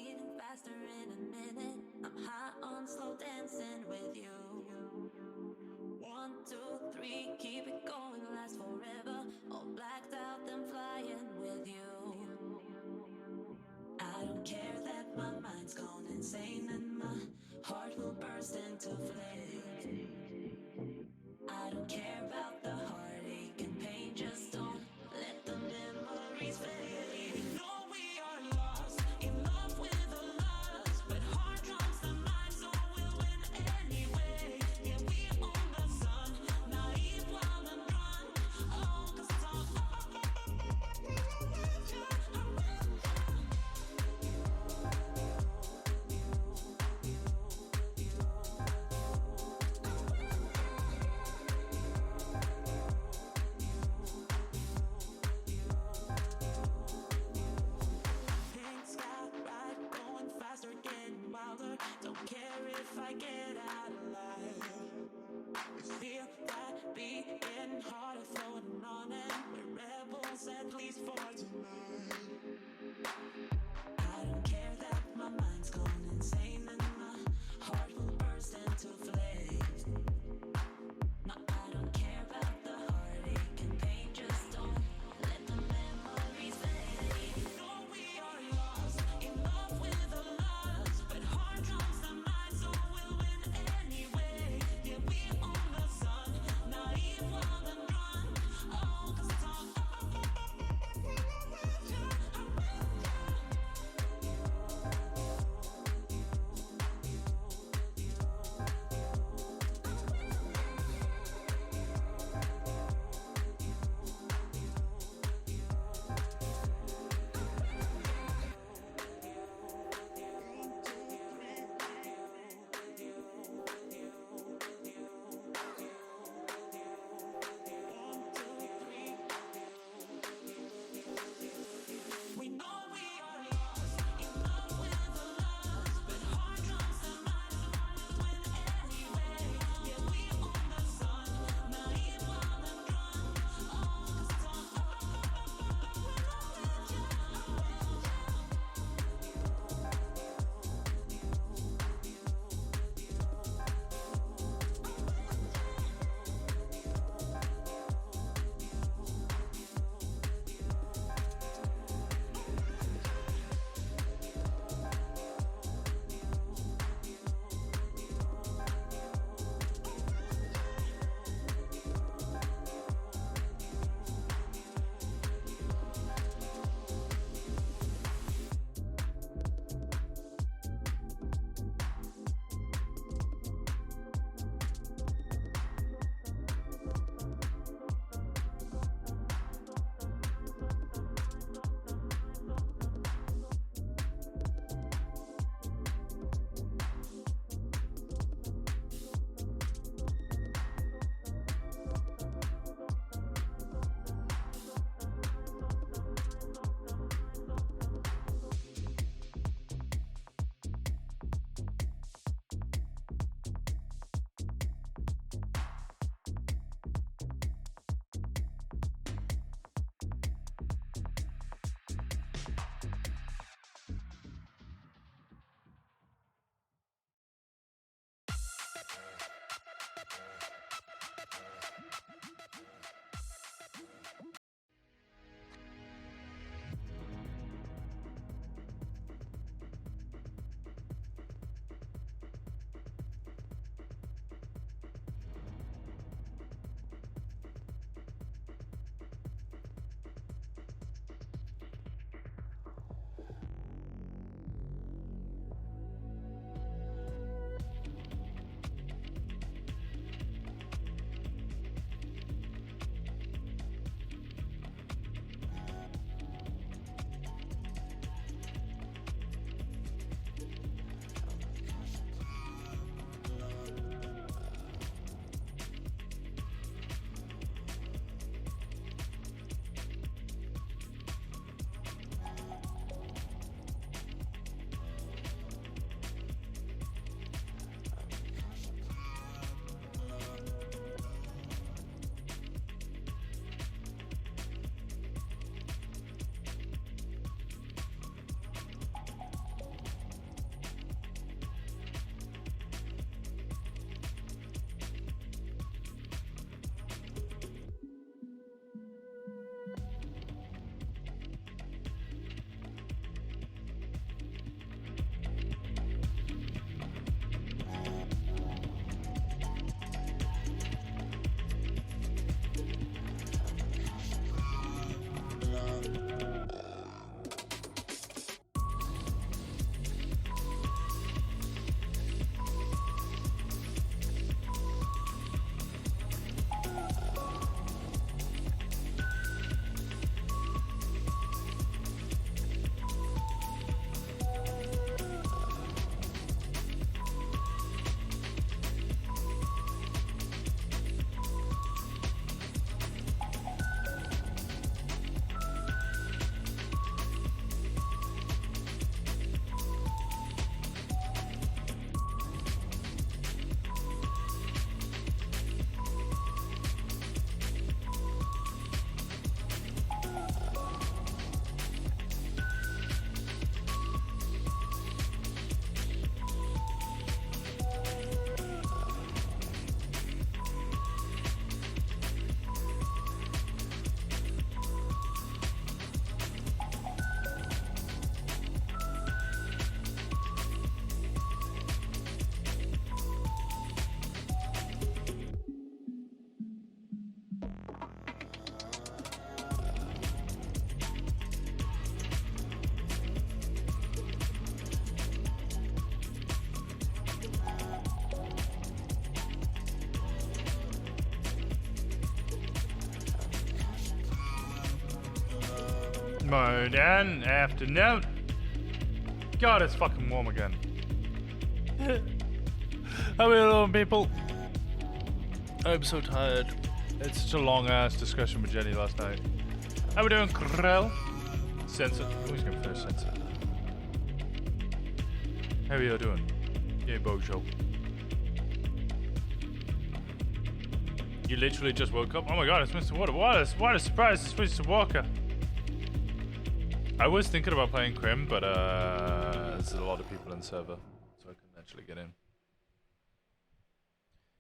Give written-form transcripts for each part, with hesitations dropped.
beating faster in a minute. I'm high on slow dancing with you. One, two, three, keep it going, last forever. All blacked out, then flying with you. I don't care that my mind's gone insane and my heart will burst into flames. I don't care about the heartache and pain, just don't let the memories fade. No, we are lost in love with a loss, but heart trumps the mind, so we'll win anyway. Yeah, we own the sun, naive, wild and run. Oh, 'cause it's all wilder. Don't care if I get out alive. Feel that beating harder floating on, and we're rebels at least for tonight. I don't care that my mind's gone insane and my heart will burst into flames. No, I don't care about the heartache and pain, just don't let the memories fade. No, we are lost in love with a loss, but heart trumps the mind, so we'll win anyway. Yeah, we own the sun, naive, wild and run. Oh, 'cause it's all Morning, afternoon. God, it's fucking warm again. How are you doing, people? I'm so tired. It's such a long ass discussion with Jenny last night. How we doing, Krell? Sensor. Who's gonna finish Sensor? How are you doing? Yeah, Bojo. You literally just woke up? Oh my god, it's Mr. Water. What a surprise, it's Mr. Walker. I was thinking about playing Crim, but there's a lot of people in server, so I couldn't actually get in.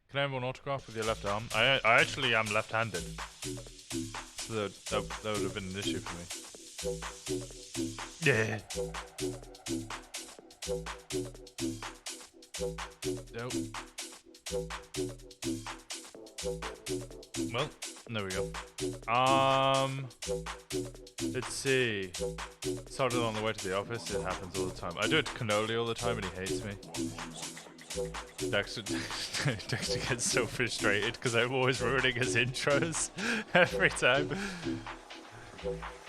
Can I have an autograph with your left arm? I actually am left-handed, so that would have been an issue for me. Yeah. Nope. Well, there we go. Let's see. Started on the way to the office. It happens all the time. I do it to Cannoli all the time, and he hates me. Dexter gets so frustrated because I'm always ruining his intros every time.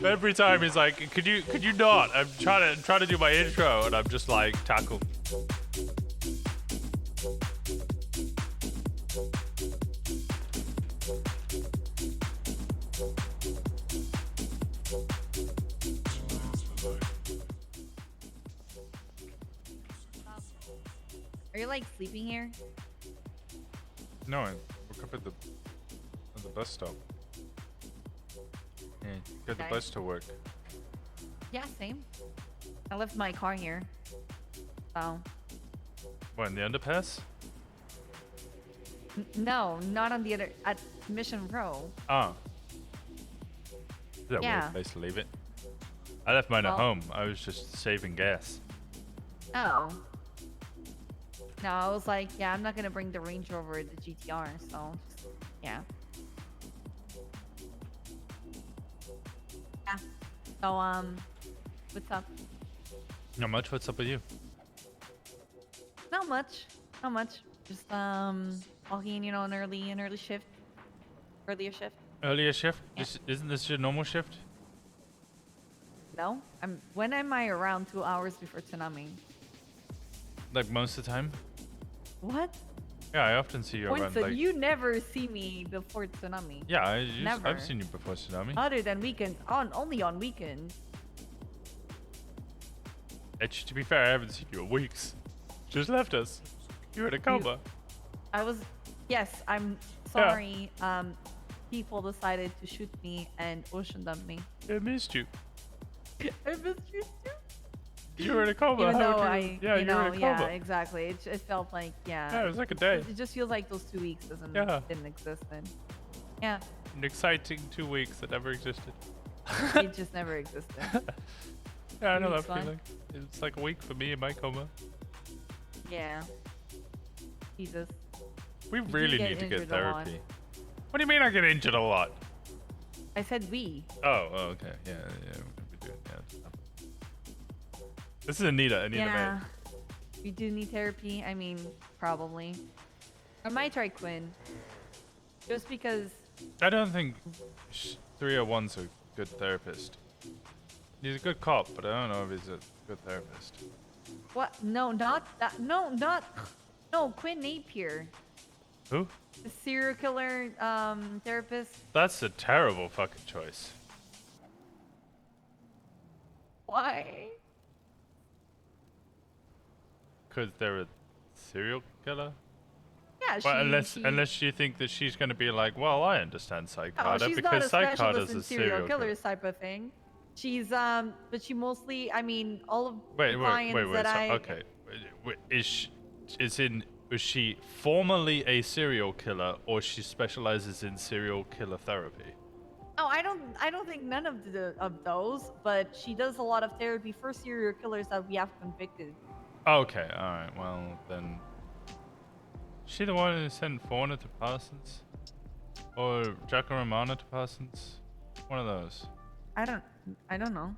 Every time he's like, "Could you not? I'm trying to do my intro," and I'm just like, "Tackle." Are you like sleeping here? No, I woke up at the bus stop. Yeah, got the bus to work. Yeah, same. I left my car here. So. What, in the underpass? No, not on the other at Mission Row. Ah. Is that a weird place to leave it? I left mine at home. I was just saving gas. Oh. No, I was like, yeah, I'm not gonna bring the Range Rover, the GTR, so just, yeah. Yeah. So what's up? Not much. What's up with you? Not much. Not much. Just walking, you know, an early shift. Earlier shift. Earlier shift? Yeah. Isn't this your normal shift? No. When am I around 2 hours before tsunami? Like most of the time? What? Yeah, I often see you around Winston, like... you never see me before tsunami. Yeah, Never. I've seen you before tsunami. Other than weekends, only on weekends. To be fair, I haven't seen you in weeks. Just left us. You were in a coma. Yes, I'm sorry. Yeah. People decided to shoot me and ocean dump me. I missed you. I missed you too. You were in a coma. Even though you were in a coma. Yeah, exactly. It felt like, Yeah, it was like a day. It just feels like those 2 weeks didn't exist then. Yeah. An exciting 2 weeks that never existed. It just never existed. Yeah, I know that feeling. It's like a week for me in my coma. Yeah. Jesus. We really need to get therapy. What do you mean I get injured a lot? I said we. Oh, okay. Yeah, we do. Yeah. This is Anita Yeah. We do need therapy. I mean, probably. I might try Quinn. Just because... I don't think 301's a good therapist. He's a good cop, but I don't know if he's a good therapist. What? No, not that. No, Quinn Napier. Who? The serial killer therapist. That's a terrible fucking choice. Why? Because they're a serial killer? Yeah, well, unless you think that she's going to be like, well, I understand Psychotic because Psychotic is a serial killer type of thing. She's but she mostly, I mean, all of the clients that okay. Was she formerly a serial killer, or she specializes in serial killer therapy? Oh, I don't think none of those, but she does a lot of therapy for serial killers that we have convicted. Okay, all right. Well, then, is she the one who sent Fauna to Parsons, or Jack and Romana to Parsons? One of those. I don't know.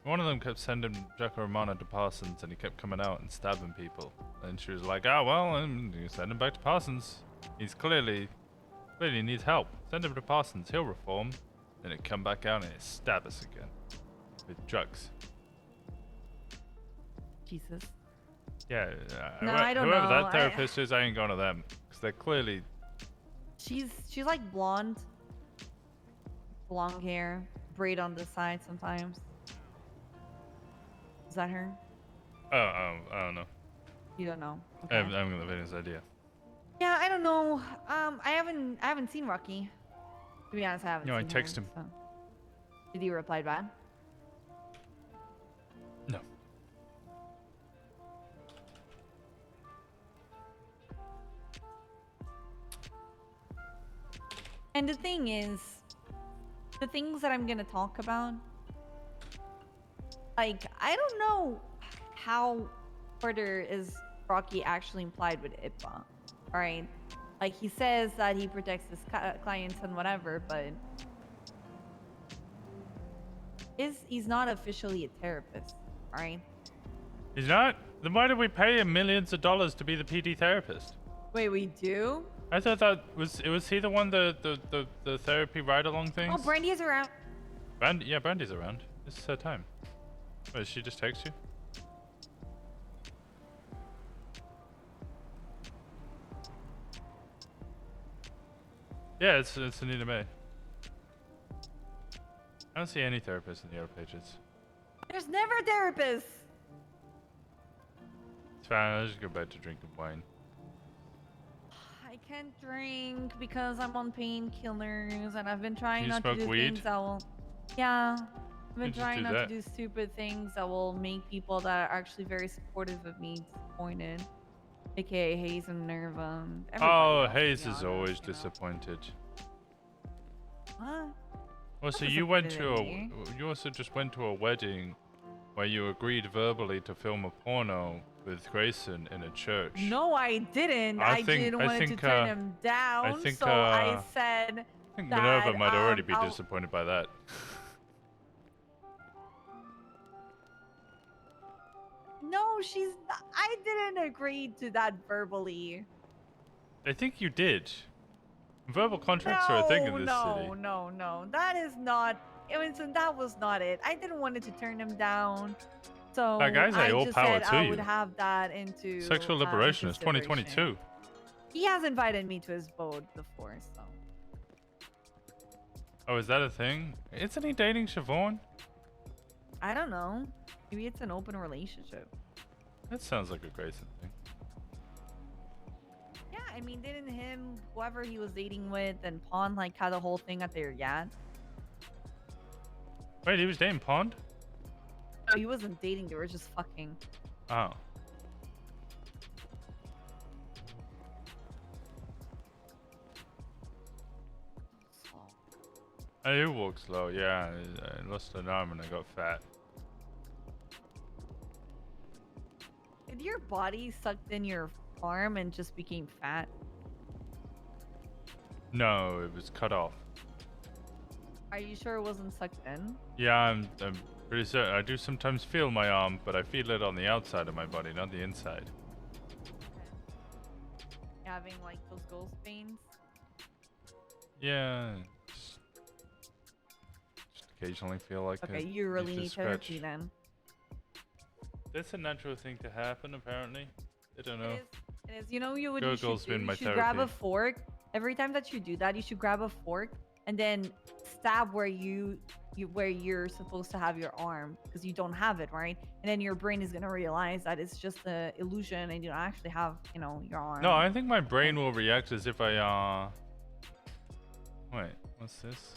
One of them kept sending Jack and Romana to Parsons, and he kept coming out and stabbing people. And she was like, "Oh well, you send him back to Parsons. He's clearly needs help. Send him to Parsons. He'll reform." Then it come back out and it stab us again with drugs. Jesus. Yeah, No, I don't whoever know. that therapist is, I ain't going to them because they're clearly. She's like blonde, long hair, braid on the side sometimes. Is that her? I don't know. You don't know. I Okay. haven't got the faintest idea. Yeah, I don't know. I haven't seen Rocky. To be honest, I haven't. No, I seen text her, him. So. Did he reply back? No. And the thing is, the things that I'm gonna talk about, like, I don't know how further is Rocky actually implied with IPA, right? Like, he says that he protects his clients and whatever, but he's not officially a therapist, right? He's not? Then why did we pay him millions of dollars to be the PD therapist? Wait, we do? I thought that was he the one the therapy ride along things? Oh, Brandy is around. Yeah, Brandy's around. This is her time. Wait, did she just text you? Yeah, it's Anita May. I don't see any therapists in the other pages. There's never a therapist. It's fine, I'll just go back to drinking wine. I can't drink because I'm on painkillers, and I've been trying Can you not to smoke do weed? things that will. Yeah, I've been You just trying do not that. to do stupid things that will make people that are actually very supportive of me disappointed. AKA Hayes and Nerva. And everybody Oh, else, to be Hayes is honest, always you know. disappointed. What? Well, so Not you went disappointed to in me. you also just went to a wedding where you agreed verbally to film a porno with Grayson in a church. No, I didn't. I didn't want to turn him down. think, So I said I think that Minerva might already be I'll- disappointed by that. No, she's. I didn't agree to that verbally. I think you did. Verbal contracts are a thing in this city. No. That is not. Winston, that was not it. I didn't want it to turn him down. So Guys, I all just power said to I you. would have that into Sexual liberation is consideration. 2022. He has invited me to his boat before, so. Oh, is that a thing? Isn't he dating Siobhan? I don't know. Maybe it's an open relationship. That sounds like a Grayson thing. Yeah, I mean, didn't him, whoever he was dating with, and Pawn like had the whole thing at their yacht? Wait, he was dating Pond? No, he wasn't dating. They were just fucking. Oh. I do walk slow, yeah. I lost an arm and I got fat. Did your body sucked in your arm and just became fat? No, it was cut off. Are you sure it wasn't sucked in? Yeah, I'm pretty certain. I do sometimes feel my arm, but I feel it on the outside of my body, not the inside. Having like those ghost veins? Yeah, just occasionally feel like Okay, I you really to need scratch. therapy then. That's a natural thing to happen, apparently. I don't know. It is. You know you would you Google's should been do? my You should grab a therapy. fork. Every time that you do that, you should grab a fork and then stab where you're supposed to have your arm because you don't have it, right? And then your brain is gonna realize that it's just an illusion and you don't actually have, your arm. No, I think my brain will react as if I, Wait, what's this?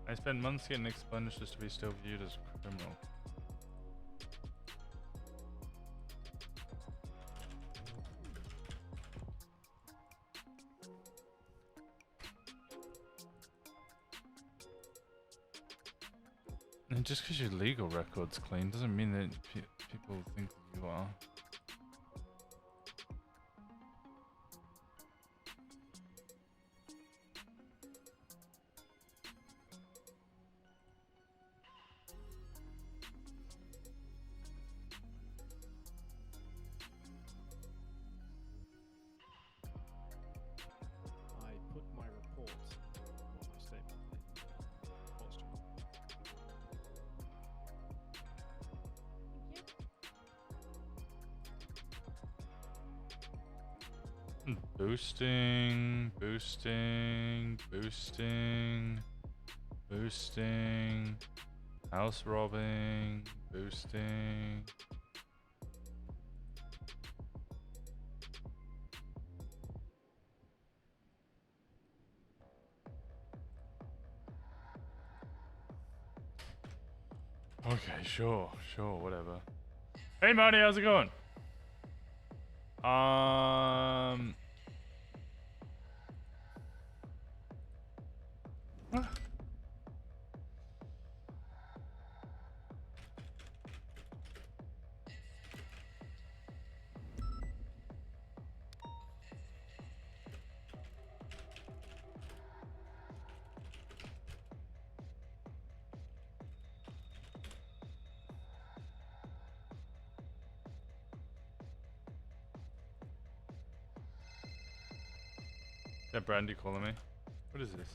I spent months getting expunged just to be still viewed as a criminal. And just because your legal record's clean doesn't mean that people think that you are. I put my report Boosting, boosting, boosting, boosting, house robbing, boosting. Okay, sure, whatever. Hey, Marty, how's it going? Is that Brandy calling me? What is this?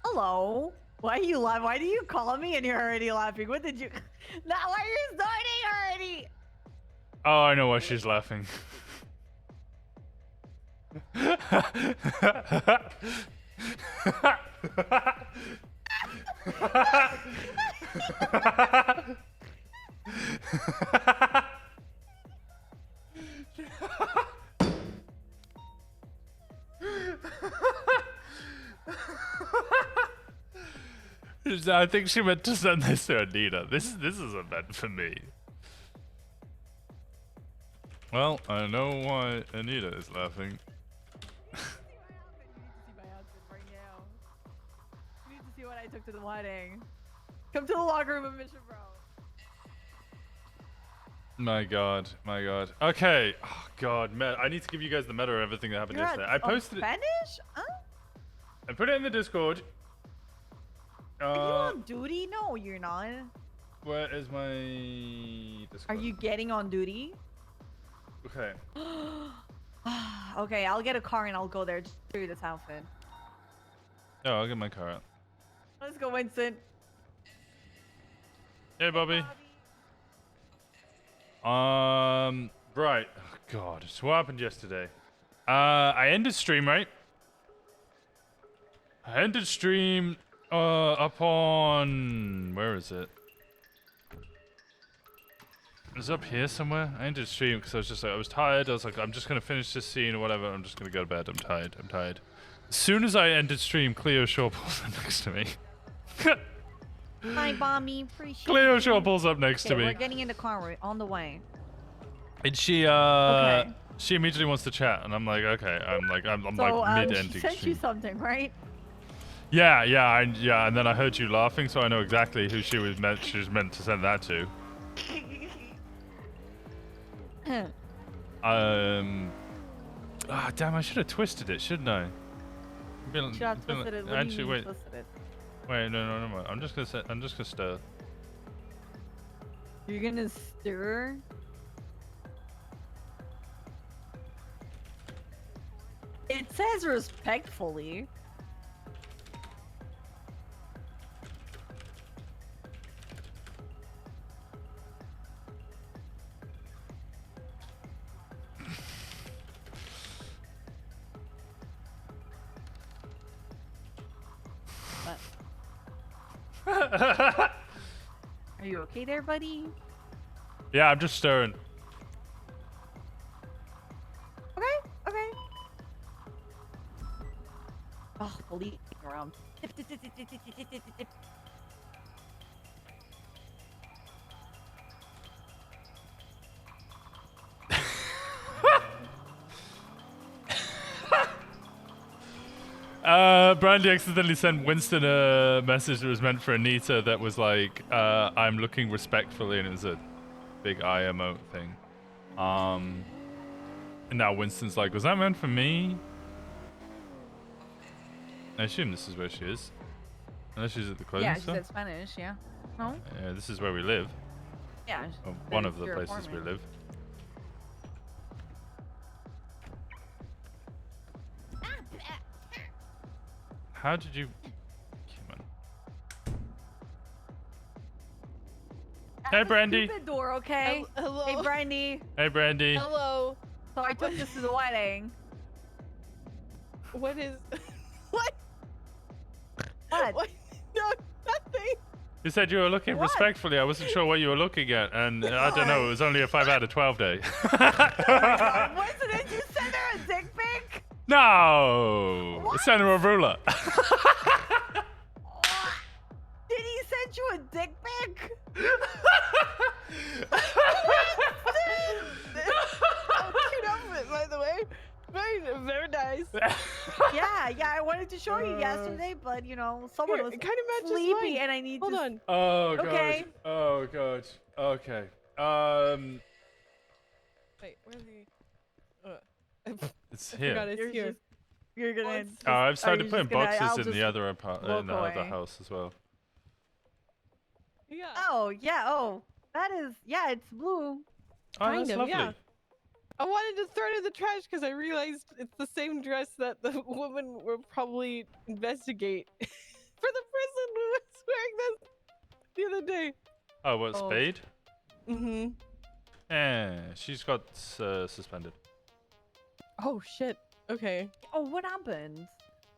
Hello. Why are you laughing? Why do you call me and you're already laughing? What did you? Now why are you starting already? Oh, I know why she's laughing. I think she meant to send this to Anita. This isn't meant for me. Well, I know why Anita is laughing. You need to see my outfit right now. You need to see what I took to the wedding. Come to the locker room of Mission Bro. My god, my god. Okay. Oh god, I need to give you guys the meta of everything that happened You're yesterday. I posted it. Spanish? Huh? I put it in the Discord. Are you on duty? No, you're not. Where is my Discord? Are you getting on duty? Okay. Okay, I'll get a car and I'll go there just through this outfit. Oh, I'll get my car out. Let's go, Winston. Hey, Bobby. Right. Oh, God. So what happened yesterday? I ended stream, right? I ended stream, up on... Where is it? It was up here somewhere. I ended stream because I was just like, I was tired. I was like, I'm just going to finish this scene or whatever. I'm just going to go to bed. I'm tired. I'm tired. As soon as I ended stream, Cleo Shaw pulls up next to me. Hi, Bommy. Appreciate Cleo you. Shaw pulls up next to me. We're getting in the car. We're on the way. And she, Okay. she immediately wants to chat. And I'm like, okay. I'm like So, like mid-ending she sent stream. you something, right? Yeah, and then I heard you laughing, so I know exactly who she was meant to send that to. Damn, I should have twisted it, shouldn't I? Should have twisted it. What do you Actually, mean wait. twisted it? Wait, no. I'm just gonna stir. You're gonna stir? It says respectfully. Are you okay there, buddy? Yeah, I'm just stirring. Okay. Oh, police around. Tip, tip, tip, tip, tip, tip, tip, tip, tip. Brandy accidentally sent Winston a message that was meant for Anita that was like, I'm looking respectfully, and it was a big eye emote thing. And now Winston's like, was that meant for me? I assume this is where she is. Unless she's at the clothing Yeah, she store? said Spanish, yeah. No? Yeah, this is where we live. Yeah. Or one that's of the your places we apartment. live. How did you... Come on. Hey, Have a Brandy. stupid door, okay? Hello. Hey, Brandy. Hey, Brandy. Hello. So I took this to the wedding. What is? What? What? No, nothing. You said you were looking What? respectfully. I wasn't sure what you were looking at, and I don't know. It was only a 5 out of 12 day. Winston, did you send her a dick pic? No, What? send her a ruler. Did he send you a dick pic? Cute outfit, by the way. Very nice. Yeah, I wanted to show you yesterday, but you know, someone Here, was it kind of matches sleepy, mine. and I need Hold to. on. Oh god. Okay. Oh god. Okay. Wait, where are they? It's I here. forgot it's You're here. just- You're gonna. Once- Oh, I've are started you putting just gonna- boxes I'll in the just other apartment, in walk the other away. house as well. Yeah. Oh yeah. Oh, that is. Yeah, it's blue. Oh, that's Kind of, lovely. yeah. I wanted to throw it in the trash because I realized it's the same dress that the woman will probably investigate for the person who was wearing this the other day. Oh, what, Oh. Spade? Mm-hmm. She's got suspended. Oh shit. Okay. Oh, what happened?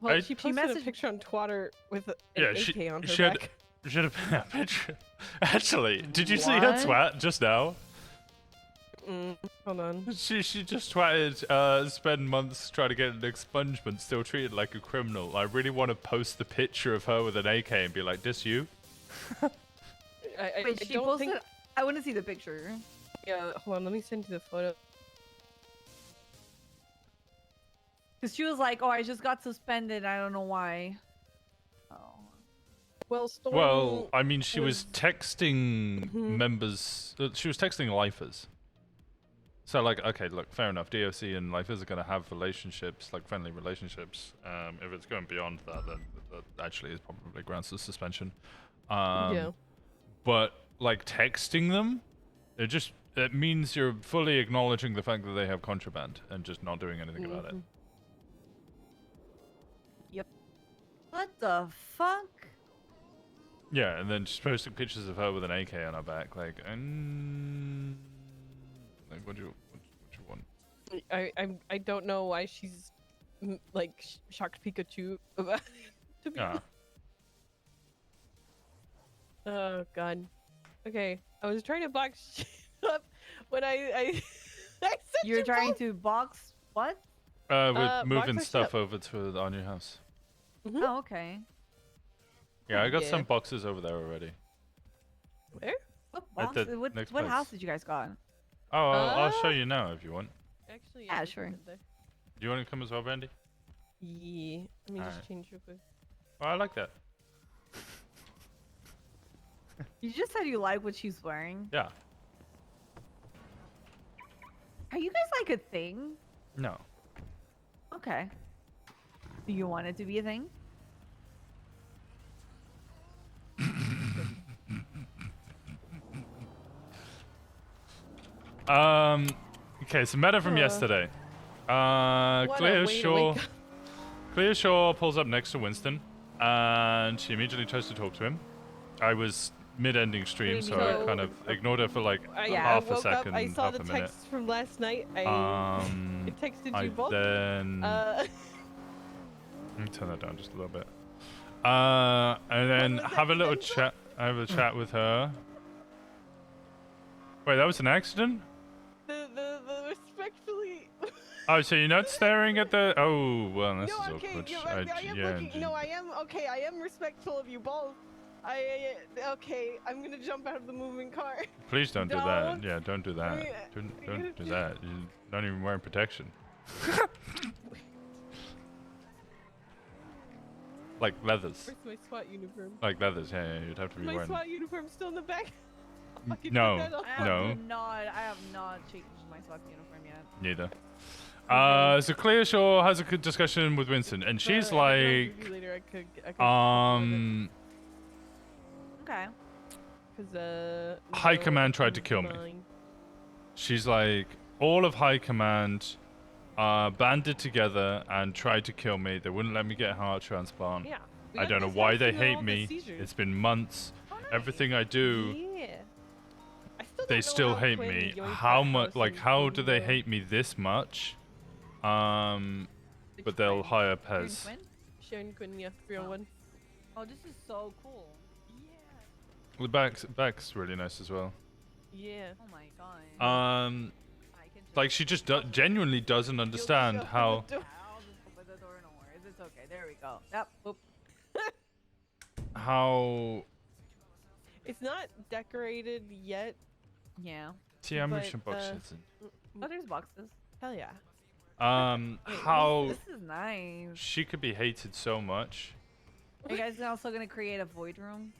Well, I- she She posted a messaged- picture on Twitter with an Yeah, AK on her she had- back. Should have been a picture. Actually, did you see her What? twat just now? Hold on. She just twatted, spend months trying to get an expungement, still treated like a criminal. I really want to post the picture of her with an AK and be like, this you? I Wait, she don't posted. think. I want to see the picture. Yeah, hold on. Let me send you the photo. Cause she was like, "Oh, I just got suspended. I don't know why." Oh. Well, Storm. Well, I mean, she was was- texting Mhm. members. She was texting lifers. So, like, okay, look, fair enough. DOC and lifers are going to have relationships, like friendly relationships. If it's going beyond that, then that actually is probably grounds for suspension. Yeah. But like texting them, it means you're fully acknowledging the fact that they have contraband and just not doing anything about it. Mhm. What the fuck? Yeah, and then just posting pictures of her with an AK on her back, like, like what do you want? I don't know why she's like shocked Pikachu about it, to be Ah, honest. Oh god. Okay, I was trying to box shit up when I sent You're you trying both. to box what? with box moving her shit stuff up. over to our new house. Mhm. Oh, okay. Yeah, I got Yeah. some boxes over there already. Where? What At box? the What next what place. house did you guys got? Oh, I'll show you now if you want. Actually, Yeah, I sure. think it's Do you want to come as well, Brandy? there. Yeah. Let me Alright. just change real quick. Oh, I like that. You just said you like what she's wearing. Yeah. Are you guys like a thing? No. Okay. Do you want it to be a thing? Okay, so meta from yesterday. What a Clear way to Shore. wake up. Clear Shore pulls up next to Winston, and she immediately tries to talk to him. I was mid-ending stream, so I So- kind of ignored her for like Yeah, half I a woke second, up. I saw half the a minute. text from last night. I texted I you both. then Uh, let me turn that down just a little bit. And then was have a little accidental? chat. I have a chat with her. Wait, that was an accident? the respectfully. Oh, so you're not staring at the? Oh, well, this No, is okay, awkward. I am yeah, looking. No, I am okay. I am respectful of you both. Okay. I'm gonna jump out of the moving car. Please don't do that. Don't. Yeah, don't do that. Yeah, Don't do that. You're not even wearing protection. Like leathers. Where's my SWAT uniform? Like leathers. Yeah, you'd have to be My wearing. SWAT uniform still in the back. I'll fucking No. take that off. No. I have not changed my SWAT uniform yet. Neither. So Clear Shore has a good discussion with Winston, and she's I'll like, give you later. I could Okay. Because High Command tried to kill me. she's like, all of High Command banded together and tried to kill me. They wouldn't let me get a heart transplant. Yeah. I don't know why they hate me. It's been months. Everything I do. Yeah. I still don't they know still how hate Quinn me. yoinked How that much? house Like, in how do they the- hate me this much? Which But they'll twin? hire You're in Pez. twin? Sharon Quinn, yeah, 301. Oh, this is so cool. The back's really nice as well. Yeah. Oh my god. Uh, I can Like she just genuinely doesn't understand open the how. door. Yeah, I'll just open the door, no worries. It's okay. There we go. Yep. Oop. How. It's not decorated yet. Yeah. See, I'm But, reaching boxes. Oh, there's boxes. Hell yeah. Wait, How This is nice. she could be hated so much. Are you guys also gonna create a void room?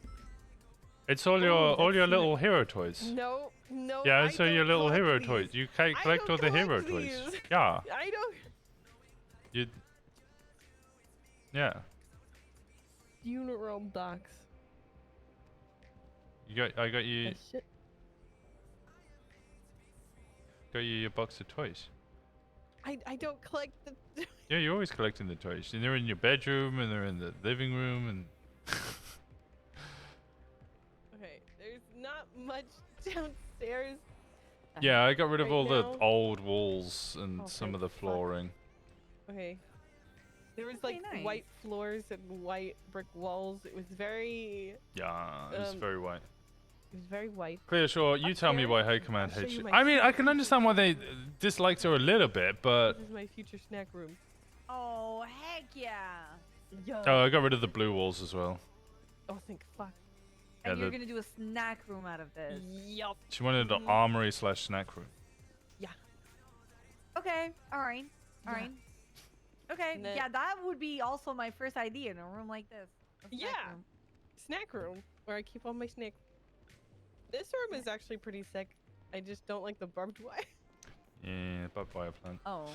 It's all Ooh, your that's little hero toys. No, no. Yeah, I so your don't little collect hero these. toys. You I collect all don't the hero collect toys. these. Yeah. I don't. You. Yeah. Funeral docs. I got you. That shit. Got you your box of toys. I don't collect the. Yeah, you're always collecting the toys. And they're in your bedroom, and they're in the living room, and. Okay, there's not much downstairs. Yeah, I got rid of Right all the now? old walls and Oh, some for of the fuck. flooring. Okay. There was Okay, like nice. white floors and white brick walls. It was very. Yeah, it's very white. It was very white. Clear, sure. You tell me why Upstairs, High Command I'll show hates you you. my I mean, I secret can understand why they disliked her a little bit, but This is my future snack room. Oh heck yeah! Yo. oh, I got rid of the blue walls as well. Oh, thank fuck. And Yeah, you're the- gonna do a snack room out of this. Yup. She wanted an armory / snack room. Okay. All right. All Yeah. right. Okay. And then- Yeah, that would be also my first idea in a room like this. A snack Yeah. room. Snack room where I keep all my snacks. This room is actually pretty sick. I just don't like the barbed wire. Yeah, barbed wire plant. Oh.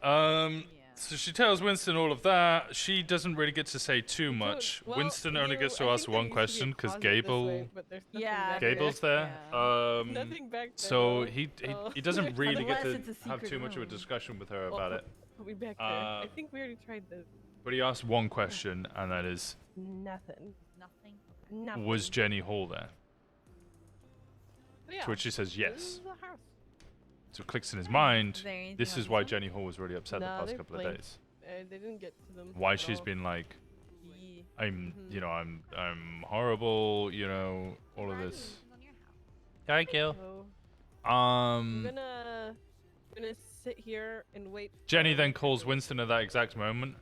Um, Yeah. so she tells Winston all of that. She doesn't really get to say too Dude, much. well, Winston only you- gets I to ask think there one used to be a question because closet this Gable. way, but there's nothing Yeah, back Gable's there. Yeah. Nothing back there. So though, he so- doesn't really get Unless to it's a have secret too much of a room. discussion with her Well, about it. Put me back there. I think we already tried this. But he asked one question, and that is, Nothing. Nothing. Nothing. was Jenny Hall there? Yeah. To which she says This yes. is the house. So it clicks in his mind. Is there anything This is else why to say? Jenny Hall was really upset the Nah, past they're couple of blank. days. They didn't get to them. Why at she's all. been like, Yeah. I'm, Mhm. you know, I'm horrible, you know, all of this. Congratulations on your house. Thank you. So I'm Um, gonna sit here and wait. Jenny for then calls Winston at that exact moment.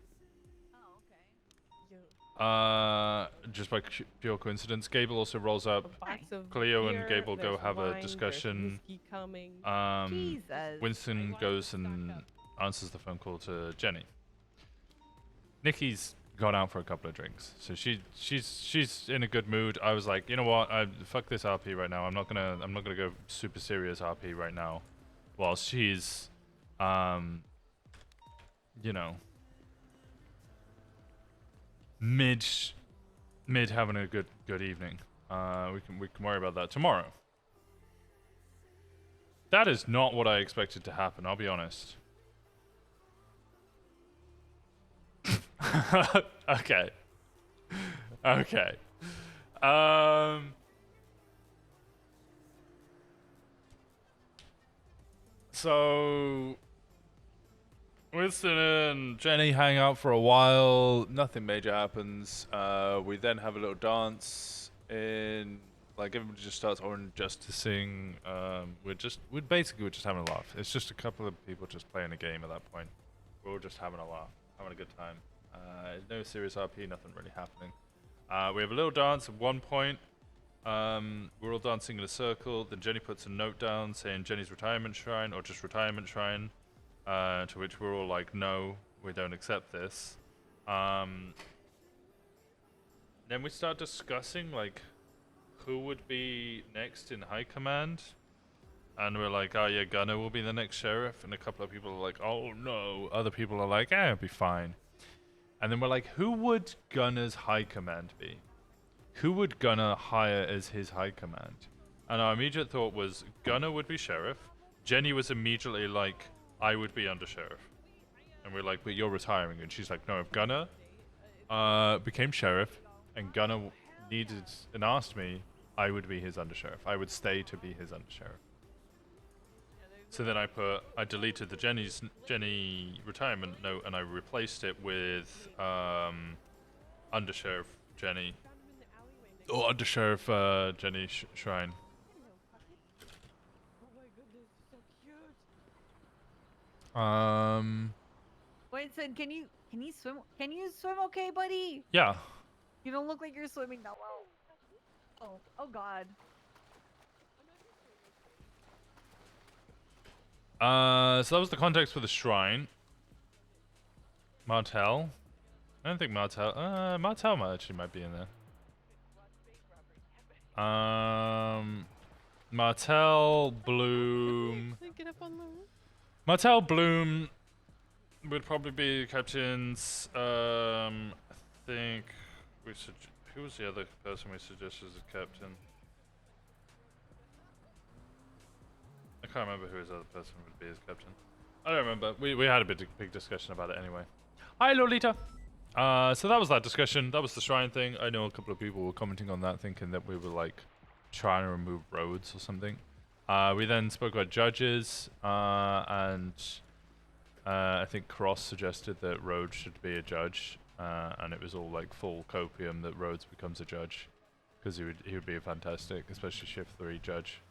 Oh, okay. Just by pure coincidence. Gable also rolls A up. box of Cleo and beer, Gable go there's have a wine, there's discussion. whiskey coming. Jesus. Winston goes and answers the phone call to Jenny. Nikki's gone out for a couple of drinks, so she's in a good mood. I was like, you know what, fuck this RP right now. I'm not gonna go super serious RP right now, while she's, you know, mid having a good evening. We can worry about that tomorrow. That is not what I expected to happen, I'll be honest. Okay. Okay. So Winston and Jenny hang out for a while. Nothing major happens. We then have a little dance in, like, everybody just starts orange just to sing. We're just having a laugh. It's just a couple of people just playing a game at that point. We're all just having a laugh, having a good time. No serious RP, nothing really happening. We have a little dance at one point. We're all dancing in a circle. Then Jenny puts a note down saying Jenny's retirement shrine, or just retirement shrine. To which we're all like, no, we don't accept this. Then we start discussing like who would be next in high command. And we're like, oh yeah, Gunner will be the next sheriff. And a couple of people are like, oh no. Other people are like, it'll be fine. And then we're like, who would Gunner's high command be? Who would Gunner hire as his high command? And our immediate thought was Gunner would be sheriff. Jenny was immediately like, I would be under sheriff. And we're like, but you're retiring. And she's like, no, if Gunner became sheriff and Gunner needed and asked me I would be his undersheriff. I would stay to be his undersheriff. So then I deleted the Jenny retirement note and I replaced it with undersheriff Jenny. Or undersheriff Jenny Shrine. Oh my goodness, so cute. Winston, can you swim? Can you swim okay, buddy? Yeah. You don't look like you're swimming that well. Oh God. So that was the context for the shrine. Martel. I don't think Martel. Martel might be in there. Martel, Bloom. Can I get up on the roof? Martel, Bloom would probably be captains. I think who was the other person we suggested as captain? I can't remember who his other person would be as captain. I don't remember. We had a big discussion about it anyway. Hi, Lolita. So that was that discussion. That was the shrine thing. I know a couple of people were commenting on that, thinking that we were like trying to remove roads or something. We then spoke about judges, and I think Cross suggested that Rhodes should be a judge, and it was all like full copium that Rhodes becomes a judge, because he would be a fantastic, especially shift 3 judge.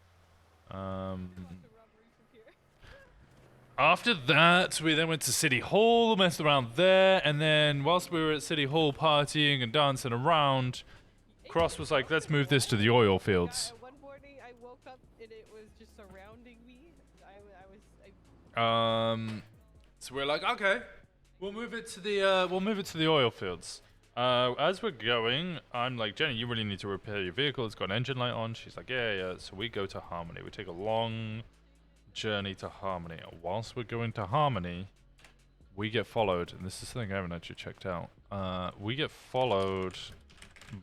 After that, we then went to City Hall, messed around there, and then whilst we were at City Hall partying and dancing around, Cross was like, let's move this to the oil fields. Yeah, one morning I woke up and it was just surrounding me. So we're like, okay, we'll move it to the oil fields. As we're going, I'm like, Jenny, you really need to repair your vehicle. It's got an engine light on. She's like, yeah. So we go to Harmony. We take a long journey to Harmony. Whilst we're going to Harmony, we get followed, and this is something I haven't actually checked out. We get followed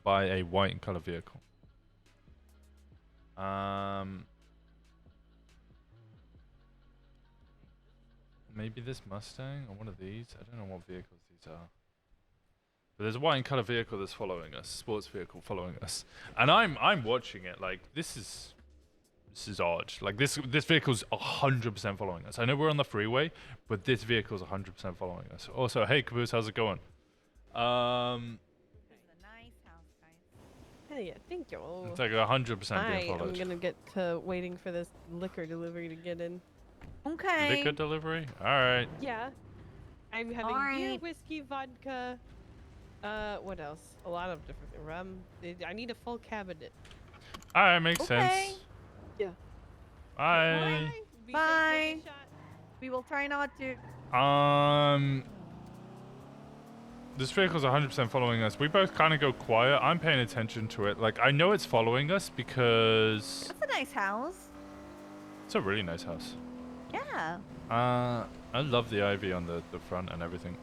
by a white in color vehicle. Maybe this Mustang or one of these. I don't know what vehicles these are. But there's a white in color vehicle that's following us, sports vehicle following us, and I'm watching it like this is odd. Like this vehicle's 100% following us. I know we're on the freeway, but this vehicle's 100% following us. Also, hey Caboose, how's it going? This is a nice house, guys. Hell yeah, thank you. It's like 100% being I'm followed. gonna get to waiting for this liquor delivery to get in. Okay. Liquor delivery? Alright. Yeah. I'm having beer, whiskey, vodka. What else? A lot of different rum. I need a full cabinet. Alright, makes Okay. sense. Yeah. Bye. Be safe, Bye. take a shot. We will try not to. This vehicle's 100% following us. We both kind of go quiet. I'm paying attention to it. Like, I know it's following us because That's a nice house. it's a really nice house. Yeah. I love the ivy on the front and everything.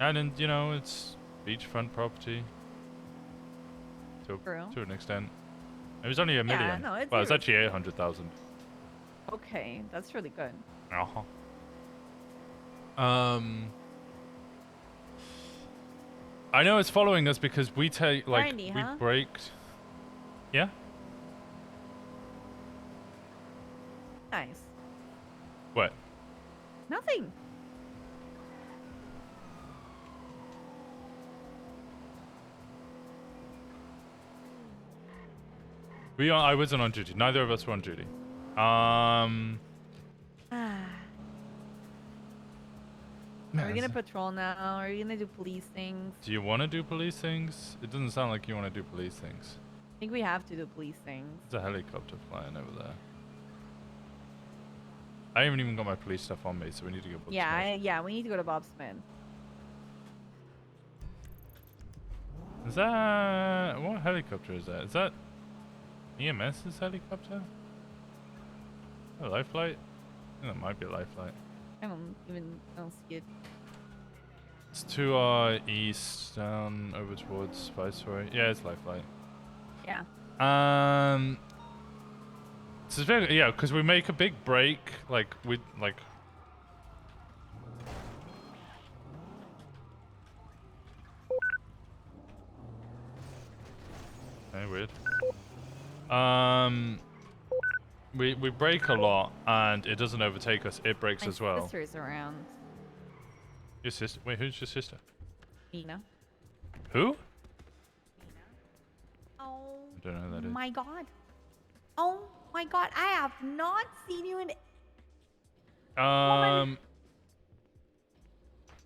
And then, you know, it's beachfront property. True. To an extent. It was only $1 million. Yeah, no, it's well, it's yours. actually 800,000. Okay, that's really good. Uh-huh. I know it's following us because we take, like, Grindy, we huh? braked. Yeah? Nice. What? Nothing. I wasn't on duty. Neither of us were on duty. Are we gonna patrol now? Are we gonna do police things? Do you want to do police things? It doesn't sound like you want to do police things. I think we have to do police things. There's a helicopter flying over there. I haven't even got my police stuff on me, so we need to go. Yeah, we need to go to Bob Smith. Is that what helicopter is that? Is that EMS's helicopter? A life flight? I think that might be a life flight. I don't see it. It's to our east, down over towards Viceroy. Yeah, it's life flight. Yeah. So it's very, yeah, because we make a big break, like we like. Very weird. We brake a lot, and it doesn't overtake us. It brakes My as well. sister's around. Your sister? Wait, who's your sister? Mina. Who? Mina. Oh. I don't know who that is. My God. Oh my God. I have not seen you in. Um.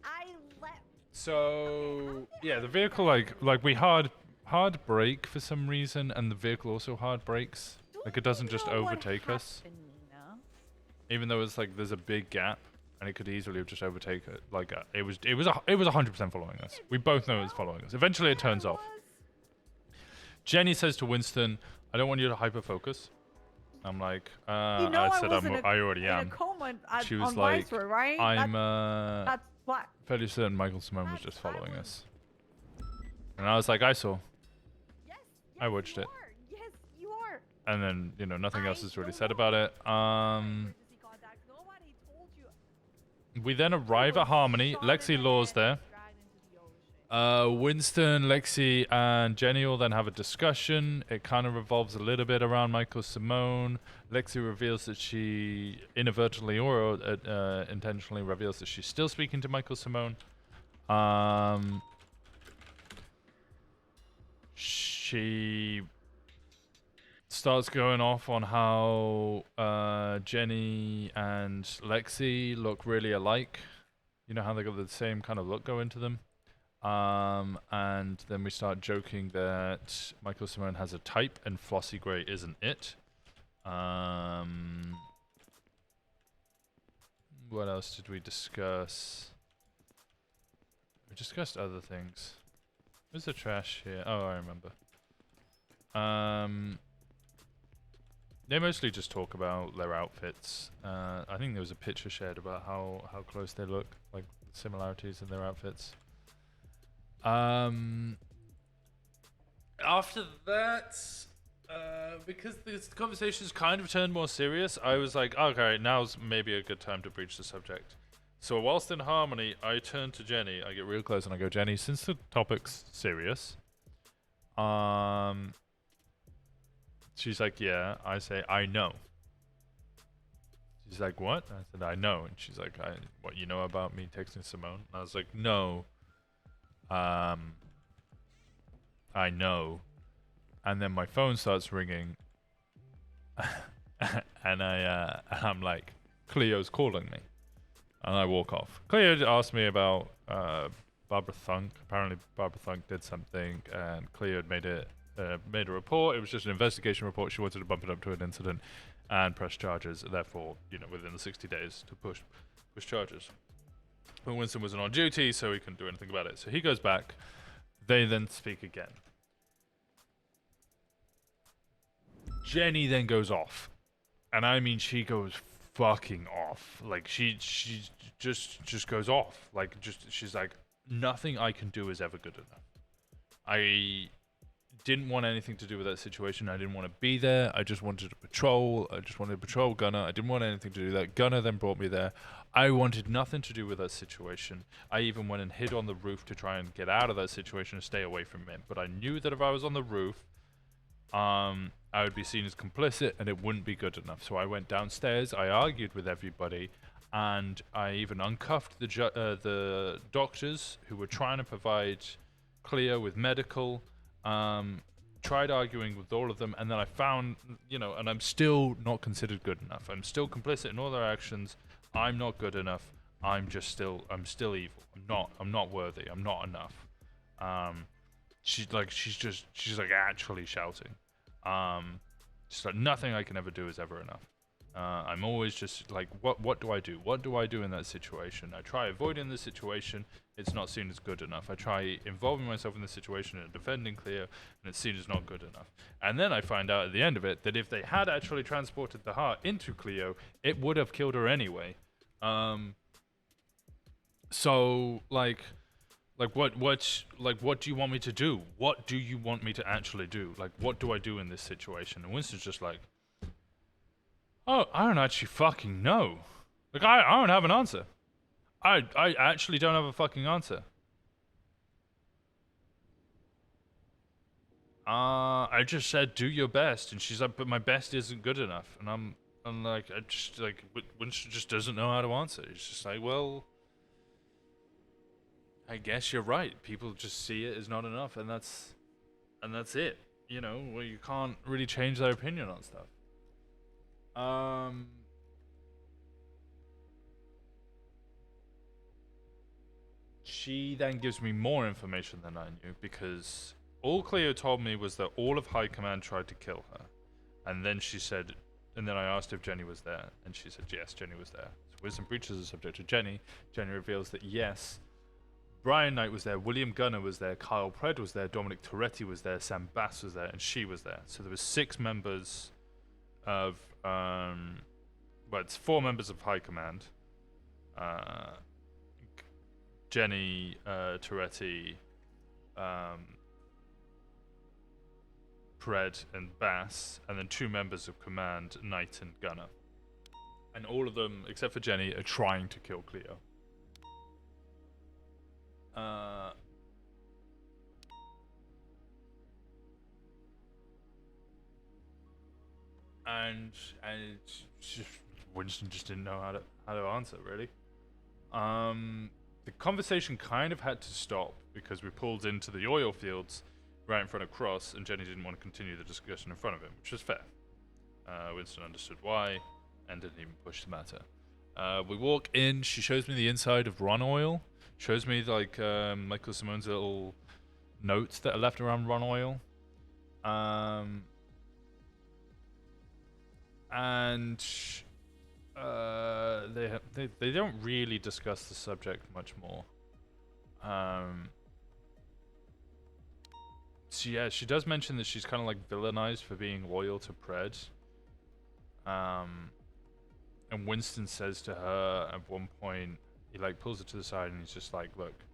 I left. So yeah, the vehicle like we hard brake for some reason, and the vehicle also hard brakes. Like it doesn't just overtake us. Even though it's like there's a big gap, and it could easily have just overtaken it. Like it was 100% following us. We both know it's following us. Eventually, it turns off. Jenny says to Winston, "I don't want you to hyper focus." I'm like, You know, I said I already am. In a coma She was on like, Viceroy, right? I'm That's what. fairly certain Michael Simone was just That's- I following was- us. And I was like, I saw. Yes. I watched you it. Are. Yes, you are. And then, you know, nothing else I is really don't said know. about it. Emergency contacts. Nobody told you. We then arrive at Harmony. Lexi Law's there. Winston, Lexi, and Jenny will then have a discussion. It kind of revolves a little bit around Michael Simone. Lexi reveals that she inadvertently or intentionally reveals that she's still speaking to Michael Simone. She starts going off on how Jenny and Lexi look really alike. You know how they got the same kind of look going to them. And then we start joking that Michael Simone has a type and Flossie Gray isn't it. What else did we discuss? We discussed other things. Where's the trash here? Oh, I remember. They mostly just talk about their outfits. I think there was a picture shared about how close they look, like similarities in their outfits. After that, because this conversation's kind of turned more serious, I was like, okay, now's maybe a good time to breach the subject. So whilst in Harmony, I turn to Jenny. I get real close and I go, Jenny, since the topic's serious, she's like, yeah. I say, I know. She's like, what? I said, I know. And she's like, what, you know about me texting Simone? And I was like, no. I know. And then my phone starts ringing. And I'm like, Cleo's calling me. And I walk off. Cleo asked me about Barbara Thunk. Apparently Barbara Thunk did something and Cleo had made a report. It was just an investigation report. She wanted to bump it up to an incident and press charges. Therefore, you know, within the 60 days to push charges. But Winston wasn't on duty, so he couldn't do anything about it. So he goes back. They then speak again. Jenny then goes off. And I mean, she goes fucking off. Like, she just goes off. Like, she's like, nothing I can do is ever good enough. I didn't want anything to do with that situation. I didn't want to be there. I just wanted to patrol. I just wanted to patrol Gunner. I didn't want anything to do with that. Gunner then brought me there. I wanted nothing to do with that situation. I even went and hid on the roof to try and get out of that situation and stay away from him. But I knew that if I was on the roof, I would be seen as complicit and it wouldn't be good enough. So I went downstairs. I argued with everybody. And I even uncuffed the doctors who were trying to provide Cleo with medical. Tried arguing with all of them, and then I found, you know, and I'm still not considered good enough. I'm still complicit in all their actions. I'm not good enough. I'm still evil. I'm not worthy. I'm not enough. She's like actually shouting. Just like nothing I can ever do is ever enough. I'm always just like, what do I do? What do I do in that situation? I try avoiding the situation. It's not seen as good enough. I try involving myself in the situation and defending Cleo, and it's seen as not good enough. And then I find out at the end of it that if they had actually transported the heart into Cleo, it would have killed her anyway. So what do you want me to do? What do you want me to actually do? Like, what do I do in this situation? And Winston's just like, oh, I don't actually fucking know. Like, I don't have an answer. I actually don't have a fucking answer. I just said do your best, and she's like, but my best isn't good enough, and I'm like, I just like Winston just doesn't know how to answer. He's just like, well, I guess you're right. People just see it as not enough, and that's it. You know, well, you can't really change their opinion on stuff. She then gives me more information than I knew, because all Cleo told me was that all of High Command tried to kill her. And then she said, and then I asked if Jenny was there, and she said yes, Jenny was there. So Wisdom breaches the subject to Jenny. Jenny reveals that yes, Brian Knight was there, William Gunner was there, Kyle Pred was there, Dominic Toretti was there, Sam Bass was there, and she was there. So there was 6 members of, well, it's 4 members of High Command. Jenny, Toretti, Pred, and Bass, and then 2 members of Command, Knight and Gunner. And all of them, except for Jenny, are trying to kill Cleo. And it's just, Winston just didn't know how to answer, really. The conversation kind of had to stop because we pulled into the oil fields right in front of Cross, and Jenny didn't want to continue the discussion in front of him, which was fair. Winston understood why and didn't even push the matter. We walk in, she shows me the inside of Ron Oil, shows me like Michael Simone's little notes that are left around Ron Oil. And they don't really discuss the subject much more. So yeah, she does mention that she's kind of like villainized for being loyal to Pred. And Winston says to her at one point, he like pulls her to the side and he's just like, look,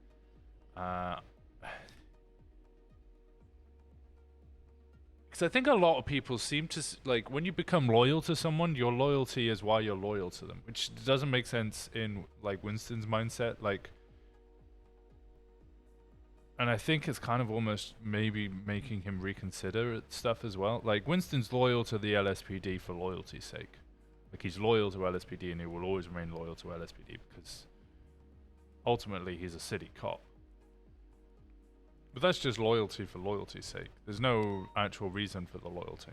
because I think a lot of people seem to like, when you become loyal to someone, your loyalty is why you're loyal to them, which doesn't make sense in like Winston's mindset. Like, and I think it's kind of almost maybe making him reconsider stuff as well. Like, Winston's loyal to the LSPD for loyalty's sake. Like, he's loyal to LSPD and he will always remain loyal to LSPD because ultimately he's a city cop. But that's just loyalty for loyalty's sake. There's no actual reason for the loyalty.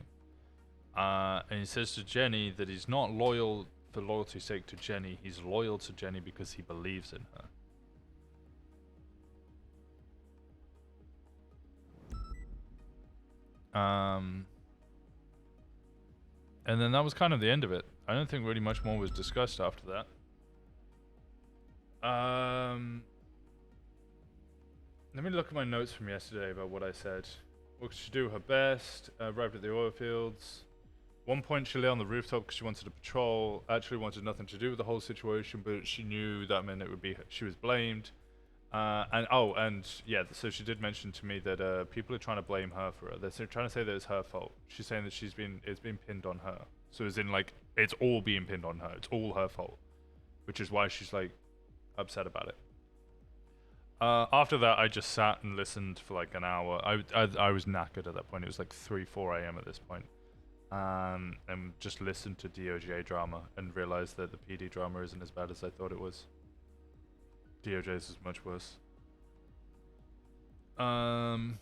And he says to Jenny that he's not loyal for loyalty's sake to Jenny. He's loyal to Jenny because he believes in her. And then that was kind of the end of it. I don't think really much more was discussed after that. Let me look at my notes from yesterday about what I said. Well, she do her best, arrived at the oil fields. One point she lay on the rooftop because she wanted to patrol, actually wanted nothing to do with the whole situation, but she knew that meant it would be, she was blamed. And yeah, so she did mention to me that people are trying to blame her for it. They're trying to say that it's her fault. She's saying that it's been pinned on her. So as in, like, it's all being pinned on her. It's all her fault, which is why she's like upset about it. After that, I just sat and listened for like an hour. I was knackered at that point. It was like 3-4 a.m. at this point. And just listened to DOJ drama and realized that the PD drama isn't as bad as I thought it was. DOJ's is much worse. Oh,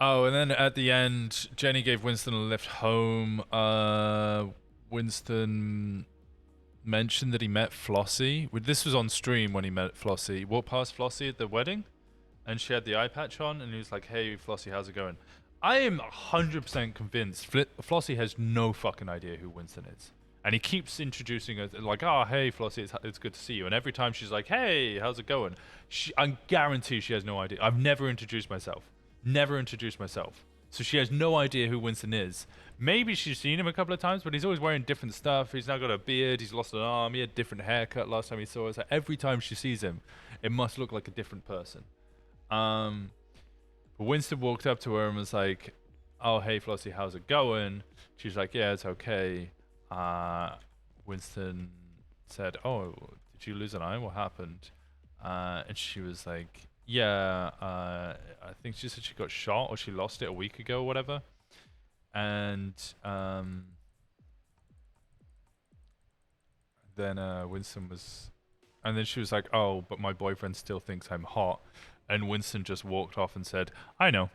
and then at the end, Jenny gave Winston a lift home. Winston mentioned that he met Flossie. This was on stream when he met Flossie. He walked past Flossie at the wedding, and she had the eye patch on, and he was like, "Hey, Flossie, how's it going?" I am 100% convinced Flossie has no fucking idea who Winston is. And he keeps introducing her, like, "Oh, hey, Flossie, it's good to see you." And every time she's like, "Hey, how's it going?" I guarantee she has no idea. I've never introduced myself. So she has no idea who Winston is. Maybe she's seen him a couple of times, but he's always wearing different stuff. He's now got a beard. He's lost an arm. He had a different haircut last time he saw us. So every time she sees him, it must look like a different person. But Winston walked up to her and was like, "Oh, hey, Flossie, how's it going?" She's like, "Yeah, it's okay." Winston said, "Oh, did you lose an eye? What happened?" And she was like, yeah, I think she said she got shot or she lost it a week ago or whatever. And then Winston was, and then she was like, "Oh, but my boyfriend still thinks I'm hot," and Winston just walked off and said, "I know,"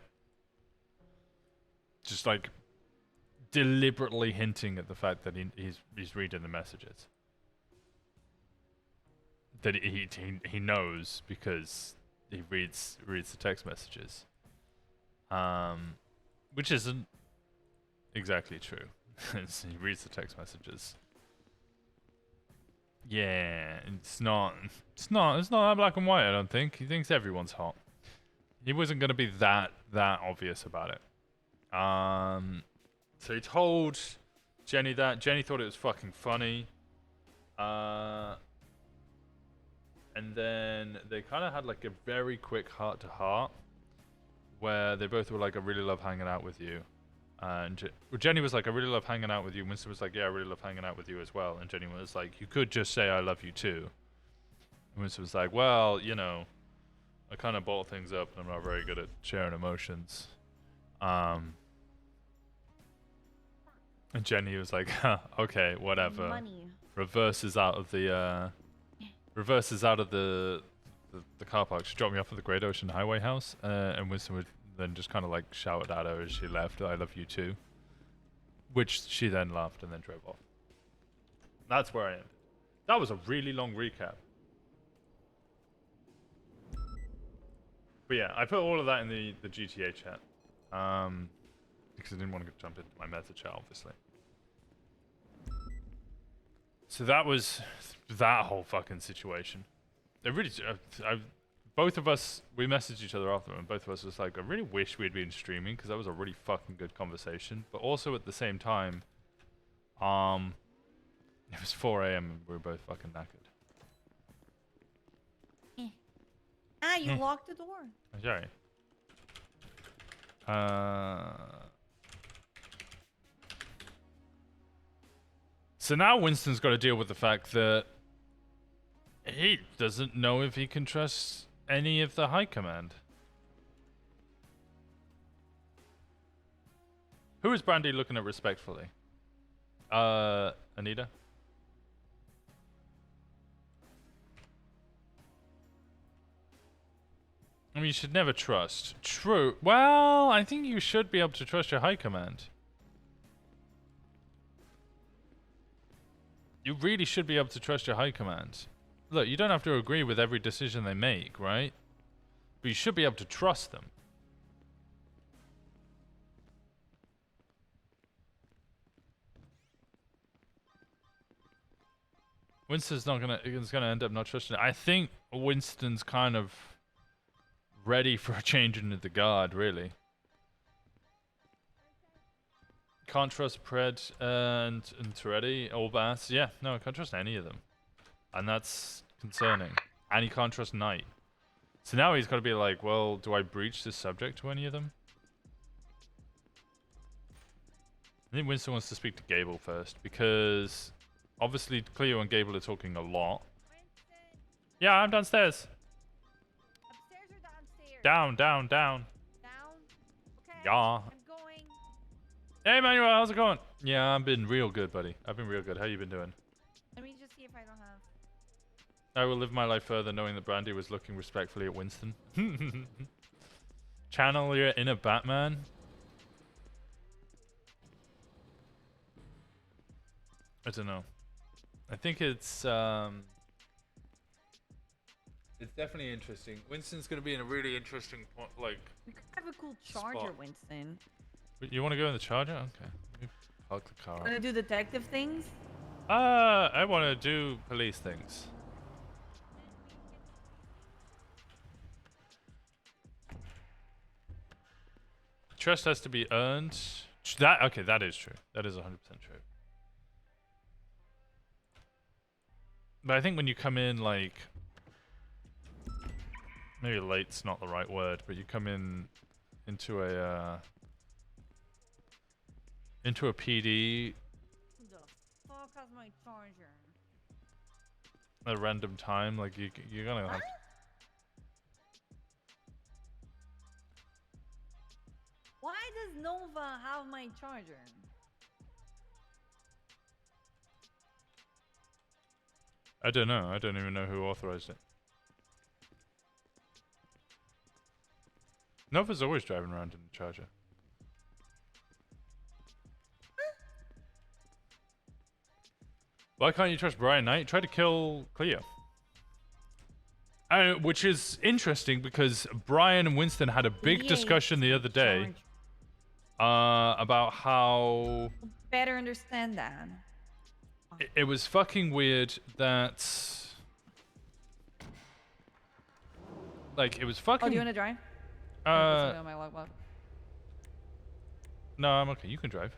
just like deliberately hinting at the fact that he's reading the messages, that he knows because he reads the text messages, which isn't exactly true. He reads the text messages. Yeah, it's not that black and white, I don't think. He thinks everyone's hot. He wasn't gonna be that obvious about it. So he told Jenny that. Jenny thought it was fucking funny. And then they kind of had like a very quick heart to heart where they both were like, "I really love hanging out with you." And Jenny was like, "I really love hanging out with you." Winston was like, "Yeah, I really love hanging out with you as well." And Jenny was like, "You could just say I love you too." And Winston was like, "Well, you know, I kind of bottle things up and I'm not very good at sharing emotions." And Jenny was like, huh, "Okay, whatever." Money. Reverses out of the car park. She dropped me off at the Great Ocean Highway house, and Winston would then just kind of like shouted at her as she left, "I love you too," which she then laughed and then drove off. That's where I am. That was a really long recap. But yeah, I put all of that in the GTA chat, because I didn't want to jump into my message chat, obviously. So that was that whole fucking situation. It really, both of us, we messaged each other after, and both of us was like, I really wish we'd been streaming because that was a really fucking good conversation. But also at the same time, it was 4 a.m. and we were both fucking knackered. You locked the door. Okay. So now Winston's got to deal with the fact that he doesn't know if he can trust any of the high command. Who is Brandy looking at respectfully? Anita? I mean, you should never trust. True. Well, I think you should be able to trust your high command. You really should be able to trust your high command. Look, you don't have to agree with every decision they make, right? But you should be able to trust them. Winston's gonna end up not trusting it. I think Winston's kind of ready for a change into the guard, really. Can't trust Pred and Toretti or Bass. Yeah, no, I can't trust any of them. And that's concerning. And he can't trust Knight. So now he's got to be like, well, do I breach this subject to any of them? I think Winston wants to speak to Gable first, because obviously Cleo and Gable are talking a lot. Winston, Yeah, I'm downstairs. upstairs or downstairs? Down. Down? Okay. Yeah. I'm going. Hey, Manuel, how's it going? Yeah, I've been real good, buddy. I've been real good. How you been doing? Let me just see if I don't have. I will live my life further knowing that Brandy was looking respectfully at Winston. Channel your inner Batman. I don't know. I think it's definitely interesting. Winston's gonna be in a really interesting point. Like, We could have a cool charger, Spot. Winston. you want to go in the charger? Okay. Let me park the car. Want to do detective things? I want to do police things. Trust has to be earned. Okay, that is true. That is 100% true. But I think when you come in, like, maybe late's not the right word, but you come in into a PD Who the fuck has my charger? at a random time, like you're gonna have. my charger? I don't know. I don't even know who authorized it. Nova's always driving around in the charger. Why can't you trust Brian Knight? Try to kill Cleo. Which is interesting because Brian and Winston had a big discussion the other day about how Better understand that. it was fucking weird that like it was fucking. Oh, do you want to drive? On my logbook. No, I'm okay. You can drive.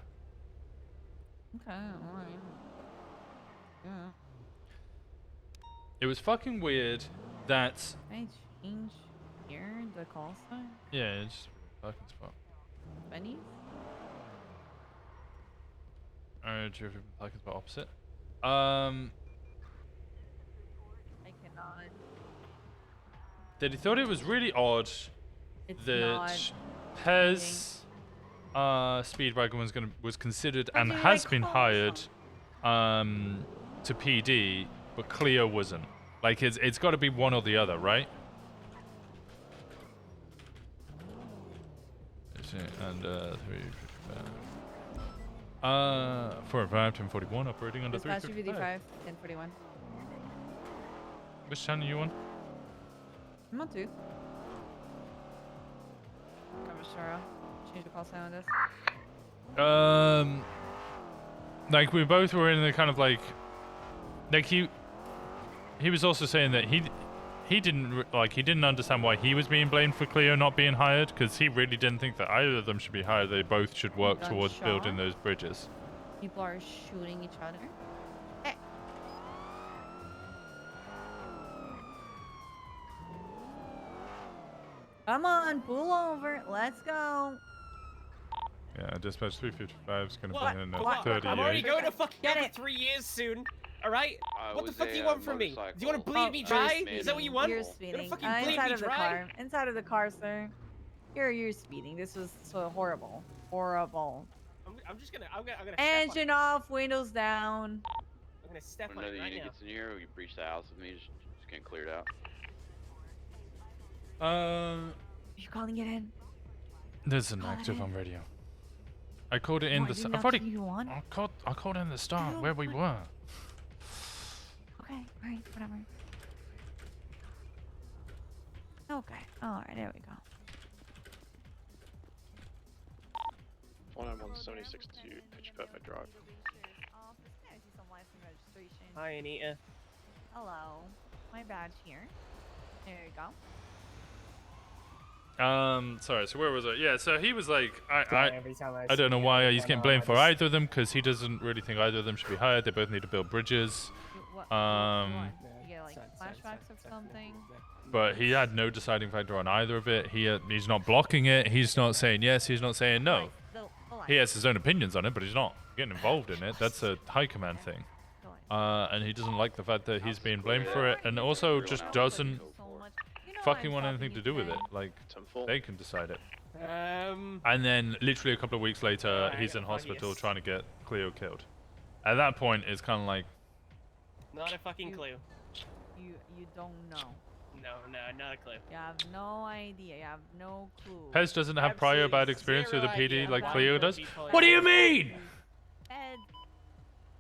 Okay, alright. Yeah. It was fucking weird that. Can I change here the call sign? Yeah, it's fucking spot. Benny's? Do you have a parking spot opposite? I cannot. That he thought it was really odd It's that not. Pez Speedwagon was considered Why and do you has like been calls hired to PD, but Cleo wasn't. Like it's got to be one or the other, right? And 405 1041 operating under Dispatch 355. 55, 1041. Which channel are you on? I'm on 2. Cover Shara. Change the call sign on this. Like we both were in the kind of like he was also saying that he didn't understand why he was being blamed for Cleo not being hired, because he really didn't think that either of them should be hired. They both should work towards building those bridges. People are shooting each other. Hey. Come on, pull over. Let's go. Yeah, dispatch 355 is going to What? bring in What? at 38. I'm already going to fucking Get get it. 3 years soon. All right? What the was fuck do you a, want from me? Do you want to bleed me dry? Is that what you want? You're You want speeding. to fucking bleed Inside me of the dry? car. Inside of the car, sir. You're speeding. This was so horrible. Horrible. I'm just gonna. I'm gonna. Engine off, windows down. I'm gonna step on Another it right unit now. gets in here, we breach the house with me, just getting cleared out. You calling it in? There's an Call it active in. on radio. I called it in Why, the. you I've already. you on? I called in the start Dude, where we what? were. Okay, alright, whatever. Okay, alright, there we go. 19176 to Pitch Perfect Drive. Hi, Anita. Hello. My badge here. There you go. Sorry, so where was I? Yeah, so he was like, I Every time don't know see why you, he's getting blamed for either of them, because he doesn't really think either of them should be hired. They both need to build bridges. What, Um, you get like flashbacks of something? But he had no deciding factor on either of it. He's not blocking it. He's not saying yes. He's not saying no. Guys, the line. He has his own opinions on it, but he's not getting involved in it. That's a high command thing. The line. And he doesn't like the fact that he's being blamed for it, and also just doesn't So much. You know fucking I'm want talking anything to you do with it. today. Like, 10-4. they can decide it. Um. And then, literally a couple of weeks later, Alright, he's in I gotta hospital find trying to get Cleo killed. At that point, it's kind of like, Not a fucking clue. You don't know. No, not a clue. You have no idea. You have no clue. Pez doesn't have prior Absolutely bad experience with the zero PD idea like why Cleo would does. be pulling What do you out. mean? Ed,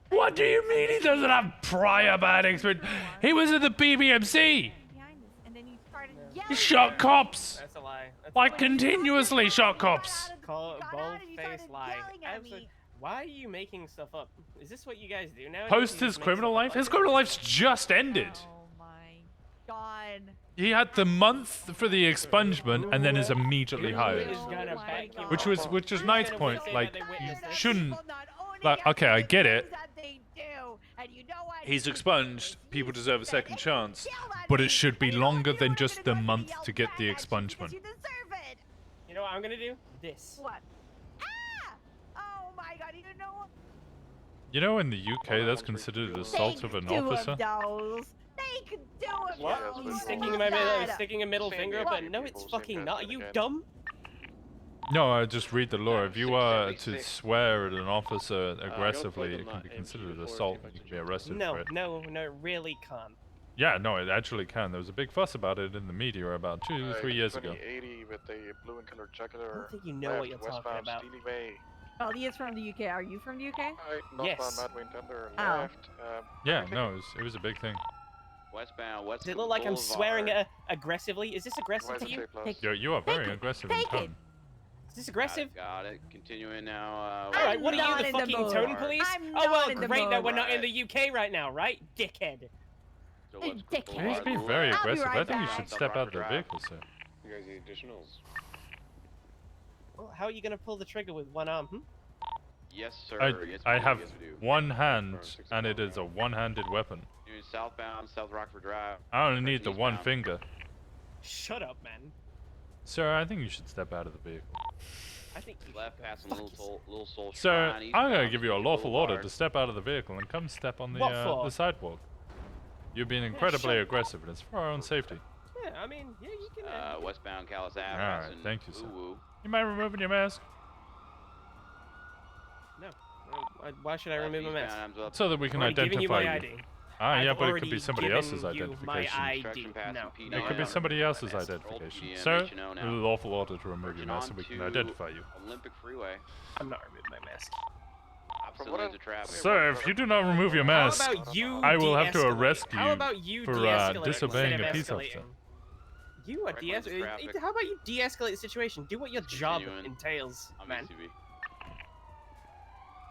What do you mean he doesn't have prior bad experience? He was at the BBMC. behind us, and then you started yelling. He shot cops. That's a lie. That's Like a lie. continuously shot cops. Call it got out and you bold-faced started lie. yelling at Absolutely. me. Why are you making stuff up? Is this what you guys do now? Post his criminal life? His criminal life's just ended. Oh my god. He had the month for the expungement and then is immediately hired. Oh my God. Which was Knight's Gonna point. say Like, that they you witnessed it. shouldn't. People not owning Like, up okay, to I the get it. things that they do, and you know what? He's You expunged. did People this. deserve a You second said chance. it, yelled at But me, it should be and you know what? longer You than know what just I'm the gonna do? I'm month gonna to yell get back the at you because expungement. You deserve it. You know what I'm gonna do? This. What? Ah! Oh my god, you know what? You know, in the UK, that's considered assault of an officer. They could do it. What? those. Sticking Sticking Oh my God. sticking a middle Same finger here. up, and no, it's Same fucking here. not. Are you Okay. dumb? No, I just read the law. If you are to 676. swear at an officer go aggressively, plug it on can be that considered MG assault before and you if can be arrested No, for it. no, no, it really can't. Yeah, no, it actually can. There was a big fuss about it in the media about 2-3 years ago. 2080 with a blue and colored jacket. I don't think you know what you're talking westbound about. Steely Way. Well, he is from the UK. Are you from the UK? Right, northbound Yes. Madway Thunder Oh. left. Yeah, no, it was a big thing. Westbound, West. Does it look like I'm swearing aggressively? Is this aggressive to West you? Take- You are very Take it, aggressive in take it. tone. Is this aggressive? Got it. Continuing now. All right, what are you, not the in the fucking mood. tone police? I'm Oh well, not in the great that mood. we're not in the UK right now, right, dickhead? Hey, dickhead. He's being very I'll be aggressive. I right think you back. should step out of the vehicle, sir. You guys need additionals? Well, how are you gonna pull the trigger with one arm? Yes, sir. I yes, I we do, have yes, we do. one hand, and it is a one-handed weapon. Doing southbound, South Rockford Drive. I only need the one Eastbound. finger. Shut up, man. Sir, I think you should step out of the vehicle. I think you Left past some little soul Sir, shrine, I'm gonna eastbound give you a City lawful order Boulevard. to step out of the vehicle and come step on What for? the sidewalk. You're being incredibly sure. aggressive, and it's for our own safety. Yeah, I mean, yeah, you can. Westbound Callis Ave. Alright, passing thank you, sir. Woo-woo. You mind removing your mask? No. Why should I remove my mask? Eastbound, up. So that we can I've already given you my identify you. ID. Ah, yeah, I've but it could already be somebody given else's you my identification. ID. Construction passing No. P9. It could be No. somebody else's Mask. identification. OPM, Sir, HNO with now. lawful order to remove your Merging mask so we can onto identify you. Olympic Freeway. I'm not removing my mask. Opposite what lanes I- of traffic. Sir, if you do not remove your mask, How about you I will have to de-escalate? arrest How you about you for, de-escalate disobeying instead a of peace escalating? officer. You are Right lanes of traffic. How about you de-escalate the situation? Do what your job Continuing. entails, On man. VCB.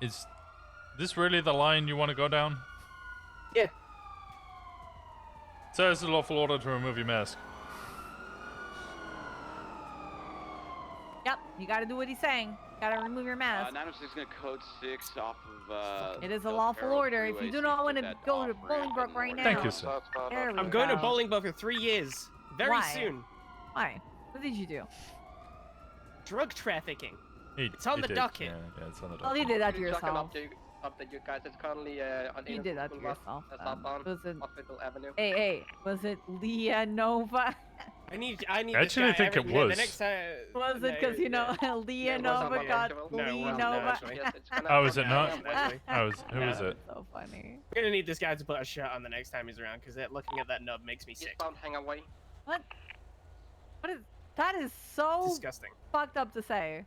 Is this really the line you want to go down? Yeah. Sir, it's a lawful order to remove your mask. Yep, you gotta do what he's saying. Gotta remove your mask. 906 gonna code 6 off of It is a Del lawful Perro order. If Freeway, you do so not put want to that go to off ramp Bolingbroke and right north. now. Thank you, sir. Southbound There we I'm going to go. Bolingbroke for 3 years. Very Why? soon. Why? What did you do? Drug trafficking. He- It's on he the did, docket. Yeah, it's on the Well, docket. you did that to Just an yourself. update you guys. It's currently on You did that to yourself. southbound Was it? Hospital Avenue. Hey, was it Leah Nova? I need I this actually guy think every- it The was. next time. Was it because you know Leah Yeah, it was Nova on got Hospital. No, it Lee wasn't, Nova? actually. Yes, it's kinda Oh, is it on not? Avenue. Actually. Who is it? So funny. We're gonna need this guy to put a shirt on the next time he's around, because looking at that nub makes me sick. Eastbound Hangaway. What? What is? That is so Disgusting. fucked up to say.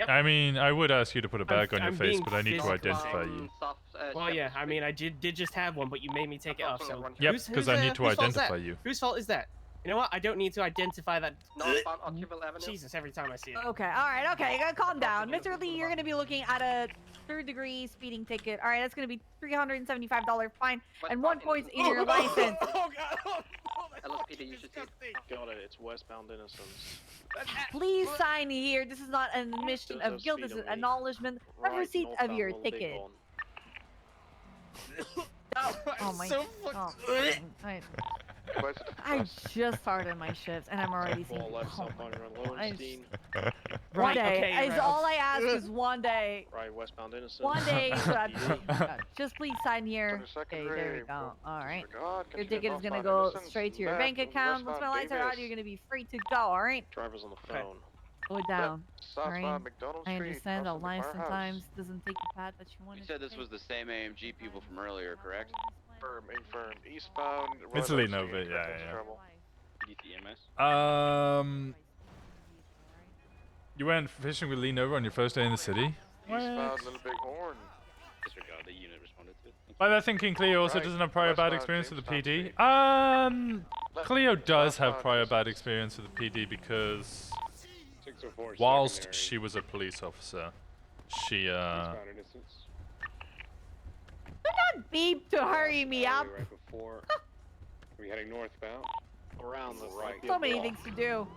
I mean, I would ask you to put a bag on your I'm face, being but I need to physically- identify you. Well, yeah, I mean, I did just have one, but you made me take it off, so... Yep, Whose- because whose, I need to whose fault is that? identify you. Whose fault is that? You know what? I don't need to identify that... Northbound Occidental Avenue. Jesus, every time I see it. Okay, all right, okay, you gotta calm down. Mr. Lee, you're gonna be looking at a third-degree speeding ticket. All right, that's gonna be $375 fine and 1 point in your license. Oh, God! Oh, that's LSPD, fucking you should see it. disgusting. Got it. It's westbound Innocence. Please sign here. This is not an admission There's of a guilt. This is speed an on me. acknowledgement of receipt of your ticket. Oh my! So Oh, fucking... I just started my shift and I'm already seeing. Ball left Oh my southbound God, around Lowenstein. one Right, day. okay, Is right. all I ask is one day. Right, westbound Innocence. One day. So that, Yeah. just please sign here. 22nd Okay, there we Ray, go. All right. disregard, Your continue ticket is gonna northbound go Innocence, straight to your left, bank account. Once my westbound lights are out, Davis. you're gonna be free to go. All right. Driver's on the Okay. phone. Go down. Southbound Alright. McDonald I Street, understand a crossing the line firehouse. sometimes doesn't take the path that you want. You said this was the same AMG people from earlier, correct? Infirm, eastbound. It's Royal Lee Oak Nova, Street, yeah, Veterans yeah. Trouble. You went fishing with Lee Nova on your first day in the city? Eastbound Little Big Horn. Disregard, the unit responded to it. By that thinking Cleo also Right, doesn't have prior bad westbound experience with the Jamestown PD. Left, Cleo does have southbound prior bad Innocence. experience with the PD because 604 whilst secondary. she was a police officer, she Eastbound Innocence. Beep to hurry me up. Right before. Are we heading northbound? Around the right. So many things to do.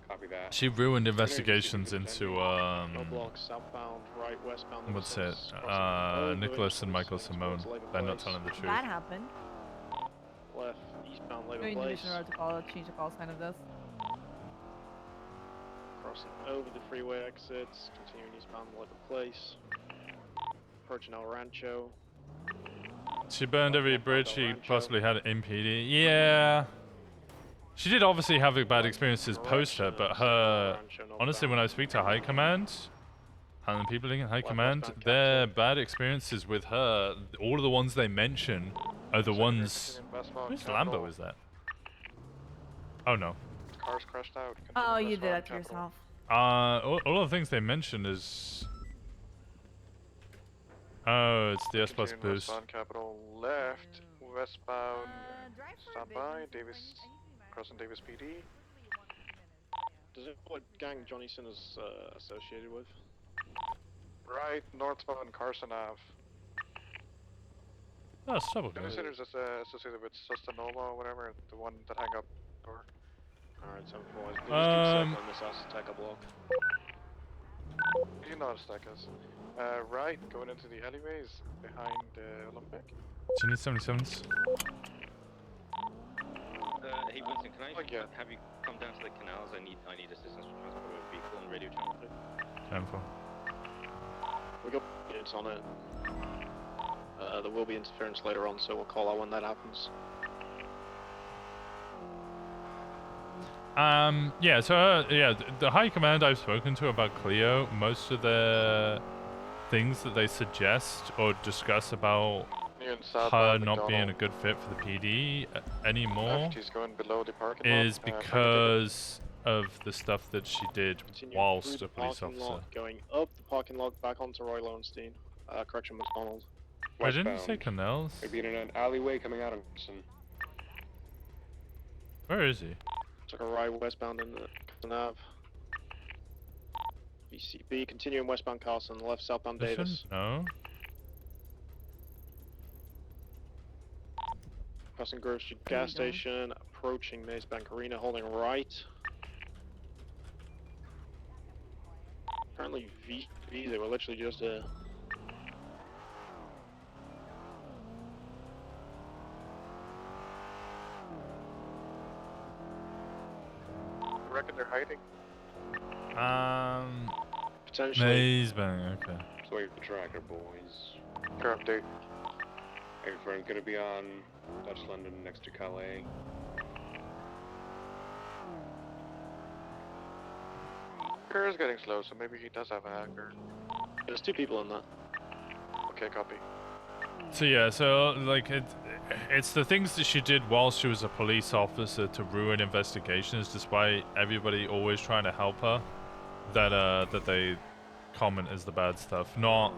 Copy that. she ruined investigations into No blocks, southbound, right, westbound. what's it? Innocence, crossing Nicholas and Innocence Michael Simone. towards Labor They're not Place. telling the truth. That happened. Left, eastbound Labor Doing the Place. mission road to call, change the call sign of this. Crossing over the freeway exits, continuing eastbound Labor Place. Approaching El Rancho. She burned every bridge she possibly had in PD. Yeah. She did obviously have bad experiences post her, but her Rancho honestly, when I speak to High Command and the people in High Command, westbound their capital. bad experiences with her, all of the ones they mention are the ones. Which Lambo is that? Oh no. Cars crashed out. Oh, you did that to yourself. All of the things they mention is. Oh, it's the S Plus boost. Westbound capital left, westbound. Stop by, Davis, crossing Davis PD. Does it what gang Johnny Sin is associated with? Right, northbound Carson Ave. Oh, stop Johnny okay. Sin is associated with Sustanova or whatever, the one that hang up door. Alright, 7-4. Just keep circling this Azteca block. You know what Azteca is. Right, going into the alleyways behind Olympic. Do you need 77s? Hey Winston, can I yeah. have you come down to the canals? I need assistance with transport of a vehicle on radio channel 3. 10-4. We got units on it. There will be interference later on, so we'll call out when that happens. Yeah, so, the High Command I've spoken to about Cleo, most of the things that they suggest or discuss about her not being a good fit for the PD anymore is because of the stuff that she did whilst a police officer. Going up the parking lot back onto Roy Lowenstein. Correction, McDonald. Why didn't you say Canals? Maybe in an alleyway coming out of Winston. Where is he? Took a right westbound in the nav. BCB, continuing westbound Carson, left southbound Davis. No. Crossing Grove Street gas station, approaching Maze Bank Arena, holding right. Apparently they were literally just I reckon they're hiding. Potentially. Maze Bank, okay. So wait for tracker, boys. Current date. Everyone gonna be on Dutch London next to Calais. Hacker is getting slow, so maybe he does have a hacker. There's 2 people in that. Okay, copy. So yeah, so like it's the things that she did while she was a police officer to ruin investigations, despite everybody always trying to help her, that they comment as the bad stuff, not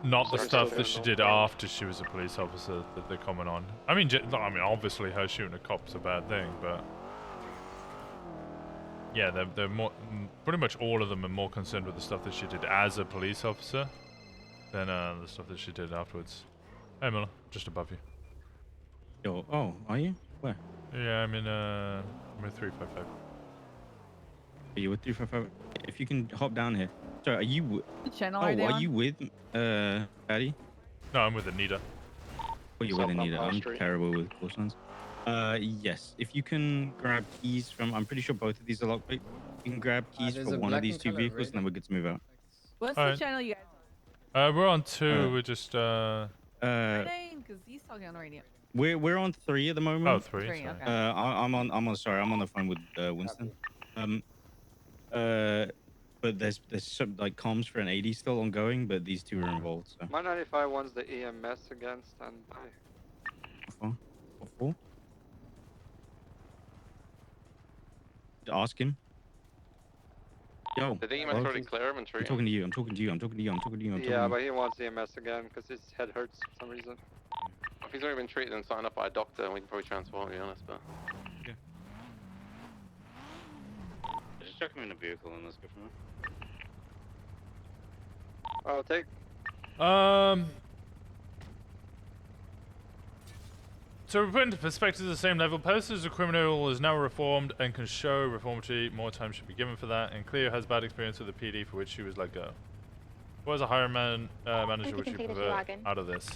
the stuff that she did after she was a police officer that they comment on. I mean, obviously her shooting a cop's a bad thing, but yeah, they're more, pretty much all of them are more concerned with the stuff that she did as a police officer than the stuff that she did afterwards. Hey Miller, just above you. Yo, oh, are you? Where? Yeah, I'm with 355. Are you with 355? If you can hop down here. Sorry, are you? What channel oh, are they on? you with Patty? No, I'm with Anita. Oh, you're with Anita. I'm terrible with call signs. Yes. If you can grab keys from, I'm pretty sure both of these are lockpicked. You can grab keys for one of these 2 vehicles, and then we're good to move out. What's the channel you guys we're on 2. We're just because he's talking on the radio. We're on 3 at the moment. Oh, 3. Okay. I'm on the phone with Winston. But there's some like comms for an 80 still ongoing, but these 2 are involved. So. 195 wants the EMS again. Stand by. What? Ask him. Yo. I think you might already clear him and treat I'm talking to you. I'm talking to you. Yeah, but he wants EMS again because his head hurts for some reason. If he's already been treated and signed up by a doctor, we can probably transport him, to be honest, but... Yeah. Just chuck him in a vehicle and let's go from there. I'll take. So we put into perspective the same level. Post as a criminal is now reformed and can show reformity. More time should be given for that. And Cleo has bad experience with the PD for which she was let go. What was a hiring manager which you prefer out of this?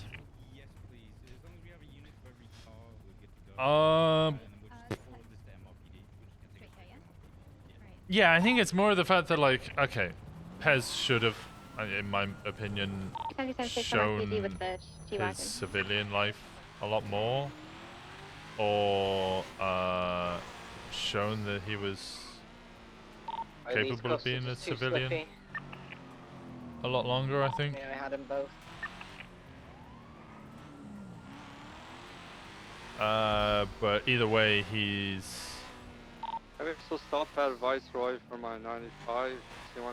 Yes, please. As long as we have a unit for every car, we're good to go. Yeah, I think it's more the fact that, like, okay, Pez should have, in my opinion, shown his civilian life a lot more. or shown that he was capable of being a civilian a lot longer, I think. Yeah, I had them both. But either way, he's... I will also stop at Viceroy for my 95.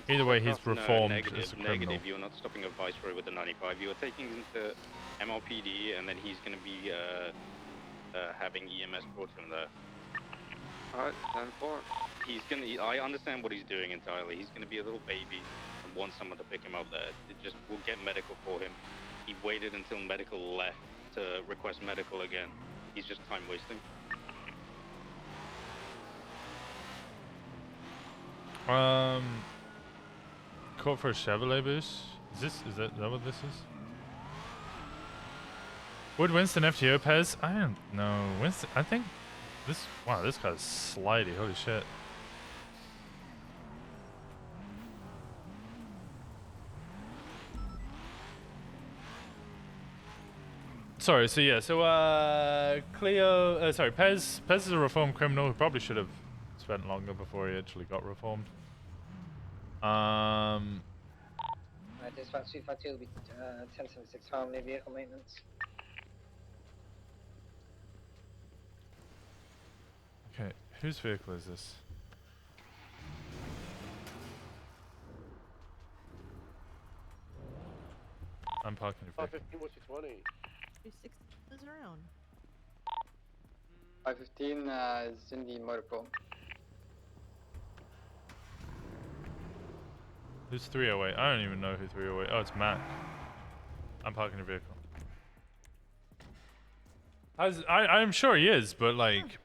Either way, he's reformed negative, as a criminal. negative. You're not stopping a Viceroy with the 95. You are taking him to MLPD, and then he's going to be having EMS brought from there. Alright, 10-4. He's going to... I understand what he's doing entirely. He's going to be a little baby and want someone to pick him up there. We'll get medical for him. He waited until medical left to request medical again. He's just time wasting. Caught for a Chevrolet boost. Is that what this is? Would Winston FTO Pez? I don't know. Winston, I think this. Wow, this guy's slidey. Holy shit. Sorry. So yeah. So Cleo. Sorry, Pez. Pez is a reformed criminal who probably should have spent longer before he actually got reformed. Dispatch 252 will be 1076 Harmony vehicle maintenance. Okay, whose vehicle is this? I'm parking your vehicle. 515, what's your 20? 360 is around. 515 is in the motor pool. Who's 308? I don't even know who 308. Oh, it's Matt. I'm parking your vehicle. I'm sure he is, but like,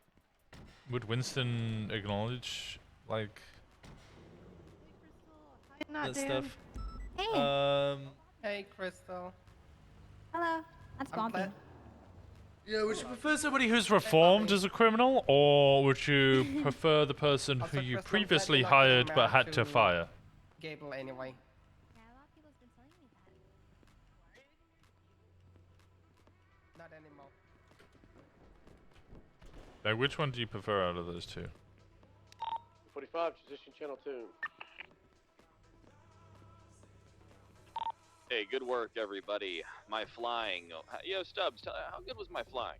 would Winston acknowledge like that stuff? Hey. Hey, Crystal. Hello. That's Bumpy. Yeah, would you prefer somebody who's reformed as a criminal, or would you prefer the person who you previously hired but had to fire? Gable, anyway. Yeah, a lot of people's been telling me that. Not anymore. Like, which one do you prefer out of those two? 45, transition channel 2. Hey, good work, everybody. My flying. Yo, Stubbs, how good was my flying?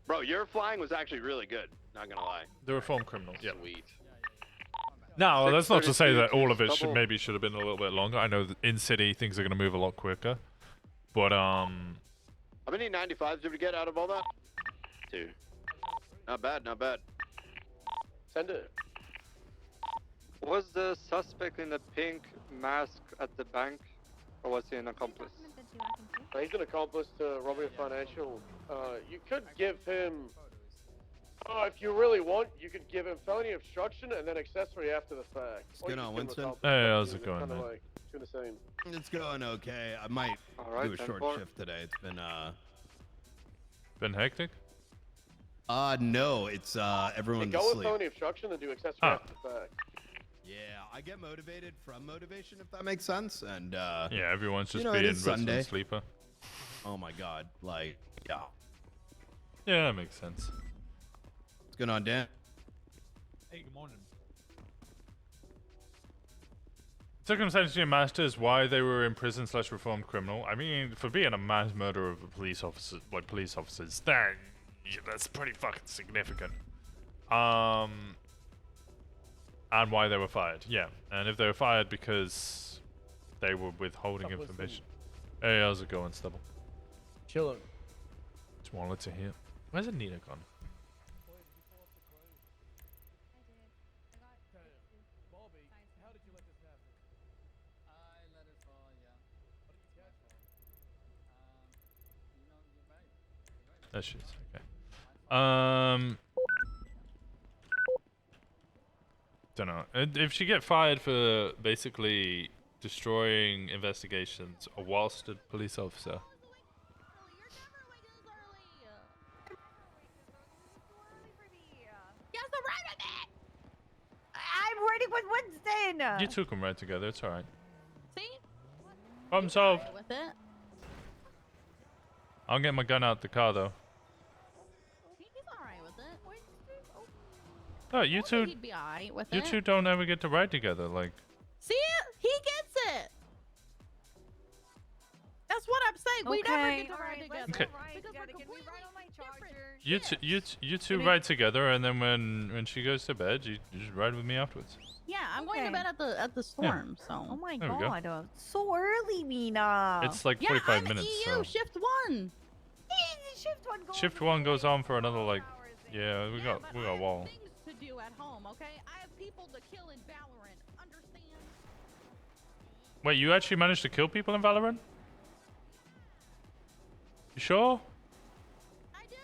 Bro, your flying was actually really good. Not gonna lie. The reformed criminal, yeah. Sweet. No, that's not to say that all of it should have been a little bit longer. I know that in city things are going to move a lot quicker, but How many 95s did we get out of all that? 2. Not bad, not bad. Send it. Was the suspect in the pink mask at the bank, or was he an accomplice? He's an accomplice to robbing a financial. You could give him... if you really want, you could give him felony obstruction and then accessory after the fact. What's going on, Winston? Hey, how's it going, man? Like, two the same. It's going okay. I might do a short shift today. It's been been hectic. No, it's everyone's go with asleep. felony obstruction and do accessory after the fact. Yeah, I get motivated from motivation, if that makes sense. And yeah, everyone's just it being is Sunday. resident sleeper. Oh my god, like, yeah. Yeah, that makes sense. What's going on, Dan? Hey, good morning. Circumstantial masters why they were in prison / reformed criminal. I mean, for being a mass murderer of a police officer, like police officers, that's pretty fucking significant. And why they were fired, yeah. And if they were fired because they were withholding information. Hey, how's it going, Stubble? Chillin'. Just wanted to hear. Where's Anita gone? That shit's okay. Don't know. If she get fired for basically destroying investigations whilst a police officer. Yes, I'm right with it. I'm riding with Winston. You two can ride together. It's alright. See? Problem solved. With it. I'll get my gun out the car though. No, you two. He'd be alright with You it. two don't ever get to ride together. Like, See it? He gets it. That's what I'm saying. We never Okay, get to ride alright, together. Okay. Because we're completely different. you two ride together, and then when she goes to bed, you just ride with me afterwards. Yeah, I'm going to Okay. bed at the storm. So. Oh my There we go. god, so early, Mina. It's like Yeah, 45 I'm minutes. EU So. shift 1. Shift 1 goes on for another like. Yeah, we got a wall. Things to do at home, okay? I have people to kill in Valorant. Understand? Wait, you actually managed to kill people in Valorant? You sure? I do.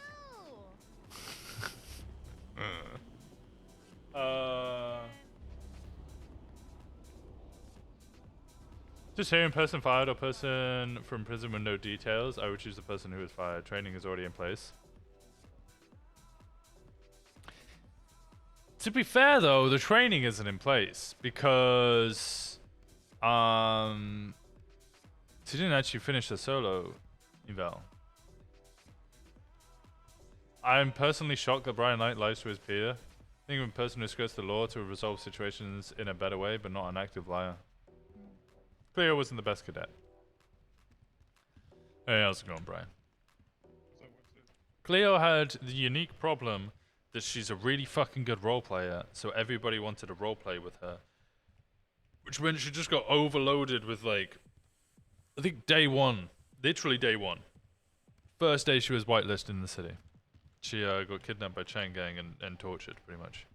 Just hearing person fired or person from prison with no details. I would choose the person who was fired. Training is already in place. To be fair though, the training isn't in place because she didn't actually finish the solo eval. I'm personally shocked that Brian Knight lies to his peer. I think of a person who skirts the law to resolve situations in a better way, but not an active liar. Cleo wasn't the best cadet. Hey, how's it going, Brian? Cleo had the unique problem that she's a really fucking good role player, so everybody wanted to role play with her. Which meant she just got overloaded with, like, I think day one, literally day one. First day she was whitelisted in the city. She got kidnapped by Chain Gang and tortured, pretty much.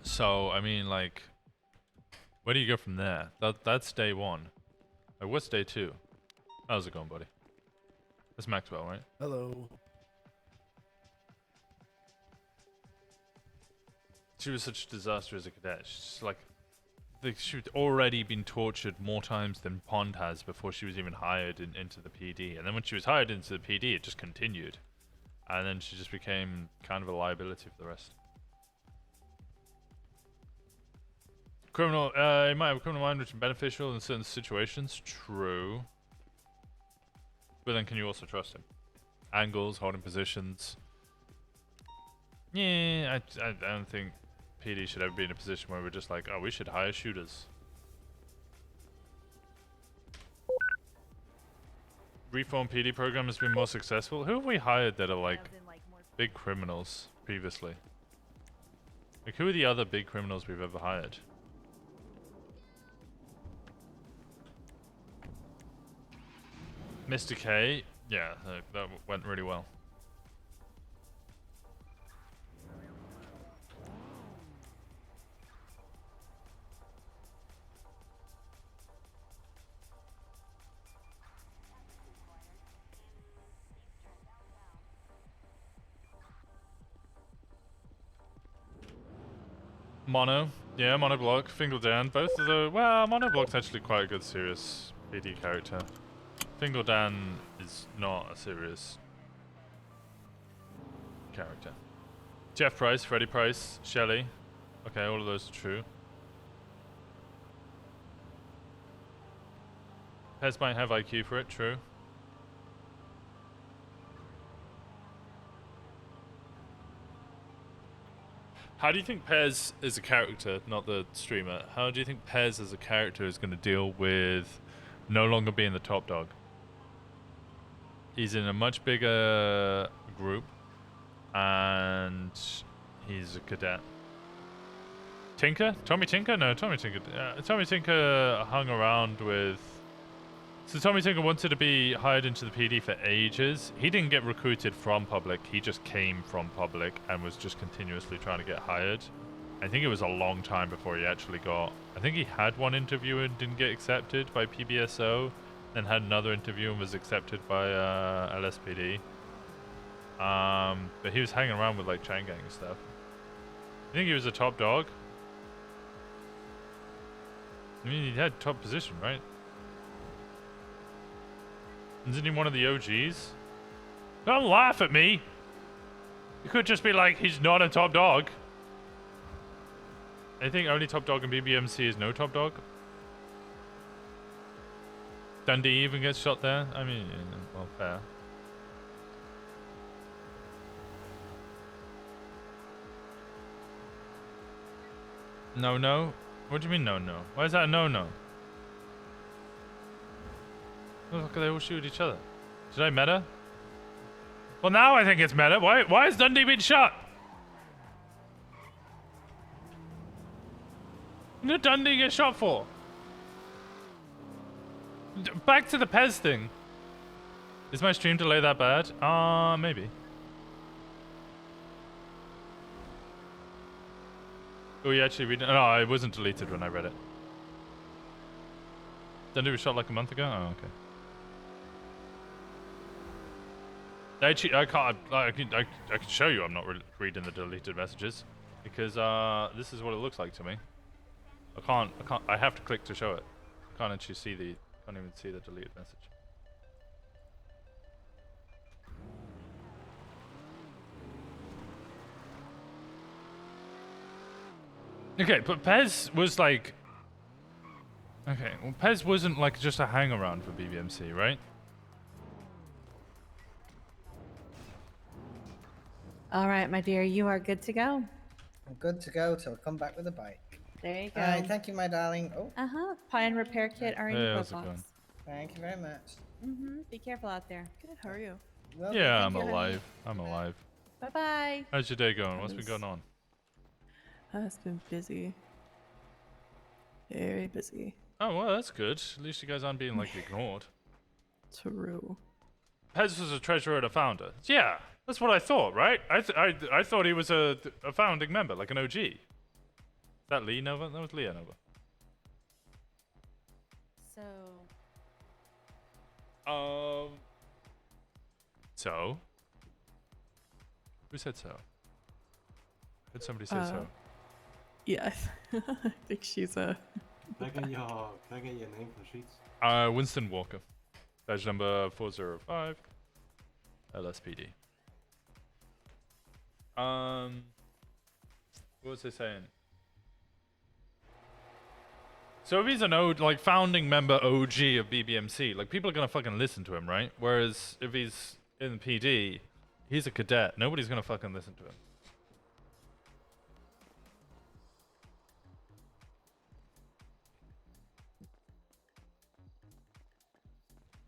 So, I mean, like, where do you go from there? That's day one. Like, what's day two? How's it going, buddy? That's Maxwell, right? Hello. She was such a disaster as a cadet. She's like, she'd already been tortured more times than Pond has before she was even hired into the PD. And then when she was hired into the PD, it just continued. And then she just became kind of a liability for the rest. Criminal, you might have a criminal mind which is beneficial in certain situations. True. But then can you also trust him? Angles, holding positions. Yeah, I don't think PD should ever be in a position where we're just like, oh, we should hire shooters. Reform PD program has been more successful. Who have we hired that are like big criminals previously? Like, who are the other big criminals we've ever hired? Mr. K, yeah, that went really well. Mono, yeah, Mono Block, Fingal Dan, both of the, well, Mono Block's actually quite a good serious PD character. Fingal Dan is not a serious character. Jeff Price, Freddie Price, Shelley. Okay, all of those are true. Pez might have IQ for it, true. How do you think Pez as a character, not the streamer, how do you think Pez as a character is going to deal with no longer being the top dog? He's in a much bigger group, and he's a cadet. Tinker? Tommy Tinker? No, Tommy Tinker. Tommy Tinker hung around with... So Tommy Tinker wanted to be hired into the PD for ages. He didn't get recruited from public. He just came from public and was just continuously trying to get hired. I think it was a long time before he actually got... I think he had one interview and didn't get accepted by PBSO. Then had another interview and was accepted by LSPD. But he was hanging around with like Chain Gang and stuff. I think he was a top dog. I mean, he had top position, right? Isn't he one of the OGs? Don't laugh at me! You could just be like, he's not a top dog. I think only top dog in BBMC is no top dog. Dundee even gets shot there. I mean, well, fair. No, no? What do you mean no, no? Why is that a no, no? Look, they all shoot each other. Did I meta? Well, now I think it's meta. Why is Dundee being shot? What did Dundee get shot for? Back to the Pez thing. Is my stream delay that bad? Maybe. Oh, you actually read it? No, it wasn't deleted when I read it. Dundee was shot like a month ago? Oh, okay. Actually, I can show you I'm not reading the deleted messages because this is what it looks like to me. I have to click to show it. Can't actually see can't even see the deleted message. Okay, but Pez was like... Okay, well Pez wasn't like just a hang around for BBMC, right? All right, my dear, you are good to go. I'm good to go till I come back with a bike. There you go. All right, thank you, my darling. Oh. Pine repair kit are in your how's it box. going? Thank you very much. Be careful out there. Good, how are you? Well, Yeah, thank I'm you, alive. I'm alive. Bye-bye. How's your day going? What's been going on? It's been busy. Very busy. Oh, well, that's good. At least you guys aren't being, like, ignored. True. Pez was a treasurer and a founder. Yeah, that's what I thought, right? I thought he was a founding member, like an OG. Is that Lee Nova? That was Leah Nova. So? Who said so? Did somebody say so? Yeah, I think she's a... Can I get your name for the sheets? Winston Walker. Badge number 405. LSPD. What was I saying? So if he's an founding member OG of BBMC, like people are gonna fucking listen to him, right? Whereas if he's in PD, he's a cadet. Nobody's gonna fucking listen to him.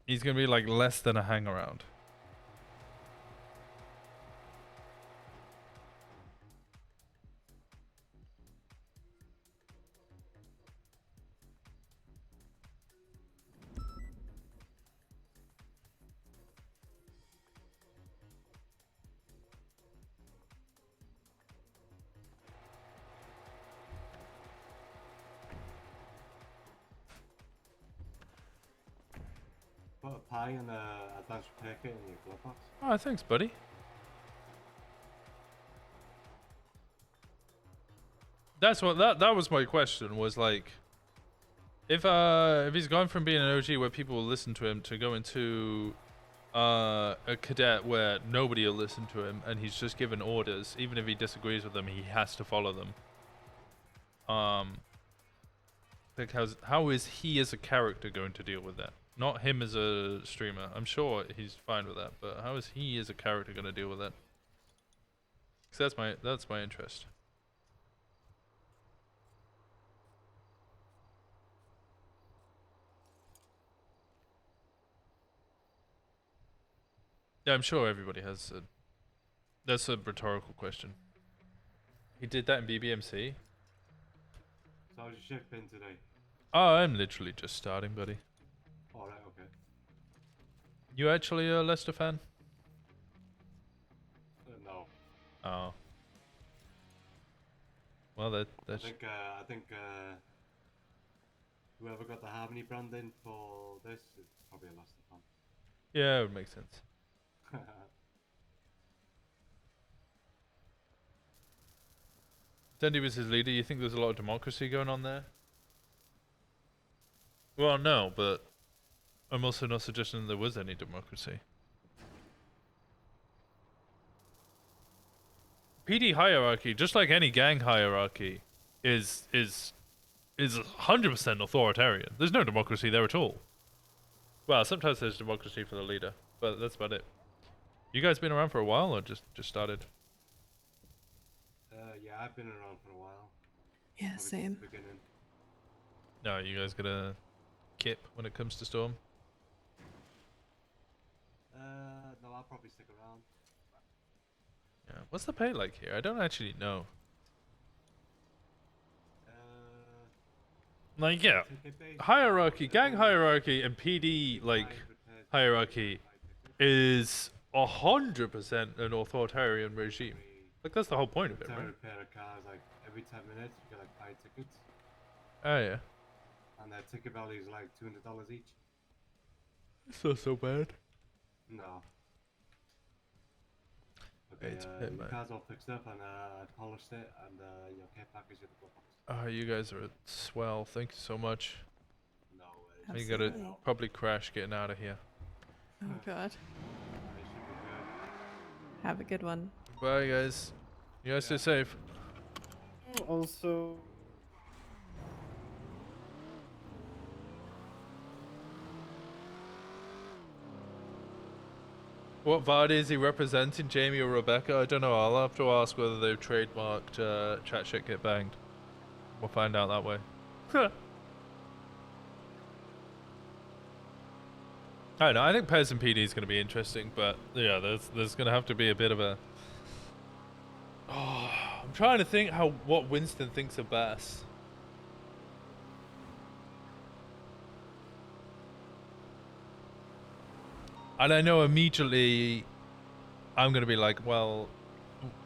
He's gonna be like less than a hang around. Put a pie and a advanced repair kit in your glove box. Oh, thanks, buddy. That's what that was my question. Was like, if he's gone from being an OG where people will listen to him to going to a cadet where nobody will listen to him and he's just given orders, even if he disagrees with them, he has to follow them. Like how is he as a character going to deal with that? Not him as a streamer. I'm sure he's fine with that, but how is he as a character going to deal with that? Because that's my interest. Yeah, I'm sure everybody has a... That's a rhetorical question. He did that in BBMC? So how's your shift been today? Oh, I'm literally just starting, buddy. Alright, okay. You actually a Leicester fan? No. Oh. Well, that's... I think whoever got the Harmony brand in for this is probably a Leicester fan. Yeah, it would make sense. Dundee was his leader. You think there's a lot of democracy going on there? Well, no, but I'm also not suggesting there was any democracy. PD hierarchy, just like any gang hierarchy, is 100% authoritarian. There's no democracy there at all. Well, sometimes there's democracy for the leader, but that's about it. You guys been around for a while, or just started? Yeah, I've been around for a while. Yeah, same. Beginning. No, you guys gonna kip when it comes to Storm? No, I'll probably stick around. Yeah. What's the pay like here? I don't actually know. Like, yeah, hierarchy, gang hierarchy, and PD like hierarchy is 100% an authoritarian regime. Like that's the whole point of it, To right? repair a car is like every 10 minutes you get like 5 tickets, Oh yeah. and their ticket value is like $200 each. It's not so bad. No. Okay, It's your man. car's all fixed up and polished it, and your care package in the glove box. You guys are swell. Thank you so much. No You gotta probably crash getting out of here. Oh god. Have a good one. Bye, guys. You guys stay safe. Also, What VAD is he representing, Jamie or Rebecca? I don't know. I'll have to ask whether they've trademarked chat shit get banged. We'll find out that way. I don't know. I think Pez and PD is going to be interesting, but yeah, there's going to have to be a bit of a. Oh, I'm trying to think what Winston thinks of Bass. And I know immediately I'm going to be like, well,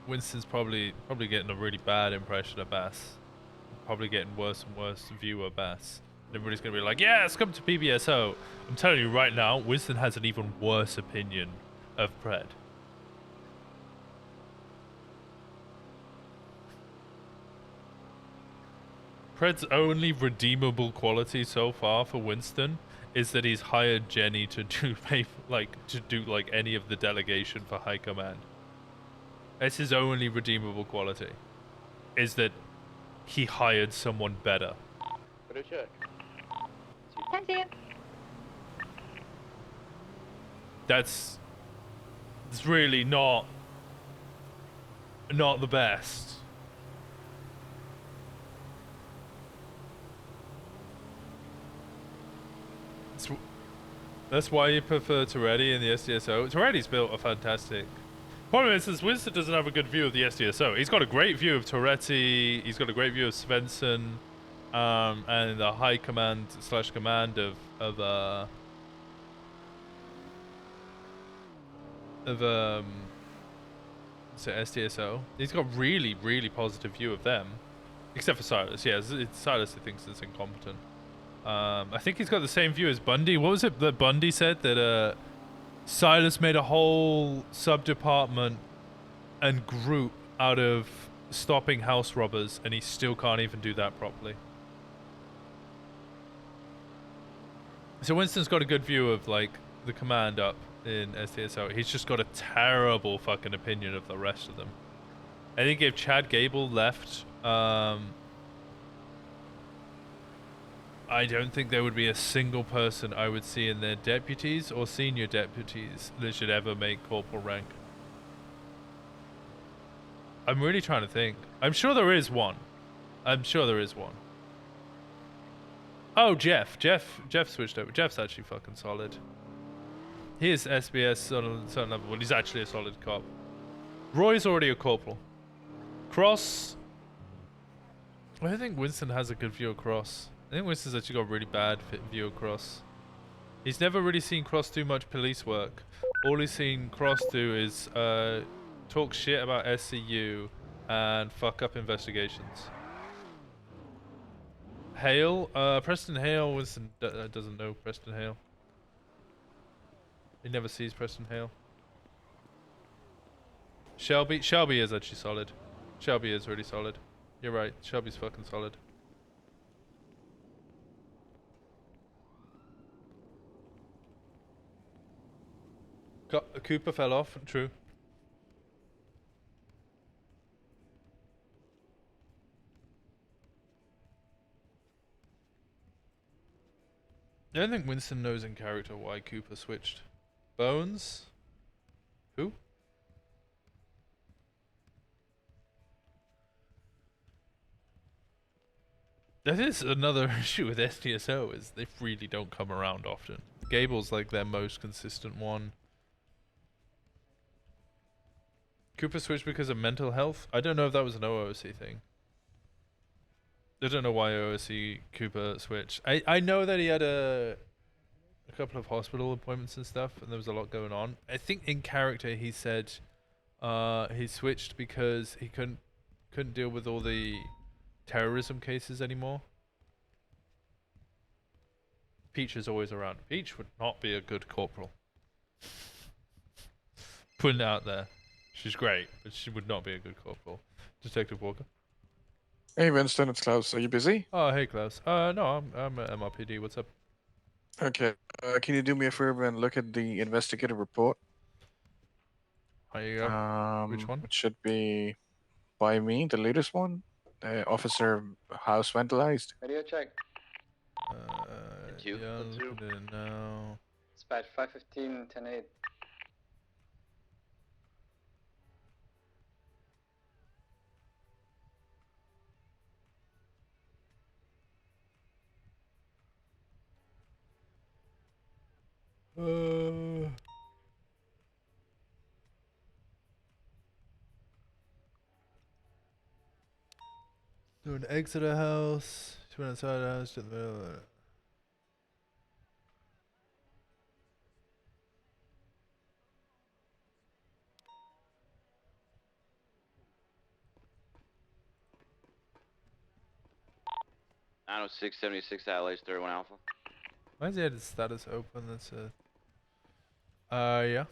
Winston's probably getting a really bad impression of Bass. Probably getting worse and worse view of Bass. And everybody's going to be like, yes, come to PBSO. I'm telling you right now, Winston has an even worse opinion of Pred. Pred's only redeemable quality so far for Winston is that he's hired Jenny to do any of the delegation for high command. That's his only redeemable quality. Is that he hired someone better. better check. Thank you. It's really not the best. That's why you prefer Toretti in the SDSO. Toretti's built a fantastic. Problem is, Winston doesn't have a good view of the SDSO. He's got a great view of Toretti. He's got a great view of Svensson, and the high command / command of SDSO. He's got really positive view of them, except for Silas. Yeah, Silas thinks it's incompetent. I think he's got the same view as Bundy. What was it that Bundy said? That Silas made a whole sub-department and group out of stopping house robbers, and he still can't even do that properly. So Winston's got a good view of, like, the command up in SDSO. He's just got a terrible fucking opinion of the rest of them. I think if Chad Gable left, I don't think there would be a single person I would see in their deputies or senior deputies that should ever make corporal rank. I'm really trying to think. I'm sure there is one. Oh, Jeff switched over. Jeff's actually fucking solid. He is SBS on a certain level, but he's actually a solid cop. Roy's already a corporal. Cross. I don't think Winston has a good view of Cross. I think Winston's actually got a really bad view of Cross. He's never really seen Cross do much police work. All he's seen Cross do is talk shit about SCU and fuck up investigations. Hale, Preston Hale. Winston doesn't know Preston Hale. He never sees Preston Hale. Shelby is actually solid. Shelby is really solid. You're right. Shelby's fucking solid. Cooper fell off. True. I don't think Winston knows in character why Cooper switched. Bones? Who? That is another issue with STSO, is they really don't come around often. Gable's like their most consistent one. Cooper switched because of mental health? I don't know if that was an OOC thing. I don't know why OOC Cooper switched. I know that he had a couple of hospital appointments and stuff, and there was a lot going on. I think in character he said he switched because he couldn't deal with all the terrorism cases anymore. Peach is always around. Peach would not be a good corporal. Putting it out there. She's great, but she would not be a good corporal. Detective Walker. Hey Winston, it's Klaus. Are you busy? Oh, hey Klaus. No, I'm at MRPD. What's up? Okay. Can you do me a favor and look at the investigative report? There you go. Which one? It should be by me, the latest one. Officer House vandalized. Radio check. Two. Yeah, look at it now. Dispatch 515, 10-8. Do an Exeter house. She went outside the house to the middle of it. Nine 676 LH 31 Alpha. Why is he had his status open? That's it. Yeah.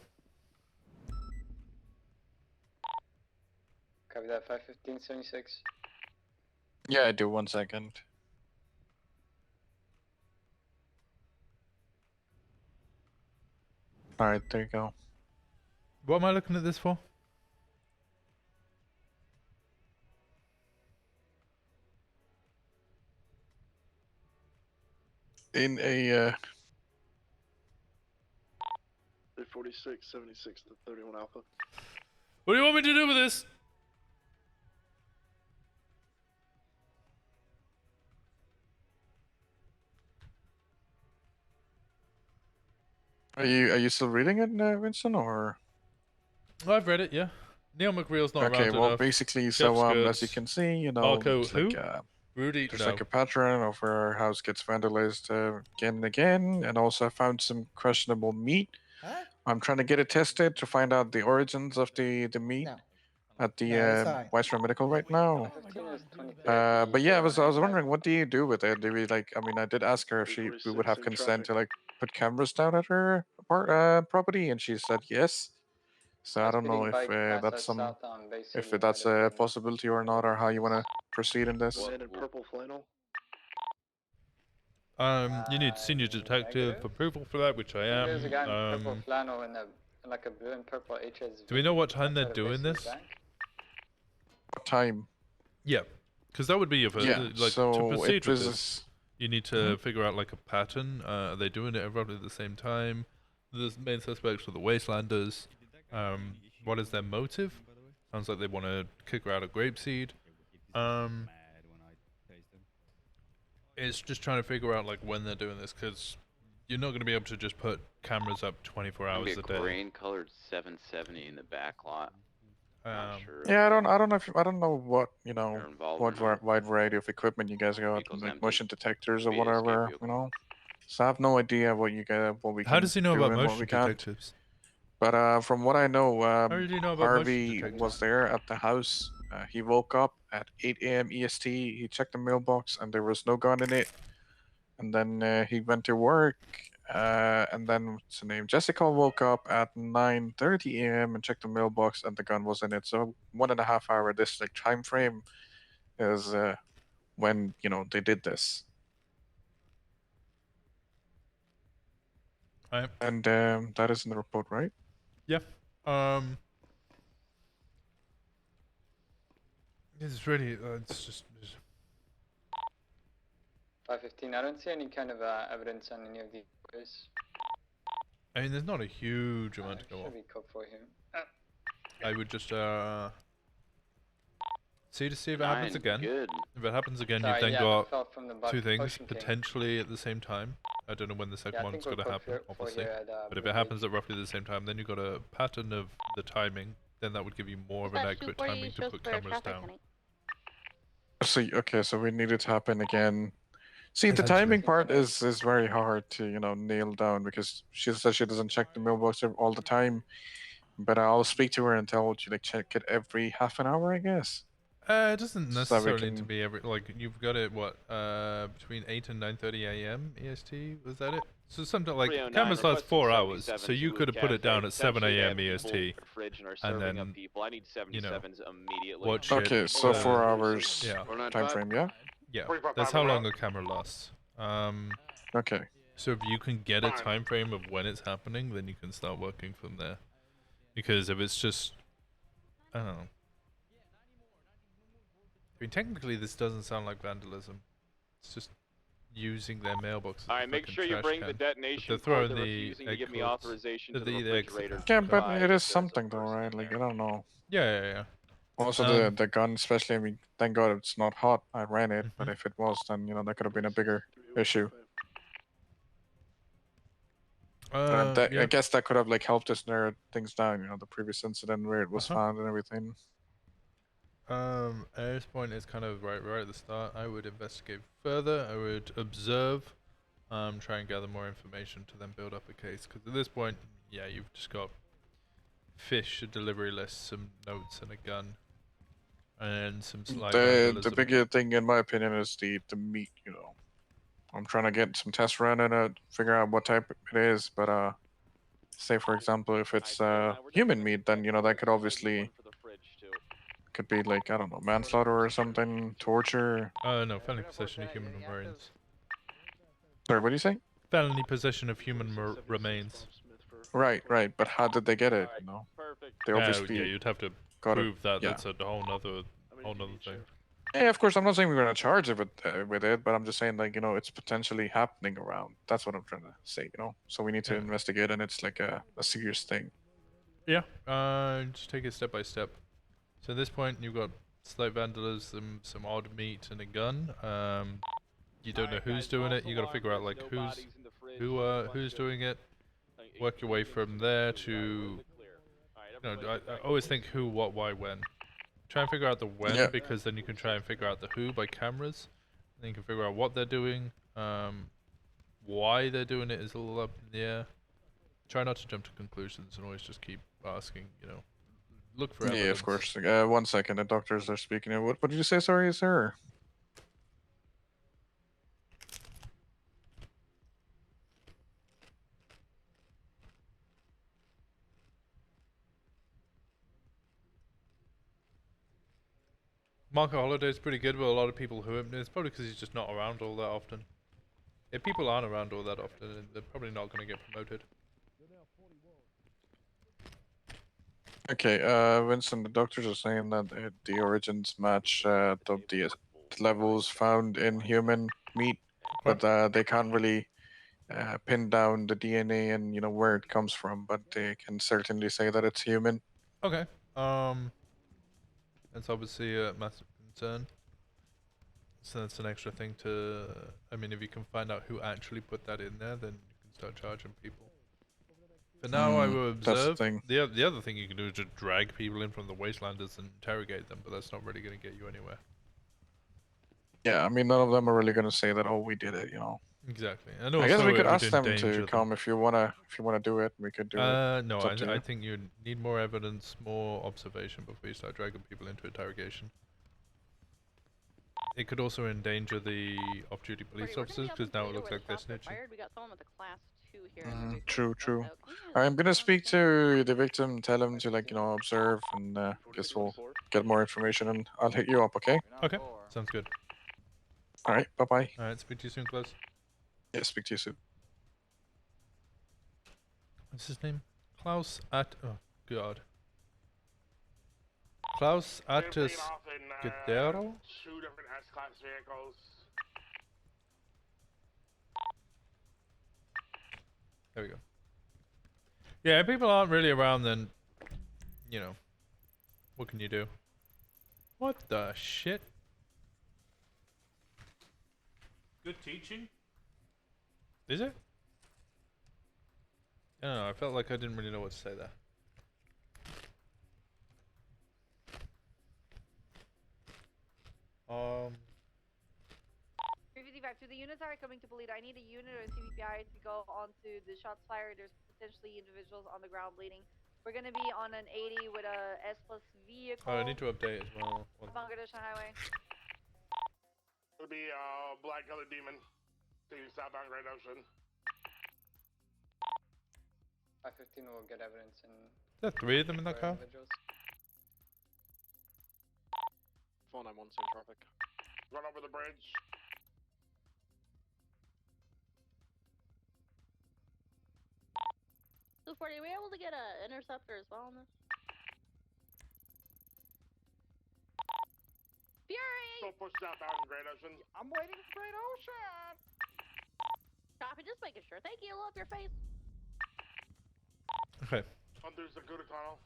Copy that 515-76. Yeah, I do. 1 second. Alright, there you go. What am I looking at this for? In a 46, 76 to 31 Alpha. What do you want me to do with this? Are you still reading it, Winston, or? I've read it, yeah. Neil McReal's not Okay, around well, enough. basically, Jeff so as you Scoots. can see, you know, Marco, it's who? like Rudy, there's no. like a pattern of where our house gets vandalized again and again, and also I found some questionable meat. Huh? I'm trying to get it tested to find out the origins of the meat at the No, it's fine. Weisser Medical right now. But yeah, I was wondering, what do you do with it? Do we like? I mean, I did ask her if we would have consent to like put cameras down at her property, and she said yes. So I don't know if that's a possibility or not, or how you want to proceed in this. Man in purple flannel. You need senior detective approval for that, which I am. There's a guy in purple flannel and like a blue and purple HSV. Do we know what time they're doing this? What time? Yeah, because that would be if like so to proceed it with was this, you need to figure out like a pattern. Are they doing it roughly at the same time? The main suspects are the Wastelanders. What is their motive? Sounds like they want to kick her out of Grapeseed. It's just trying to figure out like when they're doing this, because you're not going to be able to just put cameras up 24 hours a day. Grain-colored 770 in the back lot. Not sure. Yeah, I don't know what what wide variety of equipment you guys got, like motion detectors or whatever, you know. So I have no idea what you guys what we can. How does he know do about and what motion we can't. detectives? But from what I know, How did you know about Harvey motion was there at the house. He woke up at 8 a.m. EST. He checked the mailbox and there was no gun in it. And then he went to work. And then what's her name? Jessica woke up at 9:30 a.m. and checked the mailbox and the gun was in it. So 1.5 hour this like time frame is when they did this. And that is in the report, right? Yeah. It's really it's just 515. I don't see any kind of evidence on any of these photos. I mean, there's not a huge amount to go on. Should be code for him. I would just See to see if it happens 9, again. good. If it happens again, Sorry, you've then yeah, got fell from the two things Ocean King. potentially at the same time. I don't know when the second Yeah, I one's think we're going to booked happen, for obviously. here at, But if Blue it happens Ridge. at roughly the same time, then you've got a pattern of the timing. Then that would give you more of an accurate timing to put cameras down. So okay, so we need it to happen again. See, the Essentially. timing part is very hard to nail down because she says she doesn't check the mailbox all the time. But I'll speak to her and tell her to check it every half an hour, I guess. It doesn't So that we necessarily need to can- be every, like, you've got it, what, between 8 and 9:30 a.m. EST, was that it? So something like, 309 cameras last requesting 4 hours, 77 so you to could have put it Cafe. down at 7 Essentially, they a.m. have people in EST, their fridge and are and serving up then, people. I need 77s immediately. watch it. Okay, so 4 hours Yeah. time frame, yeah? Yeah, that's how long a camera lasts. Okay. So if you can get a time frame of when it's happening, then you can start working from there. Because if it's just, I don't know. I mean, technically, this doesn't sound like vandalism. It's just using their mailbox. All right, make sure you bring the detonation They're throwing code. They're the refusing to egg give me codes. authorization to The the eggs. refrigerator. Yeah, but it is something though, right? Like, I don't know. Yeah. Also, the gun, especially, I mean, thank God it's not hot. I ran it, but if it was, then, that could have been a bigger issue. I guess that could have, like, helped us narrow things down, the previous incident where it was found and everything. At this point, it's kind of right at the start. I would investigate further. I would observe, try and gather more information to then build up a case. Because at this point, yeah, you've just got fish, a delivery list, some notes, and a gun, and some slight The vandalism. bigger thing, in my opinion, is the meat, I'm trying to get some tests run and figure out what type it is, but say for example, if it's human meat, then that could obviously could be like, I don't know, manslaughter or something, torture. No, felony possession of human remains. Sorry, what do you say? Felony possession of human remains. Right, but how did they get it? They obviously yeah, you'd have to got it. prove that. Yeah. That's a whole nother thing. Yeah, of course, I'm not saying we're gonna charge it with it, but I'm just saying, like, it's potentially happening around. That's what I'm trying to say, So we need to investigate, and it's like a serious thing. Yeah, just take it step by step. So at this point, you've got slight vandalism, some odd meat, and a gun. You don't know who's doing it. You got to figure out like who's doing it. Work your way from there to. I always think who, what, why, when. Try and figure out the when, because then you can try and figure out the who by cameras. Then you can figure out what they're doing. Why they're doing it is a little up in the air. Try not to jump to conclusions and always just keep asking, look for evidence. Yeah, of course. 1 second, the doctors are speaking. What did you say, sorry, sir? Marco Holiday's pretty good with a lot of people who it's probably because he's just not around all that often. If people aren't around all that often, they're probably not going to get promoted. Okay, Winston, the doctors are saying that the origins match the levels found in human meat, but they can't really pin down the DNA and where it comes from, but they can certainly say that it's human. Okay. That's obviously a massive concern. So that's an extra thing to. I mean, if you can find out who actually put that in there, then you can start charging people. But now I will observe. That's the thing. The other thing you can do is just drag people in from the wastelanders and interrogate them, but that's not really going to get you anywhere. Yeah, I mean, none of them are really gonna say that. Oh, we did it, Exactly. And I guess also we could it would ask them to endanger come if you wanna do it. We could do it. No, It's up to I you. think you need more evidence, more observation before you start dragging people into interrogation. It could also endanger the off-duty police officers because now it looks like they're snitching. We got someone with a class 2 here. True. I'm gonna speak to the victim, tell him to observe, and guess we'll get more information, and I'll hit you up. Okay? Okay, sounds good. All right. Bye. All right, speak to you soon, Klaus. Yeah, speak to you soon. What's his name? Klaus at. Oh God. Klaus Attis Guerrero? 2 different S-Class vehicles. There we go. Yeah, if people aren't really around, then, what can you do? What the shit? Good teaching? Is it? I don't know, I felt like I didn't really know what to say there. 355 to the units are coming to Polito. I need a unit or a CVPI to go onto the shots fired. There's potentially individuals on the ground bleeding. We're gonna be on an 80 with a S+ vehicle. Oh, I need to update as well. Bangladesh Highway. It'll be black colored demon. Taking southbound Great Ocean. 515 will get evidence in. Is there 3 of them in that car? 491 same traffic. Run over the bridge. So, 40, are we able to get an interceptor as well on this? Fury! Still push southbound Great Ocean. I'm waiting for Great Ocean! Copy, just making sure. Thank you, love your face. Okay. On through Zakuta Tunnel.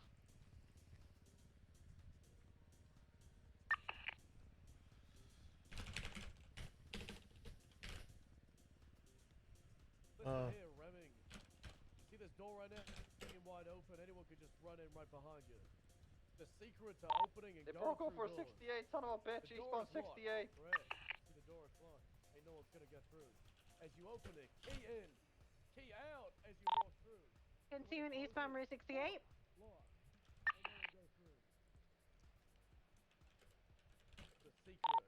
Listen here, Remming. See this door right there? Being wide open, anyone could just run in right behind you. The secret to opening and They going broke through over doors. 68, son of a bitch, The door eastbound is locked. 68. Correct. See, the door is locked. Ain't no one's gonna get through. As you open it, key in, key out as you walk through. Continuing eastbound Route 68. Locked. Ain't no one go through. The secret.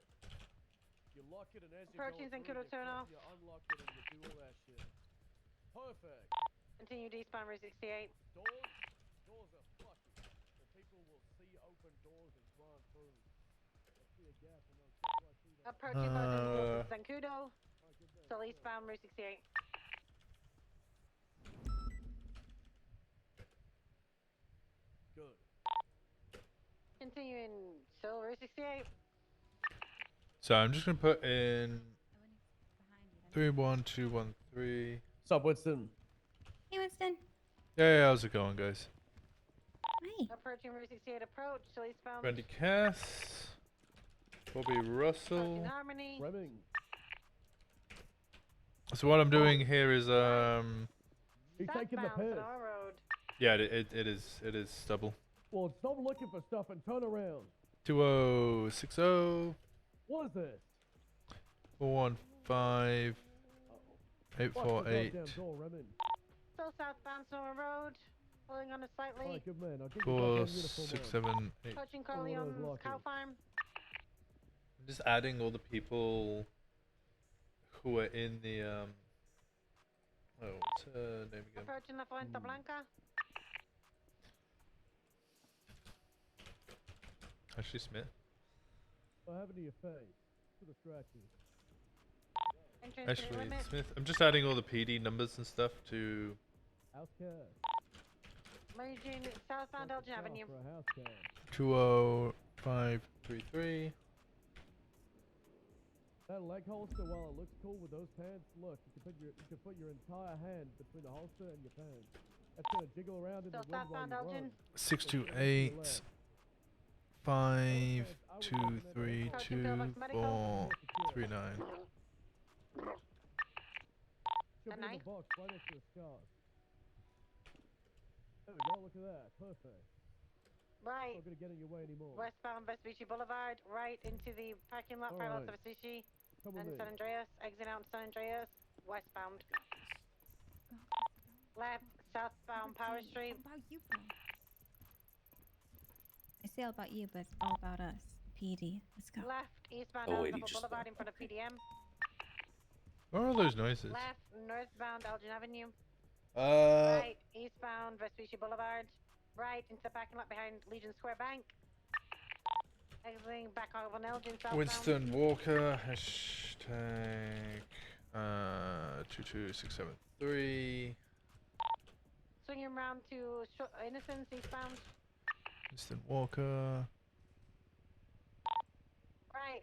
You lock it and as you Approaching go Zancudo through, Tunnel. you unlock it and you do all that shit. Perfect. Continued eastbound Route 68. Doors are fucking. So people will see open doors and run through. They'll see a gap and they'll jump right through that. Approaching both Zancudo. Still eastbound Route 68. Good. Continuing still Route 68. So I'm just gonna put in 31213. What's up, Winston? Hey, Winston. Yeah, how's it going, guys? Hi. Approaching Route 68 approach. Still eastbound. Randy Cass, Bobby Russell. Approaching Harmony. Remming. So what I'm doing here is You taking the Southbound piss? Sonora Road. yeah, it is double. Well, stop looking for stuff and turn around. 2060 What is this? 415 848 Goddamn door, Remming. Still southbound Sonora Road. Pulling on it slightly. Alright, good man. I'll get your goddamn uniform 4678. Approaching Oh, one of those Corleone's lockers. cow farm. I'm just adding all the people who are in the what's her name again? Approaching La Fuente Blanca. Ashley Smith. What happened to your face? Too distracting. Entrance to the Ashley limit. Smith. I'm just adding all the PD numbers and stuff to Outcast. Merging southbound Elgin Avenue. For a house cat. 20533. That leg holster, while it looks cool with those pants, look, you can put your entire hand between the holster and your pants. That's gonna jiggle around in the Still wind while southbound you Elgin. run. 628 5232439. Should be in the box right next to the scarf. There we go, look at that. Perfect. Right. Not gonna get in your way anymore. Westbound Vespucci Boulevard. Right into the parking lot. Parallel to Alright. Vespucci. Come with And me. San Andreas. Exit out San Andreas. Westbound. Left. Southbound Power Street. All about you, bro. I say all about you, but it's all about us. PD. Let's go. Left. Eastbound Oh, wait, Elgin he just Boulevard in front of PDM. What are all those noises? Left. Northbound Elgin Avenue. Uh, Right. Eastbound Vespucci Boulevard. Right into the parking lot behind Legion Square Bank. Exiting back on Elgin southbound. Winston Walker, hashtag 22673. Swinging around to Innocence eastbound. Winston Walker. Right.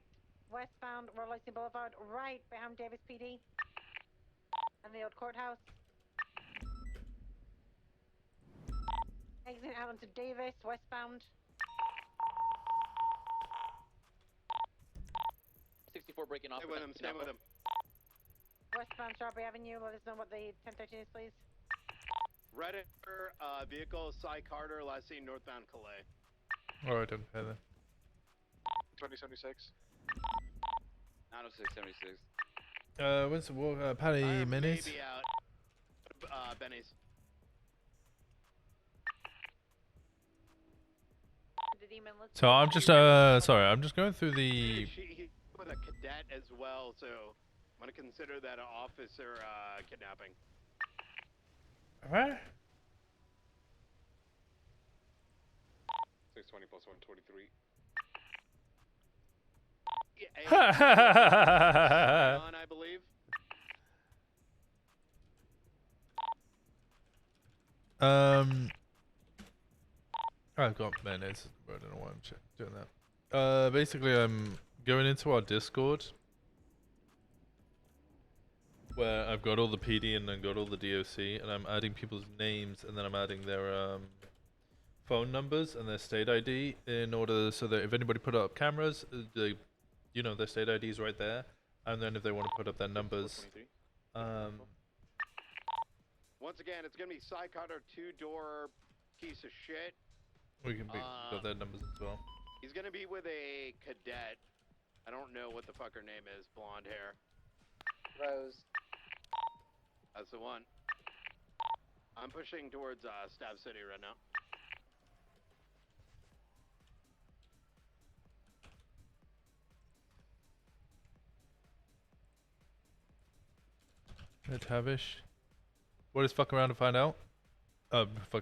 Westbound Rollicey Boulevard. Right behind Davis PD. And the old courthouse. Exiting out into Davis, westbound. for breaking off. Stay with him. Stay with him. Westbound Strawberry Avenue, let us know what the 1013 is, please. Redditor, vehicle, Cy Carter, last seen northbound Calais. Alright, don't pay then. 2076. 90676. Winston, Paddy Minis. Maybe out. Benny's. So I'm just sorry, I'm just going through the. He's with a cadet as well, so I'm gonna consider that an officer kidnapping. What? 620 plus 123. On, I believe. I've got mayonnaise. I don't know why I'm doing that. Basically, I'm going into our Discord where I've got all the PD and I've got all the DOC, and I'm adding people's names, and then I'm adding their phone numbers and their state ID in order so that if anybody put up cameras, their state ID is right there, and then if they want to put up their numbers. Once again, it's gonna be Cy Carter, 2-door piece of shit. We can got their numbers as well. He's gonna be with a cadet. I don't know what the fuck her name is. Blonde hair. Rose. That's the one. I'm pushing towards Stab City right now. Tavish. What is fuck around to find out?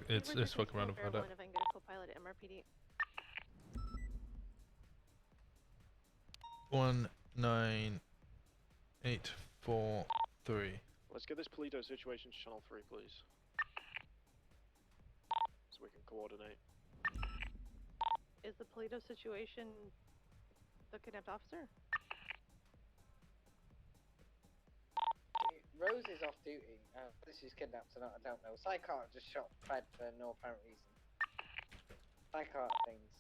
It's fuck around to find out. If I can get a co-pilot at MRPD. 19843. Let's get this Polito situation to Channel 3, please. So we can coordinate. Is the Polito situation the kidnapped officer? Rose is off duty. This is kidnapped or not, I don't know. Psychart just shot Fred for no apparent reason. Psychart things.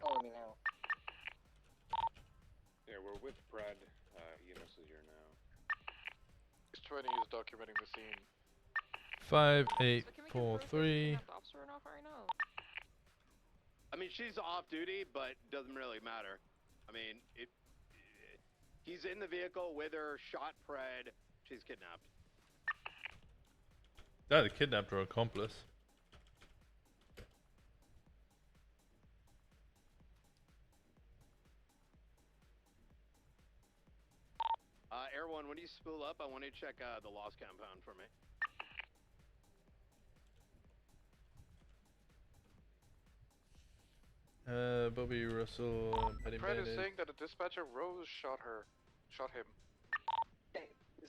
Follow me now. Yeah, we're with Brad. EMS is here now. 620 is documenting the scene. 5843. I mean, she's off duty, but doesn't really matter. I mean, he's in the vehicle with her, shot Fred. She's kidnapped. Yeah, the kidnapped her accomplice. Air 1, when you spool up, I want you to check the lost compound for me. Bobby Russell, Petty Fred is Mayonnaise. saying that the dispatcher Rose shot him.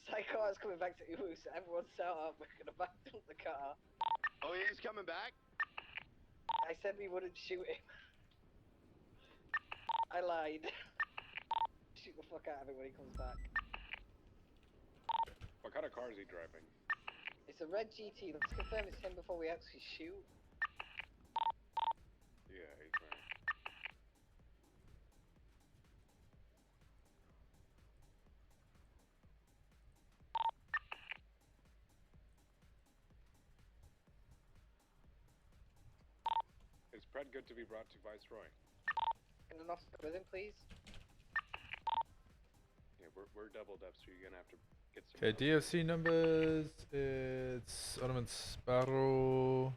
Psychart is coming back to Ubu, so everyone's set up. We're gonna back up the car. Oh, he's coming back? I said we wouldn't shoot him. I lied. Shoot the fuck out of it when he comes back. What kind of car is he driving? It's a red GT. Let's confirm it's him before we actually shoot. Yeah, he's right. Is Fred good to be brought to Viceroy? Can an officer with him, please? Yeah, we're doubled up, so you're gonna have to get some. Okay, DFC numbers. It's Ottoman Sparrow.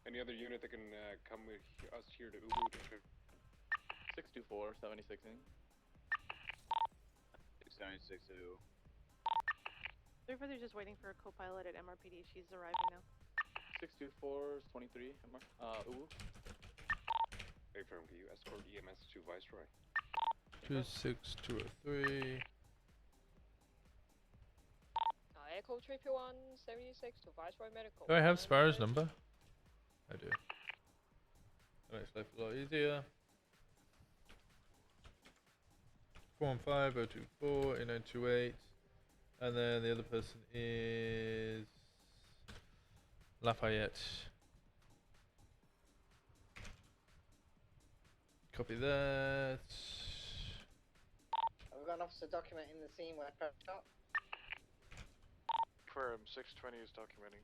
Any other unit that can come with us here to Ubu to 624, 76 in. 696 2. 343's just waiting for a co-pilot at MRPD. She's arriving now. 624, 23, Ubu. Hey, firm, can you escort EMS to Viceroy? 26203. Echo 3P1 76 to Viceroy Medical. Do I have Sparrow's number? I do. That makes life a lot easier. 415-024, 8928. And then the other person is Lafayette. Copy that. I've got an officer documenting the scene where Prep shot. Firm 620 is documenting.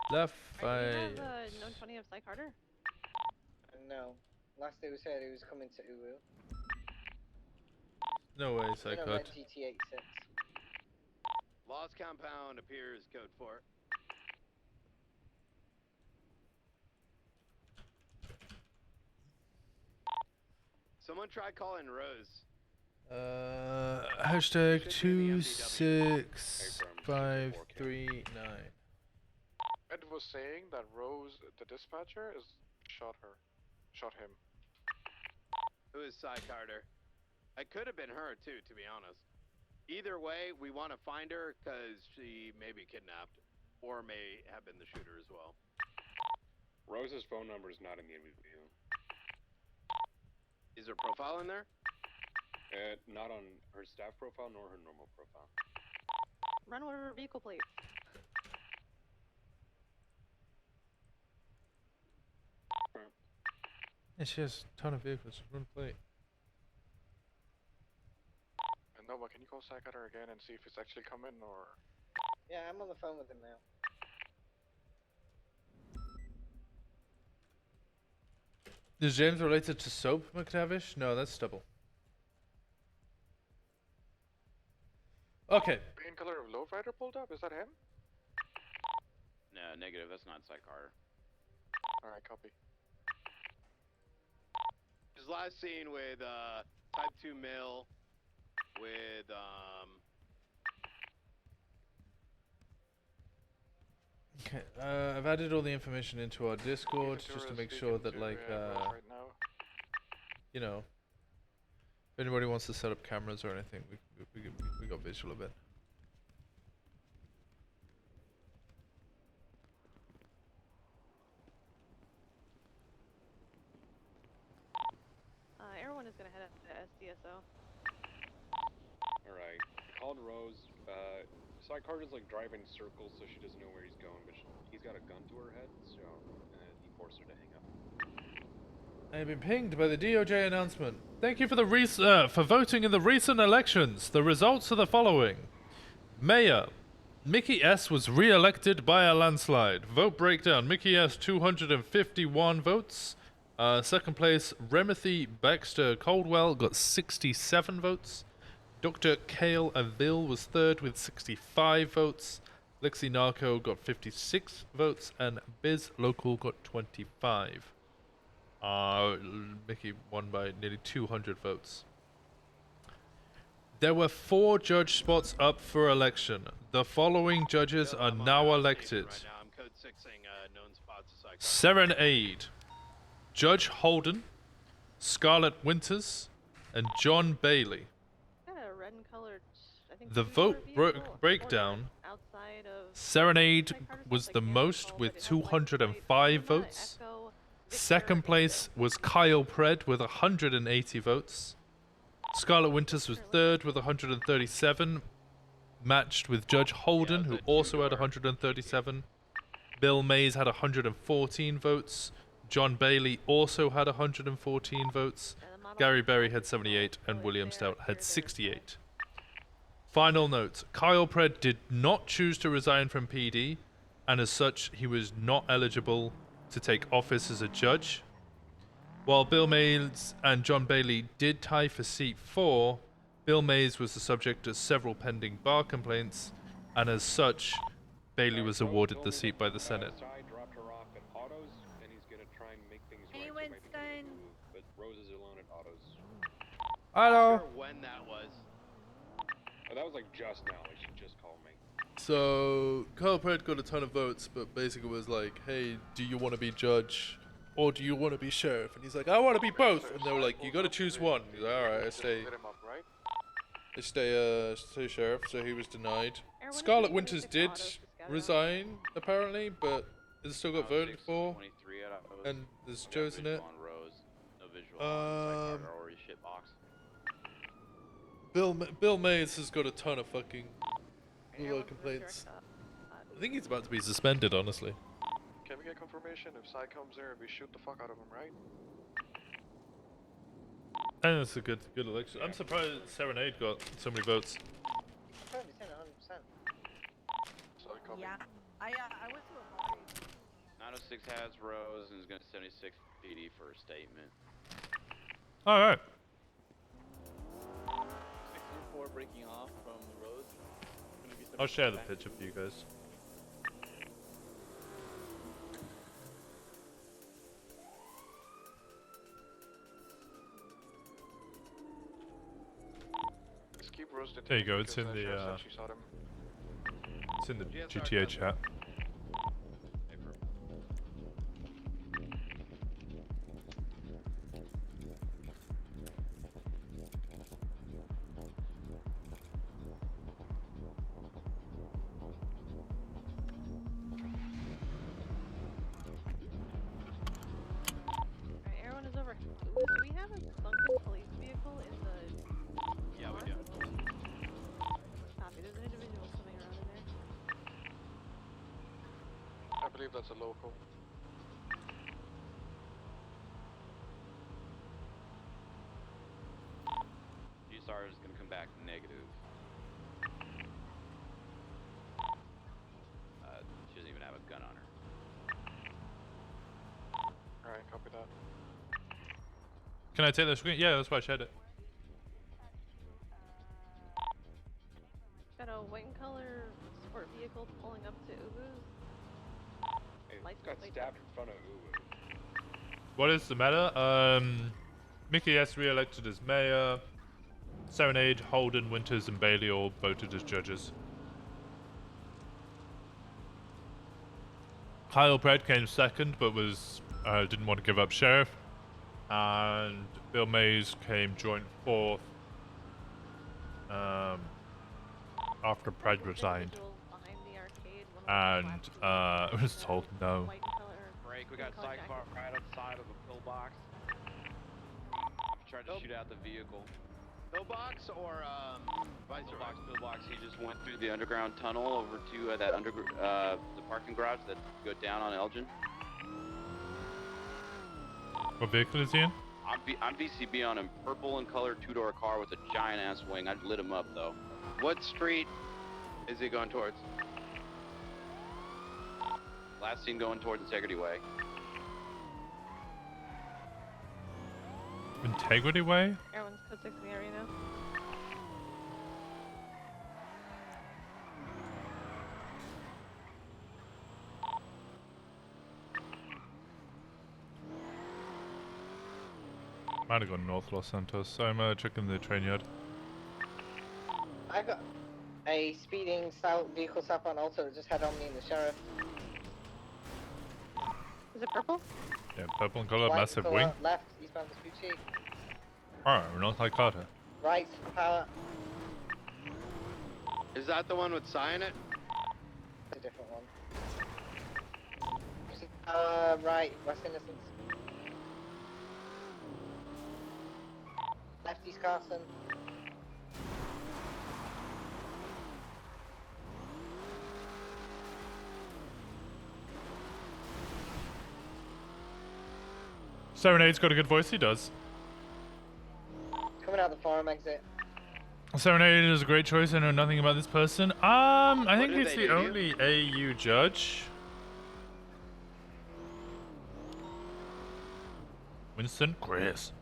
Left Do you five. have known 20 of Psych Harder? No. Last it was heard, he was coming to Uwu. No way, In a Psychot. red GT86. Lost compound appears code 4. Someone try calling Rose. Hashtag 26539. Ed was saying that Rose, the dispatcher, shot him. Who is Psych Harder? It could have been her too, to be honest. Either way, we want to find her because she may be kidnapped, or may have been the shooter as well. Rose's phone number is not in the interview. Is her profile in there? Not on her staff profile nor her normal profile. Run over her vehicle plates. Yeah, she has a ton of vehicles. Run plate. And Nova, can you call Psychiater again and see if it's actually coming or? Yeah, I'm on the phone with him now. Is James related to Soap McTavish? No, that's Stubble. Okay. Painkiller of Lowrider pulled up? Is that him? No, negative. That's not Psych Harder. Alright, copy. His last scene with Type 2 male with Okay, I've added all the information into our Discord just to make sure that, like, you know, if anybody wants to set up cameras or anything, we got visual of it. Everyone is gonna head up to SDSO. Alright, I called Rose. Psych Harder's like driving circles so she doesn't know where he's going, but he's got a gun to her head, so he forced her to hang up. I have been pinged by the DOJ announcement. Thank you for the for voting in the recent elections. The results are the following. Mayor Mickey S was re-elected by a landslide. Vote breakdown. Mickey S 251 votes. Second place, Remothy Baxter Caldwell got 67 votes. Dr. Cale Avil was third with 65 votes. Lexi Narco got 56 votes, and Biz Local got 25. Mickey won by nearly 200 votes. There were 4 judge spots up for election. The following judges are now elected. right now. I'm code 6ing known spots of Psych Harder. Serenade, Judge Holden, Scarlett Winters, and John Bailey. Got a red and colored, I think. The vote breakdown. Outside of Serenade was the most with 205 votes. Second place was Kyle Pred with 180 votes. Scarlett Winters was third with 137, matched with Judge Holden, who also had 137. Bill Mays had 114 votes. John Bailey also had 114 votes. Gary Berry had 78, and William Stout had 68. Final note, Kyle Pred did not choose to resign from PD, and as such, he was not eligible to take office as a judge. While Bill Mays and John Bailey did tie for seat 4, Bill Mays was the subject of several pending bar complaints, and as such, Bailey was awarded the seat by the Senate. Dropped her off at Autos, and he's gonna try and make things Hey, right. Winston. But Rose is alone at Autos. Hello. When that was. Oh, that was like just now. Like she just called me. So, Kyle Pred got a ton of votes, but basically was like, hey, do you want to be judge or do you want to be sheriff? And he's like, I want to be both. And they were like, you got to choose one. He's like, alright, I stay sheriff, so he was denied. Scarlett Winters did resign, apparently, but is still got voted for. And has chosen it. Bill Mays has got a ton of fucking complaints. I think he's about to be suspended, honestly. Can we get confirmation if Psy comes there and we shoot the fuck out of him, right? And it's a good election. I'm surprised Serenade got so many votes. Probably 100%. Sorry, copy. Yeah, I went to a party. 906 has Rose and is going to 76 PD for a statement. All right. 624 breaking off from Rose. I'll share the picture for you guys. Let's keep Rose detained. There you go. It's in because, the Sheriff said she saw them. it's in the GTA chat. Alright, everyone is over. Ooh, do we have a sunken police vehicle in the... Yeah, we do. Copy, there's an individual swimming around in there. I believe that's a local. GSR is going to come back negative. She doesn't even have a gun on her. Alright, copy that. Can I take the screen? Yeah, that's why I shared it. Got a white and color sport vehicle pulling up to Ubu's. Hey, License got plate stabbed in front of Uwu. What is the matter? Mickey S. re-elected as mayor. Serenade, Holden, Winters, and Bailey all voted as judges. Kyle Pratt came second, but was didn't want to give up sheriff. And Bill Mays came joint fourth. After Pratt resigned. And was told no. Break, we got Psychar right outside of the pillbox. Tried to shoot out the vehicle. Pillbox or Pillbox, he just went through the underground tunnel over to that the parking garage that go down on Elgin. What vehicle is he in? I'm VCB on a purple and colored two-door car with a giant ass wing. I lit him up though. what street is he going towards? Last seen going towards Integrity Way. Integrity Way? Everyone's code 6 in the area now. Might have gone north Los Santos, so I'm checking the train yard. I got a speeding vehicle south on Alta that just had on me and the sheriff. Is it purple? Yeah, purple and color, White massive color, wing. Left, eastbound Vespucci. Alright, we're not like Carter. Right, power. Is that the one with Psy in it? It's a different one. Right, West Innocence. Left East Carson. Serenade's got a good voice, he does. Coming out the forum exit. Serenade is a great choice. I know nothing about this person. I think did he's they the do? only AU judge. Winston, Chris.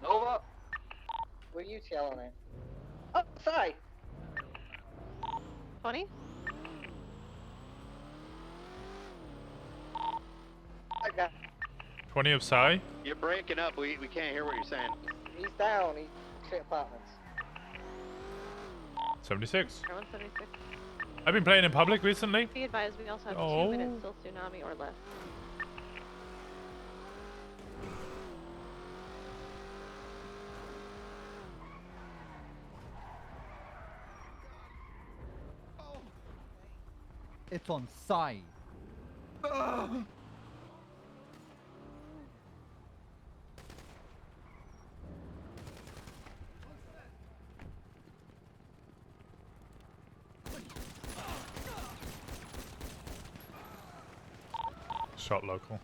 Nova. Were you TL on it? Oh, sorry. 20? I got. 20 of Psy. You're breaking up. We can't hear what you're saying. He's down. He's straight apartments. 76. Everyone 76. I've been playing in public recently. Be advised, we also have Oh. 2 minutes till tsunami or less. It's on side. shot local.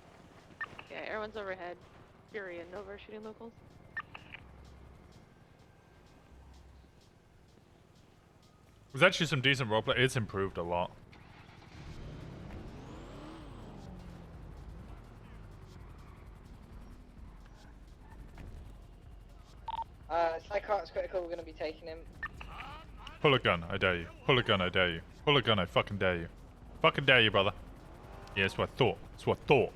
Yeah, everyone's overhead. Fury and Nova are shooting locals. There's actually some decent roleplay. It's improved a lot. Psychotic's critical, we're gonna be taking him. Pull a gun, I dare you. Pull a gun, I dare you. Pull a gun, I fucking dare you. Fucking dare you, brother. Yeah, that's what I thought. That's what I thought.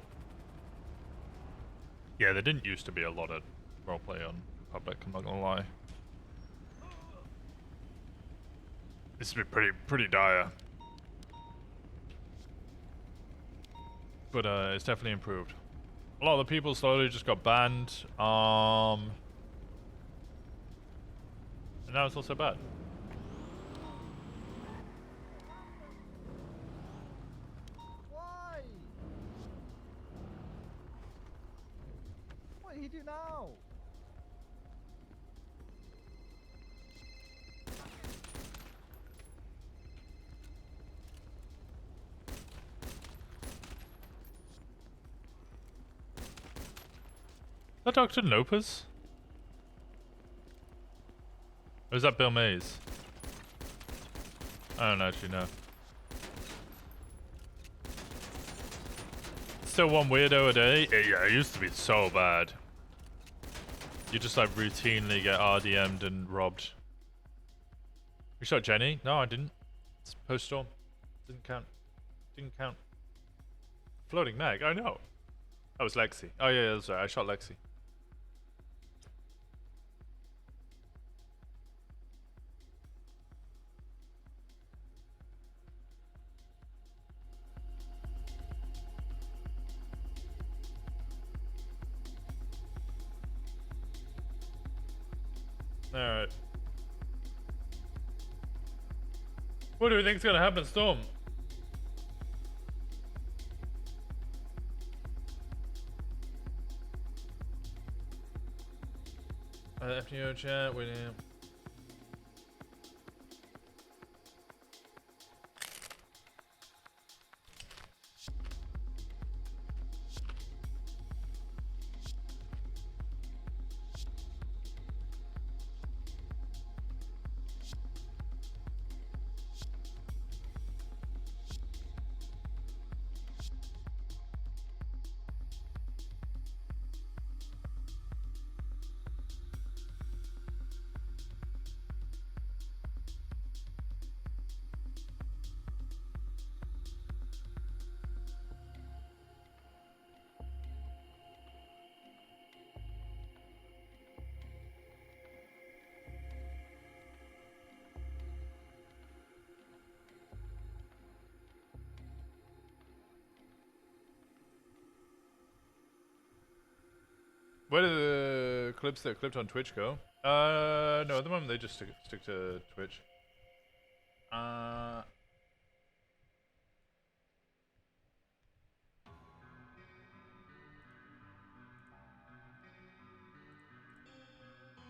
Yeah, there didn't used to be a lot of roleplay on public, I'm not gonna lie. This has been pretty dire. But it's definitely improved. A lot of the people slowly just got banned. And now it's not so bad. Why? What did he do now? Is that Dr. Lopez? Or is that Bill Mays? I don't actually know. Still one weirdo a day? Yeah, it used to be so bad. You just like routinely get RDM'd and robbed. You shot Jenny? No, I didn't. It's post-storm. Didn't count. Didn't count. Floating mag? I know. That was Lexi. Oh yeah, that's right. I shot Lexi. Alright. What do we think's gonna happen, Storm? FTO chat, William. Where do the clips that are clipped on Twitch go? No, at the moment they just stick to Twitch. I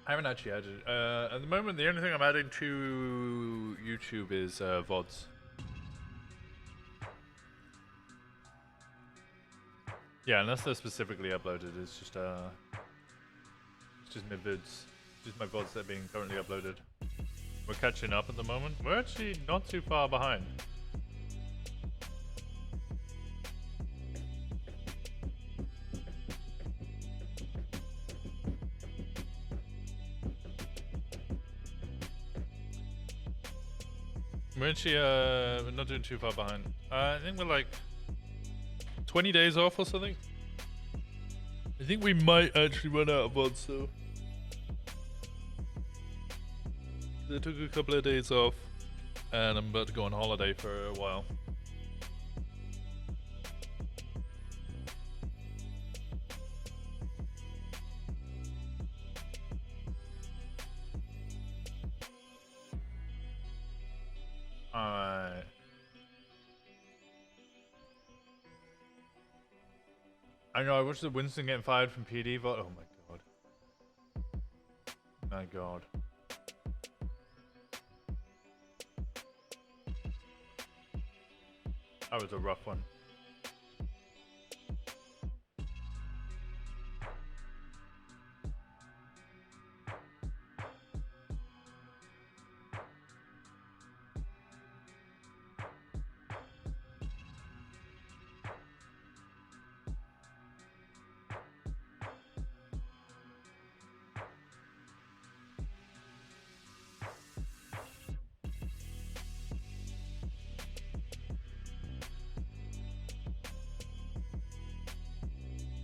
haven't actually added. At the moment, the only thing I'm adding to YouTube is VODs. Yeah, unless they're specifically uploaded, it's just my vids, just my VODs that are being currently uploaded. We're catching up at the moment. We're actually not too far behind. We're actually we're not doing too far behind. I think we're like 20 days off or something. I think we might actually run out of VODs though. I took a couple of days off and I'm about to go on holiday for a while. Alright. I know, I watched the Winston getting fired from PD, but oh my god. My god. That was a rough one.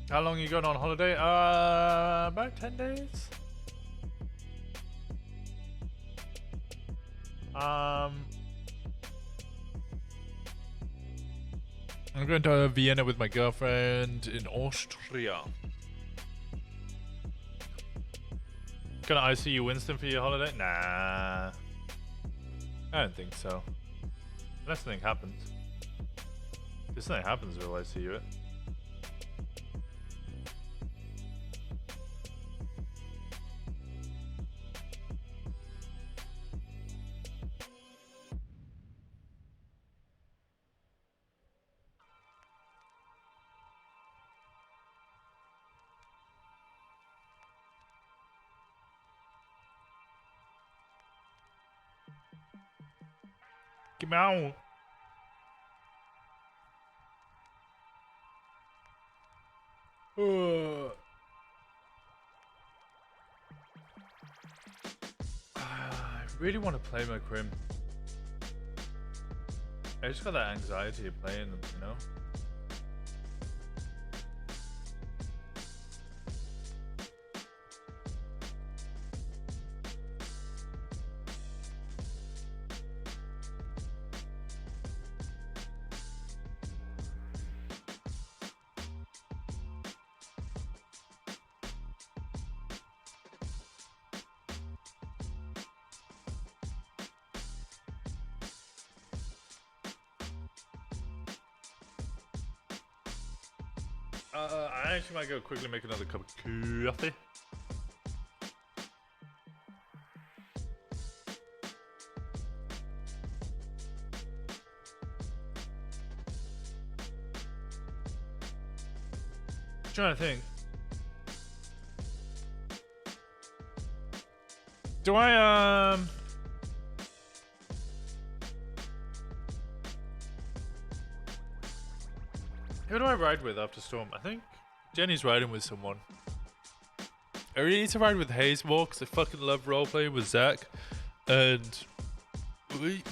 How long are you going on holiday? About 10 days. I'm going to Vienna with my girlfriend in Austria. Gonna ICU Winston for your holiday? Nah. I don't think so. Unless something happens. If something happens, we'll ICU it. Get me out. I really want to play my Crim. I just got that anxiety of playing them, you know? I actually might go quickly make another cup of coffee. Trying to think. Do I who do I ride with after Storm? I think Jenny's riding with someone. I really need to ride with Hayes more because I fucking love roleplaying with Zach. And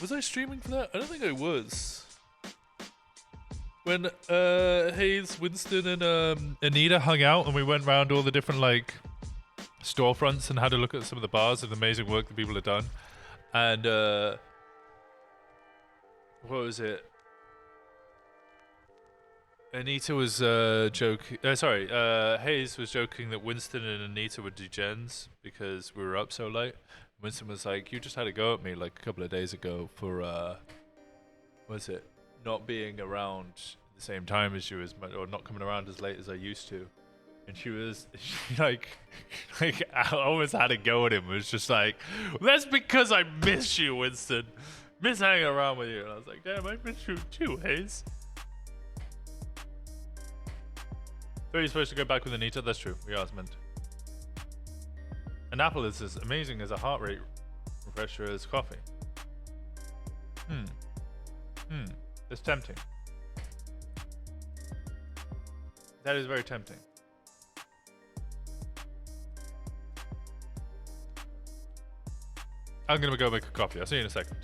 was I streaming for that? I don't think I was. When Hayes, Winston, and Anita hung out and we went around all the different like storefronts and had a look at some of the bars and the amazing work that people had done. And what was it? Anita was joking. Sorry, Hayes was joking that Winston and Anita would do gens because we were up so late. Winston was like, "You just had a go at me like a couple of days ago for what was it? Not being around at the same time as you as much, or not coming around as late as I used to." And she like I almost had a go at him. It was just like, "That's because I miss you, Winston. Miss hanging around with you." And I was like, "Damn, I miss you too, Hayes." So you're supposed to go back with Anita? That's true. We are meant. An apple is as amazing as a heart rate refresher as coffee. It's tempting. That is very tempting. I'm gonna go make a coffee. I'll see you in a second.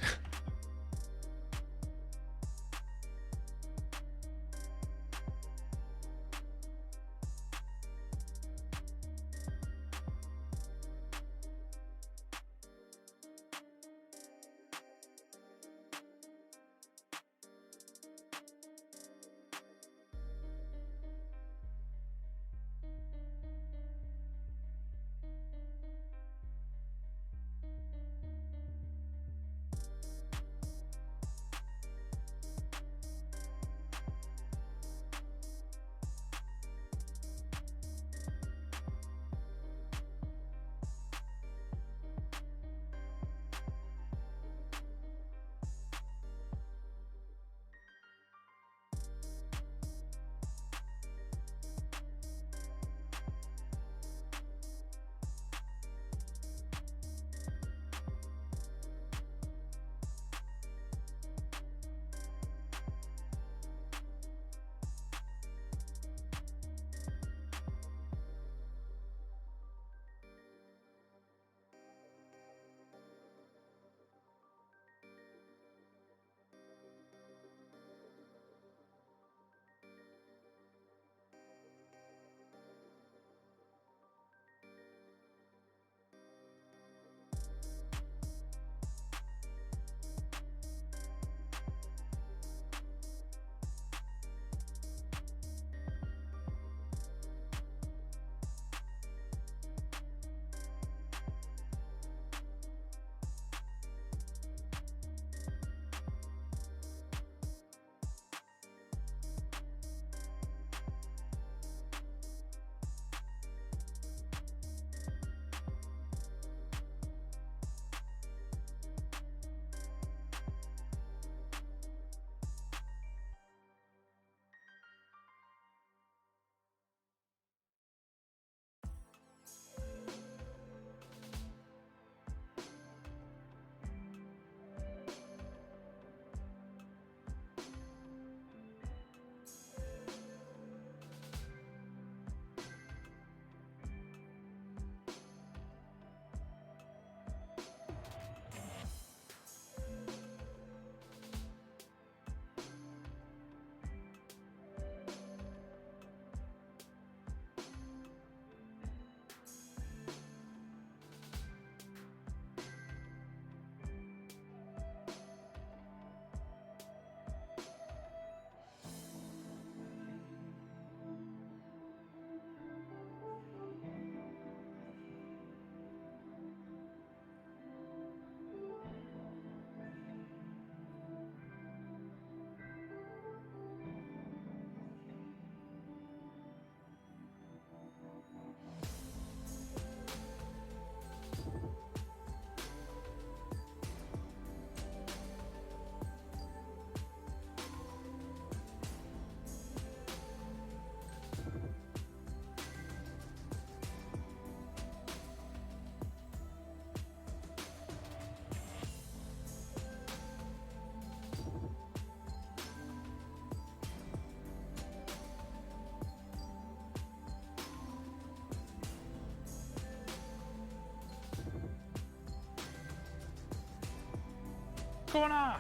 Kona!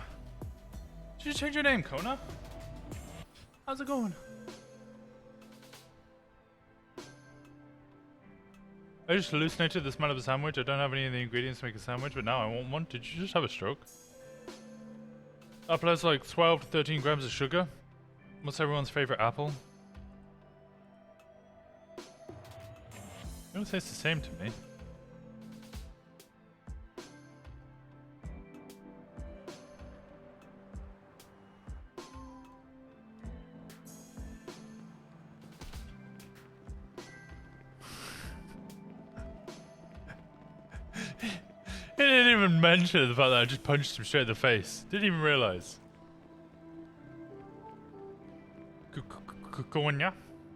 Did you change your name, Kona? How's it going? I just hallucinated the smell of a sandwich. I don't have any of the ingredients to make a sandwich, but now I want one. Did you just have a stroke? Apple has like 12 to 13 grams of sugar. What's everyone's favorite apple? It all tastes the same to me. He didn't even mention the fact that I just punched him straight in the face. Didn't even realize. Konya?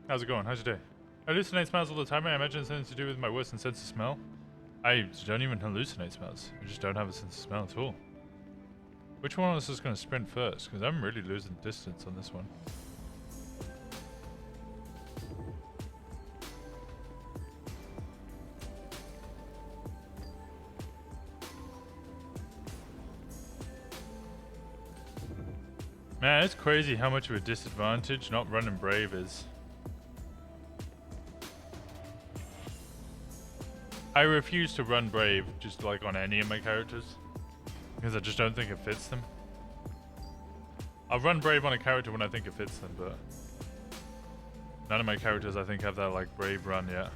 How's it going? How's your day? I hallucinate smells all the time. I imagine it's something to do with my worsened sense of smell. I don't even hallucinate smells. I just don't have a sense of smell at all. Which one of us is going to sprint first? Because I'm really losing distance on this one. Man, it's crazy how much of a disadvantage not running Brave is. I refuse to run Brave just like on any of my characters because I just don't think it fits them. I'll run Brave on a character when I think it fits them, but none of my characters I think have that like Brave run yet.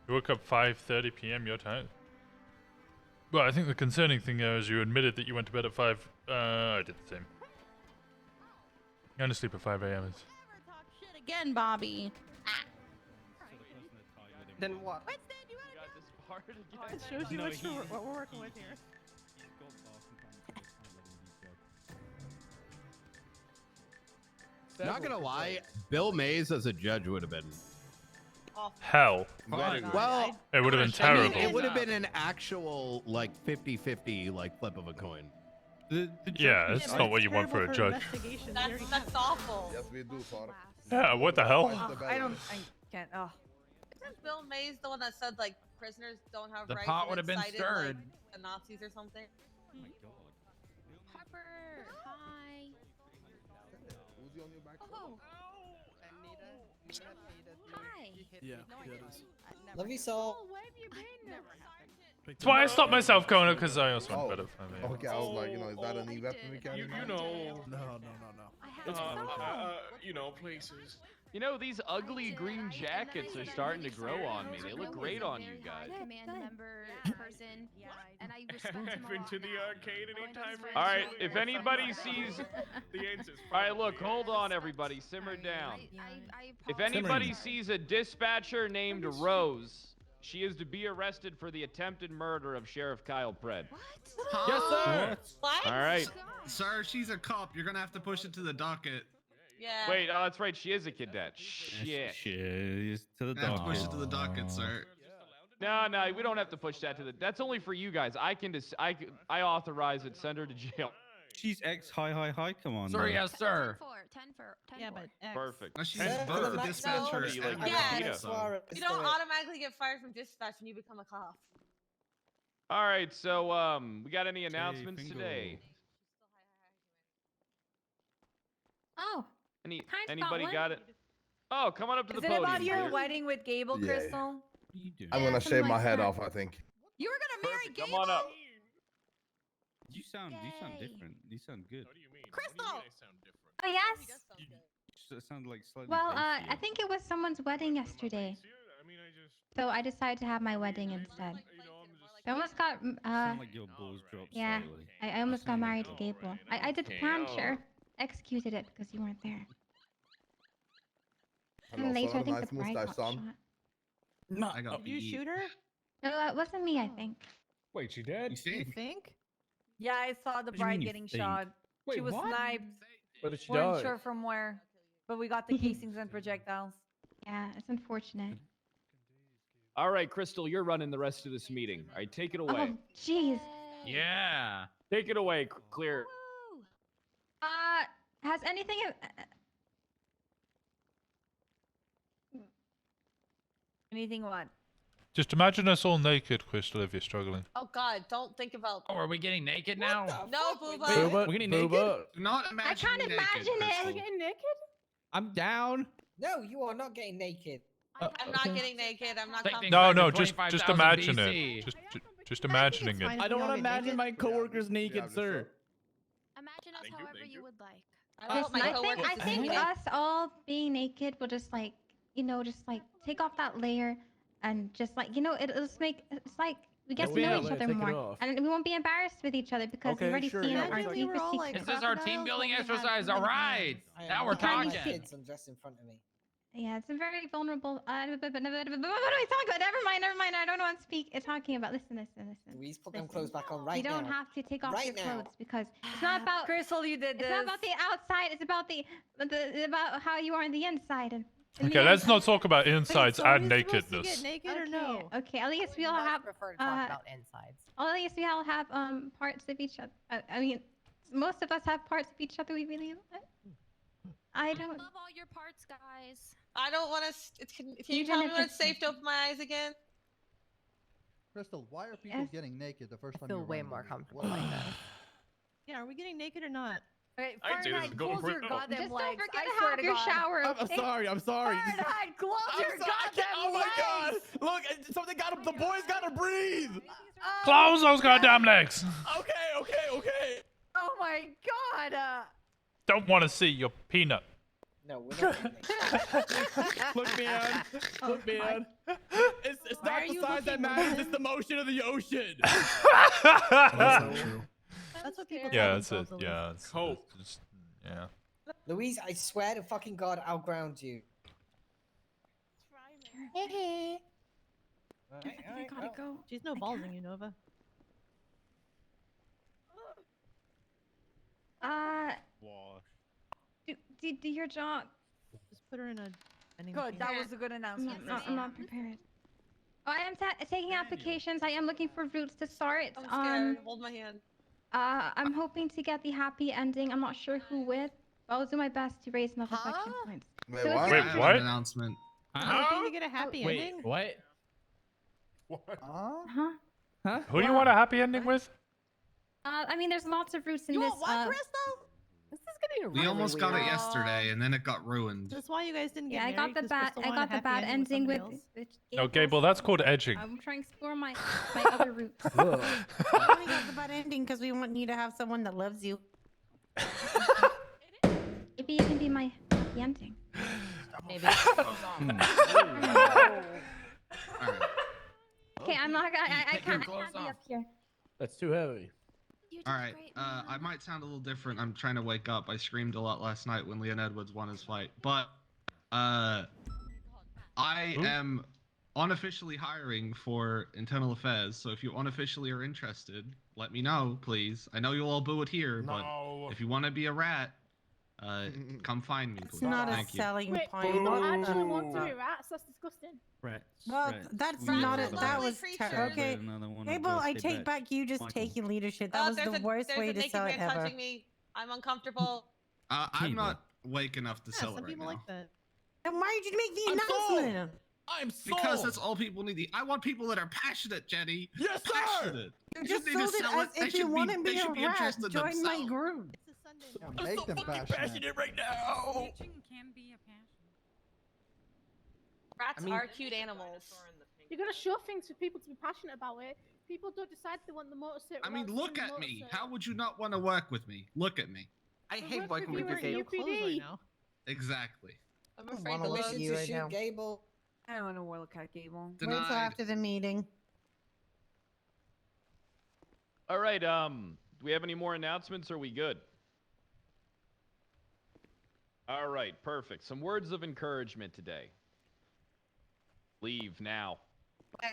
You woke up 5:30 p.m. your time. Well, I think the concerning thing there is you admitted that you went to bed at 5. I did the same. I'm gonna sleep at 5 a.m. Shit again, Bobby. Then what? Winston, you got this part again. It shows you what we're working with here. Not gonna lie, Bill Mays as a judge would have been hell. Well, it would have been terrible. I mean, it would have been an actual like 50-50 like flip of a coin. Yeah, it's not what you want for a judge. That's awful. Yes, we do, Sarah. Yeah, what the hell? I can't. Oh. Isn't Bill Mays the one that said like prisoners don't have The rights? pot and would have been incited, stirred. Like, the Nazis or something. Oh my god. Harper, hi. Who's on your back? Oh. Hi. Yeah, yeah, it is. Love you, Saul. Oh, where have you been? Never happened. That's why I stopped myself going up because I also went to bed at 5 a.m. Okay, I was like, you know, is that a new weapon we carry? You know. No. It's You know, places. You know, these ugly green jackets are starting to grow on me. They look great on you guys. Command member person, and I respect him a Been lot to the now. arcade anytime. All right, if anybody sees... The answer's All right, look, hold on, everybody. Simmer down. If anybody sees a dispatcher named Rose, she is to be arrested for the attempted murder of Sheriff Kyle Pred. What? Yes, sir. What? All right. Sir, she's a cop. You're gonna have to push it to the docket. Yeah. Wait, oh, that's right. She is a cadet. Shit. Shit. To the docket. Push it to the docket, sir. No, we don't have to push that to the. That's only for you guys. I can just. I authorize it. Send her to jail. She's ex high command. Sir, yes, sir. 10 for. Yeah, but Perfect. She's both the dispatcher. You like Yeah. Nikita. You don't automatically get fired from dispatch when you become a cop. All right, so we got any announcements today? Oh. Anybody one. got it? Oh, come on up to Is the it podium. about your dear. wedding with Gable, Yeah. Crystal? I'm gonna shave my head off, I think. You were gonna marry Gable? Come on up. You sound different. You sound good. What do you mean? Crystal! What do you mean I sound different? Oh, yes. You sound like slightly. Well, bassy. I think it was someone's wedding yesterday. So I decided to have my wedding instead. I almost got, sound like your balls dropped yeah, slightly. I almost got married to Gable. I did plan, sure. Executed it because you weren't there. And later, I think the bride got shot. No, I got Did you shoot her? No, it wasn't me, I think. Wait, she did? You think? Yeah, I saw the do you bride mean you getting think? shot. She Wait, was what? sniped. What did she Weren't die? sure from where, but we got the casings and projectiles. Yeah, it's unfortunate. All right, Crystal, you're running the rest of this meeting. All right, take it away. Oh, jeez. Yeah. Take it away, Clear. Has anything... Anything what? Just imagine us all naked, Crystal, if you're struggling. Oh God, don't think about. Oh, are we getting naked now? No, Booba. Booba, we're getting naked? Do not imagine I can't me naked, imagine it. Crystal. Are we getting naked? I'm down. No, you are not getting naked. I'm not getting naked. I'm not comfortable. No, just 25,000 imagine BC. it. Just imagining it. I don't want to imagine my coworkers naked, sir. Imagine us however you would like. want my coworkers I to think see it. us all being naked will just like, just like take off that layer and just like, it'll just make, it's like we get to know each other more. And we won't be embarrassed with each other because we've already seen our deepest secrets. This is our team building exercise. All right. Now we're talking. Kids undressed in front of me. Yeah, it's a very vulnerable. What are we talking about? Never mind. I don't know what to speak. It's talking about. Listen. Louise, put them clothes back on right now. You don't have to take off your clothes because it's not about Crystal. You did this. It's not about the outside. It's about about how you are on the inside. And Okay, let's not talk about insides and nakedness. Get naked or no? Okay, at least we all have. Prefer to talk about insides. At least we all have parts of each other. I mean, most of us have parts of each other we really like. I don't. Love all your parts, guys. I don't want to. Can you tell me when it's safe to open my eyes again? Crystal, why are people getting naked the first time? I feel way more comfortable like that. Yeah, are we getting naked or not? Okay, I do this Fahrenheit, going close your for- goddamn Just legs. don't forget I to swear have to your God. shower. I'm sorry. Fahrenheit, close your I'm sorry. goddamn Oh my God! legs. Look, something got him. The boys gotta breathe. Close those goddamn legs. Okay. Oh my God. Don't want to see your peanut. No, we're not getting naked. Look, man. It's Why not are the you size that looking, matters. woman? It's the motion of the ocean. That's not true. That's what people Yeah, tell that's it. themselves a lot. Yeah, it's just, yeah. Louise, I swear to fucking God, I'll ground you. Hey. Alright, Gotta go. She's no balls in you, Nova. Do your job. Just put her in a. Good. That was a good announcement. I'm not prepared. Oh, I am taking applications. I am looking for routes to start. I'm scared. Hold my hand. I'm hoping to get the happy ending. I'm not sure who with, but I'll do my best to raise enough affection points. Wait, So if what? you're- I have an announcement. Hoping to get a happy ending. What? Huh? Who do you want a happy ending with? I mean, there's lots of routes in You this. want what, Crystal? This is getting We really almost got it weird. yesterday, and then it got ruined. That's why you guys didn't get Yeah, I married. got the 'cause bad. Crystal I wanted got a the happy bad ending ending with with. No, Gable, that's called edging. I'm trying to explore my other routes. We only got the bad ending because we want you to have someone that loves you. Maybe it can be my happy ending. Maybe. Okay, I'm not. I can't be up here. That's too heavy. All right. I might sound a little different. I'm trying to wake up. I screamed a lot last night when Leon Edwards won his fight, but I am unofficially hiring for internal affairs. So if you unofficially are interested, let me know, please. I know you'll all boo it here, but if you want to be a rat, come find me. It's Please. not a Thank you. selling Wait, point. you don't actually want to be rats? That's disgusting. Rats. Well, that's not it. That was okay. Another one of Abel, those I stay take back. back you just Michael. taking leadership. That was the worst way to sell it man ever. touching me. I'm uncomfortable. I'm not awake enough to Yeah, sell some it right people now. like that. Then why did you make the I'm sold. announcement? I'm Because that's all people need. I want people that are passionate, Jenny. Yes, sir. Passionate. You just sold it as if you want to be a rat. Join my group. Yeah, make them passionate. right now. Can be a passion. Rats are cute animals. You gotta show things for people to be passionate about it. People don't decide they want the motorcycle. I mean, look at me. How would you not want to work with me? Look at me. I We'll hate work working with with you you, at Gable. UPD. Exactly. I'm I afraid want to to look. listen you to right shoot now. Gable. I don't want to look at Gable. Wait till after the meeting. All right. Do we have any more announcements? Or are we good? All right. Perfect. Some words of encouragement today. Leave now.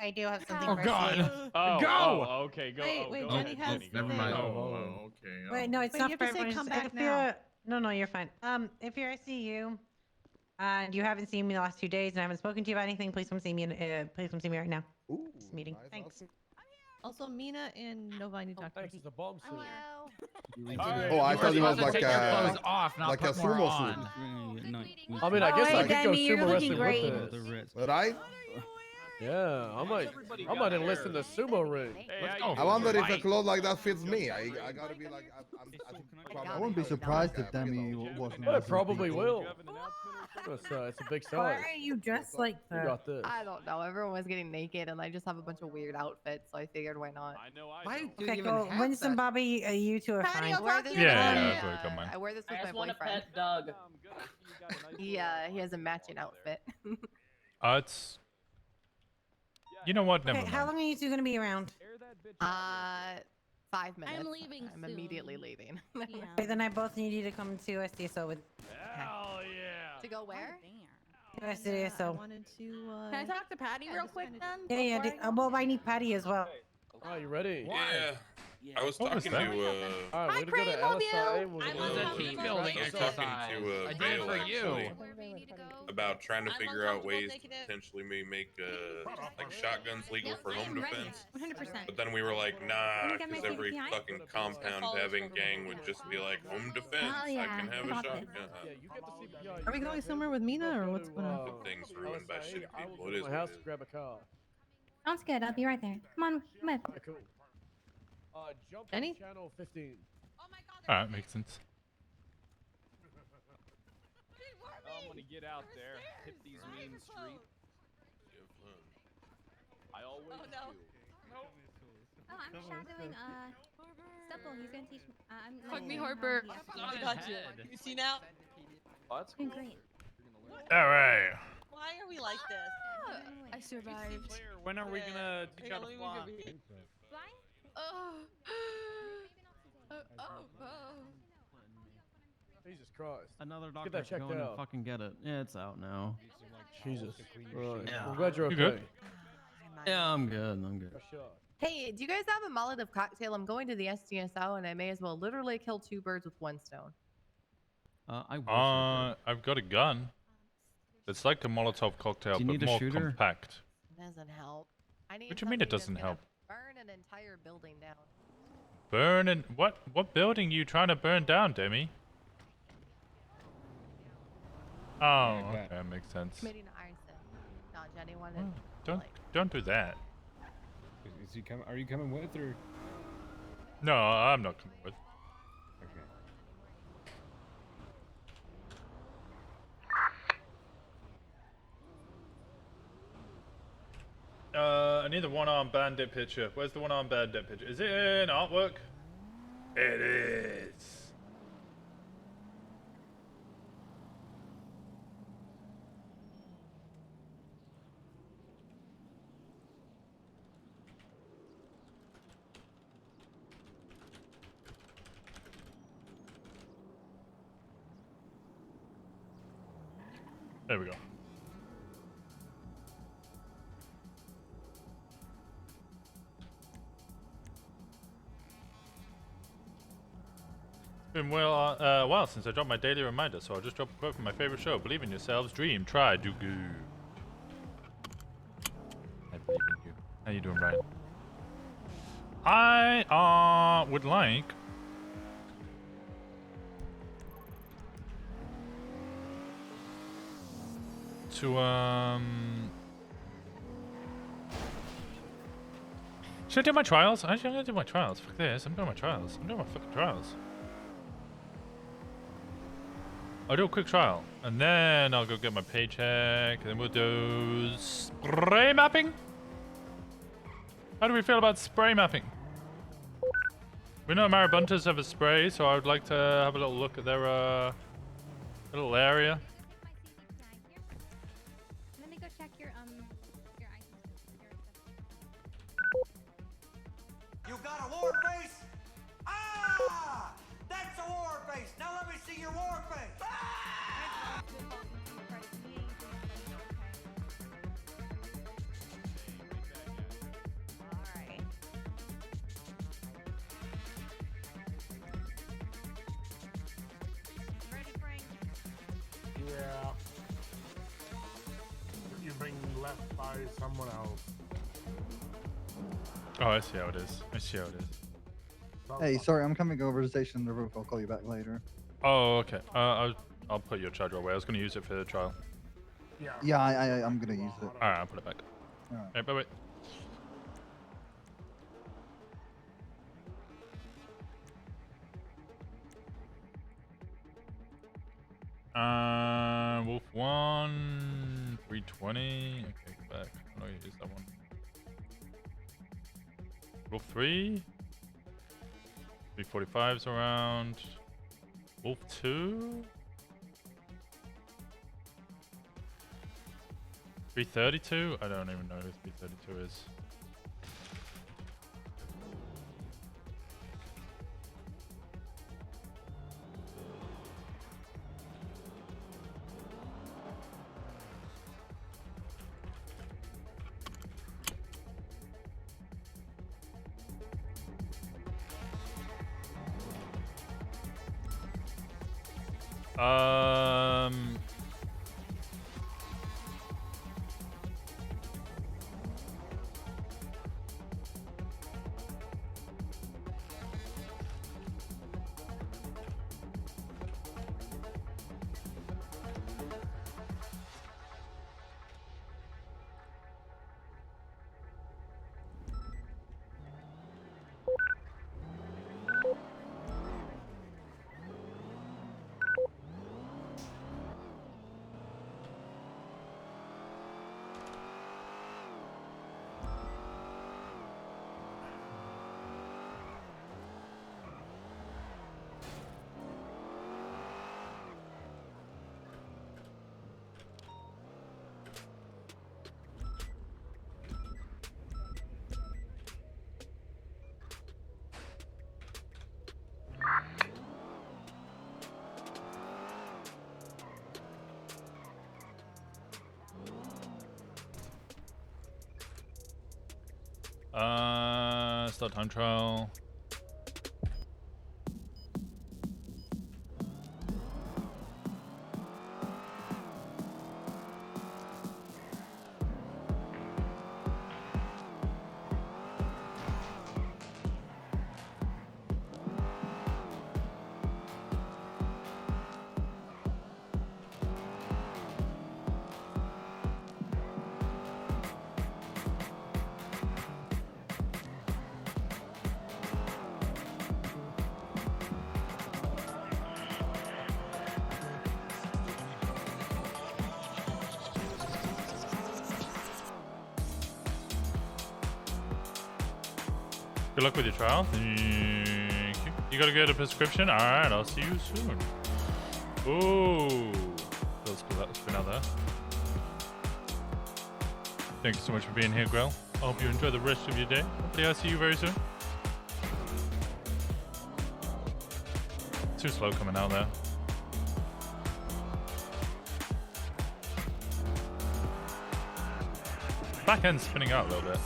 I do have something Oh for God. you. Oh, Go. oh, okay. Go. Wait, oh, wait, go Jenny ahead, has Jenny, Never go mind. ahead. Okay. Wait, no, it's Wait, not you for have to say everyone. come Just- back if now. you're- No, you're fine. If you're ICU and you haven't seen me the last 2 days and I haven't spoken to you about anything, please come see me. Please come see me right now. Ooh, This meeting. nice, Thanks. awesome. Also, Mina and Nova, I need to talk to This is a bomb suit. Oh, I thought it was like take your clothes off, not like a put more sumo on. suit. I mean, I guess Oh, I hey, could go Demi, you're sumo looking wrestling great. with this. But I Yeah, I might enlist in the sumo ring. I wonder if a clothes like that fits me. I gotta be like, I wouldn't be surprised if Demi wasn't. Well, it probably will. It's a big size. Why are you dressed like You that? got this. I don't know. Everyone was getting naked, and I just have a bunch of weird outfits, so I figured why not. I know. Okay, cool. Winston, Bobby, you two are fine. I wear this Yeah, I've got mine. I wear this with my want a boyfriend. pet dog. He has a matching outfit. It's. You know what? Never Okay, mind. how long are you two gonna be around? 5 minutes. I'm leaving I'm soon. immediately leaving. Okay, then I both need you to come to SDSO with. Hell yeah. To go where? SDSO. Wanted to. Can I talk to Patty real quick then? Yeah, yeah. Well, I need Patty as well. Oh, you ready? Yeah. I was What was talking to that? All right, we're gonna go to LSI. We're gonna was a team building I was talking exercise. to I did it Vale for you. actually about trying to figure out ways to potentially maybe make like shotguns legal for home defense. 100%. But then we were like, nah, Wanna get my because every KPI? fucking compound having gang would just be like home defense. Oh, yeah. I can have a Got shotgun. Are we going somewhere with Mina or what's going on? The thing's ruined by shitty people. It is My what house it to is. grab a car. Sounds good. I'll be right there. Come on, come on. Cool. Jump Jenny? on channel 15. Alright, makes sense. I'm gonna get out there, hit these mean streets. I always do. Oh, I'm shadowing Stubble. He's gonna teach me. I'm Fuck me, learning how Harper. he I actually- got you. You see now? Oh, that's Doing great. Alright. Why are we like this? I survived. When are we gonna teach how to fly? Jesus Christ. Another Get doctor that checked go in and out. fucking get it. Yeah, it's out now. Jesus. Right. Yeah. I'm glad you're You okay. good? Yeah, I'm good. I'm good. Hey, do you guys have a Molotov cocktail? I'm going to the SDSO, and I may as well literally kill 2 birds with 1 stone. I've got a gun. It's like a Molotov cocktail, Do you but need a more shooter? compact. Doesn't help. I need What do you mean it something that's doesn't gonna help? Burn an entire building down. Burning? What building you trying to burn down, Demi? Oh, okay, makes sense. Committing arson. No, Jenny wanted. Don't do that. Is he coming? Are you coming with or? No, I'm not coming with. Okay. I need the one-armed bandit picture. Where's the one-armed bandit picture? Is it in artwork? It is. There we go. It's been a while since I dropped my daily reminder, so I'll just drop a quote from my favorite show. Believe in yourselves, dream, try, do good. I believe in you. How you doing, Ryan? I would like to should I do my trials? Actually, I'm gonna do my trials. Fuck this. I'm doing my trials. I'm doing my fucking trials. I'll do a quick trial, and then I'll go get my paycheck, and then we'll do spray mapping. How do we feel about spray mapping? We know Marabuntas have a spray, so I would like to have a little look at their little area. Let me go check your items. You got a war face? Ah! That's a war face! Now let me see your war face! Yeah. You're being left by someone else. Oh, I see how it is. I see how it is. Hey, sorry, I'm coming over to station the roof. I'll call you back later. Oh, okay. I'll put your charger away. I was gonna use it for the trial. Yeah, I'm gonna use it. Alright, I'll put it back. Hey, bye-bye. Wolf 1, 320. Okay, go back. I'm not gonna use that one. Wolf 3. 345's around. Wolf 2. 332? I don't even know who 332 is. Start time trial. Good luck with your trial. Thank you. You gotta get a prescription? Alright, I'll see you soon. Ooh. Let's spin out there. Thank you so much for being here, Grell. I hope you enjoy the rest of your day. Hopefully I'll see you very soon. Too slow coming out there. Back end spinning out a little bit.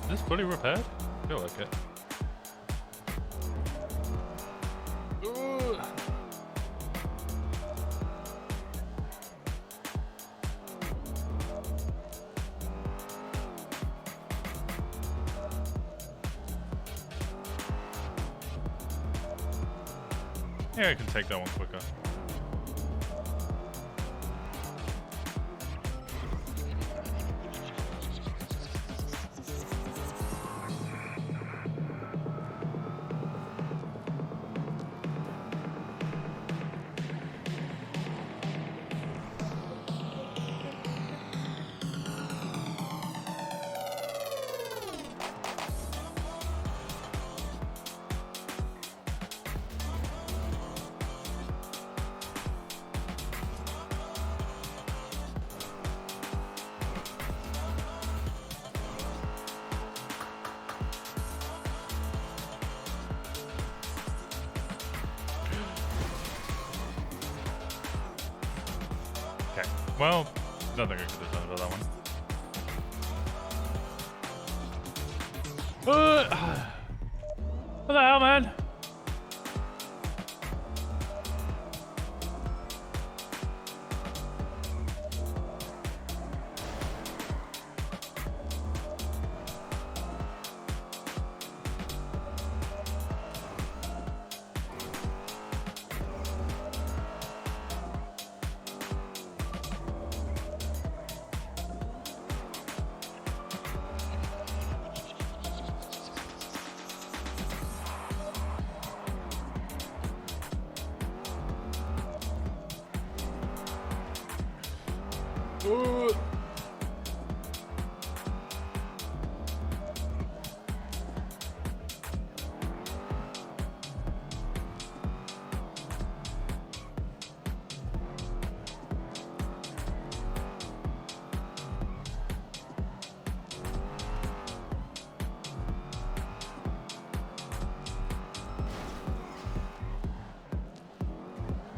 Is this fully repaired? I feel like it. Ooh. Yeah, I can take that one quicker. Well, nothing I could have done about that one. What the hell, man? Ooh.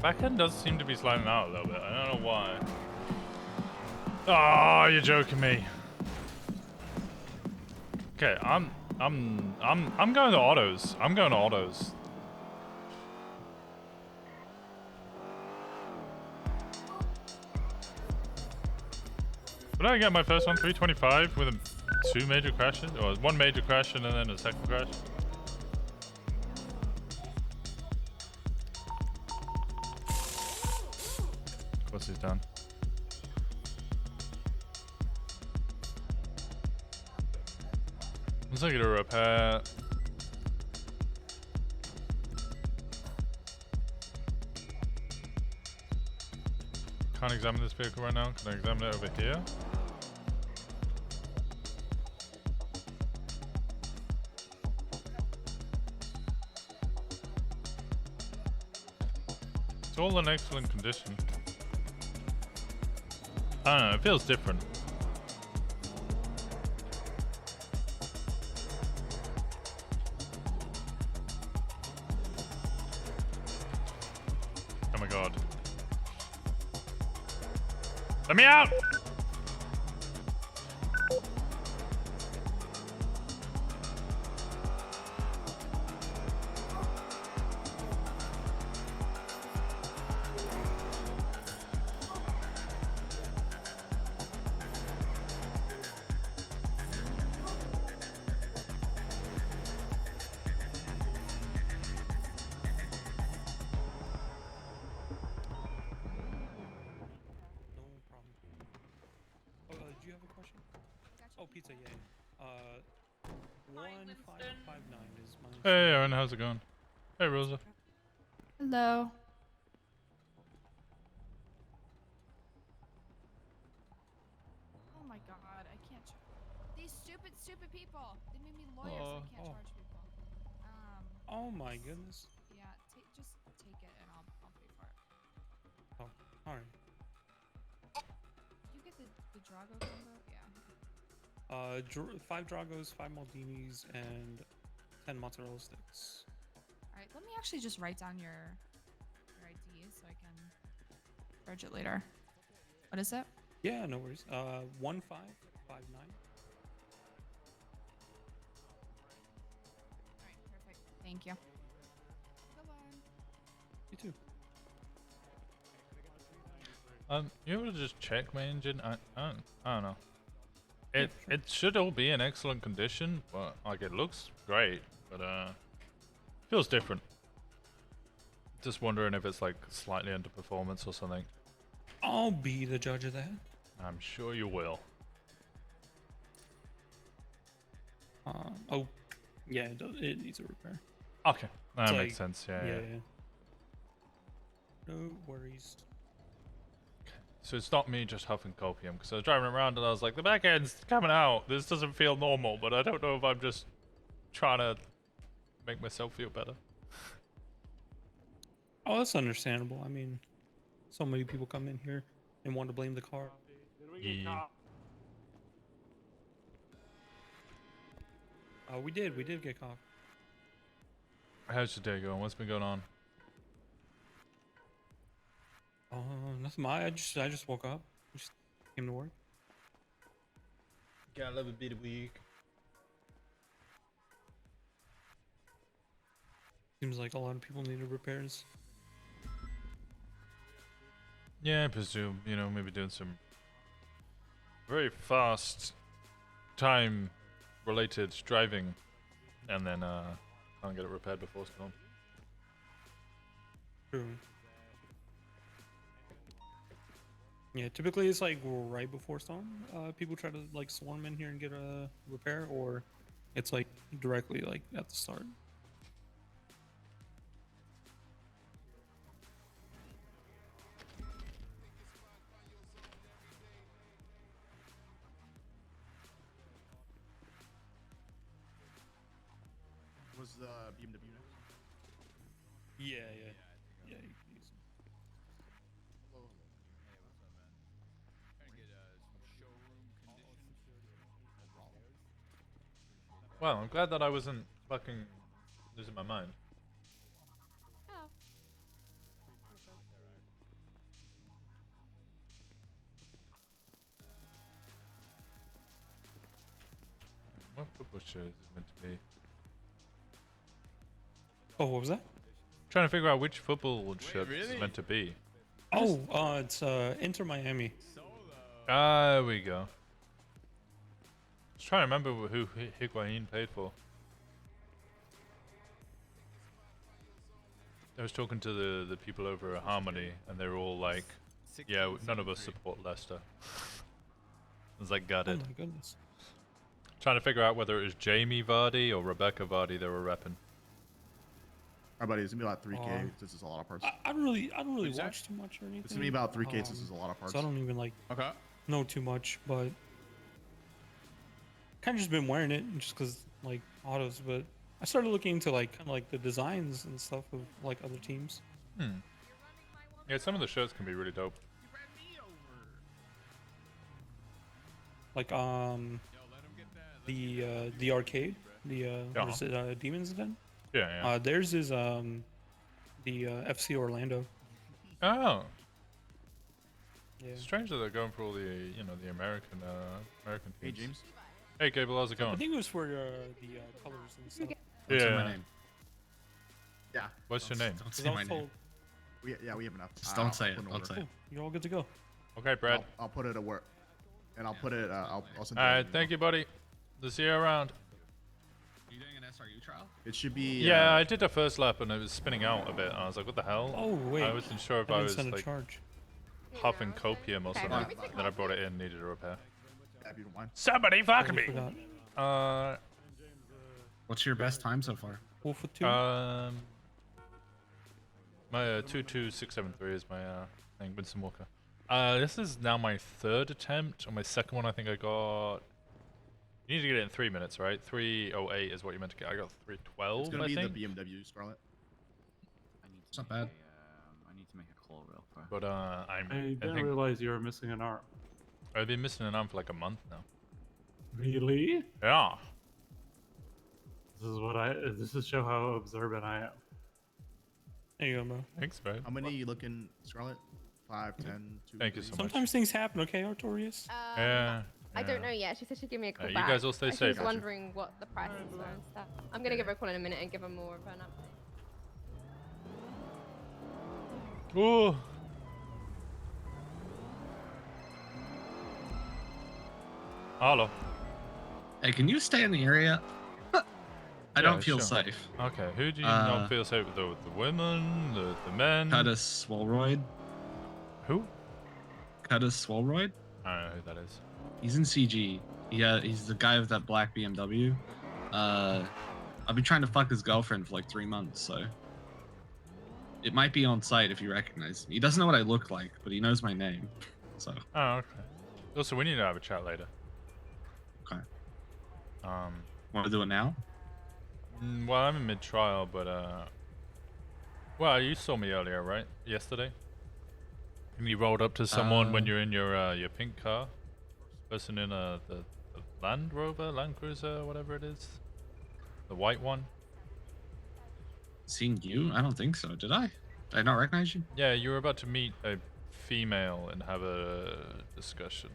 Backhand does seem to be sliding out a little bit. I don't know why. Oh, you're joking me. Okay, I'm going to autos. I'm going to autos. Did I get my first one 325 with 2 major crashes? Or 1 major crash and then a second crash? Of course he's done. Looks like a repair. Can't examine this vehicle right now. Can I examine it over here? It's all in excellent condition. I don't know, it feels different. Oh my god. Let me out! Do you have a question? Oh, pizza, yeah. 1559 is my. Hey Aaron, how's it going? Hey Rosa. Hello. Oh my god, I can't. These stupid people. They made me lawyer, so I can't charge people. Oh my goodness. Yeah, just take it and I'll pay for it. Oh, all right. Did you get the Drago combo? Yeah. 5 Dragos, 5 Maldinis, and 10 mozzarella sticks. All right, let me actually just write down your ID so I can charge it later. What is it? Yeah, no worries. 1559. All right, perfect. Thank you. Bye-bye. You too. You able to just check my engine? I don't know. It should all be in excellent condition, but like it looks great, but feels different. Just wondering if it's like slightly under performance or something. I'll be the judge of that. I'm sure you will. Oh, yeah, it needs a repair. Okay, that It's makes sense. Yeah. No worries. So it's not me just huffing copium, because I was driving around and I was like, the back end's coming out. This doesn't feel normal, but I don't know if I'm just trying to make myself feel better. Oh, that's understandable. I mean, so many people come in here and want to blame the car. Yeah. We did get caught. How's your day going? What's been going on? Nothing. I just woke up. Just came to work. Gotta love a bit of week. Seems like a lot of people needed repairs. Yeah, I presume, you know, maybe doing some very fast time related driving and then can't get it repaired before it's gone. True. Yeah, typically it's like right before storm. People try to like swarm in here and get a repair, or it's like directly like at the start. BMW next? Yeah. You can use them. Well, I'm glad that I wasn't fucking losing my mind. What football shirt is it meant to be? Oh, what was that? Trying to figure out which football shirt it's meant to be. Oh, it's Inter Miami. Ah, there we go. Just trying to remember who Higuain played for. I was talking to the people over at Harmony, and they were all like, "Yeah, none of us support Leicester." I was like, "Got it." Oh my goodness. Trying to figure out whether it was Jamie Vardy or Rebecca Vardy they were repping. Alright, buddy, it's gonna be about 3K. This is a lot of parts. I don't really watch too much or anything. It's gonna be about 3K. This is a lot of parts. So I don't even like know too much, but kind of just been wearing it just because like autos. But I started looking into like kind of like the designs and stuff of like other teams. Yeah, some of the shirts can be really dope. Like the arcade, what is it, Demons Den? Yeah. Theirs is the FC Orlando. Oh. Yeah. Strange that they're going for all the the American teams. Hey, James. Hey, Gable, how's it going? I think it was for the colors and stuff. What's my name? Yeah. What's your name? Don't say my name. We have enough. Just don't say it. put an Don't order. say it. You're all good to go. Okay, Brad. I'll put it at work, and I'll put it. I'll send. All right, thank you, buddy. We'll see you around. Are you doing an SRU trial? It should be. Yeah, I did the first lap and it was spinning out a bit. And I was like, "What the hell?" Oh wait. I wasn't sure if I I didn't was send a like charge. huffing copium or Okay, something. fine. Then I brought it in, needed a repair. Yeah, if you don't mind. Somebody fucking me. Forgot. What's your best time so far? Wolf with 2. My 22673 is my thing, Winston Walker. This is now my third attempt. On my second one, I think I got. You need to get it in 3 minutes, right? 3:08 is what you meant to get. I got 3:12. It's gonna I be think. the BMW, Scarlet. It's not bad. I need to make a call real quick. But I didn't realize you were missing an arm. I've been missing an arm for like a month now. Really? Yeah. This is show how observant I am. There you go, bro. Thanks, man. How many are you looking, Scarlet? 5, 10, 2. Thank you so much. Sometimes things happen, okay, Artorius? Yeah. I don't know yet. She said she'd give me a call You back. guys all stay She safe. was wondering what the prices were and stuff. I'm gonna give her a call in a minute and give her more of an update. Ooh. Hello. Hey, can you stay in the area? I don't feel sure. safe. Okay, who do you not feel safe with? The women, the men? Cuttis Swolroyd. Who? Cuttis Swolroyd. I don't know who that is. He's in CG. Yeah, he's the guy with that black BMW. I've been trying to fuck his girlfriend for like 3 months, so it might be on site if you recognize me. He doesn't know what I look like, but he knows my name. So. Oh, okay. Also, we need to have a chat later. Okay. Want to do it now? Well, I'm in mid-trial, but well, you saw me earlier, right? Yesterday. And you rolled up to someone when you're in your pink car. Person in the Land Rover, Land Cruiser, whatever it is. The white one. Seeing you? I don't think so. Did I? Did I not recognize you? Yeah, you were about to meet a female and have a discussion.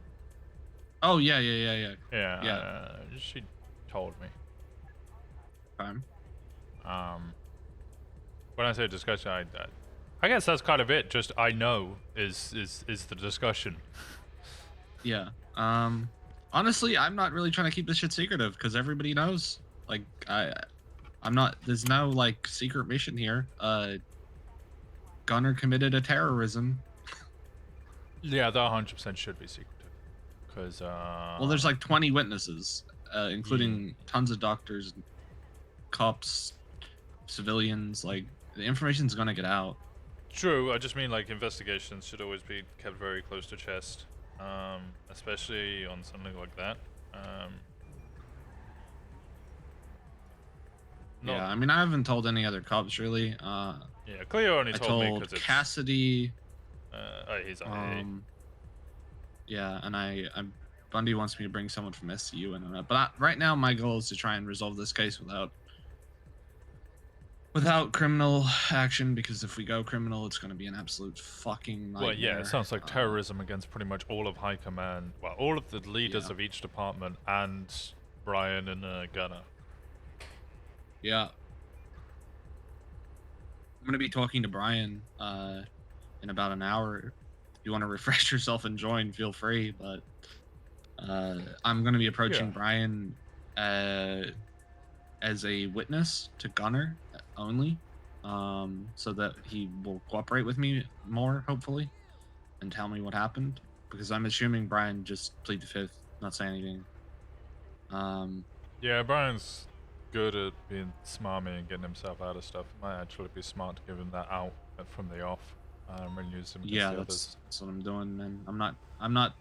Oh yeah. Yeah. She told me. When I say discussion, I guess that's kind of it. Just I know is the discussion. Yeah. Honestly, I'm not really trying to keep this shit secretive because everybody knows. Like I'm not. There's no like secret mission here. Gunner committed a terrorism. Yeah, that 100% should be secretive. Because well, there's like 20 witnesses, including tons of doctors, cops, civilians. Like the information's gonna get out. True. I just mean like investigations should always be kept very close to chest, especially on something like that. Yeah, I mean, I haven't told any other cops really. Yeah, Cleo only I told me told because it's... Cassidy. Oh, he's on Yeah, and Bundy wants me to bring someone from SCU in on it. But right now, my goal is to try and resolve this case without criminal action, because if we go criminal, it's going to be an absolute fucking nightmare. Well, yeah, it sounds like terrorism against pretty much all of High Command. Well, all of the leaders of each department and Brian and Gunner. Yeah. I'm going to be talking to Brian in about an hour. If you want to refresh yourself and join, feel free. But I'm going to be approaching Brian as a witness to Gunner only, so that he will cooperate with me more, hopefully, and tell me what happened. Because I'm assuming Brian just plead the fifth, not say anything. Yeah, Brian's good at being smarmy and getting himself out of stuff. It might actually be smart to give him that out from the off and use him against the others. That's what I'm doing, and I'm not.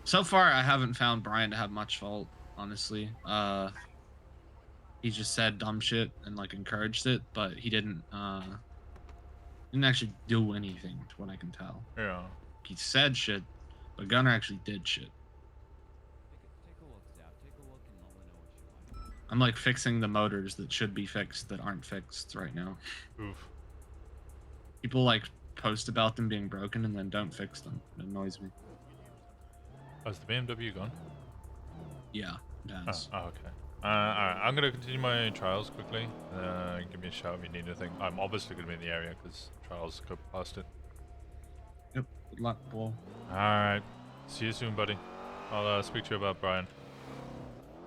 So far, I haven't found Brian to have much fault, honestly. He just said dumb shit and like encouraged it, but he didn't actually do anything, to what I can tell. Yeah. He said shit, but Gunner actually did shit. I'm like fixing the motors that should be fixed that aren't fixed right now. Oof. People like post about them being broken and then don't fix them. It annoys me. Oh, is the BMW gone? Yeah, it has. Oh, okay. Alright, I'm gonna continue my trials quickly. Give me a shout if you need anything. I'm obviously gonna be in the area because trials go past it. Yep. Good luck, Paul. Alright. See you soon, buddy. I'll speak to you about Brian.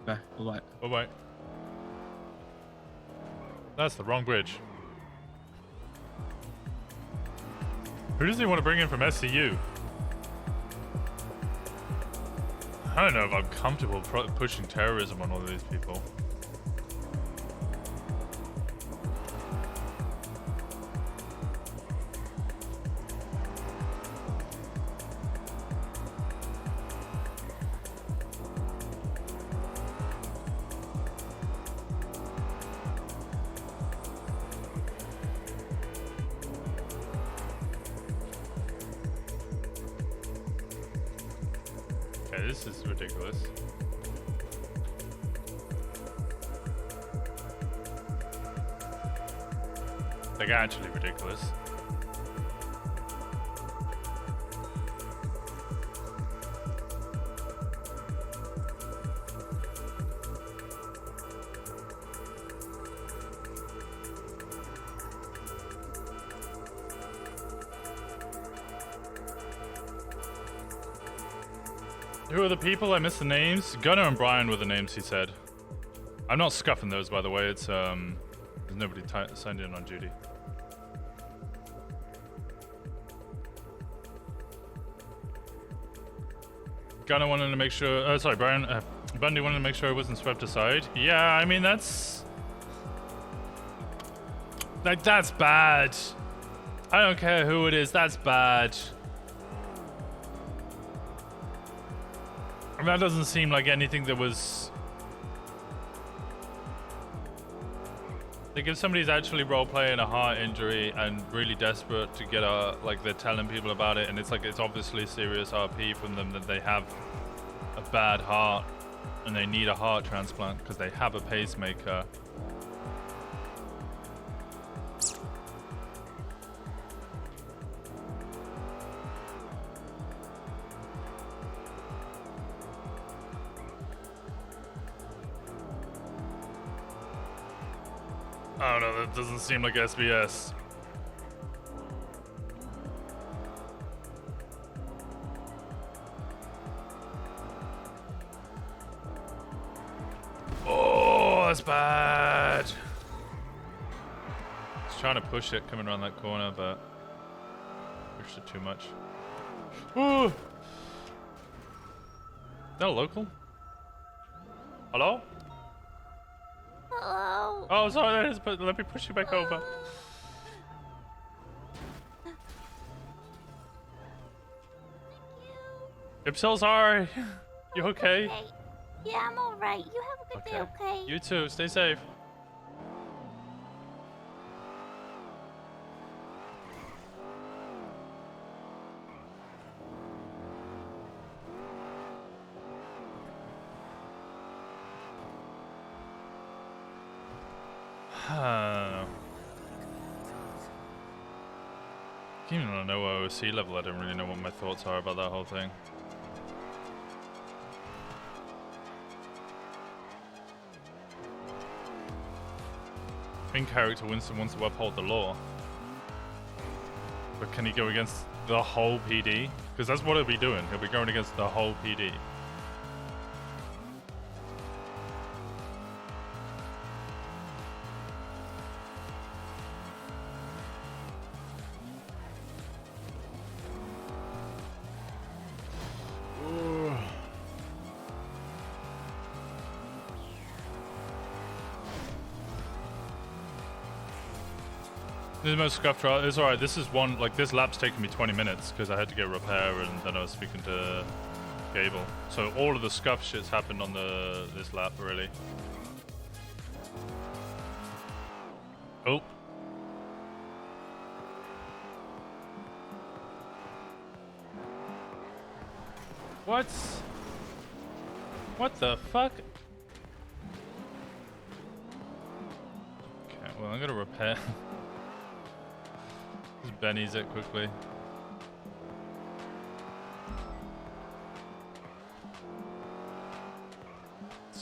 Okay. Bye-bye. Bye-bye. That's the wrong bridge. Who does he want to bring in from SCU? I don't know if I'm comfortable pushing terrorism on all of these people. Okay, this is ridiculous. Like, actually ridiculous. Who are the people? I missed the names. Gunnar and Brian were the names he said. I'm not scuffing those, by the way. It's there's nobody signed in on duty. Gunnar wanted to make sure. Sorry, Brian. Bundy wanted to make sure it wasn't swept aside. Yeah, I mean that's like that's bad. I don't care who it is. That's bad. I mean, that doesn't seem like anything that was... Like, if somebody's actually role-playing a heart injury and really desperate to get a... Like, they're telling people about it, and it's like, it's obviously serious RP from them that they have a bad heart, and they need a heart transplant because they have a pacemaker. I don't know, that doesn't seem like SBS. Oh, that's bad. I was trying to push it coming around that corner, but pushed it too much. Ooh. Is that a local? Hello? Hello. Oh, sorry, let me push you back over. I'm so sorry. You okay? Yeah, I'm alright. You have a good day, okay? You too. Stay safe. Even though I know OOC level, I don't really know what my thoughts are about that whole thing. In character, Winston wants to uphold the law. But can he go against the whole PD? Because that's what he'll be doing. He'll be going against the whole PD. There's no scuff trial. It's alright. This is one, like, this lap's taken me 20 minutes because I had to get repair and then I was speaking to Gable. So all of the scuff shit's happened on this lap, really. Oh. What the fuck? Okay, well, I'm gonna repair. Just Benny's it quickly.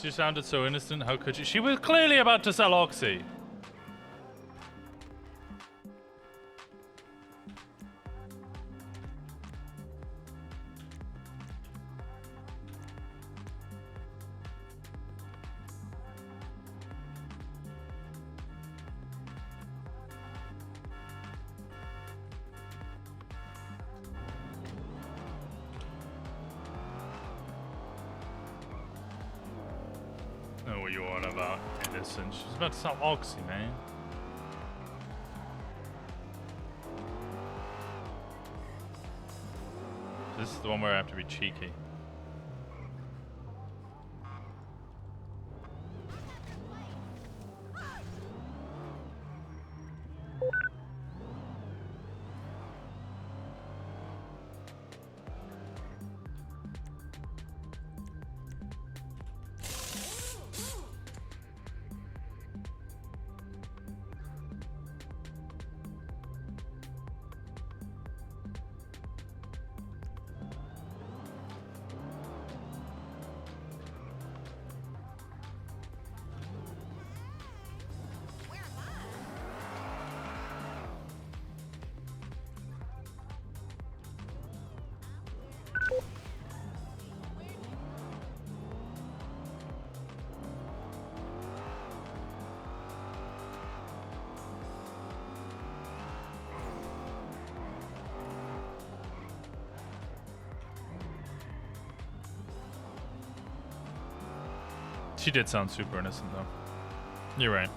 She sounded so innocent. How could you? She was clearly about to sell Oxy. Know what you're on about, innocent. She's about to sell Oxy, man. This is the one where I have to be cheeky. She did sound super innocent, though. You're right.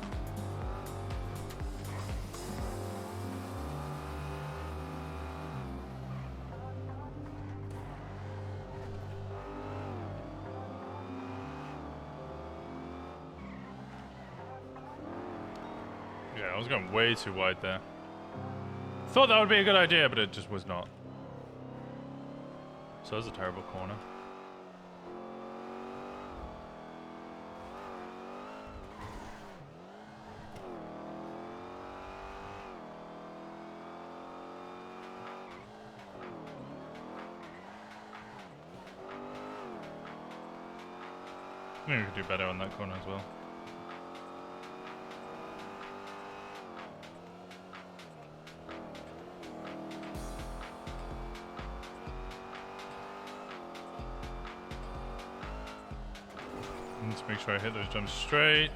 Yeah, I was going way too wide there. Thought that would be a good idea, but it just was not. So that was a terrible corner. Maybe we could do better on that corner as well. Let's make sure I hit those jumps straight.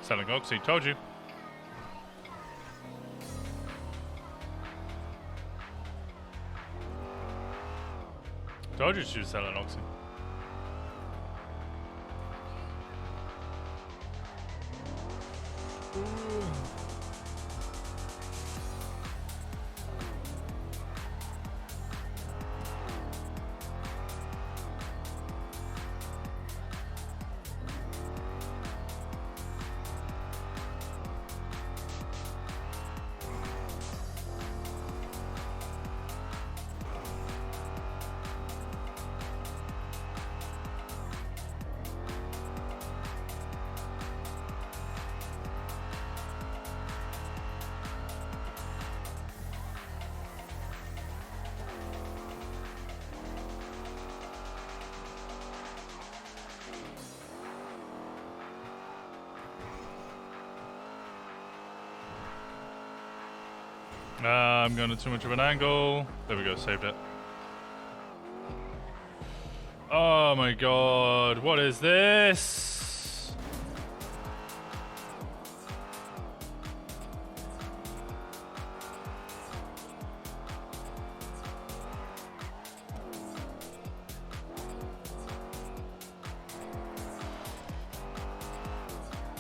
Selling Oxy, told you. Told you she was selling Oxy. I'm going to too much of an angle. There we go, saved it. Oh my god, what is this?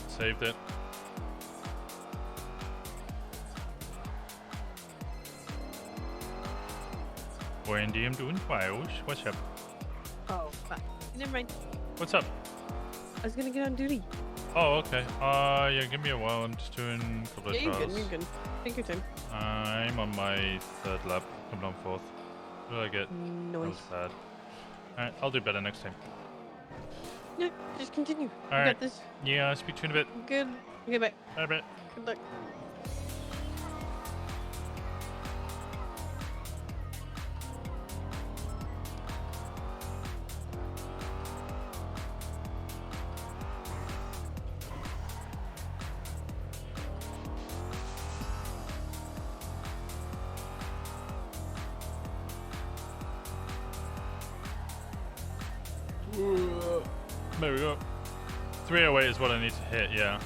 Saved it. Wendy, I'm doing files. What's up? Oh, fuck. Never mind. What's up? I was gonna get on duty. Oh, okay. Yeah, give me a while. I'm just doing a couple of Yeah, you're trials. good, you're good. Take your time. I'm on my third lap, coming on fourth. What did I get? That was Nice. bad. Alright, I'll do better next time. Yeah, just continue. You Alright. got this. Yeah, I'll speak to you in a bit. Good. Okay, bye. Bye bye. Good luck. There we go. 308 is what I need to hit, yeah.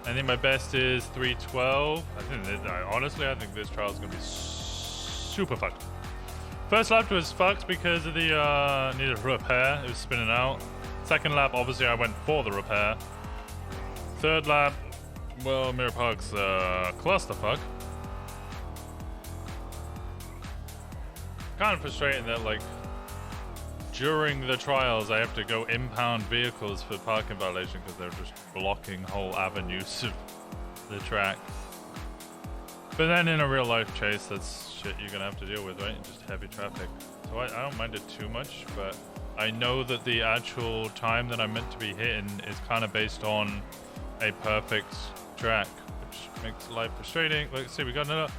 I think my best is 312. Honestly, I think this trial is going to be super fucked. First lap was fucked because of the needed repair. It was spinning out. Second lap, obviously, I went for the repair. Third lap, well, Mirror Park's clusterfuck. Kind of frustrating that, like, during the trials, I have to go impound vehicles for parking violation because they're just blocking whole avenues of the track. But then in a real life chase, that's shit you're gonna have to deal with, right? Just heavy traffic. So I don't mind it too much, but I know that the actual time that I'm meant to be hitting is kind of based on a perfect track, which makes life frustrating. Let's see, we got another.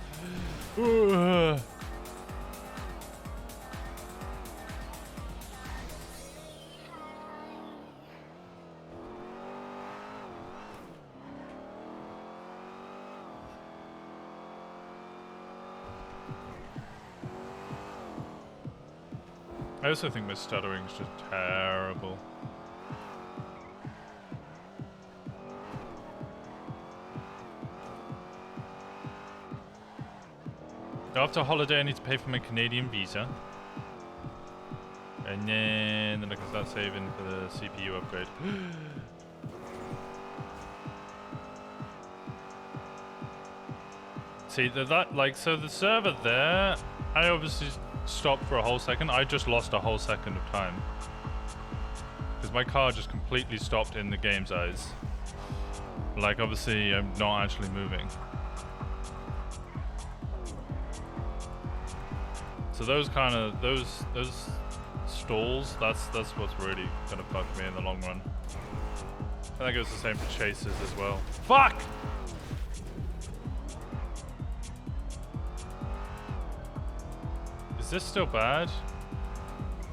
I also think my stuttering is just terrible. After holiday, I need to pay for my Canadian visa. And then I can start saving for the CPU upgrade. See, so the server there, I obviously stopped for a whole second. I just lost a whole second of time. Because my car just completely stopped in the game's eyes. Like, obviously, I'm not actually moving. So those stalls, that's what's really gonna fuck me in the long run. I think it was the same for chases as well. Fuck! Is this still bad?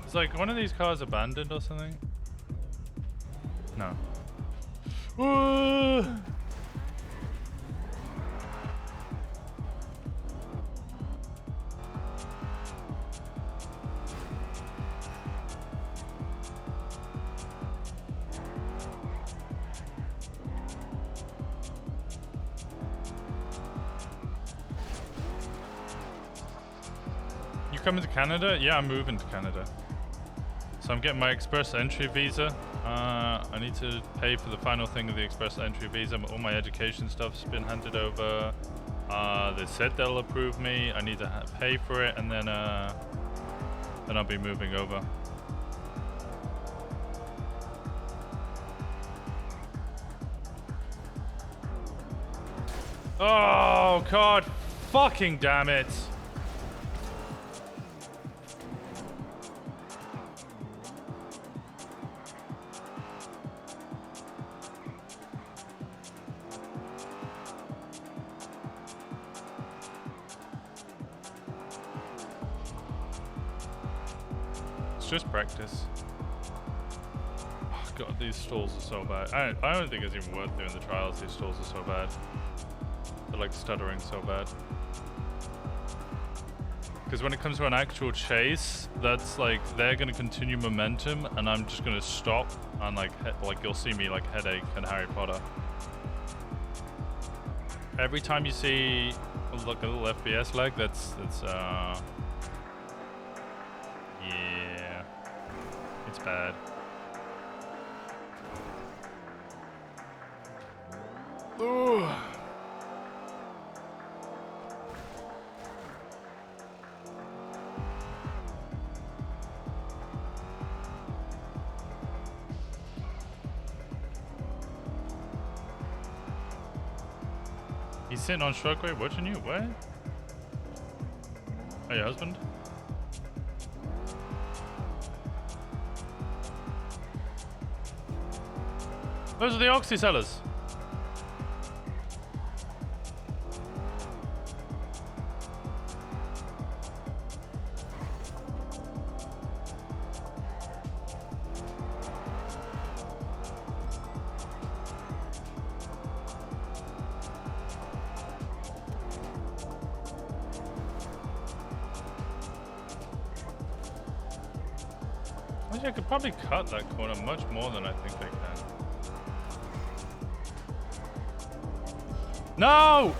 Is like one of these cars abandoned or something? No. Whoa! Coming to Canada? Yeah, I'm moving to Canada. So So I'm getting my express entry visa. I need to pay for the final thing of the express entry visa. All my education stuff's been handed over. They said they'll approve me. I need to pay for it, and then I'll be moving over. Oh God! Fucking damn it! It's just practice. Oh God, these stalls are so bad. I don't think it's even worth doing the trials. These stalls are so bad. They're like stuttering so bad. Because when it comes to an actual chase, that's like they're gonna continue momentum, and I'm just gonna stop, and like you'll see me like headache and Harry Potter. Every time you see like a little FPS lag, that's yeah, it's bad. Ooh. He's sitting on Shockwave watching you? What? Hey, husband? Those are the Oxy sellers. I could probably cut that corner much more than I think I can. No!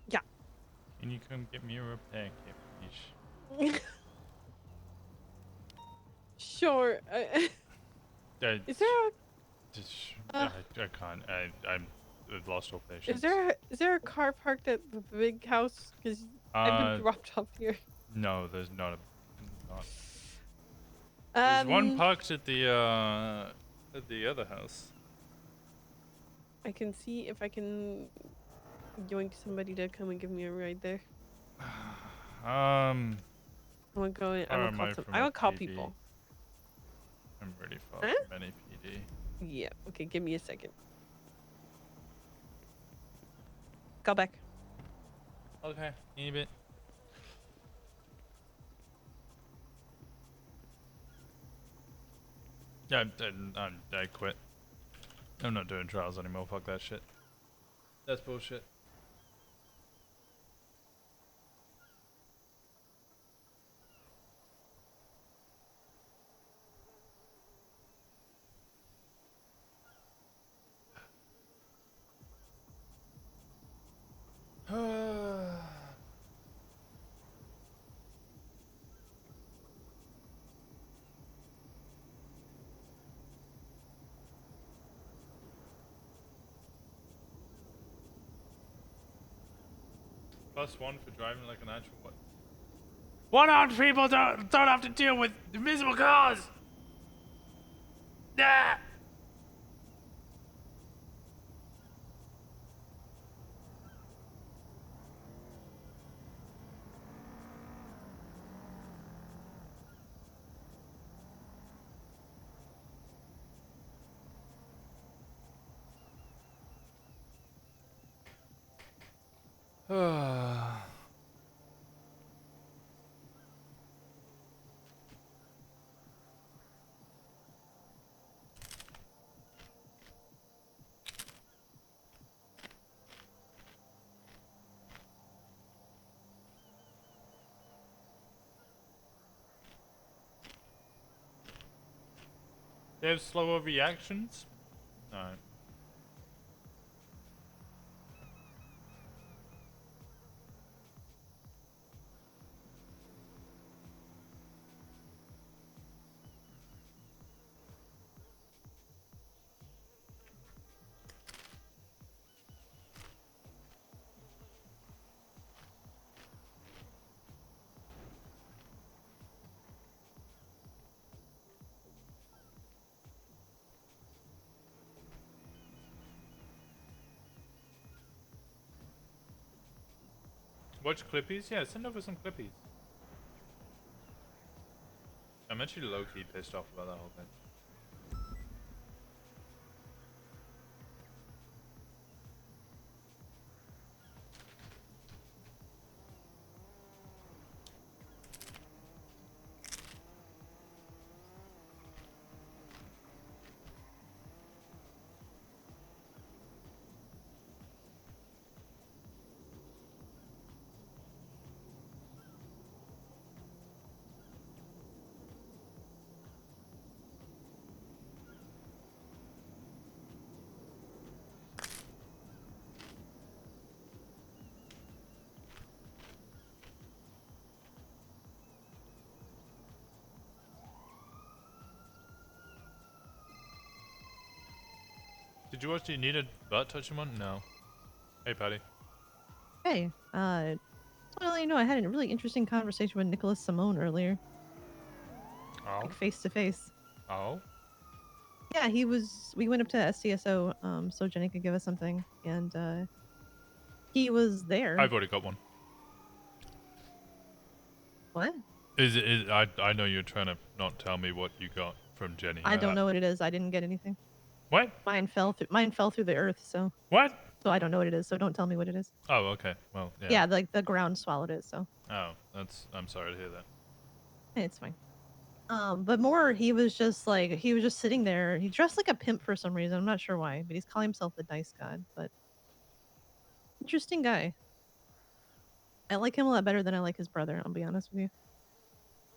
Yeah. Can you come get me a repair kit, please? Sure. Is there I can't. I've lost all patience. is there a car parked at the big house? Because I've been dropped off here. No, there's not. There's one parked at the other house. I can see if I can yoink somebody to come and give me a ride there. I'm gonna go in. far I'm am I gonna from I a will call PD? people. I'm really far Huh? from any PD. Yeah. Okay. Give me a second. Go back. Okay, in a bit. Yeah, I quit. I'm not doing trials anymore. Fuck that shit. That's bullshit. +1 for driving like an actual what? One-armed people don't have to deal with invisible cars! Yeah! They have slower reactions? No. Watch Clippies? Yeah, send over some Clippies. I'm actually low-key pissed off about that whole thing. Did you watch the Needed Butt Touching one? No. Hey, Patty. Hey, just want to let you know I had a really interesting conversation with Nicholas Simone earlier. Oh. Like face to face. Oh. Yeah, we went up to SDSO, so Jenny could give us something, and, he was there. I've already got one. What? I know you're trying to not tell me what you got from Jenny. I don't know what it is. I didn't get anything. What? Mine fell through the earth, so. What? So I don't know what it is, so don't tell me what it is. Oh, okay. Well, yeah. Yeah, like the ground swallowed it, so. Oh, I'm sorry to hear that. It's fine. But more, he was just sitting there. He dressed like a pimp for some reason. I'm not sure why, but he's calling himself the Dice God. But interesting guy. I like him a lot better than I like his brother. I'll be honest with you.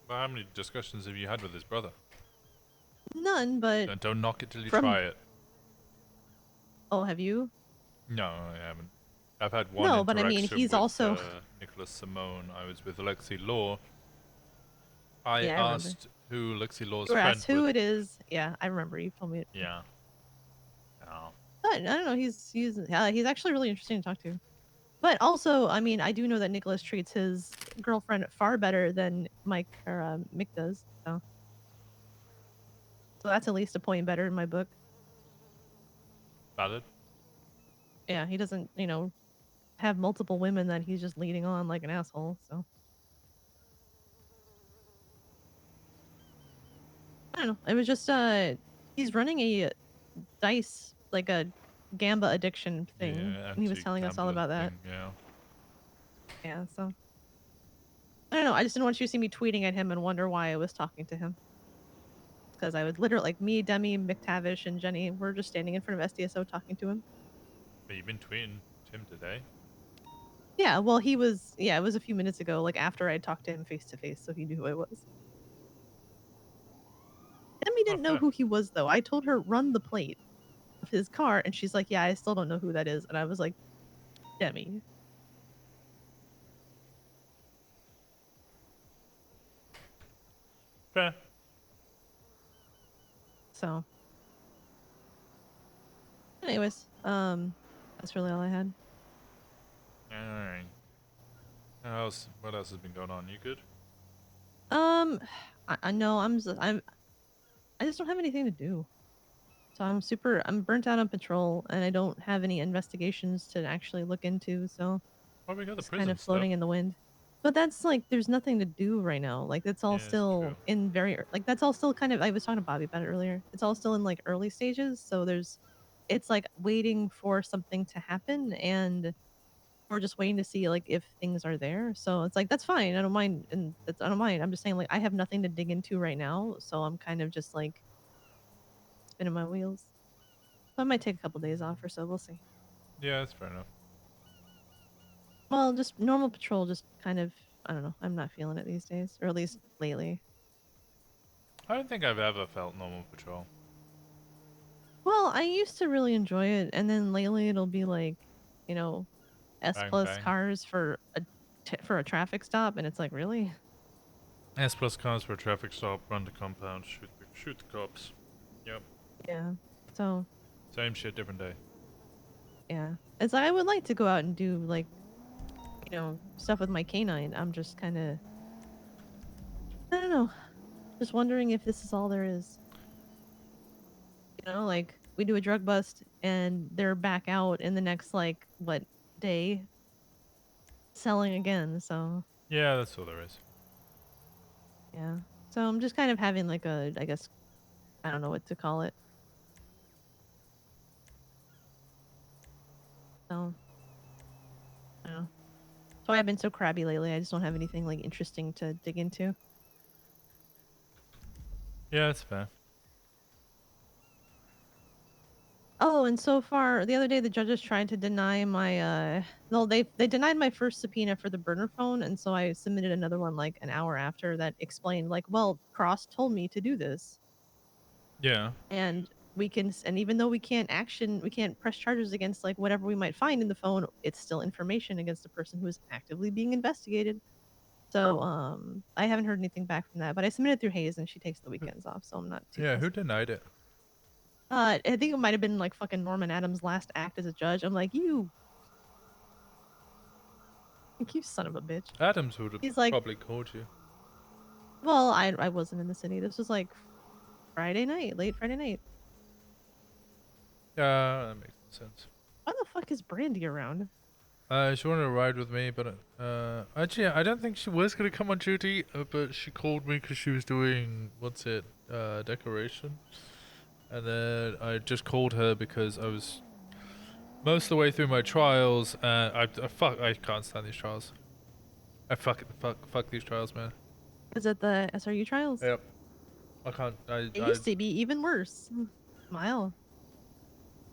Well, how many discussions have you had with his brother? None, but Don't knock it till you try it. Oh, have you? No, I haven't. I've had one No, but I mean, interaction he's with, also. Nicholas Simone. I was with Alexi Law. I Yeah, I asked who Alexi Law's You were friend asked who was. it is. Yeah, I remember. You told me it. Yeah. Oh. But I don't know. He's actually really interesting to talk to. But also, I mean, I do know that Nicholas treats his girlfriend far better than Mike or Mick does. So that's at least a point better in my book. Valid. Yeah, he doesn't, have multiple women that he's just leading on like an asshole. So I don't know. It was just he's running a dice, like a gamba addiction thing. Yeah, And he was telling us all about that. thing, yeah. Yeah, so I don't know. I just didn't want you to see me tweeting at him and wonder why I was talking to him. Because I would literally, like, me, Demi, McTavish, and Jenny, we're just standing in front of SDSO talking to him. But you've been tweeting Tim today. Yeah, well, it was a few minutes ago, like after I talked to him face to face, so he knew who I was. Demi didn't know who he was, though. I told her, run the plate of his car, and she's like, yeah, I still don't know who that is. And I was like, Demi. Fair. So. Anyways, that's really all I had. Alright. What else has been going on? You good? I know I just don't have anything to do. So I'm burnt out on patrol, and I don't have any investigations to actually look into. So Well, we got the it's kind prison of stuff. floating in the wind. But that's like there's nothing to do right now. Like that's all Yeah, it's still true. in like that's all still kind of. I was talking to Bobby about it earlier. It's all still in like early stages. So it's like waiting for something to happen, and we're just waiting to see like if things are there. So it's like that's fine. I don't mind, and I don't mind. I'm just saying like I have nothing to dig into right now, so I'm kind of just like spinning my wheels. So I might take a couple days off or so. We'll see. Yeah, that's fair enough. Well, just normal patrol, just kind of. I don't know. I'm not feeling it these days, or at least lately. I don't think I've ever felt normal patrol. Well, I used to really enjoy it, and then lately it'll be like, you know, S Bang, plus bang. cars for a traffic stop, and it's like really. S plus cars for a traffic stop, run the compound, shoot the cops. Yep. Yeah. So. Same shit, different day. Yeah. It's like I would like to go out and do like, stuff with my canine. I'm just kind of. I don't know. Just wondering if this is all there is. Like we do a drug bust and they're back out in the next like what day selling again. So Yeah, that's all there is. yeah. So I'm just kind of having like I guess I don't know what to call it. So I don't know. That's why I've been so crabby lately. I just don't have anything like interesting to dig into. Yeah, that's fair. Oh, and so far, the other day the judges tried to deny my no, they denied my first subpoena for the burner phone, and so I submitted another one like an hour after that explained like, well, Cross told me to do this. Yeah. And and even though we can't press charges against like whatever we might find in the phone, it's still information against the person who is actively being investigated. So I haven't heard anything back from that, but I submitted through Hayes and she takes the weekends off, so I'm not too Yeah, fussed. who denied it? I think it might have been like fucking Norman Adams' last act as a judge. I'm like, you son of a bitch. Adams would have He's like, probably called you. well, I wasn't in the city. This was like Friday night, late Friday night. Yeah, that makes sense. Why the fuck is Brandy around? She wanted to ride with me, but actually, I don't think she was gonna come on duty. But she called me because she was doing decoration, and then I just called her because I was most of the way through my trials, and I can't stand these trials. Fuck these trials, man. Is it the SRU trials? Yep. I can't. It used to be even worse. Smile.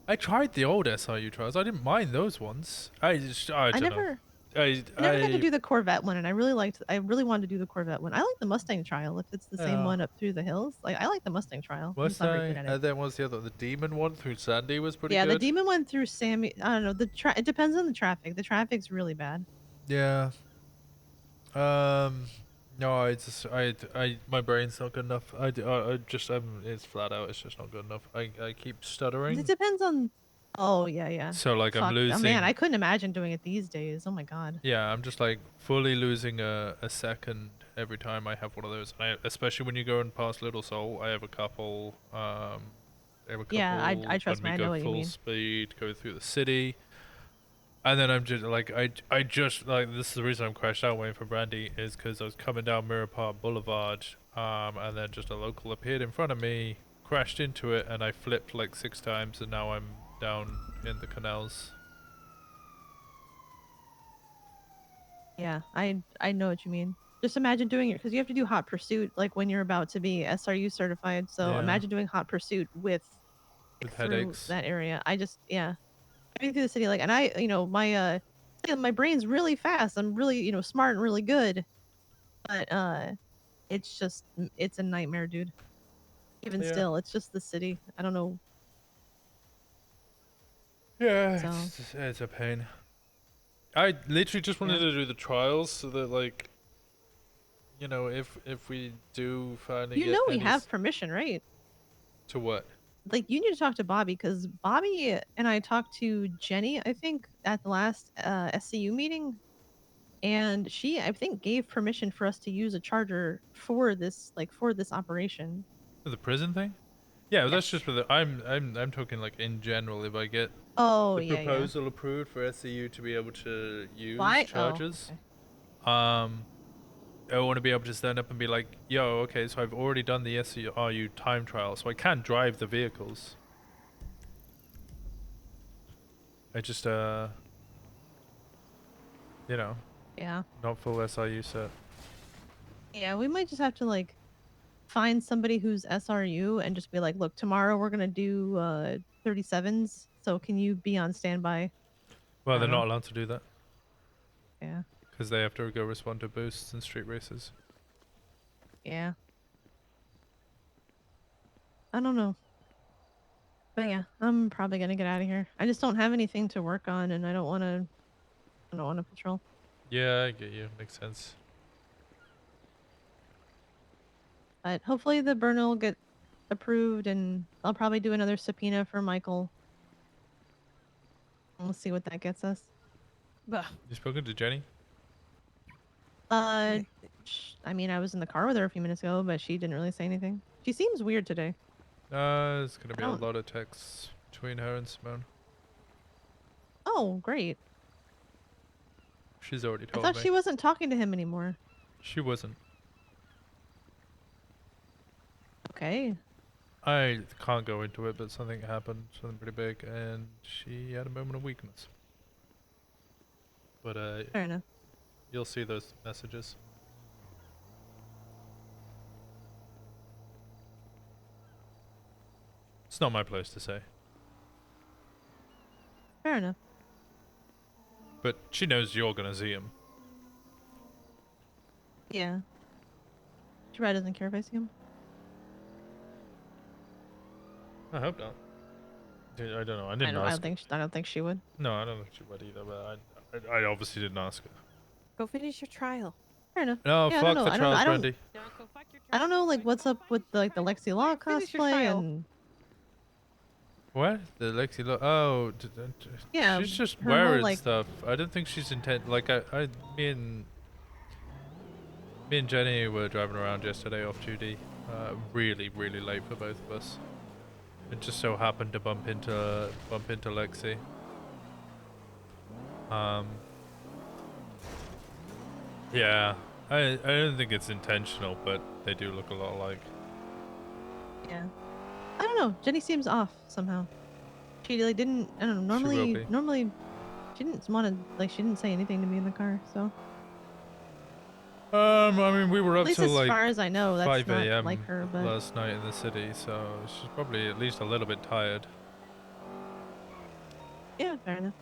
I tried the old SRU trials. I didn't mind those ones. I don't know. I never got to do the Corvette one, and I really wanted to do the Corvette one. I like the Mustang trial if it's the same one up through the hills. Like I like the Mustang trial. I'm just not very good at it. And then what's the other? The demon one through Sandy was pretty Yeah, good. the demon one through Sammy. I don't know. It depends on the traffic. The traffic's really bad. Yeah. No, my brain's not good enough. It's flat out. It's just not good enough. I keep stuttering. It depends on. Oh yeah. So like I'm Fuck. losing. Oh man, I couldn't imagine doing it these days. Oh my god. Yeah, I'm just like fully losing a second every time I have one of those. Especially when you go and past Little Soul, I have a couple. Yeah, I trust me. I know what you full mean. speed, go through the city. And then I'm just like, I just like, this is the reason I'm crashed out waiting for Brandy is because I was coming down Mirror Park Boulevard, and then just a local appeared in front of me, crashed into it, and I flipped like 6 times, and now I'm down in the canals. Yeah, I know what you mean. Just imagine doing it because you have to do hot pursuit like when you're about to be SRU certified. So Yeah. imagine doing hot pursuit with through headaches. that area. Driving through the city like, and my brain's really fast. I'm really smart and really good, but it's a nightmare, dude. Even Yeah. still, it's just the city. I don't know. Yeah, So. it's a pain. I literally just wanted to do the trials so that like, if we do finally get We have permission, right? To what? Like you need to talk to Bobby because Bobby and I talked to Jenny, I think, at the last SCU meeting, and she, I think, gave permission for us to use a charger for this, for this operation. For the prison thing? Yeah, that's just for the. I'm talking like in general. If I get Oh, the yeah, proposal approved for SCU to be able to use Why? chargers, Oh, I want to be able to stand up and be like, "Yo, okay, so I've already done the SCRU time trial, so I can drive the vehicles. I just you know, yeah. not full SIU set." Yeah, we might just have to like find somebody who's SRU and just be like, look, tomorrow we're gonna do 37s, so can you be on standby? Well, I they're don't know. not allowed to do that Yeah. because they have to go respond to boosts and street races. Yeah. I don't know. But yeah, I'm probably gonna get out of here. I just don't have anything to work on, and I don't want to patrol. Yeah, I get you. Makes sense. But hopefully the burner will get approved, and I'll probably do another subpoena for Michael. We'll see what that gets us. You spoken to Jenny? I mean, I was in the car with her a few minutes ago, but she didn't really say anything. She seems weird today. There's gonna be a don't- lot of texts between her and Simone. Oh, great. She's already I told thought me. she wasn't talking to him anymore. She wasn't. Okay. I can't go into it, but something happened, something pretty big, and she had a moment of weakness. But Fair enough. you'll see those messages. It's not my place to say. Fair enough. But she knows you're gonna see him. Yeah. She probably doesn't care if I see him. I hope not. I don't know. I didn't I ask. don't think she would. No, I don't think she would either. But I obviously didn't ask her. Go finish your trial. Fair enough. No, Yeah, I fuck don't know. the trials, Brandy. I don't know, like, what's up with the Lexi Law Finish your cosplay trial. and What? The Lexi Oh, Yeah, she's just her whole, wearing like- stuff. I don't think she's intent. Like me and Jenny were driving around yesterday off duty, really late for both of us. It just so happened to bump into Lexi. Yeah, I don't think it's intentional, but they do look a lot alike. yeah. I don't know. Jenny seems off somehow. She like didn't. I don't know. She will be. Normally, she didn't want to. Like, she didn't say anything to me in the car. So I mean, we were at up least till as like far as I know, that's 5 not a.m. like her. But last night in the city, so she's probably at least a little bit tired. yeah, fair enough.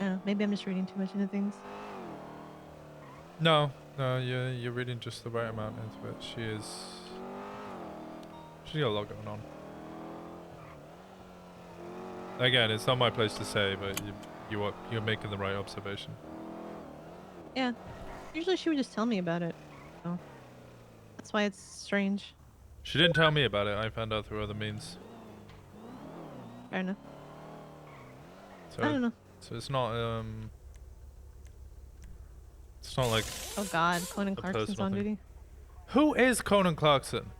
I don't know. Maybe I'm just reading too much into things. No, you're reading just the right amount into it. She's got a lot going on. Again, it's not my place to say, but you're making the right observation. Yeah. Usually she would just tell me about it. So that's why it's strange. She didn't tell me about it. I found out through other means. Fair enough. So I don't know. So it's not like. Oh God, Conan a Clarkson's personal on thing. duty. Who is Conan Clarkson?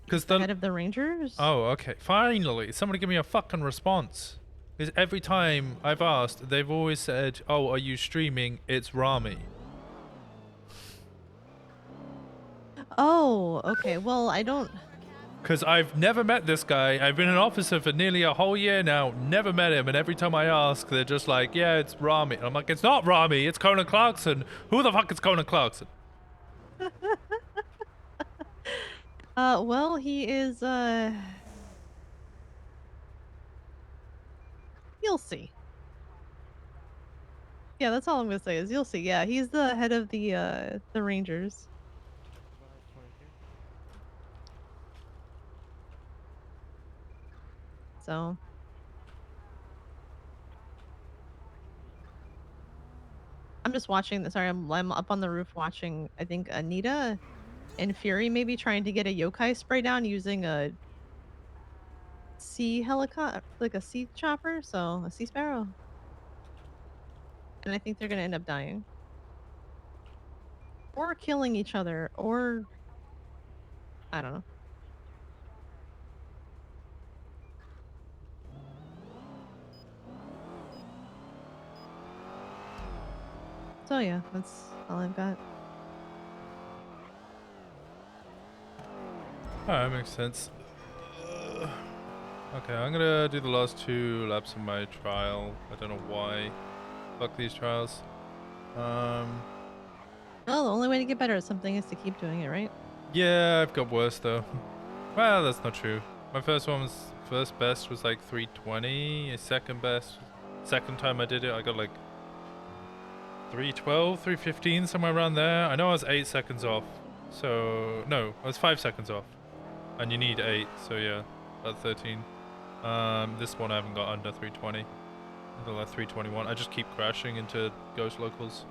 Because The head of the Rangers. Oh, okay. Finally, somebody give me a fucking response. Because every time I've asked, they've always said, "Oh, are you streaming? It's Rami." Oh, okay. Well, I don't. Because I've never met this guy. I've been an officer for nearly a whole year now. Never met him. And every time I ask, they're just like, "Yeah, it's Rami." And I'm like, "It's not Rami. It's Conan Clarkson. Who the fuck is Conan Clarkson?" Well, he is, you'll see. Yeah, that's all I'm gonna say is you'll see. Yeah, he's the head of the Rangers. So. I'm just watching. Sorry, I'm up on the roof watching. I think Anita and Fury maybe trying to get a yokai spray down using a sea helicopter, like a sea chopper, so a sea sparrow. And I think they're gonna end up dying. Or killing each other, or I don't know. So yeah, that's all I've got. Alright, makes sense. Okay, I'm gonna do the last 2 laps of my trial. I don't know why. Fuck these trials. Well, the only way to get better at something is to keep doing it, right? Yeah, I've got worse though. Well, that's not true. My first best was like 320. Second time I did it, I got like 312, 315, somewhere around there. I know I was 8 seconds off. So, no, I was 5 seconds off. And you need 8, so yeah, about 13. This one I haven't got under 320. Until like 321. I just keep crashing into ghost locals.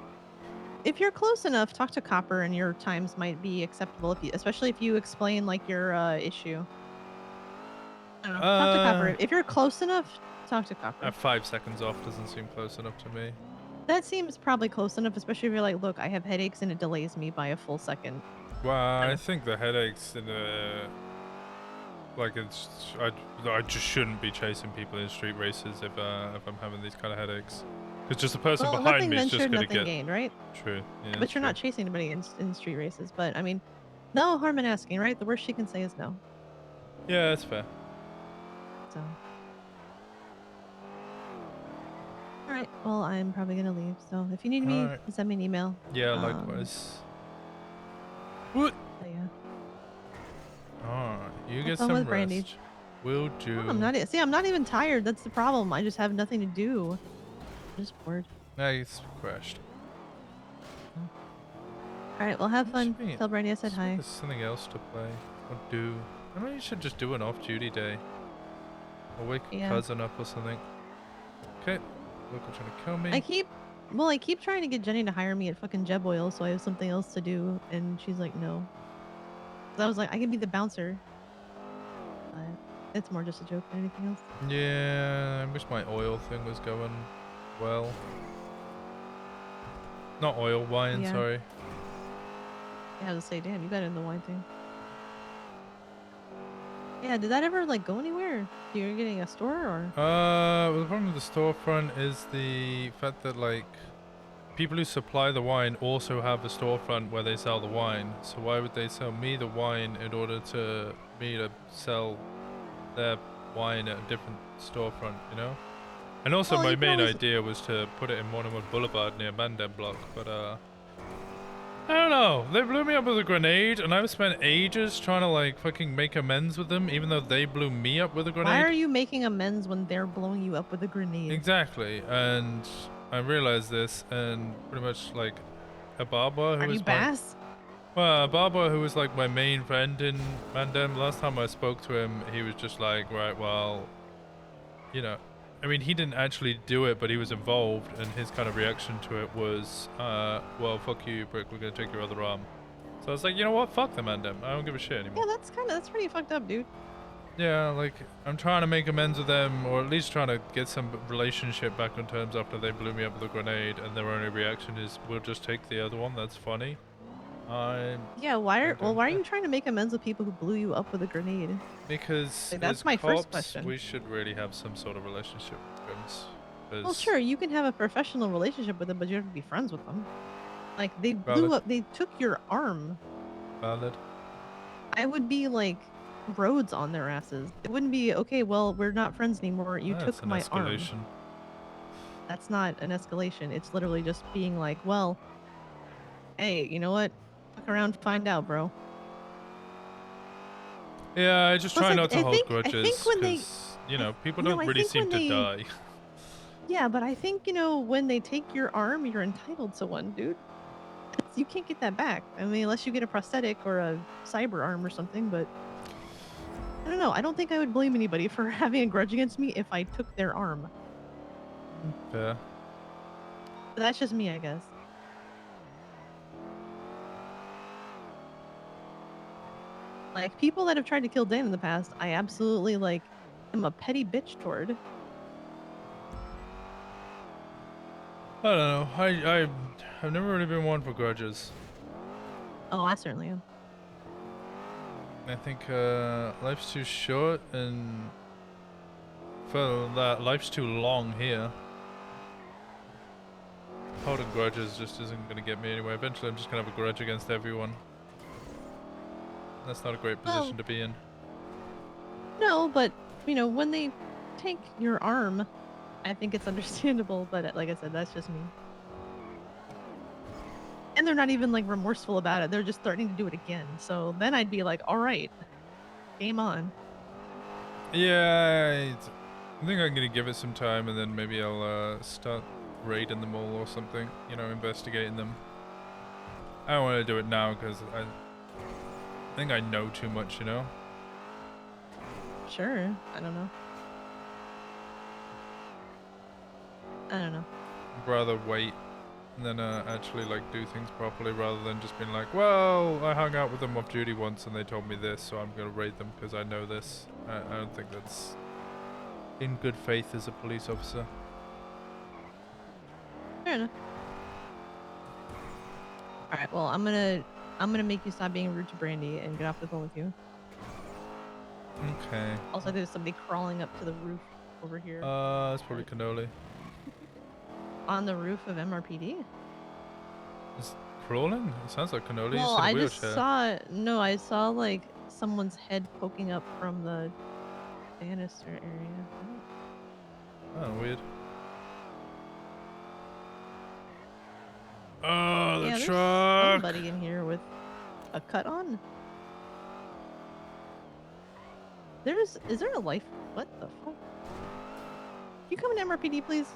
If you're close enough, talk to Copper and your times might be acceptable, especially if you explain like your issue. I don't know, talk to Copper. If you're close enough, talk to Copper. 5 seconds off doesn't seem close enough to me. That seems probably close enough, especially if you're like, look, I have headaches and it delays me by a full second. Well, I think the headaches in like I just shouldn't be chasing people in street races if I'm having these kind of headaches. Because just the person behind me is just gonna get gained, right? True. Yeah, but you're not chasing anybody in street races. But I mean, no harm in asking, right? The worst she can say is no. Yeah, that's fair. So. All right. Well, I'm probably gonna leave. So if you need me, send me an email. Yeah, likewise. What? So yeah. Alright, you Have get fun some with Brandy. rest. Will do. I'm not. See, I'm not even tired. That's the problem. I just have nothing to do. I'm just bored. Nah, it's crashed. All right. Well, have fun. Tell Brandy I said hi. There's something else to play or do. I mean, you should just do an off-duty day. Or wake a cousin up or something. Okay. Local trying to kill me. I keep trying to get Jenny to hire me at fucking Jeb Oil so I have something else to do, and she's like, no. So I was like, I can be the bouncer. But it's more just a joke than anything else. Yeah, I wish my oil thing was going well. Not oil, wine, sorry. I had to say, damn, you got in the wine thing. Yeah, did that ever like go anywhere? You're getting a store or? Well, the problem with the storefront is the fact that like people who supply the wine also have a storefront where they sell the wine. So why would they sell me the wine in order to me to sell their wine at a different storefront, you know? And also my main idea was to put it in Monument Boulevard near Mandem Block, but I don't know. They blew me up with a grenade, and I've spent ages trying to like fucking make amends with them, even though they blew me up with a grenade. Why are you making amends when they're blowing you up with a grenade? Exactly, and I realized this, and pretty much like a barber who was a barber who was like my main friend in Mandem. Last time I spoke to him, he was just like, right, well, you know. I mean, he didn't actually do it, but he was involved, and his kind of reaction to it was, well, fuck you, prick, we're gonna take your other arm. So I was like, you know what, fuck the Mandem, I don't give a shit anymore. Yeah, that's pretty fucked up, dude. Yeah, like, I'm trying to make amends with them, or at least trying to get some relationship back on terms after they blew me up with a grenade, and their only reaction is, we'll just take the other one, that's funny. Yeah, why are you trying to make amends with people who blew you up with a grenade? Because like, that's as my cops, first question. We should really have some sort of relationship with crims. Well, sure, you can have a professional relationship with them, but you have to be friends with them. Like, they they took your arm. Valid. I would be like roads on their asses. It wouldn't be, okay, well, we're not friends anymore. You took my arm. That's not an escalation. It's literally just being like, well, hey, you know what? Fuck around, find out, bro. Yeah, I just try not to hold grudges. I think when they, you know, people don't really seem to die. Yeah, but I think, you know, when they take your arm, you're entitled to one, dude. You can't get that back. I mean, unless you get a prosthetic or a cyber arm or something, but I don't know. I don't think I would blame anybody for having a grudge against me if I took their arm. Yeah. But that's just me, I guess. Like, people that have tried to kill Dan in the past, I absolutely, like, am a petty bitch toward. I don't know. I've never really been one for grudges. Oh, I certainly am. I think life's too short, and for that, life's too long here. Holding grudges just isn't going to get me anywhere. Eventually, I'm just going to have a grudge against everyone. That's not a great position to be in. No, but you know, when they take your arm, I think it's understandable. But like I said, that's just me. And they're not even like remorseful about it. They're just threatening to do it again. So then I'd be like, all right, game on. Yeah, I think I'm going to give it some time, and then maybe I'll start raiding them all or something. You know, investigating them. I don't want to do it now because I think I know too much, you know? Sure. I don't know. I'd rather wait and then actually like do things properly rather than just being like, well, I hung out with them off duty once and they told me this, so I'm going to raid them because I know this. I don't think that's in good faith as a police officer. Fair enough. All right. Well, I'm gonna make you stop being rude to Brandy and get off the phone with you. Okay. Also, there's somebody crawling up to the roof over here. It's probably Cannoli. On the roof of MRPD? Is crawling? It sounds like Cannoli. Well, He's in a I just wheelchair. I saw like someone's head poking up from the banister area. Oh, weird. Oh, the Yeah, there's truck! somebody in here with a cut on. Is there a life? What the fuck? Can you come to MRPD, please?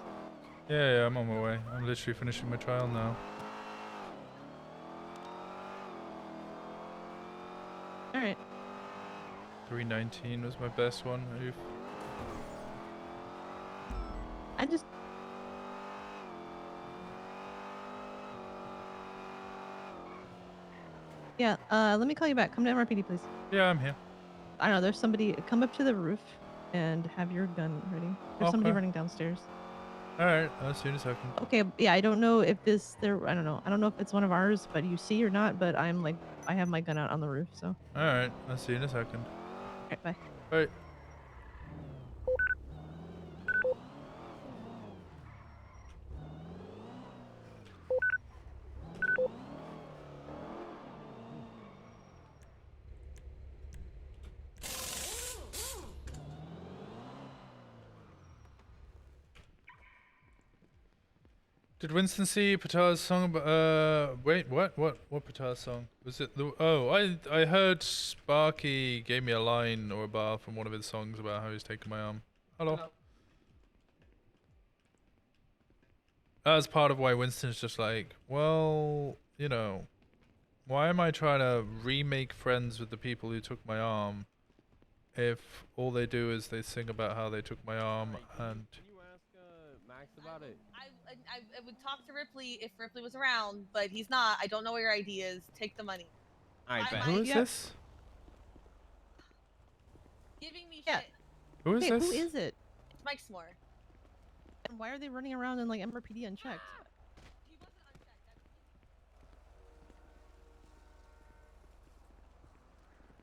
Yeah, I'm on my way. I'm literally finishing my trial now. Alright. 319 was my best one. Oof. I just... Yeah, let me call you back. Come to MRPD, please. Yeah, I'm here. I don't know, there's somebody... Come up to the roof and have your gun ready. There's somebody Okay. running downstairs. Alright, I'll see you in a second. Okay, yeah, I don't know if I don't know. I don't know if it's one of ours, but you see or not, but I have my gun out on the roof, so. Alright, I'll see you in a second. Alright, bye. Bye. Did Winston see Pata's song? Wait, what Pata's song? Was it the? Oh, I heard Sparky gave me a line or a bar from one of his songs about how he's taking my arm. Hello. That's part of why Winston's just like, well, you know, why am I trying to remake friends with the people who took my arm if all they do is they sing about how they took my arm and. Can you ask Max about it? I would talk to Ripley if Ripley was around, but he's not. I don't know where your ID is. Take the money. All right, Who is this? Giving me Yeah. shit. Who is Wait, this? who is it? It's Mike S'more. And why are they running around in like MRPD unchecked?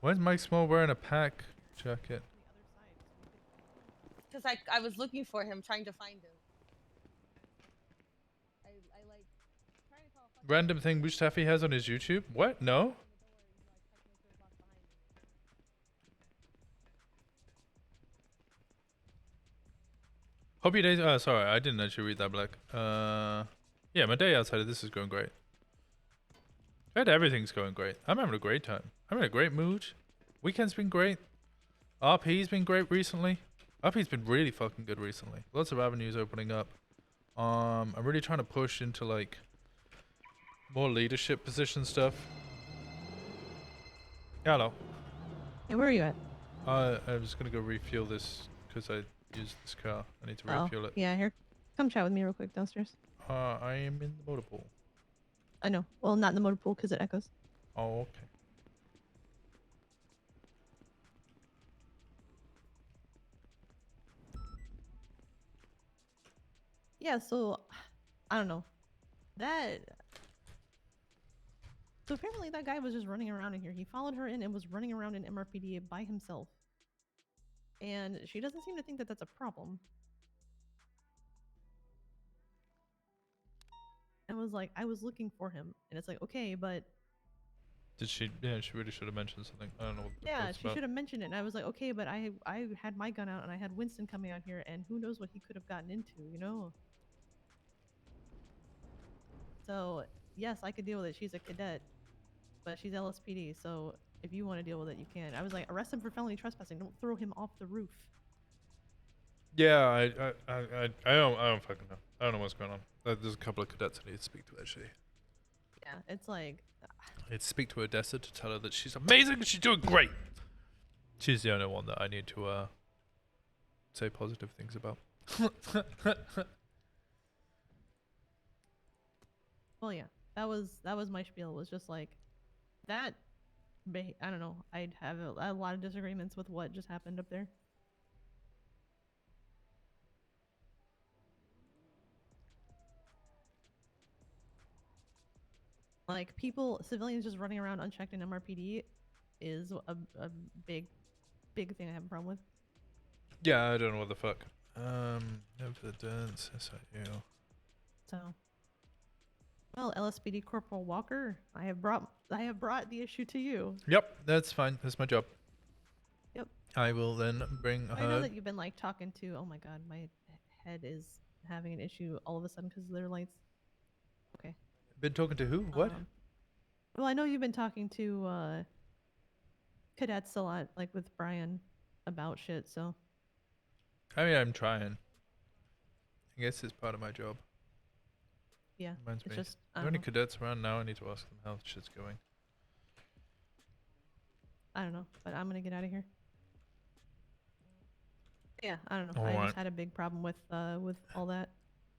Why is Mike Small wearing a pack jacket? Because I was looking for him, trying to find him. I like trying to call Random thing Mustafi has on his YouTube? What? No? Hope your days. Oh, sorry, I didn't actually read that, Black. Yeah, my day outside of this is going great. Everything's going great. I'm having a great time. I'm in a great mood. Weekend's been great. RP's been great recently. RP's been really fucking good recently. Lots of avenues opening up. I'm really trying to push into like more leadership position stuff. Hello. Hey, where are you at? I was gonna go refuel this because I used this car. I need to refuel it. Yeah, here. Come chat with me real quick downstairs. I am in the motor pool. I know. Well, not in the motor pool because it echoes. Oh, okay. Yeah, so I don't know. That. So apparently that guy was just running around in here. He followed her in and was running around in MRPD by himself. And she doesn't seem to think that that's a problem. And was like, I was looking for him. And it's like, okay, but... Did she? Yeah, she really should have mentioned something. I don't know what the Yeah, fuck's she about. should have mentioned it. And I was like, okay, but I had my gun out and I had Winston coming out here and who knows what he could have gotten into, you know? So, yes, I could deal with it. She's a cadet. But she's LSPD, so if you want to deal with it, you can. I was like, arrest him for felony trespassing. Don't throw him off the roof. Yeah, I don't fucking know. I don't know what's going on. There's a couple of cadets I need to speak to actually. Yeah, it's like... I need to speak to Odessa to tell her that she's amazing and she's doing great. She's the only one that I need to say positive things about. Well, yeah, that was my spiel. It was just like that. I don't know. I'd have a lot of disagreements with what just happened up there. Like civilians just running around unchecked in MRPD is a big thing I have a problem with. Yeah, I don't know what the fuck. Evidence, SIU. So, well, LSPD Corporal Walker, I have brought the issue to you. Yep, that's fine. That's my job. Yep. I will then bring I know her. that you've been like talking to. Oh my god, my head is having an issue all of a sudden because of their lights. Okay. Been talking to who? What? Well, I know you've been talking to cadets a lot, like with Brian, about shit. So. I mean, I'm trying. I guess it's part of my job. Yeah. Reminds it's me. just. Are there any cadets around now? I need to ask them how shit's going. I don't know, but I'm gonna get out of here. Yeah, I don't know. All I right. just had a big problem with all that,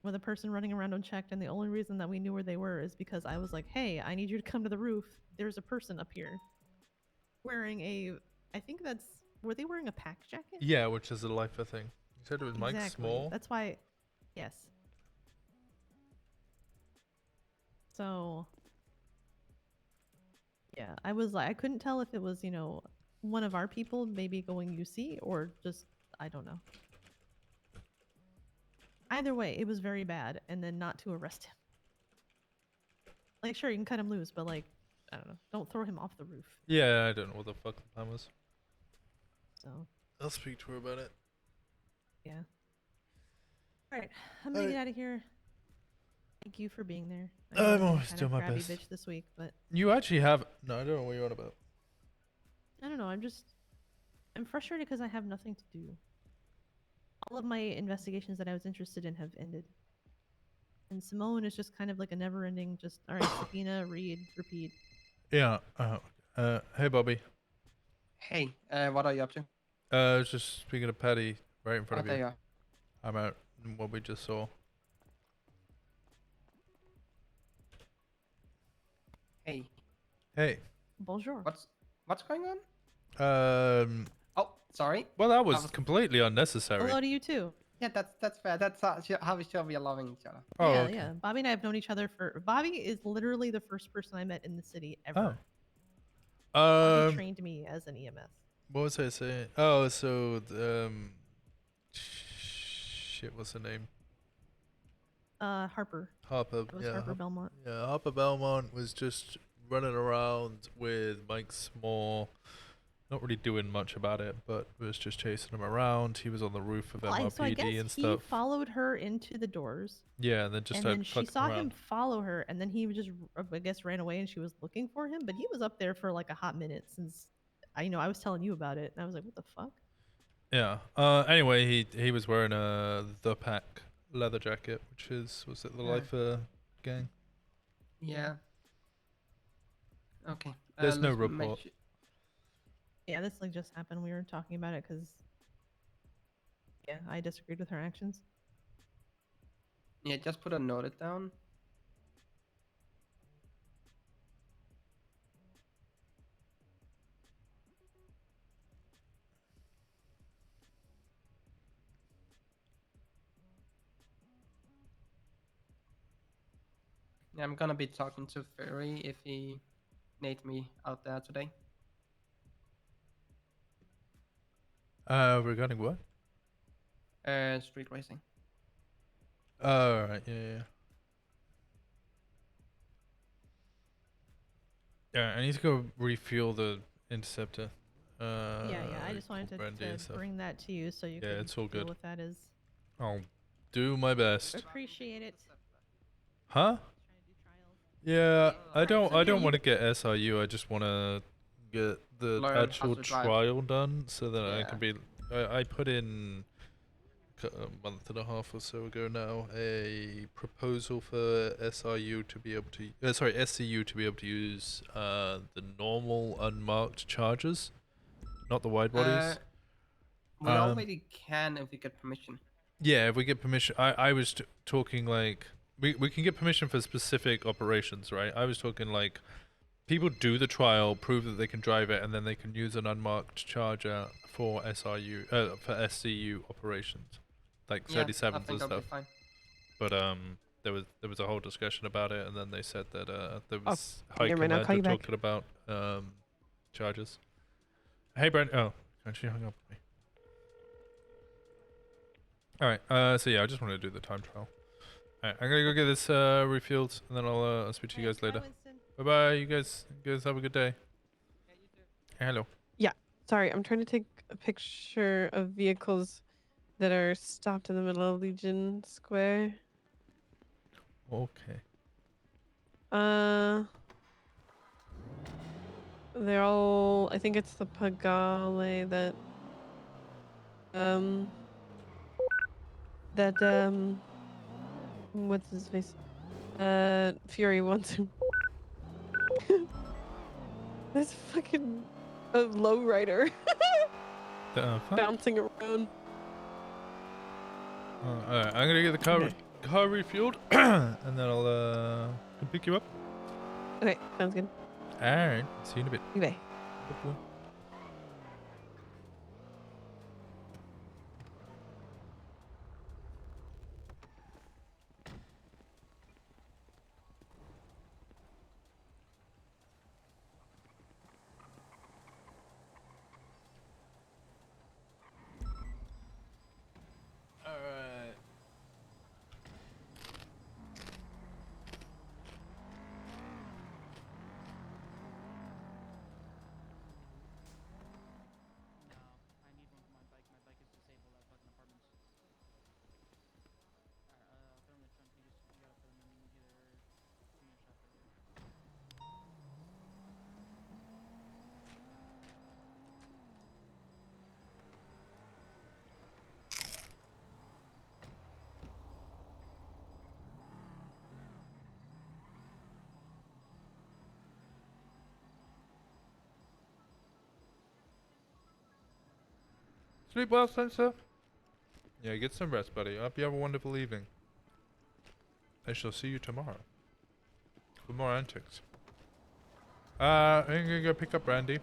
with a person running around unchecked, and the only reason that we knew where they were is because I was like, "Hey, I need you to come to the roof. There's a person up here, wearing a. I think that's. Were they wearing a pack jacket? Yeah, which is a lifer thing. You said it was Mike Exactly. Small. That's why. Yes. So. Yeah, I was like, I couldn't tell if it was, one of our people maybe going UC or just, I don't know. Either way, it was very bad, and then not to arrest him. Like, sure, you can cut him loose, but like, I don't know. Don't throw him off the roof. Yeah, I don't know what the fuck the plan was. So. I'll speak to her about it. Yeah. Alright, I'm gonna get out of here. Thank you for being there. I know I'm I've been always kind doing of my crabby best. bitch this week, but You actually have. No, I don't know what you're on about. I don't know. I'm frustrated because I have nothing to do. All of my investigations that I was interested in have ended. And Simone is just kind of like a never-ending, just, all right, subpoena, read, repeat. Yeah. Hey, Bobby. Hey, what are you up to? I was just speaking to Patty right in front of there you. you are. I'm out. What we just saw. Hey. Hey. Bonjour. What's going on? Oh, sorry. Well, that was completely unnecessary. Hello to you too. Yeah, that's fair. That's how we should be loving each other. Oh, yeah, okay. yeah. Bobby and I have known each other for. Bobby is literally the first person I met in the city ever. Oh. Bobby trained me as an EMS. What was I saying? Oh, so shit. What's her name? Harper. Harper. It was Yeah. Harper Belmont. Yeah, Harper Belmont was just running around with Mike Small. Not really doing much about it, but was just chasing him around. He was on the roof of So I MRPD guess and he stuff. followed her into the doors. Yeah, and then just and started then she fucking saw around. him follow her, and then he just, I guess, ran away, and she was looking for him. But he was up there for like a hot minute since, I was telling you about it, and I was like, what the fuck? Yeah. Anyway, he was wearing the Pack leather jacket, which was it the Yeah. Lifer gang? Yeah. Okay. There's no let's make report. su- Yeah, this like just happened. We were talking about it because, yeah, I disagreed with her actions. Yeah, just put a note down. Yeah, I'm gonna be talking to Ferry if he needs me out there today. Regarding what? Street racing. Oh, right, yeah. Yeah, I need to go refuel the interceptor. Yeah, I just wanted Brandy and to stuff. bring that to you so you Yeah, can it's all feel good. what that is. I'll do my best. Appreciate it. Huh? Yeah, I don't okay, want to get SRU. I just want to get the Learn how actual to drive. trial done so that I Yeah. can be. I put in a month and a half or so ago now a proposal for SRU to be able to SCU to be able to use the normal unmarked chargers, not the wide bodies. We already can if we get permission. Yeah, if we get permission. I was talking like we can get permission for specific operations, right? I was talking like people do the trial, prove that they can drive it, and then they can use an unmarked charger for for SCU operations, like 37s and that'll be stuff. fine. But there was a whole discussion about it, and then they said that there was high never mind, I'll command call you back. talking about chargers. Hey, Brent. Oh, she hung up with me. All right. So yeah, I just want to do the time trial. All right, I'm gonna go get this refueled, and then I'll speak to you guys later. Bye bye. You guys have a good day. Hey, hello. Yeah. Sorry, I'm trying to take a picture of vehicles that are stopped in the middle of Legion Square. Okay. They're all. I think it's the Pagale that. What's his face? Fury wants him. This fucking lowrider bouncing around. Alright, I'm gonna get the car refueled, and then I'll come pick you up. Okay, sounds good. Alright, see you in a bit. Okay. Alright. Sleep well, Spencer. Yeah, get some rest, buddy. I hope you have a wonderful evening. I shall see you tomorrow for more antics. I'm gonna go pick up Brandy.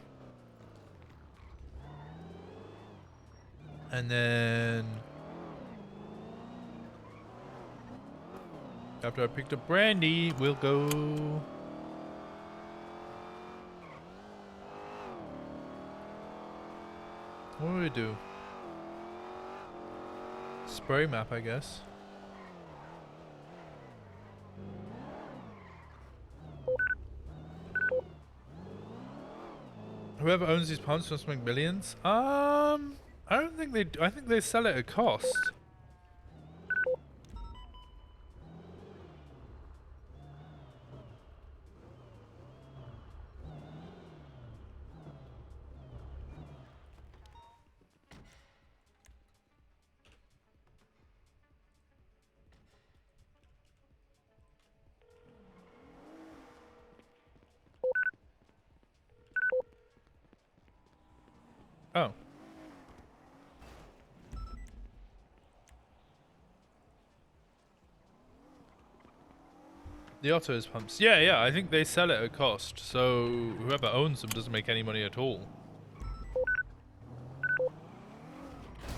And then after I picked up Brandy, we'll go. What do we do? Spray map, I guess. Whoever owns these pumps must make millions. I don't think they do. I think they sell it at cost. Oh. The Otto's pumps. Yeah, I think they sell it at cost. So whoever owns them doesn't make any money at all.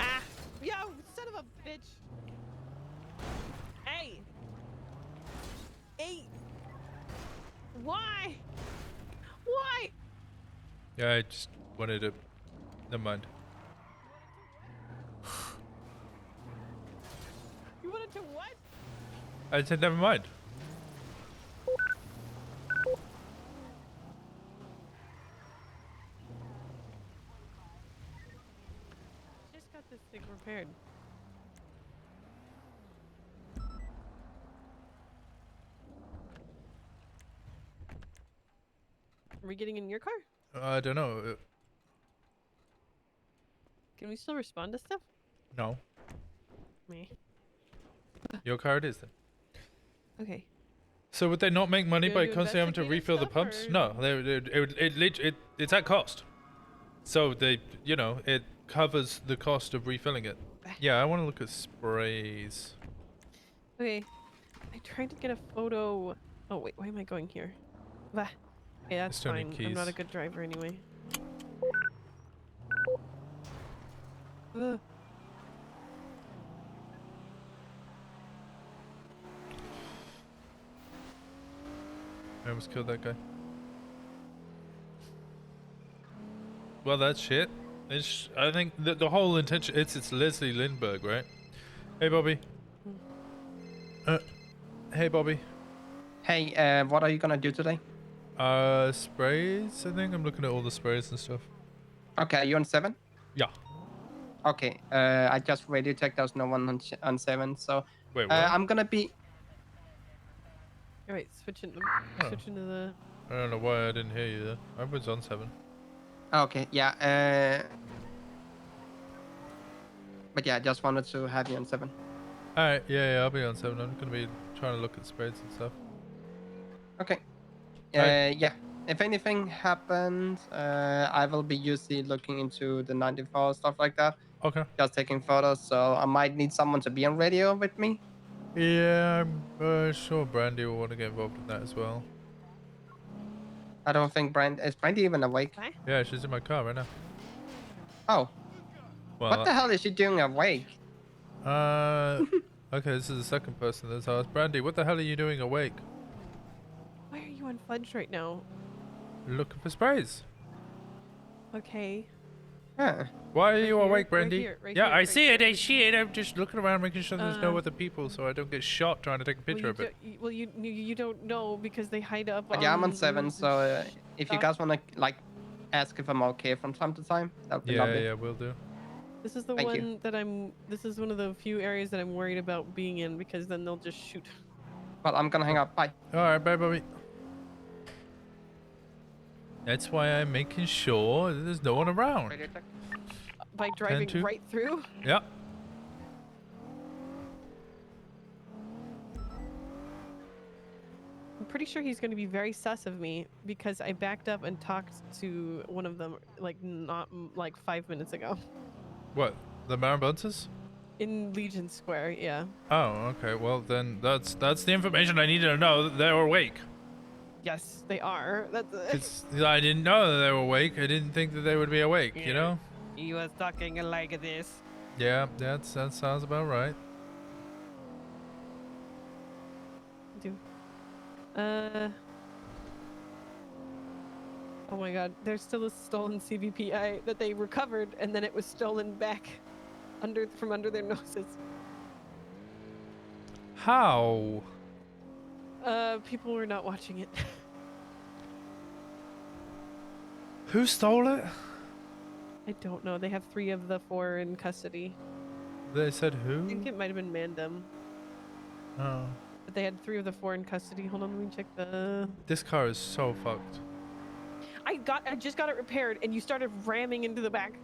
Ah! Yo, son of a bitch! Hey! Hey! Yeah, I just wanted to. Never mind. You wanted to what? I said never mind. Just got this thing repaired. Are we getting in your car? I don't know. Can we still respond to stuff? No. Me. Your car it is then. Okay. So would they not make money You by gonna do constantly having to refill the investigative pumps? stuff, No, it's at cost. So they, it covers the cost of refilling it. Yeah, I want to look at sprays. Okay. I tried to get a photo. Oh wait, why am I going here? Bah. Okay, that's still need fine. I'm not keys. a good driver anyway. Ugh. I almost killed that guy. Well, that's shit. I think the whole intention. It's Leslie Lindbergh, right? Hey, Bobby. Hey, Bobby. Hey, what are you gonna do today? Sprays. I think I'm looking at all the sprays and stuff. Okay, are you on 7? Yeah. Okay, I just radio checked. There's no one on 7, so wait, what? I'm gonna be. Alright, switching to the. I don't know why I didn't hear you there. I was on 7. Okay, yeah. But yeah, just wanted to have you on 7. Alright, yeah, I'll be on 7. I'm gonna be trying to look at sprays and stuff. Okay. Yeah. If anything happens, I will be usually looking into the 94 stuff like that. Okay. Just taking photos, so I might need someone to be on radio with me. Yeah, I'm sure Brandy will want to get involved in that as well. I don't think is Brandy even awake? Yeah, she's in my car right now. Oh. Well, What the hell is she doing awake? Okay, this is the second person that's asked. Brandy, what the hell are you doing awake? Why are you on Fudge right now? Looking for sprays. Okay. Huh. Why are Right you here, awake, right Brandy? here, right Yeah, here, I right see it. I see it. I'm just looking around, making sure there's no other people, so I don't get shot trying to take a picture of it. Well, you don't know because they hide up. But yeah, I'm on the 7, so if you stuff. guys wanna ask if I'm okay from time to time, that would be lovely. Yeah, we'll do. This is the Thank you. one that I'm. This is one of the few areas that I'm worried about being in because then they'll just shoot. But I'm gonna hang up. Bye. All right, bye, Bobby. That's why I'm making sure that there's no one around. By driving 10-2. right through. Yep. I'm pretty sure he's going to be very sus of me because I backed up and talked to one of them not 5 minutes ago. What? The Marabunters? In Legion Square, yeah. Oh, okay. Well, then that's the information I needed to know that they're awake. Yes, they are. That's. I didn't know that they were awake. I didn't think that they would be awake. You know? He was talking like this. Yeah, that sounds about right. Oh my god, there's still a stolen CVPI that they recovered and then it was stolen back from under their noses. How? People were not watching it. Who stole it? I don't know. They have 3 of the 4 in custody. They said who? I think it might have been Mandem. Oh. But they had 3 of the 4 in custody. Hold on, let me check the... This car is so fucked. I just got it repaired and you started ramming into the back.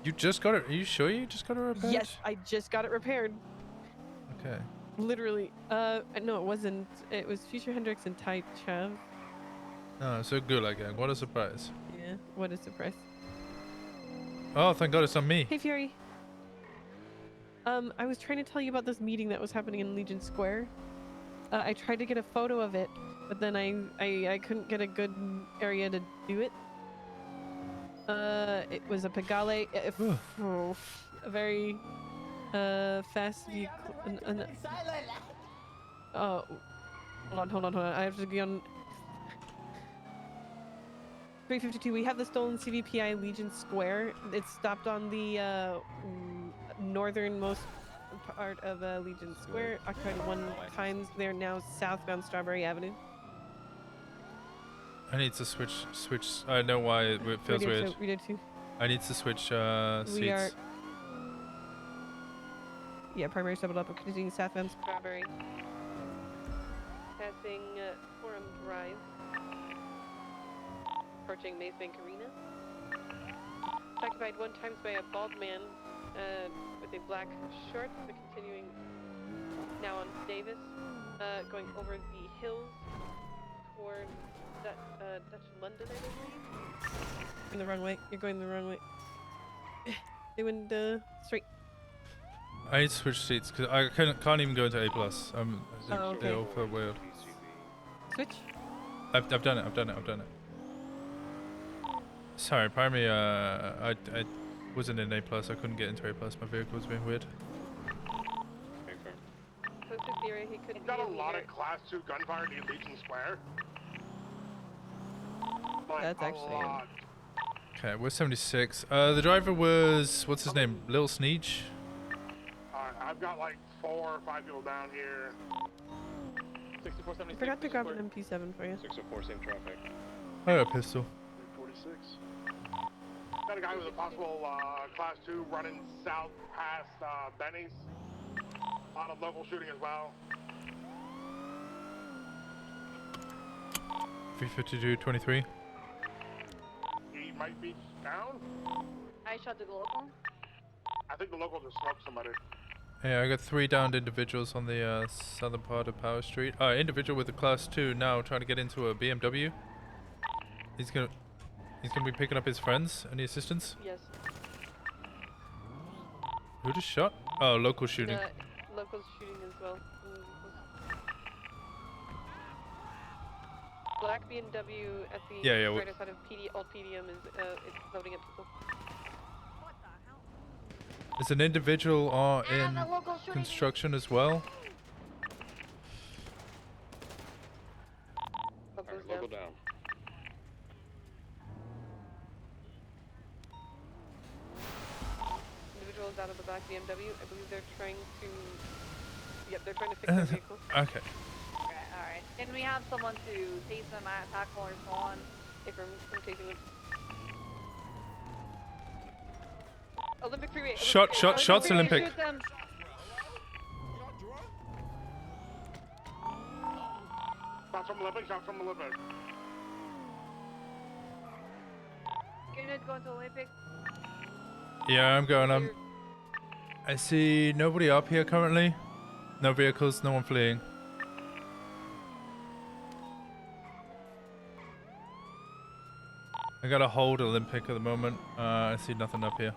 You just got it? Are you sure you just got it repaired? Yes, I just got it repaired. Okay. Literally. No, it wasn't. It was Future Hendrix and Ty Chav. Oh, so good again. What a surprise. Yeah, what a surprise. Oh, thank God it's on me. Hey, Fury. I was trying to tell you about this meeting that was happening in Legion Square. I tried to get a photo of it, but then I couldn't get a good area to do it. It was a Pagale, a very fast vehicle. Oh, hold on. I have to be on. 352. We have the stolen CVPI Legion Square. It's stopped on the northernmost part of Legion Square. Occupied 1 times. They're now southbound Strawberry Avenue. I need to switch. I know why it feels weird. We did too. I need to switch seats. We are. Yeah, primary doubled up. We're continuing southbound Strawberry. Passing Forum Drive. Approaching Maze Bank Arena. Occupied 1 times by a bald man with a black short. So continuing now on Davis, going over the hills toward Dutch London, I believe. In the wrong way. You're going the wrong way. They went straight. I need to switch seats because I can't even go into A+. They all feel weird. Switch? I've done it. Sorry, primary, I wasn't in A+, I couldn't get into A+, my vehicle was being weird. So to theory, he could We've got a lot of Class 2 gunfire near Legion Square. Like, that's actually lot. Okay, we're 76. The driver was, what's his name? Lil Sneege? I've got like 4 or 5 people down here. 6476. I forgot to grab an MP7 for you. 604, same traffic. I got a pistol. 46. Got a guy with a possible Class 2 running south past Benny's. A lot of local shooting as well. 352-23. He might be down. I shot the local. I think the local just smoked somebody. Yeah, I got 3 downed individuals on the southern part of Power Street. Individual with a Class 2 now trying to get into a BMW. He's gonna be picking up his friends. Any assistance? Yes. Who just shot? Oh, local shooting. Locals shooting as well. Black BMW at the right side of old PDM is it's loading up people. There's an individual in construction as well. Local down. Individuals out of the black BMW. I believe they're trying to. Yep, they're trying to fix their vehicle. Okay. Alright. Can we have someone to tase them at tackle or so on? If I'm tasing them. Olympic freeway. Shots, Olympic. Shoot them. Shots from Olympic, shots from Olympic. Unit going to Olympic. Yeah, I'm going. I see nobody up here currently. No vehicles, no one fleeing. I got a hold Olympic at the moment. I see nothing up here.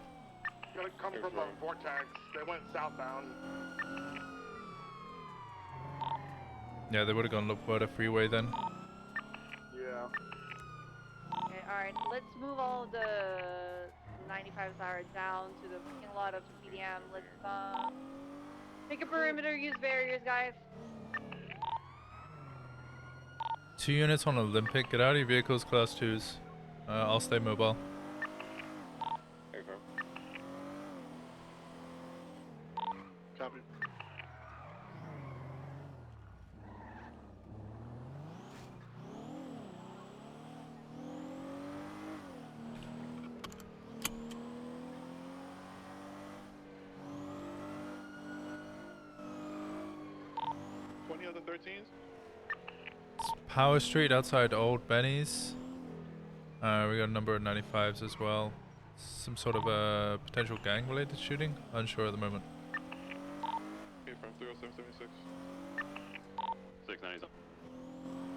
Gonna come from a vortex. They went southbound. Yeah, they would have gone Lookwater Freeway then. Yeah. Okay, alright. Let's move all the 95s that are down to the parking lot of the PDM. Let's make a perimeter, use barriers, guys. 2 units on Olympic. Get out of your vehicles, Class 2s. I'll stay mobile. Copy. Other 13s? Power Street outside Old Benny's. We got a number of 95s as well. Some sort of a potential gang related shooting? Unsure at the moment. Okay, from 30776.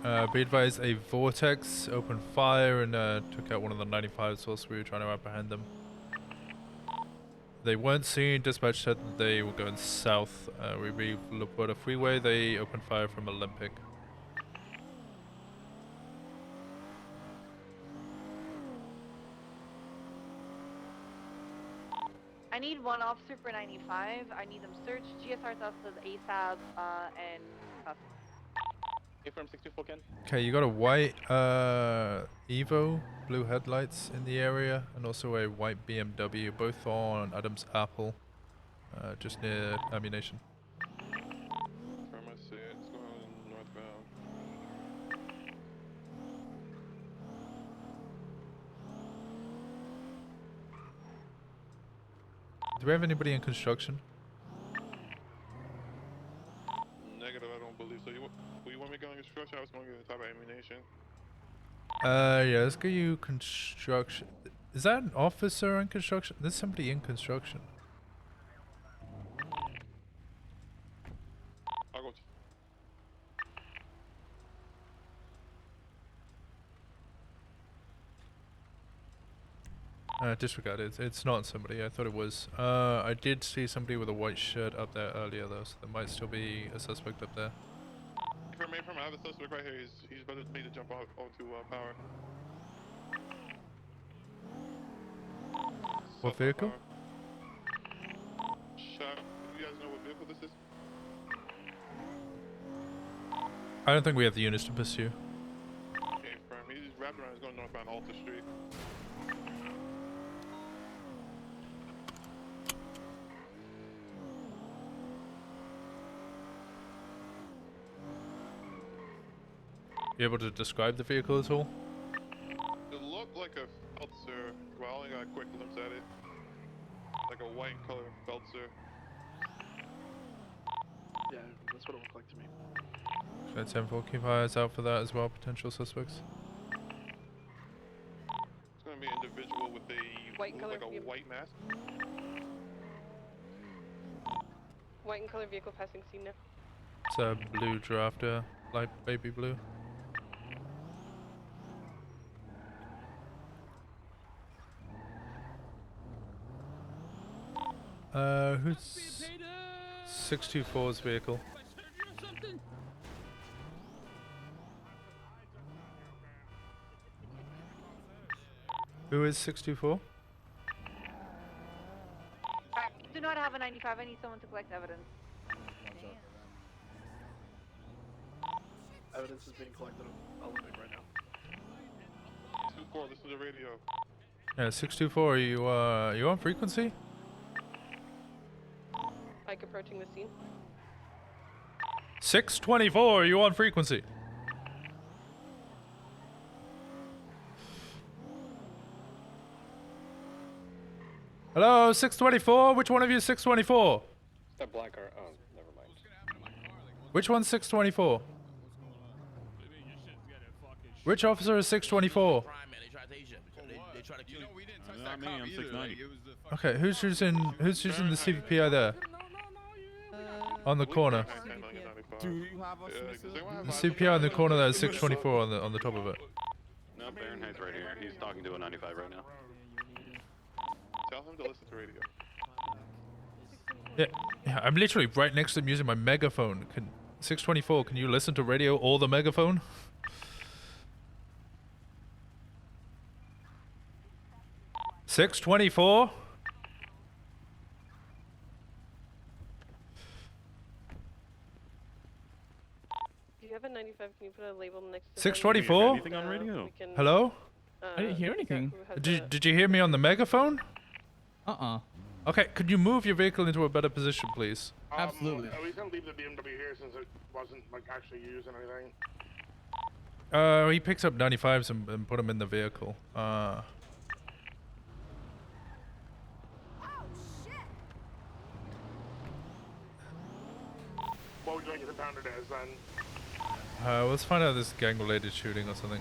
690s. Be advised, a Vortex opened fire and took out one of the 95s whilst we were trying to apprehend them. They weren't seen. Dispatch said that they were going south. We read Lookwater Freeway. They opened fire from Olympic. I need one officer for 95. I need them searched. GSR says ASAP and cuffed. From 64 Ken. Okay, you got a white Evo, blue headlights in the area, and also a white BMW, both on Adams Apple, just near ammunition. From I see it, it's going northbound. Do we have anybody in construction? Negative, I don't believe so. You want me going construction? I was going to get the type of ammunition. Yeah, let's get you construction. Is that an officer in construction? There's somebody in construction. I'll go. Disregard it. It's not somebody. I thought it was. I did see somebody with a white shirt up there earlier though, so there might still be a suspect up there. From I have a suspect right here. He's about to need to jump out onto power. What vehicle? Shot. You guys know what vehicle this is? I don't think we have the units to pursue. Okay, from he's wrapped around. He's going northbound Alta Street. You able to describe the vehicle at all? It looked like a Feltzer. Well, I only got a quick glimpse at it. Like a white color Feltzer. Yeah, that's what it looked like to me. So 10-4, keep eyes out for that as well, potential suspects. It's going to be an individual with a White color like a white mask. White and color vehicle passing scene now. It's a blue drafter, light baby blue. Who's 624's vehicle? Who is 624? I do not have a 95. I need someone to collect evidence. Evidence is being collected. I'll look right now. 2-4, this is the radio. Yeah, 624. Are you on frequency? Ike approaching the scene. 624. Are you on frequency? Hello, 624. Which one of you is 624? That black car. Oh, never mind. Which one's 624? Which officer is 624? Not me, I'm 690. Okay, who's using the CVPI there? On the corner. Do you have The CVPI in the corner there is 624 on the top of it. No, Fahrenheit's right here. He's talking to a 95 right now. Tell him to listen to radio. Yeah, I'm literally right next to him using my megaphone. 624, can you listen to radio or the megaphone? $624? Do you have a 95? Can you put a label next to 624? Anything on radio? Hello? I didn't hear anything. Did you hear me on the megaphone? Uh-uh. Okay, could you move your vehicle into a better position, please? Absolutely. Are we gonna leave the BMW here since it wasn't like actually used and anything? He picks up 95s and put them in the vehicle. What would you like it impounded as then? Let's find out this gang-related shooting or something.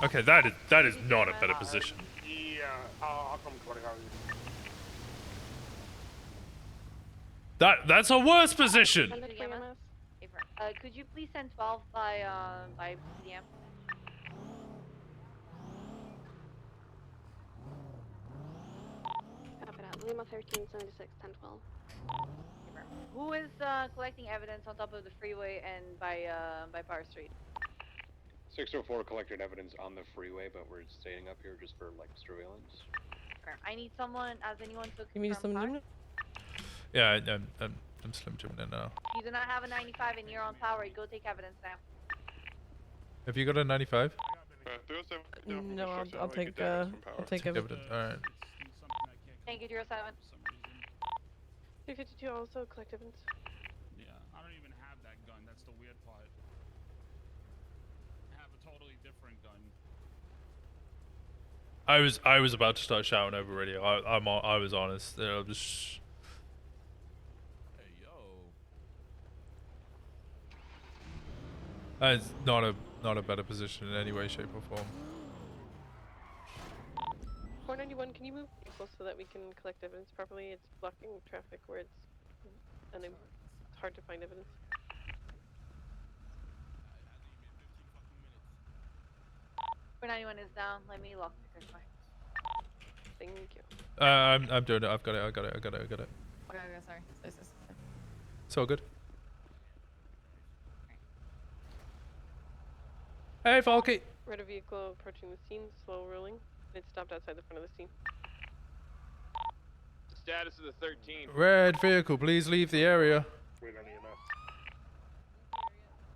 Okay, that is not a better position. Yeah, I'll come 25. That's a worse position. Could you please send 12 by CDM? Copy that. Lima 1376 1012. Who is collecting evidence on top of the freeway and by Bar Street? 604 collected evidence on the freeway, but we're staying up here just for like surveillance. I need someone, as anyone to You mean confirm someone? Yeah, I'm Slim Jimming it now. You do not have a 95 and you're on power. Go take evidence now. Have you got a 95? No, I'll take evidence. Alright. Thank you, 07. 352 also collect evidence. Yeah, I don't even have that gun. That's the weird part. I have a totally different gun. I was about to start shouting over radio. I was honest. I'm just. Hey yo. It's not a better position in any way, shape, or form. 491, can you move close so that we can collect evidence properly? It's blocking traffic where it's hard to find evidence. For 91 is down. Let me lock the car. Thank you. I'm doing it. I got it. Okay, sorry. It's all good. Hey, Falky. Red vehicle approaching the scene, slow rolling. It stopped outside the front of the scene. Status of the 13. Red vehicle, please leave the area. Wait on EMS.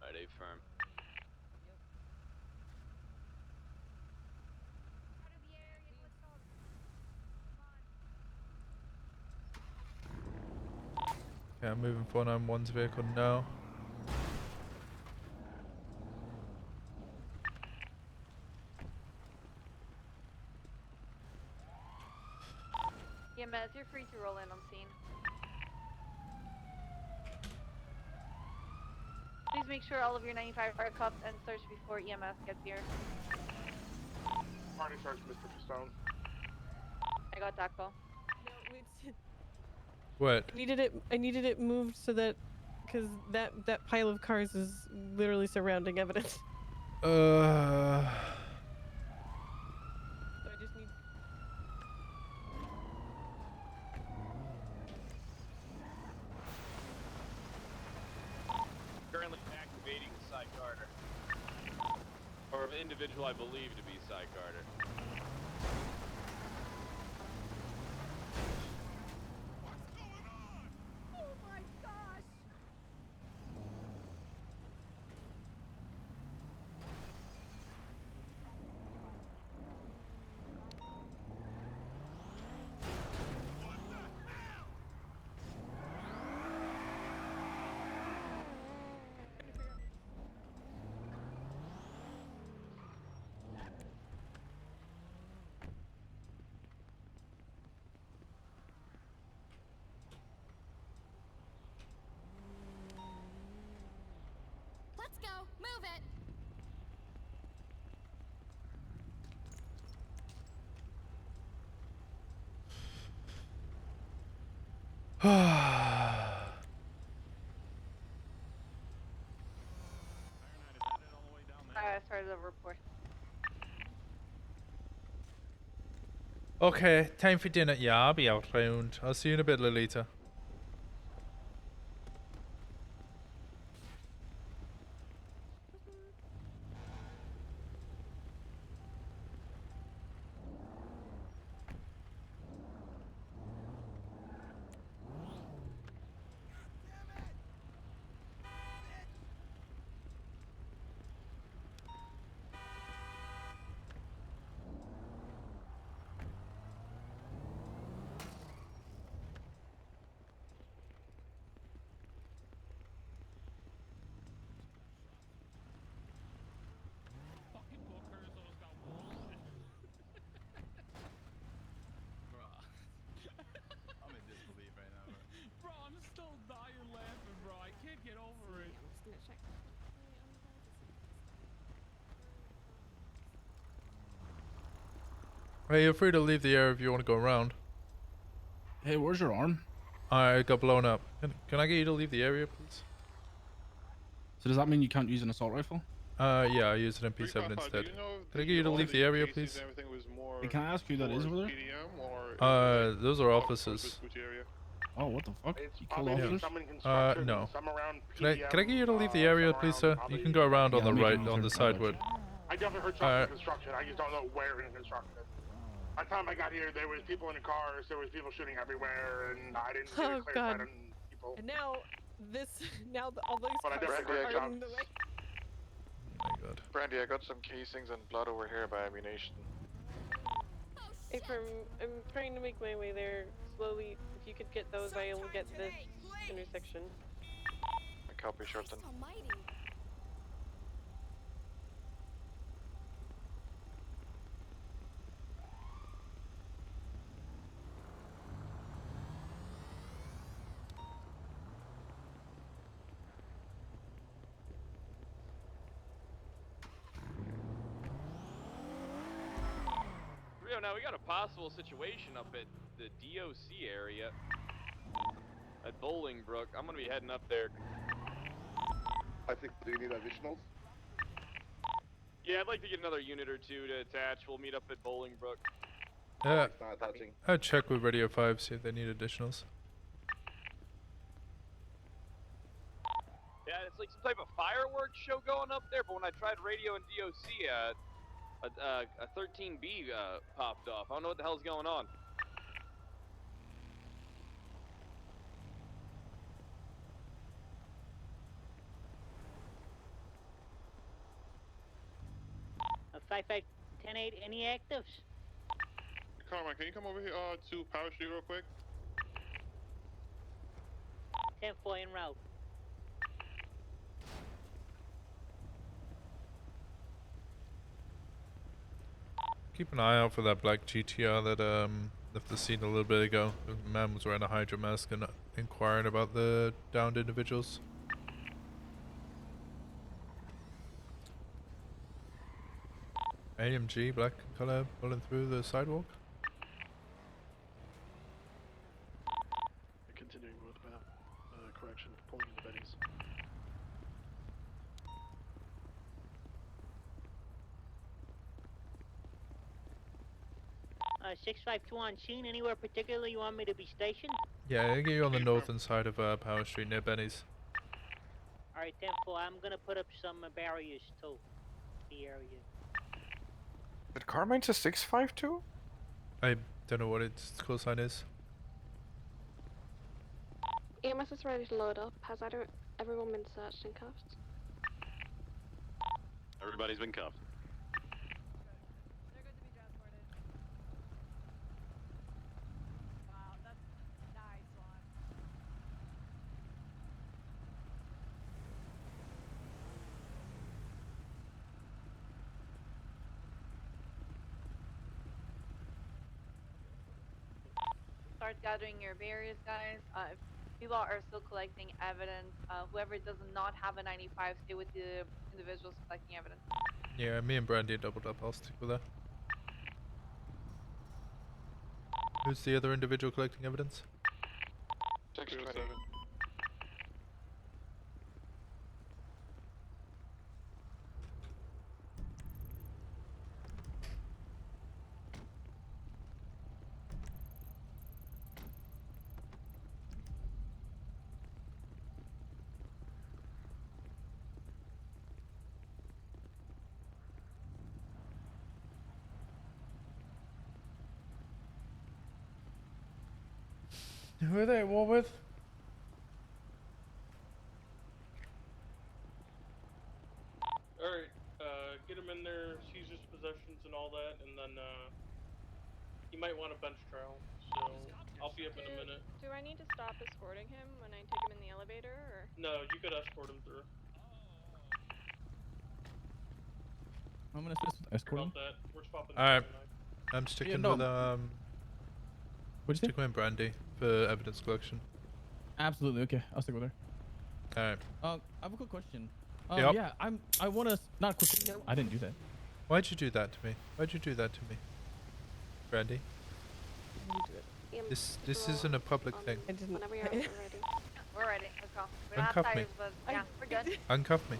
Alright, A firm. Yeah, I'm moving 491's vehicle now. EMS, you're free to roll in on scene. Please make sure all of your 95 are cuffed and searched before EMS gets here. Party search, Mr. Stone. I got that call. No, Winston. What? I needed it moved so that, because that pile of cars is literally surrounding evidence. So I just need. Currently activating Cy Carter. Or an individual I believe to be Cy Carter. Oh my gosh! Let's go. Move it. I started the report. Okay, time for dinner. Yeah, I'll be out round. I'll see you in a bit, Lolita. I'm in disbelief right now, bro. Bro, I'm still dying laughing, bro. I can't get over it. Hey, you're free to leave the area if you want to go around. Hey, where's your arm? I got blown up. Can I get you to leave the area, please? So does that mean you can't use an assault rifle? Yeah, I used an MP7 instead. Can I get you to leave the area, please? Hey, can I ask who that is over there? Those are officers. Oh, what the fuck? You killed Yeah. officers? No. Can I get you to leave the area, please, sir? You can go around on the right, on the sideward. I definitely heard something in construction. I just don't know where in construction. By the time I got here, there was people in the cars, there was people shooting everywhere, and I didn't get a clear sight on And now all these But I cars definitely are got- in the way. Oh my god. Brandy, I got some casings and blood over here by ammunition. I'm trying to make my way there slowly. If you could get those, I will get this intersection. I copy, Shorten. Rio, now we got a possible situation up at the DOC area at Bolingbrook. I'm gonna be heading up there. I think, do you need additionals? Yeah, I'd like to get another unit or two to attach. We'll meet up at Bolingbrook. It's not attaching. I'll check with Radio 5, see if they need additionals. Yeah, it's like some type of fireworks show going up there, but when I tried radio and DOC, a 13B popped off. I don't know what the hell's going on. A 5510-8, any actives? Carmine, can you come over here to Power Street real quick? 10-4 en route. Keep an eye out for that black GTR that left the scene a little bit ago. The man was wearing a Hydra mask and inquiring about the downed individuals. AMG, black color, pulling through the sidewalk. Continuing northbound. Correction, pulling into Betty's. 652 on scene. Anywhere particular you want me to be stationed? Yeah, I'll get you on the northern side of Power Street near Benny's. Alright, 10-4. I'm gonna put up some barriers too. The area. Did Carmine say 652? I don't know what its call sign is. EMS is ready to load up. Has everyone been searched and cuffed? Everybody's been cuffed. Start gathering your barriers, guys. If people are still collecting evidence, whoever does not have a 95, stay with the individuals collecting evidence. Yeah, me and Brandy doubled up. I'll stick with her. Who's the other individual collecting evidence? 627. Who are they at war with? Alright, get him in there, seize his possessions and all that, and then, he might want a bench trial, so I'll be up in a minute. Do I need to stop escorting him when I take him in the elevator, or? No, you could escort him through. I'm gonna escort him. About that, we're swapping. Alright, I'm sticking no. with What'd you say? sticking with Brandy for evidence collection. Absolutely, okay, I'll stick with her. Alright. I have a quick question. Yep. Yeah, I wanna, not quick, I didn't do that. Why'd you do that to me? Why'd you do that to me? Brandy? This isn't a public thing. Whenever you're ready. We're ready. Let's go. We don't have Uncuff me. tires, but yeah, we're good. Uncuff me.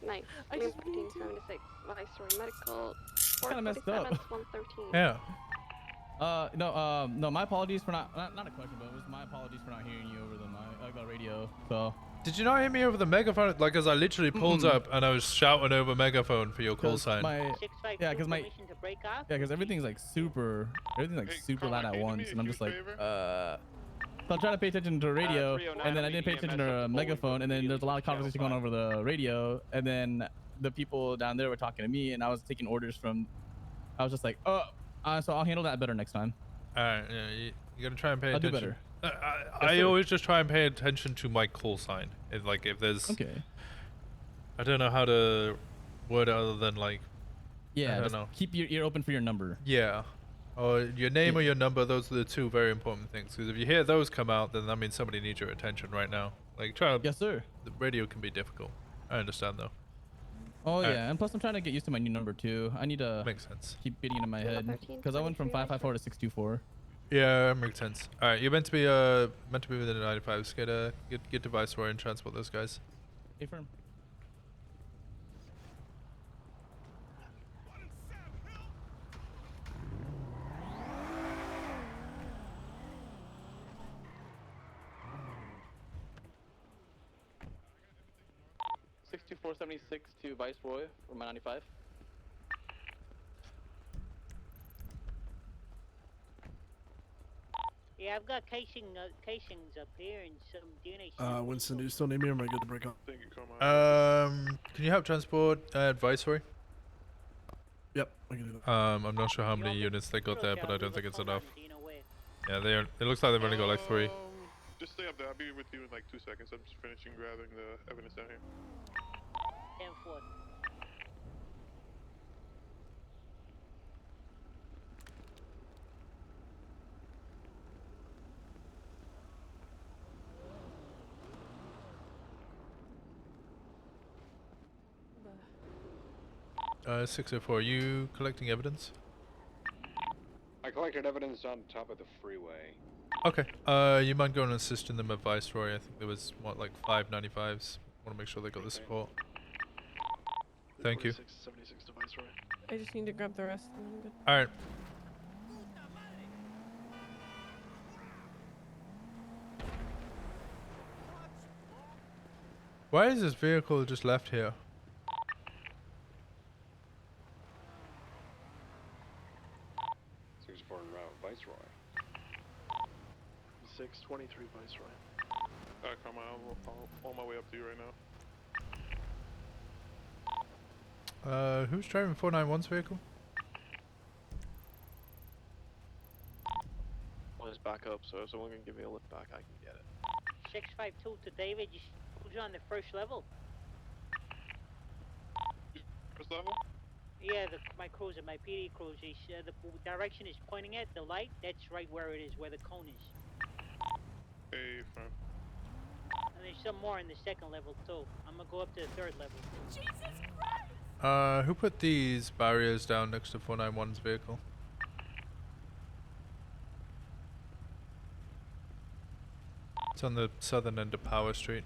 Nice. I just 1576. Viceroy Medical. Kinda messed up. 113. Yeah. No, my apologies for not a question, but it was my apologies for not hearing you over the radio, so. Did you not hear me over the megaphone? Like, as I literally pulled up and I was shouting over megaphone for your call sign. Because everything's like super loud at once, and I'm just like, So I'm trying to pay attention to the radio, 309 and then I didn't pay attention to the megaphone, and then there's a lot of conversation going over the radio, and then the people down there were talking to me, and I was taking orders from. I was just like, oh, so I'll handle that better next time. Alright, yeah, you gotta try and pay I'll do attention. better. I always just try and pay attention to my call sign. If there's... Okay. I don't know how to word it other than like... Yeah, I don't just know. keep your ear open for your number. Yeah. Or your name or your number, those are the two very important things. Because if you hear those come out, then that means somebody needs your attention right now. Like, try to... Yes, sir. The radio can be difficult. I understand, though. Oh, yeah, and plus I'm trying to get used to my new number, too. I need to makes sense. keep beating it in my head. Because I went from 554 to 624. Yeah, that makes sense. Alright, you're meant to be within the 95s. Get device wire and transport those guys. Affirm. $64.76 to Viceroy from 95. Yeah, I've got casings up here and some DNA. Winston, do you still need me or am I good to break up? Thank you, Carmine. Can you help transport Viceroy? Yep, I can do that. I'm not sure how many units they got there, but I don't think it's enough. Yeah, it looks like they've only got like 3. Just stay up there. I'll be with you in like 2 seconds. I'm just finishing grabbing the evidence down here. 10-4. Uh, 604, are you collecting evidence? I collected evidence on top of the freeway. Okay. You mind going and assisting them at Viceroy? I think there was, what, like 5 95s. Want to make sure they got the support. Thank you. 76 to Viceroy. I just need to grab the rest and I'm good. Alright. Why is this vehicle just left here? Viceroy. 623 Viceroy. Alright, Carmine, I'm on my way up to you right now. Who's driving 491's vehicle? Well, it's back up, so if someone can give me a lift back, I can get it. 652 to David. You're on the first level. First level? Yeah, my cruiser, my PD cruiser, the direction is pointing at the light. That's right where it is, where the cone is. Hey, friend. And there's some more in the second level too. I'm gonna go up to the 3rd level. Jesus Christ! Who put these barriers down next to 491's vehicle? It's on the southern end of Power Street.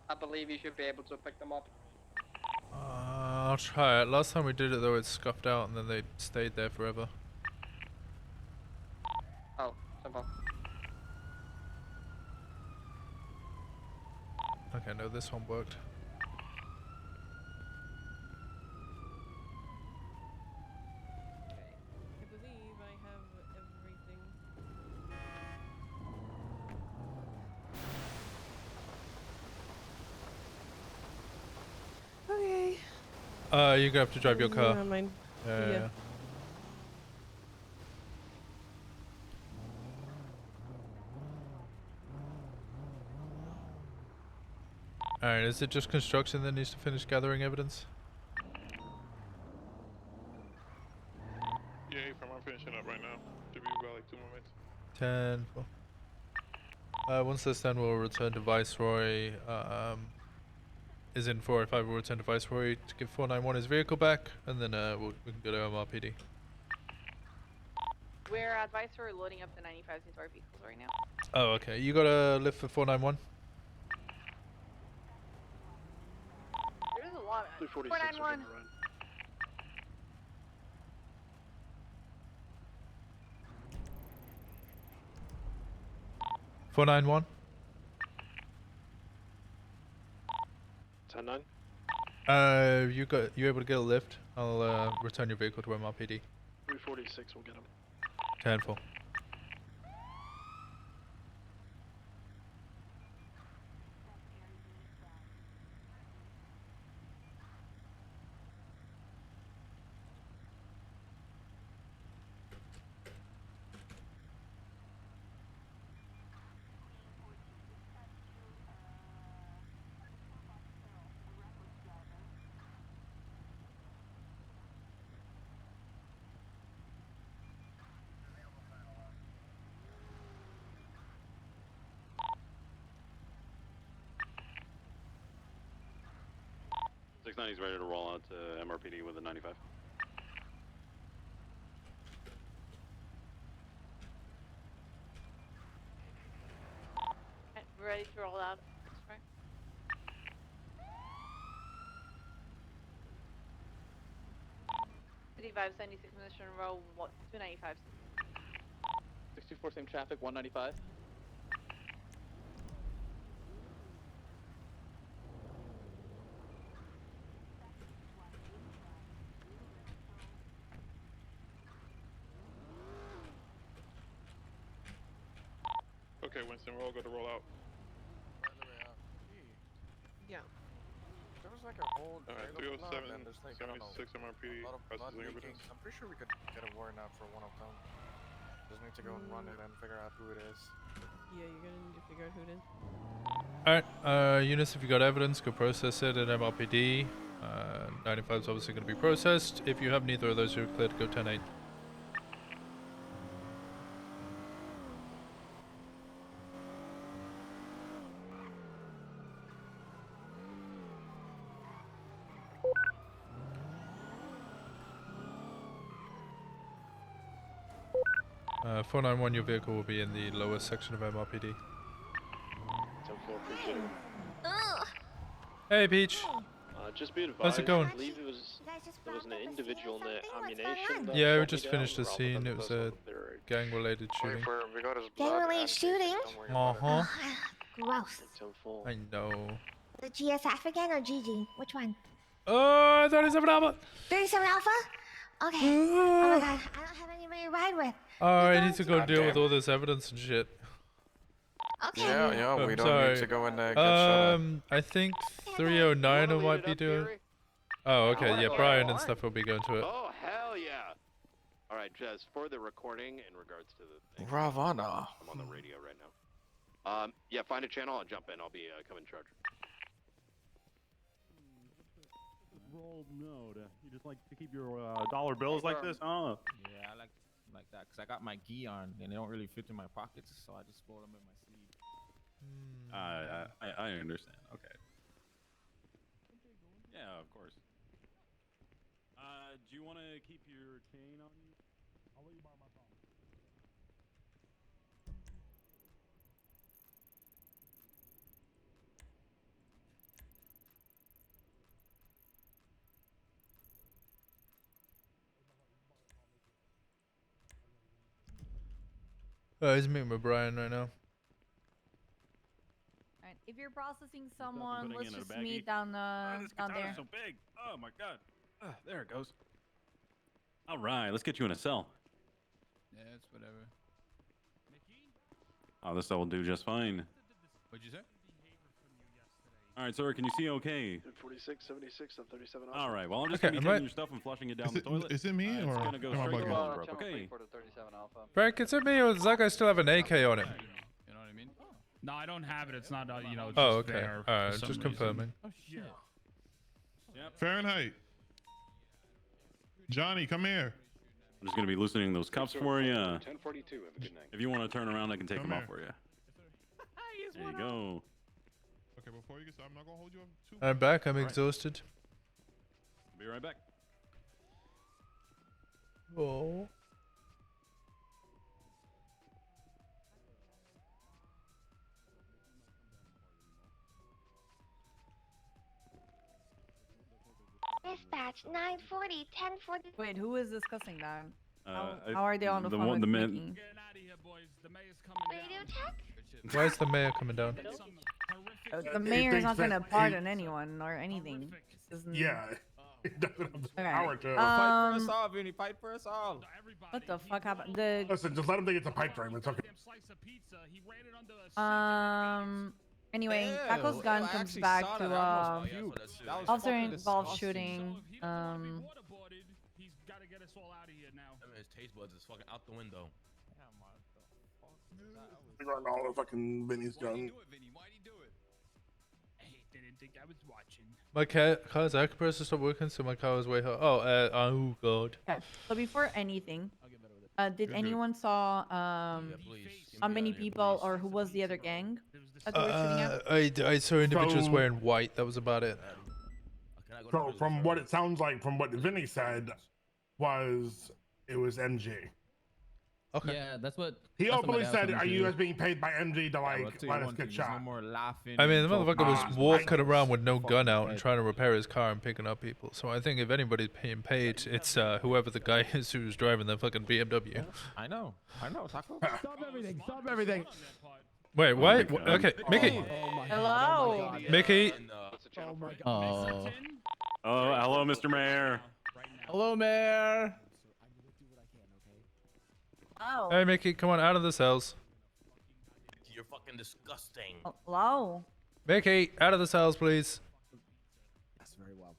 I believe you should be able to pick them up. I'll try it. Last time we did it though, it scuffed out and then they stayed there forever. Oh, simple. Okay, no, this one worked. I believe I have everything. Okay. You're gonna have to drive your car. Never mind. Yeah. Alright, is it just construction that needs to finish gathering evidence? Yeah, I'm finishing up right now. Should be about like 2 more minutes. 10. Once that's done, we'll return to Viceroy. Is in 405. We'll return to Viceroy to give 491 his vehicle back, and then we can go to MRPD. We're at Viceroy loading up the 95s into our vehicles right now. Oh, okay. You got a lift for 491? There's a lot of 346 491. 491. 10-9. You able to get a lift? I'll return your vehicle to MRPD. 346 will get him. 10-4. He's ready to roll out to MRPD with a 95. We're ready to roll out. That's right. City Vibe 76 Mission Row 295. 64 same traffic, 195. Okay, Winston, we're all good to roll out. Yeah. There was like a whole Alright, trail of blood, 307, and there's like, I don't know, 76 MRPD, a lot of processing blood leaking. evidence. I'm pretty sure we could get a warrant out for one of them. Just need to go and run it and figure out who it is. Yeah, you're gonna need to figure out who it is. Alright, units, if you got evidence, go process it at MRPD. 95 is obviously going to be processed. If you have neither of those, you're clear to go 10-8. Uh, 491, your vehicle will be in the lower section of MRPD. 10-4, appreciate it. Hey, Peach. Just be advised, How's it going? I believe there was an individual in the ammunition. that Yeah, we shot just me finished down. the scene. It was a gang-related shooting. We got his blood. Gang-related shooting? Uh-huh. Gross. I know. The GSF again or GG? Which one? Oh, 37 Alpha! 37 Alpha? Okay. Oh my god, I don't have anybody to ride with. Oh, I need to go deal with all this evidence and shit. Okay. Yeah, I'm we don't sorry. need to go in there and get shot at. I think 309 might be doing. Oh, okay. Yeah, Brian and stuff will be going to it. Oh, hell yeah. All right, just for the recording in regards to the... Ravana. I'm on the radio right now. Yeah, find a channel, I'll jump in. I'll be coming in charge. Roll node. You just like to keep your dollar bills like this? Yeah, I like that because I got my gi on and they don't really fit in my pockets, so I just roll them in my sleeve. I understand. Okay. Yeah, of course. Do you want to keep your chain on you? I'll let you borrow my phone. He's meeting with Brian right now. Alright, if you're processing I'm someone, putting let's in a just baggie. meet down This down katana's there. so big. Oh my god. There it goes. All right, let's get you in a cell. Yeah, it's whatever. Oh, this will do just fine. What'd you say? All right, sir, can you see okay? 46, 76, and 37. All right, well, I'm just Okay, going to be taking your stuff and flushing it down the toilet. Is it me It's or going to go am I straight to bugging? Bolingbroke, okay? Frank, is it me or does that guy still have an AK on it? You know what I mean? No, I don't have it. It's not, you know, Oh, just okay. there for Alright, some just reason. confirming. Oh shit. Yep. Fahrenheit. Johnny, come here. I'm just going to be loosening those cuffs for you. 1042, have a good night. If you want to turn around, I can take Come them off here. for you. There you go. Okay, before you get started, I'm not gonna hold you up too. I'm back. I'm All right. exhausted. Be right back. Oh. Dispatch 940, 1040. Wait, who is discussing that? How I- are they on the phone one, with the man. Mickey? Radio check? Why is the mayor coming down? The mayor's not gonna pardon anyone or anything. This isn't- Yeah. He doesn't have the Okay. power to. Fight for us all, Vinny. Fight for us all. What the fuck happened? The Listen, just let him think it's a pipe dream. It's okay. Anyway, Ew, Taco's gun I comes actually back saw to that. I almost puked. That was officer fucking involved disgusting. shooting. He's got to get us all out of here now. I mean, his taste buds is fucking out the window. Regarding all the fucking Vinny's gun. I didn't think I was watching. My car's air compressor stopped working, so my car was way hot. Oh god. Okay. So before anything, did anyone saw how many people or who was the other gang that they were shooting at? I saw individuals wearing white. That was about it. So from what it sounds like, from what Vinny said, it was MG. Okay. Yeah, that's what He that's what my openly dad said, told me "Are to you do. guys being paid by MG to like let us get shot?" No more laughing. I mean, the and motherfucker was talking. walking around with no gun out and trying to repair his car and picking up people. So I think if anybody's being paid, it's whoever the guy is who's driving the fucking BMW. I know, Taco. Stop everything! Stop everything! Wait, what? Okay, Mickey. Hello. Mickey. Oh. Oh, hello, Mr. Mayor. Hello, Mayor. Oh. Hey, Mickey, come on, out of the cells. You're fucking disgusting. Hello. Mickey, out of the cells, please. Yes, very well.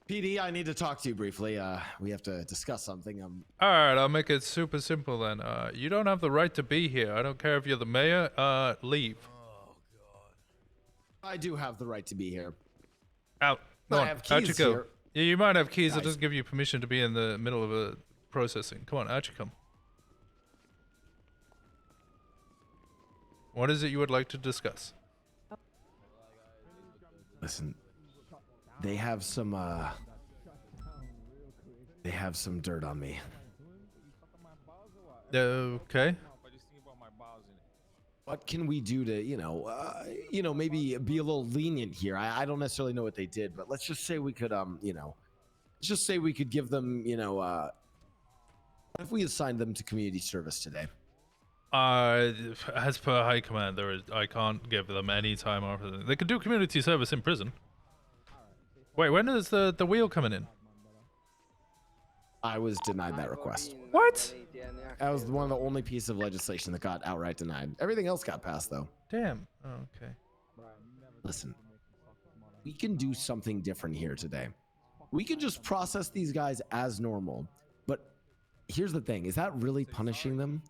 PD, I need to talk to you briefly. We have to discuss something. All right, I'll make it super simple then. You don't have the right to be here. I don't care if you're the mayor. Leave. I do have the right to be here. Out. Go I on. have Out you keys go. here. Yeah, you might have keys that Guys. doesn't give you permission to be in the middle of a processing. Come on, out you come. What is it you would like to discuss? Listen, they have some dirt on me. Okay. What can we do to, maybe be a little lenient here? I don't necessarily know what they did, but let's just say we could, let's just say we could give them, what if we assigned them to community service today? As per high command, I can't give them any time off. They could do community service in prison. Wait, when is the wheel coming in? I was denied that request. What? That was one of the only pieces of legislation that got outright denied. Everything else got passed, though. Damn. Oh, okay. Listen, we can do something different here today. We can just process these guys as normal. But here's the thing: is that really punishing them?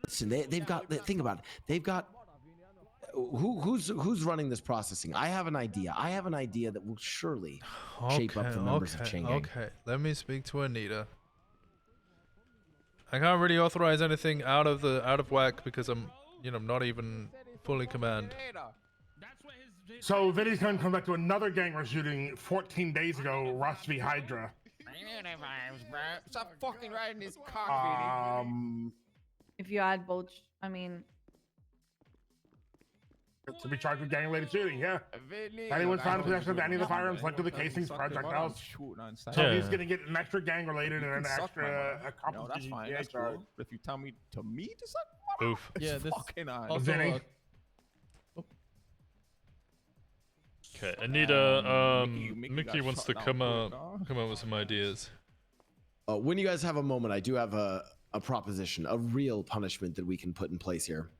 Listen, they've got. Think about it. They've got. Who's running this processing? I have an idea. I have an idea that will surely shape up the members of Chain Gang. Okay, let me speak to Anita. I can't really authorize anything out of whack because I'm, not even fully command. So Vinny's gonna come back to another gang we're shooting 14 days ago, Rust v Hydra. Stop fucking riding this car, Vinny. If you add both, To be charged with gang-related shooting, yeah. Anyone found in possession of any of the firearms linked to the casings, projectiles. So he's gonna get an extra gang-related and an extra accomplice GTA charge. If you tell me to suck, Oof. Yeah, this fucking on. also, Vinny. Okay, Anita. Mickey Mickey got wants shot to down come quick, up with some ideas. When you guys have a moment, I do have a proposition, a real punishment that we can put in place here.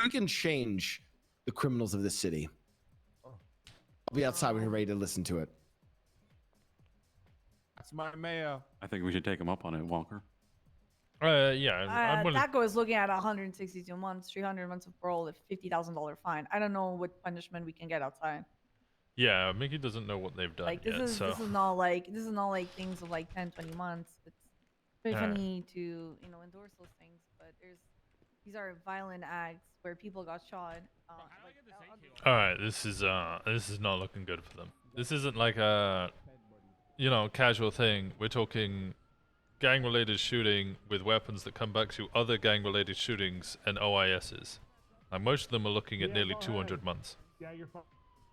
We can change the criminals of this city. I'll be outside when you're ready to listen to it. That's my mayor. I think we should take him up on it, Walker. Yeah, I'm willing. Taco is looking at 162 months, 300 months of parole, a $50,000 fine. I don't know what punishment we can get outside. Yeah, Mickey doesn't know what they've done Like this yet, is so. this is not like things of like 10, 20 months. It's very Alright. funny to endorse those things, but these are violent acts where people got shot. All right, this is not looking good for them. This isn't like a, casual thing. We're talking gang-related shooting with weapons that come back to other gang-related shootings and OISs. And most of them are looking at nearly 200 months. Yeah, you're fine.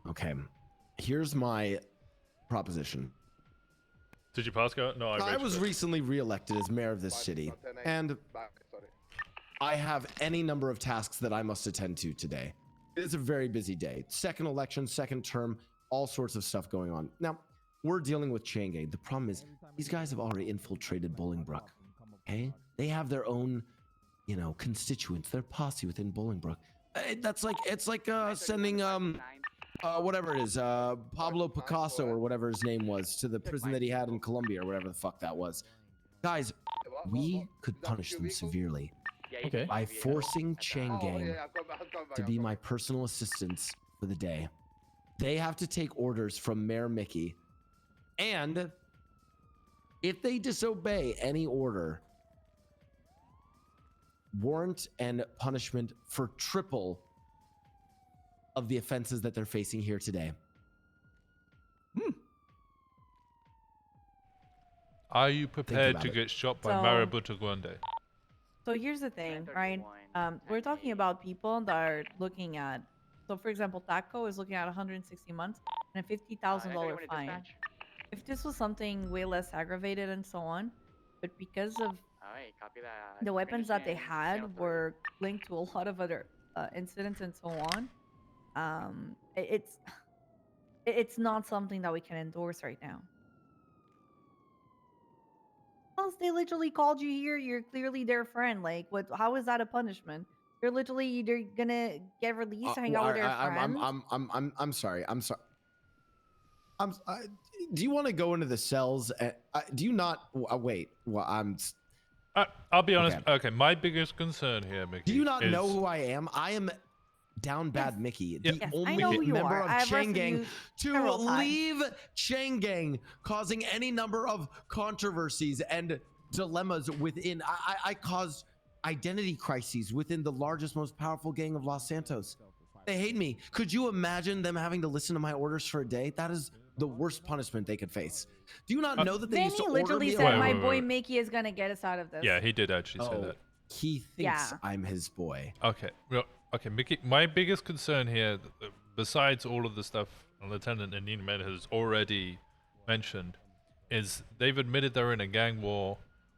Okay, here's my proposition. Did you pass go? No, I was recently reelected as mayor of this city, and I have any number of tasks that I must attend to today. It's a very busy day. Second election, second term, all sorts of stuff going on. Now, we're dealing with chain gang. The problem is these guys have already infiltrated Bolingbrook. Okay? They have their own, constituents, their posse within Bolingbrook. It's like sending whatever it is, Pablo Picasso or whatever his name was to the prison that he had in Colombia or whatever the fuck that was. Guys, we could punish them severely by forcing Chain Gang to be my personal assistants for the day. They have to take orders from Mayor Mickey. And if they disobey any order, warrant and punishment for triple of the offenses that they're facing here today. Are you prepared to get shot by Marabunta Grande? So here's the thing, right? We're talking about people that are looking at, so for example, Taco is looking at 160 months and a $50,000 fine. If this was something way less aggravated and so on, but because of the weapons that they had were linked to a lot of other incidents and so on, it's not something that we can endorse right now. Plus, they literally called you here. You're clearly their friend. Like, what? How is that a punishment? You're literally either gonna get released, hang out with their friends. I'm sorry. Do you want to go into the cells? Do you not? Wait. Well, I'll be honest. Okay, my biggest concern here, Mickey. Do you not know who I am? I am Down Bad Mickey, the only member of Chain Gang to leave Chain Gang, causing any number of controversies and dilemmas within. I caused identity crises within the largest, most powerful gang of Los Santos. They hate me. Could you imagine them having to listen to my orders for a day? That is the worst punishment they could face. Do you not know that they used to order me? literally said, "My boy Mickey is gonna get us out of this." Yeah, he did actually say that. He thinks I'm his boy. Okay, well, okay, Mickey. My biggest concern here, besides all of the stuff Lieutenant Anina Med has already mentioned, is they've admitted they're in a gang war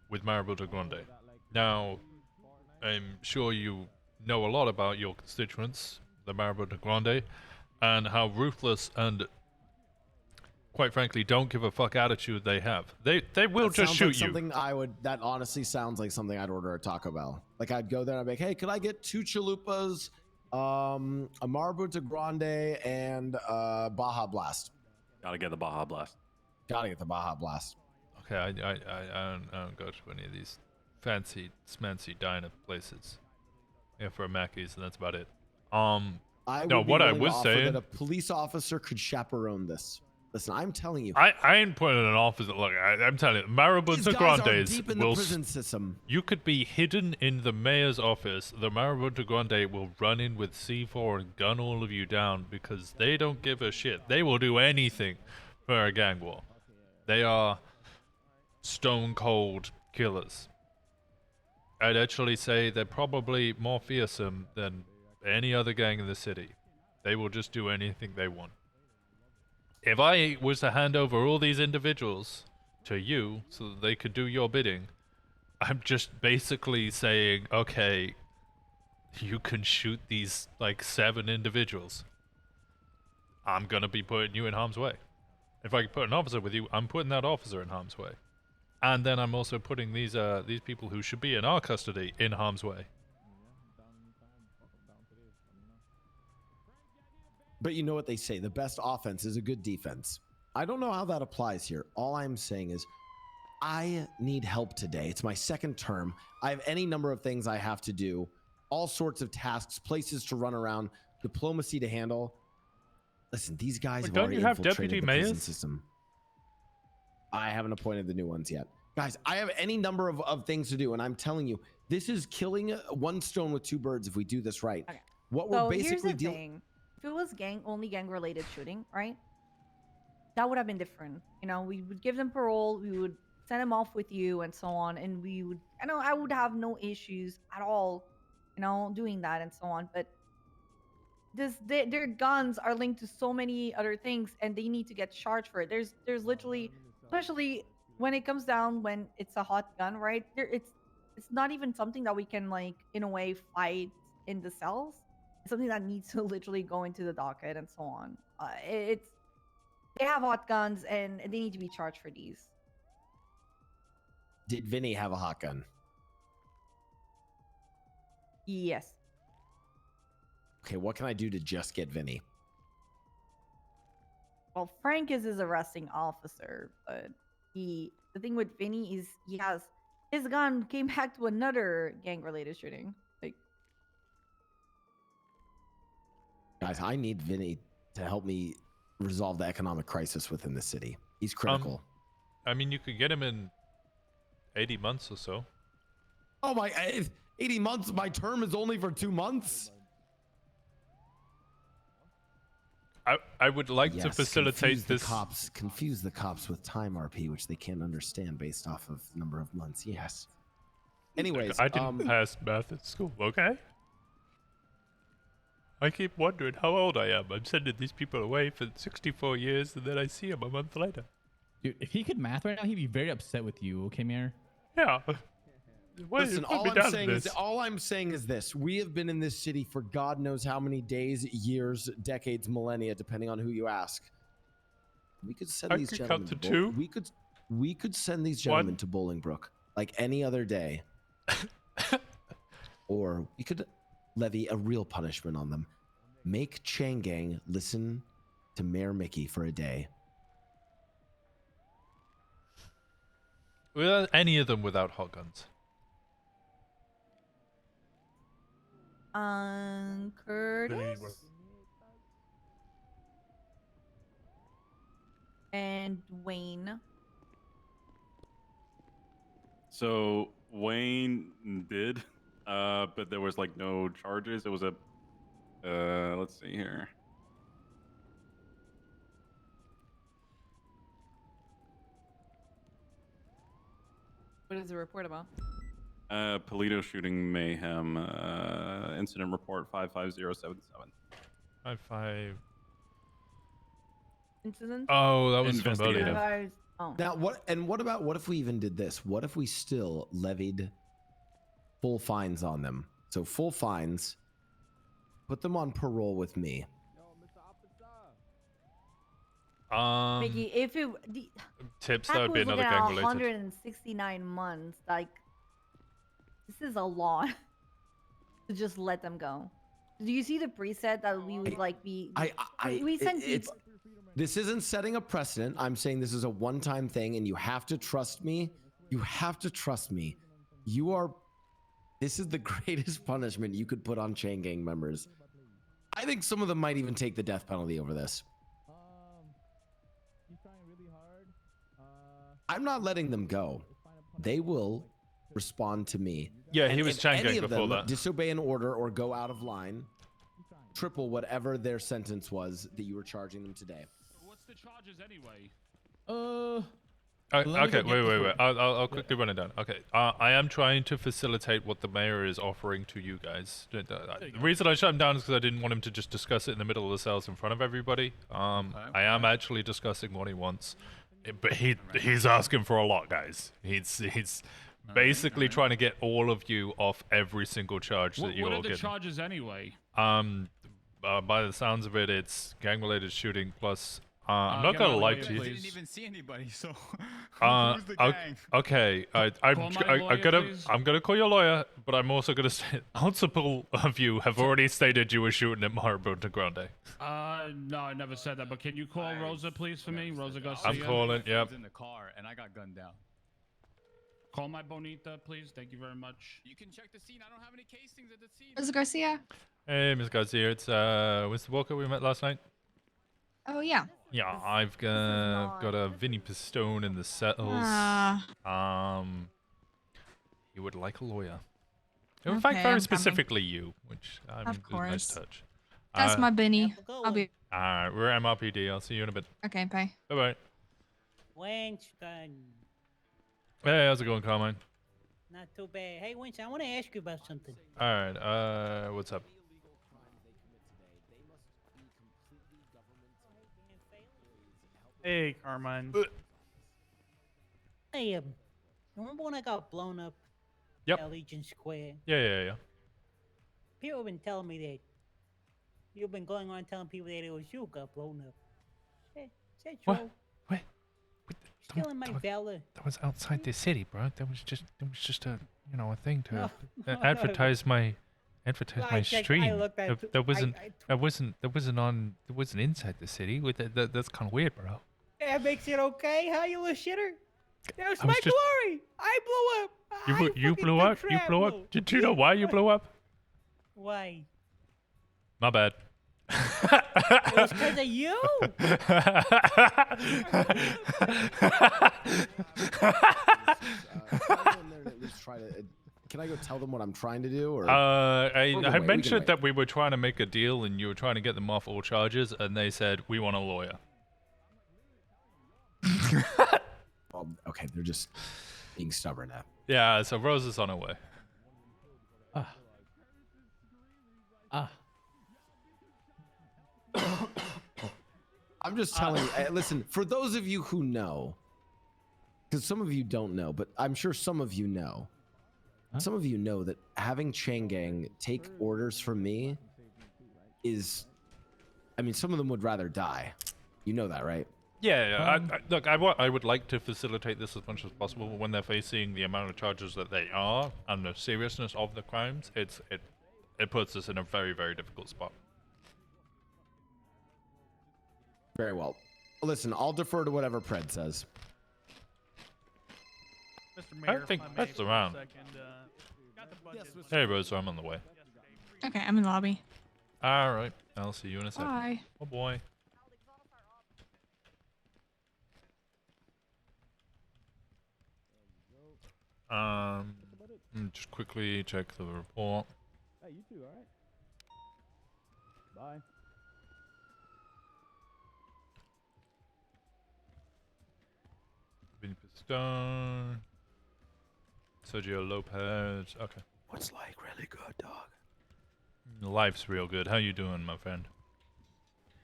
with Marabunta Grande. Now, I'm sure you know a lot about your constituents, the Marabunta Grande, and how ruthless and, quite frankly, don't give a fuck attitude they have. They will just shoot you. That honestly sounds like something I'd order at Taco Bell. Like, I'd go there and I'd be like, hey, could I get 2 chalupas, a Marabunta Grande, and Baja Blast? Gotta get the Baja Blast. Gotta get the Baja Blast. Okay, I don't go to any of these fancy smancy diner places. Yeah, for a Mackey's, and that's about it. What I was saying, that a police officer could chaperone this. Listen, I'm telling you. I ain't putting an officer. Look, I'm telling you, Marabunta Grande's deep in the prison system. You could be hidden in the mayor's office. The Marabunta Grande will run in with C4 and gun all of you down because they don't give a shit. They will do anything for a gang war. They are stone cold killers. I'd actually say they're probably more fearsome than any other gang in the city. They will just do anything they want. If I was to hand over all these individuals to you so that they could do your bidding, I'm just basically saying, okay, you can shoot these, 7 individuals. I'm gonna be putting you in harm's way. If I could put an officer with you, I'm putting that officer in harm's way. And then I'm also putting these people who should be in our custody in harm's way. But you know what they say, the best offense is a good defense. I don't know how that applies here. All I'm saying is I need help today. It's my second term. I have any number of things I have to do, all sorts of tasks, places to run around, diplomacy to handle. Listen, these guys have already infiltrated the prison system. I haven't appointed the new ones yet. Guys, I have any number of things to do, and I'm telling you, this is killing one stone with 2 birds if we do this right. Okay. What we're basically doing. If it was only gang-related shooting, right? That would have been different. You know, we would give them parole, we would send them off with you and so on, and we would, I would have no issues at all, doing that and so on. But their guns are linked to so many other things, and they need to get charged for it. There's literally, especially when it comes down when it's a hot gun, right? It's not even something that we can in a way fight in the cells. It's something that needs to literally go into the docket and so on. They have hot guns and they need to be charged for these. Did Vinny have a hot gun? Yes. Okay, what can I do to just get Vinny? Well, Frank is his arresting officer, but the thing with Vinny is his gun came back to another gang-related shooting. Like, Guys, I need Vinny to help me resolve the economic crisis within the city. He's critical. I mean, you could get him in 80 months or so. Oh my, 80 months? My term is only for 2 months? I would like to facilitate this. Confuse the cops with time RP, which they can't understand based off of number of months. Yes. Anyways, I didn't pass math at school, okay? I keep wondering how old I am. I'm sending these people away for 64 years, and then I see them a month later. Dude, if he could math right now, he'd be very upset with you, okay, Mayor? Yeah. Listen, all I'm saying is this. We have been in this city for God knows how many days, years, decades, millennia, depending on who you ask. We could send these gentlemen to two. We could send these gentlemen to Bolingbrook like any other day. Or we could levy a real punishment on them. Make Chain Gang listen to Mayor Mickey for a day. Without any of them without hot guns. Curtis and Wayne. So Wayne did, but there was like no charges. It was a, let's see here. What is the report about? Polito shooting mayhem, incident report 55077. 55. Incident? Oh, that was from earlier. Oh. Now what if we even did this? What if we still levied full fines on them? So full fines, put them on parole with me. Mickey, if it tips, that would be another gang related. 169 months, like this is a lot to just let them go. Do you see the preset that we would like be? We send people. This isn't setting a precedent. I'm saying this is a one-time thing, and you have to trust me. You have to trust me. This is the greatest punishment you could put on Chain Gang members. I think some of them might even take the death penalty over this. I'm not letting them go. They will respond to me. Yeah, he was Chain Gang before that. Disobey an order or go out of line, triple whatever their sentence was that you were charging them today. What's the charges anyway? Okay, wait. I'll quickly run it down. Okay, I am trying to facilitate what the mayor is offering to you guys. The reason I shut him down is because I didn't want him to just discuss it in the middle of the cells in front of everybody. I am actually discussing what he wants, but he's asking for a lot, guys. He's basically trying to get all of you off every single charge that you all get. What are the charges anyway? By the sounds of it, it's gang-related shooting plus. I'm not gonna lie to you. I didn't even see anybody, so who's the gang? Okay, I'm gonna call your lawyer, but I'm also gonna say multiple of you have already stated you were shooting at Maribunta Grande. No, I never said that. But can you call Rosa, please, for me? Rosa Garcia. I'm calling. Yep. I was in the car and I got gunned down. Call my Bonita, please. Thank you very much. You can check the scene. I don't have any casings at the scene. Rosa Garcia. Hey, Miss Garcia. It's Winston Walker. We met last night. Oh yeah. Yeah, I've got a Vinny Pistone in the settles. You would like a lawyer. In fact, very specifically you, which I mean, is a nice touch. That's my Benny. I'll be. Alright, we're MRPD. I'll see you in a bit. Okay, bye. Bye-bye. Winston. Hey, how's it going, Carmine? Not too bad. Hey, Winston, I want to ask you about something. Alright, what's up? Hey, Carmine. Hey, remember when I got blown up? Yep. At Legion Square? Yeah. People have been telling me that You've been going on telling people that it was you got blown up. Is that What? true? Wait. Stealing my valor. That was outside the city, bro. That was just a a thing to No. advertise my I checked- stream. I looked at That wasn't inside the city. That's kind of weird, bro. That makes it okay, huh, you little shitter? That was I my was just- glory. I blew up. You I blew fucking up. took You blew travel. up. Did you know why you blew up? Why? My bad. It was because of you. Can I go tell them what I'm trying to do? Or I mentioned that we were trying to make a deal and you were trying to get them off all charges, and they said we want a lawyer. Well, okay, they're just being stubborn now. Yeah, so Rose is on her way. I'm just telling you. Listen, for those of you who know, because some of you don't know, but I'm sure some of you know. Some of you know that having Changang take orders from me is, I mean, some of them would rather die. You know that, right? Yeah. Look, I would like to facilitate this as much as possible. But when they're facing the amount of charges that they are and the seriousness of the crimes, it puts us in a very, very difficult spot. Very well. Listen, I'll defer to whatever Pred says. Mr. Mayor, I think if I may that's for a around. second, got the budget. Hey, Rose, I'm on the way. Okay, I'm in the lobby. All right, I'll see you in a second. Bye. Oh boy. Just quickly check the report. Hey, you too, all right? Bye. Vinny Pistone. Sergio Lopez. Okay. What's like really good, dog? Life's real good. How you doing, my friend?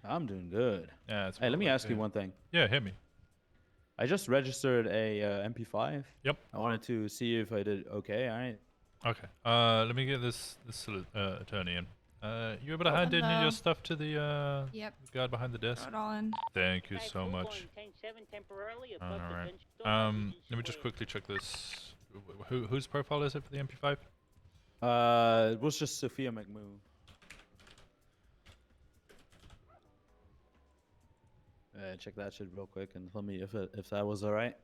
I'm doing good. Yeah. It's Hey, let me real ask you good. one thing. Yeah, hit me. I just registered a MP5. Yep. I wanted to see if I did okay. All right. Okay. Let me get this attorney in. You able to hand in Hello. your stuff to the Yep. guard behind the desk? Throw it all in. Thank you so much. All right. Let me just quickly check this. Whose profile is it for the MP5? It was just Sophia McMoo. Check that shit real quick and tell me if that was alright.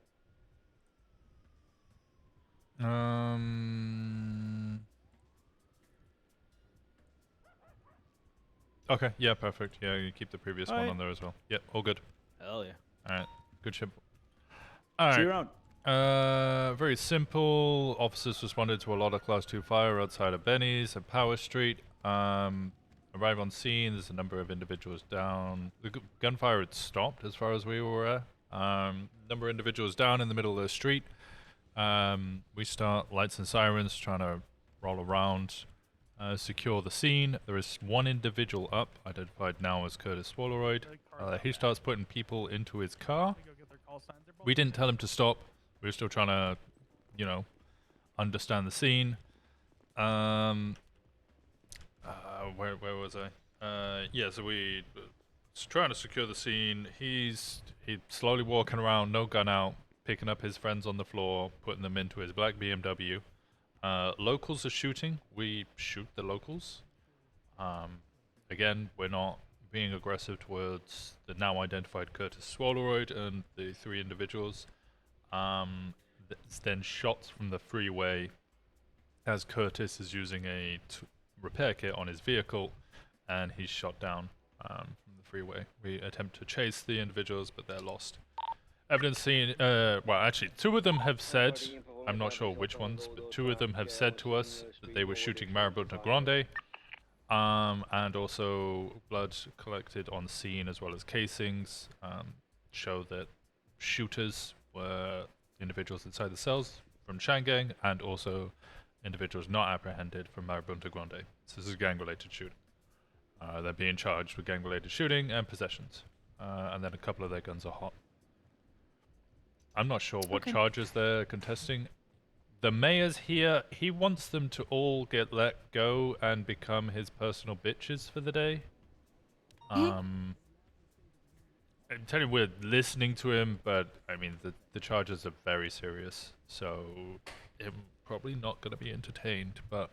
Okay. Yeah. Perfect. Yeah. You keep the previous one Alright. on there as well. Yep. All good. Hell yeah. All right. Good shit. All See you right. around. Very simple. Officers responded to a lot of Class 2 fire outside of Benny's at Power Street. Arrive on scene. There's a number of individuals down. The gunfire had stopped as far as we were aware. Number of individuals down in the middle of the street. We start lights and sirens trying to roll around, secure the scene. There is one individual up, identified now as Curtis Swalleroyd. He starts putting people into his car. We didn't tell him to stop. We were still trying to, understand the scene. Where was I? Yeah, so we trying to secure the scene. He's slowly walking around, no gun out, picking up his friends on the floor, putting them into his black BMW. Locals are shooting. We shoot the locals. Again, we're not being aggressive towards the now identified Curtis Swalleroyd and the three individuals. Then shots from the freeway as Curtis is using a repair kit on his vehicle, and he's shot down from the freeway. We attempt to chase the individuals, but they're lost. Evidence seen, well, actually, two of them have said, I'm not sure which ones, but two of them have said to us that they were shooting Marabunta Grande, and also blood collected on scene as well as casings show that shooters were individuals inside the cells from Shangang, and also individuals not apprehended from Marabunta Grande. So this is a gang-related shooting. They're being charged with gang-related shooting and possessions, and then a couple of their guns are hot. I'm not sure what charges they're contesting. The mayor's here. He wants them to all get let go and become his personal bitches for the day. I'm telling you, we're listening to him, but I mean, the charges are very serious, so I'm probably not going to be entertained, but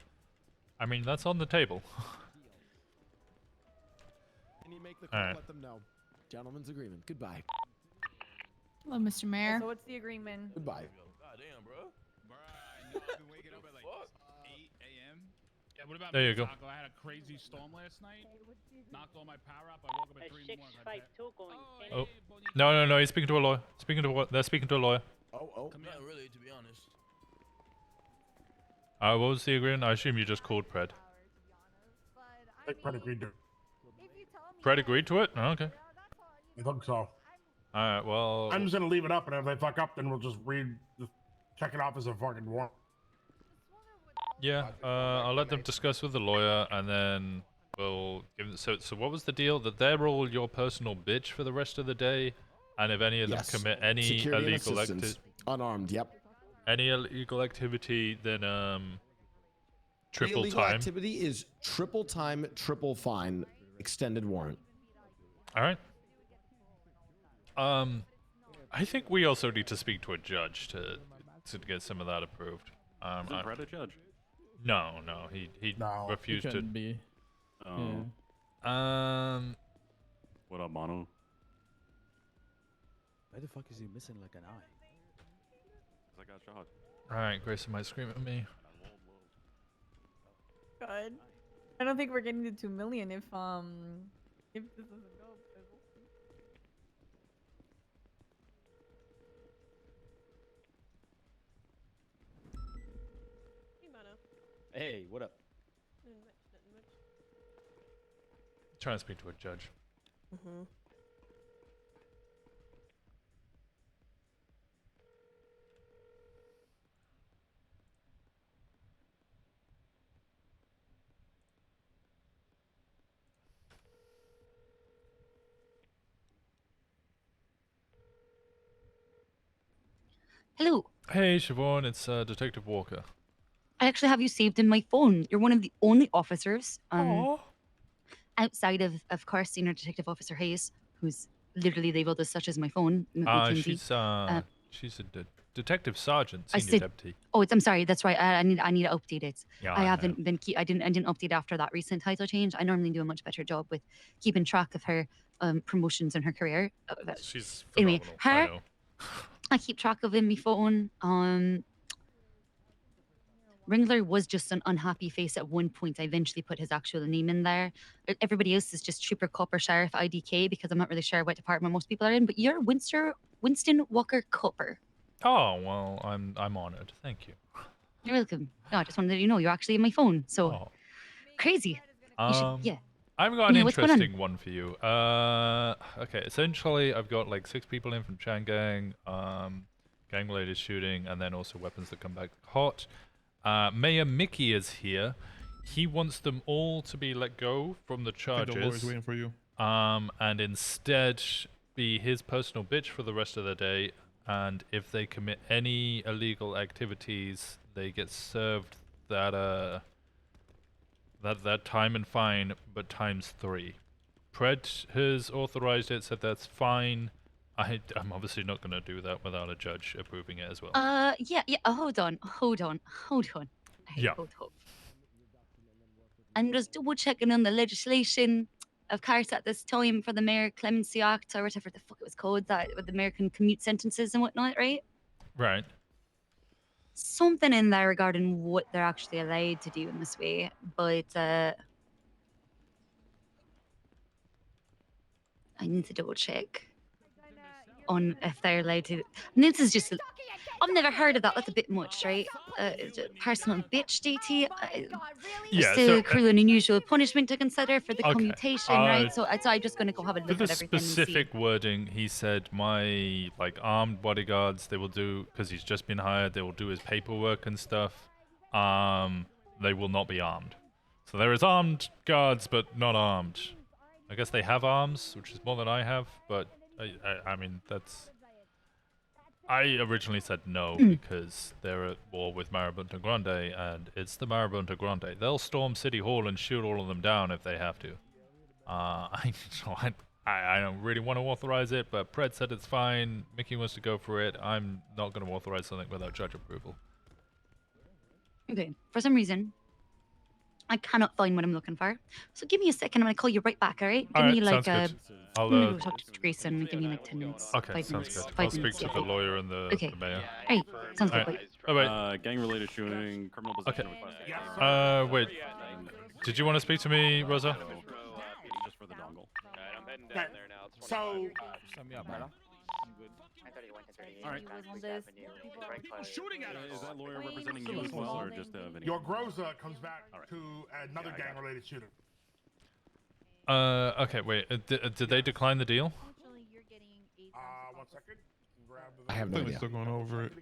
I mean, that's on the table. Can you make the call? Alright. Let them know. Gentleman's agreement. Goodbye. Hello, Mr. Mayor. So what's the agreement? Goodbye. God damn, bro. I know I've been waking up at like 8 a.m. Yeah, what about There me, you go. Taco? I had a crazy storm last night. Knocked all my power up. I woke up at 3 in the morning. I bet. Oh, no, he's speaking to a lawyer. They're speaking to a lawyer. Oh. Not really, to be honest. What was the agreement? I assume you just called Pred. I think Pred agreed to it. Pred agreed to it? Oh, okay. I think so. Alright, well... I'm just gonna leave it up, and if they fuck up, then we'll just check it off as a fucking warrant. Yeah, I'll let them discuss with the lawyer, and then we'll give them... So what was the deal? That they're all your personal bitch for the rest of the day, and if any of them Yes. commit any Security and illegal assistance. Unarmed, yep. any illegal activity, then triple Illegal time. activity is triple time, triple fine, extended warrant. All right. I think we also need to speak to a judge to get some of that approved. Isn't Pred a judge? No, he refused to. couldn't be. Oh. Yeah. What up, Mono? Why the fuck is he missing like an eye? 'Cause I got shot. All right, Grayson might scream at me. God. I don't think we're getting to 2 million if this doesn't go. Hey, what up? Trying to speak to a judge. Mm-hmm. Hello. Hey, Siobhan, it's Detective Walker. I actually have you saved in my phone. You're one of the only officers outside of course, Senior Detective Officer Hayes, who's literally labeled as such as my phone. She's a detective sergeant, I senior said- deputy. Oh, I'm sorry. That's right. I need to update it. Yeah, I I haven't been. I didn't update after that recent title change. I normally do a much better job with keeping track of her promotions in her career. She's Anyway, phenomenal. I her. know. I keep track of in my phone. Ringler was just an unhappy face at one point. I eventually put his actual name in there. Everybody else is just Trooper, Copper, Sheriff, IDK, because I'm not really sure what department most people are in. But you're Winston Walker Copper. Oh well, I'm honored. Thank you. You're welcome. No, I just wanted to let you know you're actually in my phone. So crazy. You should, yeah. I've got an Yeah, what's going on? interesting one for you. Okay, essentially, I've got like 6 people in from Chan Gang, gang-related shooting, and then also weapons that come back hot. Mayor Mickey is here. He wants them all to be let go from the I think charges. the lawyer's waiting for you. And instead be his personal bitch for the rest of the day. And if they commit any illegal activities, they get served that time and fine, but times 3. Pred has authorized it, said that's fine. I'm obviously not going to do that without a judge approving it as well. Yeah. Hold on. Hey, Yeah. hold up. I'm just double checking on the legislation. Of course, at this time for the Mayor Clemency Act or whatever the fuck it was called, that with the American commute sentences and whatnot, right? Right. Something in there regarding what they're actually allowed to do in this way, but I need to double check on if they're allowed to. And this is just, I've never heard of that. That's a bit much, right? Personal bitch, DT. Yeah, Still so, cruel and unusual punishment to consider for the okay, commutation, right? So I'm just gonna go have a For look the at everything and see. specific wording, he said my armed bodyguards, they will do, because he's just been hired, they will do his paperwork and stuff. They will not be armed. So there is armed guards, but not armed. I guess they have arms, which is more than I have, but I mean, that's... I originally said no because they're at war with Marabunta Grande, and it's the Marabunta Grande. They'll storm City Hall and shoot all of them down if they have to. I don't really want to authorize it, but Pred said it's fine. Mickey wants to go for it. I'm not going to authorize something without judge approval. Okay. For some reason, I cannot find what I'm looking for. So give me a second. I'm gonna call you right back. All right? Give me like sounds good. I'll I'm gonna go talk to Grayson. Give me like 10 minutes. Okay, 5 sounds minutes. good. 5 I'll speak minutes, to yeah, the okay. lawyer and the mayor. All right. Sounds good. All right. Gang-related shooting, criminal possession of a firearm. Wait. Did you want to speak to me, Rosa? Just for the dongle. I'm heading down there now. It's So, All right. Shooting at us. Is that lawyer representing you as well, or just Vinny? your Groza comes back to another gang-related shooting. Okay, wait. Did they decline the deal? 1 second. I have no idea. Still going over it.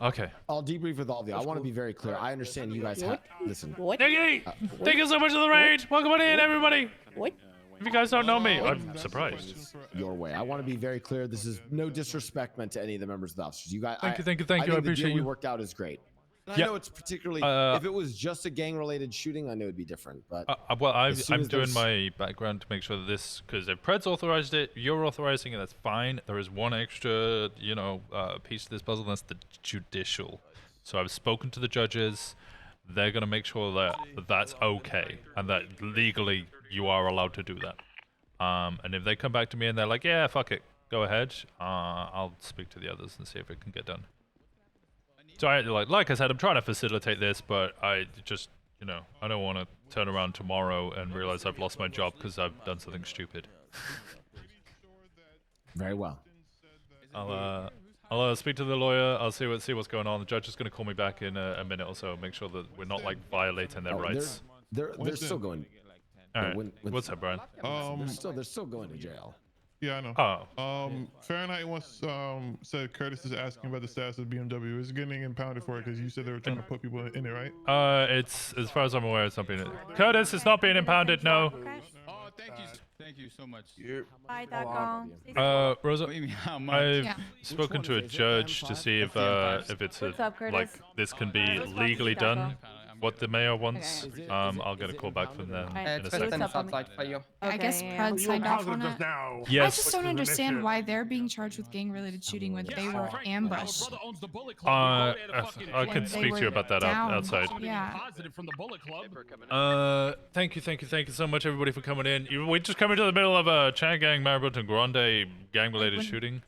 Okay. I'll debrief with all of you. I want to be very clear. I understand you guys have. Listen. Nicky! Thank you so much for the raid! Welcome on in, everybody! What? If you guys don't know me, I'm surprised. Your way. I want to be very clear. This is no disrespect meant to any of the members of the officers. You guys. Thank you. I I think appreciate the deal we you. worked out is great. And Yeah. I know it's particularly. If it was just a gang-related shooting, I know it'd be different. But Well, as soon I'm as doing there's- my background to make sure that this, because if Pred's authorized it, you're authorizing it, that's fine. There is one extra, piece of this puzzle, that's the judicial. So I've spoken to the judges. They're going to make sure that that's okay and that legally you are allowed to do that. And if they come back to me and they're like, yeah, fuck it, go ahead, I'll speak to the others and see if it can get done. So like I said, I'm trying to facilitate this, but I just, I don't want to turn around tomorrow and realize I've lost my job because I've done something stupid. Very well. I'll speak to the lawyer. I'll see what's going on. The judge is going to call me back in a minute or so. Make sure that we're not like violating their rights. They're still going. All right. What's up, Brian? They're still going to jail. Yeah, I know. Oh. Fahrenheit once said Curtis is asking about the status of BMW. Is it getting impounded for it? Because you said they were trying to put people in it, right? It's as far as I'm aware, it's not being. Curtis, it's not being impounded. No. Oh, thank you so much. Bye, Dagon. Rosa, How much? I've Yeah. spoken to a judge to see if it's What's up, Curtis? like this can be legally done. What the mayor wants. I'll get a call back from them in a second. I guess Okay, Pred signed off on it. Now. Yes. I just don't understand why they're being charged with gang-related shooting when they were ambushed. I can speak to you about that Down. outside. Yeah. Thank you so much, everybody, for coming in. We just come into the middle of a Chan Gang, Maribot, and Grande gang-related shooting.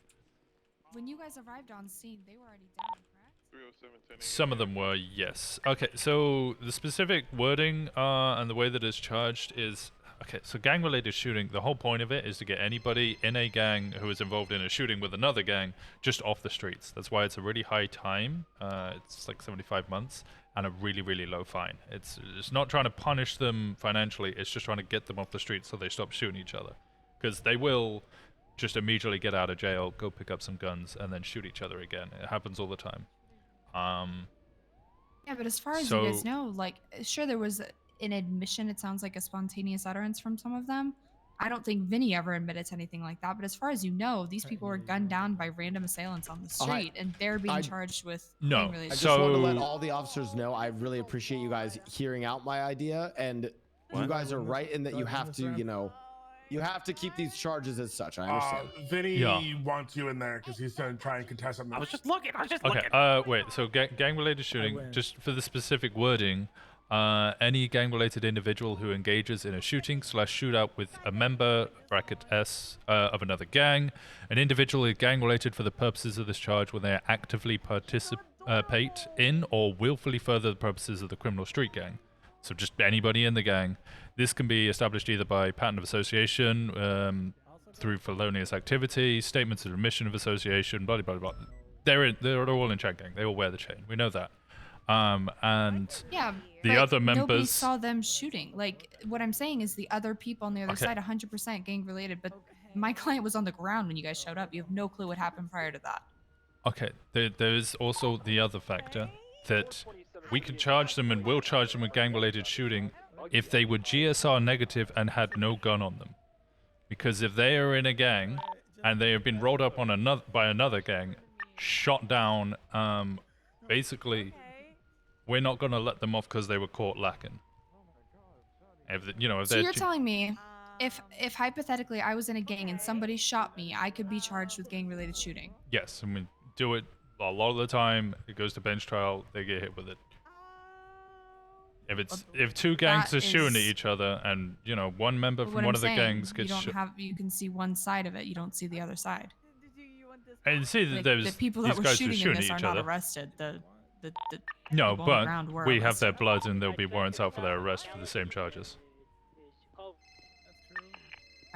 When you guys arrived on scene, they were already down, correct? Some of them were, yes. Okay, so the specific wording and the way that it's charged is... Okay, so gang-related shooting, the whole point of it is to get anybody in a gang who is involved in a shooting with another gang just off the streets. That's why it's a really high time. It's like 75 months and a really, really low fine. It's not trying to punish them financially. It's just trying to get them off the streets so they stop shooting each other. Because they will just immediately get out of jail, go pick up some guns, and then shoot each other again. It happens all the time. Yeah, but as far as you guys know, like, sure, there was an admission. It sounds like a spontaneous utterance from some of them. I don't think Vinny ever admitted to anything like that. But as far as you know, these people were gunned down by random assailants on the street, and they're being charged with gang-related. I just want to let all the officers know I really appreciate you guys hearing out my idea, and you guys are right in that you have to, you have to keep these charges as such. I understand. Vinny wants you in there because he's going to try and contest something. I was just looking. Okay, wait, so gang-related shooting, just for the specific wording, any gang-related individual who engages in a shooting/shootout with a member (S) of another gang, an individual is gang-related for the purposes of this charge when they actively participate in or willfully further the purposes of the criminal street gang. So just anybody in the gang. This can be established either by patent of association, through felonious activity, statements of admission of association, blah blah blah. They're all in Chan Gang. They all wear the chain. We know that. And yeah, the other members. Nobody saw them shooting. Like, what I'm saying is the other people on the other side, 100% gang related. But my client was on the ground when you guys showed up. You have no clue what happened prior to that. Okay, there is also the other factor that we could charge them and will charge them with gang-related shooting if they were GSR negative and had no gun on them. Because if they are in a gang and they have been rolled up on by another gang, shot down, basically, we're not going to let them off because they were caught lacking. If So you're telling me If hypothetically I was in a gang and somebody shot me, I could be charged with gang-related shooting. Yes, and we do it a lot of the time. It goes to bench trial. They get hit with it. If two gangs That are shooting at is- each other, and you know one member But from what one I'm of the saying, gangs you gets don't shot, have. You can see one side of it. You don't see the other side. and see that Like, there's the people these that were guys shooting in shooting this at are each not other. arrested. The No, people on the but ground were we have their arrested. blood, and there'll be warrants out for their arrest for the same charges. All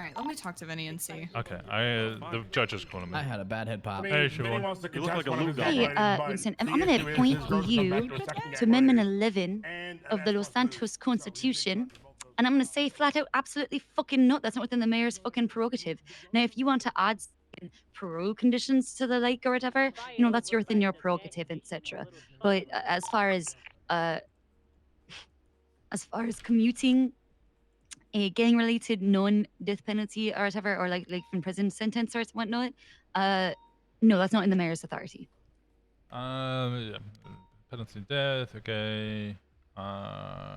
right, let me talk to Vinny and see. Okay, the judge is calling me. I had a bad head pop. Hey, Siobhan. You look like a Lou guy. Hey, Winston, I'm going to point you to Amendment 11 of the Los Santos Constitution, and I'm going to say flat out, absolutely fucking not. That's not within the mayor's fucking prerogative. Now, if you want to add parole conditions to the like or whatever, you know, that's within your prerogative, etc. But as far as commuting a gang-related non-death penalty or whatever, or like from prison sentence or whatnot, no, that's not in the mayor's authority. Yeah. Penalty of death. Okay.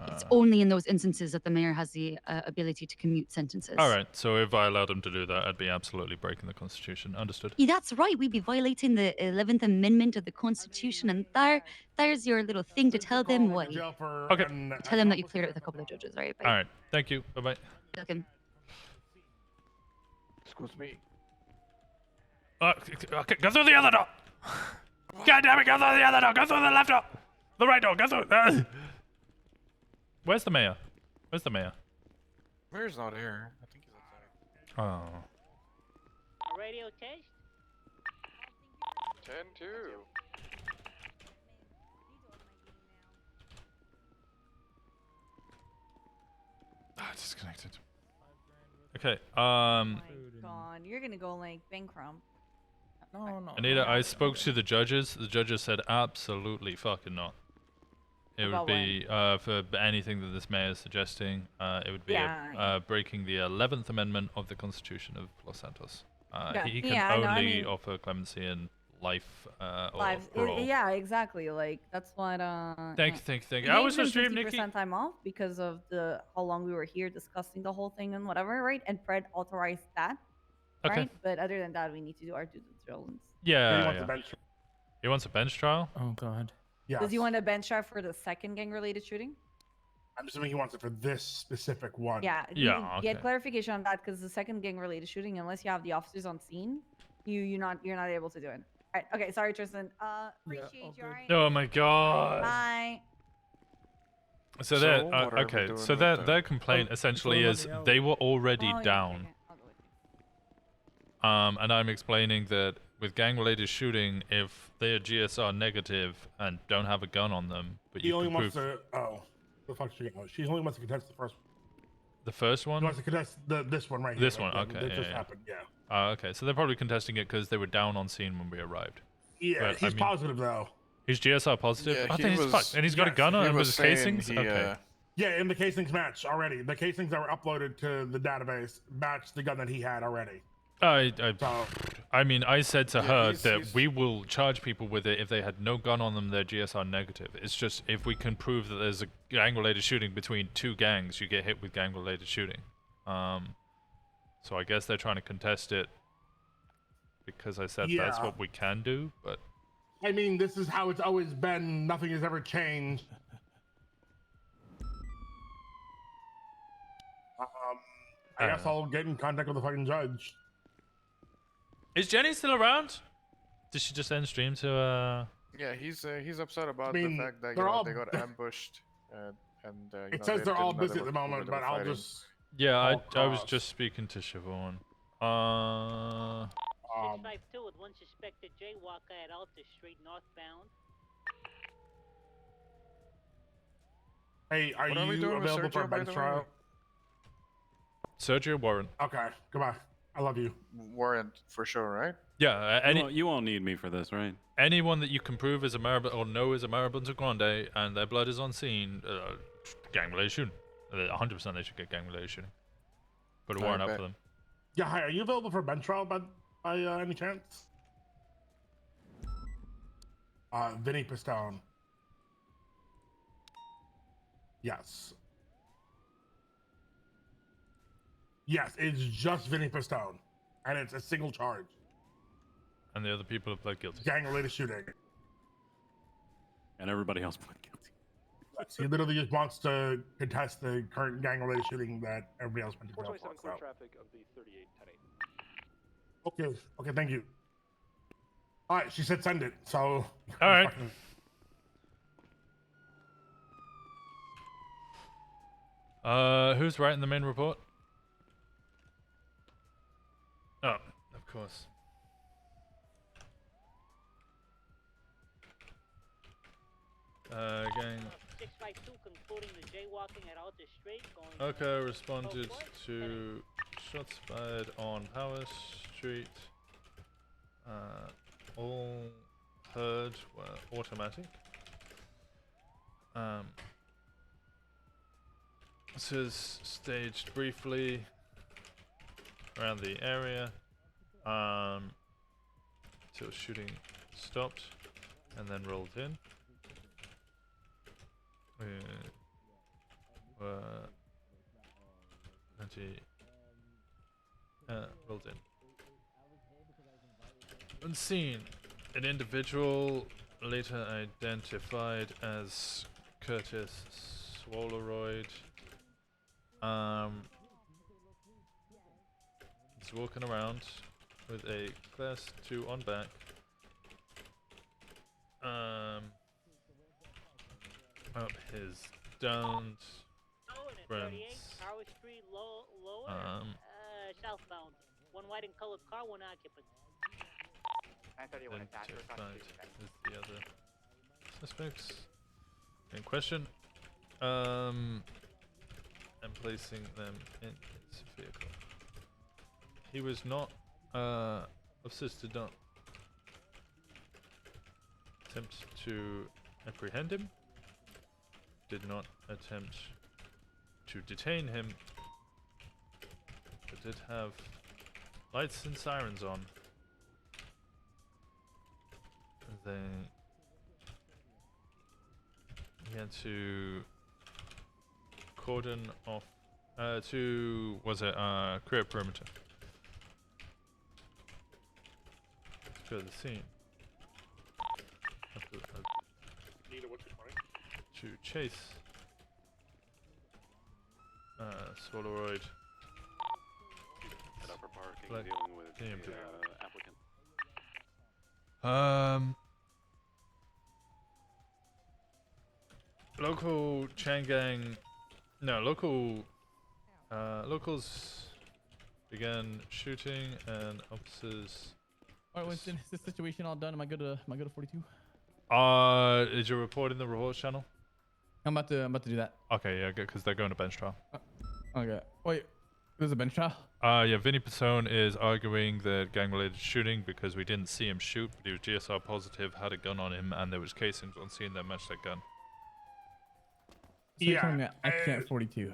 It's only in those instances that the mayor has the ability to commute sentences. All right. So if I allowed him to do that, I'd be absolutely breaking the Constitution. Understood. Yeah, that's right. We'd be violating the 11th Amendment of the Constitution, and there's your little thing to tell them why. Okay. Tell them that you cleared it with a couple of judges, right? Bye. All right. Thank you. Bye bye. Welcome. Excuse me. Okay, go through the other door. God damn it! Go through the other door. Go through the left door. The right door. Go through. Where's the mayor? Where's the mayor? Mayor's not here. I think he's outside. Oh. Radio test? 10-2. Disconnected. Okay. God, you're gonna go like bankrupt. No. Anita, I spoke to the judges. The judges said absolutely fucking not. It would About be for anything that this mayor is suggesting. It would be Yeah. breaking the 11th Amendment of the Constitution of Los Santos. Yeah. He can Yeah, no, I only mean- offer clemency and life or Lives. parole. Yeah, exactly. Like that's what. Thank We you. I gave was him on stream, Nikki. 50% time off because of how long we were here discussing the whole thing and whatever, right? And Fred authorized that, Okay. right? But other than that, we need to do our due diligence. Yeah. He wants a bench. He wants a bench trial? Oh god. Yes. Does he want a bench trial for the second gang-related shooting? I'm assuming he wants it for this specific one. Yeah. Yeah, Get okay. clarification on that because the second gang-related shooting, unless you have the officers on scene, you're not able to do it. All right. Okay. Sorry, Tristan. Appreciate you. All right. Oh my god. Bye. So So that what are we okay. doing So with their that? complaint Oh, essentially going on is the alley. they were already Oh, yeah, down. okay, I'll go with you. And I'm explaining that with gang-related shooting, if they are GSR negative and don't have a gun on them, but He you only can wants prove to. Oh, the fuck's she? She only wants to contest the first. the first He one. wants to contest this one right here. This one, like, okay. That just Yeah. happened. Yeah. Okay, so they're probably contesting it because they were down on scene when we arrived. Yeah. But, He's positive though. He's GSR positive. Yeah, I he think he's was- fucked. And he's got a yes, gun he on him with was his saying casings. he, Okay. Yeah, and the casings match already. The casings that were uploaded to the database match the gun that he had already. I mean, I said to her that we will charge people with it if they had no gun on them, they're GSR negative. It's just if we can prove that there's a gang-related shooting between two gangs, you get hit with gang-related shooting. So I guess they're trying to contest it because I said that's Yeah. what we can do, but I mean, this is how it's always been. Nothing has ever changed. I guess I'll get in contact with the fucking judge. is Jenny still around? Did she just end stream to Yeah, he's upset about mean, the fact that they're all- they got ambushed. It says they're all busy at the moment, but I'll just. Yeah, I was cross. just speaking to Siobhan. 652 with one suspected jaywalker at Alta Street northbound. Hey, are What are we you doing with available for a Sergio, by bench the way? trial? Sergio Warren. Okay, goodbye. I love you. Warrant for sure, right? Yeah, You won't need me for this, right? anyone that you can prove is a Maribel or know is a Maribel Grande and their blood is on scene, gang-related shooting. 100% they should get gang-related shooting. Put a I warrant up bet. for them. Yeah, hi. Are you available for a bench trial by any chance? Vinny Pistone. Yes. Yes, it's just Vinny Pistone, and it's a single charge. And the other people have pled guilty. Gang-related shooting. And everybody else pled guilty. Yes, he literally just wants to contest the current gang-related shooting that everybody else went to jail 427 for. clear So. traffic of the 3810. Okay, thank you. All right, she said send it, so. All right. Who's writing the main report? Oh, of course. Gang. 652 concluding the jaywalking at Alta Street. Okay, responded to shots fired on Power Street. All heard were automatic. This is staged briefly around the area till shooting stopped and then rolled in. We were rolled in. Unseen, an individual later identified as Curtis Swalleroyd. He's walking around with a class 2 on back. Up his downed friends. Power Street, lower, southbound. One white and colored car, one occupant. Identified as the other suspects in question. And placing them in his vehicle. He was not, officers did not attempt to apprehend him, did not attempt to detain him, but did have lights and sirens on. He had to cordon off to create perimeter. Go to the scene. To chase Swalleroyd. Set up for parking, Like, dealing with the damn. applicant. Local chain gang. No, locals began shooting and officers. All right, Winston, is this situation all done? Am I good to 42? Is your report in the rewards channel? I'm about to do that. Okay, yeah, good, because they're going to bench trial. Okay. Wait, there's a bench trial? Yeah, Vinny Persone is arguing the gang-related shooting because we didn't see him shoot, but he was GSR positive, had a gun on him, and there was casings on scene that matched that gun. So you're telling me I can't 42.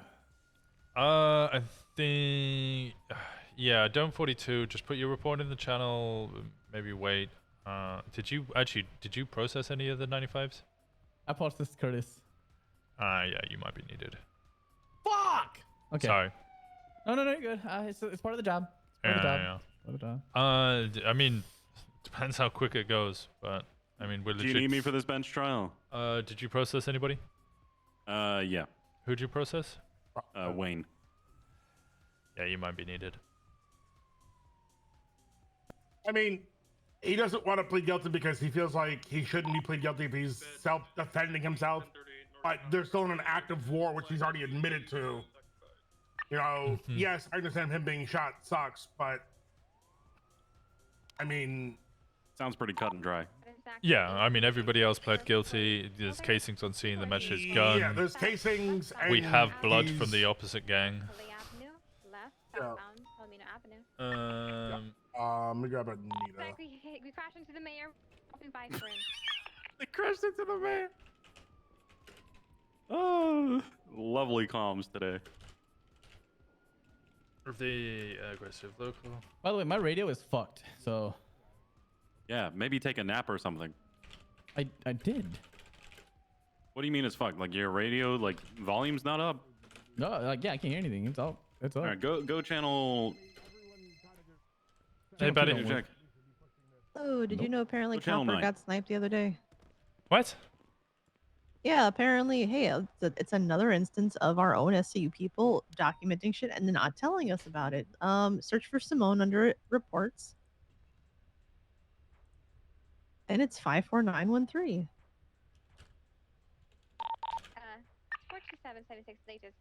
I think, yeah, don't 42. Just put your report in the channel. Maybe wait. Did you process any of the 95s? I processed Curtis. Yeah, you might be needed. Fuck. Okay. Sorry. No, you're good. It's part of the job. It's part of the job. I mean, depends how quick it goes, but I mean, we're Do legit. you need me for this bench trial? Did you process anybody? Yeah. Who'd you process? Wayne. Yeah, you might be needed. I mean, he doesn't want to plead guilty because he feels like he shouldn't be plead guilty if he's self-defending himself. But they're still in an act of war, which he's already admitted to. You know, yes, I understand him being shot sucks, but I mean, sounds pretty cut and dry. Yeah, I mean, everybody else pled guilty. There's casings on scene that match his gun. Yeah, there's casings. And we have blood from the opposite gang. Yeah. Let me grab a Nita. Exactly. We crashed into the mayor. Open by for him. They crashed into the man. Oh, lovely comms today. The aggressive local. By the way, my radio is fucked. So. Yeah, maybe take a nap or something. I did. What do you mean it's fucked? Like your radio, like volume's not up? No, like yeah, I can't hear anything. It's out. It's All up. right, go channel. Hey, buddy. Jack. Oh, did you know apparently Go channel Copper 9. got sniped the other day? What? Yeah, apparently, hey, it's another instance of our own SCU people documenting shit and then not telling us about it. Search for Simone under reports. And it's 54913. 42776 latest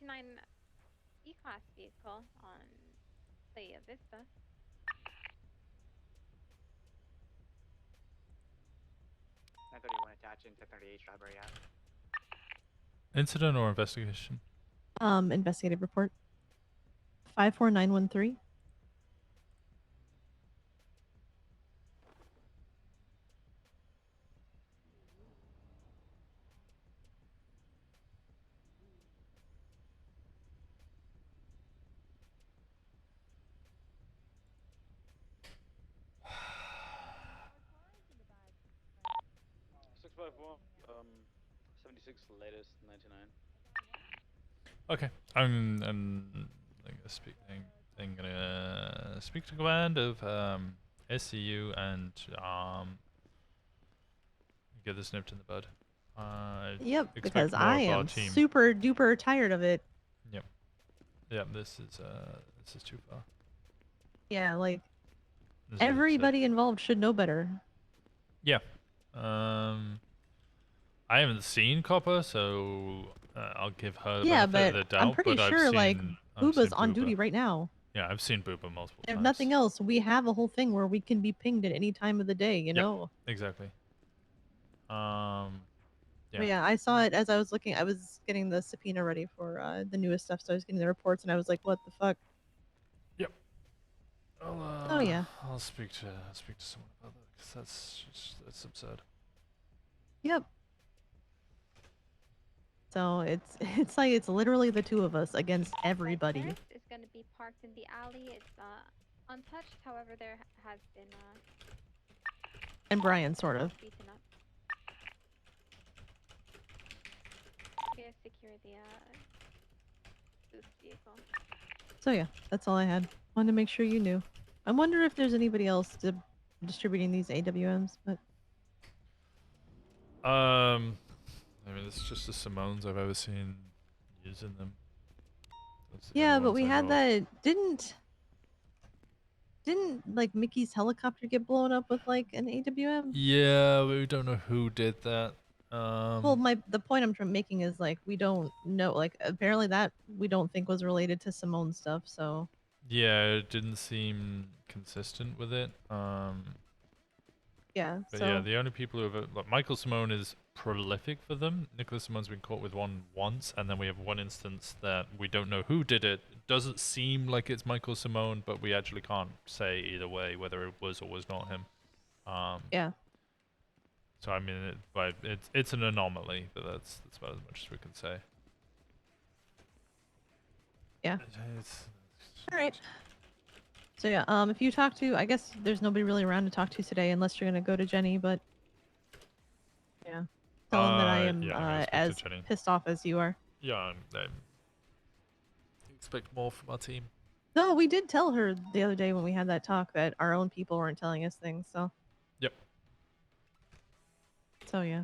99 E-Class vehicle on Playa Vista. Attaching to 38 Strawberry Ave. Incident or investigation? Investigative report. 54913. Um, 76 latest 99. Okay, I'm gonna speak to command of SCU and get this nipped in the bud. Yep, Expect because more I of our am team. super duper tired of it. Yep. Yep. This is too far. Yeah, like This is absurd. everybody involved should know better. Yeah. I haven't seen Copper, so I'll give her the Yeah, benefit but of the doubt. I'm pretty but sure I've like seen, Booba's on duty right now. Yeah, I've seen Booba multiple If times. nothing else, we have a whole thing where we can be pinged at any time of the day, you Yep, know? exactly. Yeah. But yeah, I saw it as I was looking. I was getting the subpoena ready for the newest stuff, so I was getting the reports, and I was like, "What the fuck?" Yep. I'll, Oh yeah. I'll speak to someone about that because that's absurd. Yep. So it's like it's literally the two of us against everybody. Paris is going to be parked in the alley. It's untouched. However, there has been And Brian, sort of. beaten up. Okay, secure the boost vehicle. So yeah, that's all I had. Wanted to make sure you knew. I wonder if there's anybody else distributing these AWMs, but I mean, it's just the Simones I've ever seen using them. That's the yeah, only but ones we I had know of. that. Didn't like Mickey's helicopter get blown up with like an AWM? Yeah, we don't know who did that. Well, the point I'm making is like we don't know. Like apparently that we don't think was related to Simone's stuff. So Yeah, it didn't seem consistent with it. yeah. But So yeah, the only people who have like Michael Simone is prolific for them. Nicholas Simone's been caught with one once, and then we have one instance that we don't know who did it. It doesn't seem like it's Michael Simone, but we actually can't say either way whether it was or was not him. yeah. So I mean, it's an anomaly, but that's about as much as we can say. Yeah. It's All right. So yeah, if you talk to, I guess there's nobody really around to talk to today, unless you're gonna go to Jenny. But yeah, tell them that I am yeah, I'm gonna speak to as Jenny. pissed off as you are. Yeah, I expect more from our team. No, we did tell her the other day when we had that talk that our own people weren't telling us things. So Yep. so yeah.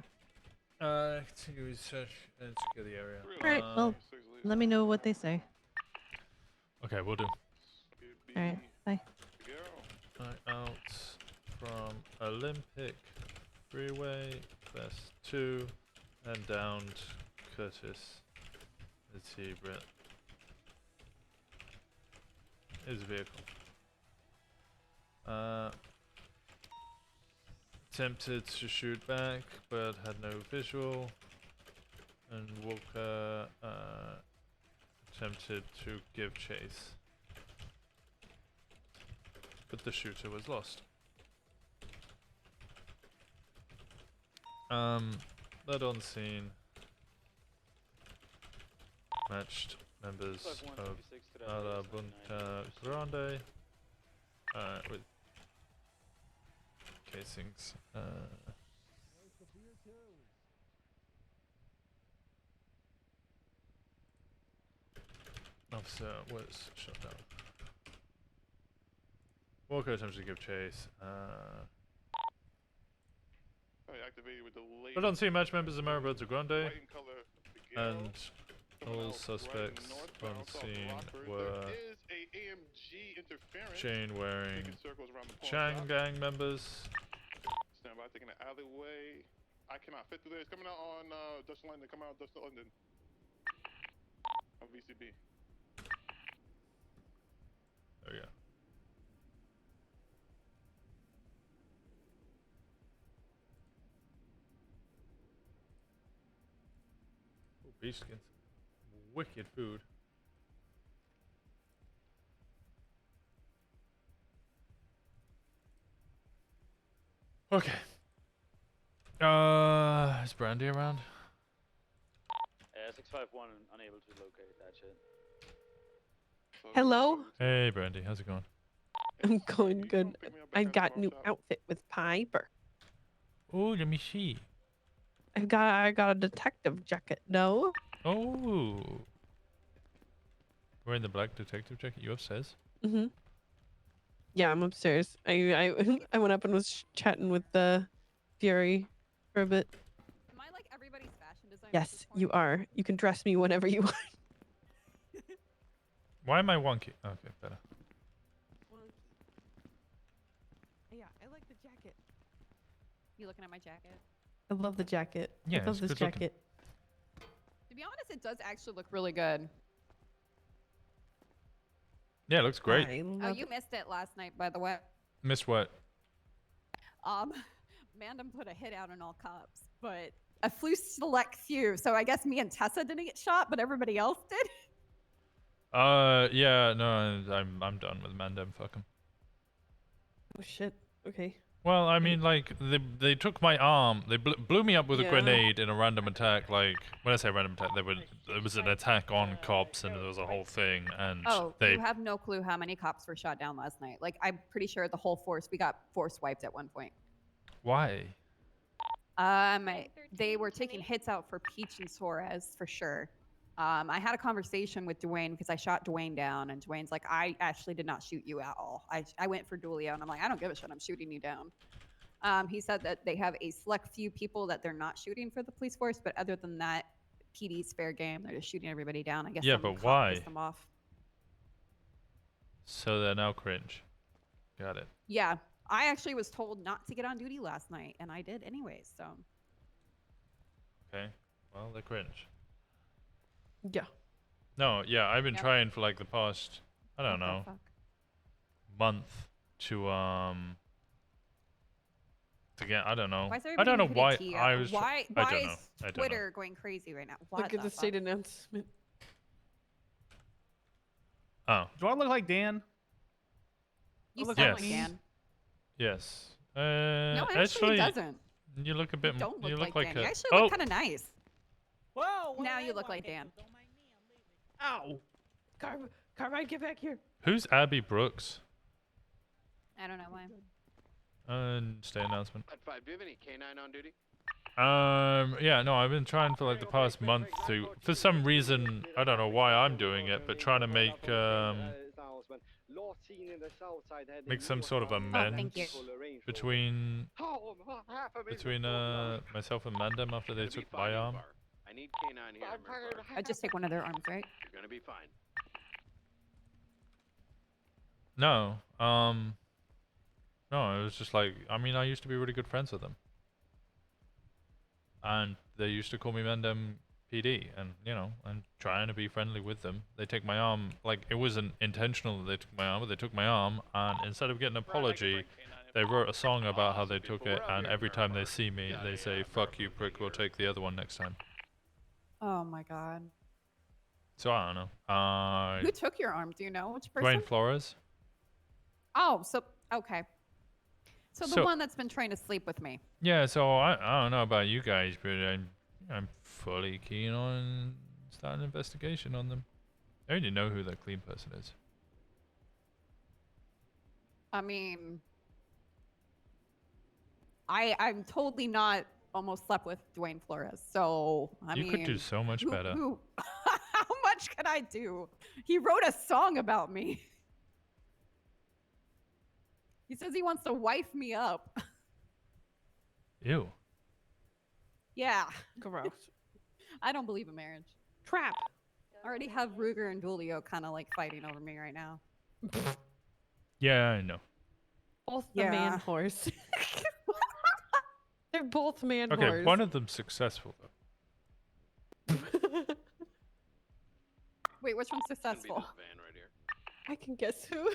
Continue research and secure the area. All right. Well, let me know what they say. Okay, we'll do. All right. Bye. Out from Olympic Freeway, Quest 2, and down Curtis. Let's see, Brett. His vehicle. Attempted to shoot back, but had no visual. And Walker attempted to give chase. But the shooter was lost. Led on scene. Matched members of La Bunta Grande with casings. Officer was shot down. Walker attempted to give chase. Activated with the late. I don't see match members of Maribosa Grande, White in color. and all suspects on scene were There is a AMG interference. chain wearing Making circles around the pawn Chang shop. gang members. Stand by, taking the alleyway. I cannot fit through there. It's coming out on Dutch London. Come out Dutch London. On VCB. There we go. Oh, beef skins. Wicked food. Okay. Is Brandy around? 651 unable to locate that shit. Hello? Hey, Brandy, how's it going? I'm going good. I got new outfit with Piper. Oh, let me see. I got a detective jacket. No? Oh. Wearing the black detective jacket you upstairs? Mm-hmm. Yeah, I'm upstairs. I I went up and was chatting with the Fury for a bit. Am I like everybody's fashion designer? Yes, you are. You can dress me whenever you want. Why am I wonky? Okay, better. Yeah, I like the jacket. You looking at my jacket? I love the jacket. Yeah, I love it's this good looking. jacket. To be honest, it does actually look really good. Yeah, it looks great. Oh, you missed it last night, by the way. Missed what? Mandem put a hit out on all cops, but a select few. So I guess me and Tessa didn't get shot, but everybody else did. Yeah, no, I'm done with Mandem. Fuck 'em. Oh shit. Okay. Well, I mean, like, they took my arm. They blew me up with a Yeah. grenade in a random attack. Like, when I say random attack, there was an attack on cops, and there was a whole thing. And Oh, they you have no clue how many cops were shot down last night. Like, I'm pretty sure the whole force, we got force wiped at one point. why? They were taking hits out for Peach and Suarez for sure. I had a conversation with Dwayne because I shot Dwayne down, and Dwayne's like, I actually did not shoot you at all. I went for Dulio, and I'm like, I don't give a shit. I'm shooting you down. He said that they have a select few people that they're not shooting for the police force, but other than that, PD's fair game. They're just shooting everybody down. I guess. Yeah, some but cop why? pissed them off. So they're now cringe. Got it. Yeah, I actually was told not to get on duty last night, and I did anyways. So. Okay. Well, they're cringe. Yeah. No, yeah, I've been Yep. trying for like the past, I don't What the know, fuck? month to get. I don't know. Why is I don't know everybody why putting tea I out? was. Why I don't know. is I don't know. Twitter going crazy right now? What Look at the fuck? state announcement. Oh. Do I look like Dan? You look sound Yes. like Dan. Yes. No, actually, he doesn't. You look a bit. Don't look you look like like Dan. a. You actually oh. look kind of nice. Whoa! Now you look like Dan. Ow! Carmine, get back here. Who's Abby Brooks? I don't know why. State announcement. At 5, do you have any canine on duty? Yeah, no, I've been trying for like the past month to, for some reason, I don't know why I'm doing it, but trying to make some sort of amends between myself and Mandem after they took my arm. I need canine here. I just take one of their arms, right? You're gonna be fine. No, no, it was just like, I mean, I used to be really good friends with them. And they used to call me Mandem PD, and, you know, I'm trying to be friendly with them. They take my arm, like, it wasn't intentional that they took my arm, but they took my arm, and instead of getting an apology, they wrote a song about how they took it, and every time they see me, they say, fuck you, prick, we'll take the other one next time. Oh my god. So, I don't know. Who took your arm? Do you know which person? Dwayne Flores? Oh, so okay. So the So- one that's been trying to sleep with me. Yeah, so I don't know about you guys, but I'm fully keen on starting an investigation on them. I already know who that clean person is. I mean, I'm totally not almost slept with Dwayne Flores. So I You mean, could do so much better. How much much can I do? He wrote a song about me. He says he wants to wife me up. Ew. Yeah. Gross. I don't believe in marriage. Trap. I already have Ruger and Dulio kind of like fighting over me right now. Yeah, I know. Both the man horse. They're both man Okay, horse. one of them's successful though. Wait, which one's successful? I can guess who.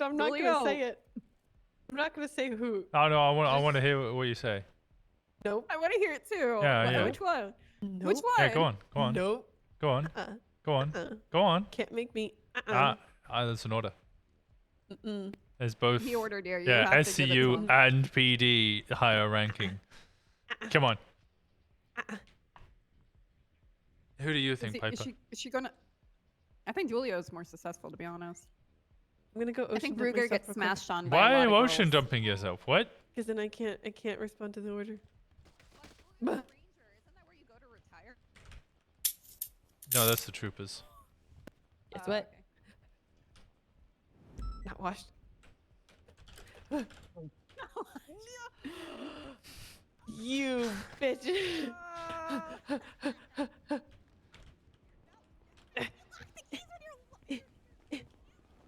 I'm not gonna say Dulio. it. I'm not gonna say who. Oh no, I want to hear what you say. Nope. I want to hear it too. Yeah, yeah. Which one? Nope. Which one? Yeah, go on, go on. Nope. Go on. Go on. Uh-uh. Go on. Can't make me. That's an order. Mm-mm. There's both. He ordered you. You Yeah, have to give it to SCU him. and PD higher ranking. Come on. Who do you think, Piper? Is she gonna? I think Dulio's more successful, to be honest. I'm gonna go. I think ocean dump Ruger myself gets real quick. smashed on by Why a are lot you of ocean girls. dumping yourself? What? Because then I can't respond to the order. No, that's the troopers. It's wet. Not washed. You bitch.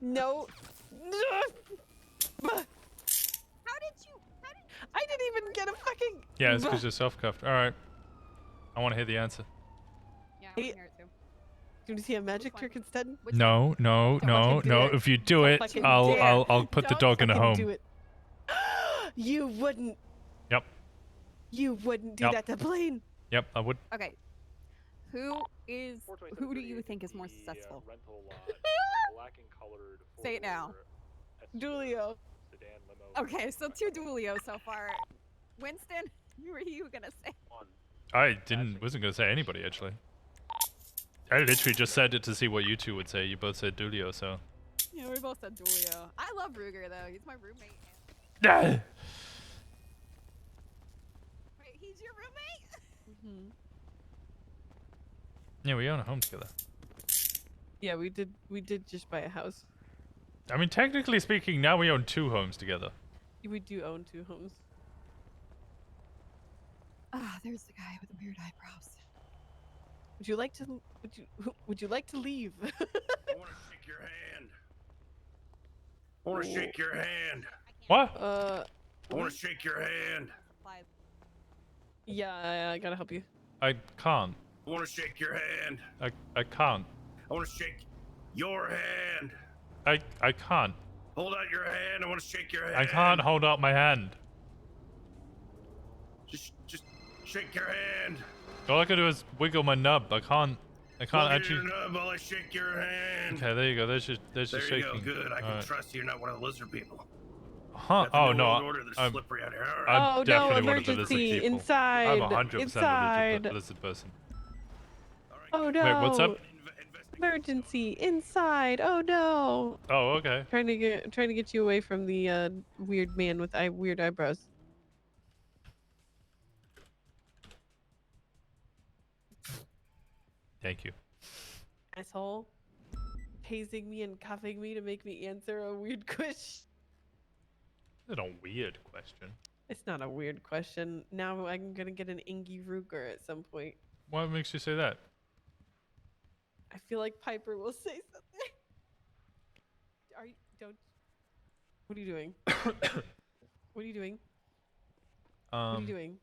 No. I didn't even get a fucking. Yeah, it's because you're self-cuffed. All right. I want to hear the answer. Yeah, I wanna hear it too. Do you want to see a magic trick instead? No, no, no, fucking do no. it. If you do Don't it, fucking I'll dare. I'll put the Don't dog in a fucking home. do it. You wouldn't. Yep. You wouldn't do Yep. that to Blaine. Yep, I would. Okay. Who do you think is more successful? Say it now. Dulio. Okay, so two Dulio so far. Winston, who are you gonna say? I wasn't gonna say anybody actually. I literally just said it to see what you two would say. You both said Dulio, so. Yeah, we both said Dulio. I love Ruger though. He's my roommate. Ah! Wait, he's your roommate? Mm-hmm. Yeah, we own a home together. Yeah, we did just buy a house. I mean, technically speaking, now we own 2 homes together. We do own 2 homes. Ah, there's the guy with the weird eyebrows. Would you like to? Would you like to leave? I want to shake your hand. I want to shake your hand. What? I want to shake your hand. Yeah, I gotta help you. I can't. I want to shake your hand. I can't. I want to shake your hand. I can't. Hold out your hand. I want to shake your hand. I can't hold out my hand. Just shake your hand. All I can do is wiggle my nub. I can't Look at actually. your nub while I shake your hand. Okay, there you go. There's your There you shaking. go. Good. I can Alright. trust you. You're not one of the lizard people. Huh? Got the Oh New no, World Order. They're I'm slippery out here. I'm Oh, no, definitely one of the lizard emergency, people. inside, I'm 100% inside. a lizard person. Oh no! Wait, what's up? Emergency inside! Oh no! Oh, okay. Trying to get you away from the weird man with weird eyebrows. Thank you. Asshole. Hazing me and cuffing me to make me answer a weird question. That's a weird question. It's not a weird question. Now I'm gonna get an Ingy Ruger at some point. What makes you say that? I feel like Piper will say something. Don't. What are you doing? What are you doing? What are you doing?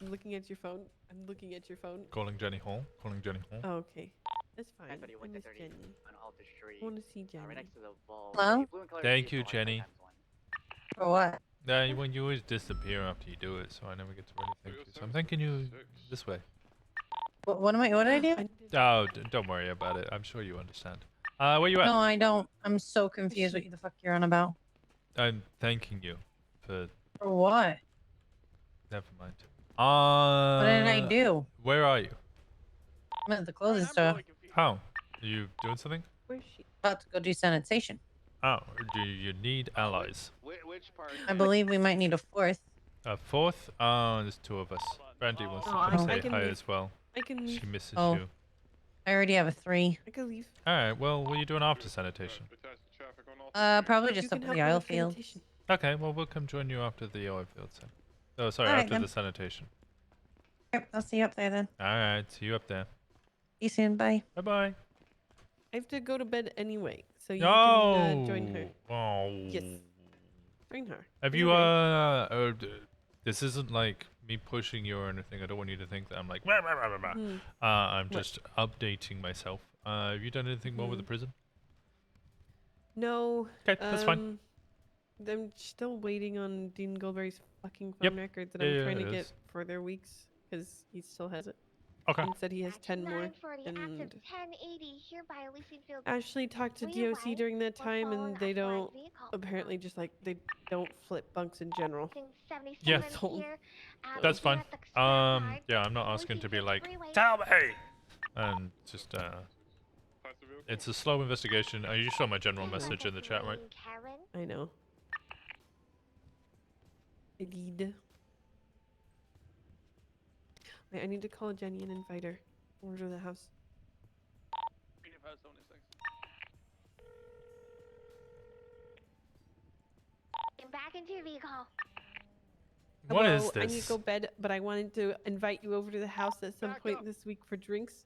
I'm looking at your phone. I'm looking at your phone. Calling Jenny Hall. Calling Jenny Hall. Oh, okay. That's fine. I miss Jenny. I want to see Jenny. Hello? Thank you, Jenny. For what? When you always disappear after you do it, so I never get to really thank you. So I'm thanking you this way. What did I do? Oh, don't worry about it. I'm sure you understand. Where you at? No, I don't. I'm so confused what the fuck you're on about. I'm thanking you for. For what? Never mind. What did I do? Where are you? I'm at the clothing store. How? Are you doing something? Where's she? About to go do sanitation. Oh, do you need allies? Which part? I believe we might need a fourth. A fourth? Oh, there's 2 of us. Brandy wants to Oh, come I say can hi leave. as well. I can leave. She misses Oh. you. I already have a 3. I can leave. All right. Well, what are you doing after sanitation? Probably You just up can at help the me oil with field. sanitation. Okay. Well, we'll come join you after the oil field. Then. Oh, sorry. All right, After then. the sanitation. Yep, I'll see you up there then. All right. See you up there. See you soon. Bye. Bye bye. I have to go to bed anyway, so you No. can join her. Oh. Yes. Join her. Have It's you okay. this isn't like me pushing you or anything. I don't want you to think that I'm like rah, rah, rah, rah, rah. Hmm. I'm What? just updating myself. Have you done anything more with the prison? No. Okay, that's fine. I'm still waiting on Dean Goldberry's fucking phone Yep. record that Yeah, I'm yeah, trying to it get is. for their weeks because he still has it. Okay. And said he has 10 more. 940 And active 1080 here by Elysian Field. Ashley talked to Rear DOC right during that or time, follow and an they authorized don't vehicle. apparently just like they don't flip bunks in general. Yeah. Here, That's here fine. at the scrap yard, Yeah, I'm not asking to be like, tell me! And just, it's a slow investigation. You saw my general message in the chat, right? I know. I did. Wait, I need to call Jenny and invite her over to the house. Get back into your vehicle. What Hello, is I need to this? go bed, but I wanted to invite you over to the house at some point this week for drinks.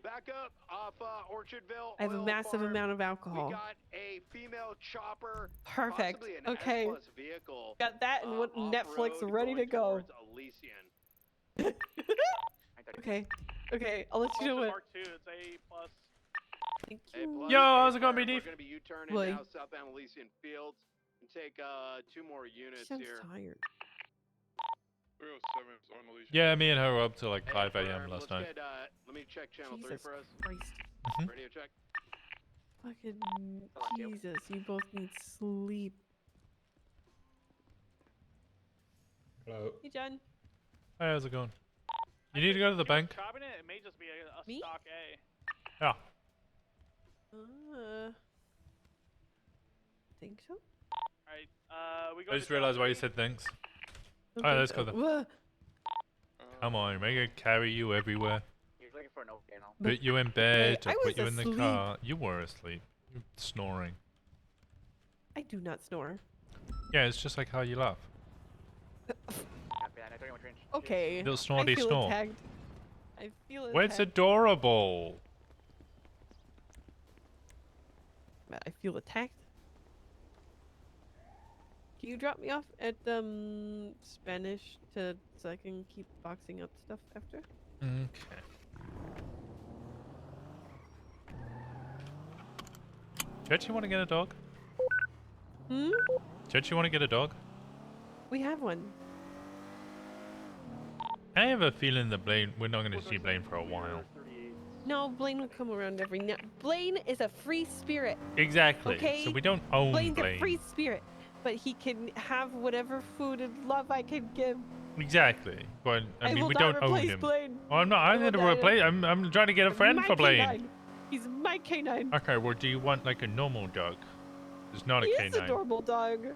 Back up off Orchardville. I have a Oil massive Farm. amount of alcohol. We got a female chopper. Perfect. Possibly an Okay. S-Plus vehicle. Got that and what Netflix off-road ready to going go. towards Elysian. Okay. Okay, I'll let you know what. Mark II, it's A+. Thank A+, you. Yo, how's it going, We're BD? gonna be U-turning Boy. now southbound Elysian Fields and take 2 more units Sounds here. tired. 307 is on Elysian. Yeah, me and her were up till like 5 a.m. Firm, last let's night. Get, let me check channel 3 Jesus for us. Christ. Radio check. Fucking Jesus, you both need sleep. Hello. Hey, John. Hey, how's it going? You need to go to the bank? Chopping it, it may just be a Me? stock A. Yeah. Think so? Alright, we go I just realized why you said thanks. Don't Alright, think let's so. go then. Come on, make it carry you everywhere. He's looking for an old channel. Put you in bed, I or put was you in the asleep. car. You were asleep. You're snoring. I do not snore. Yeah, it's just like how you laugh. Okay. Little I snorty feel snore. attacked. I feel attacked. Well, it's adorable. I feel attacked. Can you drop me off at Spanish so I can keep boxing up stuff after? Okay. Don't you want to get a dog? Hmm? Don't you want to get a dog? We have one. I have a feeling that we're not going to see Blaine for a while. No, Blaine will come around every now. Blaine is a free spirit. Exactly. Okay. So we don't own Blaine's Blaine. a free spirit, but he can have whatever food and love I can give. Exactly. But I mean, will we not don't own replace him. Blaine. Well, I'm not. I'm will going to not. replace. I'm trying to get a friend My for Blaine. canine. He's my canine. Okay. Well, do you want like a normal dog? It's not a He canine. is a normal dog. Are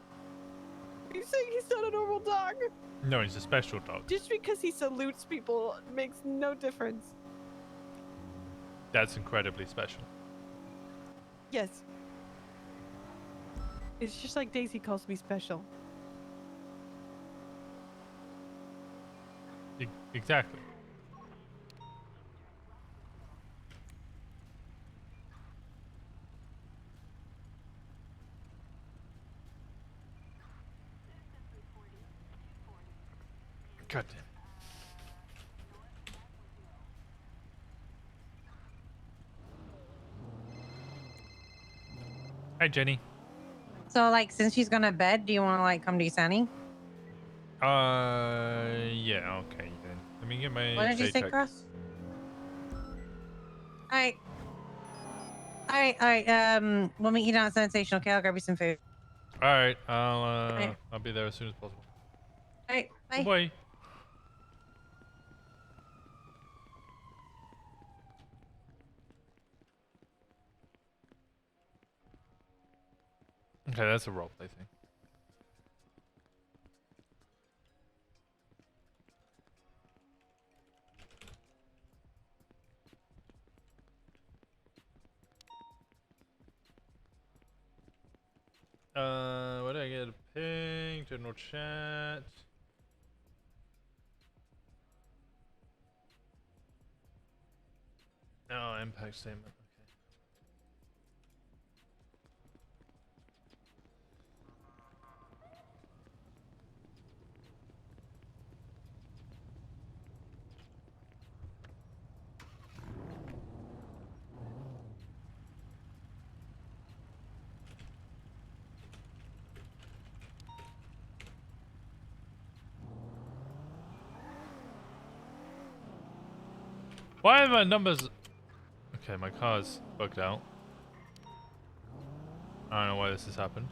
you saying he's not a normal dog? No, he's a special dog. Just because he salutes people makes no difference. That's incredibly special. Yes. It's just like Daisy calls me special. Exactly. God damn. Hi, Jenny. So, like, since she's gonna bed, do you want to like come to Sunny? Yeah, okay then. Let me get my What did you say, paycheck. Cross? All right. All right, all right. We'll meet you down at Sensation. Okay, I'll grab you some food. All right, I'll right. I'll be there as soon as possible. All right, bye. Bye. Okay, that's a roleplay thing. What did I get? A ping, general chat. Oh, impact statement. Okay. Why are my numbers? Okay, my car's bugged out. I don't know why this has happened.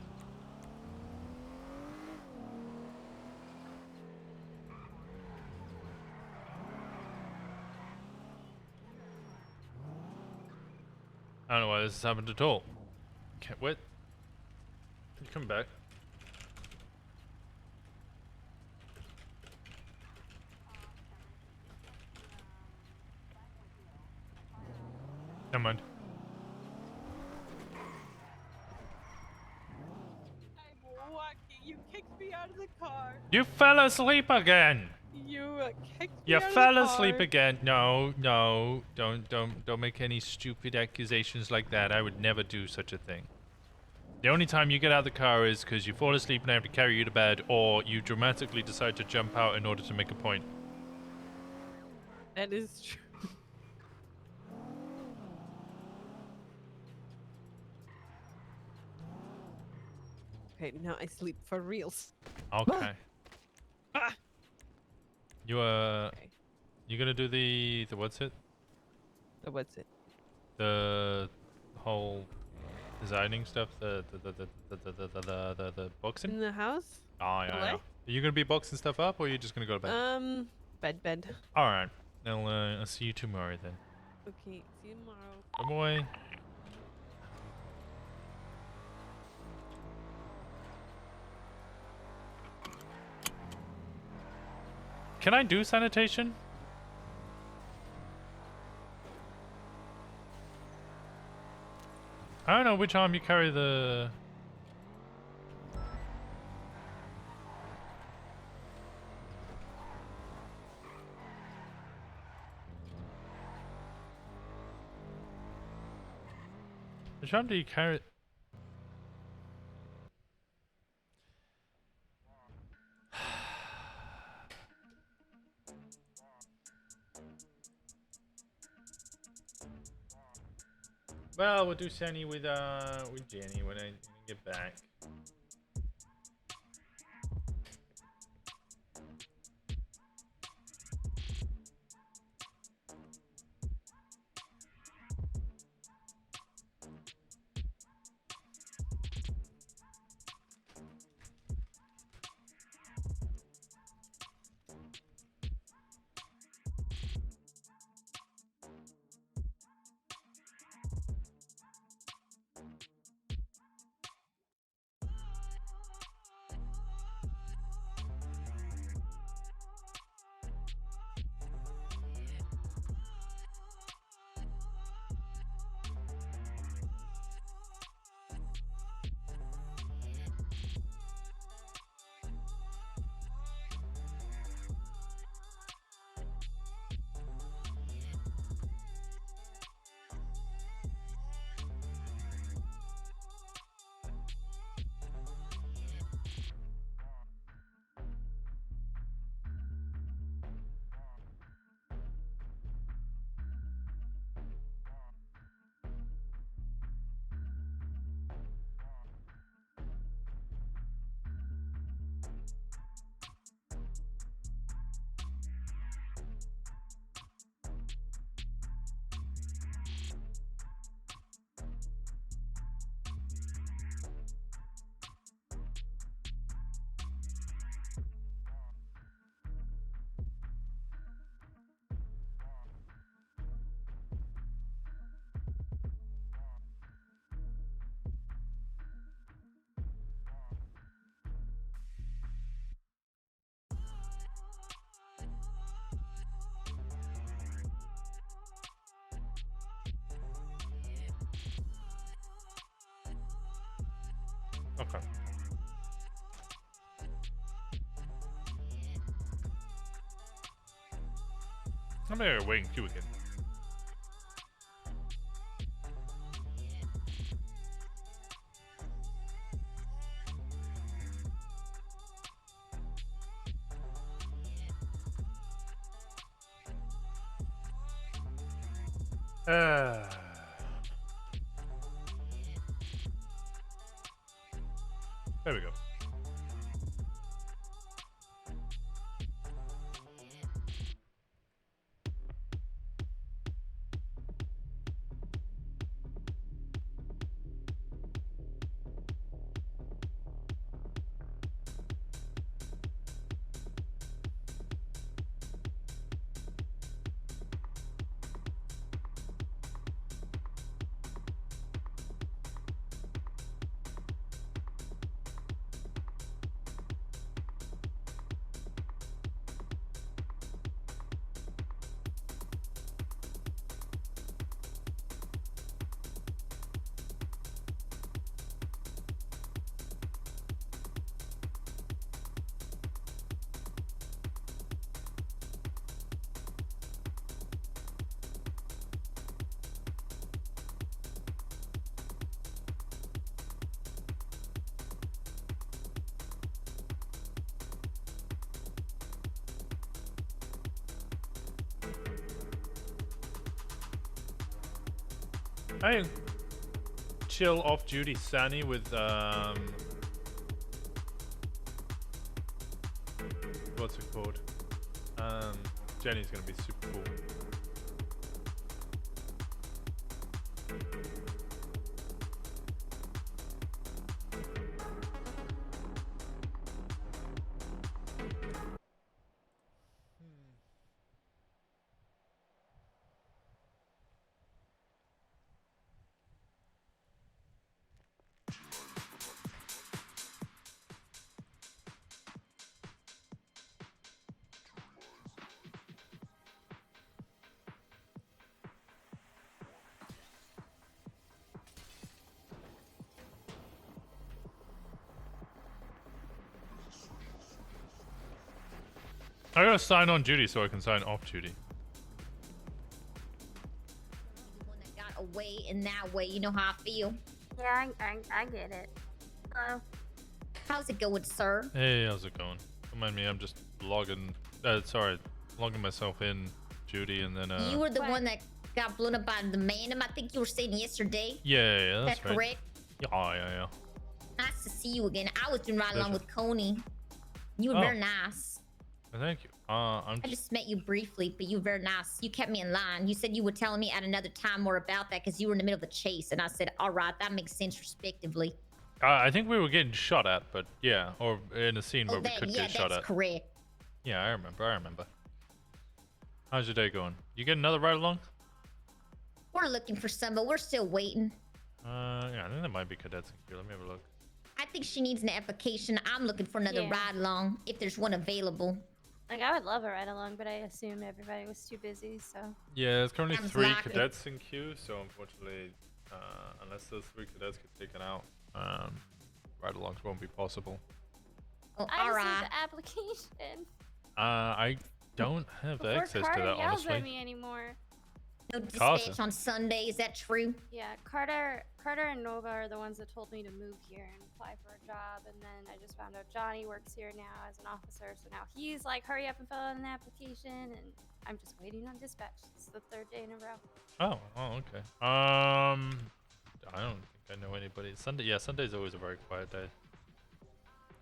I don't know why this has happened at all. Can't wait. Can you come back? Never mind. I'm walking. You kicked me out of the car. You fell asleep again. You kicked me You out fell of the asleep car. again. No, no, don't make any stupid accusations like that. I would never do such a thing. The only time you get out of the car is because you fall asleep and I have to carry you to bed, or you dramatically decide to jump out in order to make a point. That is true. Okay, now I sleep for reals. Okay. Ah! You you gonna do the what's it? The what's it? The whole designing stuff. The boxing. In the house? Oh yeah, The yeah. what? Are you gonna be boxing stuff up, or are you just gonna go to bed? Bed. All right. I'll see you tomorrow then. Okay, see you tomorrow. Good boy. Can I do sanitation? I don't know which arm you carry the... Which arm do you carry? Well, we'll do Sani with Jenny when I get back. Okay. I'm gonna wait in queue again. There we go. I chill off duty Sani with what's it called? Jenny's gonna be super cool. I gotta sign on duty so I can sign off duty. Got away in that way. You know how I feel. Yeah, I get it. How's it going, sir? Hey, how's it going? Don't mind me, I'm just logging. Logging myself in duty, and then. You were the one that got blown up by the man. I think you were saying yesterday. Yeah, that's right. correct? Yeah. Nice to see you again. I was doing right along with Coney. You were Oh. very nice. Thank you. I just met you briefly, but you were very nice. You kept me in line. You said you were telling me at another time more about that because you were in the middle of a chase, and I said, "All right, that makes sense, respectively." I think we were getting shot at, but yeah, or in a scene where we could yeah, get shot that's at. correct. Yeah, I remember. How's your day going? You get another ride along? We're looking for some, but we're still waiting. Yeah, I think there might be cadets in here. Let me have a look. I think she needs an application. I'm looking for another ride along if there's one available. Like, I would love a ride along, but I assume everybody was too busy, so. Yeah, there's currently Sounds 3 like it. cadets in queue, so unfortunately, unless those 3 cadets get taken out, ride-alongs won't be possible. Oh, I all just need right. the application. I don't have Before access Carter to that, yells at honestly. me anymore. No dispatch Carson. on Sunday. Is that true? Yeah, Carter and Nova are the ones that told me to move here and apply for a job, and then I just found out Johnny works here now as an officer, so now he's like, hurry up and fill out an application, and I'm just waiting on dispatch. It's the 3rd day in a row. Oh, okay. I don't think I know anybody. Sunday's always a very quiet day.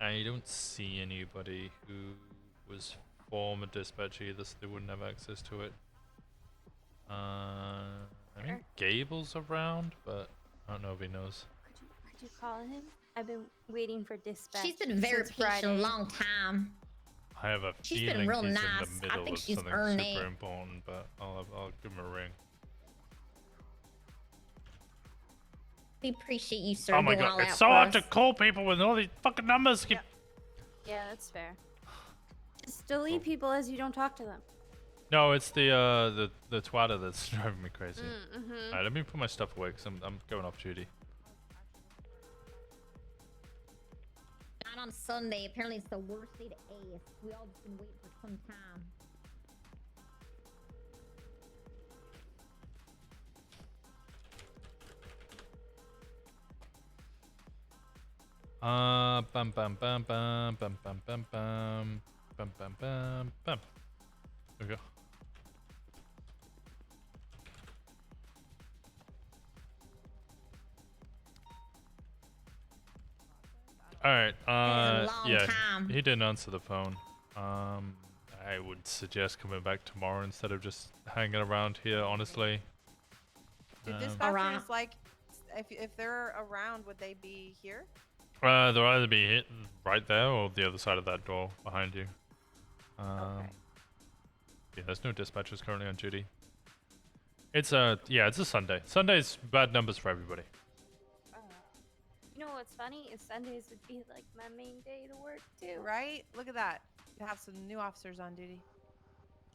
I don't see anybody who was former dispatch either, so they wouldn't have access to it. I mean, Gable's around, but I don't know if he knows. Could you call him? I've been waiting for dispatch. She's been very since patient a Friday. long time. I have a She's been feeling real he's nice. in I the middle think of she's something earned super it. important, but I'll give him a ring. We appreciate you, sir. Oh my going god, all it's out so for hard to us. call people with all these fucking numbers. Yeah, that's fair. Just delete people as you don't talk to them. No, it's the twatter that's driving me crazy. Mm-hmm. Alright, let me put my stuff away because I'm going off duty. on Sunday. Apparently, it's the worst day to ask. We all just been waiting for some time. Bum bum bum bum bum bum bum bum bum bum bum bum. There we go. All right. Yeah, he didn't answer the phone. I would suggest coming back tomorrow instead of just hanging around here. Honestly. Did dispatchers like, if they're around, would they be here? They'll either be hit right there or the other side of that door behind you. Yeah, there's no dispatchers currently on duty. It's a Sunday. Sunday's bad numbers for everybody. You know what's funny is Sundays would be like my main day to work too. Right? Look at that. You have some new officers on duty.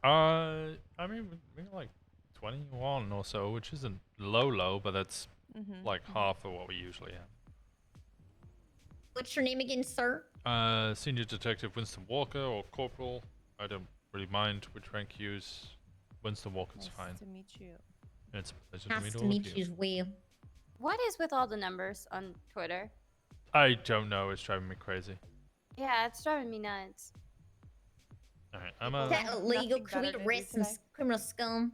I mean, we got like 21 or so, which isn't low, but that's like half of what we usually have. What's your name again, sir? Senior Detective Winston Walker or Corporal. I don't really mind which rank you use. Winston Walker's fine. Nice to meet you. It's a pleasure Nice to meet you as well. What is with all the numbers on Twitter? I don't know. It's driving me crazy. Yeah, it's driving me nuts. Alright, Is that illegal? Can we arrest some criminal scum?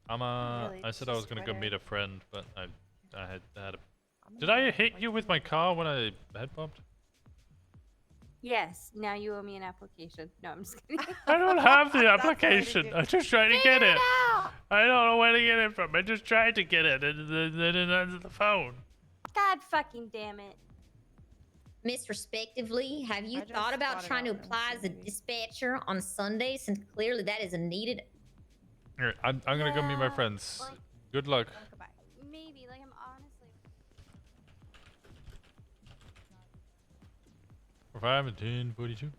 I said I was gonna go meet a friend, but I had a. Did I hit you with my car when I head bumped? Yes, now you owe me an application. No, I'm just kidding. I don't have the application. I just tried to get it. I don't know where to get it from. I just tried to get it, and then didn't answer the phone. God fucking damn it. Miss Respectively, have you thought about trying to apply as a dispatcher on Sunday, since clearly that is needed? Here, I'm gonna go meet my friends. Good luck. Maybe, like, I'm honestly. 5 and 10, 42.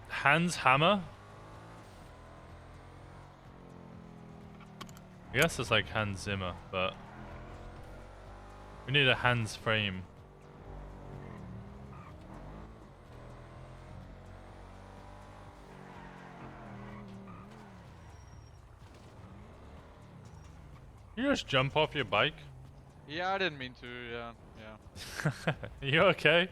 Hans Hammer? I guess it's like Hans Zimmer, but we need a Hans frame. You just jump off your bike? Yeah, I didn't mean to. Yeah. You okay?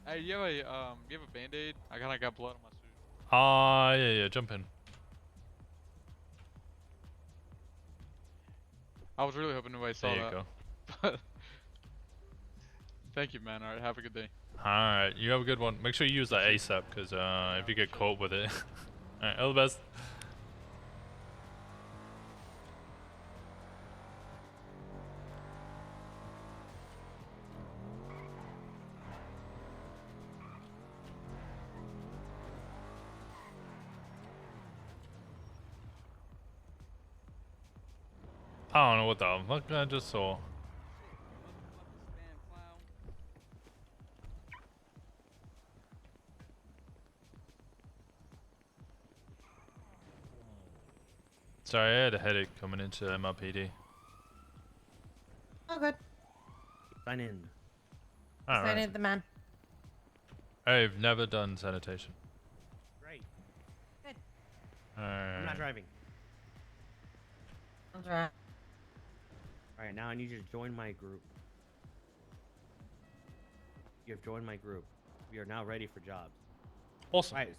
Hey, you have a Band-Aid? I kind of got blood on my suit. Yeah, jump in. I was really hoping nobody saw There you that. go. But thank you, man. All right, have a good day. Alright, you have a good one. Make sure you use that ASAP, because if you get caught with it. Alright, all the best. I don't know what the fuck I just saw. Sorry, I had a headache coming into MLPD. Oh, good. Sign in. All Sign right. in the man. I've never done sanitation. Great. Good. I'm not driving. That's right. Alright, now I need you to join my group. You have joined my group. We are now ready for jobs. Awesome. Alright,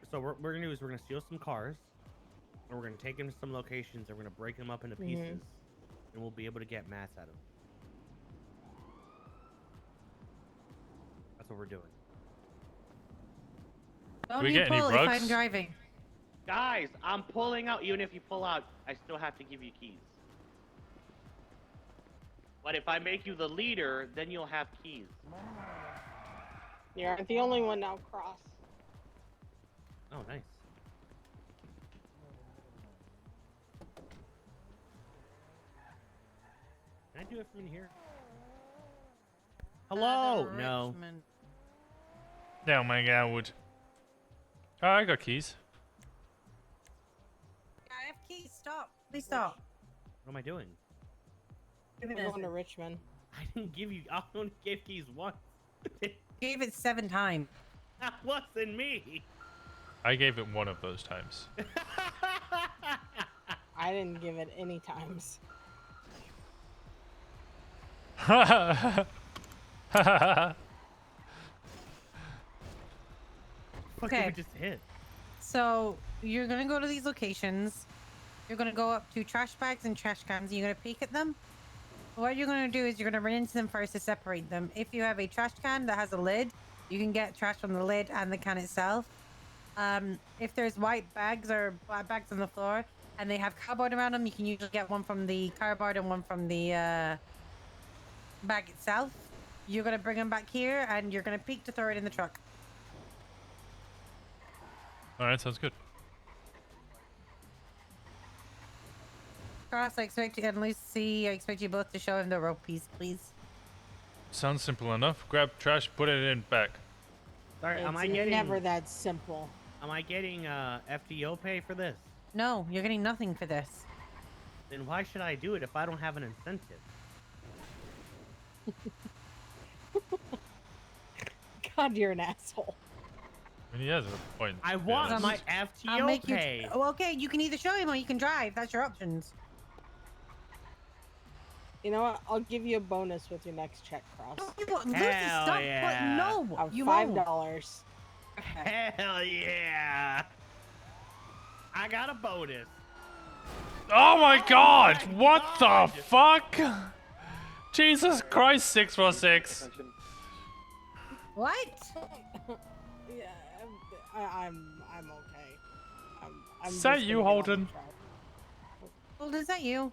so what we're gonna do is we're gonna steal some cars, and we're gonna take them to some locations, and we're gonna break them up into pieces, and we'll be able to get mats out of them. That's what we're doing. Don't we you get any pull if rugs? I'm driving. Guys, I'm pulling out. Even if you pull out, I still have to give you keys. But if I make you the leader, then you'll have keys. You're the only one now, Cross. Oh, nice. Can I do it from in here? Hello? No. Oh my god, wood. Oh, I got keys. Stop. Please stop. What am I doing? Give We're going to Richmond. I didn't give you. I only gave keys once. Gave it 7 times. That wasn't me. I gave it one of those times. I didn't give it any times. Okay. We just hit. So you're gonna go to these locations. You're gonna go up to trash bags and trash cans. And you're gonna peek at them. What you're gonna do is you're gonna run into them first to separate them. If you have a trash can that has a lid, you can get trash from the lid and the can itself. If there's white bags or black bags on the floor and they have cardboard around them, you can usually get one from the cardboard and one from the bag itself. You're gonna bring them back here and you're gonna peek to throw it in the truck. Alright, sounds good. Cross, I expect you and Lucy, I expect you both to show him the rope piece, please. Sounds simple enough. Grab trash, put it in back. Sorry, am I It's getting? never that simple. Am I getting FTO pay for this? No, you're getting nothing for this. Then why should I do it if I don't have an incentive? God, you're an asshole. I mean, he has a point. I want yeah. my FTO pay. Well, okay, you can either show him or you can drive. That's your options. You know what? I'll give you a bonus with your next check, Cross. Lucy, Hell stop! yeah. But no, Of you $5. won't. Hell yeah! I got a bonus. Oh my god! What the fuck? Jesus Christ, 646. What? Yeah, I'm okay. I'm Is just that gonna you, get on the Holden? track. Well, is that you?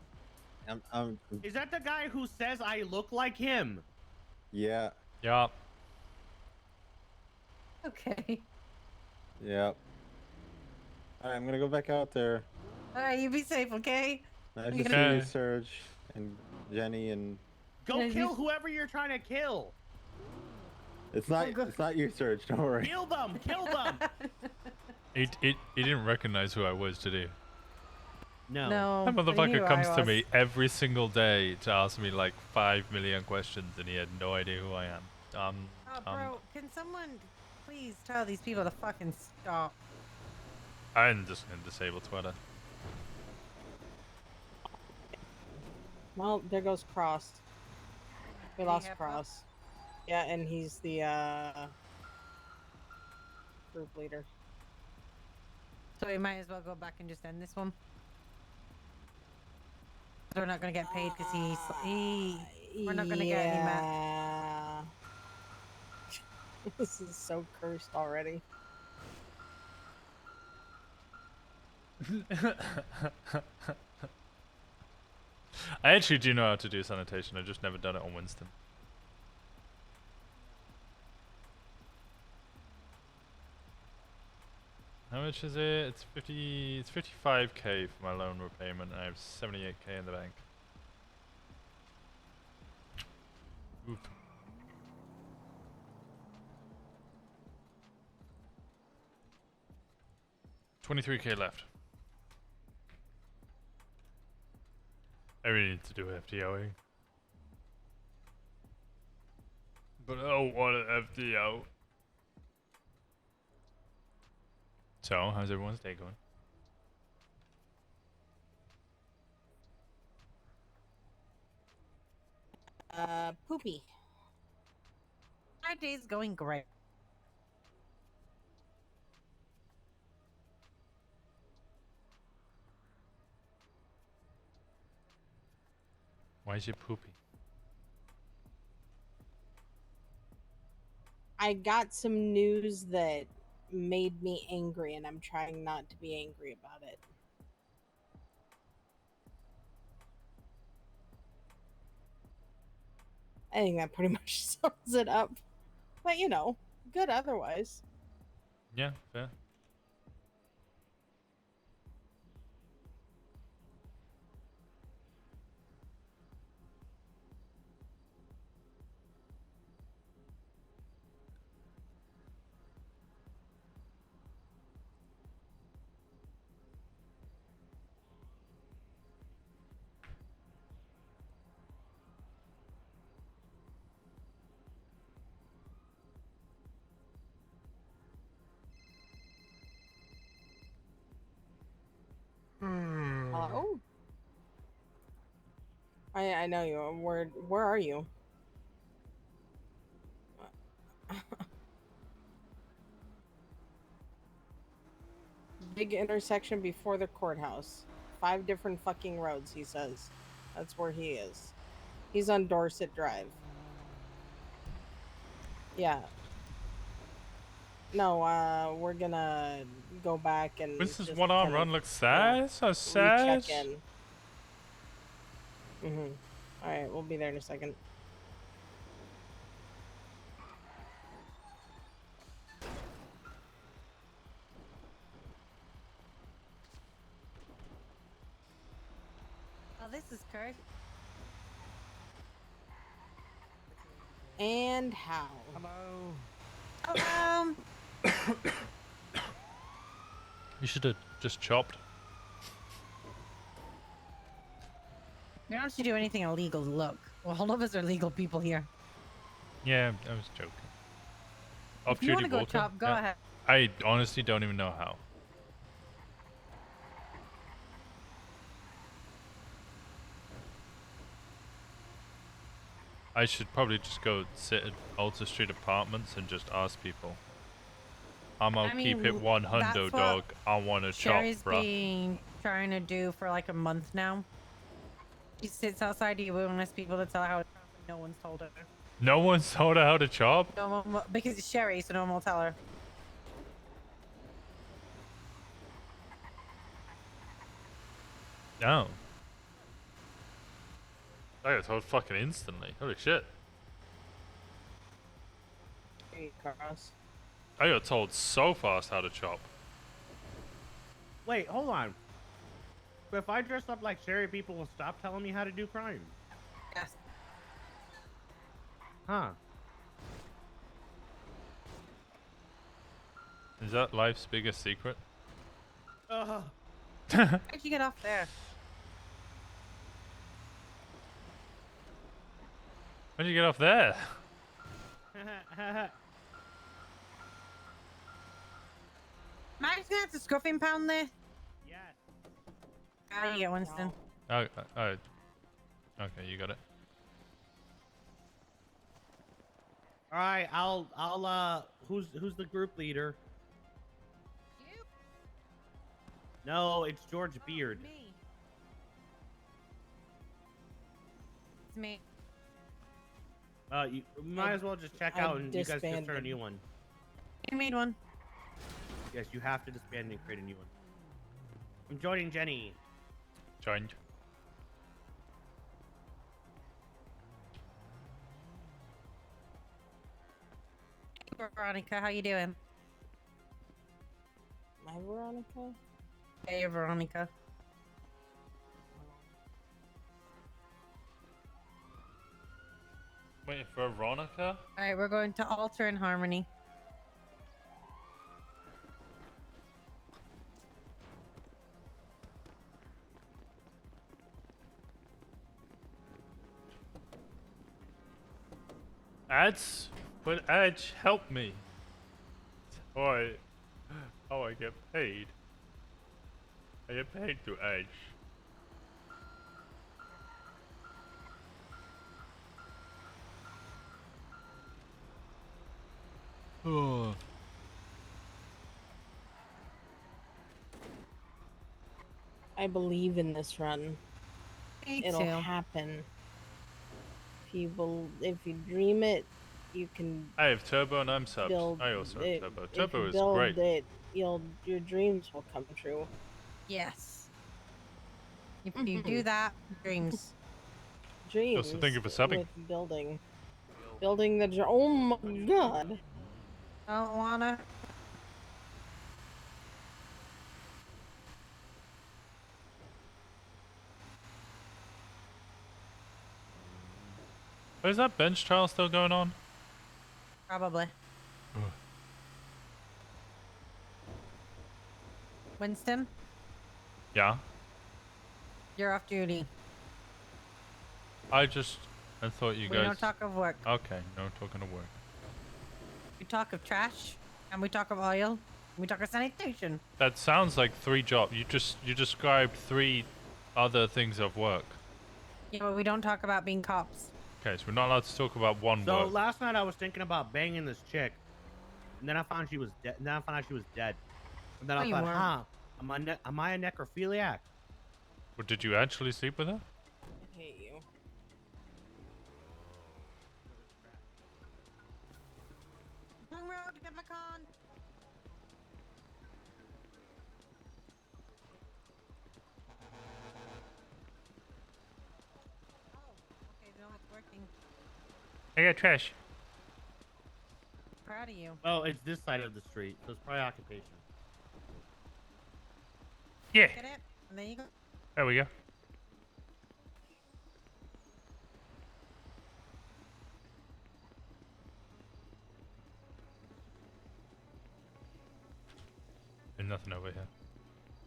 Is that the guy who says I look like him? Yeah. Yeah. Okay. Yep. Alright, I'm gonna go back out there. Alright, you be safe, okay? Nice You to gonna- see you, Serge, and Jenny, and Go kill whoever you're trying to kill. it's not you, Serge. Don't worry. Kill them! Kill them! He didn't recognize who I was, did he? No. That but he motherfucker knew comes I to was. me every single day to ask me like 5 million questions, and he had no idea who I am. Oh, bro, can someone please tell these people to fucking stop? I'm just gonna disable Twitter. Well, there goes Cross. We lost have Cross. Yeah, and he's the group leader. So we might as well go back and just end this one. We're not gonna get paid because we're not gonna get any mad. Yeah. This is so cursed already. I actually do know how to do sanitation. I've just never done it on Winston. How much is it? It's 50. It's 55k for my loan repayment. And I have 78k in the bank. Oop. $23k left. I really need to do FTOing. But I don't want an FTO. So, how's everyone's day going? Poopy. My day's going great. Why is you poopy? I got some news that made me angry, and I'm trying not to be angry about it. I think that pretty much sums it up. But, you know, good otherwise. Yeah, fair. I know you. Where are you? Big intersection before the courthouse. 5 different fucking roads, he says. That's where he is. He's on Dorset Drive. Yeah. No, we're gonna go back and This is just one arm kind of, run looks sad. So sad. recheck in. Alright, we'll be there in a second. Oh, this is Kurt. And how? Hello. You should have just chopped. You don't have to do anything illegal to look. Well, all of us are legal people here. Yeah, I was joking. If you want to go chop, go ahead. I honestly don't even know how. I should probably just go sit at Alta Street Apartments and just ask people. I'm gonna keep it 100, dog. I want to chop, Sherry's bruh. been trying to do for like a month now. She sits outside the wilderness people to tell her how to chop, and no one's told her. No one's told her how to chop? No one, because it's Sherry, so no one will tell her. No. I got told fucking instantly. Holy shit. Hey, Carlos. I got told so fast how to chop. Wait, hold on. But if I dress up like Sherry, people will stop telling me how to do crime. Yes. Huh. Is that life's biggest secret? Uh. How'd you get off there? How'd you get off there? Am I just gonna have to scruff impound there? Yes. How do you get, Winston? Oh, okay, you got it. All right, who's the group leader? You. No, it's George Beard. Me. It's me. You might as well just check out and you guys just disbanded. start a new one. You made one. Yes, you have to disband and create a new one. I'm joining Jenny. Joined. Veronica, how you doing? My Veronica? Hey, Veronica. Wait, Veronica? Alright, we're going to Alter in Harmony. Ads? But Edge, help me. How I get paid? I get paid through Edge. Oh. I believe in this run. Me It'll too. happen. If you dream it, you can. I have Turbo and I'm subs. build I also have it. Turbo. If Turbo you is build great. It, your dreams will come true. Yes. If you do that, dreams. Dreams. Also, thank you for subbing. With building the. Oh my god. I don't wanna. Is that bench trial still going on? Probably. Winston, Yeah. you're off duty. I thought you We guys. don't talk of work. Okay, no talking of work. We talk of trash, and we talk of oil, and we talk of sanitation. That sounds like 3 jobs. You described 3 other things of work. Yeah, but we don't talk about being cops. Okay, so we're not allowed to talk about one So word. last night I was thinking about banging this chick, and then I found she was dead. And then I found out she was dead. And then No, I you thought, weren't. huh? Am I a necrophiliac? But did you actually sleep with her? I hate you. Wrong road to get my con. Okay, no, it's working. I got trash. Proud of you. Well, it's this side of the street, so it's probably occupation. Yeah. Get it? And there you go. There we go. There's nothing over here.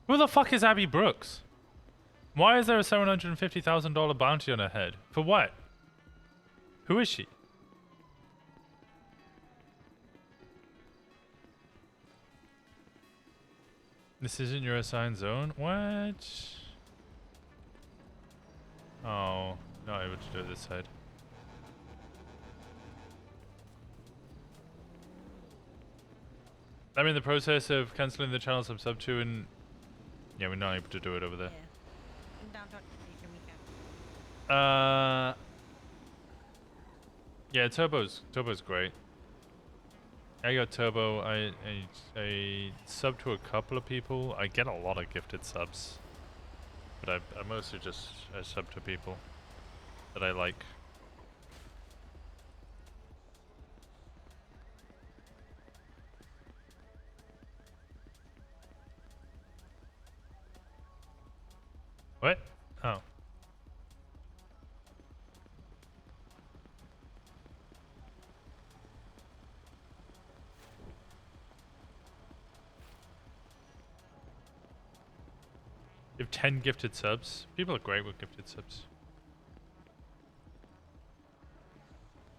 Who the fuck is Abby Brooks? Why is there a $750,000 bounty on her head? For what? Who is she? This isn't your assigned zone? What? Oh, not able to do it this side. I'm in the process of cancelling the channels I'm sub to, and yeah, we're not able to do it over there. In downtown station weekend. Yeah, Turbo's great. I got Turbo. I sub to a couple of people. I get a lot of gifted subs, but I mostly just sub to people that I like. What? Oh. You have 10 gifted subs. People are great with gifted subs.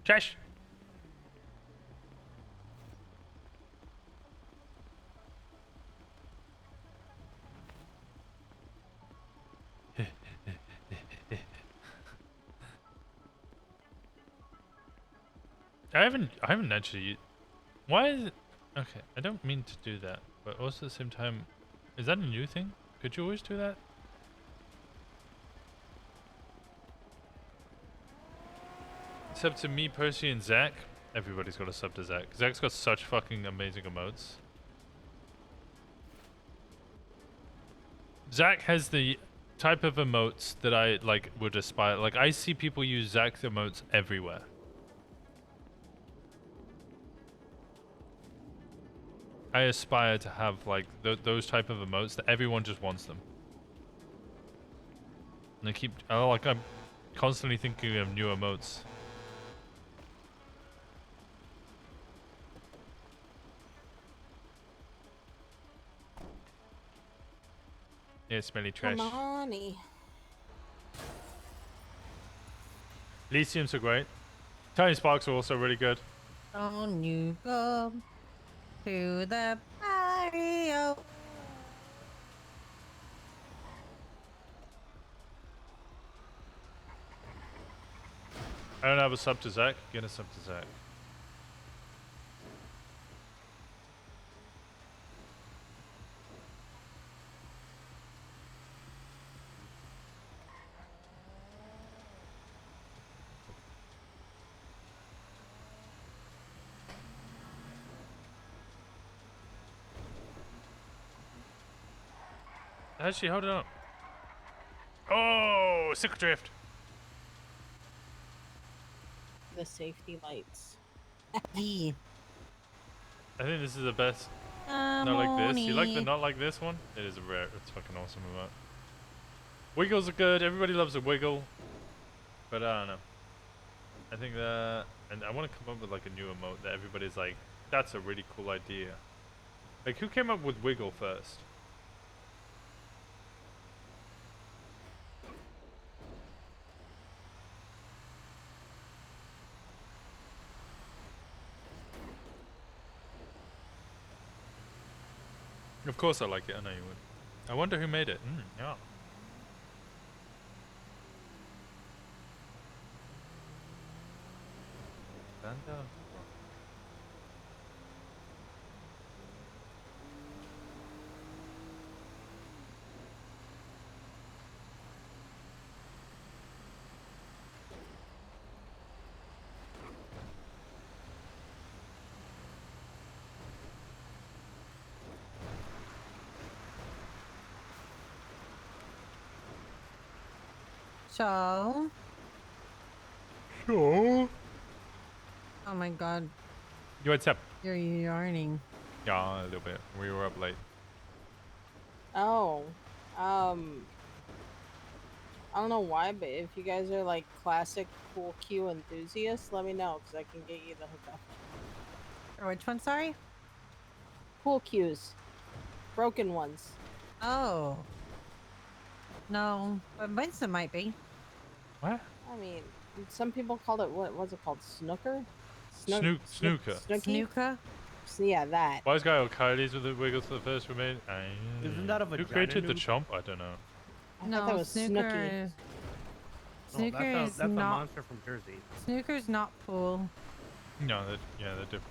Trash! I haven't actually. Why is it? Okay, I don't mean to do that, but also at the same time, is that a new thing? Could you always do that? Except to me, Percy, and Zach. Everybody's got a sub to Zach. Zach's got such fucking amazing emotes. Zach has the type of emotes that I like would aspire. Like I see people use Zach's emotes everywhere. I aspire to have like those type of emotes that everyone just wants them. And I'm constantly thinking of new emotes. Yeah, smelly trash. Come on. Lithiums are great. Tiny Sparks are also really good. On you go to the barrio. I don't have a sub to Zach. Get a sub to Zach. Actually, hold it up. Oh, sick drift. The safety lights. I think this is the best. Not like this. You like the not like this one? It is a rare. It's fucking awesome emote. Wiggles are good. Everybody loves a wiggle. But I don't know. I think that, and I want to come up with like a new emote that everybody's like, that's a really cool idea. Like, who came up with wiggle first? Of course I like it, I know you would. I wonder who made it. Yeah. Stand up. So. Sure. Oh my god. You what's up? You're yarning. Yeah, a little bit. We were up late. Oh, I don't know why, but if you guys are like classic pool cue enthusiasts, let me know because I can get you the hookup. Or which one? Sorry. Pool cues, broken ones. Oh. No, but Winston might be. What? I mean, some people called it what was it called? Snooker? Snooker. Snooky? Snooker? Yeah, that. Wise guy or Kylie's with the wiggles for the first remain. Isn't that a Who vagina created the nude? chomp? I don't know. I No, thought that was snooker Snooki. is. Oh, Snooker that's is a not. monster from Jersey. Snooker's not pool. No, they're different.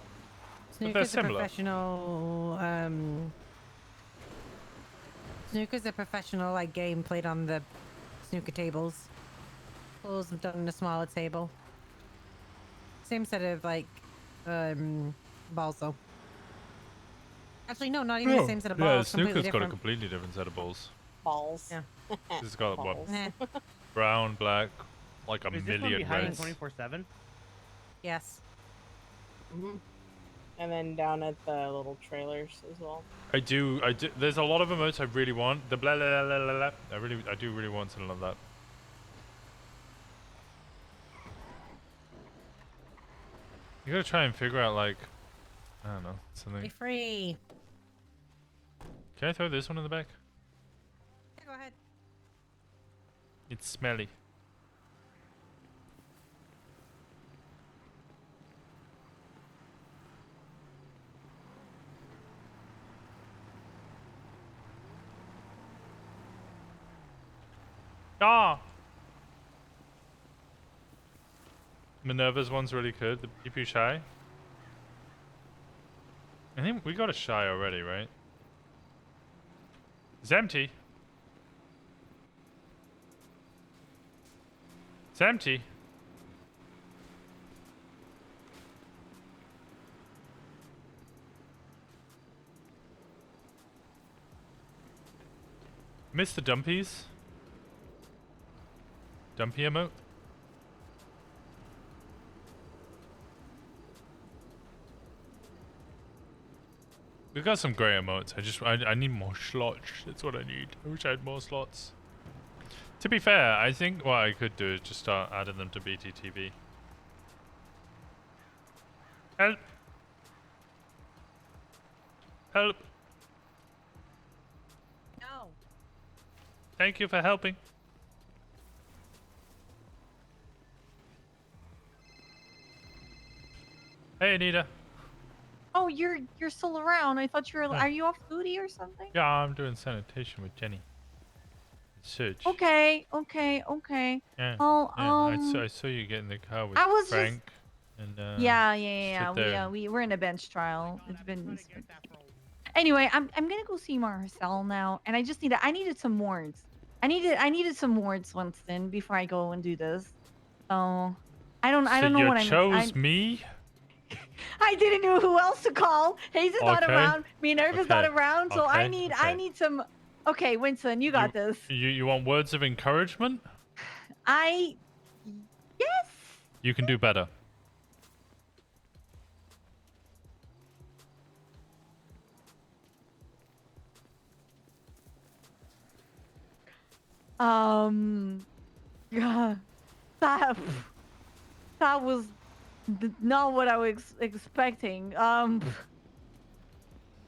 But they're Snooker's a similar. professional. Snooker's a professional like game played on the snooker tables. Pool's done on a smaller table. Same set of like balls though. Actually, no, not even the same set of balls. Yeah, snooker's completely got a different. completely different set of balls. Balls. Yeah. This has got what? Balls. Brown, black, like a Is this one million behind reds. 24/7? Yes. Mm-hmm. And then down at the little trailers as well. I do. There's a lot of emotes I really want. The blah blah blah blah blah. I do really want some of that. You gotta try and figure out like, I don't know, Be something. free. Can I throw this one in the back? Yeah, go ahead. It's smelly. Ah! Minerva's one's really good. The Pew Shy. I think we got a Shy already, right? It's empty. It's empty. Miss the dumpies. Dumpy emote. We got some grey emotes. I need more slots. That's what I need. I wish I had more slots. To be fair, I think what I could do is just start adding them to BTTV. Help! Help! No. Thank you for helping. Hey, Anita. Oh, you're still around. I thought you were. Yeah. Are you off duty or something? Yeah, I'm doing sanitation with Jenny. Search. Okay. Yeah. Well, yeah, I saw you get in the car with I was Frank. And, yeah. sit there. We're in a bench trial. It's been. Anyway, I'm gonna go see Marcel now, and I needed some wards. I needed some wards, Winston, before I go and do this. So I don't know you what I'm. chose me? I didn't know who else to call. Hayes is not Okay. around. Minerva's not Okay. around, so I Okay. need some. Okay, Winston, you got this. You want words of encouragement? Yes. You can do better. Yeah, that was not what I was expecting.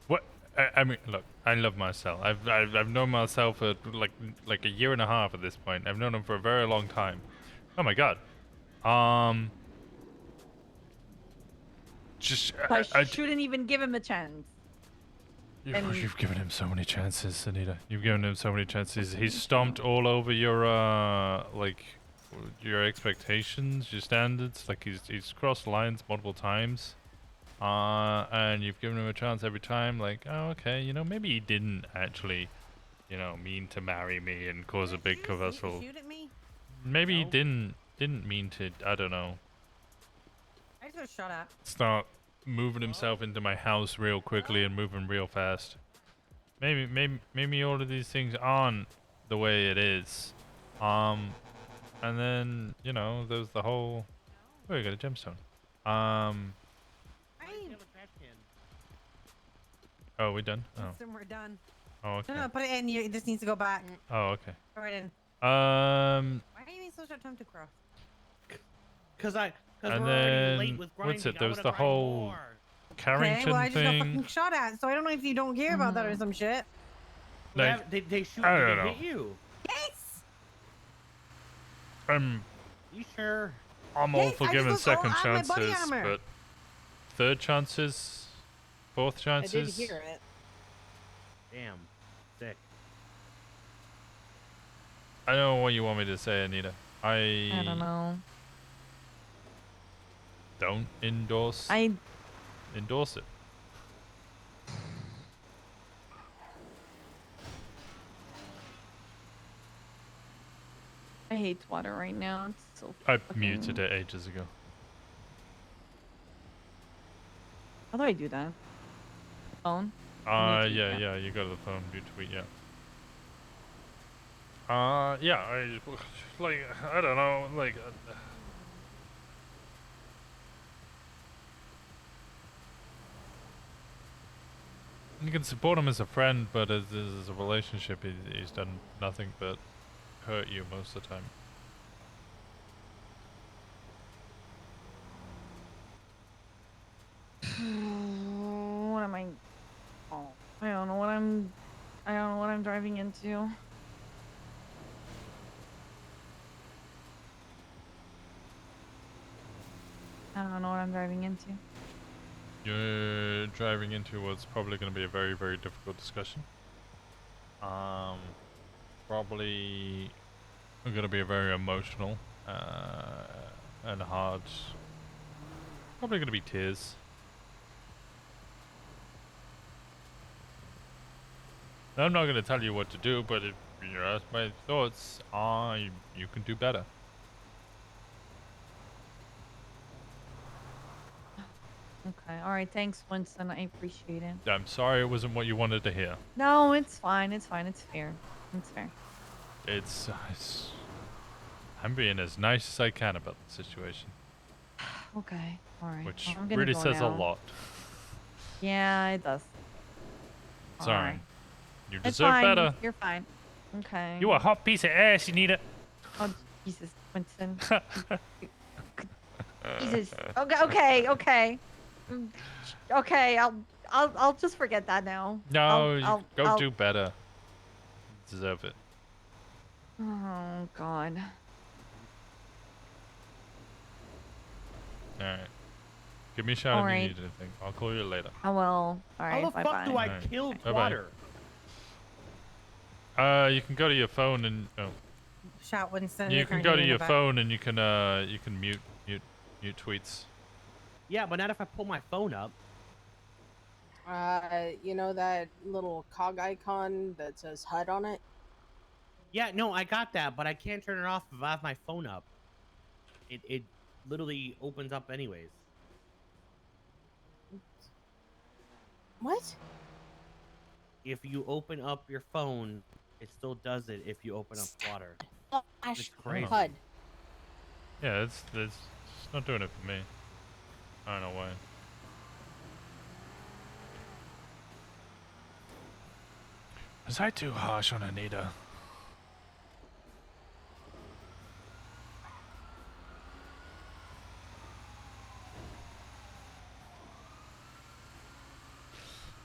What? I mean, look, I love Marcel. I've known Marcel for like a year and a half at this point. I've known him for a very long time. Oh my god. Just I shouldn't even give him a chance. You've given him so many chances, Anita. You've given him so many chances. He's stomped all over your like your expectations, your standards. Like he's crossed lines multiple times, and you've given him a chance every time. Like, oh, okay, you know, maybe he didn't actually, you know, mean to marry me and cause a big kerfuffle. Shoot at me? Maybe he didn't mean to. I don't know. I just got shot at. Start moving himself into my house real quickly and moving real fast. Maybe all of these things aren't the way it is. And then, you know, there's the whole... Oh, you got a gemstone. Oh, we done? Oh. Winston, we're done. Oh, okay. No, put it in. It just needs to go back. Oh, okay. Throw it in. Um... Why are you being so short time to cross? Cause we're And already late then, with grinding. what's it? I There was wanna the grind whole more. Carrington Okay, well, I just got thing. fucking shot at, so I don't know if you don't care about that or some shit. Like, They shoot. I Did don't they know. hit you? Yes! You sure? I'm all Yes, for I just giving was second all out of my body chances, armor. but third chances, fourth I did chances. hear it. Damn. Sick. I don't know what you want me to say, Anita. I don't know. Don't endorse it. I hate water right now. It's so I fucking... muted it ages ago. How do I do that? Phone? Yeah, you go to the phone, do tweet, yeah. Yeah, I don't know, like... you can support him as a friend, but as a relationship, he's done nothing but hurt you most of the time. What am I? Oh, I don't know what I'm. I don't know what I'm driving into. I don't know what I'm driving into. You're driving into what's probably going to be a very, very difficult discussion. Probably going to be a very emotional and hard. Probably going to be tears. I'm not going to tell you what to do, but if you ask my thoughts, you can do better. Okay. All right. Thanks, Winston. I appreciate it. I'm sorry it wasn't what you wanted to hear. No, it's fine. It's fine. It's fair. It's fair. It's I'm being as nice as I can about the situation. Okay. All right. Which well, I'm gonna really go says now. a lot. Yeah, it does. Sorry. Alright. You It's deserve fine. better. You're fine. Okay. You a hot piece of ass, you need it. Oh, Jesus, Winston. Jesus. Okay. Okay. I'll just forget that now. No, go do better. You deserve it. Oh God. All right. Give me a shout if Alright. you need anything. I'll call you later. I will. All right. How the bye fuck bye. do I Alright. kill Bye-bye. Water? You can go to your phone and Shot Winston. you you're can trying go to to get your it back. phone and you can mute tweets. Yeah, but not if I pull my phone up. You know that little cog icon that says HUD on it? Yeah, no, I got that, but I can't turn it off if I have my phone up. It literally opens up anyways. What? If you open up your phone, it still does it if you open up Water. It's crazy. HUD. Yeah, it's not doing it for me. I don't know why. Was I too harsh on Anita?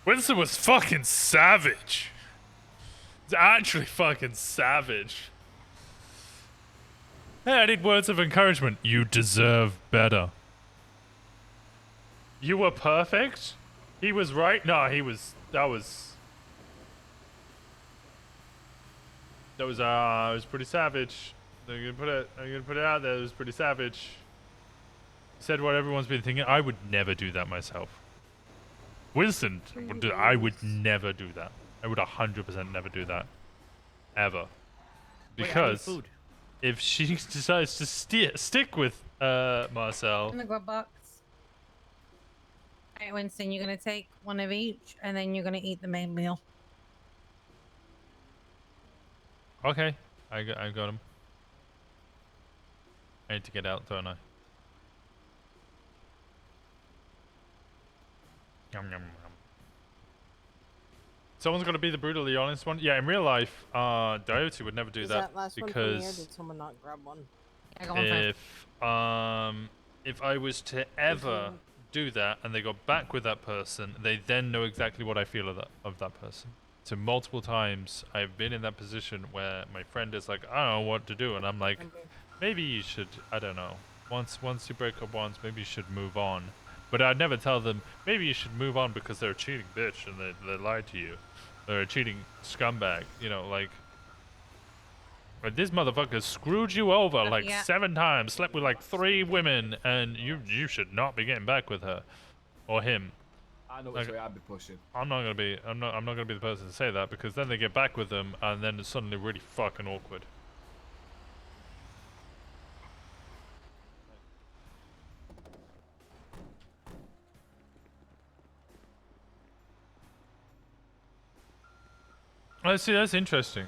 Winston was fucking savage. It's actually fucking savage. Hey, I need words of encouragement. You deserve better. You were perfect? He was right? No, he was... That was pretty savage. I'm gonna put it out there. It was pretty savage. Said what everyone's been thinking. I would never do that myself. Winston, I would never do that. I would 100% never do that. Ever. Because if she decides to stick with Marcel, In the glove box. All right, Winston, you're gonna take one of each, and then you're gonna eat the main meal. okay, I got him. I need to get out, don't I? Yum, yum, yum. Someone's got to be the brutally honest one. Yeah, in real life, Diote would never do Is that last one from here? because Did someone not grab one? if I was to ever do that and they go back with that person, they then know exactly what I feel of that person. So multiple times I've been in that position where my friend is like, I don't know what to do, and I'm like, maybe you should, I don't know. Once you break up once, maybe you should move on. But I'd never tell them, maybe you should move on because they're a cheating bitch and they lied to you. They're a cheating scumbag, you know, like this motherfucker screwed you over like 7 times, slept with like 3 women, and you should not be getting back with her or him. I know which way I'd be pushing. I'm not gonna be the person to say that, because then they get back with them and then it's suddenly really fucking awkward. I see, that's interesting.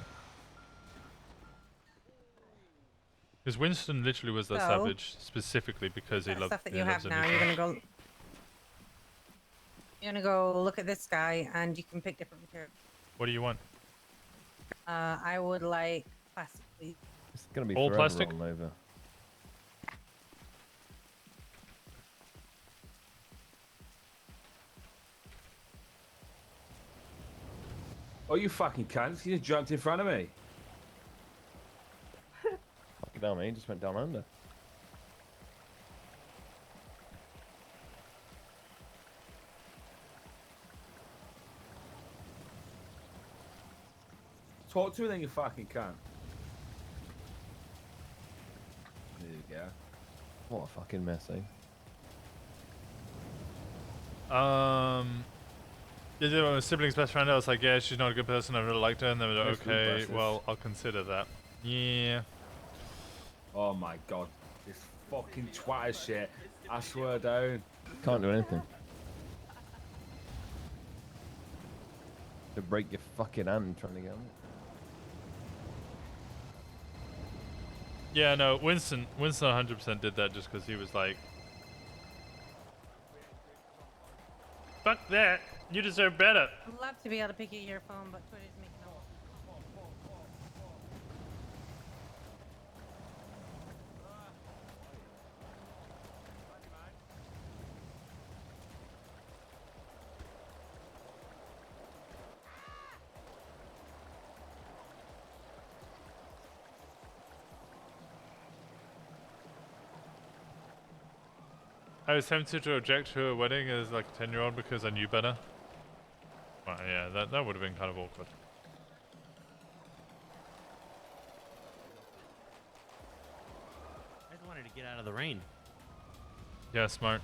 Because Winston literally was that savage specifically because he loved stuff that you have now. You're gonna go look at this guy, and you can pick different materials. What do you want? I would like plastic, please. It's gonna be all forever plastic. rolling over. Oh, you fucking cunt. You just jumped in front of me. Fucking hell, man. He just went down under. Talk to me then, you fucking cunt. There you go. What a fucking mess, eh? Is it my sibling's best friend? I was like, yeah, she's not a good person. I really liked her, and they were like, okay, well, I'll consider that. Yeah. Oh my god, this fucking twat is shit. I swear down. Can't do anything. To break your fucking hand trying to get on it. Yeah, no, Winston 100% did that just because he was like, fuck that, you deserve better. I'd love to be able to pick your phone, but Twitter's making no. I was tempted to object to her wedding as like a 10-year-old because I knew better. Well, yeah, that would have been kind of awkward. I just wanted to get out of the rain. Yeah, smart.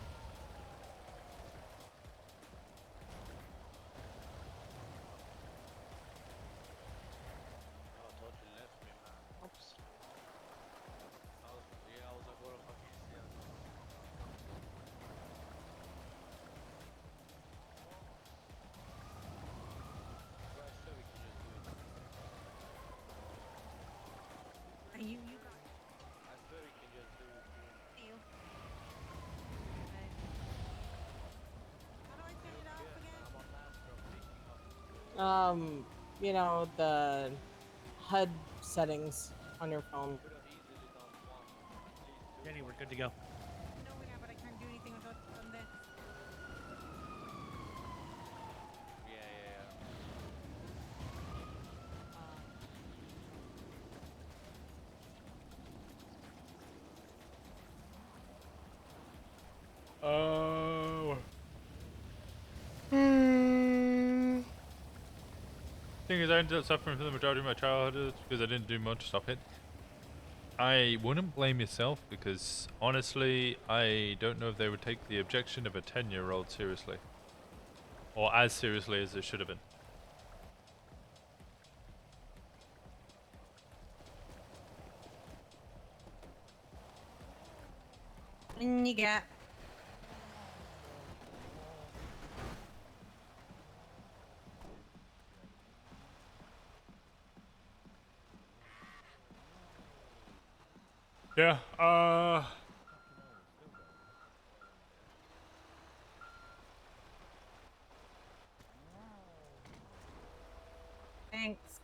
You You know, the HUD settings on your phone. Jenny, we're good to go. No, yeah, but I can't do anything without this. Oh. Thing is, I ended up suffering for the majority of my childhood because I didn't do much. Stop it. I wouldn't blame yourself because honestly, I don't know if they would take the objection of a 10-year-old seriously. Or as seriously as it should have been. And you get. Yeah, Thanks.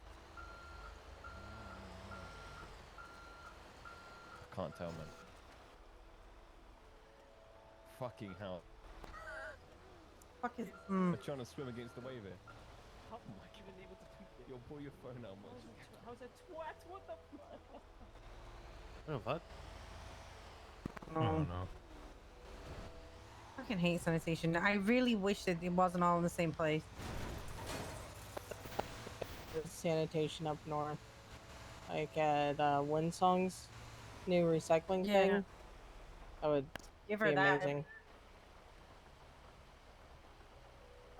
Can't tell, man. Fucking hell. Fuck is. I'm trying to swim against the wave here. How am I even able to tweak it? Yo, pull your phone out, man. How's that twat? What the fuck? Oh, fuck. I don't know. I fucking hate sanitation. I really wish that it wasn't all in the same place. There's sanitation up north. Like at Winston's new recycling thing. That would Give be her that. amazing.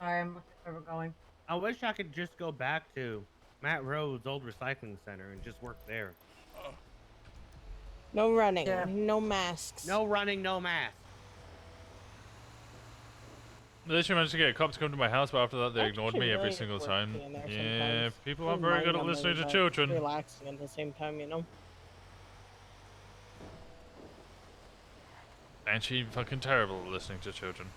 I'm where we're going. I wish I could just go back to Matt Road's old recycling center and just work there. No running, no masks. No running, no mask. At least you managed to get a cop to come to my house, but after that they ignored me actually every really single work time. being there Yeah, sometimes. people aren't Doesn't very good mind at listening numbers, to but children. Relaxing at the same time, you know. And she fucking terrible at listening to children.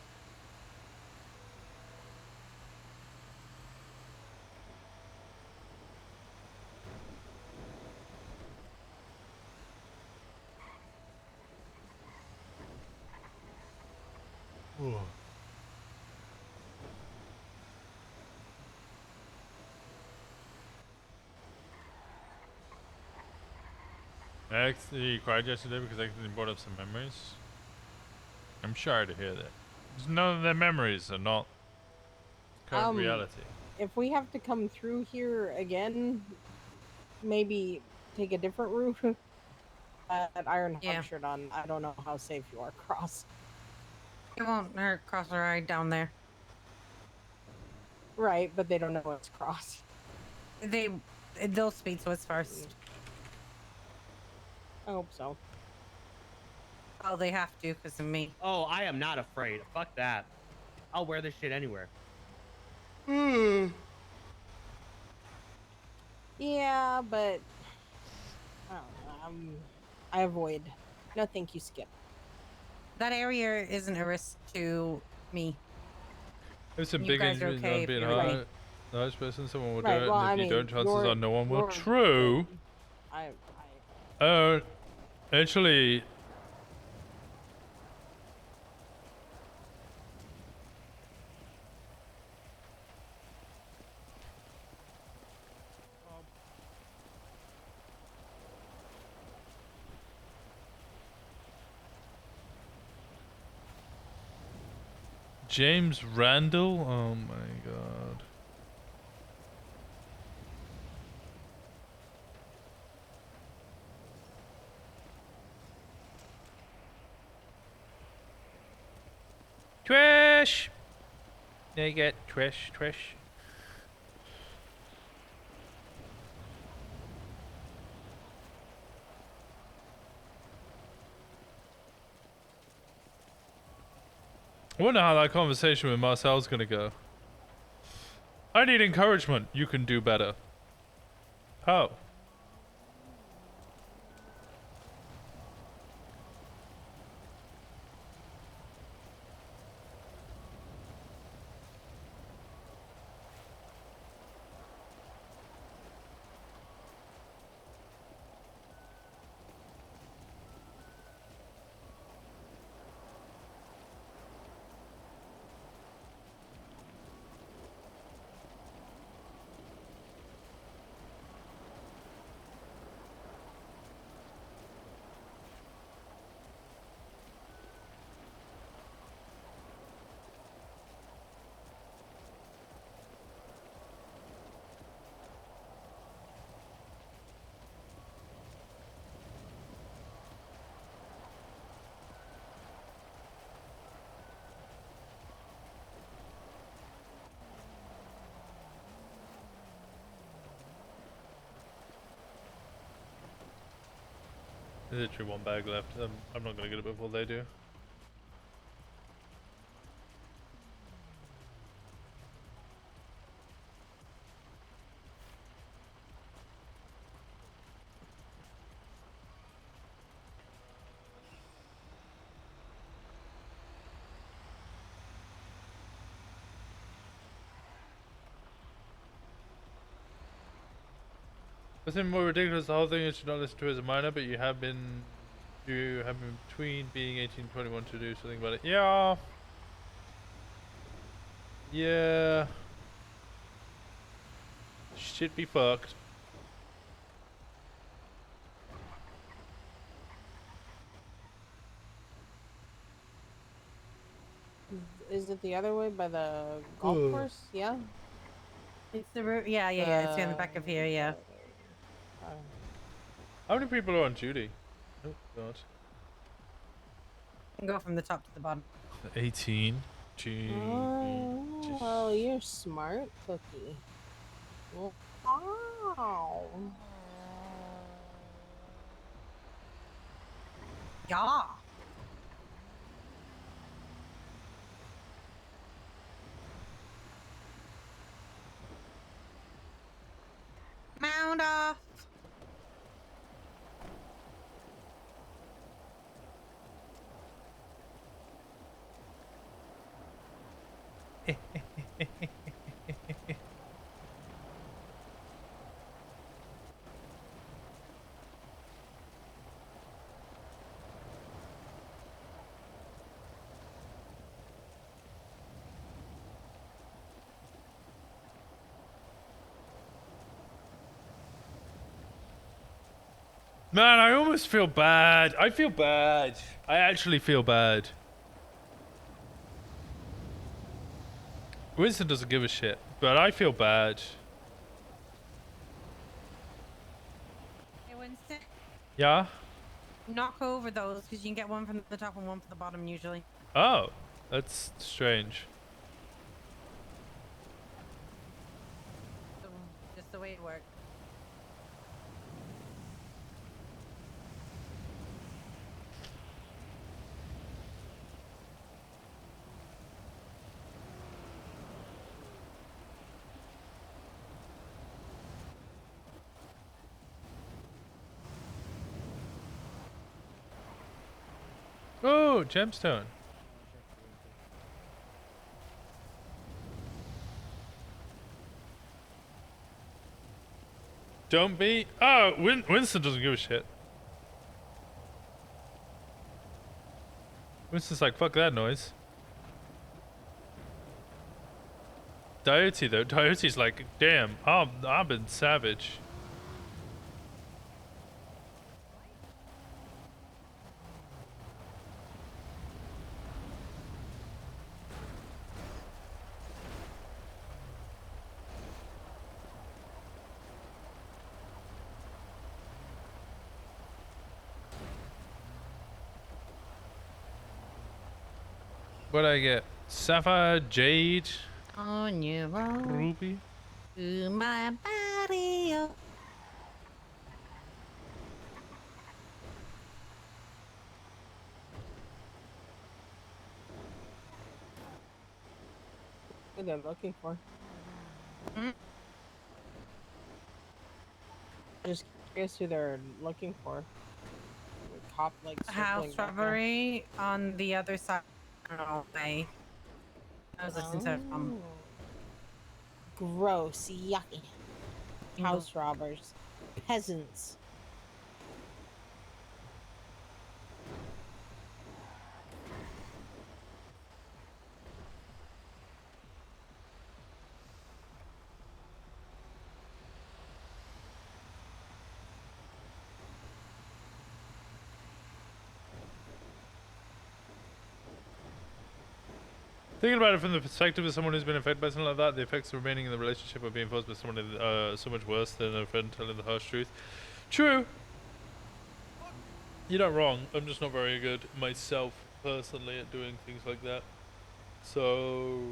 I actually cried yesterday because I accidentally brought up some memories. I'm sorry to hear that. None of their memories are not current reality. If we have to come through here again, maybe take a different route. At Iron Orchard on, I don't know how safe you are, Cross. It won't hurt cross the ride down there. Right, but they don't know it's Cross. They'll speak to us first. I hope so. Oh, they have to because of me. Oh, I am not afraid. Fuck that. I'll wear this shit anywhere. Yeah, but I don't know. I avoid. No, thank you, Skip. That area isn't a risk to me. It's a You big guys are injury, okay not if being you're hard. Nice person, someone will Right, do it, well, and I if you mean, don't, chances are no one will. you're- True. Actually, James Randall? Oh my god. Trish! There you get Trish. I wonder how that conversation with Marcel's gonna go. I need encouragement. You can do better. How? There's literally one bag left. I'm not gonna get it before they do. What's even more ridiculous, the whole thing is to not listen to as a minor, but you have been between being 18 and 21 to do something about it. Yeah. Yeah. Shit be fucked. Is it the other way by the golf Ugh. course? Yeah. It's the route. Yeah, yeah, yeah. It's in the back of here. Yeah. How many people are on duty? Oh god. You can go from the top to the bottom. 18. Gee. Oh, well, you're smart, Cookie. Wow. Yeah. Mount off. Man, I almost feel bad. I feel bad. I actually feel bad. Winston doesn't give a shit, but I feel bad. Hey, Winston. Yeah? Knock over those because you can get one from the top and one from the bottom usually. Oh, that's strange. Just the way it works. Oh, gemstone. Don't be. Oh, Winston doesn't give a shit. Winston's like, fuck that noise. Diote though, Diote's like, damn, I've been savage. What'd I get? Sapphire, jade, On your roll ruby. to my body. Oh. What they're looking for. Just curious who they're looking for. Cop like House robbery on the other side. Oh, I was listening to it from. Gross, yucky. House robbers, peasants. Thinking about it from the perspective of someone who's been affected by something like that, the effects remaining in the relationship are being forced by someone so much worse than a friend telling the harsh truth. True. You're not wrong. I'm just not very good myself personally at doing things like that. So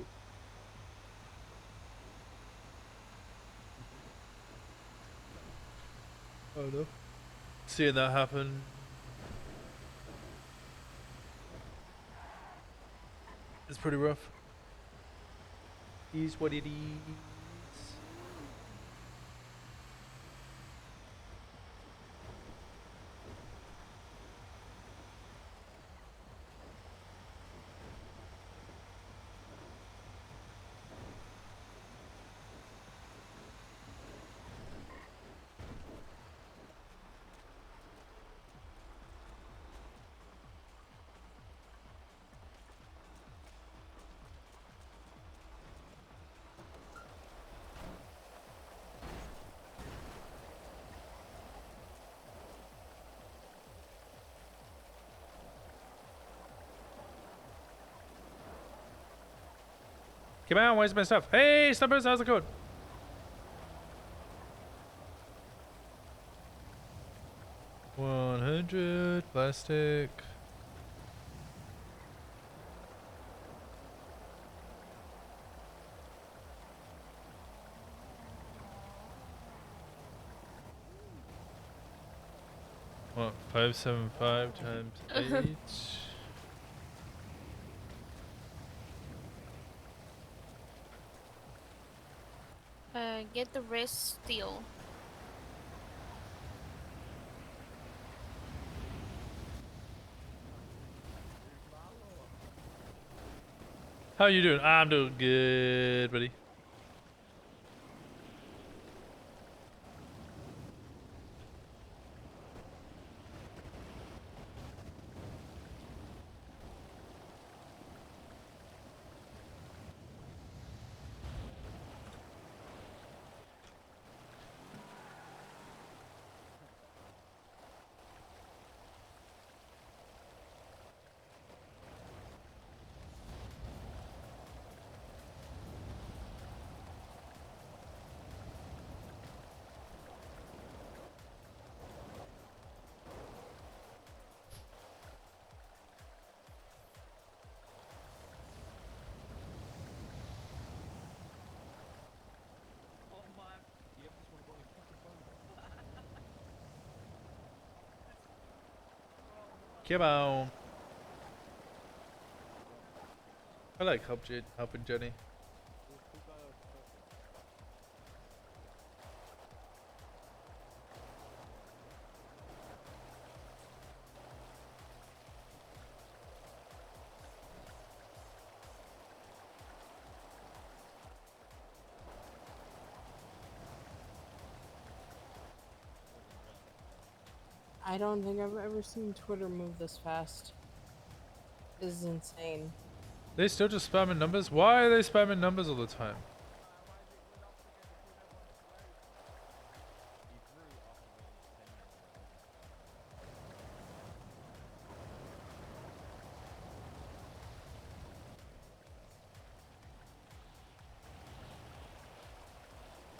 I don't know. Seeing that happen It's pretty rough. Is what it is. Come on, where's my stuff? Hey, Stubbers, how's it going? $100 plastic. What? 575 times 8. Get the rest steel. How you doing? I'm doing good, buddy. Come on. I like helping Jenny. I don't think I've ever seen Twitter move this fast. This is insane. They still just spamming numbers? Why are they spamming numbers all the time?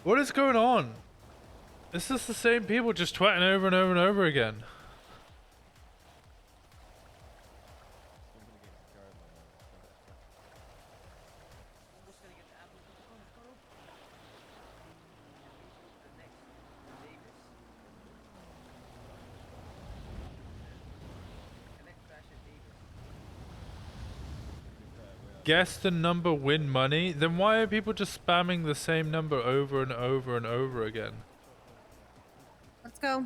What is going on? It's just the same people just twatting over and over and over again. Guess the number, win money? Then why are people just spamming the same number over and over and over again? Let's go.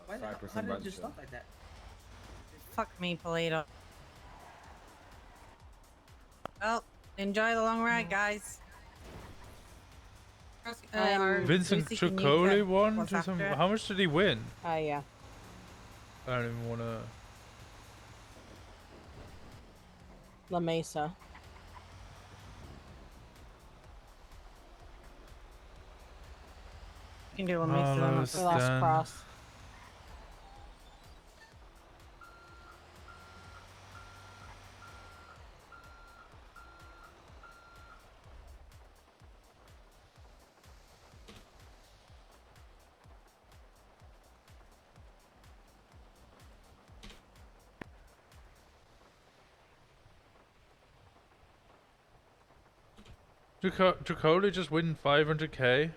Why did it just stop like that? Fuck me, Polito. Well, enjoy the long ride, guys. Vincent Lucy, can you Chicoli check won what's for some. after it? How much did he win? Yeah. I don't even want to. La Mesa. You can do what makes it on Almost We lost done. Cross. Dracoli just win 500k?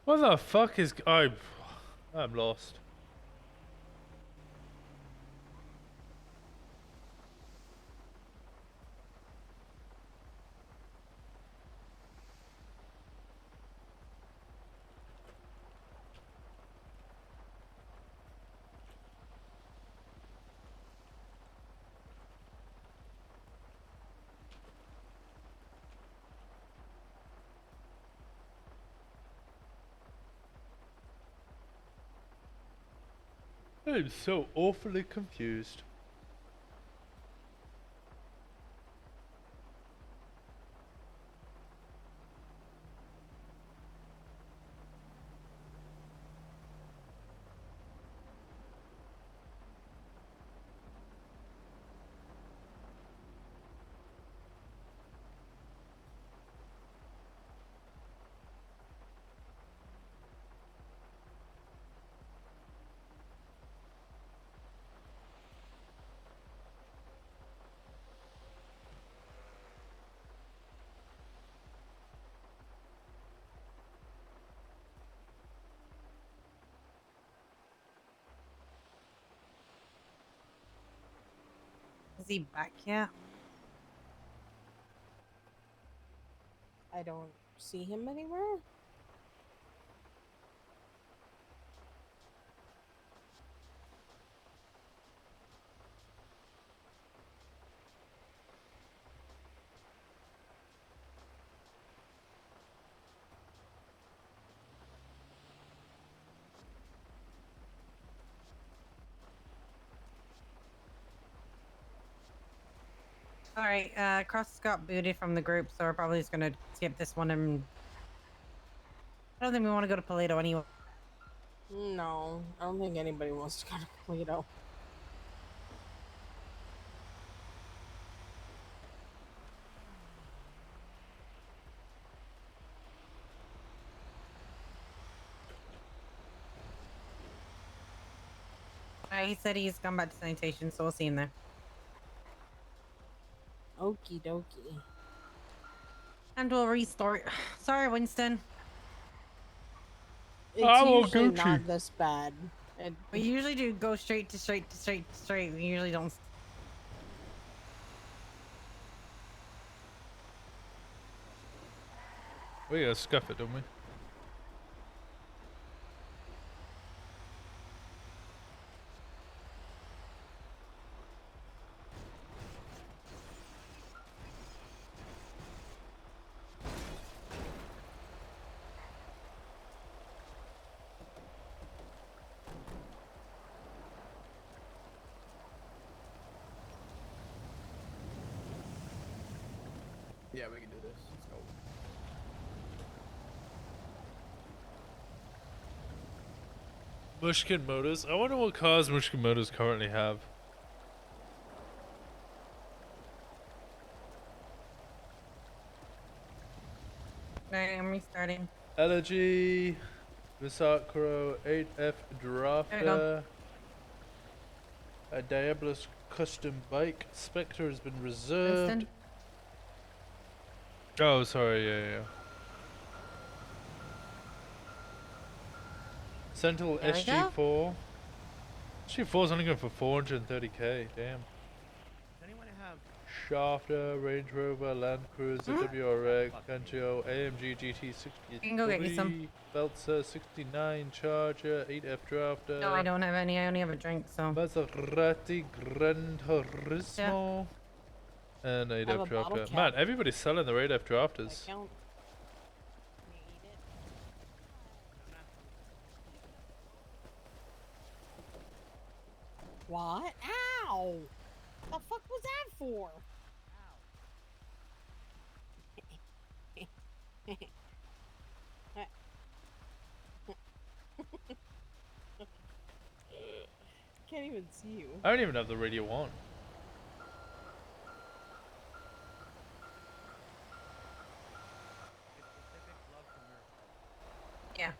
What the fuck is... I'm lost. I'm so awfully confused. Is he back yet? I don't see him anywhere. All right, Cross got booted from the group, so we're probably just gonna skip this one. And I don't think we want to go to Paleto anyway. No, I don't think anybody wants to go to Toledo. He said he's gone back to sanitation, so we'll see him there. Okie dokie. And we'll restart. Sorry, Winston. It's usually not this bad. We usually do go straight to straight to straight to straight. We usually don't. We gotta scuff it, don't we? Yeah, we can do this. Let's go. Mushkin Motors. I wonder what cars Mushkin Motors currently have. Alright, I'm restarting. Elegy, Visacro, 8F Drafter, a Diablos custom bike. Spectre has been reserved. Winston? Oh, sorry, yeah. Sentinel There we go. SG4. SG4 is only going for 430k, damn. Shafter, Range Rover, Land Cruiser, WRX, Cancio, AMG GT63, can go get you some. Belzer 69, Charger, 8F Drafter. No, I don't have any. I only have a drink, so. Maserati Gran Turismo. And have 8F a bottle Drafter. cap. Man, everybody's selling their 8F Drafters. Count. What? Ow! The fuck was that for? can't even see you. I don't even have the radio on. Yeah.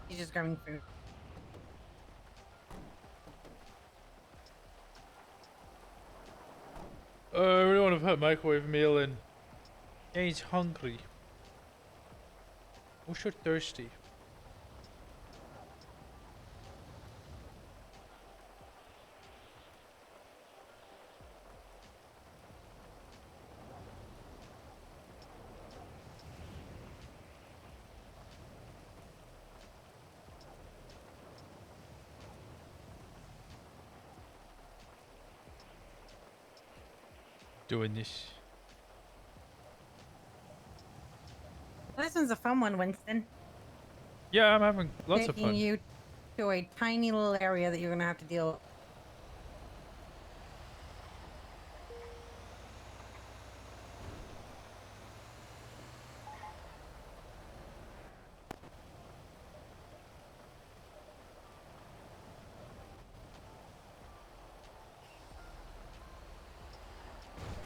He's just grabbing food. I really want to put a microwave meal in. Yeah, he's hungry. Oh, you're thirsty. Doing this. Well, this one's a fun one, Winston. Yeah, I'm having lots of Taking fun. you to a tiny little area that you're gonna have to deal with.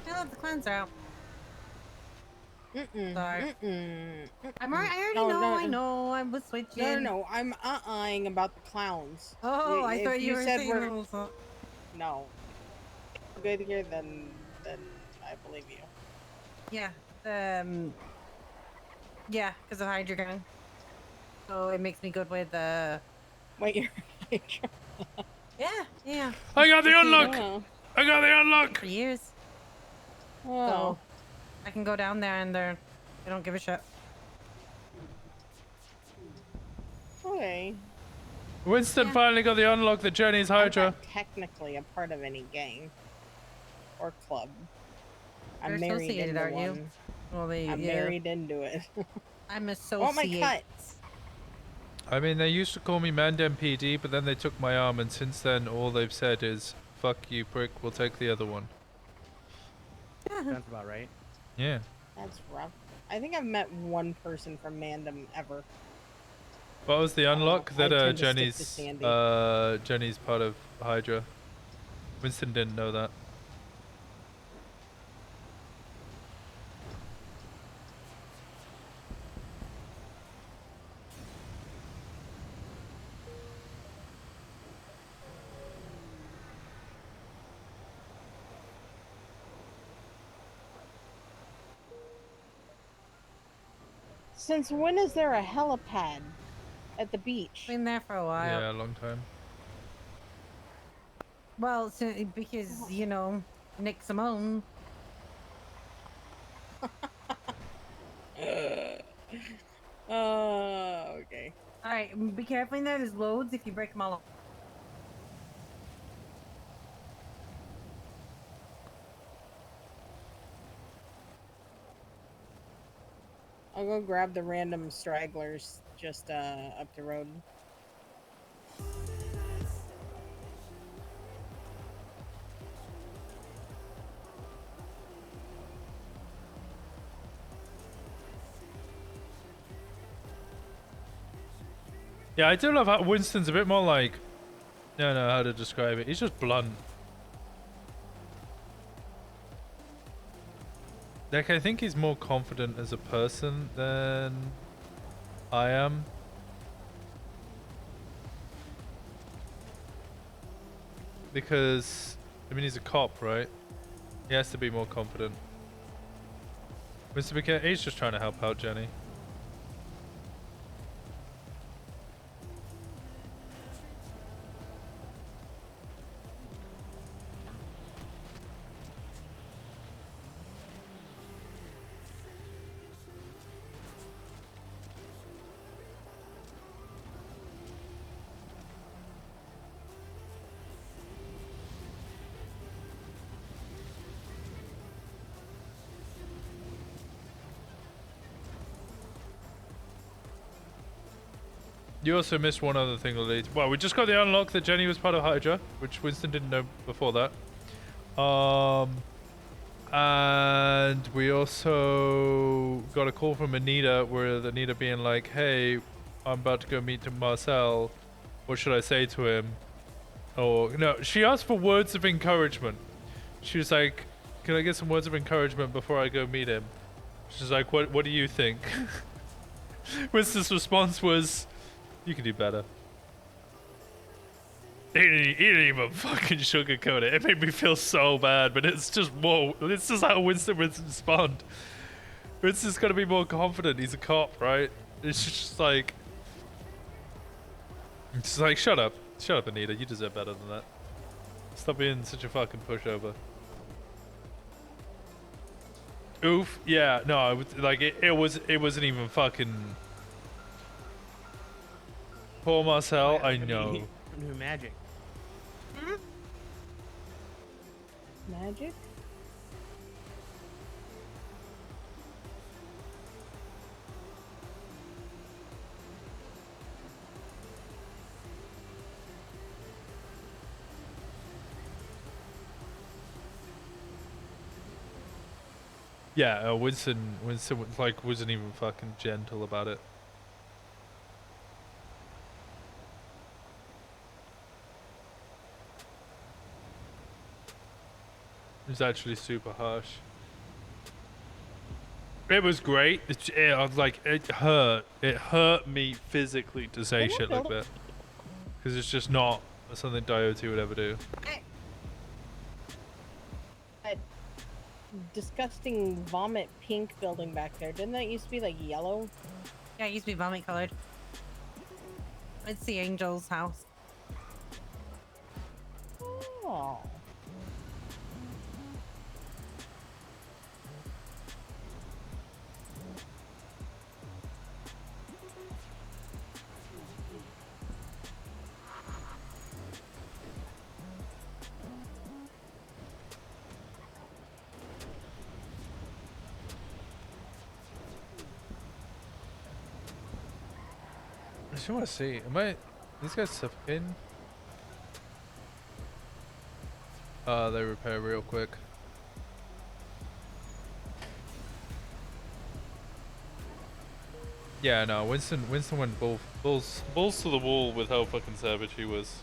I love the cleanser out. Sorry. I'm alright. I already know. I know. I was switching. No. I'm uh-uhing about the clowns. Oh, I If thought you were said saying we're... also. No. Good here, then I believe you. Yeah. Yeah, because of Hydra Gun. So it makes me good with Wait, you're Yeah. I got the It's unlock! Oh. I got the unlock! for years. Oh. So I can go down there and they don't give a shit. Okay. Winston finally got the unlock that Jenny's Hydra. I'm not technically a part of any gang or club. I'm You're married associated, into aren't you? one. Well, I'm yeah. married into it. I'm Oh, associated. my cuts. I mean, they used to call me Mandem PD, but then they took my arm, and since then, all they've said is, fuck you, prick, we'll take the other one. Sounds about right. Yeah. That's rough. I think I've met one person from Mandem ever. What was the unlock? I That tend to stick to Sandy. Jenny's part of Hydra. Winston didn't know that. Since when is there a helipad at the beach? Been there for a while. Yeah, a long time. Well, so, because, you know, Nick Simone. Okay. Alright, be careful in there. There's loads if you break them all up. I'll go grab the random stragglers just up the road. Yeah, I do love how Winston's a bit more like... I don't know how to describe it. He's just blunt. Like, I think he's more confident as a person than I am. Because, I mean, he's a cop, right? He has to be more confident. Mr. McKay, he's just trying to help out Jenny. You also missed one other thing, Lily. Well, we just got the unlock that Jenny was part of Hydra, which Winston didn't know before that. And we also got a call from Anita, where Anita being like, "Hey, I'm about to go meet Marcel. What should I say to him?" Or no, she asked for words of encouragement. She was like, "Can I get some words of encouragement before I go meet him?" She's like, "What do you think?" Winston's response was, "You can do better." He didn't even fucking sugarcoat it. It made me feel so bad, but it's just more. It's just how Winston would respond. Winston's got to be more confident. He's a cop, right? It's just like, shut up, Anita. You deserve better than that. Stop being such a fucking pushover. Oof. Yeah. No. I would like it. It wasn't even fucking. Poor Marcel. I know. New magic. Magic? Yeah. Winston like wasn't even fucking gentle about it. It was actually super harsh. It was great. It hurt. It hurt me physically to say shit like that. Because it's just not something Dioti would ever do. That disgusting vomit pink building back there, didn't that used to be like yellow? Yeah, it used to be vomit colored. It's the Angel's house. Oh. I just want to see. These guys suffocating? They repair real quick. Yeah, no, Winston went balls to the wall with how fucking savage he was.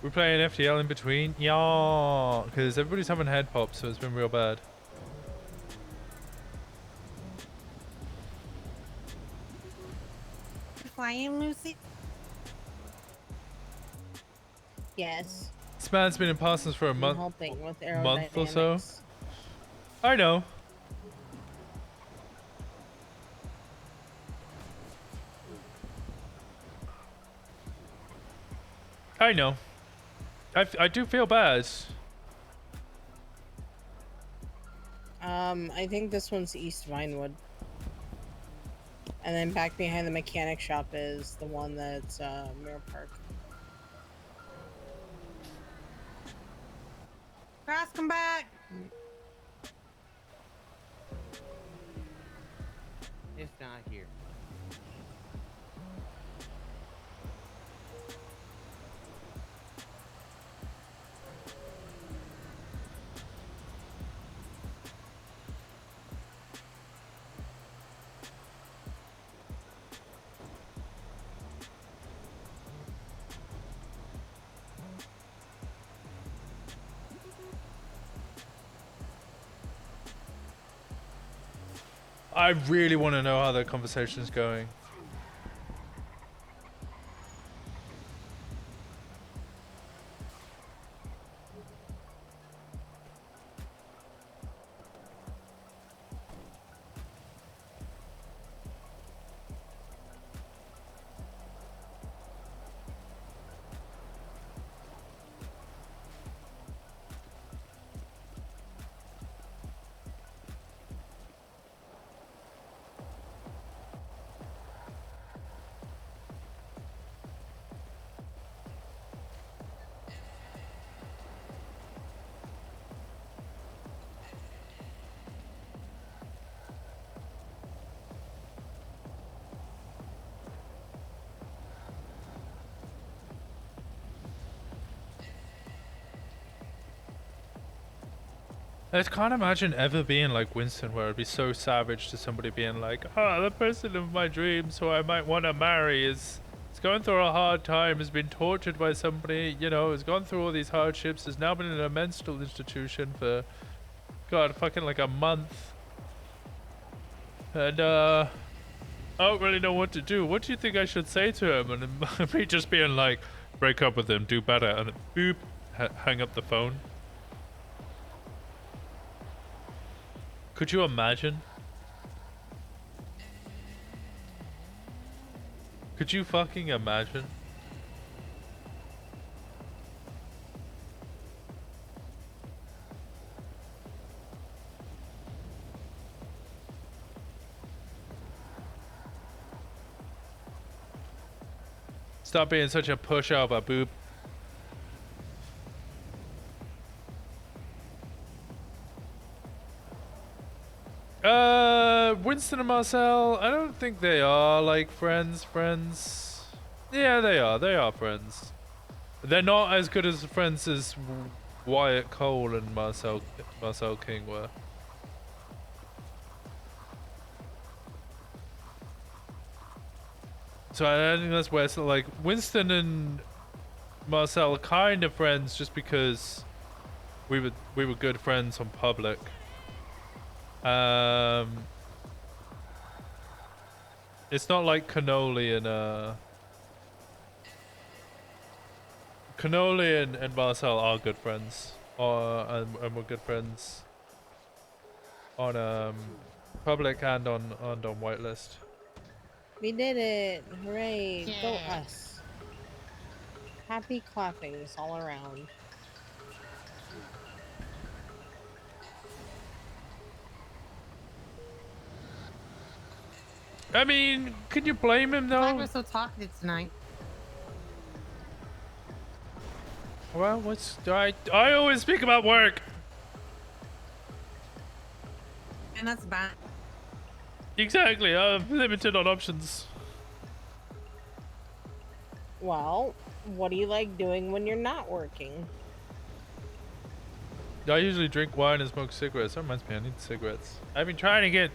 We're playing FTL in between? Yeah, because everybody's having head pops, so it's been real bad. Flying, Lucy? Yes. This man's been in Parsons for a month or so. I know. I know. I do feel bad. I think this one's East Vinewood. And then back behind the mechanic shop is the one that's Mirror Park. Cross, come back! It's not here. I really want to know how that conversation is going. I can't imagine ever being like Winston, where it'd be so savage to somebody being like, "Oh, the person of my dreams who I might want to marry is going through a hard time, has been tortured by somebody, you know, has gone through all these hardships, has now been in a mental institution for, God, fucking like a month. And, I don't really know what to do. What do you think I should say to him?" And me just being like, "Break up with him, do better," and boop, hang up the phone. Could you imagine? Could you fucking imagine? Stop being such a pushover, boop. Winston and Marcel, I don't think they are like friends. Yeah, they are friends. They're not as good as friends as Wyatt Cole and Marcel King were. So I think that's where it's like Winston and Marcel are kind of friends just because we were good friends on public. It's not like Cannoli and Marcel are good friends, and we're good friends on public and on whitelist. We did it! Hooray! Go us! Happy clappings all around. I mean, can you blame him though? Why we're so talkative tonight? Well, I always speak about work. And that's bad. Exactly, I'm limited on options. Well, what do you like doing when you're not working? I usually drink wine and smoke cigarettes. That reminds me, I need cigarettes. I've been trying to get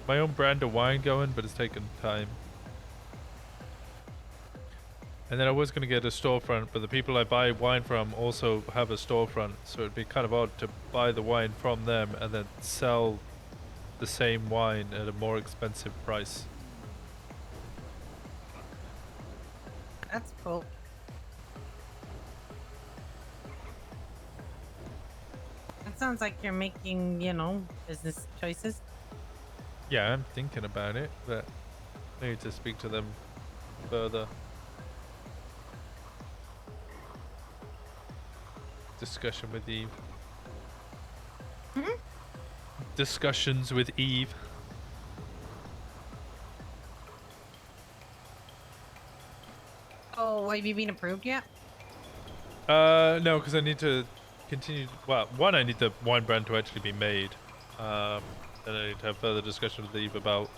my own brand of wine going, but it's taken time. And then I was going to get a storefront, but the people I buy wine from also have a storefront, so it'd be kind of odd to buy the wine from them and then sell the same wine at a more expensive price. That's cool. That sounds like you're making, you know, business choices. Yeah, I'm thinking about it, but I need to speak to them further. Discussion with Eve. Discussions with Eve. Oh, have you been approved yet? No, because I need to continue. Well, one, I need the wine brand to actually be made. Then I need to have further discussion with Eve about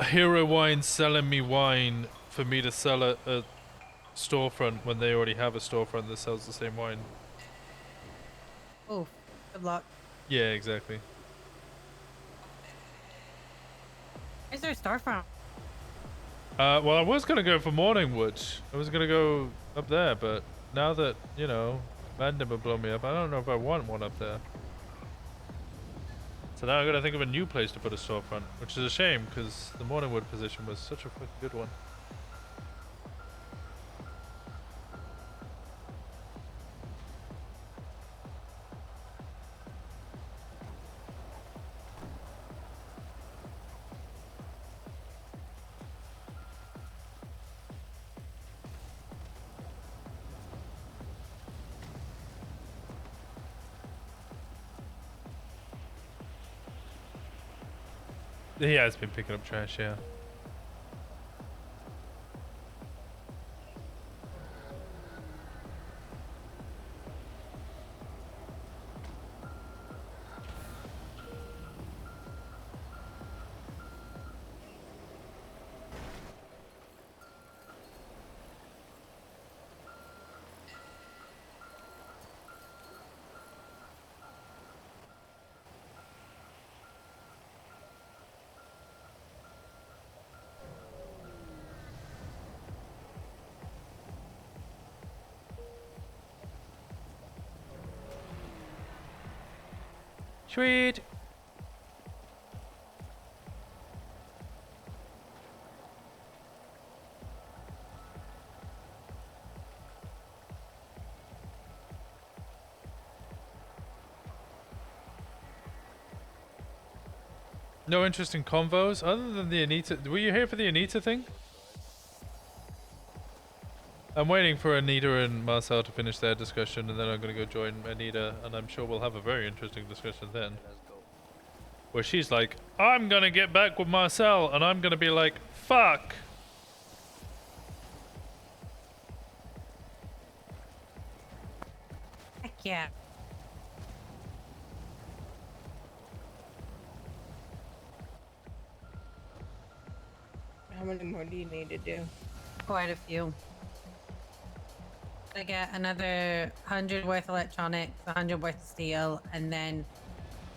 Hero Wine selling me wine for me to sell at a storefront when they already have a storefront that sells the same wine. Oh, good luck. Yeah, exactly. Where's their storefront? Well, I was gonna go for Morningwood. I was gonna go up there, but now that, you know, Random will blow me up, I don't know if I want one up there. So now I gotta think of a new place to put a storefront, which is a shame, because the Morningwood position was such a fucking good one. He has been picking up trash, yeah. Sweet. No interesting convos other than the Anita. Were you here for the Anita thing? I'm waiting for Anita and Marcel to finish their discussion, and then I'm gonna go join Anita, and I'm sure we'll have a very interesting discussion then. Where she's like, I'm gonna get back with Marcel, and I'm gonna be like, fuck. Heck yeah. How many more do you need to do? Quite a few. I get another 100 worth electronics, 100 worth steel, and then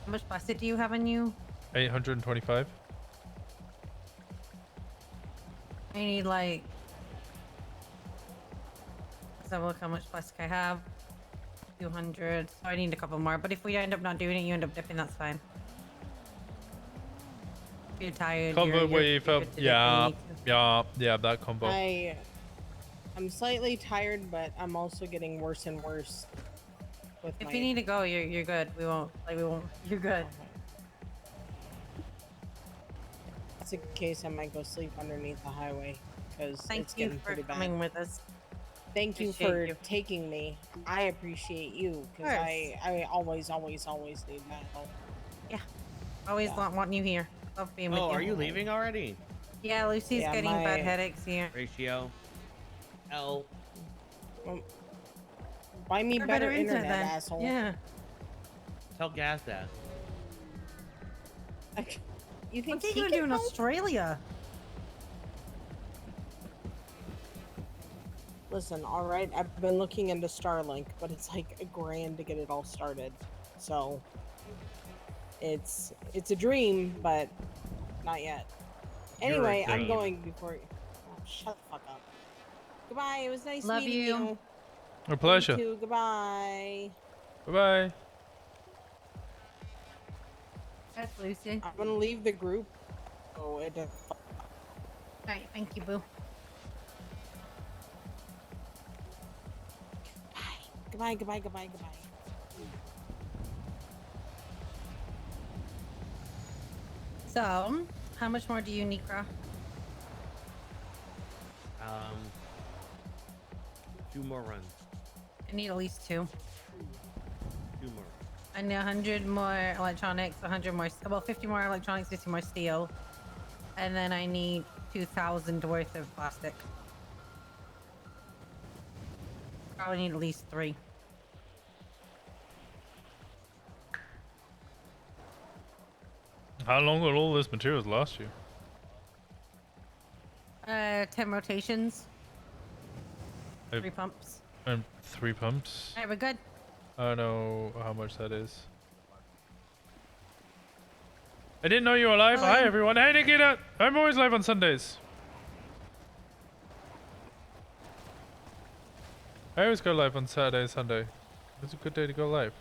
how much plastic do you have on you? 825. I need like. Let's have a look how much plastic I have. 200. So I need a couple more. But if we end up not doing it, you end up dipping. That's fine. If you're tired. Combo where you felt. Yeah, that combo. I'm slightly tired, but I'm also getting worse and worse. With If my... you need to go, you're good. We won't. You're good. If that's the case, I might go sleep underneath the highway because it's you getting for pretty bad. coming with us. Thank you Appreciate for you. taking me. I appreciate you because I always need that help. Yeah. Always wanting you here. Love being with you. Oh, are you leaving already? Yeah, Lucy's Yeah, getting my- bad headaches here. Ratio. L. Buy me You're better internet internet, then. asshole. Yeah. Tell Gas that. You think What are you he gonna can do in help? Australia? Listen, all right. I've been looking into Starlink, but it's like $1,000 to get it all started. So it's a dream, but not yet. You're a Anyway, I'm dream. going before. Oh, shut the fuck up. Goodbye. It was nice Love meeting you. you. A pleasure. You too. Goodbye. Bye bye. That's Lucy. I'm gonna leave the group. Oh, it. Alright, thank you, boo. Goodbye. Goodbye. Goodbye. Goodbye. So, how much more do you need, Kra? 2 more runs. I need at least 2. 2 more. I need 100 more electronics, 100 more, about 50 more electronics, 50 more steel. And then I need 2,000 worth of plastic. Probably need at least 3. How long will all this materials last you? 10 rotations. I- 3 pumps. And 3 pumps. Alright, we're good. I don't know how much that is. I didn't know you were live. Hi everyone. Hey Nikita. I'm always live on Sundays. I always go live on Saturday and Sunday. It's a good day to go live.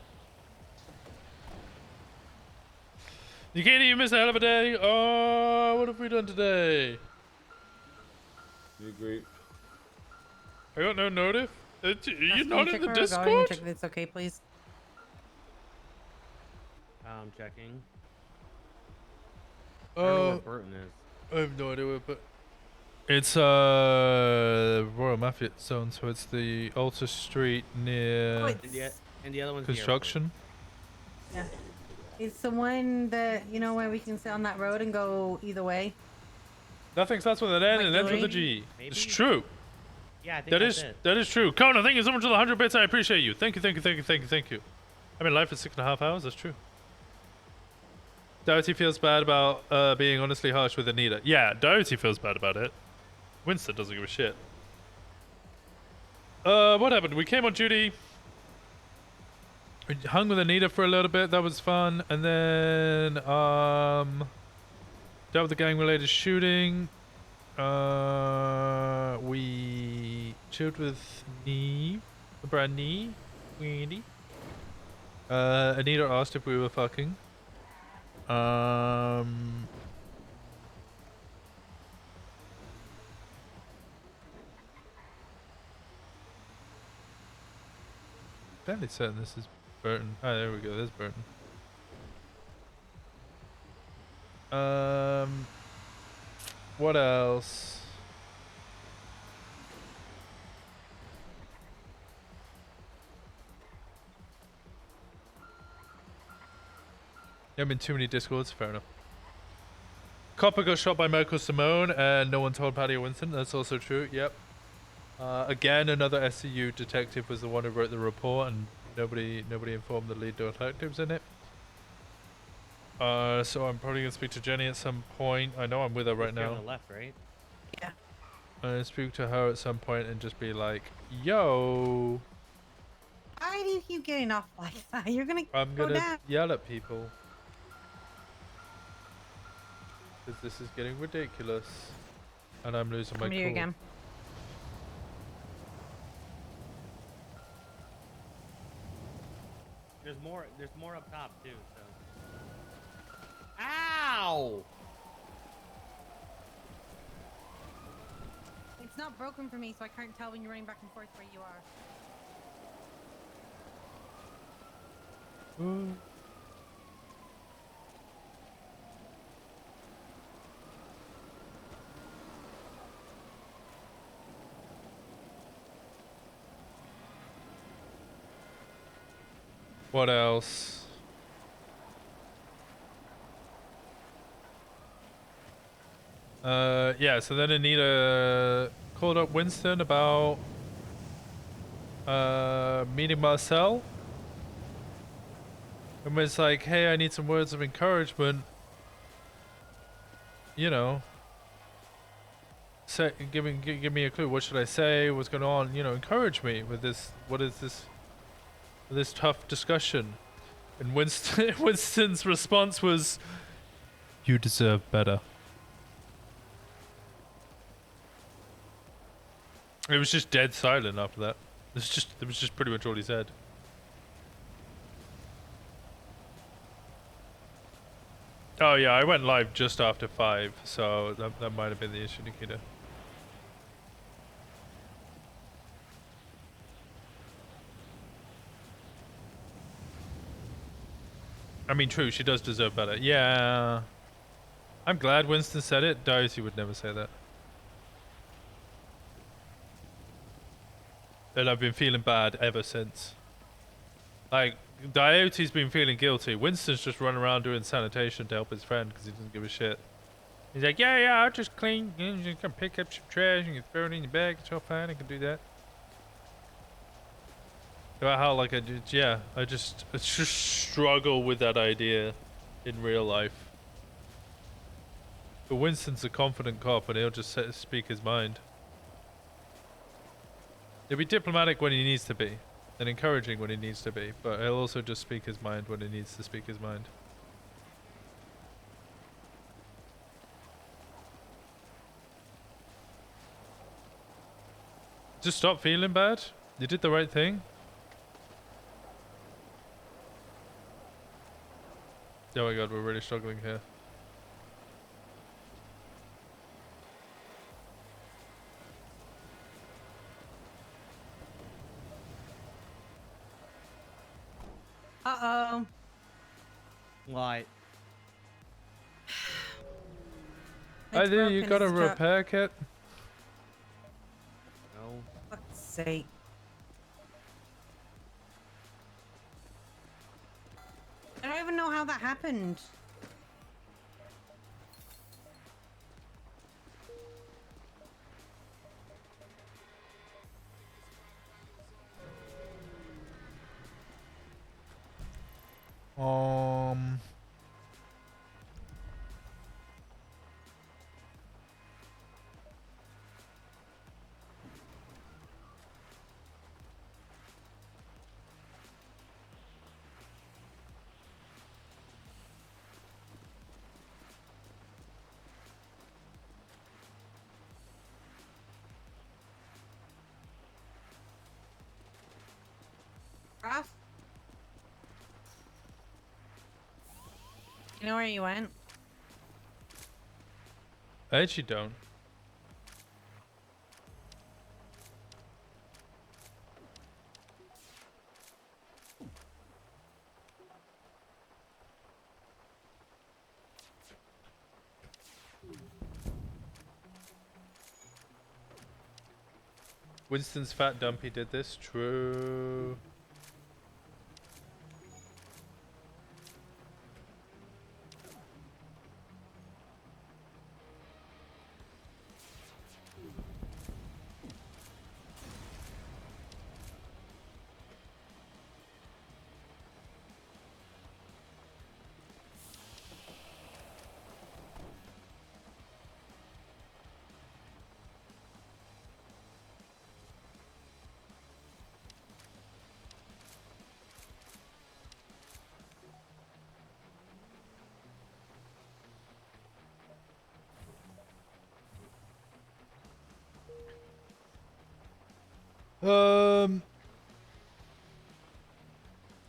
You can't even miss a hell of a day. Oh, what have we done today? You agree? I got no notif. You're not in the Going Discord? check if it's okay, please. I'm checking. I don't know what Burton is. I have no idea what, but it's Royal Mafia zone, so it's the Alta Street near And the other one's construction. Yeah. It's the one that, you know, where we can sit on that road and go either way. Nothing starts with an N Like and ends with a Hillary? G. Maybe? It's true. Yeah, I think That that's is it. that is true. Kona, thank you so much for the 100 bits. I appreciate you. Thank you, thank you, thank you, thank you, thank you. I mean, life is 6.5 hours. That's true. Doherty feels bad about being honestly harsh with Anita. Yeah, Doherty feels bad about it. Winston doesn't give a shit. What happened? We came on duty. We hung with Anita for a little bit. That was fun. And then, dealt with the gang-related shooting. We chilled with Neve, the brand Neve, Wendy. Anita asked if we were fucking. Fairly certain this is Burton. Oh, there we go. There's Burton. What else? I'm in too many discords. Fair enough. Copper got shot by Michael Simone, and no one told Patty or Winston. That's also true. Yep. Again, another SCU detective was the one who wrote the report, and nobody informed the lead detectives in it. So I'm probably gonna speak to Jenny at some point. I know I'm with her right You're now. on the left, right? Yeah. I'm gonna speak to her at some point and just be like, "Yo." Why do you keep getting off like that? You're gonna I'm go gonna down. yell at people. Because this is getting ridiculous. And I'm losing my Come to you cool. again. There's more up top too, so. Ow! It's not broken for me, so I can't tell when you're running back and forth where you are. What else? Yeah, so then Anita called up Winston about meeting Marcel. And was like, hey, I need some words of encouragement. You know. Say, give me a clue. What should I say? What's going on? You know, encourage me with this. What is this? This tough discussion. And Winston's response was, you deserve better. It was just dead silent after that. It was just pretty much all he said. Oh yeah, I went live just after 5, so that might have been the issue, Nikita. I mean, true, she does deserve better. Yeah. I'm glad Winston said it. Dicey would never say that. And I've been feeling bad ever since. Like, Diote's been feeling guilty. Winston's just running around doing sanitation to help his friend because he doesn't give a shit. He's like, yeah, I'll just clean. You know, just come pick up some trash and you throw it in your bag. It's all fine. I can do that. About how, like, I just struggle with that idea in real life. But Winston's a confident cop and he'll just speak his mind. He'll be diplomatic when he needs to be, and encouraging when he needs to be, but he'll also just speak his mind when he needs to speak his mind. Just stop feeling bad. You did the right thing. Oh my god, we're really struggling here. Uh-oh. What? Either you got a repair kit? No. Fuck's sake. I don't even know how that happened. Rough? You know where you went? I actually don't. Winston's fat dumpy did this. True.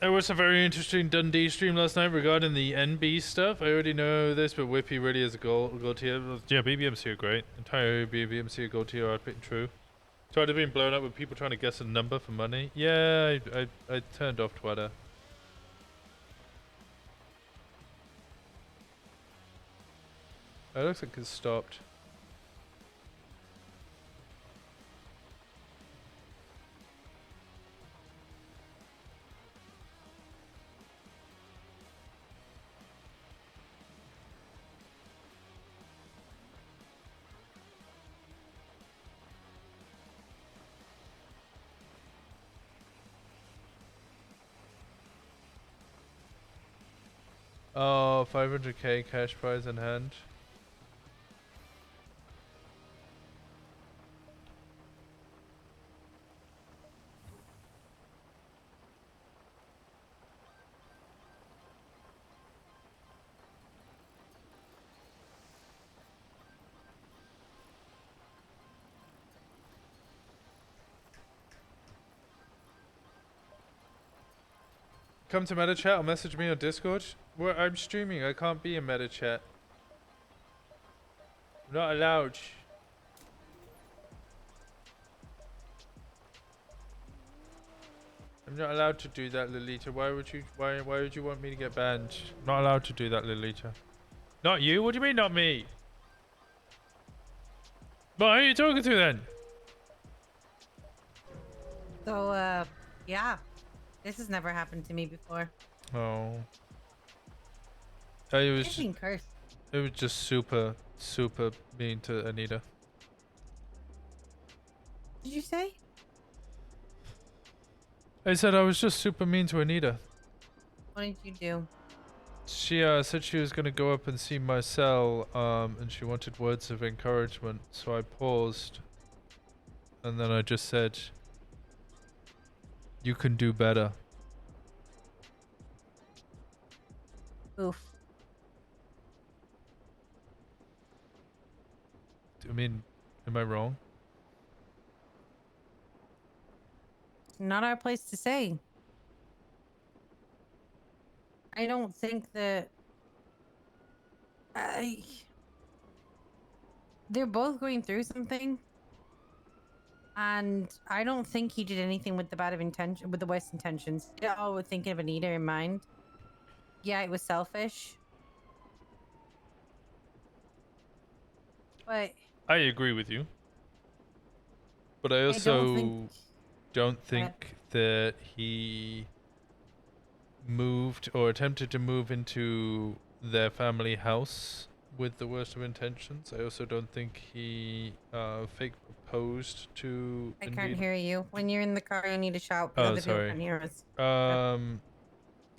There was a very interesting Dundee stream last night regarding the NB stuff. I already know this, but Whippy really is a gold tier. Yeah, BBMC are great. Entire BBMC are gold tier are true. So I'd have been blown up with people trying to guess a number for money. Yeah, I turned off Twitter. It looks like it's stopped. Oh, 500k cash prize in hand. Come to MetaChat or message me on Discord. Well, I'm streaming. I can't be in MetaChat. I'm not allowed. I'm not allowed to do that, Lolita. Why would you? Why would you want me to get banned? I'm not allowed to do that, Lolita. Not you? What do you mean, not me? What are you talking to then? So, yeah. This has never happened to me before. Oh. It was. I've been cursed. It was just super mean to Anita. Did you say? I said I was just super mean to Anita. What did you do? She said she was gonna go up and see Marcel, and she wanted words of encouragement. So I paused, and then I just said, "You can do better." Oof. I mean, am I wrong? Not our place to say. I don't think that they're both going through something, and I don't think he did anything with the bad of intention, with the worst intentions. He did it all with thinking of Anita in mind. Yeah, it was selfish, but I agree with you, but I also don't think that he moved or attempted to move into their family house with the worst of intentions. I also don't think he fake proposed to I can't Anita. hear you. When you're in the car, you need to shout. Oh, Other people sorry. can hear us.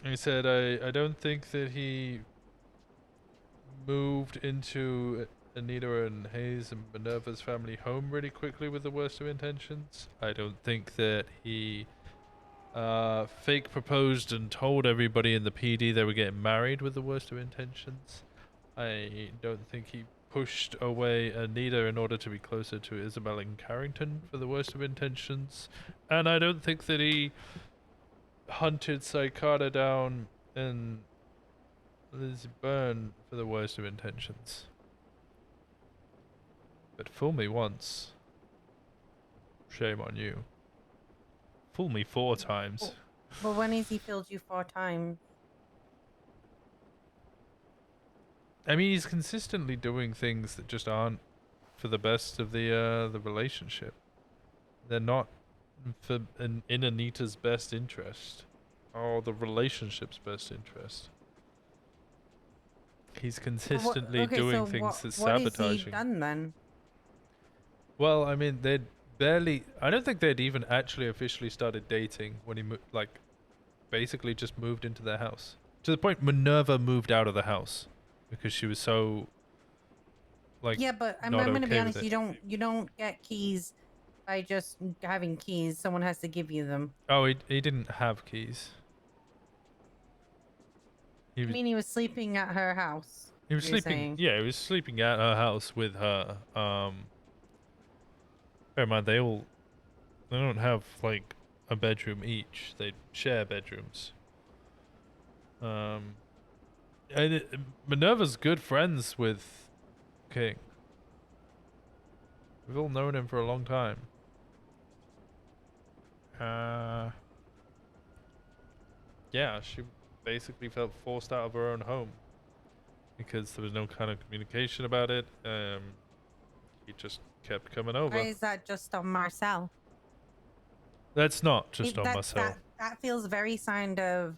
He said I don't think that he moved into Anita and Hayes and Minerva's family home really quickly with the worst of intentions. I don't think that he fake proposed and told everybody in the PD they were getting married with the worst of intentions. I don't think he pushed away Anita in order to be closer to Isabel and Carrington for the worst of intentions. And I don't think that he hunted Saikata down and There's a burn for the worst of intentions. But fool me once. Shame on you. Fool me 4 times. Well, when has he filled you 4 times? I mean, he's consistently doing things that just aren't for the best of the relationship. They're not in Anita's best interest, or the relationship's best interest. He's consistently Okay, doing so things that's what has he sabotaging. done then? Well, I mean, they'd barely. I don't think they'd even actually officially started dating when he basically just moved into their house. To the point Minerva moved out of the house because she was so Yeah, but I'm not going to be okay honest. with it. You don't get keys by just having keys. Someone has to give you them. Oh, he didn't have keys. I mean, he was sleeping at her house. He was you're sleeping. saying. Yeah, he was sleeping at her house with her. Bear in mind, they don't have like a bedroom each. They share bedrooms. Minerva's good friends with King. We've all known him for a long time. Yeah, she basically felt forced out of her own home because there was no kind of communication about it. He just kept coming over. Why is that just on Marcel? That's not just on that, myself. That feels very that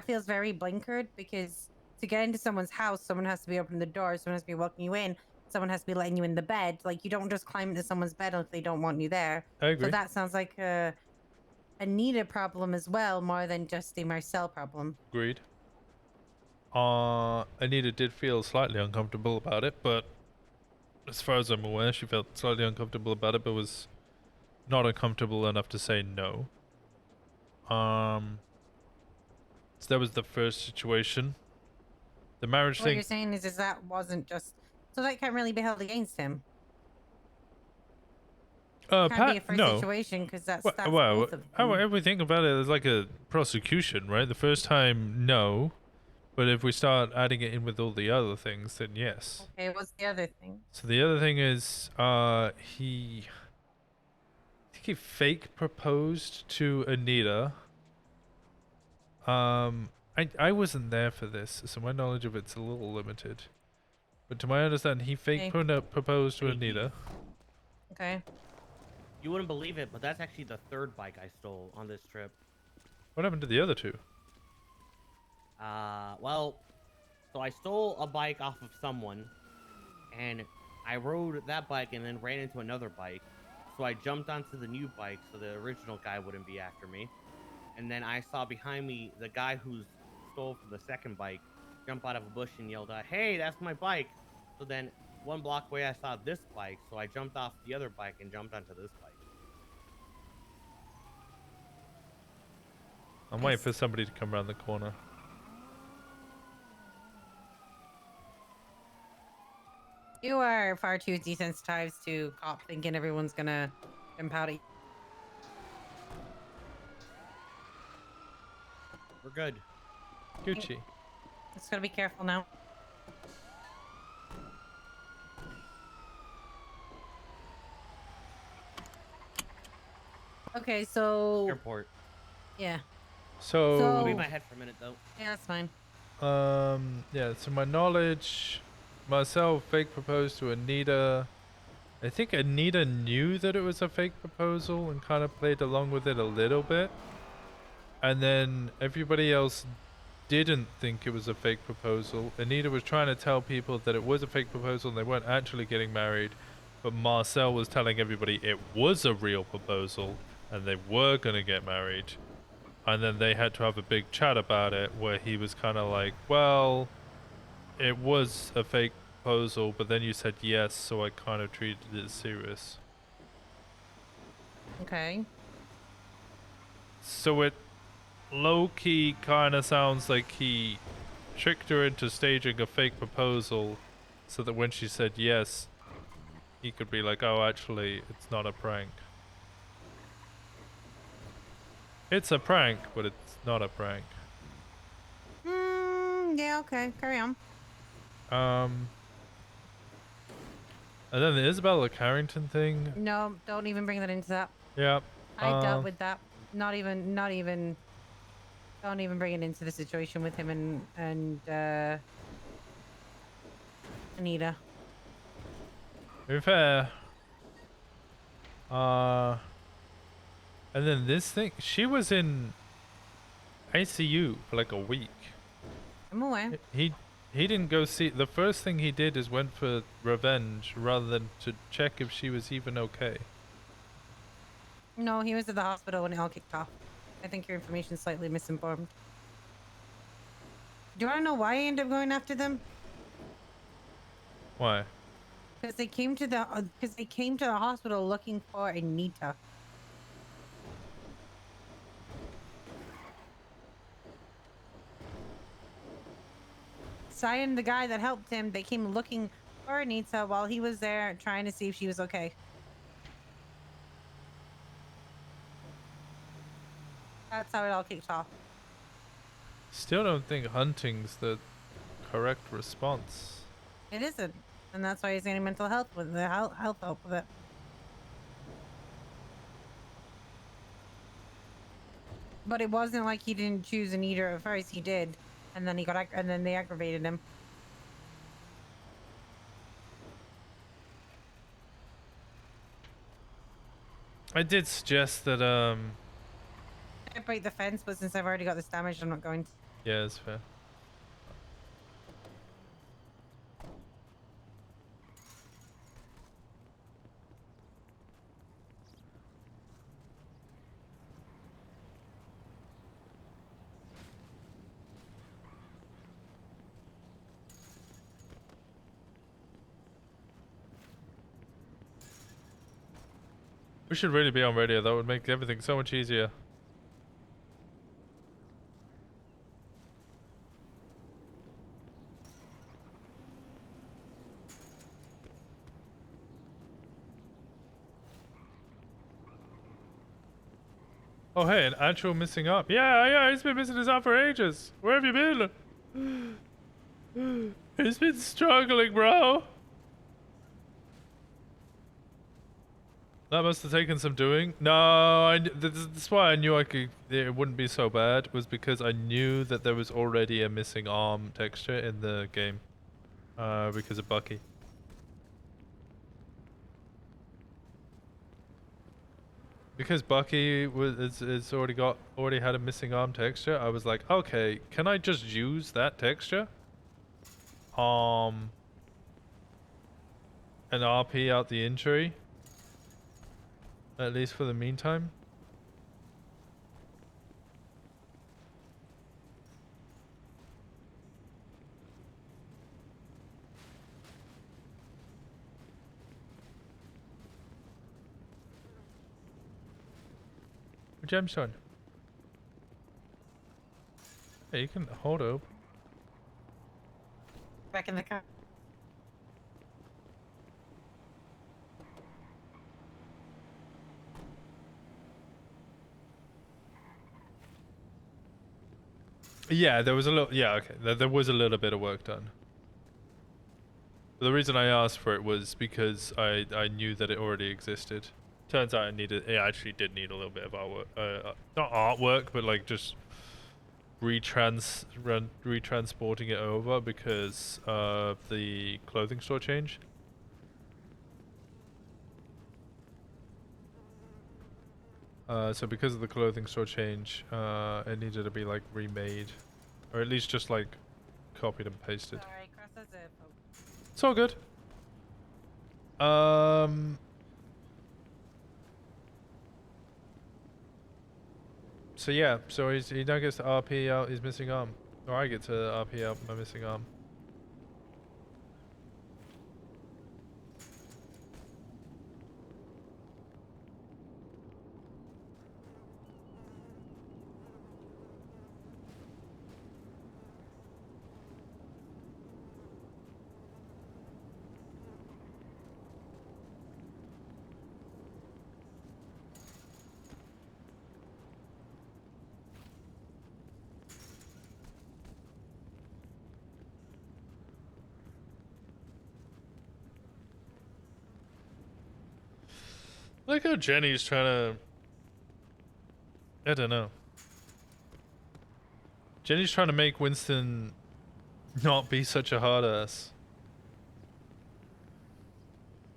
feels very blinkered, because to get into someone's house, someone has to be opening the door, someone has to be walking you in, someone has to be letting you in the bed. Like, you don't just climb into someone's bed if they don't want you there. I agree. So that sounds like a Anita problem as well, more than just a Marcel problem. Agreed. Anita did feel slightly uncomfortable about it, but as far as I'm aware, she felt slightly uncomfortable about it, but was not uncomfortable enough to say no. So that was the first situation. The marriage What thing. you're saying is that wasn't just, so that can't really be held against him. Can't be a first situation, because that's both of them. Everything about it is like a prosecution, right? The first time, no. But if we start adding it in with all the other things, then yes. Okay, what's the other thing? So the other thing is, I think he fake proposed to Anita. I wasn't there for this, so my knowledge of it's a little limited. But to my understanding, he fake proposed to Anita. Okay. You wouldn't believe it, but that's actually the 3rd bike I stole on this trip. What happened to the other 2? Well, so I stole a bike off of someone, and I rode that bike and then ran into another bike. So I jumped onto the new bike so the original guy wouldn't be after me. And then I saw behind me the guy who stole from the 2nd bike jump out of a bush and yelled out, "Hey, that's my bike!" So then 1 block away I saw this bike, so I jumped off the other bike and jumped onto this bike. I'm waiting for somebody to come around the corner. You are far too desensitized to cop thinking everyone's gonna jump out at you. We're good. Gucci. Just gotta be careful now. Okay, so Airport. yeah. So leave my head for a minute though. Yeah, that's fine. Yeah, so my knowledge, Marcel fake proposed to Anita. I think Anita knew that it was a fake proposal and kind of played along with it a little bit. And then everybody else didn't think it was a fake proposal. Anita was trying to tell people that it was a fake proposal and they weren't actually getting married. But Marcel was telling everybody it was a real proposal and they were going to get married. And then they had to have a big chat about it where he was kind of like, well, it was a fake proposal, but then you said yes, so I kind of treated it serious. Okay. So it low-key kind of sounds like he tricked her into staging a fake proposal so that when she said yes, he could be like, oh, actually, it's not a prank. It's a prank, but it's not a prank. Yeah, okay. Carry on. And then the Isabella Carrington thing. No, don't even bring that into that. Yeah. I dealt with that. Not even. Don't even bring it into the situation with him and Anita. To be fair. And then this thing, she was in ICU for like a week. I'm aware. He didn't go see. The first thing he did is went for revenge rather than to check if she was even okay. No, he was at the hospital when it all kicked off. I think your information's slightly misinformed. Do you want to know why I ended up going after them? Why? Because they came to the hospital looking for Anita. Cyan, the guy that helped him, they came looking for Anita while he was there trying to see if she was okay. That's how it all kicked off. Still don't think hunting's the correct response. It isn't, and that's why he's getting mental health with the health help with it. But it wasn't like he didn't choose Anita at first. He did, and then and then they aggravated him. I did suggest that I break the fence, but since I've already got this damage, I'm not going to. yeah, it's fair. We should really be on radio. That would make everything so much easier. Oh hey, an actual missing arm. Yeah, he's been missing his arm for ages. Where have you been? He's been struggling, bro. That must have taken some doing. No, that's why I knew it wouldn't be so bad, was because I knew that there was already a missing arm texture in the game. Because of Bucky. Because Bucky is already had a missing arm texture, I was like, okay, can I just use that texture? And RP out the injury? At least for the meantime. Gemstone. Hey, you can hold up. Back in the car. Yeah, there was a little. Yeah, okay. There was a little bit of work done. But the reason I asked for it was because I knew that it already existed. Turns out it actually did need a little bit of artwork. Not artwork, but like just retransporting it over because of the clothing store change. So because of the clothing store change, it needed to be like remade, or at least just like copied and pasted. Sorry, cross as a It's all good. So yeah, so he now gets to RP out his missing arm, or I get to RP out my missing arm. Like how Jenny's trying to... I don't know. Jenny's trying to make Winston not be such a hard ass.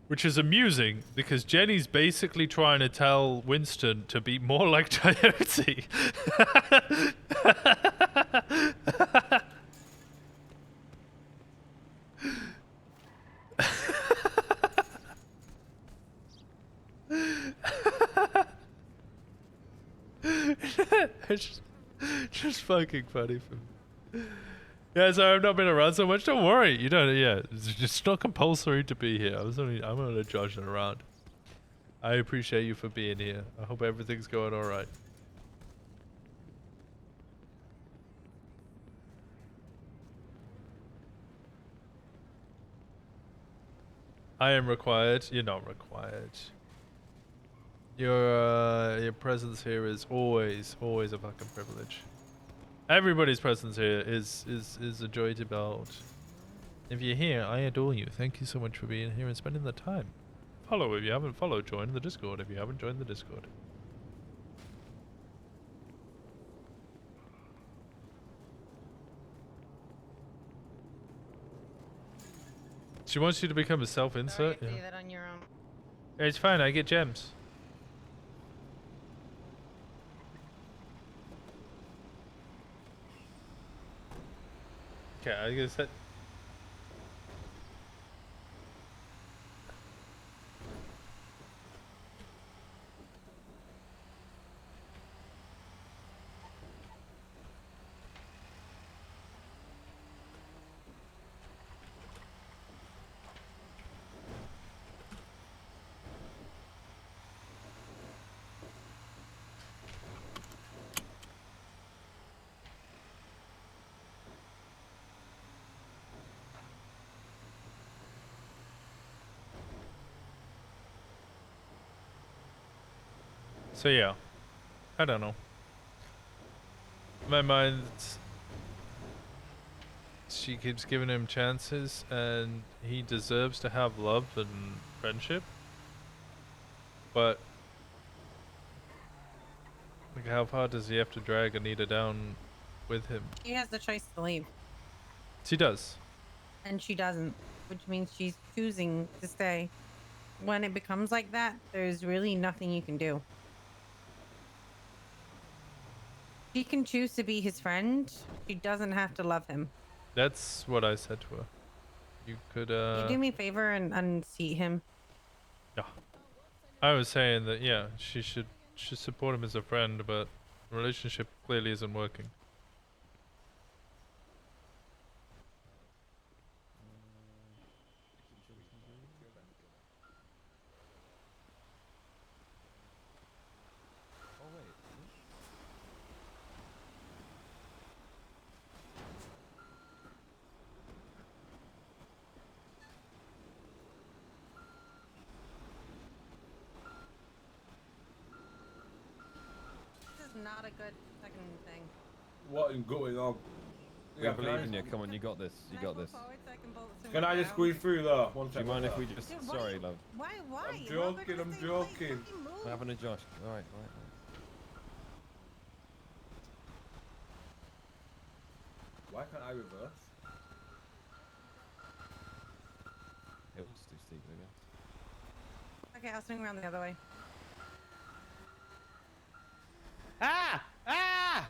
Which is amusing, because Jenny's basically trying to tell Winston to be more like Coyote. It's just fucking funny for me. Yeah, so I've not been around so much. Don't worry, you don't. Yeah, it's just not compulsory to be here. I'm only joshing around. I appreciate you for being here. I hope everything's going all right. I am required. You're not required. Your presence here is always a fucking privilege. Everybody's presence here is a joy to behold. If you're here, I adore you. Thank you so much for being here and spending the time. Follow if you haven't followed. Join the Discord if you haven't joined the Discord. She wants you to become a self-insert. Sorry, Yeah. do that on your own. It's fine. I get gems. Okay, I guess that. So yeah, I don't know. My mind, she keeps giving him chances, and he deserves to have love and friendship. But like, how far does he have to drag Anita down with him? She has the choice to leave, She does. and she doesn't, which means she's choosing to stay. When it becomes like that, there's really nothing you can do. She can choose to be his friend. She doesn't have to love him. That's what I said to her. You could Can you do me a favor and unseat him? Yeah. I was saying that yeah, she should support him as a friend, but the relationship clearly isn't working. This is not a good fucking thing. What is going on? We Yeah, believe can in you. Come on, you got this. You got this. Can I just squeeze through though? One Do second. you mind if we just... Dude, Sorry, love. Why? I'm joking, I'm joking. We're having a Josh. Alright. Why can't I reverse? It was too steep, I guess. Okay, I'll swing around the other way. Ah! Ah!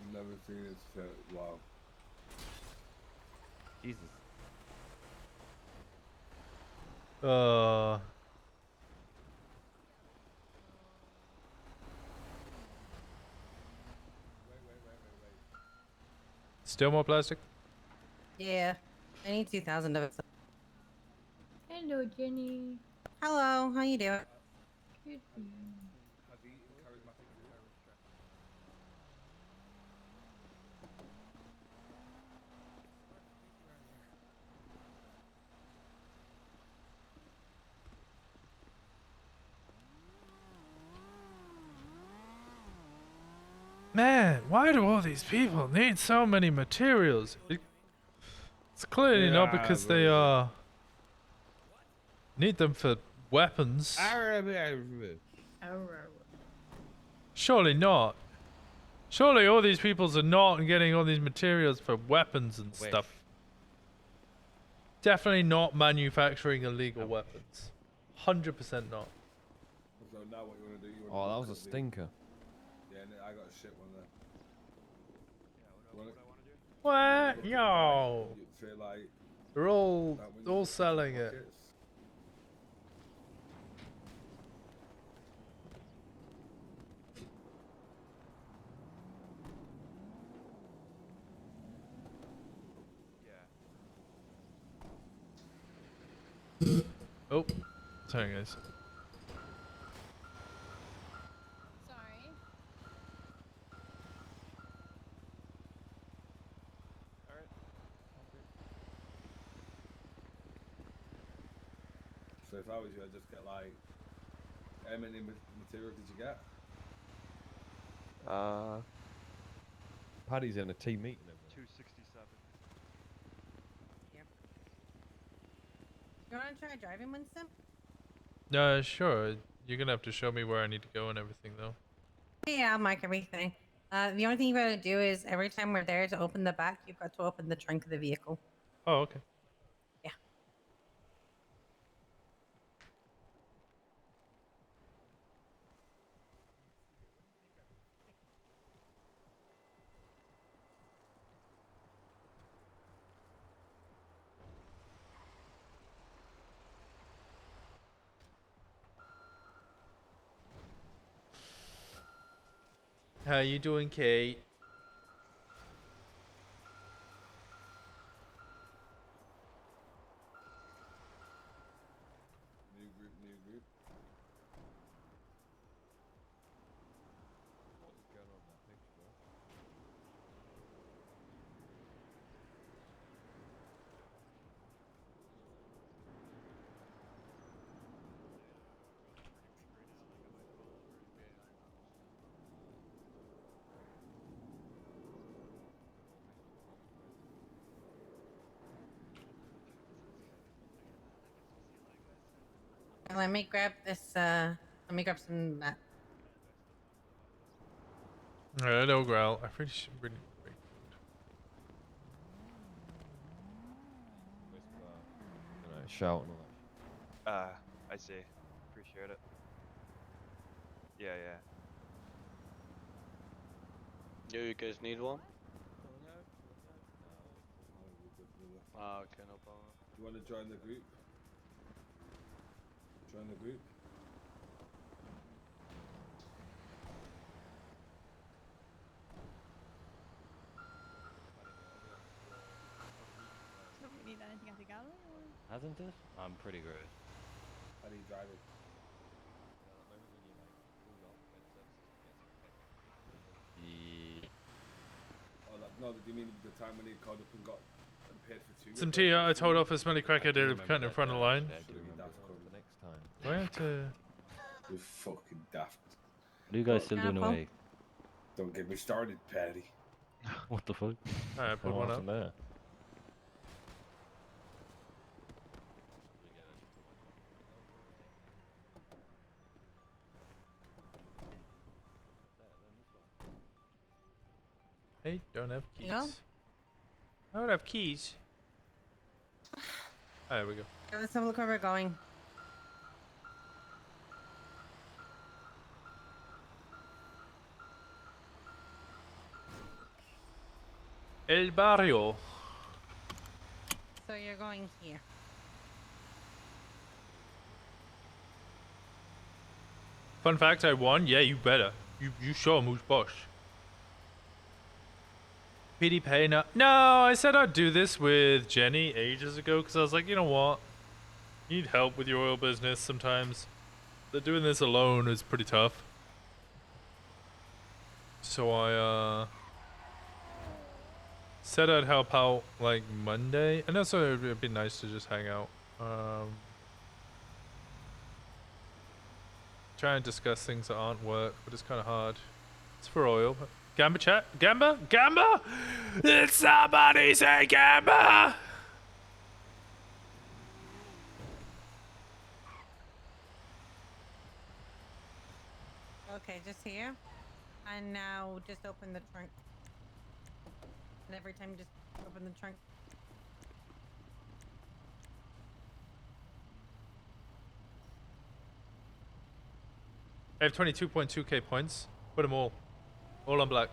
I've never seen this shit. Wow. Jesus. Still more plastic? Yeah, I need 2,000 of it. Hello, Jenny. Hello, how you doing? Good. Man, why do all these people need so many materials? It's clearly not because they need them for weapons. Surely not. Surely all these peoples are not getting all these materials for weapons and stuff. Definitely not manufacturing illegal weapons. 100% not. So now what you want to do? You Oh, want that to was a stinker. Yeah, I got a shit one there. What? Yo. You feel like They're all selling it. pockets? Oh, sorry guys. Sorry. So if I was you, I'd just get like, how many material did you get? Paddy's in a team meeting. 267. You want to try driving, Winston? Sure. You're gonna have to show me where I need to go and everything though. Yeah, I'll mark everything. The only thing you gotta do is every time we're there to open the back, you've got to open the trunk of the vehicle. Oh, okay. Yeah. How you doing, Kate? New group. What's going on there? Thanks, bro. Let me grab this. Let me grab some. Hello, Growl. I really. Shout and all that. I see. Appreciate it. Yeah. Yo, you guys need one? Ah, okay, no problem. You want to join the group? Join the group. Do we need anything at the gallery? Hasn't it? I'm pretty good. How do you drive it? Oh, no, do you mean the time when he called up and got paid for two? Some tea. I told off a smelly cracker to cut in front of the line. Next time. Where to? You're fucking daft. What are you guys still doing away? Don't get me started, Patty. What the fuck? I put one up. There. I don't have keys. No? I don't have keys. Oh, there we go. Let's have a look where we're going. El Barrio. So you're going here. Fun fact, I won. Yeah, you better. You show 'em who's boss. PD pay now. No, I said I'd do this with Jenny ages ago because I was like, you know what? You need help with your oil business sometimes. But doing this alone is pretty tough. So I said I'd help out like Monday. And also it'd be nice to just hang out. Try and discuss things that aren't work, but it's kind of hard. It's for oil. But Gamba chat? Gamba? Gamba? Did somebody say Gamba? Okay, just here. And now just open the trunk. And every time just open the trunk. I have 22.2k points. Put them all. All on black.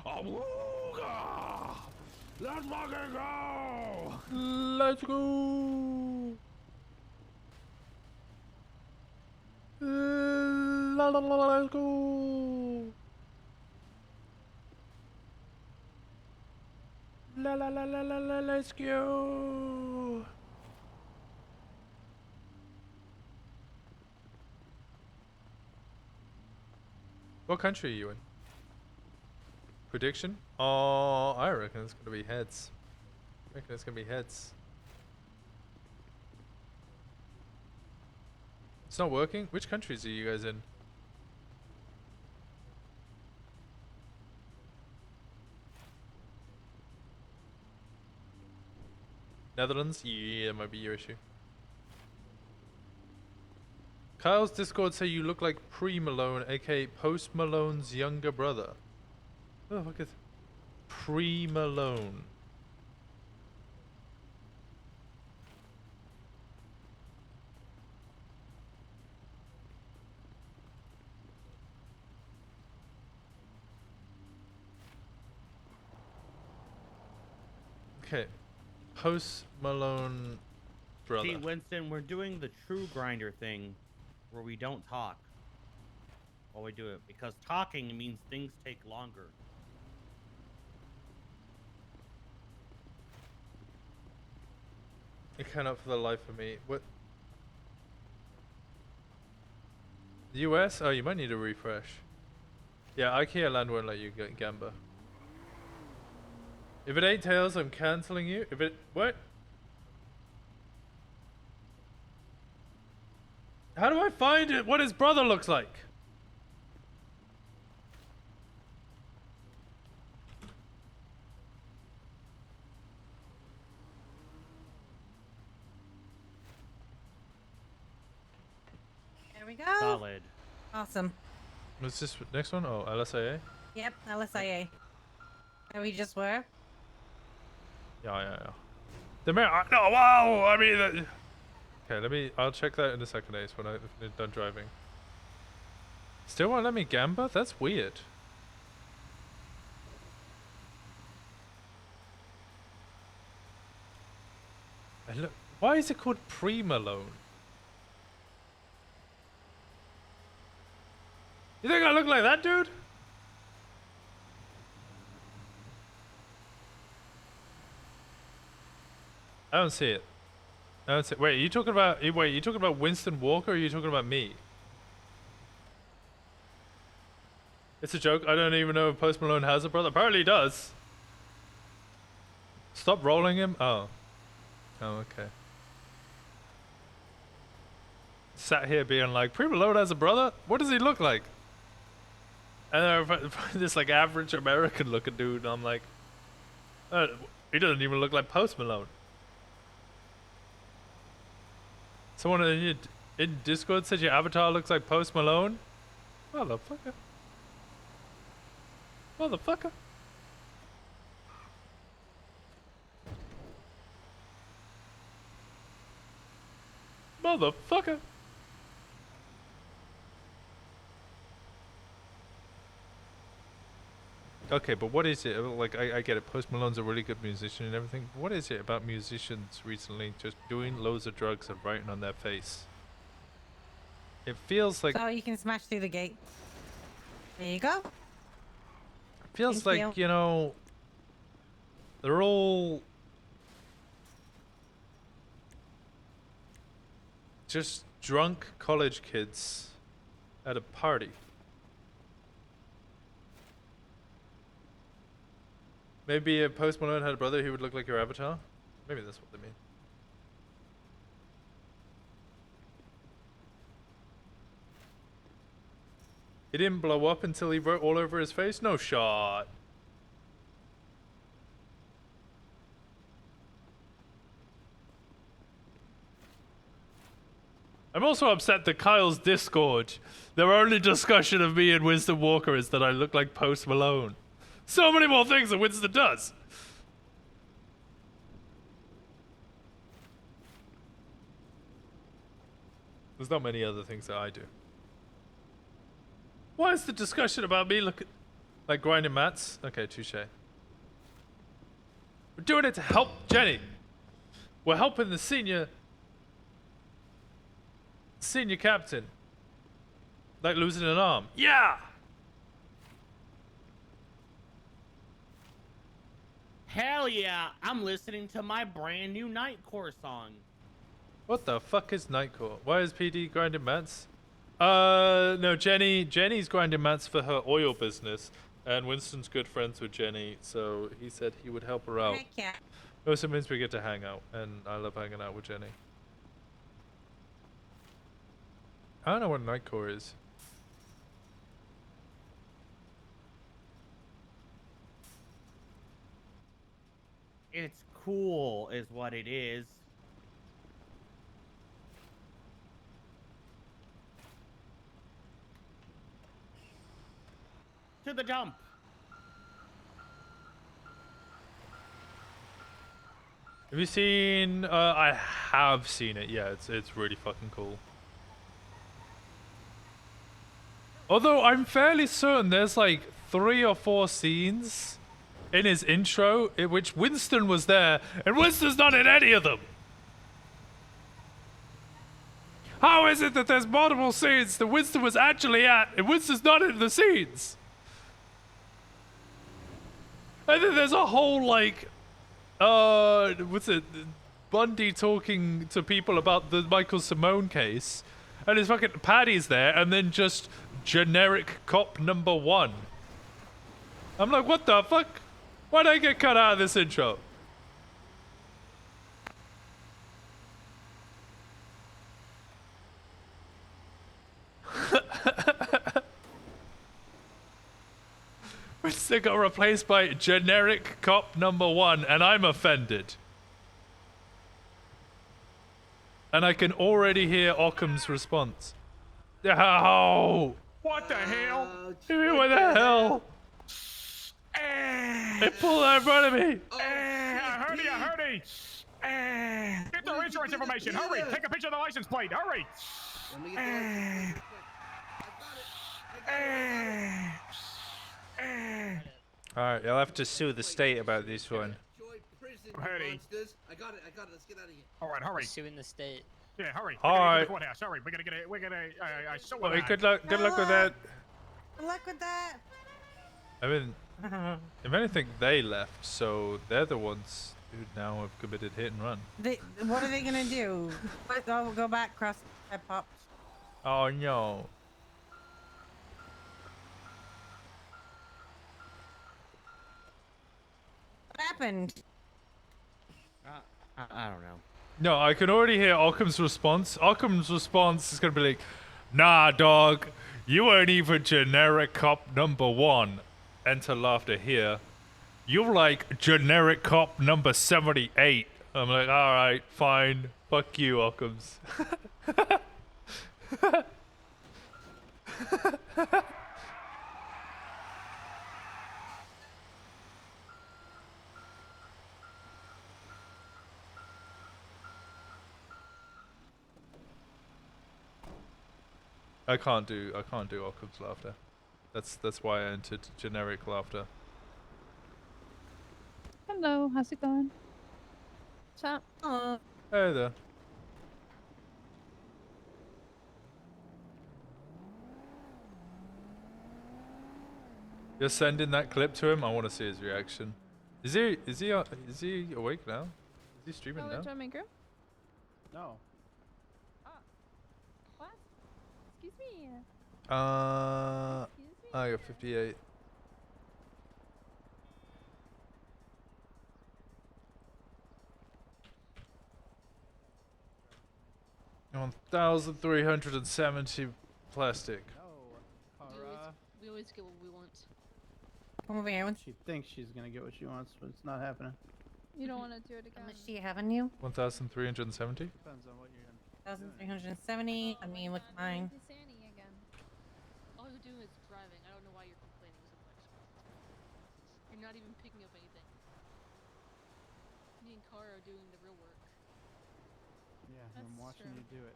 Awooga! Let's fucking go! Let's go! La la la, let's go! La la la la la la, let's go! What country are you in? Prediction? Oh, I reckon it's gonna be heads. I reckon it's gonna be heads. It's not working? Which countries are you guys in? Netherlands? Yeah, that might be your issue. Kyle's Discord say you look like Pre-Malone, aka Post Malone's younger brother. Who the fuck is Pre-Malone? Okay. Post Malone brother. See, Winston, we're doing the true grinder thing where we don't talk while we do it, because talking means things take longer. It cannot for the life of me. What? The US? Oh, you might need a refresh. Yeah, IKEA Land won't let you get Gamba. If it ain't Tails, I'm cancelling you. If it... What? How do I find it? What his brother looks like? There we go. Solid. Awesome. What's this next one? Oh, LSIA? Yep, LSIA. There we just were. Yeah. The mayor... No, wow! I mean... Okay, I'll check that in a second, Ace, when I'm done driving. Still won't let me Gamba? That's weird. Look, why is it called Pre-Malone? You think I look like that, dude? I don't see it. Wait, are you talking about Winston Walker, or are you talking about me? It's a joke. I don't even know if Post Malone has a brother. Apparently he does. Stop rolling him. Oh, okay. Sat here being like, Pre Malone has a brother? What does he look like? And then this like average American looking dude, and I'm like, he doesn't even look like Post Malone. Someone in Discord said your avatar looks like Post Malone? Motherfucker. Motherfucker. Motherfucker. Okay, but what is it? Like, I get it. Post Malone's a really good musician and everything. What is it about musicians recently just doing loads of drugs and writing on their face? It feels like... So you can smash through the gate. There you go. It feels like, you know... They're all... just drunk college kids at a party. Maybe if Post Malone had a brother, he would look like your avatar? Maybe that's what they mean. He didn't blow up until he wrote all over his face? No shot. I'm also upset that Kyle's Discord, their only discussion of me and Winston Walker is that I look like Post Malone. So many more things that Winston does. There's not many other things that I do. Why is the discussion about me looking like grinding mats? Okay, touche. We're doing it to help Jenny. We're helping the senior captain. Like losing an arm. Yeah! Hell yeah, I'm listening to my brand new Nightcore song. What the fuck is Nightcore? Why is PD grinding mats? No, Jenny's grinding mats for her oil business, and Winston's good friends with Jenny, so he said he would help her out. Heck yeah. It also means we get to hang out, and I love hanging out with Jenny. I don't know what Nightcore is. It's cool, is what it is. To the jump. Have you seen? I have seen it. Yeah, it's really fucking cool. Although I'm fairly certain there's like 3 or 4 scenes in his intro in which Winston was there, and Winston's not in any of them. How is it that there's multiple scenes that Winston was actually at, and Winston's not in the scenes? And then there's a whole like, what's it? Bundy talking to people about the Michael Simone case, and his fucking Paddy's there, and then just generic cop number 1. I'm like, what the fuck? Why'd I get cut out of this intro? Winston got replaced by generic cop number 1, and I'm offended. And I can already hear Occam's response. Oh! What the hell? What the hell? They pulled out in front of me. I heard you. Get their insurance information. Hurry. Take a picture of the license plate. Hurry. Alright, you'll have to sue the state about this one. Hurry. I got it. Let's get out of here. All right, hurry. Suing the state. Yeah, hurry. All We gotta get to right. the courthouse. Hurry. We gotta get a sewer Well, line. good luck with that. Good luck with that. I mean, if anything, they left, so they're the ones who now have committed hit and run. What are they gonna do? Go back, cross head pops. Oh no. What happened? I don't know. No, I can already hear Occam's response. Occam's response is gonna be like, nah, dog, you ain't even generic cop number 1. Enter laughter here. You're like generic cop number 78. I'm like, alright, fine. Fuck you, Occam's. I can't do Occam's laughter. That's why I entered generic laughter. Hello, how's it going? What's up? Hey there. You're sending that clip to him? I want to see his reaction. Is he awake now? Is he streaming now? No. What? Excuse me. I got 58. No, 1,370 plastic. We always get what we want. Come over here. She thinks she's gonna get what she wants, but it's not happening. You don't want to do it again. How much do you have on you? 1,370? Depends on what you're in. 1,370. Let me look at mine. Sandy again. All you're doing is driving. I don't know why you're complaining so much. You're not even picking up anything. Me and Kara are doing the real work. Yeah, I'm watching you do it.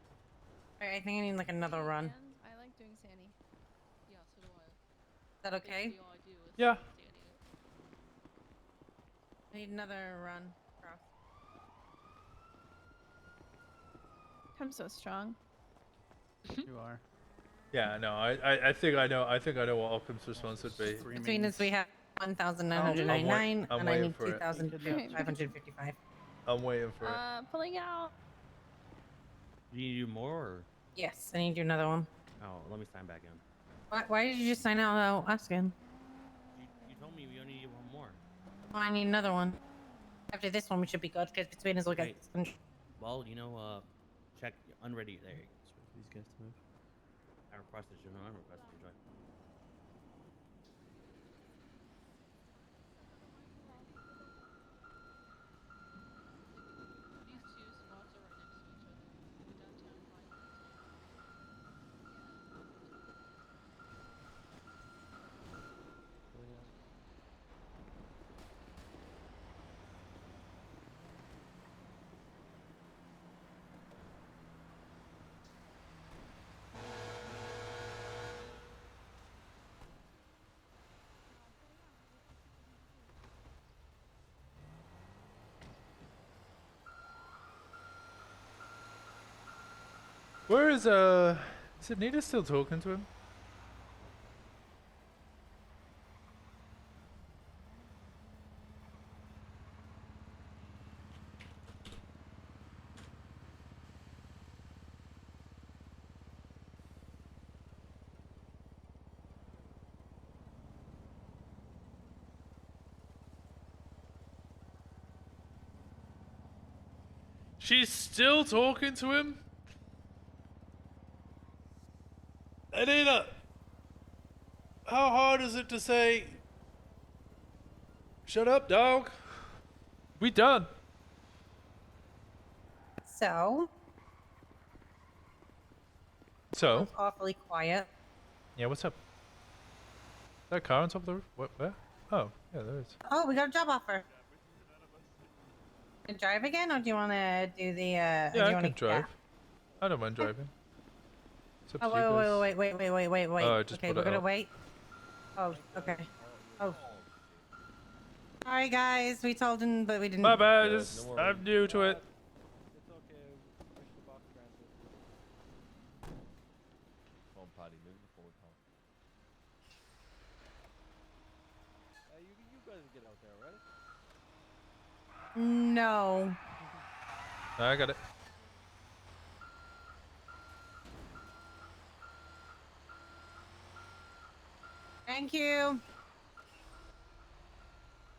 Alright, I think I need like another run. And I like doing Sandy. Yeah, so do I. Is that okay? Basically all I do is Yeah. Sandy it. I need another run. Cross. I'm so strong. You are. Yeah, no, I think I know. I think I know what Occam's response would be. Between us, we have 1,999, I'm and I waiting need for it. 2,555. I'm waiting for it. Pulling out. Do you do more? Or... Yes, I need to do another one. Oh, let me sign back in. Why did you just sign out without asking? You told me we only need one more. Well, I need another one. After this one, we should be good, because between us, we'll get... Well, you know, check unready. There you go. These guys to move. I requested you. No, I requested you. Join. These two spots are right next to each other. The downtown line. Where is Nita still talking to him? She's still talking to him? Anita! How hard is it to say... Shut up, dog? We done. So? So? It's awfully quiet. Yeah, what's up? Is that car on top of the roof? What, where? Oh, yeah, there is. Oh, we got a job offer. You drive again, or do you want to do the, Yeah, do you I wanna, can drive. I don't mind driving. It's up Oh, to you guys. wait. Oh, I just Okay, put we're it gonna out. wait. Oh, okay. Oh. Sorry, guys. We told him, but we didn't. My bad, just, I'm new to it. It's okay. Push the box transit. Come on, Paddy, move the forward pal. You guys get out there, right? No. I got it. Thank you.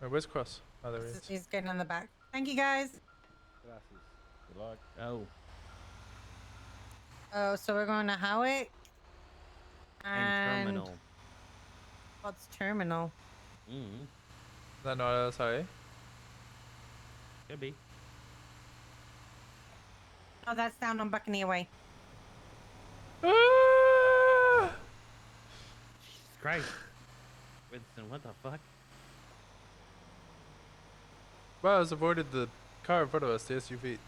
Wait, where's Cross? Oh, there he is. He's getting on the back. Thank you, guys. Gracias. Good luck. Oh. Oh, so we're going to Howick. And terminal. What's terminal? Mm. Is that not LSIA? Could be. Oh, that's down on Buccaneer Way. Ah! Jesus Christ. Winston, what the fuck? Wow, I was avoided the car in front of us, the SUV.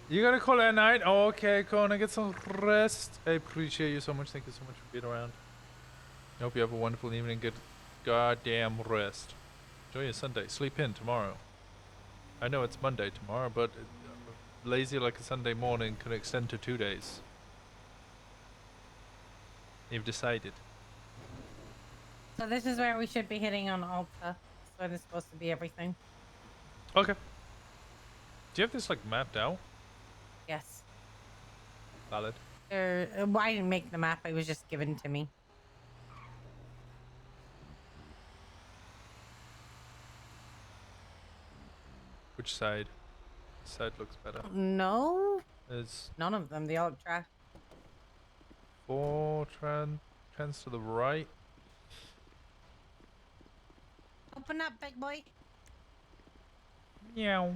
You gotta call it at night? Oh, okay, Kona, get some rest. I appreciate you so much. Thank you so much for being around. I hope you have a wonderful evening. Good goddamn rest. Enjoy your Sunday. Sleep in tomorrow. I know it's Monday tomorrow, but lazy like a Sunday morning can extend to 2 days. You've decided. So this is where we should be hitting on Alta. That's where there's supposed to be everything. Okay. Do you have this like mapped out? Yes. Valid. Well, I didn't make the map. It was just given to me. Which side? This side looks better. No. There's None of them. They all look trash. 4 trans to the right. Open up, big boy. Meow.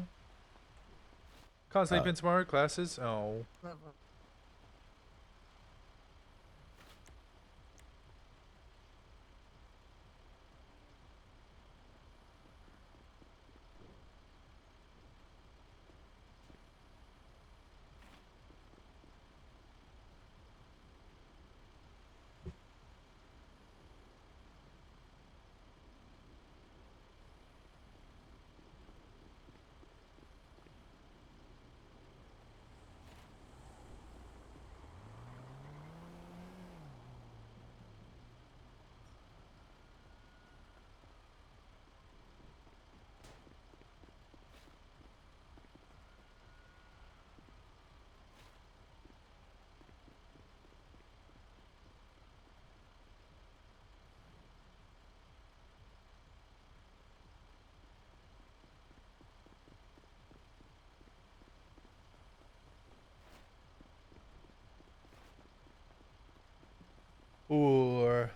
Can't sleep in tomorrow, classes? Oh. Or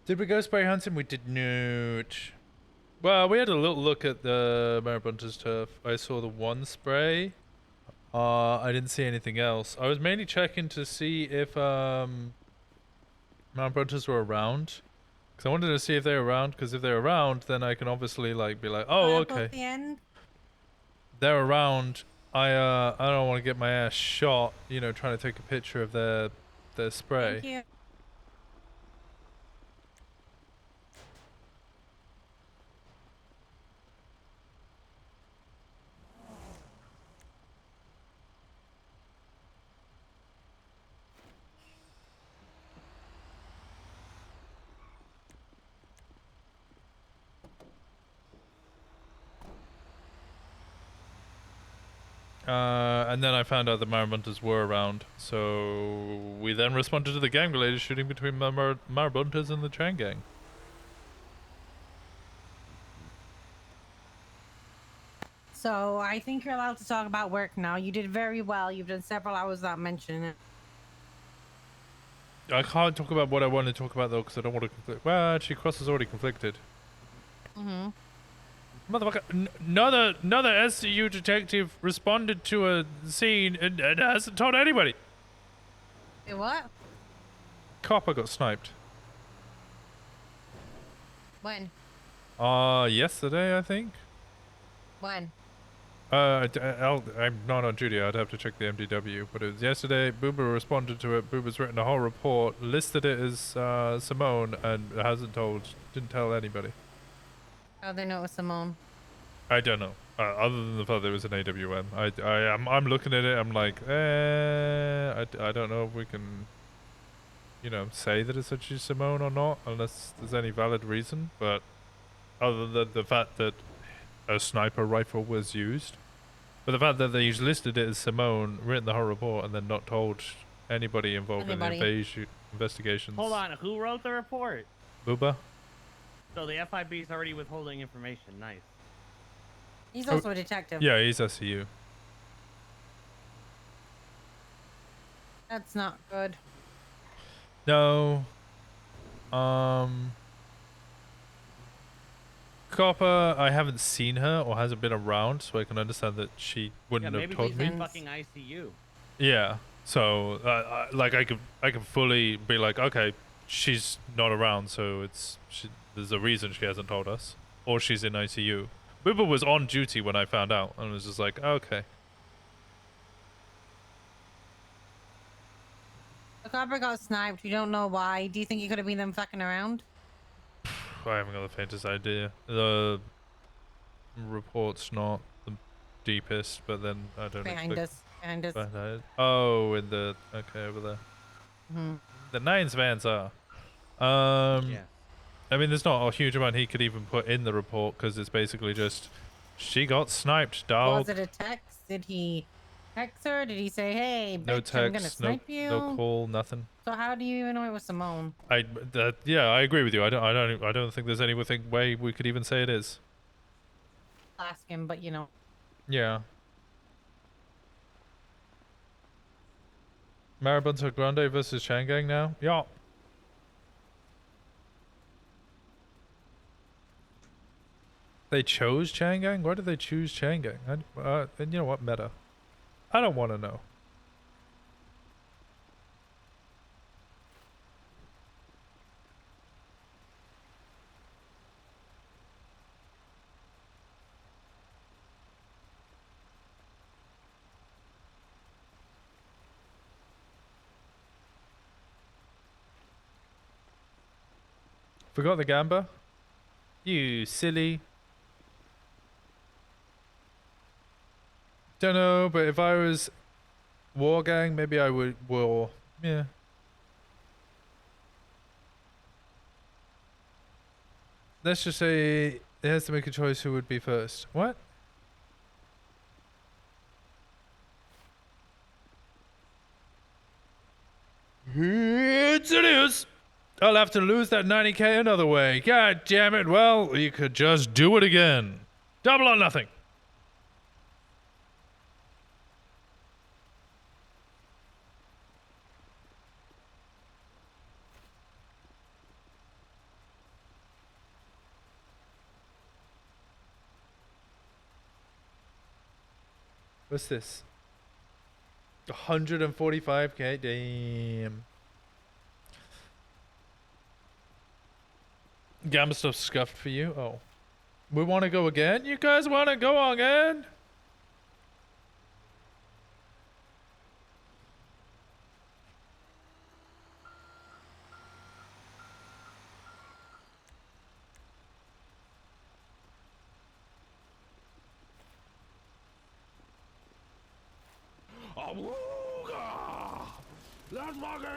did we go spray hunting? We did not. Well, we had a little look at the Marabunta's turf. I saw the one spray. I didn't see anything else. I was mainly checking to see if Marabuntas were around. Because I wanted to see if they were around, because if they're around, then I can obviously like be like, oh, okay. The end. They're around. I don't want to get my ass shot, you know, trying to take a picture of their spray. Thank you. And then I found out the Marabuntas were around, so we then responded to the gang-related shooting between Marabuntas and the Chan gang. So I think you're allowed to talk about work now. You did very well. You've done several hours without mentioning it. I can't talk about what I want to talk about though, because I don't want to conflict. Well, actually, Cross has already conflicted. Mm-hmm. Motherfucker, another SCU detective responded to a scene and hasn't told anybody. Hey, what? Copper got sniped. When? Yesterday, I think. When? I'm not on duty. I'd have to check the MDW, but it was yesterday. Booba responded to it. Booba's written a whole report, listed it as Simone, and didn't tell anybody. Oh, they know it was Simone. I don't know. Other than the fact that it was an AWM, I'm looking at it. I'm like, I don't know if we can, you know, say that it's actually Simone or not, unless there's any valid reason. But other than the fact that a sniper rifle was used, but the fact that they listed it as Simone, written the whole report, and then not told anybody involved in the investigations. Hold on, who wrote the report? Booba. So the FIB is already withholding information. Nice. He's also a detective. Yeah, he's SCU. That's not good. No. Copper, I haven't seen her or hasn't been around, so I can understand that she Yeah, wouldn't have maybe told she's me. in fucking ICU. Yeah, so like I can fully be like, okay, she's not around, so there's a reason she hasn't told us, or she's in ICU. Booba was on duty when I found out, and was just like, okay. The copper got sniped. We don't know why. Do you think he could have been them fucking around? I haven't got the faintest idea. The report's not the deepest, but then I don't Behind us. Behind us. Oh, in the over there. Hmm. The 9's vans are. Yeah. I mean, there's not a huge amount he could even put in the report because it's basically just she got sniped, dog. Was it a text? Did he text her? Did he say, "Hey, bitch, No I'm gonna text, snipe you"? no call, nothing. So how do you even know it was Simone? Yeah, I agree with you. I don't think there's any way we could even say it is. Ask him, but you know. Yeah. Marabunta Grande versus Shangang now? Yeah. They chose Shangang? Why did they choose Shangang? And you know what? Meta. I don't want to know. Forgot the Gamba? You silly. Don't know, but if I was War Gang, maybe I would war. Yeah. Let's just say it has to make a choice who would be first. What? It is. I'll have to lose that 90k another way. God damn it. Well, you could just do it again. Double or nothing. What's this? 145k? Damn. Gamba stuff scuffed for you? Oh. We want to go again? You guys want to go again?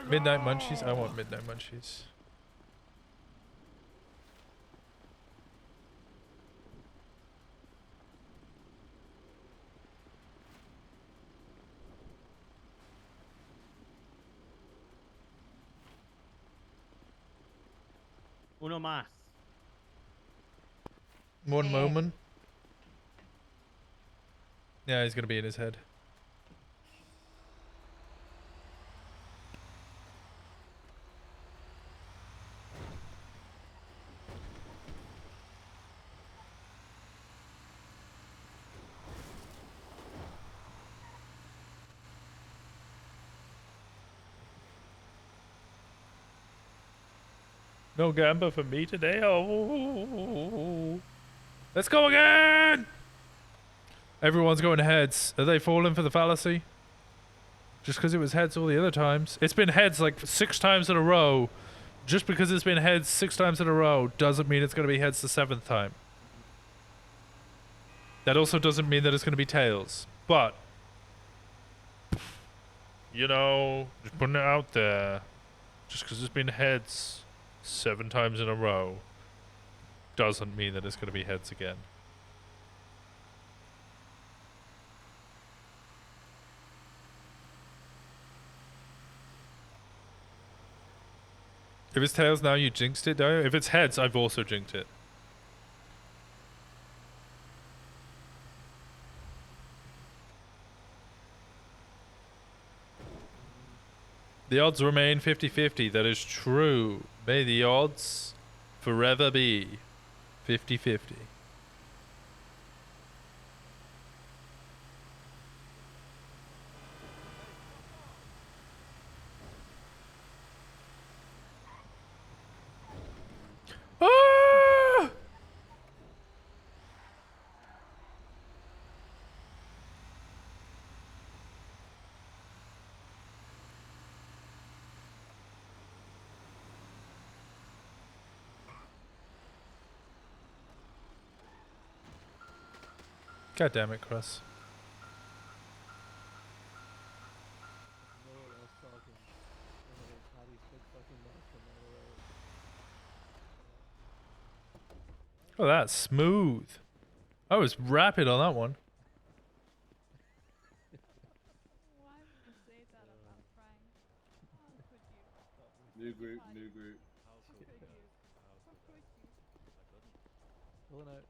Midnight munchies? I want midnight munchies. Uno más. One moment. Yeah, he's gonna be in his head. No Gamba for me today. Oh, let's go again. Everyone's going heads. Are they falling for the fallacy? Just because it was heads all the other times. It's been heads like 6 times in a row. Just because it's been heads 6 times in a row doesn't mean it's going to be heads the 7th time. That also doesn't mean that it's going to be tails. But, you know, just putting it out there. Just because it's been heads 7 times in a row doesn't mean that it's going to be heads again. If it's tails now, you jinxed it, don't you? If it's heads, I've also jinxed it. The odds remain 50-50. That is true. May the odds forever be 50-50. Ah! God damn it, Chris. No one else talking. And then Patty's big fucking mouth come out of Oh, that's smooth. I was rapid on that one. New group, new group. Pulling out.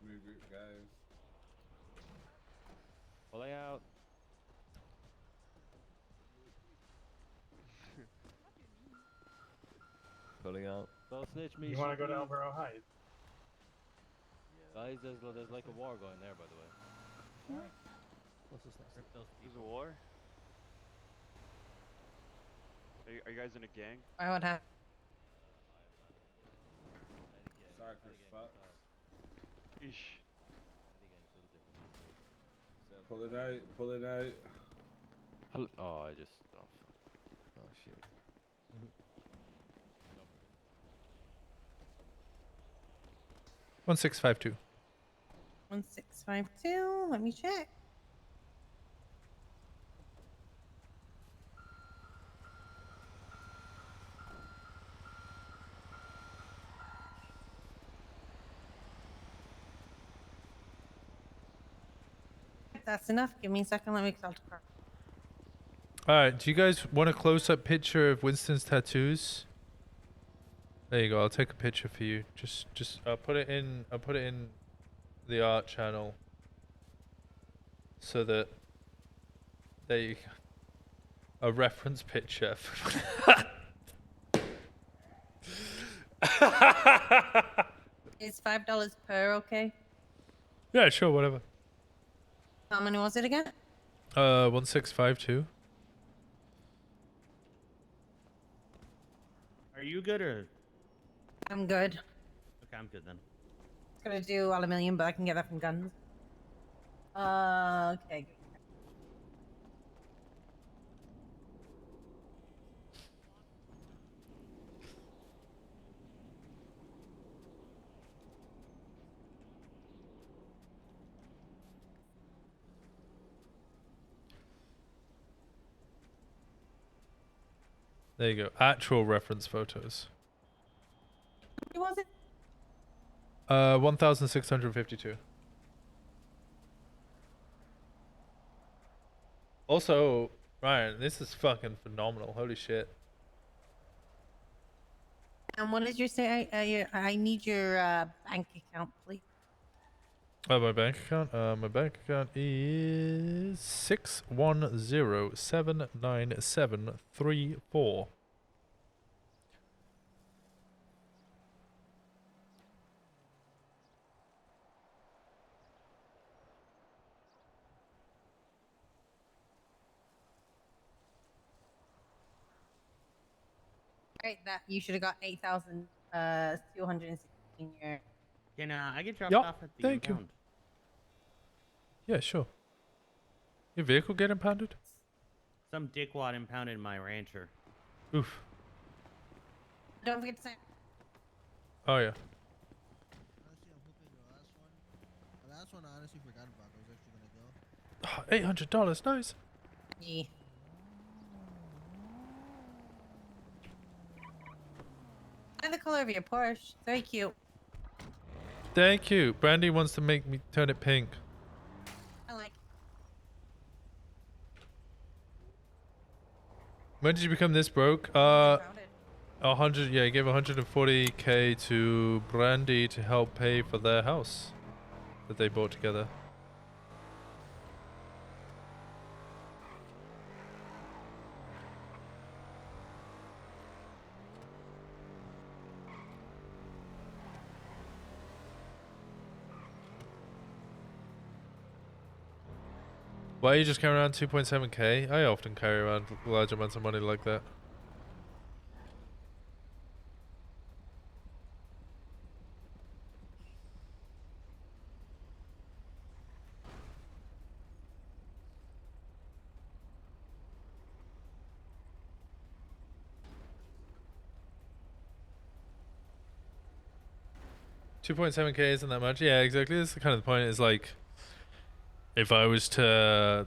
New group, guys. Pulling out. Pulling out. Don't snitch me. You want to shoot go me. down Barrow Heights? Guys, there's like a war going there, by the way. What's this next? There's a war? Are you guys in a gang? Why would have? Sorry for fuck. Eesh. Pull it out, pull it out. Oh, I just. Oh, fuck. Oh, shit. 1652. 1652. Let me check. That's enough. Give me a second. Let me consult the car. Alright, do you guys want a close-up picture of Winston's tattoos? There you go. I'll take a picture for you. Just I'll put it in the art channel so that there you go. A reference picture. Is $5 per okay? Yeah, sure, whatever. How many was it again? 1652. Are you good or? I'm good. Okay, I'm good then. Gonna do aluminium, but I can get that from guns. Okay. There you go. Actual reference photos. How many was it? 1652. Also, Ryan, this is fucking phenomenal. Holy shit. And what did you say? I need your bank account, please. My bank account? My bank account is 610799734. Right, that you should have got 8,216 your. Can I get dropped Yup, off at the thank you. impound? Yeah, sure. Your vehicle get impounded? Some dickwad impounded my rancher. Oof. Don't forget to sign. Oh yeah. The last one I honestly forgot about. I was actually gonna go. $800, nice. Yeah. I like the color of your Porsche. It's very cute. Thank you. Brandy wants to make me turn it pink. I like. When did you become this broke? 100. Yeah, he gave 140k to Brandy to help pay for their house that they bought together. Why are you just carrying around 2.7k? I often carry around large amounts of money like that. $2.7k isn't that much. Yeah, exactly. That's the kind of the point. Is like, if I was to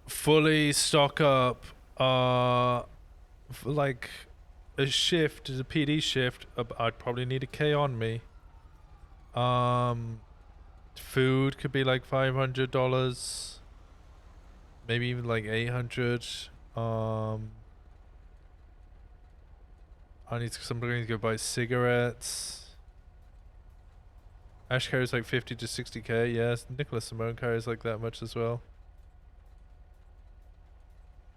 fully stock up, like a shift, a PD shift, I'd probably need a K on me. Food could be like $500, maybe even like 800. I need somebody to go buy cigarettes. Ash carries like 50 to 60k. Yes, Nicholas Simone carries like that much as well.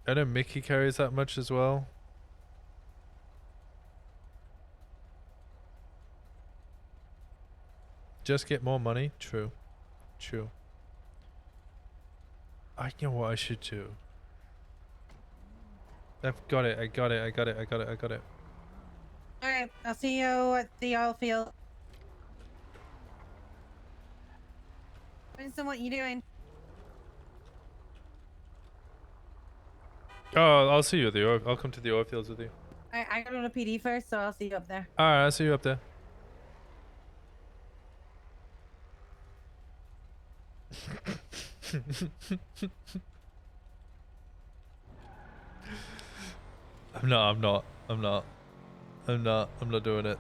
I know Mickey carries that much as well. Just get more money. True. True. I know what I should do. I've got it. I got it. I got it. I got it. I got it. Alright, I'll see you at the oil field. Winston, what you doing? Oh, I'll see you at the oil. I'll come to the oil fields with you. I got on a PD first, so I'll see you up there. Alright, I'll see you up there. I'm not doing it.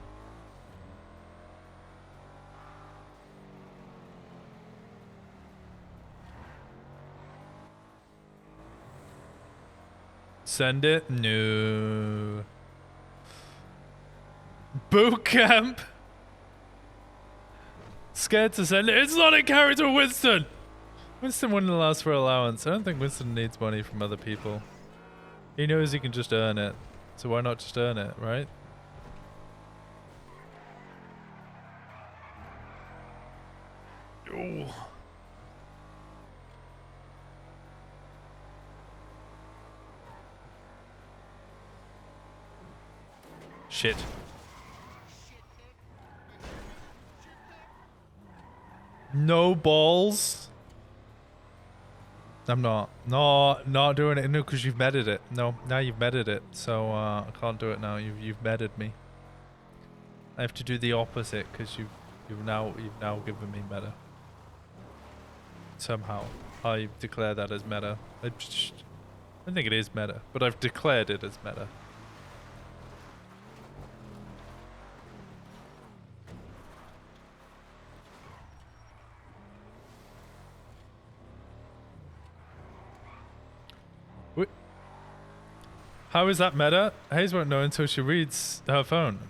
Send it? No. Boot camp? Scared to send it? It's not in character, Winston! Winston wouldn't ask for allowance. I don't think Winston needs money from other people. He knows he can just earn it. So why not just earn it, right? Ooh. Shit. No balls. I'm not. No, not doing it. No, because you've meted it. No, now you've meted it. So I can't do it now. You've meted me. I have to do the opposite because you've now given me meta. Somehow, I declare that as meta. I think it is meta, but I've declared it as meta. How is that meta? Hayes won't know until she reads her phone.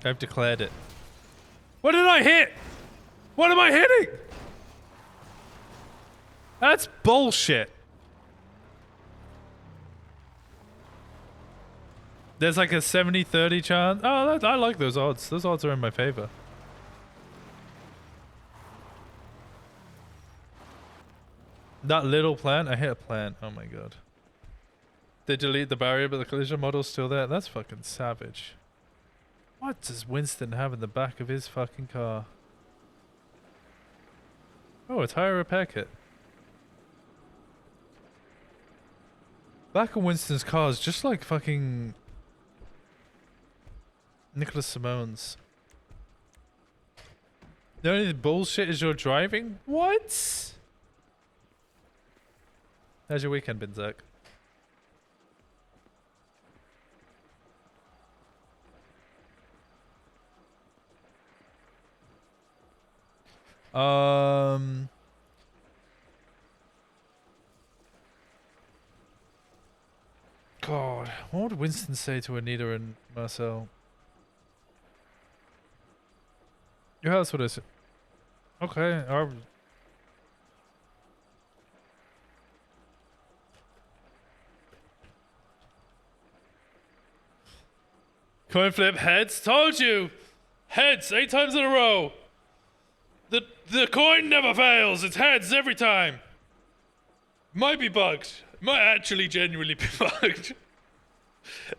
I've declared it. What did I hit? What am I hitting? That's bullshit. There's like a 70-30 chance. Oh, I like those odds. Those odds are in my favor. That little plant? I hit a plant. Oh my god. They delete the barrier, but the collision model's still there. That's fucking savage. What does Winston have in the back of his fucking car? Oh, a tire repair kit. Back of Winston's car is just like fucking Nicholas Simone's. The only bullshit is you're driving? What? How's your weekend been, Zach? God, what would Winston say to Anita and Marcel? Yeah, that's what I said. Okay, coin flip heads? Told you! Heads, 8 times in a row! The coin never fails! It's heads every time! Might be bugged. Might actually genuinely be bugged.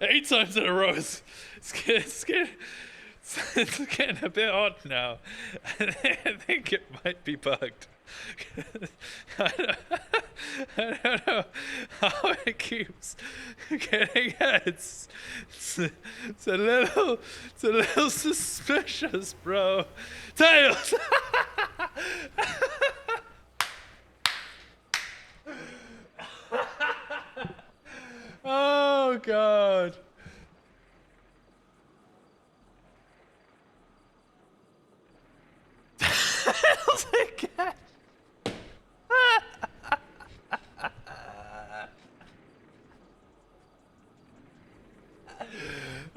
8 times in a row. It's getting a bit odd now. I think it might be bugged. I don't know how it keeps getting heads. It's a little suspicious, bro. Tails. Oh God. Tails again.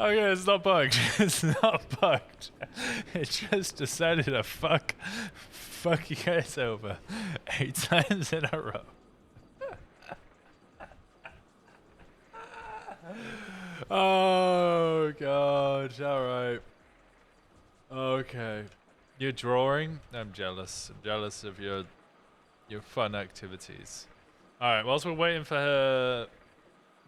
Okay, it's not bugged. It's not bugged. It just decided to fuck you guys over 8 times in a row. Oh God! All right. Okay. You're drawing? I'm jealous. I'm jealous of your fun activities. All right. Whilst we're waiting for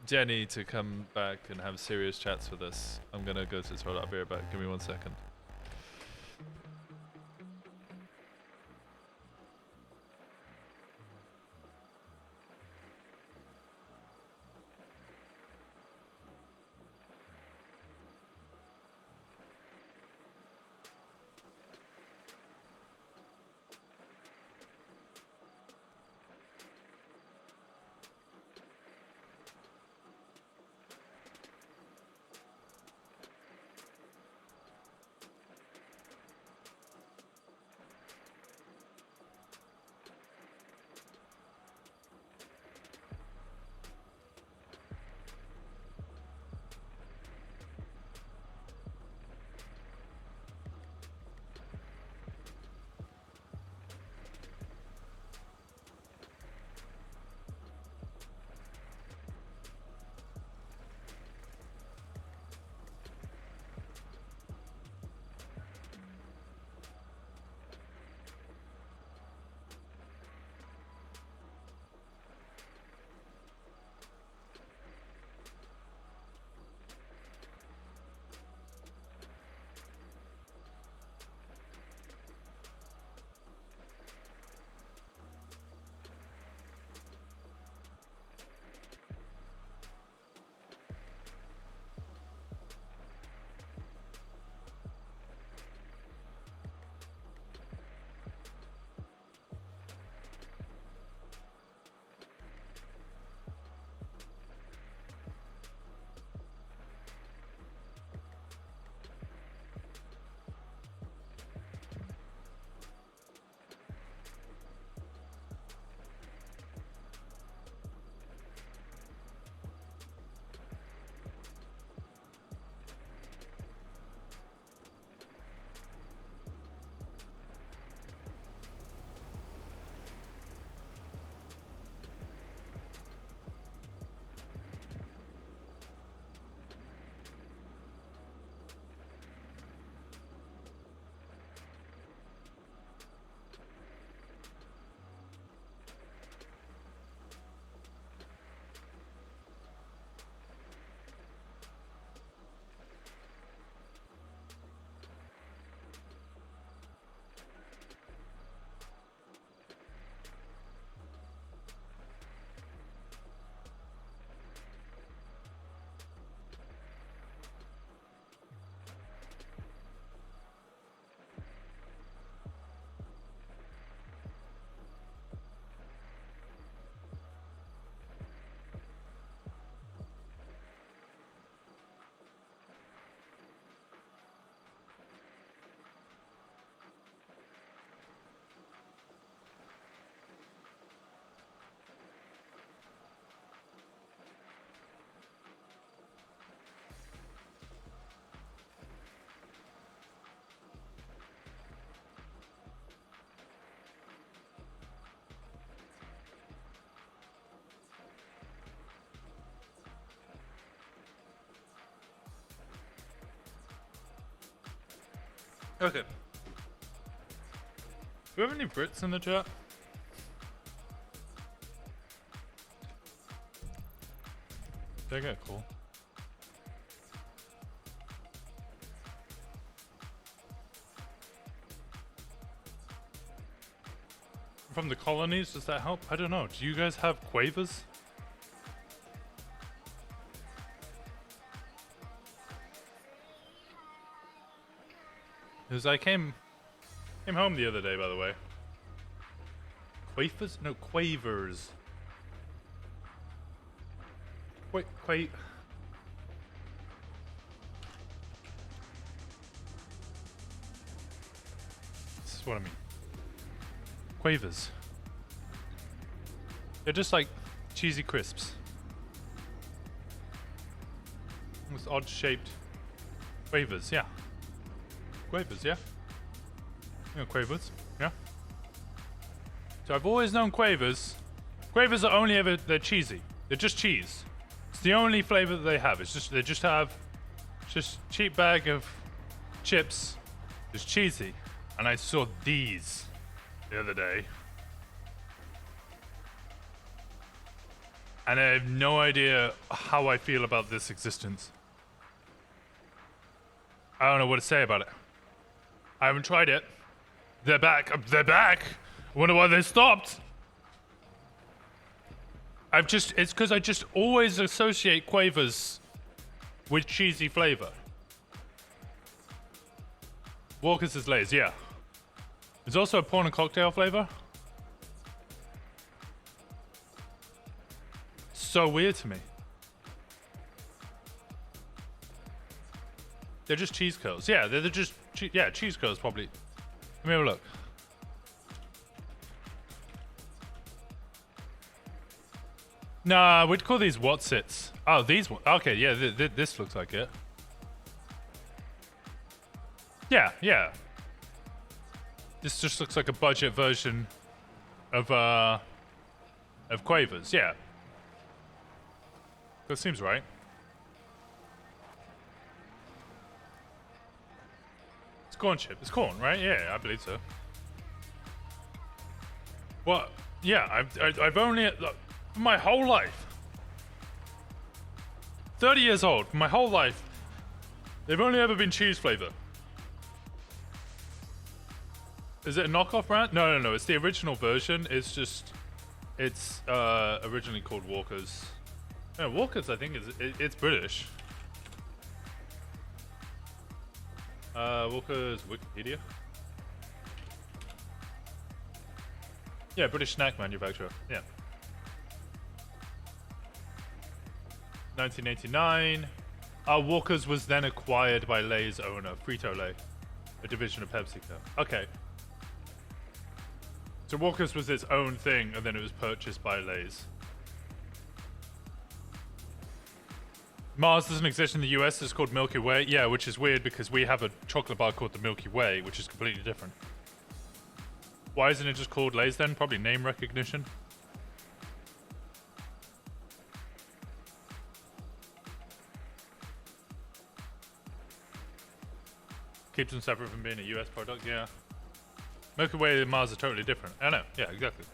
Jenny to come back and have serious chats with us, I'm gonna go to the toilet. I'll be right back. Give me 1 second. Okay. Do we have any Brits in the chat? They get cool. From the colonies, does that help? I don't know. Do you guys have quavers? Because I came home the other day, by the way. Quavers? No, quavers. Wait. This is what I mean. Quavers. They're just like cheesy crisps. With odd shaped quavers, yeah. Quavers, yeah. You know quavers, yeah. So I've always known quavers. Quavers are only ever, they're cheesy. They're just cheese. It's the only flavor that they have. It's just, they just have just cheap bag of chips. It's cheesy. And I saw these the other day. And I have no idea how I feel about this existence. I don't know what to say about it. I haven't tried it. They're back. They're back. I wonder why they stopped. It's because I just always associate quavers with cheesy flavor. Walker's is Lay's, yeah. There's also a prawn and cocktail flavor. So weird to me. They're just cheese curls. Yeah, they're just cheese curls probably. Let me have a look. Nah, we'd call these Whatsits. Oh, these ones. Okay, yeah, this looks like it. Yeah. This just looks like a budget version of quavers. Yeah. That seems right. It's corn chip. It's corn, right? Yeah, I believe so. What? Yeah, I've only my whole life. 30 years old. My whole life. They've only ever been cheese flavor. Is it a knockoff brand? No. It's the original version. It's originally called Walker's. No, Walker's I think it's British. Walker's Wikipedia. Yeah, British snack manufacturer. Yeah. 1989. Walker's was then acquired by Lay's owner, Frito-Lay, a division of PepsiCo. Okay. So Walker's was its own thing, and then it was purchased by Lay's. Mars doesn't exist in the US, it's called Milky Way. Yeah, which is weird because we have a chocolate bar called the Milky Way, which is completely different. Why isn't it just called Lay's then? Probably name recognition. Keeps them separate from being a US product, yeah. Milky Way and Mars are totally different. I know, yeah, exactly.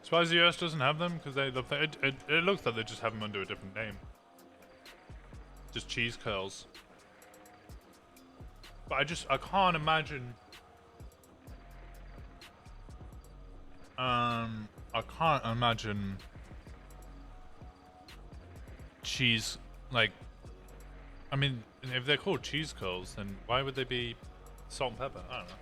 Surprised the US doesn't have them because it looks like they just have them under a different name. Just cheese curls. But I can't imagine. I can't imagine cheese like. I mean, if they're called cheese curls, then why would they be salt and pepper? I don't know.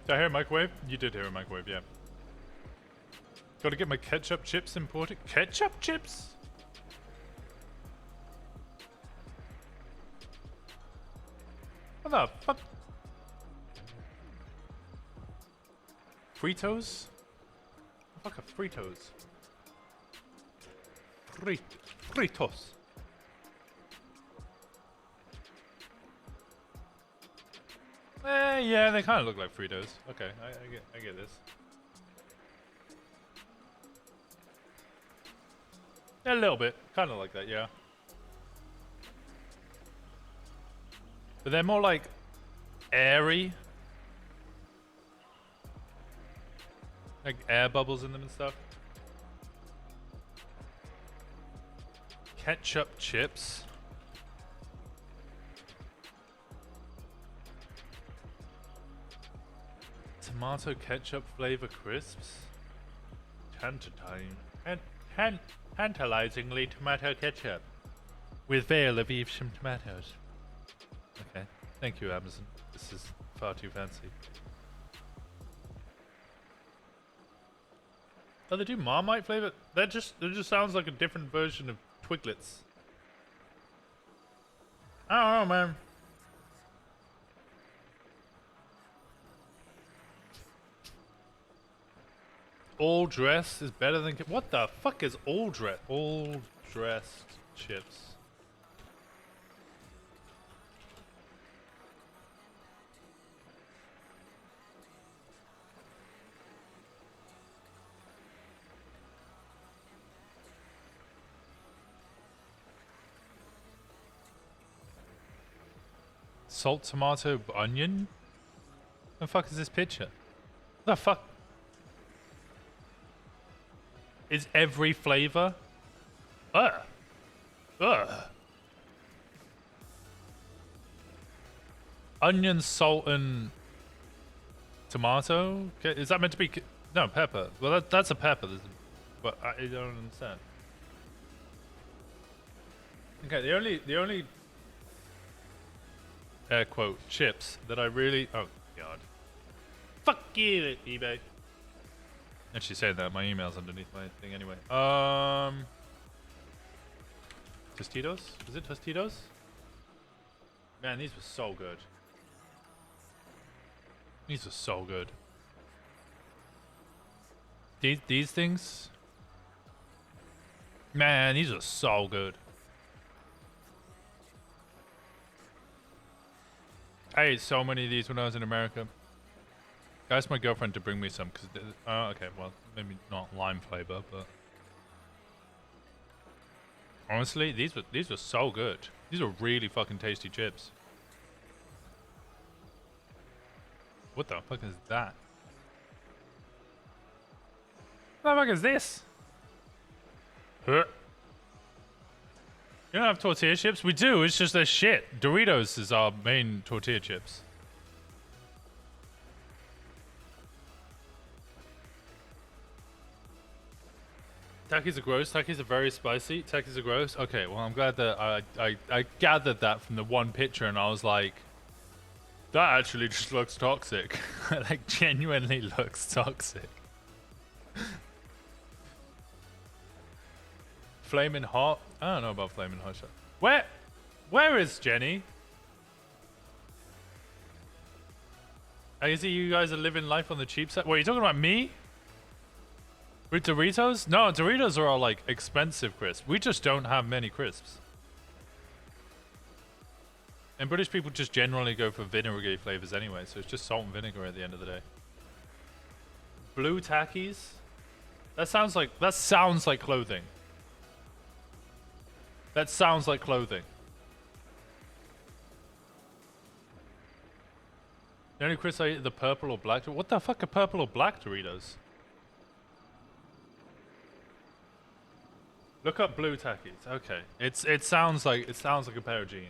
Did I hear a microwave? You did hear a microwave, yeah. Gotta get my ketchup chips imported. Ketchup chips? What the fuck? Fritos? What the fuck are Fritos? Fritos. Yeah, they kind of look like Fritos. Okay, I get this. A little bit, kind of like that, yeah. But they're more like airy, like air bubbles in them and stuff. Ketchup chips. Tomato ketchup flavor crisps. Tantalizingly tomato ketchup with veil of Evesham tomatoes. Okay, thank you, Amazon. This is far too fancy. Oh, they do Marmite flavor. That just sounds like a different version of Twiglets. I don't know, man. All dressed is better than... What the fuck is all dressed? All dressed chips. Salt, tomato, onion? The fuck is this picture? The fuck? Is every flavor? Ugh. Onion, salt, and tomato? Okay, is that meant to be... No, pepper. Well, that's a pepper. But I don't understand. Okay, the only air quote chips that I really... Oh, God. Fuck you, eBay. Actually saying that, my email's underneath my thing anyway. Tostitos? Is it Tostitos? Man, these were so good. These were so good. These things? Man, these are so good. I ate so many of these when I was in America. I asked my girlfriend to bring me some because, okay, well, maybe not lime flavor, but honestly, these were so good. These are really fucking tasty chips. What the fuck is that? What the fuck is this? Huh? You don't have tortilla chips? We do. It's just they're shit. Doritos is our main tortilla chips. Takis are gross. Takis are very spicy. Takis are gross. Okay, well, I'm glad that I gathered that from the one picture, and I was like, that actually just looks toxic. Like, genuinely looks toxic. Flamin' hot? I don't know about flamin' hot. Where is Jenny? I see you guys are living life on the cheap side. What, are you talking about me? With Doritos? No, Doritos are all like expensive crisps. We just don't have many crisps. And British people just generally go for vinegary flavors anyway, so it's just salt and vinegar at the end of the day. Blue Takis? That sounds like clothing. That sounds like clothing. The only crisps I eat are the purple or black. What the fuck are purple or black Doritos? Look up blue Takis. Okay, it sounds like a pair of jeans.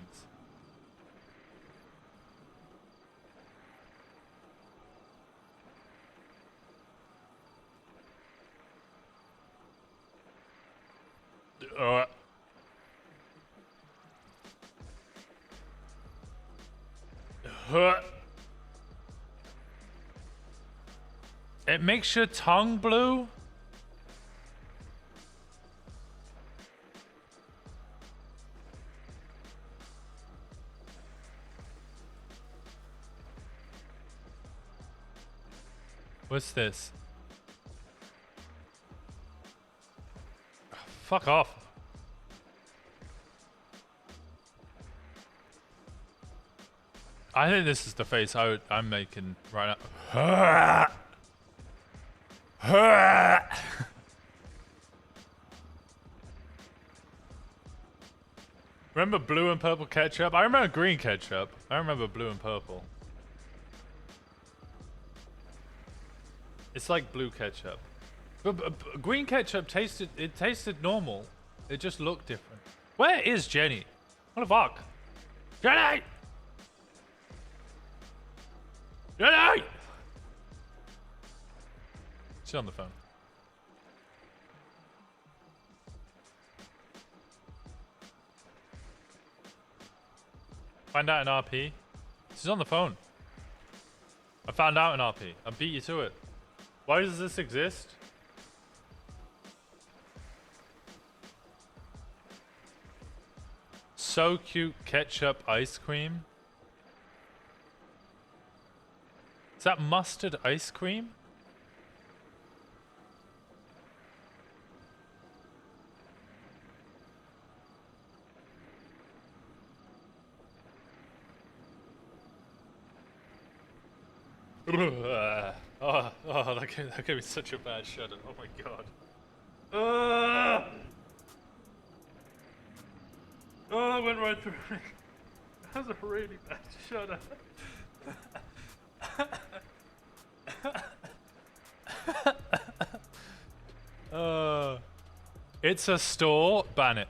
It makes your tongue blue? What's this? Fuck off. I think this is the face I'm making right now. Remember blue and purple ketchup? I remember green ketchup. I remember blue and purple. It's like blue ketchup. But green ketchup tasted normal. It just looked different. Where is Jenny? What the fuck? Jenny! Jenny! She's on the phone. Find out in RP. She's on the phone. I found out in RP. I beat you to it. Why does this exist? So cute ketchup ice cream. Is that mustard ice cream? That gave me such a bad shudder. Oh my god. Oh, that went right through me. That was a really bad shudder. It's a store. Ban it.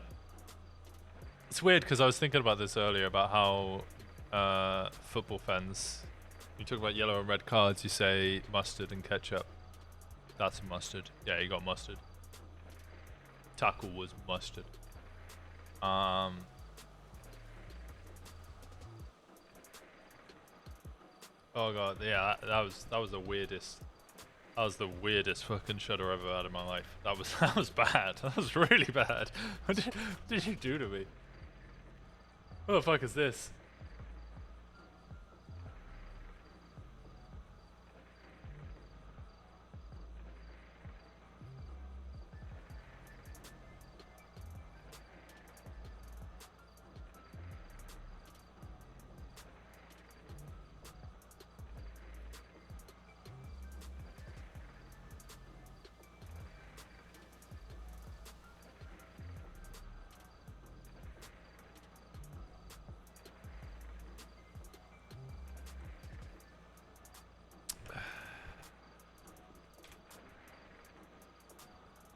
It's weird because I was thinking about this earlier about how football fans. You talk about yellow and red cards, you say mustard and ketchup. That's mustard. Yeah, you got mustard. Tackle was mustard. Oh god, yeah, that was the weirdest. That was the weirdest fucking shudder I've ever had in my life. That was bad. That was really bad. What did you do to me? What the fuck is this?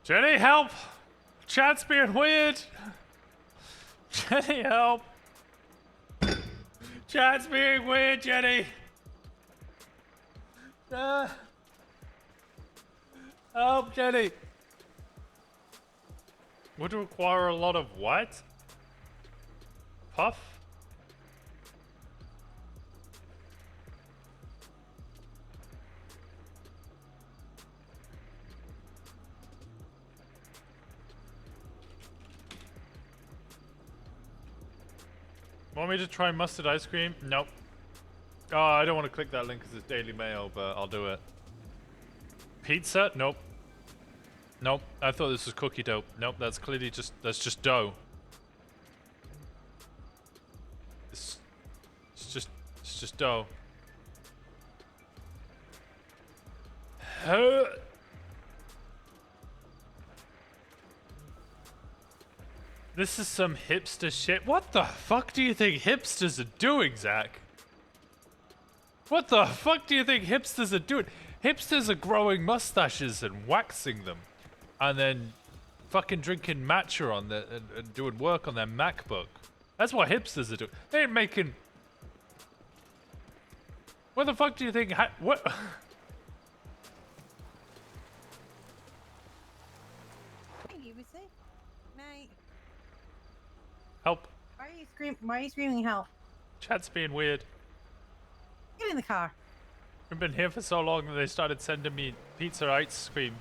Jenny, help! Chat's being weird! Jenny, help! Chat's being weird, Jenny! Help, Jenny! Would require a lot of what? Puff? Want me to try mustard ice cream? Nope. Oh, I don't want to click that link because it's Daily Mail, but I'll do it. Pizza? Nope. Nope. I thought this was cookie dough. Nope, that's clearly that's just dough. It's just dough. This is some hipster shit. What the fuck do you think hipsters are doing, Zach? What the fuck do you think hipsters are doing? Hipsters are growing mustaches and waxing them. And then fucking drinking matcha on their, and doing work on their MacBook. That's what hipsters are doing. They ain't making... What the fuck do you think... What... Night. Help. Why are you screaming help? Chat's being weird. Get in the car. We've been here for so long that they started sending me pizza ice cream,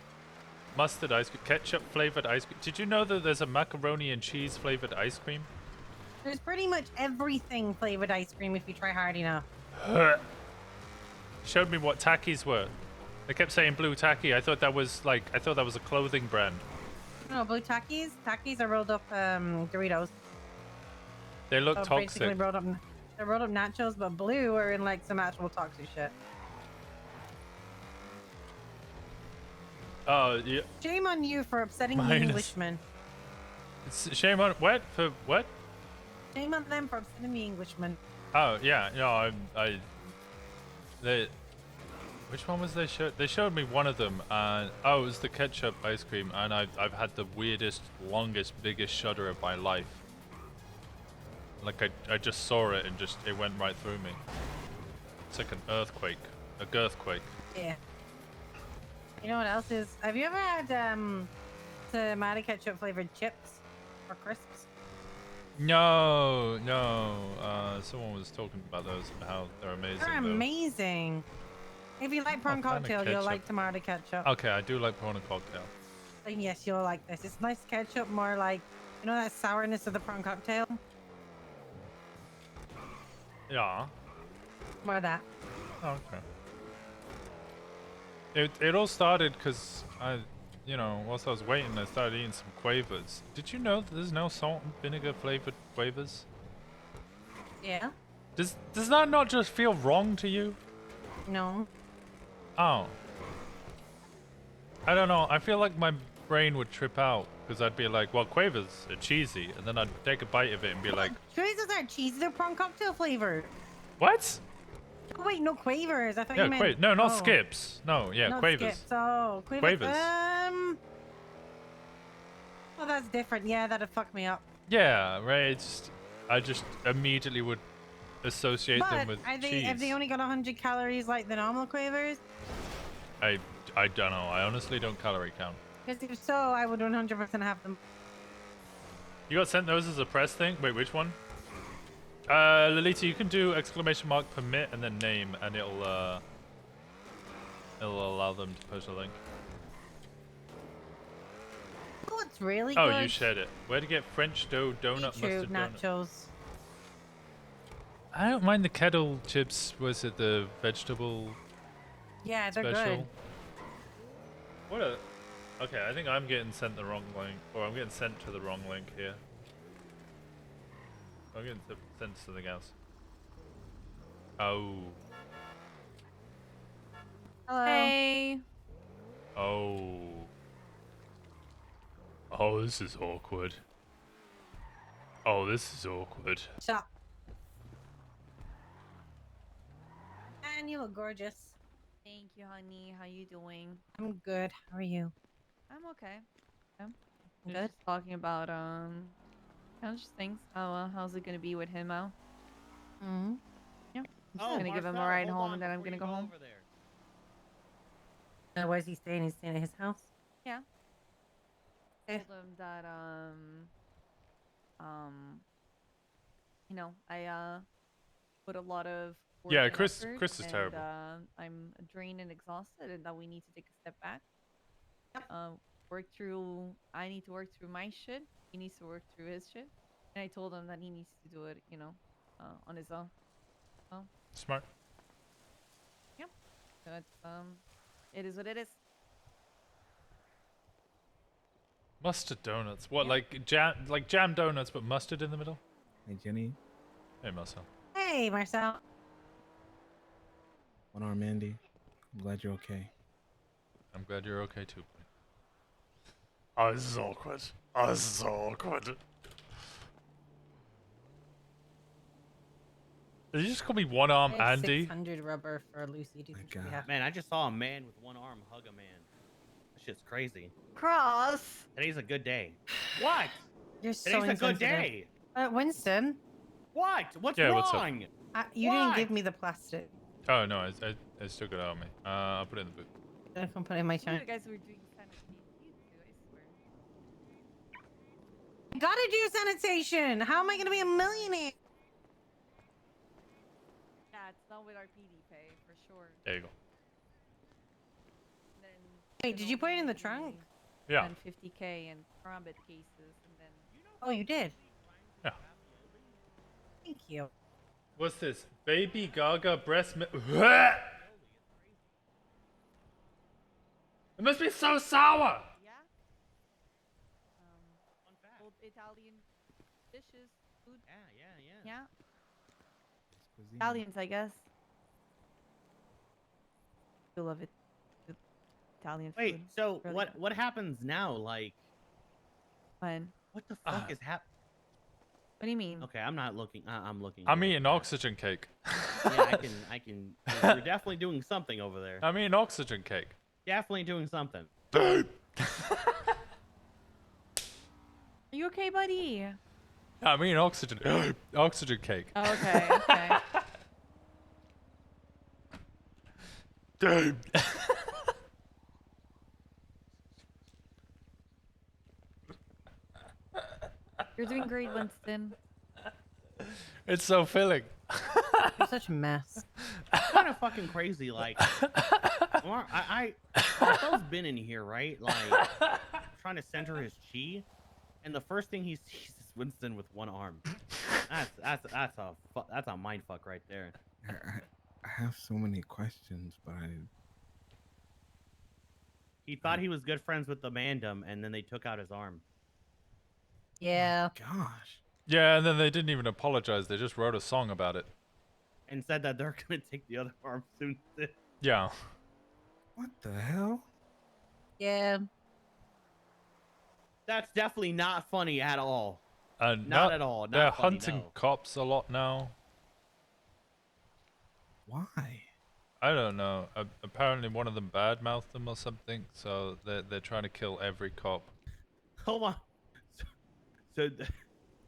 mustard ice cream, ketchup flavored ice cream. Did you know that there's a macaroni and cheese flavored ice cream? There's pretty much everything flavored ice cream if you try hard enough. Showed me what Takis were. They kept saying blue tacky. I thought that was a clothing brand. No, blue Takis. Takis are rolled up Doritos. They look So toxic. basically they're rolled up nachos, but blue are in like some actual toxic shit. Oh, yeah. Shame on you for upsetting the Minus. Englishmen. It's shame on what? For what? Shame on them for upsetting the Englishmen. Oh yeah, no, which one was they showed? They showed me one of them, and it was the ketchup ice cream, and I've had the weirdest, longest, biggest shudder of my life. Like I just saw it and it went right through me. It's like an earthquake, a girthquake. Yeah. You know what else is? Have you ever had tomato ketchup flavored chips or crisps? No. Someone was talking about those and how they're amazing. They're though. amazing. If you like prawn fan of cocktail, you'll ketchup. like tomato ketchup. Okay, I do like prawn and cocktail. And yes, you'll like this. It's nice ketchup, more like, you know that sourness of the prawn cocktail? Yeah. More of that. Okay. It all started because whilst I was waiting, I started eating some quavers. Did you know that there's no salt and vinegar flavored quavers? Yeah. Does that not just feel wrong to you? No. Oh. I don't know. I feel like my brain would trip out because I'd be like, well, quavers are cheesy, and then I'd take a bite of it and be like, Quavers aren't cheesy, they're prawn cocktail flavored. what? Oh wait, no quavers. I thought Yeah, you meant no, not oh. skips. No, yeah, Not quavers. skips. Oh, Quavers. Oh, that's different. Yeah, that'd fuck me up. Yeah, right. I just immediately would associate But them with have cheese. they only got 100 calories like the normal quavers? I don't know. I honestly don't calorie count. Because if so, I would 100% have them. You got sent those as a press thing? Wait, which one? Lolita, you can do ! permit and then name, and it'll allow them to post a link. Oh, it's really Oh, good. you shared it. Where to get French dough donut Beetroot mustard donut? nachos. I don't mind the kettle chips. Was it the vegetable Yeah, they're special? good. What a... Okay, I think I'm getting sent the wrong link, or I'm getting sent to the wrong link here. I'm getting sent to something else. Oh. Hello. Hey. Oh. Oh, this is awkward. Oh, this is awkward. Shut up. And you look gorgeous. Thank you, honey. How you doing? I'm good. How are you? I'm okay. Yeah. Good. Just talking about just things. How's it gonna be with him out? Mm-hmm. Yeah. I'm just gonna give him a Marcel, ride hold home on and then I'm before gonna you go home. over there. Where's he staying? He's staying at his house? Yeah. Okay. Told him that I put a lot of work Yeah, and Chris effort, is and, terrible. I'm drained and exhausted, and that we need to take a step back. I need to work through my shit. He needs to work through his shit. And I told him that he needs to do it, on his own. So, Smart. yep. So it is what it is. Mustard donuts. What, like jam donuts, but mustard in the middle? Hey, Jenny. Hey, Marcel. Hey, Marcel. One arm Andy. I'm glad you're okay. I'm glad you're okay too. Oh, this is awkward. Oh, this is so awkward. Did you just call me one arm I have Andy? 600 rubber for Lucy. Do you think we have? Man, I just saw a man with one arm hug a man. That shit's crazy. Cross. Today's a good day. What? You're so Today's a good insensitive. day. Winston. What? What's Yeah, wrong? what's up? You didn't give me the plastic. Oh no, I still got it on me. I'll put it in the boot. I can put it in my You trunk. guys were doing sanitation. You two, I swear. I gotta do sanitation. How am I gonna be a millionaire? Yeah, it's not what with our PD pay for sure. There you go. Then Wait, did you put it in the trunk? Yeah. And 50K in karambit cases, and then. Oh, you did. Yeah. Thank you. What's this? Baby Gaga breast milk. It must be so sour. Yeah. Old Italian dishes, food. Yeah. Italians, I guess. You love it. Italian food. Wait, so Really what good. what happens now? Like, When? what the fuck is happening? What do you mean? Okay, I'm not looking. I'm looking. I'm eating oxygen cake. Yeah, I can. You're definitely doing something over there. I'm eating oxygen cake. Definitely doing something. Are you okay, buddy? I'm eating oxygen. Oxygen cake. Oh, okay. Okay. Dude. You're doing great, Winston. It's so filling. You're such a mess. It's kind of fucking crazy. Like, Marcel's been in here, right? Like, trying to center his chi, and the first thing he sees is Winston with one arm. That's a mind fuck right there. I have so many questions, but He thought he was good friends with the Mandem, and then they took out his arm. Yeah. Gosh. Yeah, and then they didn't even apologize. They just wrote a song about it. And said that they're gonna take the other arm soon. Yeah. What the hell? Yeah. That's definitely not funny at all. Not at all. Not They're funny, hunting no. cops a lot now. Why? I don't know. Apparently one of them badmouthed them or something, so they're trying to kill every cop. Hold on. So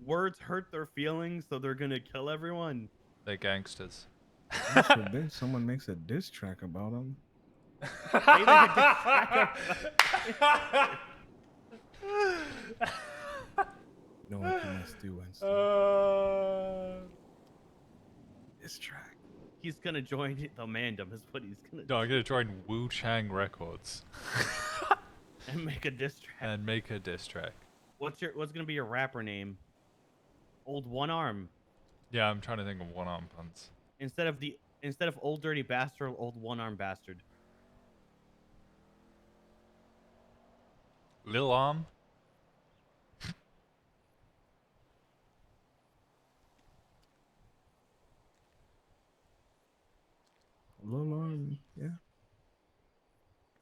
words hurt their feelings, so they're gonna kill everyone. They're gangsters. God forbid someone makes a diss track about them. They make a diss track You know what you must do, Winston. Diss track. He's gonna join the Mandem, is what he's gonna No, I'm gonna join Wu Chang Records. and make a diss track. And make a diss track. What's gonna be your rapper name? Old One Arm. Yeah, I'm trying to think of one-arm puns. Instead of Old Dirty Bastard, Old One Arm Bastard. Lil Arm? Lil Arm, yeah.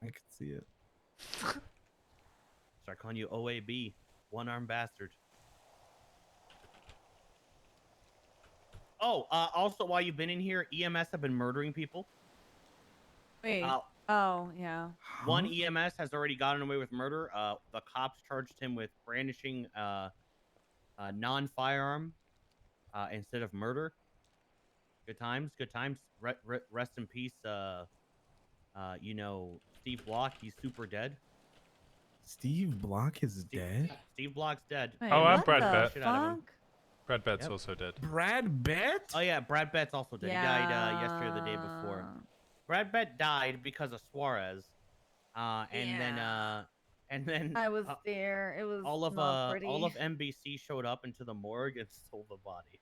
I could see it. Start calling you OAB, One Arm Bastard. Oh, also while you've been in here, EMS have been murdering people. Wait. Oh, yeah. One EMS has already gotten away with murder. The cops charged him with brandishing a non-firearm instead of murder. Good times, good times. Rest in peace. You know, Steve Block. He's super dead. Steve Block is dead? Steve Block's dead. Wait, Oh, I'm what Brad the Bett. Shit out of him. fuck? Brad Bett's Yep. also dead. Brad Bett? Oh yeah, Brad Bett's also dead. He died yesterday or the day before. Brad Bett died because of Suarez, and then I was there. It was all of not pretty. all of NBC showed up into the morgue and stole the body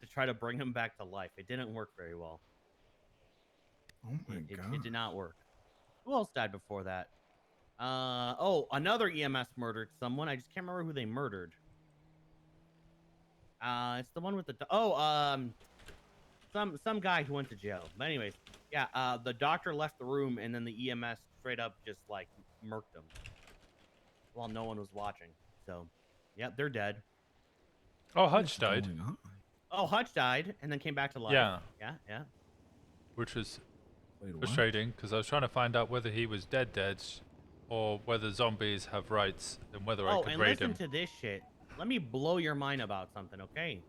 to try to bring him back to life. It didn't work very well. Oh my god. It did not work. Who else died before that? Oh, another EMS murdered someone. I just can't remember who they murdered. It's the one with the some guy who went to jail. But anyways, yeah. The doctor left the room, and then the EMS straight up just like murked him while no one was watching. So, yep, they're dead. Oh, Hutch died. Oh, Hutch died and then came back to life. Yeah. Yeah. Which was Wait, what? frustrating because I was trying to find out whether he was dead, or whether zombies have rights and whether I Oh, could and raid listen him. to this shit. Let me blow your mind about something, okay?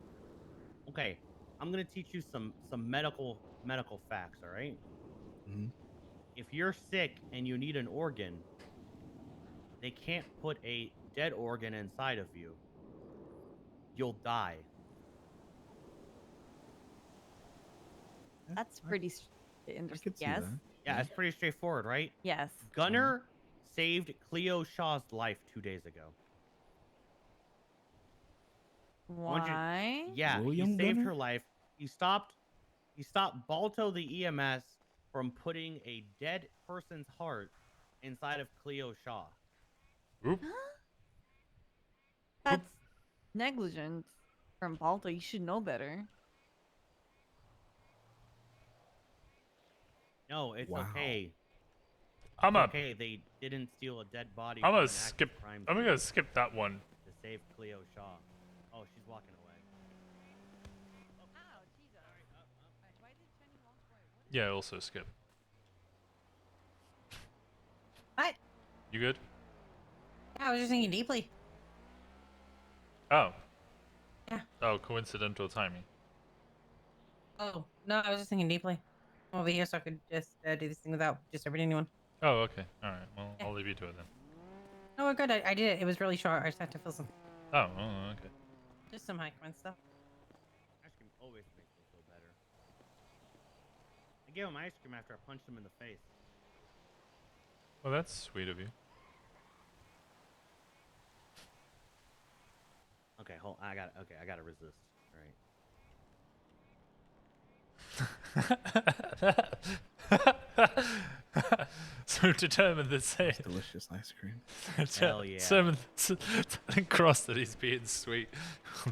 Okay, I'm gonna teach you some medical facts, all right? Mhm. If you're sick and you need an organ, they can't put a dead organ inside of you. You'll die. That's pretty interesting. see Yes. that. Yeah, it's pretty straightforward, right? Yes. Gunner saved Cleo Shaw's life 2 days ago. Why? Yeah, William he saved Gunner? her life. He stopped Balto the EMS from putting a dead person's heart inside of Cleo Shaw. Oop. That's negligent from Balto. You should know better. No, it's Wow. okay. I'm It's up. okay, they didn't steal a dead body. I'm from gonna an skip. active crime I'm scene gonna skip that one. to save Cleo Shaw. Oh, she's walking away. Yeah, also skip. What? You good? I was just thinking deeply. Oh. Yeah. Oh, coincidental timing. Oh, no, I was just thinking deeply. I'm over here so I could just do this thing without disturbing anyone. Oh, okay. All right. Well, I'll leave you to it then. No, we're good. I did it. It was really short. I just had to fill some. Oh, okay. Just some high crunch stuff. Ice cream always makes me feel better. I gave him ice cream after I punched him in the face. Well, that's sweet of you. Okay, I gotta resist. All right. So determined that say Delicious ice cream. Hell yeah. Cross that he's being sweet.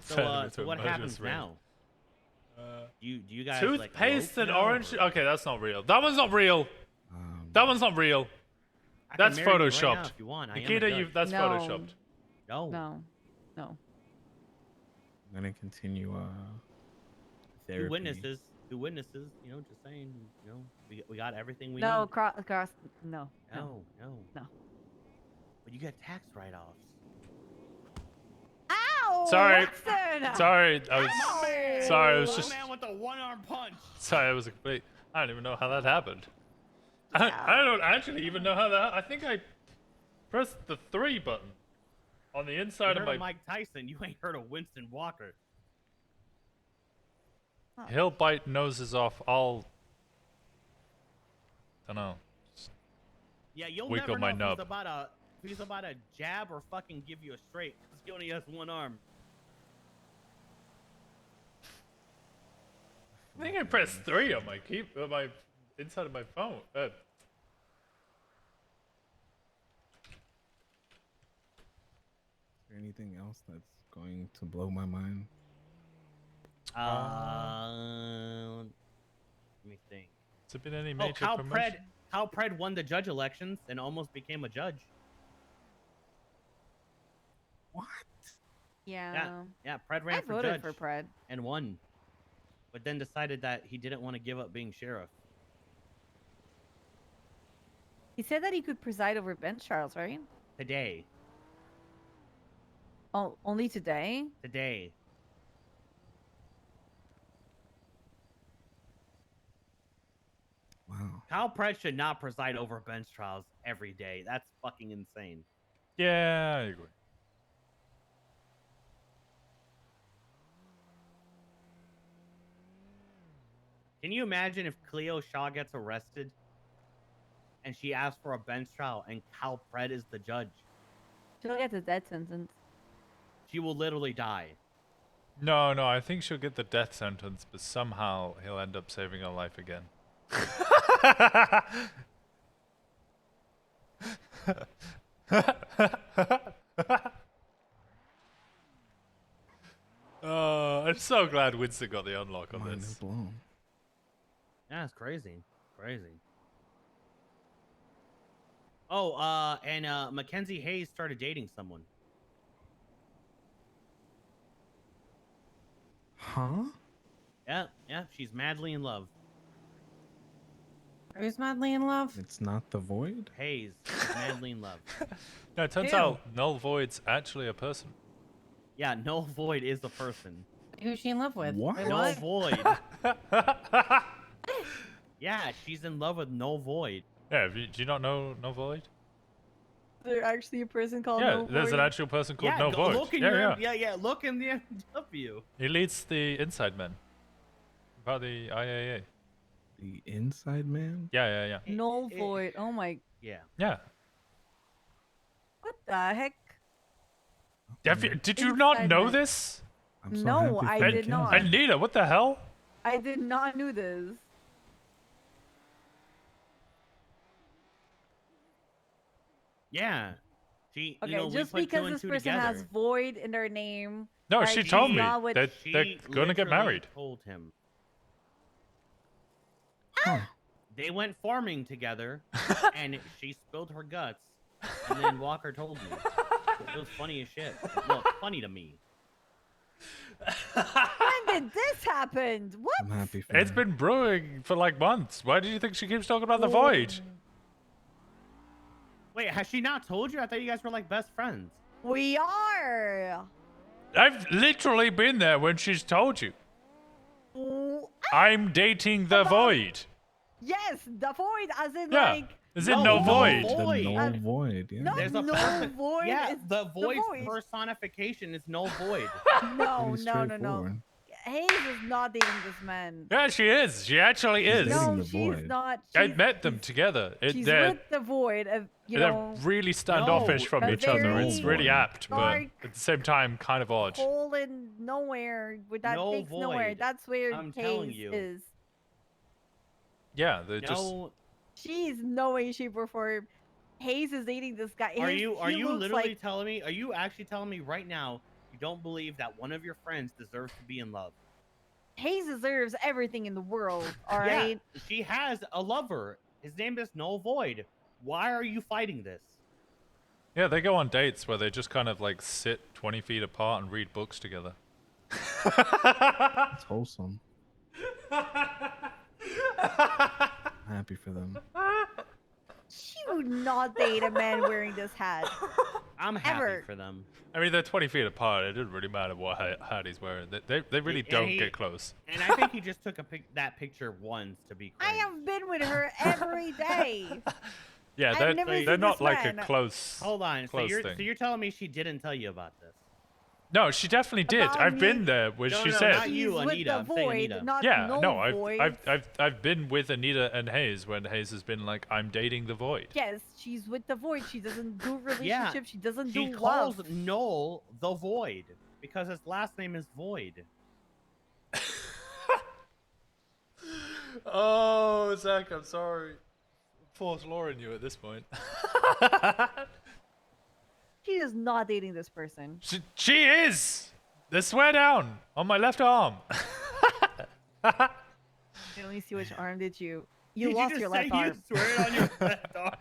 So what happens now? Do you guys toothpaste like and elope now, orange? or- Okay, that's not real. That one's not real. That one's not real. I can That's marry you right photoshopped. now if you want. I am a Nikita, judge. that's No. photoshopped. No. No. No. I'm gonna continue therapy. Two witnesses. You know, just saying. You know, we got everything we No. need. Cross. No. No. No. But you get tax write-offs. Ow! Sorry. Winston! Sorry, I was. Sorry, I was One just. man with a one-arm punch. Sorry, I was a complete. I don't even know how that happened. I don't actually even know how that. I think I pressed the 3 button on the You inside heard of my. of Mike Tyson. You ain't heard of Winston Walker. He'll bite noses off. I'll. Don't know. Yeah, you'll Wiggle never my know nub. if he's about to jab or fucking give you a straight, because he only has one arm. I think I pressed 3 on my my inside of my phone. Is there anything else that's going to blow my mind? Let me think. Has there been any Oh, major promotion? How Pred won the judge elections and almost became a judge. Yeah. Yeah, Pred ran I for voted judge for Pred. and won, but then decided that he didn't want to give up being sheriff. He said that he could preside over bench trials, right? Today. Oh, only today? Today. Wow. Kyle Pred should not preside over bench trials every day. That's fucking insane. Yeah, I agree. Can you imagine if Cleo Shaw gets arrested and she asks for a bench trial and Kyle Pred is the judge? She'll get the death sentence. She will literally die. No, I think she'll get the death sentence, but somehow he'll end up saving her life again. I'm so glad Winston got the unlock on Mind this. is blown. Yeah, it's crazy. Crazy. Oh, and Mackenzie Hayes started dating someone. Huh? Yeah, she's madly in love. Who's madly in love? It's not the void? Hayes, is madly in love. No, it turns Ew. out Null Void's actually a person. Yeah, Null Void is a person. Who's she in love with? What? Wait, Null Void. Yeah, she's in love with Null Void. Yeah, do you not know Null Void? There's actually a person called Yeah, No there's an Void? actual person called Yeah, Null Void. look in yeah. look in the MW. He leads the Inside Men. About the IAA. The inside man? Yeah. Null void. Oh my. Yeah. Yeah. What the heck? Did you not Inside know man. this? I'm so No, happy I for did the not. cat. Anita, what the hell? I did not know this. Yeah. She, Okay, you know, just we put two because and this two person together. has void in their name. No, right, she she's told me not with- that they're She gonna get literally married. Told him. Huh. They went farming together, and she spilled her guts, and then Walker told me. It was funny as shit. Well, funny to me. When did this happen? What? I'm happy for It's her. been brewing for like months. Why do you think she keeps talking about the void? Wait, has she not told you? I thought you guys were like best friends. We are. I've literally been there when she's told you. I'm dating the void. Yes, the void, as in Yeah. like. Is it no void? The null void, yeah. No, There's a null person- void. Yeah, is the void's void. personification is null void. No, Pretty no. straightforward. Hayes is not dating this man. Yeah, she is. She actually She's is. dating No, the she's void. not. I She's, met them together. she's They're with the void. You they're know, really standoffish No, from a each other. It's very really apt, but dark at the same time, kind of odd. hole in nowhere with that No takes nowhere. void. That's where I'm telling Hayes you. is. Yeah, they're just. No, She's no way, shape, or form. Hayes is dating this guy. are Hayes- you he looks literally like, telling me? Are you actually telling me right now you don't believe that one of your friends deserves to be in love? Hayes deserves everything in the world. All Yeah, right. she has a lover. His name is Null Void. Why are you fighting this? Yeah, they go on dates where they just kind of like sit 20 feet apart and read books together. It's wholesome. Happy for them. She would not date a man wearing this hat. I'm happy Ever. for them. I mean, they're 20 feet apart. It doesn't really matter what hat he's wearing. They really And don't he- get close. And I think he just took that picture once to be I crazy. have been with her every day. Yeah, I've they're, never they're seen not this like man. a close. Hold on. So close you're thing. so you're telling me she didn't tell you about this? No, she definitely did. About I've me- been there where No, she no, said. not you, She's with Anita. the I'm saying void, Anita. not Yeah, no no, void. I've been with Anita and Hayes when Hayes has been like, I'm dating the void. Yes, she's with the void. She doesn't do relationship. Yeah, She doesn't She do calls love. Noel the Void because his last name is Void. Oh, Zach, I'm sorry. Force Lauren you at this point. She is not dating this person. She is! The swear down on my left arm. Okay, let me see which arm did you. You Did lost you your just left say arm. You swear it on your left arm.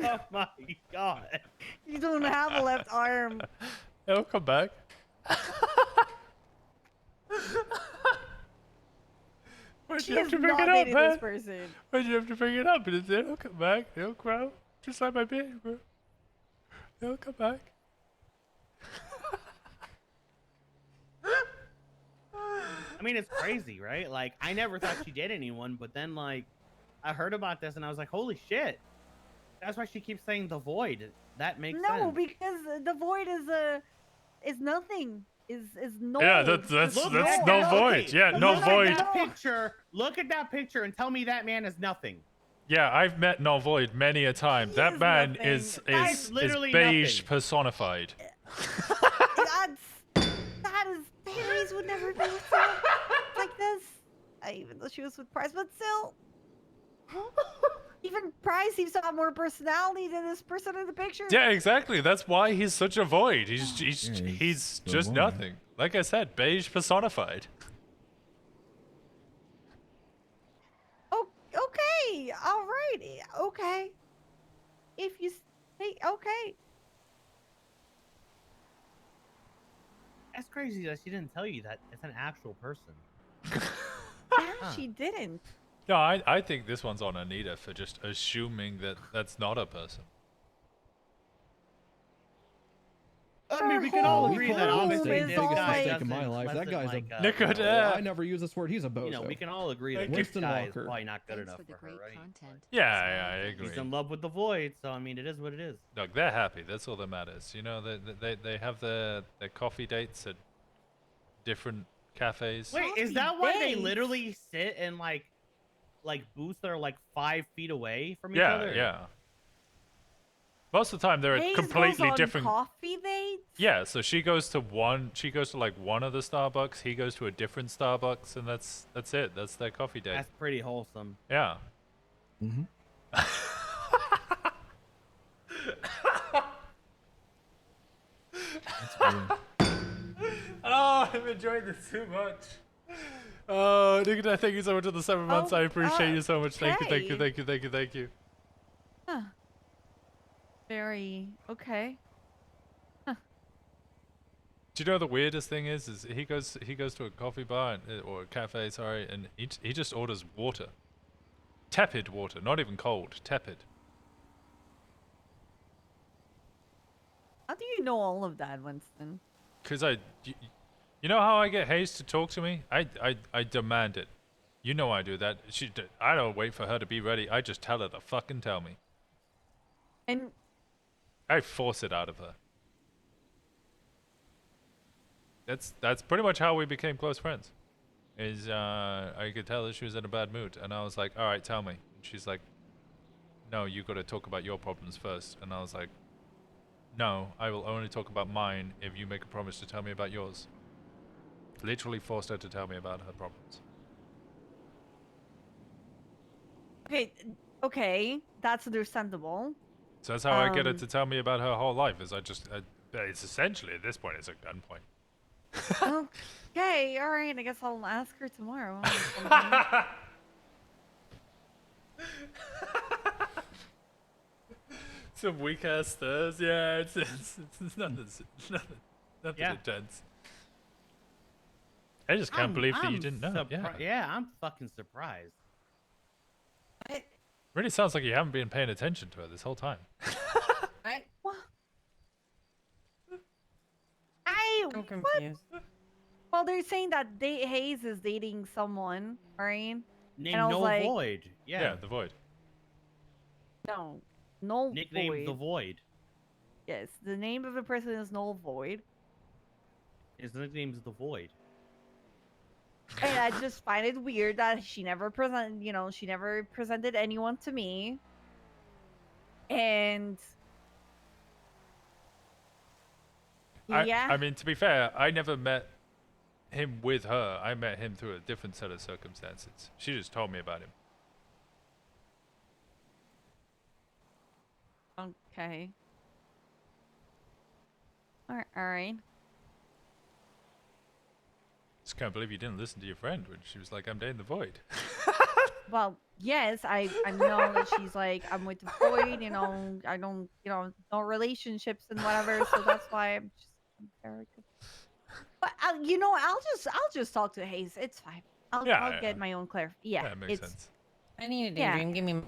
Oh my god. You don't have a left arm. It'll come back. Why'd She you have is to bring not it up, dating this man? person. Why'd you have to bring it up? It'll come back. It'll grow. Just like my baby, bro. It'll come back. I mean, it's crazy, right? Like, I never thought she did anyone, but then, like, I heard about this and I was like, holy shit. That's why she keeps saying the void. That makes No, sense. because the void is nothing. Is no. Yeah, that's Look that's at no that- void. okay, Yeah, no look void. At that picture, look at that picture and tell me that man is nothing. Yeah, I've met no void many a time. That is man nothing. is That's literally beige nothing. personified. That is. Hayes would never be with someone like this. Even though she was with Price, but still. Even Price seems to have more personality than this person in the picture. Yeah, exactly. That's why he's such a void. He's Yeah, he's the just void. nothing. Like I said, beige personified. Oh, okay. All right. Okay. If you say okay. That's crazy that she didn't tell you that it's an actual person. Yeah, she didn't. No, I think this one's on Anita for just assuming that that's not a person. I mean, we can all whole agree that home obviously is this all guy like- mistake in my doesn't- life. That doesn't guy's like, a. Nick, I never use this word. He's a bozo. You know, we can all agree that Thank this you. Winston guy Walker. is probably not good Thanks enough for the for her, great right? content. Yeah, I agree. He's in love with the void, so I mean, it is what it is. Look, they're happy. That's all that matters. You know, they have their coffee dates at different cafes. Wait, is Coffee that why they dates? literally sit in like booths that are like 5 feet away from each Yeah, other? yeah. Most of the time, they're at Hayes goes completely on different. coffee dates? Yeah, so she goes to like one of the Starbucks. He goes to a different Starbucks, and that's it. That's their coffee date. That's pretty wholesome. Yeah. Mm-hmm. Oh, I'm enjoying this too much. Oh, Nikita, thank you so much for the 7 months. I appreciate you so much. Thank you, thank you, okay. thank you, thank you, thank you. Huh. Very okay. Do you know the weirdest thing is he goes to a coffee bar or a cafe, sorry, and he just orders water, tepid water, not even cold, tepid. How do you know all of that, Winston? Cause you know how I get Hayes to talk to me? I demand it. You know I do that. I don't wait for her to be ready. I just tell her to fucking tell me. And I force it out of her. That's pretty much how we became close friends. I could tell that she was in a bad mood, and I was like, all right, tell me. And she's like, no, you got to talk about your problems first. And I was like, no, I will only talk about mine if you make a promise to tell me about yours. Literally forced her to tell me about her problems. Okay, that's understandable. So that's how I get her to tell me about her whole life. It's essentially at this point it's a gunpoint. Okay, all right. I guess I'll ask her tomorrow. Some weak ass stirs. Yeah, it's nothing intense. I just can't believe that you didn't know. Yeah, I'm fucking surprised. Really sounds like you haven't been paying attention to her this whole time. I'm confused. Well, they're saying that Hayes is dating someone, right? Named and I was No like, Void. Yeah, the Void. No, Null Nicknamed Void. The Void. Yes, the name of the person is Null Void. His nickname's The Void. And I just find it weird that she never presented anyone to me. And I mean, to be fair, I never met him with her. I met him through a different set of circumstances. She just told me about him. Okay. All right. Just can't believe you didn't listen to your friend when she was like, "I'm dating the Void." Well, yes, I know that she's like, I'm with the Void, I don't, no relationships and whatever, so that's why I'm just very good. But I'll just talk to Hayes. It's fine. I'll get my own clarification. Yeah, that makes sense. I need a daydream. Give me.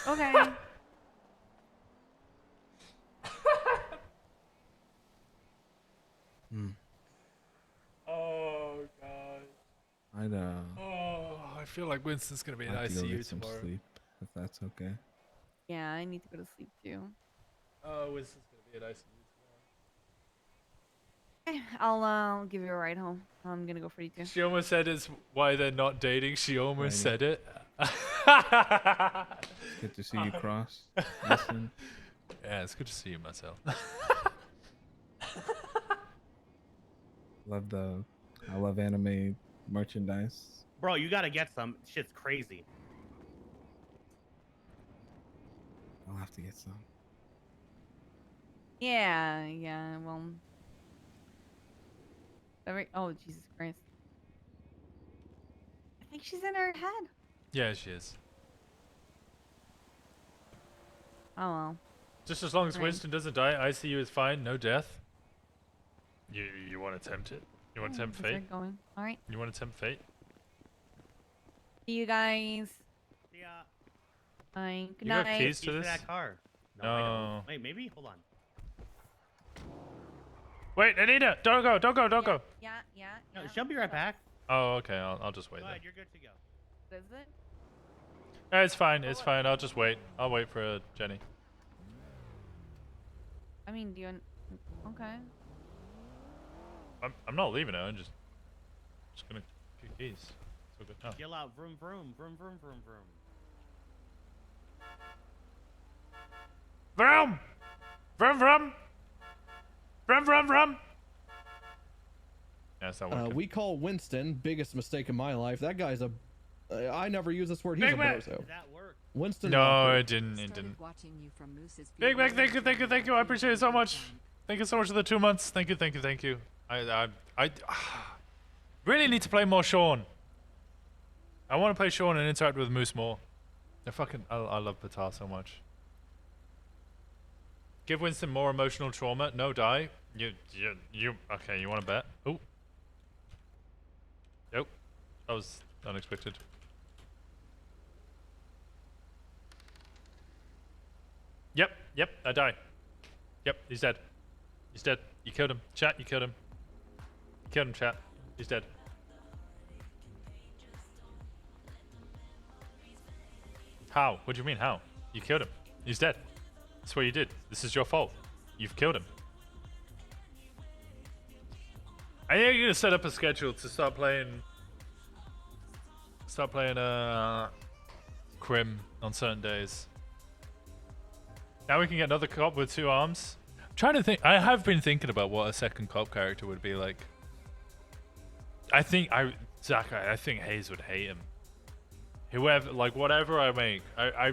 Okay. Oh god. Oh, I feel like Winston's gonna be in I have to go ICU get some tomorrow. sleep, if that's okay. Yeah, I need to go to sleep too. Oh, Winston's gonna be in ICU Okay, I'll give you a ride home. I'm gonna go for you too. tomorrow. She almost said it's why they're not dating. She almost said it. Good to see you, Cross. Listen. Yeah, it's good to see you, Marcel. I love anime merchandise. Bro, you gotta get some. Shit's crazy. I'll have to get some. Yeah, well. Oh, Jesus Christ. I think she's in her head. Yeah, she is. Oh, well. Just as long as Right. Winston doesn't die, ICU is fine, no death. You want to tempt it? You want to tempt fate? Going. All right. You want to tempt fate? See you guys. See ya. Bye. Good You got night. keys to this? that car. I No. don't. Wait, maybe? Hold on. Wait, Anita! Don't go! Don't go! Don't go! Yeah. No, she'll be right back. Oh, okay. I'll just wait Go then. ahead, you're good to go. What is it? It's fine. It's fine. I'll just wait. I'll wait for Jenny. I mean, do you... Okay. I'm not leaving her. I'm just Just gonna kick keys. So good. Oh. Yell out, vroom, vroom, vroom, vroom, vroom, vroom. Vroom! Vroom, vroom! Vroom, vroom, vroom! Yeah, it's not working. We call Winston, biggest mistake in my life. That guy's a... I never use this word. He's Big a Mac. bozo. Did that work? Winston. No, Walker. it didn't. Big Mac, thank you. I appreciate it so much. Thank you so much for the 2 months. Thank you. I really need to play more Sean. I want to play Sean and interact with Moose more. I love Patar so much. Give Winston more emotional trauma. No die. You. Okay, you want to bet? Oh. Yep. That was unexpected. Yep, I die. Yep, he's dead. He's dead. You killed him. Chat, you killed him. You killed him, chat. He's dead. How? What do you mean, how? You killed him. He's dead. That's what you did. This is your fault. You've killed him. I think you're gonna set up a schedule to start playing Crim on certain days. Now we can get another cop with 2 arms. I'm trying to think. I have been thinking about what a second cop character would be like. I think Hayes would hate him. Whoever, like, whatever I make, I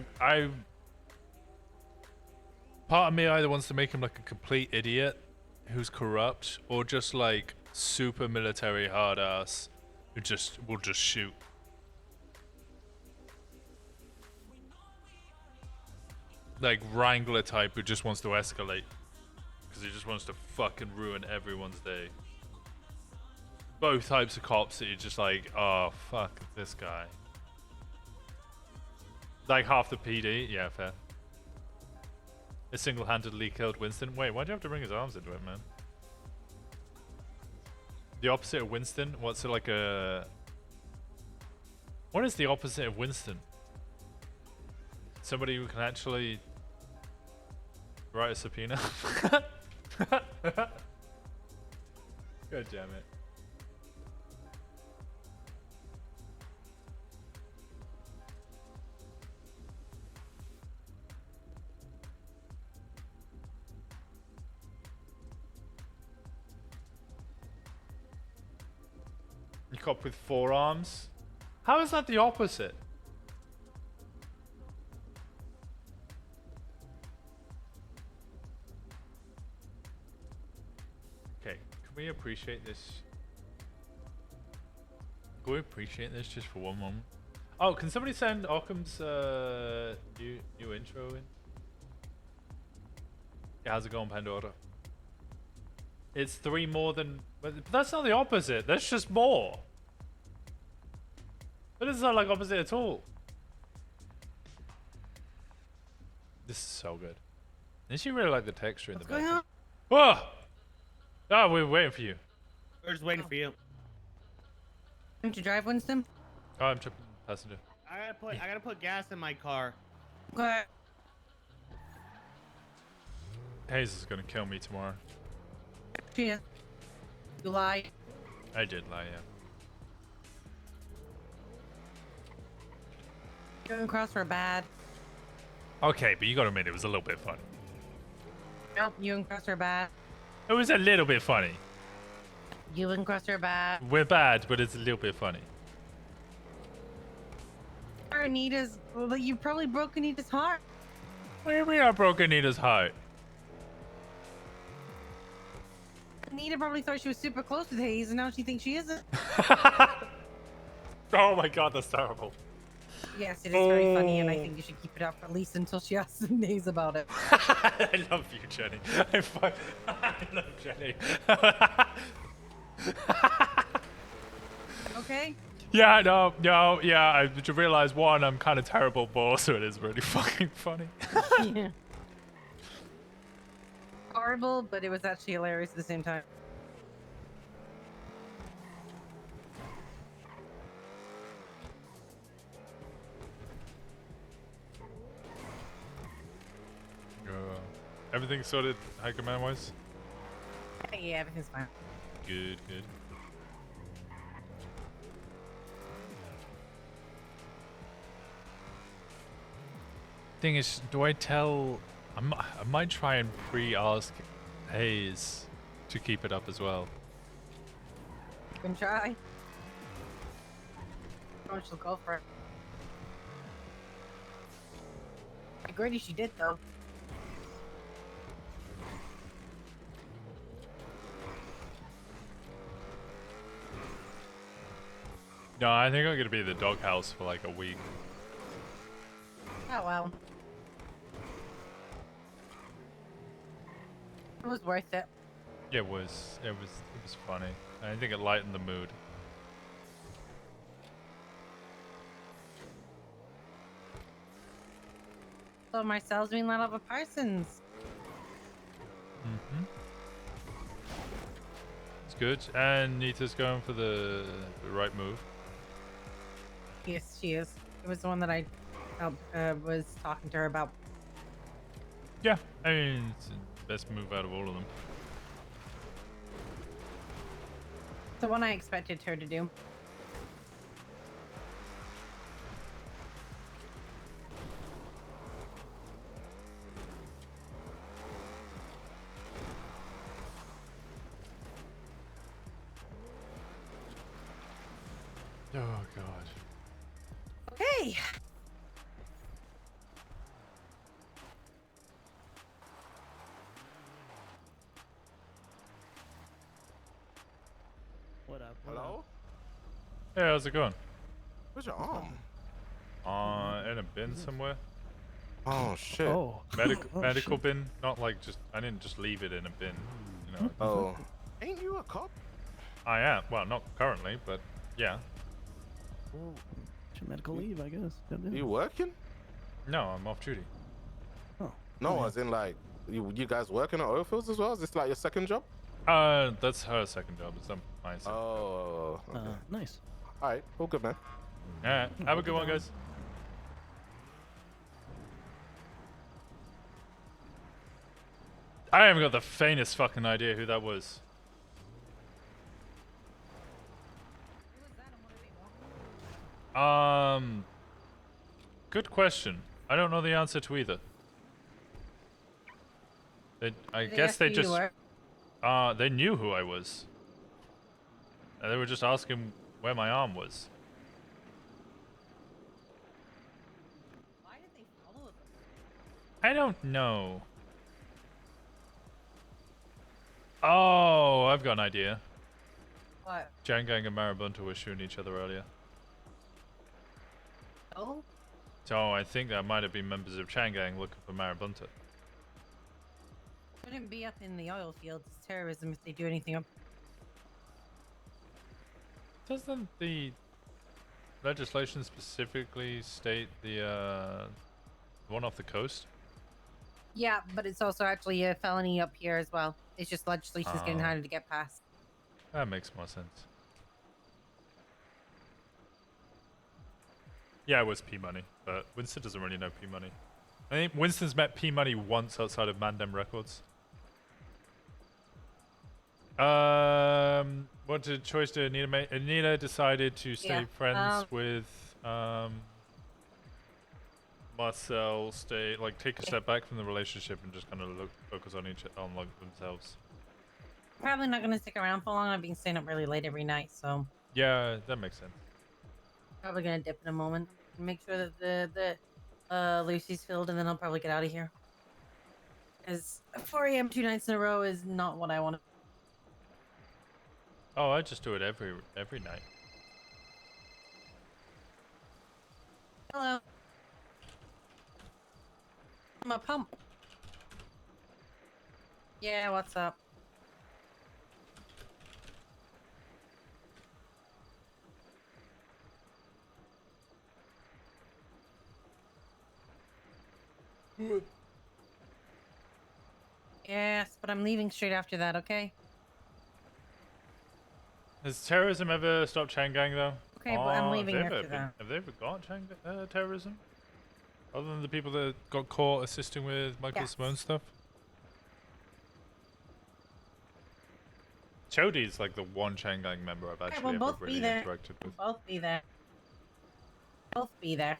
part of me either wants to make him like a complete idiot who's corrupt, or just like super military hard ass who will just shoot. Like Wrangler type who just wants to escalate because he just wants to fucking ruin everyone's day. Both types of cops that you're just like, oh fuck this guy. Like half the PD, yeah, fair. It single-handedly killed Winston. Wait, why'd you have to bring his arms into it, man? The opposite of Winston? What's it like a... What is the opposite of Winston? Somebody who can actually write a subpoena? God damn it. You cop with 4 arms? How is that the opposite? Okay, can we appreciate this? Can we appreciate this just for one moment? Oh, can somebody send Occam's new intro in? Yeah, how's it going, Pandora? It's 3 more than... But that's not the opposite. That's just more. But it's not like opposite at all. This is so good. Didn't you really like the texture in the back? Whoa! Oh, we're waiting for you. We're just waiting for you. Didn't you drive, Winston? Oh, I'm tripping passenger. I gotta put gas in my car. Okay. Hayes is gonna kill me tomorrow. Yeah. You lied. I did lie, yeah. You and Cross were bad. Okay, but you gotta admit it was a little bit funny. Nope, you and Cross are bad. It was a little bit funny. You and Cross are bad. We're bad, but it's a little bit funny. Anita's... Well, you probably broke Anita's heart. What do you mean I broke Anita's heart? Anita probably thought she was super close with Hayes, and now she thinks she isn't. Oh my god, that's terrible. Yes, it is very funny, and I think you should keep it up at least until she asks Hayes about it. I love you, Jenny. I love Jenny. Okay? Yeah, no, yeah, I just realized, one, I'm kind of terrible, but also it is really fucking funny. Yeah. Horrible, but it was actually hilarious at the same time. Everything sorted, high command wise? Yeah, everything's fine. Good, good. thing is, do I tell? I might try and pre-ask Hayes to keep it up as well. You can try. Oh, she'll go for it. I agree she did though. No, I think I'm gonna be in the doghouse for like a week. Oh well. It was worth it. It was funny. I think it lightened the mood. So Marcel's doing that over Parsons. It's good. And Nita's going for the right move. Yes, she is. It was the one that I was talking to her about. Yeah, I mean, it's the best move out of all of them. The one I expected her to do. Oh god. Okay. What up? Hello? Hey, how's it going? Where's your arm? In a bin somewhere. Oh shit. Oh. Medical bin, not like just. I didn't just leave it in a bin. You know. Oh. Ain't you a cop? I am. Well, not currently, but yeah. Well, it's your medical leave, I guess. You working? No, I'm off duty. Oh. No, as in like, you guys working at oil fields as well? Is this like your second job? That's her second job. It's not mine. Oh. Okay. Nice. All right. All good, man. Alright, have a good one, guys. I haven't got the faintest fucking idea who that was. Good question. I don't know the answer to either. I guess they just they knew who I was. And they were just asking where my arm was. Why did they follow them? I don't know. Oh, I've got an idea. What? Jangang and Marabunta were shooting each other earlier. Oh? So I think that might have been members of Changang looking for Marabunta. Wouldn't be up in the oil fields. It's terrorism if they do anything up. Doesn't the legislation specifically state the one off the coast? Yeah, but it's also actually a felony up here as well. It's just legislation's getting Oh. harder to get passed. That makes more sense. Yeah, it was P-Money, but Winston doesn't really know P-Money. I think Winston's met P-Money once outside of Mandem Records. What did choice do Anita make? Anita decided to stay friends with Marcel, take a step back from the relationship and just kind of focus on themselves. Probably not gonna stick around for long. I've been staying up really late every night, so Yeah, that makes sense. probably gonna dip in a moment. Make sure that the Lucy's filled, and then I'll probably get out of here. Because 4 a.m. 2 nights in a row is not what I want to. Oh, I just do it every night. Hello. I'm a pump. Yeah, what's up? Yes, but I'm leaving straight after that, okay? Has terrorism ever stopped Changang though? Okay, but I'm leaving have they after that. Have they ever got terrorism? Other than the people that got caught assisting with Michael Simone stuff? Chodi's like the one Changang member I've actually we'll ever both really be there. interacted with. We'll both be there. Both be there.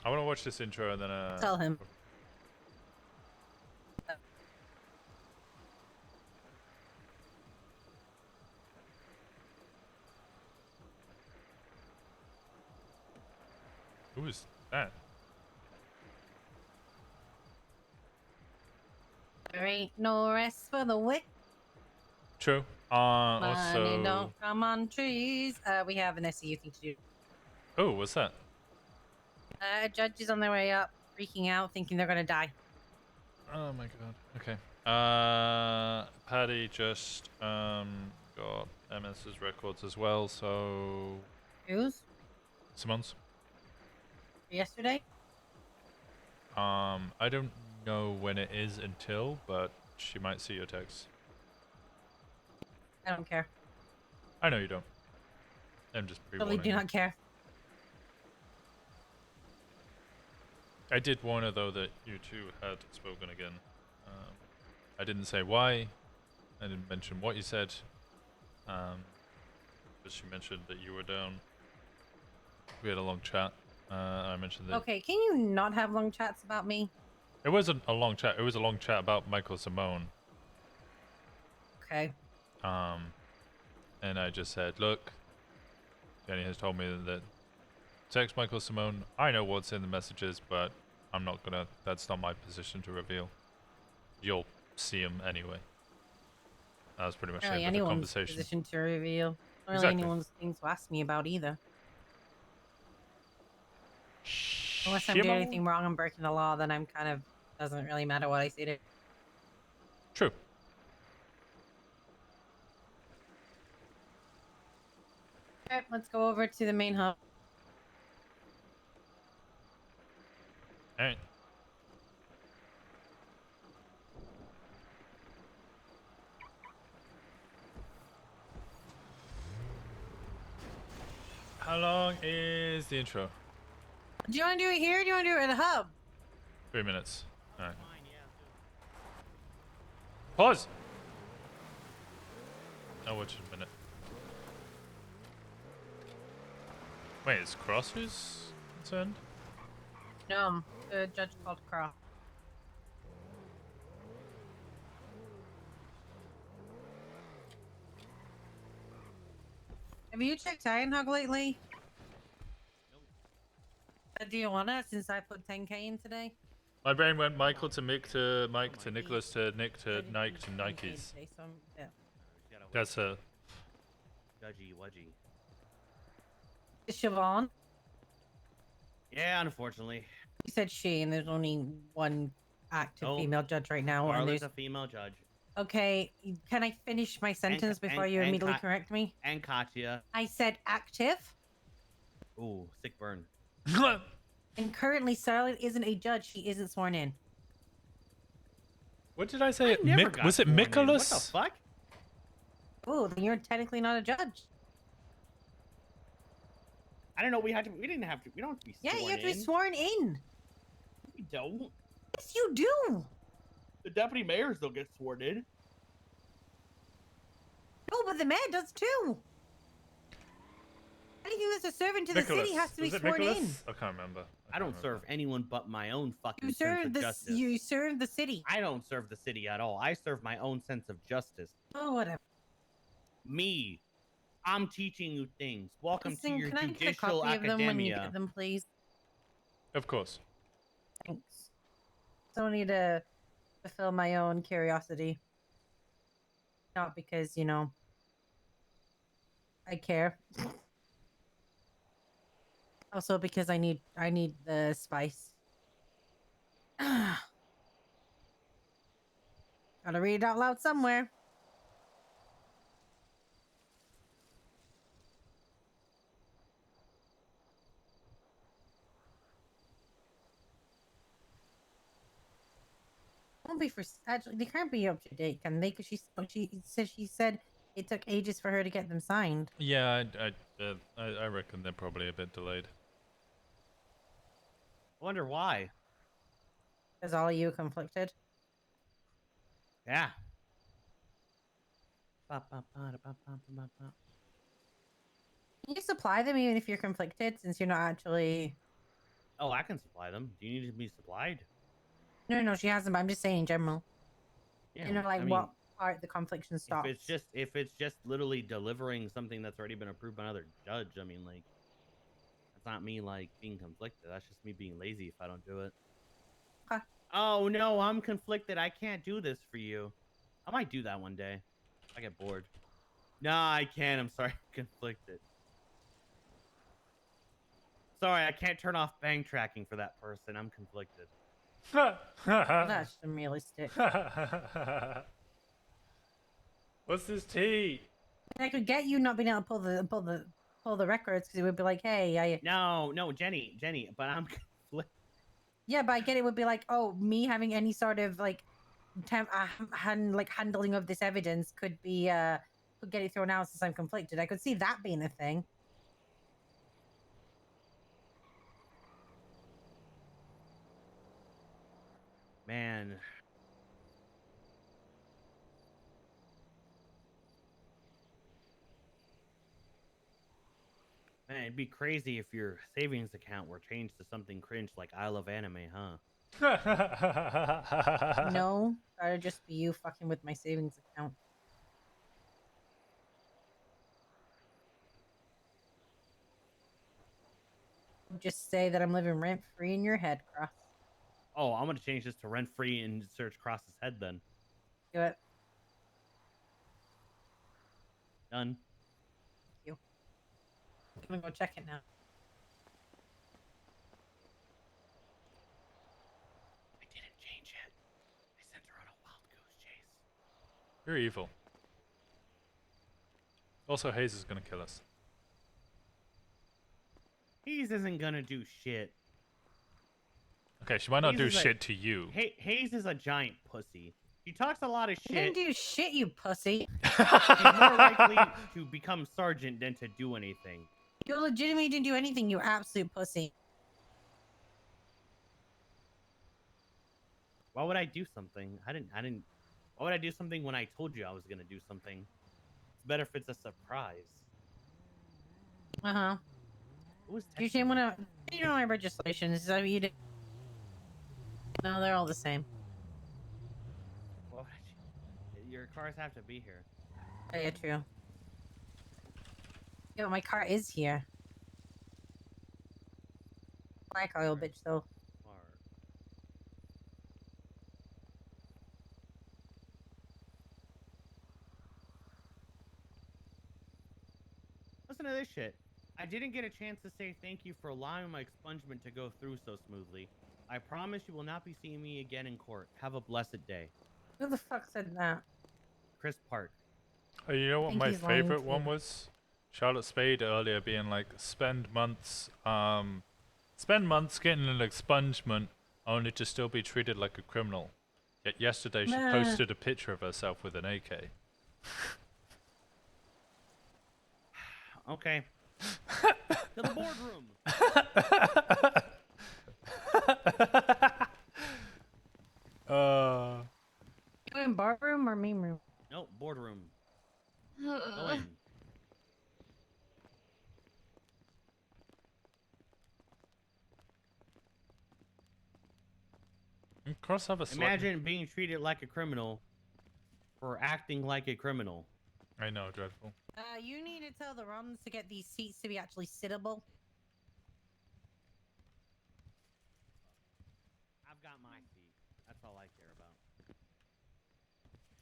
I want to watch this intro and then Tell him. Who is that? There ain't no rest for the wicked. True. Money Also. don't come on trees. We have an SEU thing to do. Oh, what's that? Judges on their way up, freaking out, thinking they're gonna die. Oh my god. Okay. Paddy just got MS's records as well, so. Whose? Simone's. Yesterday? I don't know when it is until, but she might see your text. I don't care. I know you don't. I'm just Totally pre-warning do you. not care. I did warn her though that you two had spoken again. I didn't say why. I didn't mention what you said. But she mentioned that you were down. We had a long chat. I mentioned that. Okay, can you not have long chats about me? It wasn't a long chat. It was a long chat about Michael Simone. Okay. And I just said, look, Jenny has told me that text Michael Simone. I know what's in the messages, but I'm not gonna. That's not my position to reveal. You'll see him anyway. That was pretty much Really, the end of the anyone's conversation. position to reveal. Not really Exactly. anyone's thing to ask me about either. Unless I'm doing Shimon? anything wrong and breaking the law, then I'm kind of doesn't really matter what I say to. True. Alright, let's go over to the main hub. Alright. How long is the intro? Do you want to do it here? Or do you want to do it at the hub? 3 minutes. Alright. Pause! I'll watch in a minute. Wait, is Cross who's concerned? No, the judge called Cross. Have you checked Iron Hug lately? Do you wanna, since I put 10k in today? My brain went Michael to Mick to Mike to Nicholas to Nick to Nike to Nikes. Today, so yeah. That's a. Judgy wudgy. Siobhan? Yeah, unfortunately. You said she, and there's only one active Nope. female judge right now. And Marla's there's... a female judge. Okay, can I finish my sentence before you immediately correct me? And Katya. I said active, Ooh, sick burn. and currently Charlotte isn't a judge. She isn't sworn in. What did I say? never got Was it sworn in. Nicholas? What the fuck? Oh, then you're technically not a judge. I don't know. We didn't have to. We don't have to be Yeah, sworn you have to in. be sworn in. We don't. Yes, you do. The deputy mayors don't get sworn in. No, but the mayor does too. Anything that's a servant to the city has to be Was it sworn in. Nicholas? I can't remember. I don't serve anyone but my own fucking You sense serve of the justice. you serve the city. I don't serve the city at all. I serve my own sense of justice. Oh, whatever. Me. I'm teaching you things. Welcome Listen, to your can I get a judicial copy of them when you academia. get them, please? Of course. Thanks. So I need to fulfill my own curiosity. Not because, you know, I care. Also because I need the spice. Gotta read it out loud somewhere. Won't be for actually. They can't be up to date, can they? Because she said it took ages for her to get them signed. Yeah, I reckon they're probably a bit delayed. I wonder why. Is all of you conflicted? Yeah. Can you supply them even if you're conflicted, since you're not actually Oh, I can supply them. Do you need to be supplied? No, she hasn't. But I'm just saying in general. Yeah. You know, like I mean, what part the confliction stops. if it's just literally delivering something that's already been approved by another judge, I mean, like, that's not me like being conflicted. That's just me being lazy if I don't do it. Okay. Oh no, I'm conflicted. I can't do this for you. I might do that one day. I get bored. Nah, I can't. I'm sorry. I'm conflicted. Sorry, I can't turn off bang tracking for that person. I'm conflicted. That's unrealistic. What's this tea? I could get you not being able to pull the records because it would be like, hey, No, Jenny, but I'm conflicted. Yeah, but I get it would be like, oh, me having any sort of like handling of this evidence could be could get it thrown out since I'm conflicted. I could see that being a thing. Man. Man, it'd be crazy if your savings account were changed to something cringe like I love anime, huh? No, that'd just be you fucking with my savings account. Just say that I'm living rent free in your head, Cross. Oh, I'm gonna change this to rent free and search Cross's head then. Do it. Done. Thank you. I'm gonna go check it now. I didn't change it. I sent her on a wild goose chase. You're evil. Also, Hayes is gonna kill us. Hayes isn't gonna do shit. Okay, she might not Hayes do is shit to you. Hayes is a giant pussy. She talks a lot of You shit. didn't do shit, you pussy. She's more likely to become sergeant than to do anything. You legitimately didn't do anything, you absolute pussy. Why would I do something? I didn't. Why would I do something when I told you I was gonna do something? It's better if it's a surprise. Uh-huh. Who's You shouldn't wanna you know my legislation. Is that what you did? No, they're all the same. Well, your cars have to be here. Oh, yeah, true. Yeah, my car is here. Black oil, bitch, though. Listen to this shit. I didn't get a chance to say thank you for allowing my expungement to go through so smoothly. I promise you will not be seeing me again in court. Have a blessed day. Who the fuck said that? Chris Park. Oh, you know what think my he's lying favorite to one you. was? Charlotte Spade earlier being like, spend months getting an expungement only to still be treated like a criminal. Yet yesterday she Nah. posted a picture of herself with an AK. Okay. To the boardroom. You in bar room or meme room? No, boardroom. Go in. Cross have a Imagine being treated like a criminal for acting like a criminal. I know, dreadful. You need to tell the runs to get these seats to be actually sittable. I've got my seat. That's all I care about.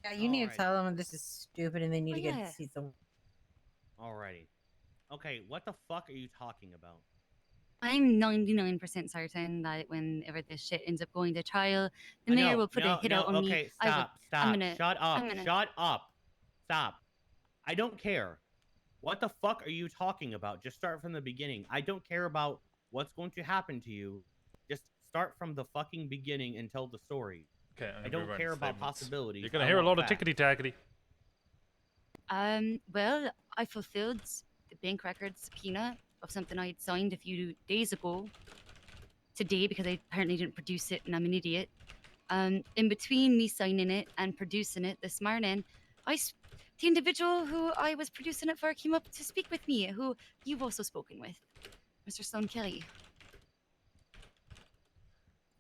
Yeah, you need to Alrighty. tell them this is stupid and they need Oh, to get yeah. the seats. Alrighty. Okay, what the fuck are you talking about? I'm 99% certain that whenever this shit ends up going to trial, the I mayor know, will put a hit out on me. Okay, I will- stop. I'm gonna, Shut up. I'm gonna- Shut up. Stop. I don't care. What the fuck are you talking about? Just start from the beginning. I don't care about what's going to happen to you. Just start from the fucking beginning and tell the story. Okay, I don't care about possibilities. You're gonna I hear a want lot of facts. tickety-tackety. Well, I fulfilled the bank record subpoena of something I had signed a few days ago today because I apparently didn't produce it and I'm an idiot. In between me signing it and producing it this morning, the individual who I was producing it for came up to speak with me, who you've also spoken with, Mr. Sloan Kelly.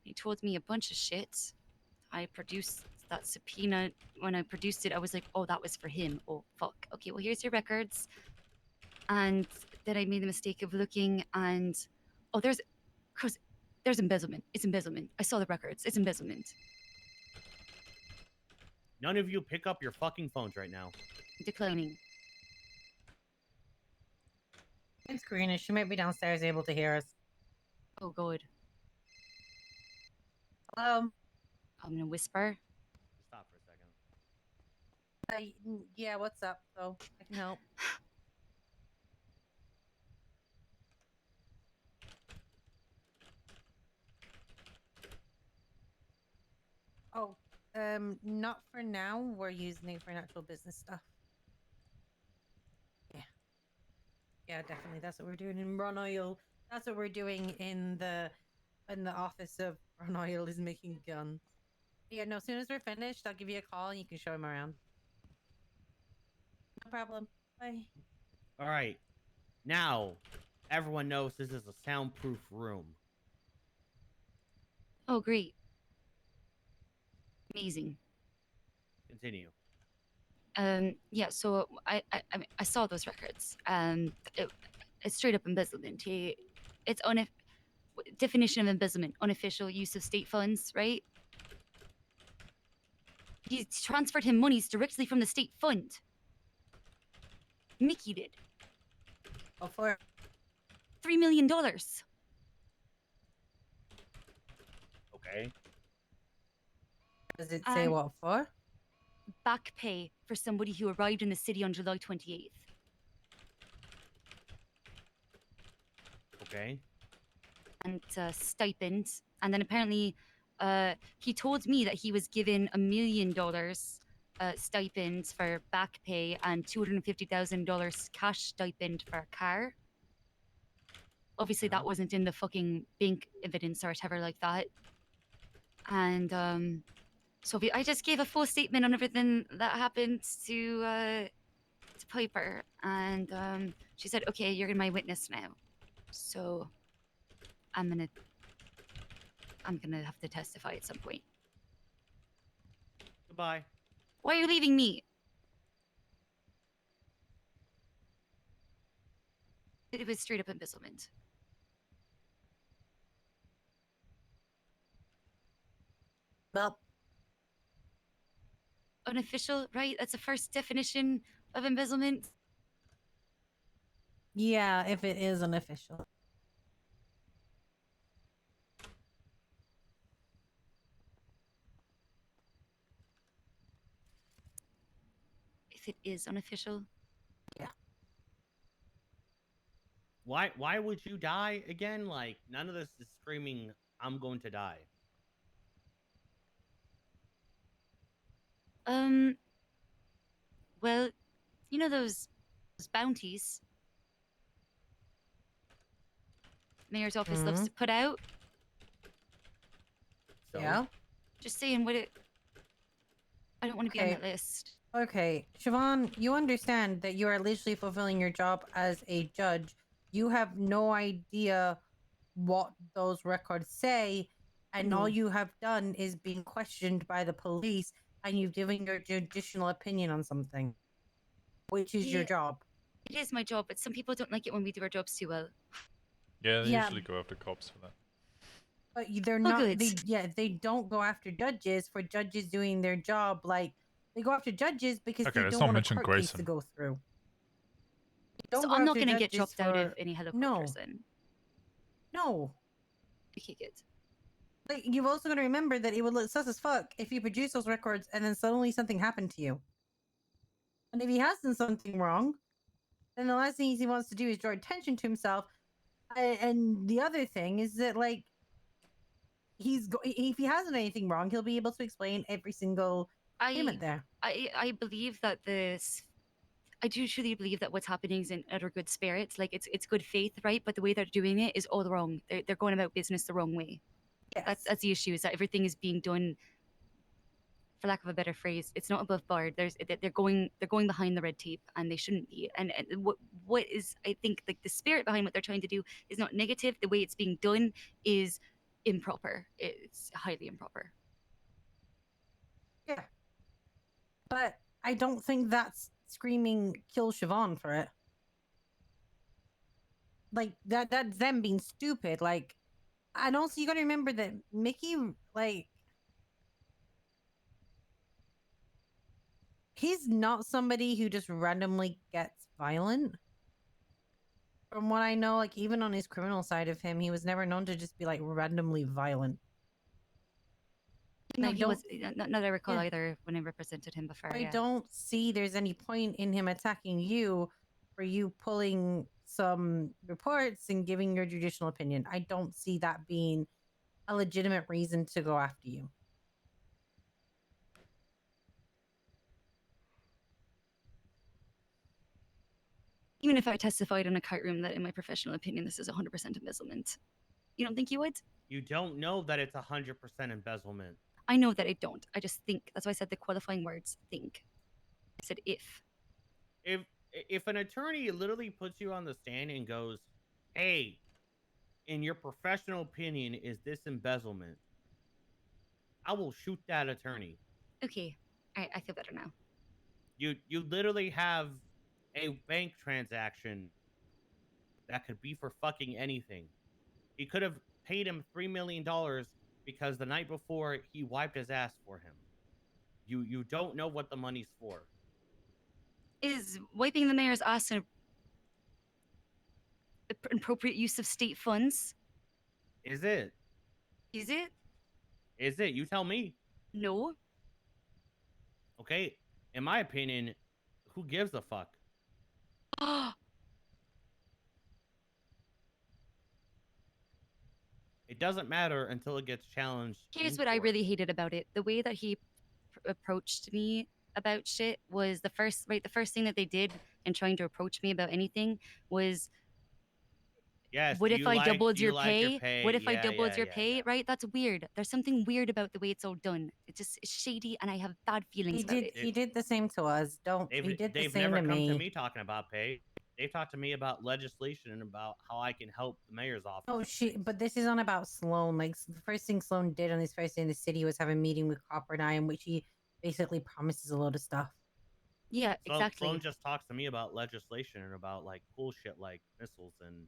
He told me a bunch of shit. I produced that subpoena. When I produced it, I was like, oh, that was for him. Oh, fuck. Okay, well, here's your records. And then I made the mistake of looking and, oh, there's embezzlement. It's embezzlement. I saw the records. It's embezzlement. None of you pick up your fucking phones right now. Declining. It's Greenish. She might be downstairs able to hear us. Oh, good. Hello? I'm gonna whisper. Stop for a second. Yeah, what's up? So I can help. Oh, not for now. We're using it for actual business stuff. Yeah. Yeah, definitely. That's what we're doing in Ron Oil. That's what we're doing in the office of Ron Oil is making guns. Yeah, no, as soon as we're finished, I'll give you a call and you can show him around. No problem. Bye. All right. Now, everyone knows this is a soundproof room. Oh, great. Amazing. Continue. Yeah, so I saw those records. It's straight up embezzlement. It's definition of embezzlement, unofficial use of state funds, right? He transferred him monies directly from the state fund. Mickey did. Oh, for $3 million. Okay. Does it say what for? Back pay for somebody who arrived in the city on July 28th. Okay. And stipend. And then apparently he told me that he was given $1 million stipend for back pay and $250,000 cash stipend for a car. Obviously, that wasn't in the fucking bank evidence or whatever like that. And so I just gave a full statement on everything that happened to Piper, and she said, "Okay, you're my witness now." So I'm gonna have to testify at some point. Goodbye. Why are you leaving me? It was straight up embezzlement. Well, unofficial, right? That's the first definition of embezzlement. Yeah, if it is unofficial. If it is unofficial. Yeah. Why would you die again? Like, none of this is screaming, I'm going to die. Well, you know those bounties mayor's office loves to put out? So? Yeah. Just saying what it... I don't want to be on that list. Okay, Siobhan, you understand that you are literally fulfilling your job as a judge. You have no idea what those records say, and all you have done is being questioned by the police, and you've given your judicial opinion on something, which is your job. It is my job, but some people don't like it when we do our jobs too well. Yeah, they Yeah. usually go after cops for that. But they're not. They don't go after judges for judges doing their job. Like, they go after judges because Okay, they let's don't not want a mention court case to Grayson. go through. So I'm not going to get dropped out of any helicopters then. No. Okay, good. Like, you've also got to remember that it would look sus as fuck if you produce those records and then suddenly something happened to you. And if he has done something wrong, then the last thing he wants to do is draw attention to himself. And the other thing is that, like, if he hasn't done anything wrong, he'll be able to explain every single payment there. I believe that I do truly believe that what's happening is in utter good spirits. Like, it's good faith, right? But the way they're doing it is all wrong. They're going about business the wrong way. Yes. That's the issue, is that everything is being done, for lack of a better phrase, it's not above board. They're going behind the red tape, and they shouldn't be. And what is, I think, like, the spirit behind what they're trying to do is not negative. The way it's being done is improper. It's highly improper. Yeah. But I don't think that's screaming kill Siobhan for it. Like that's them being stupid. Like, and also you gotta remember that Mickey, like, he's not somebody who just randomly gets violent. From what I know, like even on his criminal side of him, he was never known to just be like randomly violent. No, I he don't- was not that I recall Yeah. either when I represented him before. I yeah. don't see there's any point in him attacking you for you pulling some reports and giving your judicial opinion. I don't see that being a legitimate reason to go after you. Even if I testified in a courtroom that, in my professional opinion, this is 100% embezzlement, you don't think you would? You don't know that it's 100% embezzlement. I know that I don't. I just think. That's why I said the qualifying words. Think. I said if. If an attorney literally puts you on the stand and goes, "Hey, in your professional opinion, is this embezzlement?" I will shoot that attorney. Okay. All right. I feel better now. You literally have a bank transaction that could be for fucking anything. He could have paid him $3 million because the night before he wiped his ass for him. You don't know what the money's for. Is wiping the mayor's ass an appropriate use of state funds? Is it? Is it? Is it? You tell me. No. Okay. In my opinion, who gives a fuck? It doesn't matter until it gets challenged. Here's in what I court. really hated about it. The way that he approached me about shit was the first thing that they did in trying to approach me about anything was, Yes. what do if you I like- doubled do you your like pay? What if I Yeah, doubled yeah, your yeah, pay? yeah. Right? That's weird. There's something weird about the way it's all done. It's shady, and I have bad feelings about it. He did the same to us. He did the They've same never to come me. to me talking about pay. They've talked to me about legislation and about how I can help the mayor's office. Oh, but this is on about Sloan. Like, the first thing Sloan did on his first day in the city was have a meeting with Copper and I, in which he basically promises a load of stuff. Yeah, exactly. Sloan just talks to me about legislation and about like cool shit like missiles and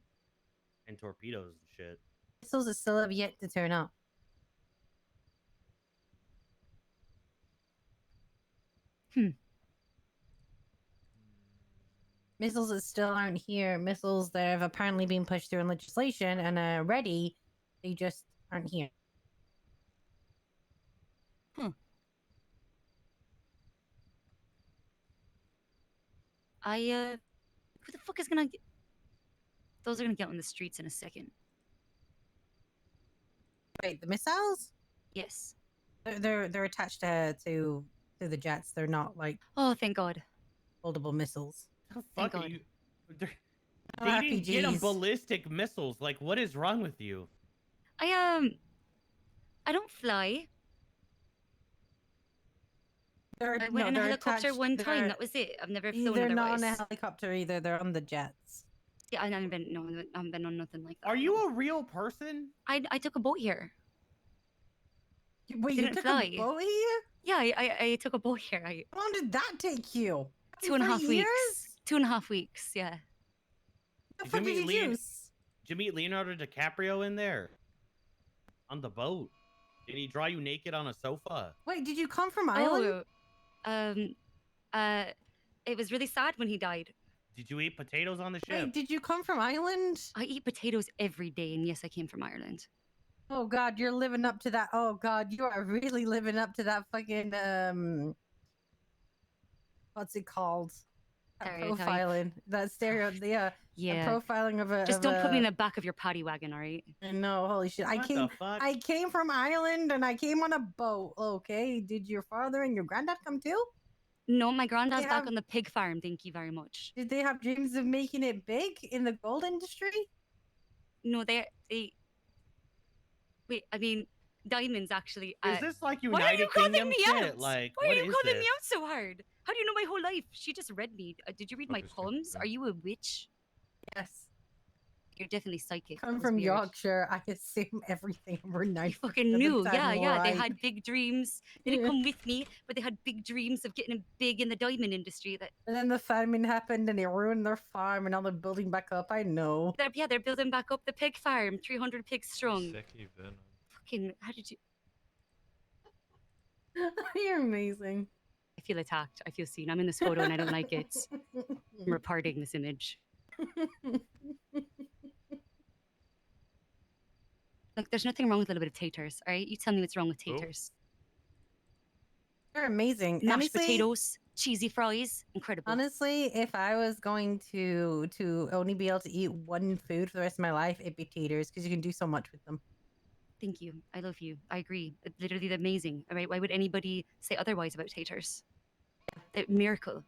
torpedoes and shit. Missiles that still have yet to turn up. Missiles that still aren't here. Missiles that have apparently been pushed through in legislation and are ready. They just aren't here. Who the fuck is gonna? Those are gonna get on the streets in a second. Wait, the missiles? Yes. They're attached to the jets. They're not like. Oh, thank God. Foldable missiles. Fuck God. you. Oh, They didn't get them RPGs. ballistic missiles. Like, what is wrong with you? I don't fly. I went in a helicopter one time. That was it. I've never flown They're otherwise. not on a helicopter either. They're on the jets. Yeah, I haven't been. No, I haven't been on nothing like that. Are you a real person? I took a boat here. Wait, you Didn't took fly. a boat here? Yeah, I took a boat here. How long did that take you? 2.5 3 weeks. years? 2.5 weeks. Yeah. The fuck did you do? Did you meet Leonardo DiCaprio in there? On the boat? Did he draw you naked on a sofa? Wait, did you come from Ireland? It was really sad when he died. Did you eat potatoes on the ship? Wait, did you come from Ireland? I eat potatoes every day, and yes, I came from Ireland. Oh God, you're living up to that. Oh God, you are really living up to that fucking what's it called? That Stereotype. profiling. That stereo. Yeah. That profiling of a. Just of don't put me in a- the back of your paddy wagon, all right? I know, holy shit! What the fuck? I came from Ireland and I came on a boat. Okay, did your father and your granddad come too? No, my granddad's They back have- on the pig farm. Thank you very much. Did they have dreams of making it big in the gold industry? No, they. Wait, I mean, diamonds actually. Is this like why are you United calling Kingdom me shit? out? Like, why what are you is calling me this? out so hard? How do you know my whole life? She just read me. Did you read my poems? Are you a witch? Yes. You're definitely psychic. Come That was from weird. Yorkshire, I assume everything overnight. You fucking knew. Yeah, yeah. They had big dreams. They didn't come with me, but they had big dreams of getting big in the diamond industry. That And then the famine happened and they ruined their farm and now they're building back up. I know. they're building back up the pig farm, 300 pigs strong. Sicky venom. Fucking, how did you? You're amazing. I feel attacked. I feel seen. I'm in this photo and I don't like it. I'm reporting this image. Look, there's nothing wrong with a little bit of taters, all right? You tell me what's wrong with taters. You're amazing. Mashed Honestly, potatoes, cheesy fries, incredible. honestly, if I was going to only be able to eat one food for the rest of my life, it'd be taters because you can do so much with them. Thank you. I love you. I agree. Literally amazing. All right. Why would anybody say otherwise about taters? They're a miracle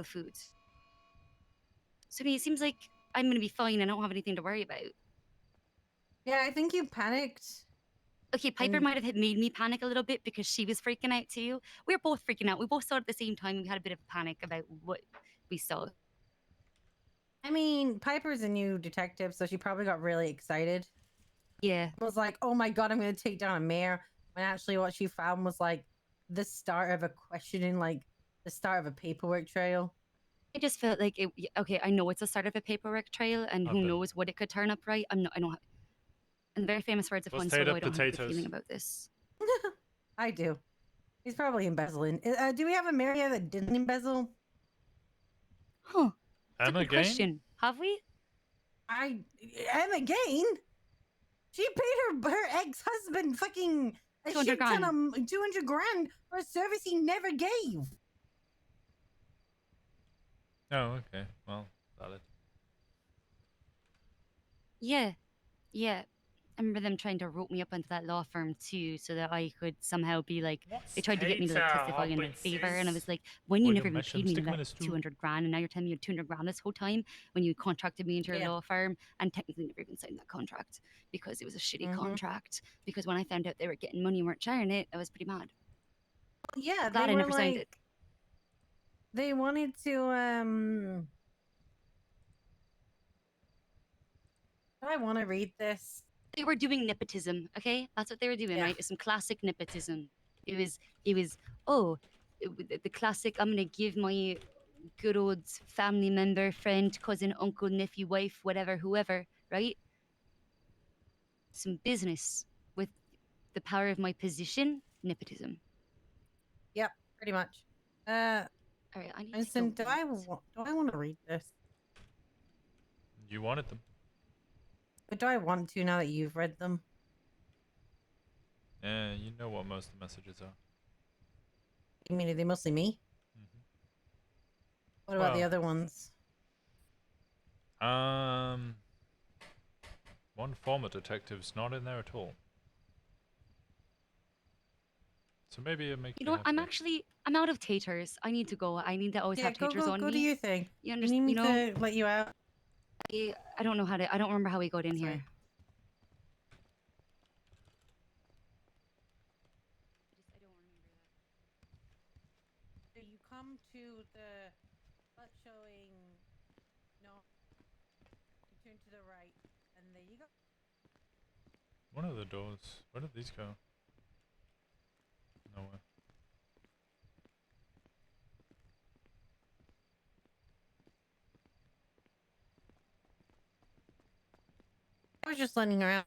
food. So to me, it seems like I'm going to be fine. I don't have anything to worry about. Yeah, I think you panicked. Okay, Piper might have made me panic a little bit because she was freaking out too. We were both freaking out. We both saw it at the same time. We had a bit of panic about what we saw. I mean, Piper's a new detective, so she probably got really excited. Yeah. Was like, oh my god, I'm going to take down a mayor. When actually what she found was like the start of a questioning, like the start of a paperwork trail. I just felt like it. Okay, I know it's the start of a paperwork trail, and who knows what it could turn up right. I don't. And the very famous words of Han Solo, I don't have a good feeling about this. I do. He's probably embezzling. Do we have a mayor that didn't embezzle? Huh. Emma Good question. Have we? Emma Gain? She paid her ex-husband fucking a 200 shit ton grand. of 200 grand for a service he never gave. Oh, okay. Well, valid. Yeah. I remember them trying to rope me up into that law firm too, so that I could somehow be like. They tried to get me to like testify in their favor, and I was like, "When you never even paid me that 200 grand, and now you're telling me you had 200 grand this whole time when you contracted me into your law firm, and technically never even signed that contract because it was a shitty contract. Because when I found out they were getting money and weren't sharing it, I was pretty mad. Yeah, Glad they I were never signed it. They wanted to I want to read this. They were doing nepotism, okay? That's what they were doing, right? It's some classic nepotism. It was the classic, I'm gonna give my good old family member, friend, cousin, uncle, nephew, wife, whatever, whoever, right? Some business with the power of my position, nepotism. Yep, pretty much. All right, I need Winston, to do I want to read this? You wanted them. But do I want to now that you've read them? Yeah, you know what most of the messages are. You mean, are they mostly me? What about the Well, other ones? One former detective's not in there at all. So maybe it makes You know what? I'm out of taters. I need to go. I need to always have taters on go me. do your thing. You You need me know, to let you out? I don't know how to. I don't remember how we got in here. So you come to the butt showing. No. You turn to the right, and there you go. One of the doors. Where did these go? Nowhere. I was just letting her out.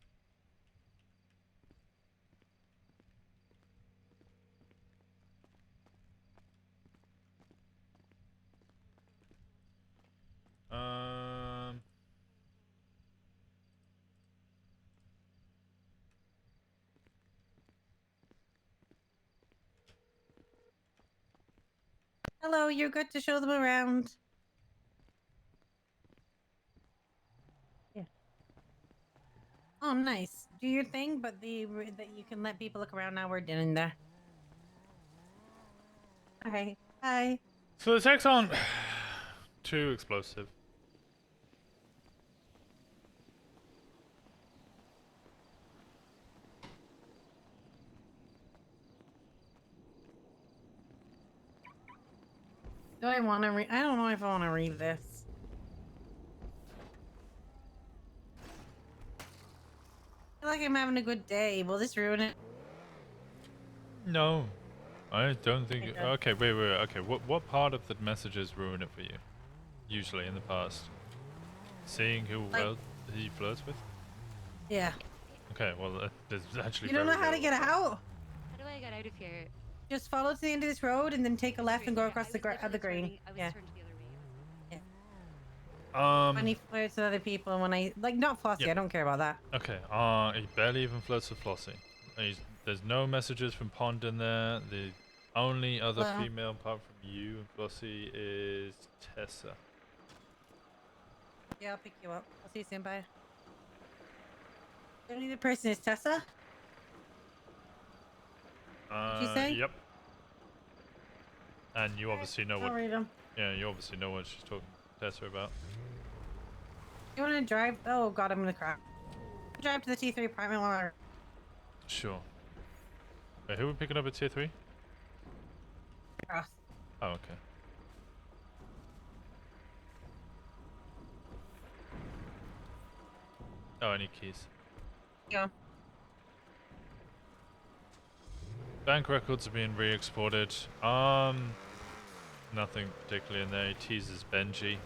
Hello, you're good to show them around. Yeah. Oh, nice. Do your thing, but that you can let people look around now we're in there. Okay. Hi. So the attacks aren't too explosive. Do I want to read? I don't know if I want to read this. feel like I'm having a good day. Will this ruin it? No, I don't think. Okay. Okay, wait. Okay, what part of the messages ruin it for you? Usually in the past, seeing who Like- else he flirts with. Yeah. Okay, well, there's actually. You don't know very how to little. get out? How do I get out of here? Just follow to the end of this road and then take a left and go across the literally green. turning- I was Yeah. turned the other way. When he flirts with other people, when I like not Flossie, Yep. I don't care about that. Okay, he barely even flirts with Flossie. There's no messages from Pond in there. The only other Well- female apart from you and Flossie is Tessa. Yeah, I'll pick you up. I'll see you soon. Bye. The only other person is Tessa. Did you say? Yep. And you obviously know I'll what. read 'em. Yeah, you obviously know what she's talking to Tessa about. You want to drive? Oh God, I'm gonna cry. Drive to the T3 apartment while I. Sure. Wait, who are we picking up at tier 3? Cross. Oh, okay. Oh, I need keys. Yeah. Bank records are being re-exported. Nothing particularly in there. He teases Benji.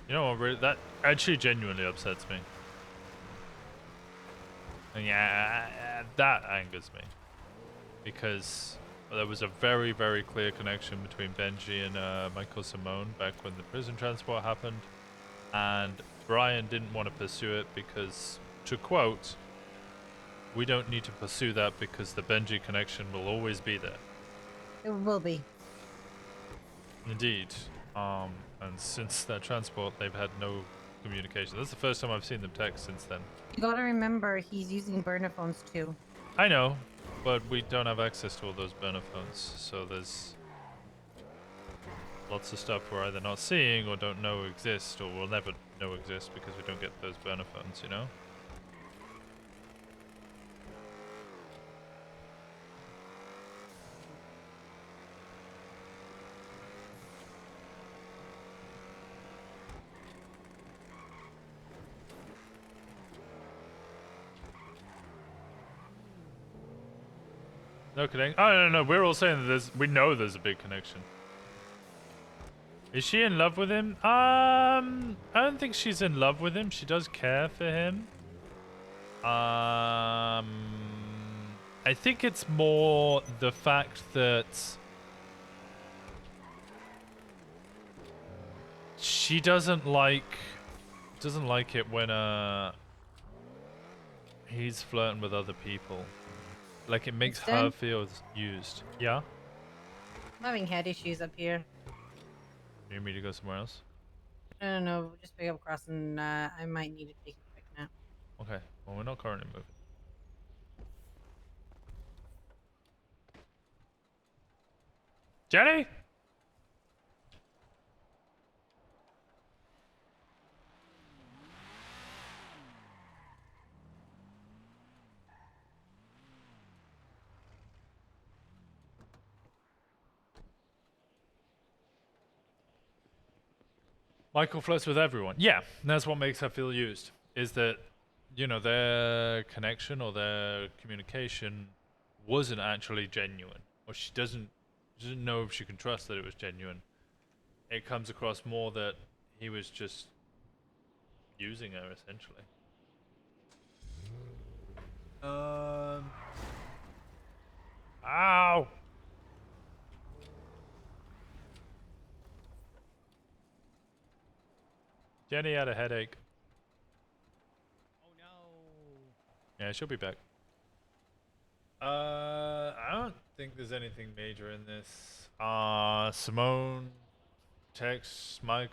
You know what? That actually genuinely upsets me. And yeah, that angers me because there was a very, very clear connection between Benji and Michael Simone back when the prison transport happened, and Brian didn't want to pursue it because, to quote, "We don't need to pursue that because the Benji connection will always be there." It will be. Indeed. And since that transport, they've had no communication. That's the first time I've seen them text since then. You gotta remember, he's using burner phones too. I know, but we don't have access to all those burner phones, so there's lots of stuff we're either not seeing or don't know exist, or we'll never know exist because we don't get those burner phones, you know? No connection. Oh no, we're all saying that we know there's a big connection. Is she in love with him? I don't think she's in love with him. She does care for him. I think it's more the fact that she doesn't like it when he's flirting with other people. Like, it makes her Winston? feel used. Yeah? I'm having head issues up here. You need me to go somewhere else? I don't know. Just pick up cross and I might need to take a quick nap. Okay. Well, we're not currently moving. Jenny? Michael flirts with everyone. Yeah, that's what makes her feel used. Is that, you know, their connection or their communication wasn't actually genuine, or she doesn't know if she can trust that it was genuine. It comes across more that he was just using her essentially. Ow! Jenny had a headache. Oh Yeah, she'll be back. I don't think there's anything major in this. Simone texts Mike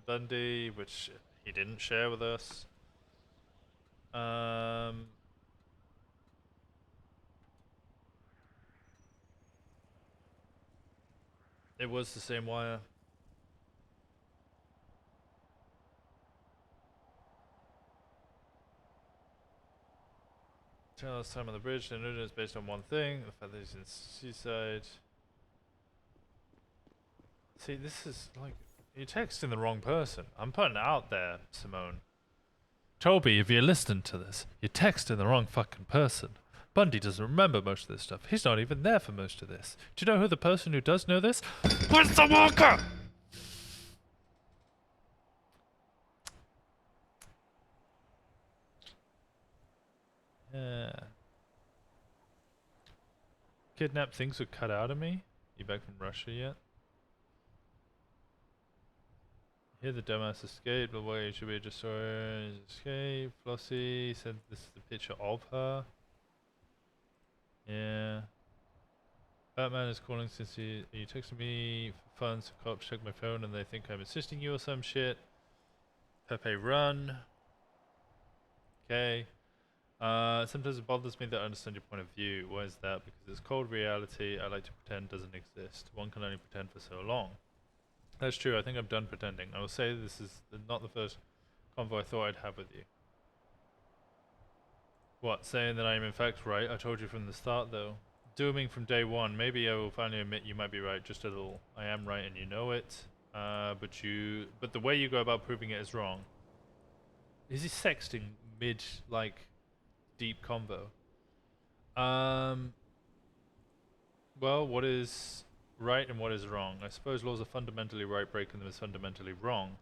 Bundy, which he didn't share with us. It was the same wire. Tell us time on the bridge. The note is based on one thing. The feathers in seaside. See, this is like, You're texting the wrong person. I'm putting it out there, Simone. Toby, if you're listening to this, you're texting the wrong fucking person. Bundy doesn't remember most of this stuff. He's not even there for most of this. Do you know who the person who does know this? Winston Walker! Yeah. Kidnapped things were cut out of me? You back from Russia yet? Here the dumbass escaped, but wait, should we just escape? Flossie said this is the picture of her. Yeah. Batman is calling since you texted me for fun, so cops check my phone and they think I'm assisting you or some shit. Pepe run. Okay. Sometimes it bothers me that I understand your point of view. Why is that? Because it's cold reality I like to pretend doesn't exist. One can only pretend for so long. That's true, I think I'm done pretending. I will say this is not the first convo I thought I'd have with you. What, saying that I am in fact right? I told you from the start though. Dooming from day one, maybe I will finally admit you might be right, just a little. I am right and you know it. But the way you go about proving it is wrong. Is he sexting mid, like, deep convo? Well, what is right and what is wrong? I suppose laws are fundamentally right, breaking them is fundamentally wrong.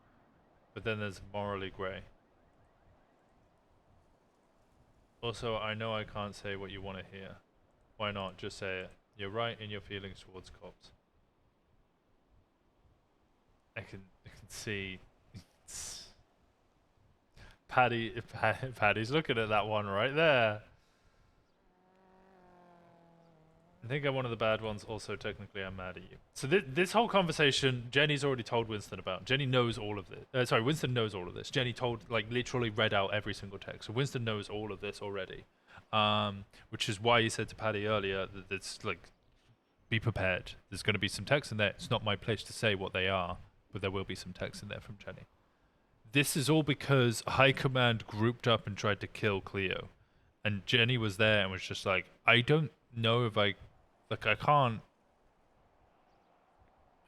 But then there's morally grey. Also, I know I can't say what you want to hear. Why not? Just say it. You're right in your feelings towards cops. I can see Paddy's looking at that one right there. I think I'm one of the bad ones. Also, technically, I'm mad at you. So this whole conversation, Jenny's already told Winston about. Jenny knows all of this. Sorry, Winston knows all of this. Jenny literally read out every single text. So Winston knows all of this already. Which is why he said to Paddy earlier that it's like, be prepared. There's going to be some text in there. It's not my place to say what they are, but there will be some text in there from Jenny. This is all because High Command grouped up and tried to kill Cleo. And Jenny was there and was just like, I don't know if I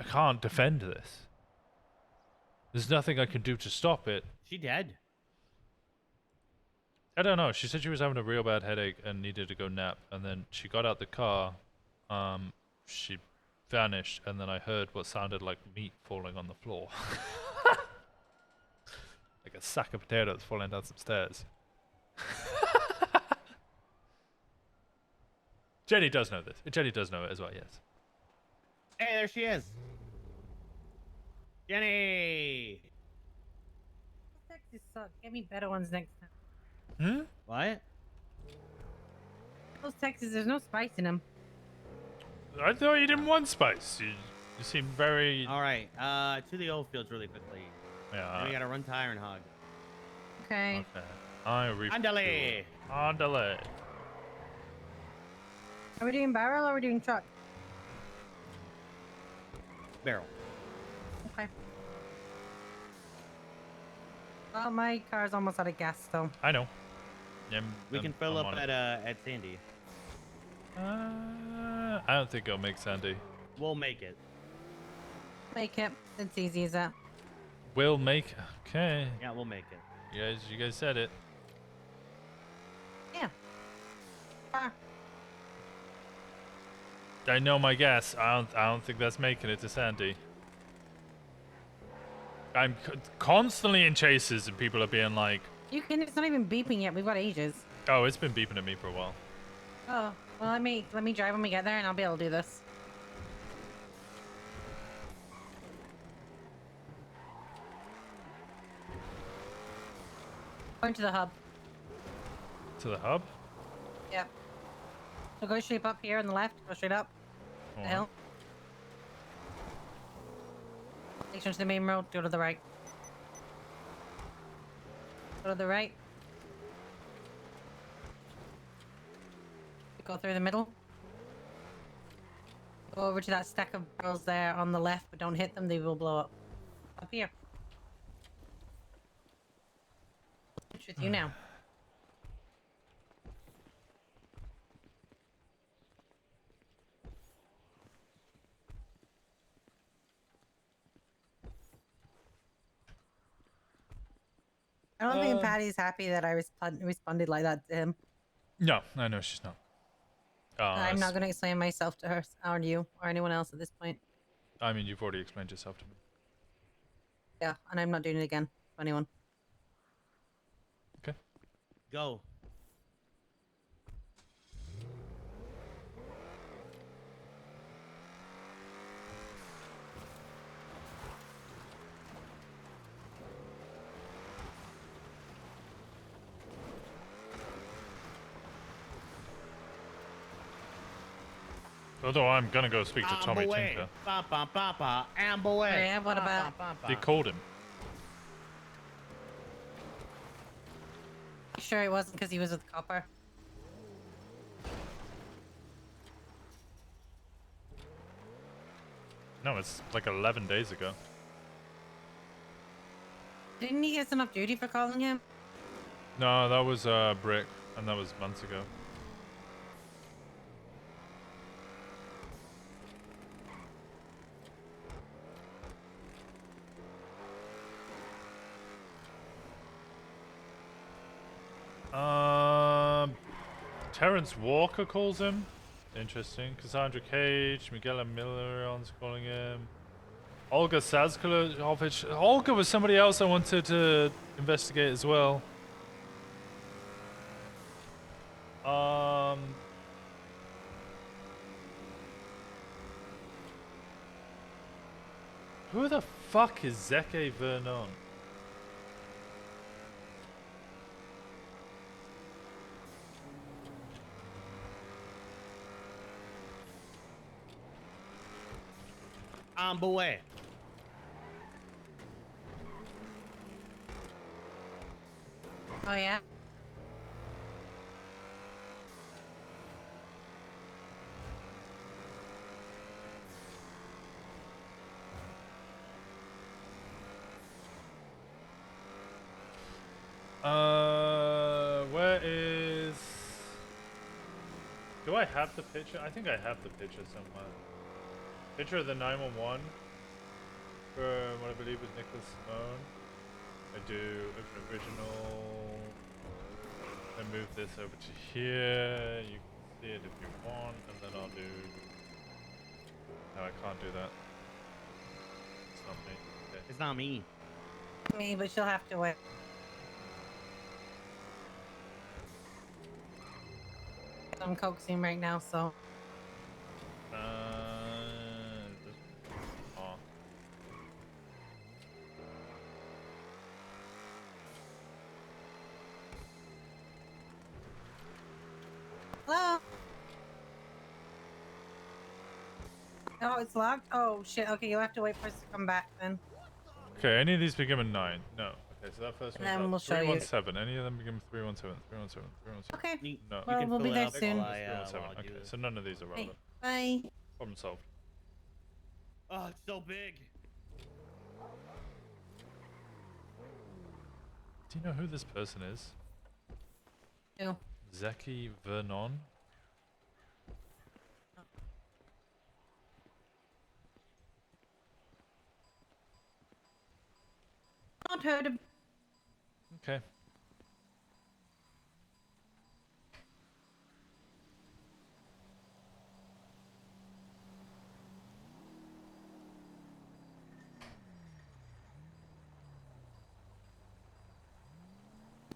can't defend this. There's nothing I can do to stop it. She dead? I don't know. She said she was having a real bad headache and needed to go nap. And then she got out the car. She vanished. And then I heard what sounded like meat falling on the floor. Like a sack of potatoes falling down some stairs. Jenny does know this. Jenny does know it as well, yes. Hey, there she is. Jenny! Texas suck. Get me better ones next time. Hmm? What? Those Texas, there's no spice in them. I thought you didn't want spice. You seem very... Alright, to the old fields really quickly. Yeah. Then we gotta run to Iron Hog. Okay. Andale! Andale. Are we doing barrel or are we doing truck? Barrel. Okay. Well, my car's almost out of gas, so. I know. We can fill up at Sandy. I don't think I'll make Sandy. We'll make it. Make it. It's easy as that. We'll make... Okay. Yeah, we'll make it. You guys said it. Yeah. I know my guess. I don't think that's making it to Sandy. I'm constantly in chases and people are being like... You can. It's not even beeping yet. We've got ages. Oh, it's been beeping at me for a while. Oh. Well, let me drive when we get there and I'll be able to do this. Going to the hub. To the hub? Yep. So go straight up here on the left. Go straight up. The hill. Take to the main road. Go to the right. Go to the right. Go through the middle. Go over to that stack of barrels there on the left, but don't hit them. They will blow up. Up here. What's with you now? I don't think Patty's happy that I responded like that to him. No, I know she's not. I'm not going to explain myself to her, or you, or anyone else at this point. I mean, you've already explained yourself to me. Yeah, and I'm not doing it again to anyone. Okay. Go. Although I'm gonna go speak to Tommy Tinker. Yeah, what about? They called him. Sure, it wasn't because he was with Copper. No, it's like 11 days ago. Didn't he get some off duty for calling him? No, that was Brick, and that was months ago. Terrence Walker calls him. Interesting. Cassandra Cage, Miguel Millerion's calling him. Olga Sazkalovich. Olga was somebody else I wanted to investigate as well. Who the fuck is Zeke Vernon? Boy. Oh yeah. Where is... Do I have the picture? I think I have the picture somewhere. Picture of the 911 for what I believe is Nicholas Simone. I do open original. I move this over to here. You can see it if you want, and then I'll do... No, I can't do that. It's not me. Okay. It's not me. Me, but she'll have to wait. I'm coaxing right now, so. Hello? Oh, it's locked? Oh, shit. Okay, you'll have to wait for us to come back then. Okay, any of these begin with 9? No. Okay, so that first And then one's we'll show you. 317. Any of them begin with 317, 317, 317. Okay. No. Well, we'll be there soon. 317. Okay, so none of these are relevant. Bye. Problem solved. Oh, it's so big. Do you know who this person is? Who? Zeki Vernon? Not heard of. Okay.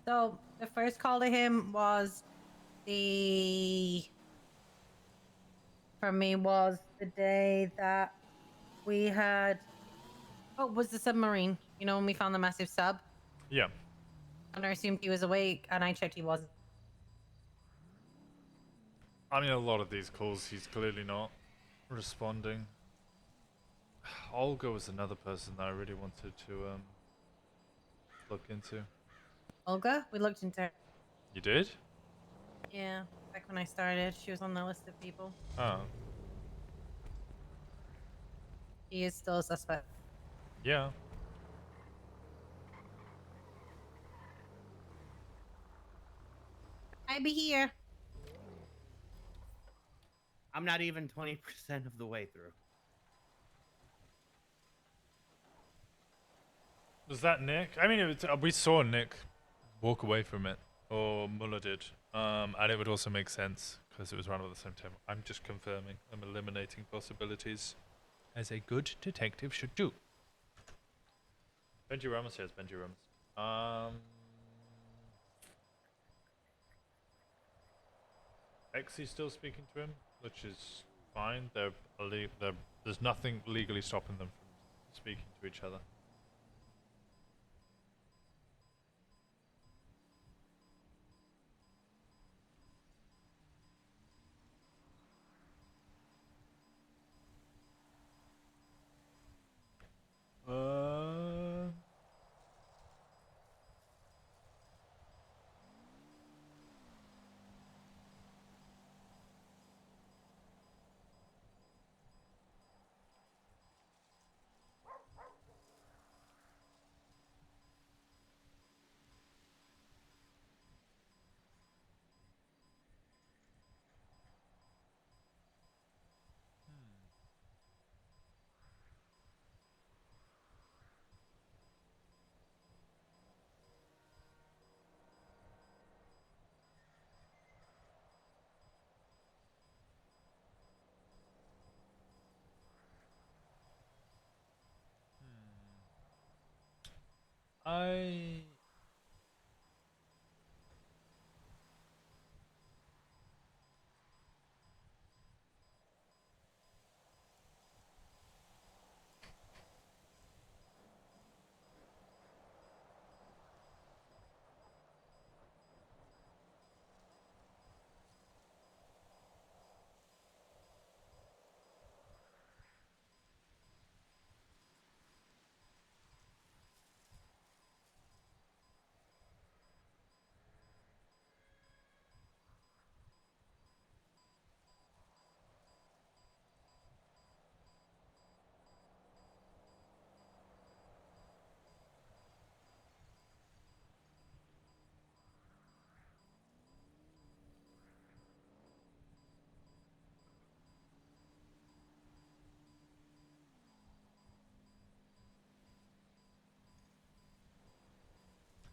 So the first call to him was for me was the day that we had, was the submarine. You know, when we found the massive sub? Yeah. And I assumed he was awake, and I checked he wasn't. I mean, a lot of these calls, he's clearly not responding. Olga was another person that I really wanted to look into. Olga? We looked into her. You did? Yeah, back when I started, she was on the list of people. Oh. She is still a suspect. Yeah. I'd be here. I'm not even 20% of the way through. Was that Nick? I mean, we saw Nick walk away from it, or Muller did, and it would also make sense because it was around at the same time. I'm just confirming. I'm eliminating possibilities, as a good detective should do. Benji Ramos says Benji Ramos. Exy's still speaking to him, which is fine. There's nothing legally stopping them from speaking to each other. I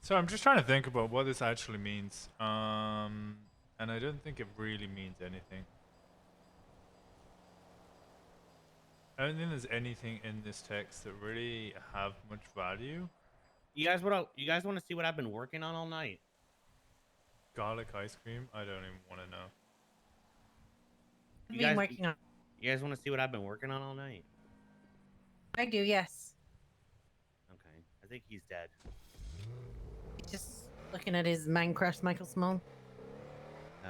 So I'm just trying to think about what this actually means. And I don't think it really means anything. I don't think there's anything in this text that really have much value. You guys want to see what I've been working on all night? Garlic ice cream? I don't even want to know. You guys want to see what I've been working on all night? I do, yes. Okay, I think he's dead. Just looking at his Minecraft Michael Small. Oh.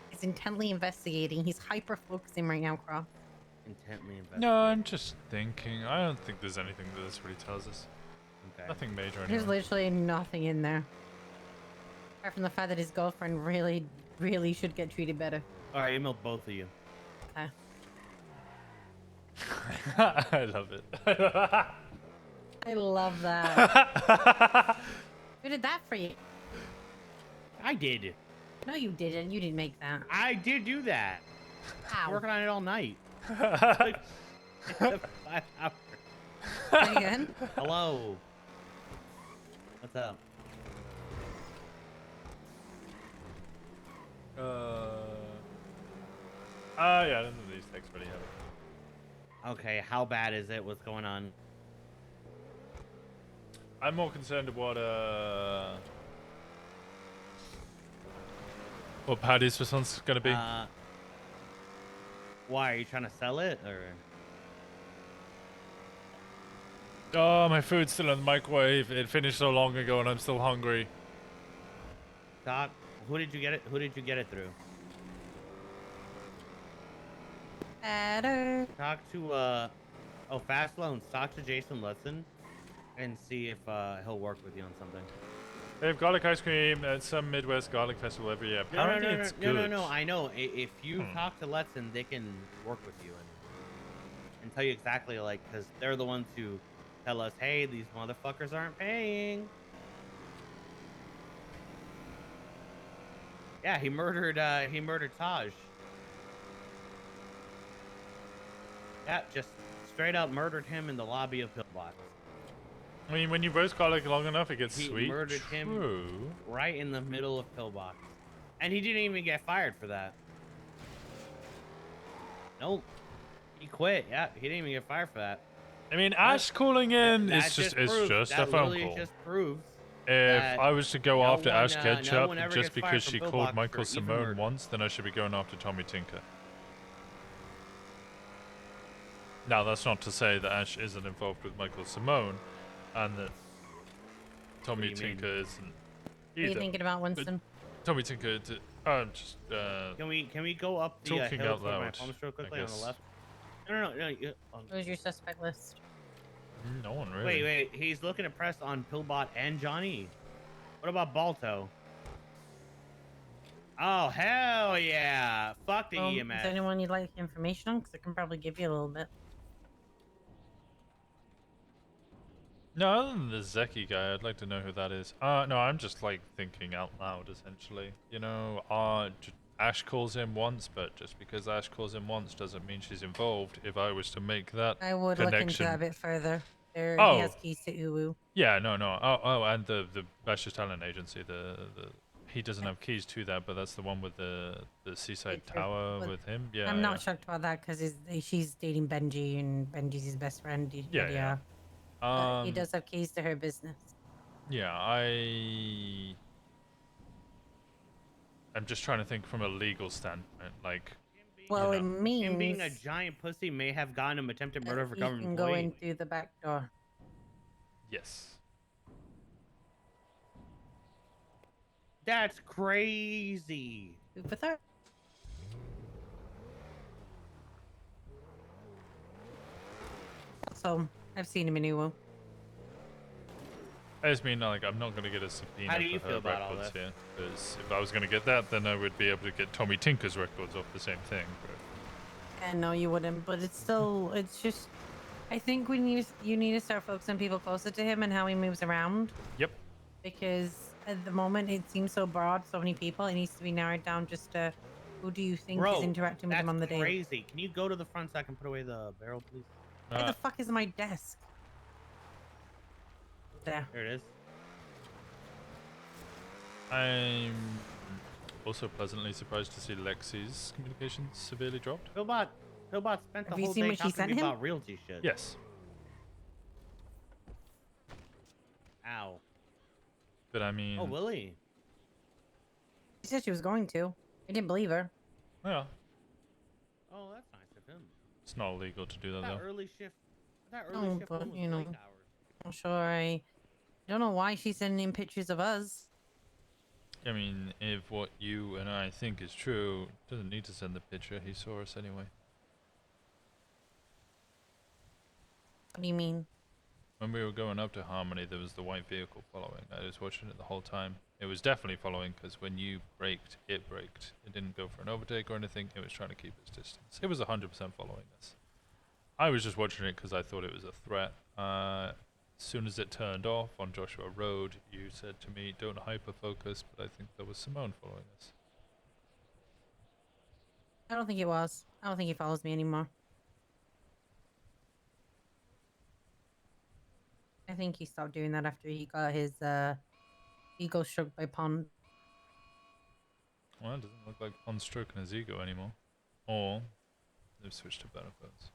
He's intently investigating. He's hyper focusing right now, Croft. Intently investigating. No, I'm just thinking. I don't think there's anything that this really tells us. Okay. Nothing major There's anyway. literally nothing in there. Apart from the fact that his girlfriend really, really should get treated better. Alright, emailed both of you. Okay. I love it. I love that. Who did that for you? I did. No, you didn't. You didn't make that. I did do that. How? Working on it all night. Like, 5 hours. Say again? Hello. What's up? Yeah, I don't think these texts really have it. Okay, how bad is it? What's going on? I'm more concerned about what Paddy's response is gonna be. Why are you trying to sell it, or? Oh, my food's still in the microwave. It finished so long ago, and I'm still hungry. Doc, who did you get it? Who did you get it through? Better. Talk to Fast Loans. Talk to Jason Lutson, and see if he'll work with you on something. They have garlic ice cream at some Midwest garlic festival every year. Apparently, it's good. No. I know. If you talk to Lutson, they can work with you and tell you exactly, like, because they're the ones who tell us, hey, these motherfuckers aren't paying. Yeah, he murdered Taj. Yeah, just straight up murdered him in the lobby of Pillbox. I mean, when you both got like long enough, it gets He sweet. murdered him True. right in the middle of Pillbox. And he didn't even get fired for that. Nope. He quit. Yeah, he didn't even get fired for that. I mean, Ash calling in is just proves, a phone literally call. just proves If that I was to go no after one, Ash no Ketchup one ever just gets fired because from she Pillbox called for Michael even Simone murder. once, then I should be going after Tommy Tinker. Now, that's not to say that Ash isn't involved with Michael Simone, and that Tommy do you mean? Tinker isn't What are you either. thinking about, But Winston? Tommy Tinker, just Can we go up the talking hill out toward my loud, farm real quickly I on the guess. left? No. Who's your suspect list? No one really. Wait. He's looking to press on Pillbot and Johnny. What about Balto? Oh, hell yeah. Fuck the EMS. Is there anyone you'd like information on? Because I can probably give you a little bit. No, other than the Zeki guy, I'd like to know who that is. No, I'm just like thinking out loud, essentially. You know, Ash calls him once, but just because Ash calls him once doesn't mean she's involved. If I was to make that I would connection, look into that a bit further. He Oh. has keys to Uwu. Yeah, no. And the Ash's talent agency, he doesn't have keys to that, but that's the one with the seaside tower with him. Yeah, I'm not shocked about that because she's dating Benji and Benji's his best friend. Yeah. But he does have keys to her business. Yeah, I'm just trying to think from a legal standpoint, like. Well, it means him being a giant pussy may have gotten him attempted murder for you government can go employee. in through the back door. Yes. That's crazy. Food for thought. So I've seen him in Uwu. I just mean, like, I'm not going to get a subpoena How do you for feel her about all records this? here. Because if I was going to get that, then I would be able to get Tommy Tinker's records off the same thing. But... And no, you wouldn't. But it's still, it's just. I think you need to start focusing on people closer to him and how he moves around. Yep. Because at the moment it seems so broad, so many people. It needs to be narrowed down just to who do you think Bro, is interacting with him on the that's day. crazy. Can you go to the front so I can put away the barrel, please? Where the fuck is my desk? There. There it is. I'm also pleasantly surprised to see Lexi's communications severely dropped. Pillbot spent the Have you whole seen day what she talking to sent me him? about realty shit. Yes. Ow. But I mean... Oh, Willie. She said she was going to. I didn't believe her. Yeah. Oh, that's nice of him. It's not illegal to do that, That though. early shift. That early No, shift but one was you know, late hours. I'm sure I don't know why she's sending in pictures of us. I mean, if what you and I think is true, doesn't need to send the picture. He saw us anyway. What do you mean? When we were going up to Harmony, there was the white vehicle following. I was watching it the whole time. It was definitely following because when you braked, it braked. It didn't go for an overtake or anything. It was trying to keep its distance. It was 100% following us. I was just watching it because I thought it was a threat. As soon as it turned off on Joshua Road, you said to me, don't hyper-focus, but I think that was Simone following us. I don't think it was. I don't think he follows me anymore. I think he stopped doing that after he got his ego stroked by Pond. Well, it doesn't look like Pond's stroking his ego anymore. Or they've switched to better phones.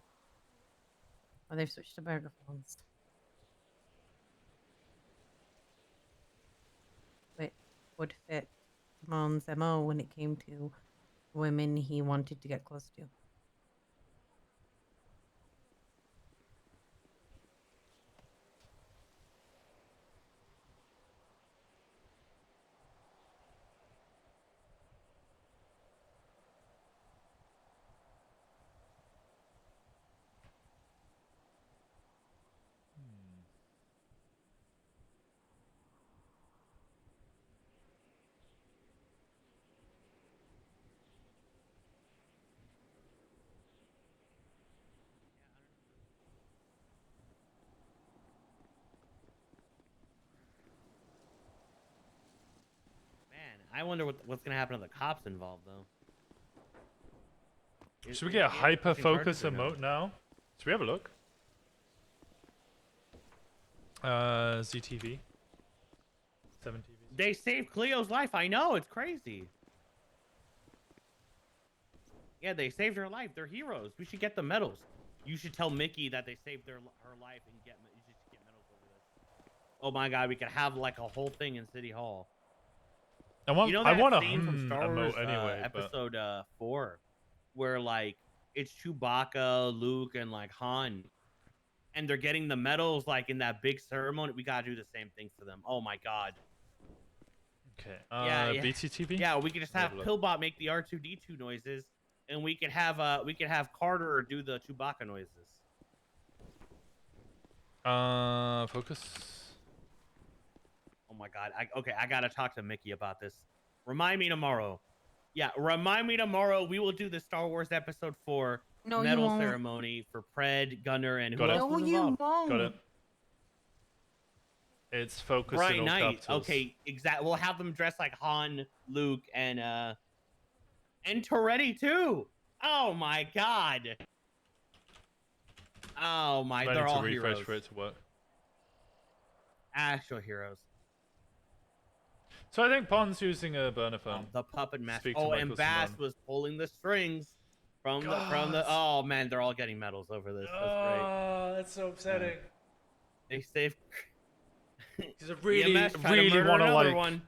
Or they've switched to burger phones. Which would fit Simon's MO when it came to women he wanted to get close to. Man, I wonder what's gonna happen to the cops involved though. Should we get a hyper-focus emote now? Should we have a look? ZTV. 7 TVs. They saved Cleo's life. I know, it's crazy. Yeah, they saved her life. They're heroes. We should get the medals. You should tell Mickey that they saved her life and you should get medals over this. Oh my god, we could have like a whole thing in City Hall. I want. You know I that want a scene from Star Wars emote anyway. but... episode 4, where like it's Chewbacca, Luke, and like Han, and they're getting the medals like in that big ceremony. We gotta do the same thing for them. Oh my god. Okay. Yeah. BTTV. Yeah, we could just have Pillbot make the R2D2 noises, and we could have Carter do the Chewbacca noises. Focus. Oh my god. I gotta talk to Mickey about this. Remind me tomorrow. Yeah, remind me tomorrow. We will do the Star Wars Episode 4 medal ceremony for Pred, Gunner, and who else was involved? Got it. It's Focus Bright in all Knight. capitals. Okay, exactly. We'll have them dressed like Han, Luke, and Toretty too. Oh my god. Oh my, I they're need to all refresh heroes. for it to work. Actual heroes. So I think Pond's using a burner phone. The puppet master. Speak to Oh, and Michael Bass Simone. was pulling the strings from the. Oh man, they're all getting medals over this. That's great. Oh, that's so upsetting. They saved. Because I really, EMS tried to really murder want to another like, one,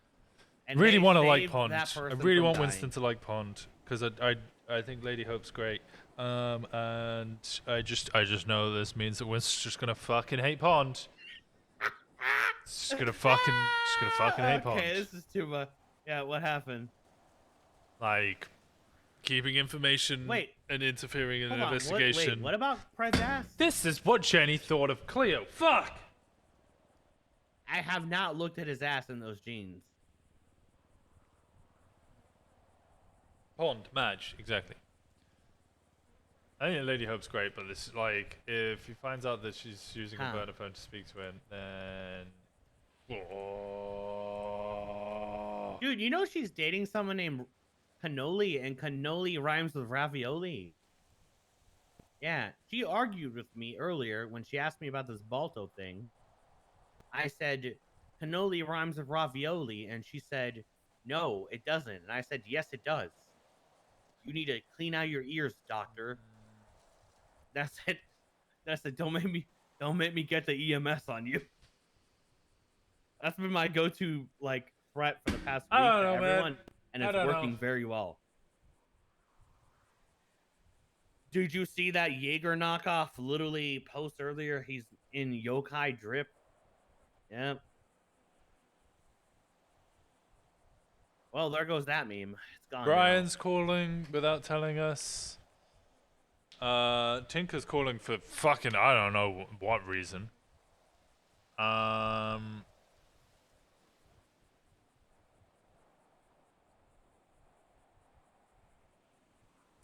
and really they want to like saved Pond. that I person really from want dying. Winston to like Pond because I think Lady Hope's great. And I just know this means that Winston's just gonna fucking hate Pond. Just gonna fucking hate Pond. Okay, this is too much. Yeah, what happened? Like keeping information and interfering in Hold an on, investigation. what about Pred's ass? This is what Jenny thought of Cleo. Fuck! I have not looked at his ass in those jeans. Pond, Madge, exactly. I think Lady Hope's great, but this is like, if he finds out that she's using a burner phone to speak to him, then... Dude, you know she's dating someone named Cannoli, and Cannoli rhymes with ravioli. Yeah, she argued with me earlier when she asked me about this Balto thing. I said, cannoli rhymes with ravioli, and she said, no, it doesn't. And I said, yes, it does. You need to clean out your ears, doctor. That's it. That's it. Don't make me get the EMS on you. That's been my go-to like threat for the past week I don't to know, man. everyone, and I it's don't working know. very well. Did you see that Jaeger knockoff literally post earlier? He's in yokai drip. Yep. Well, there goes that meme. It's gone. Brian's calling without telling us. Tinker's calling for fucking I don't know what reason. I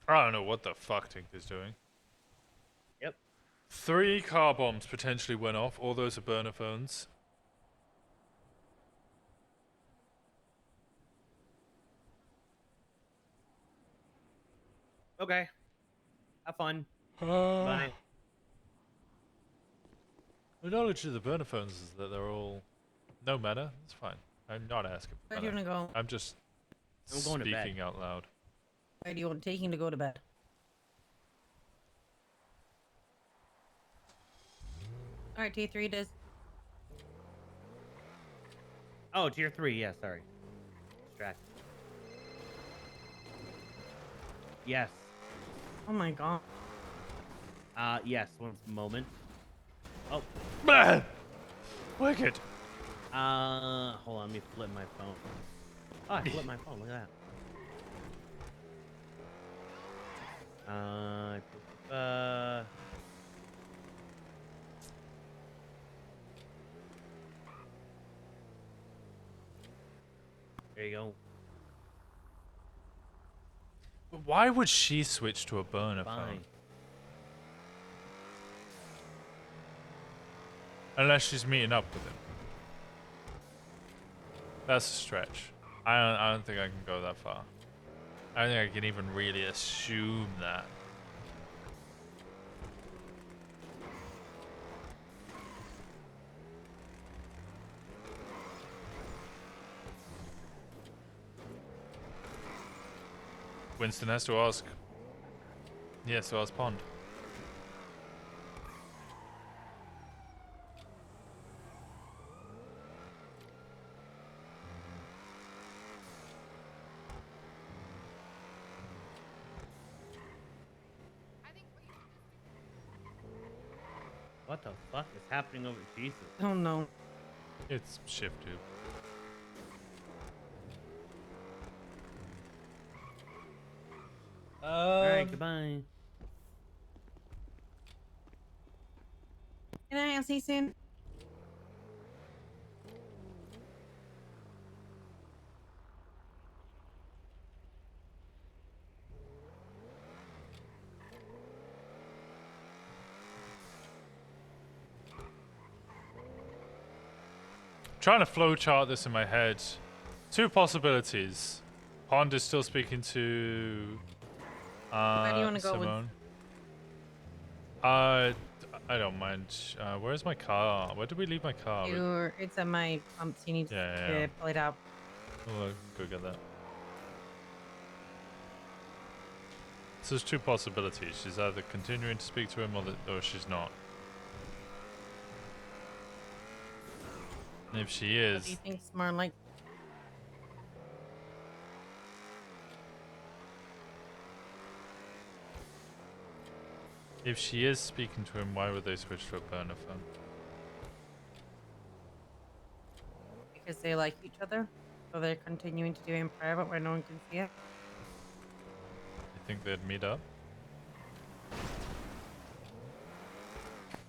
don't know what the fuck Tinker's doing. Yep. 3 car bombs potentially went off. All those are burner phones. Okay. Have fun. Bye. The knowledge of the burner phones is that they're all no matter. It's fine. I'm not asking. Where do you wanna go? I'm just I'm going to bed. speaking out loud. Where do you want taking to go to bed? All right, T3 it is. Oh, tier 3. Yeah, sorry. Distracted. Yes. Oh my god. Yes. One moment. Oh. Blah! Wicked. Hold on. Let me flip my phone. Oh, I flipped my phone. Look at that. There you go. Why would she switch to a burner phone? Fine. Unless she's meeting up with him. That's a stretch. I don't think I can go that far. I don't think I can even really assume that. Winston has to ask. He has to ask Pond. What the fuck is happening over Jesus? Oh no. It's shift tube. Alright, goodbye. Can I see soon? Trying to flowchart this in my head. Two possibilities. Pond is still speaking to Where do you wanna go, Simone. I don't mind. Where's my car? Where did we leave my car? It's at my pump. So you need Yeah. to pull it out. We'll go get that. So there's two possibilities. She's either continuing to speak to him or she's not. And if she What is, do you think's more like? if she is speaking to him, why would they switch to a burner phone? Because they like each other, so they're continuing to do it in private where no one can see it. You think they'd meet up?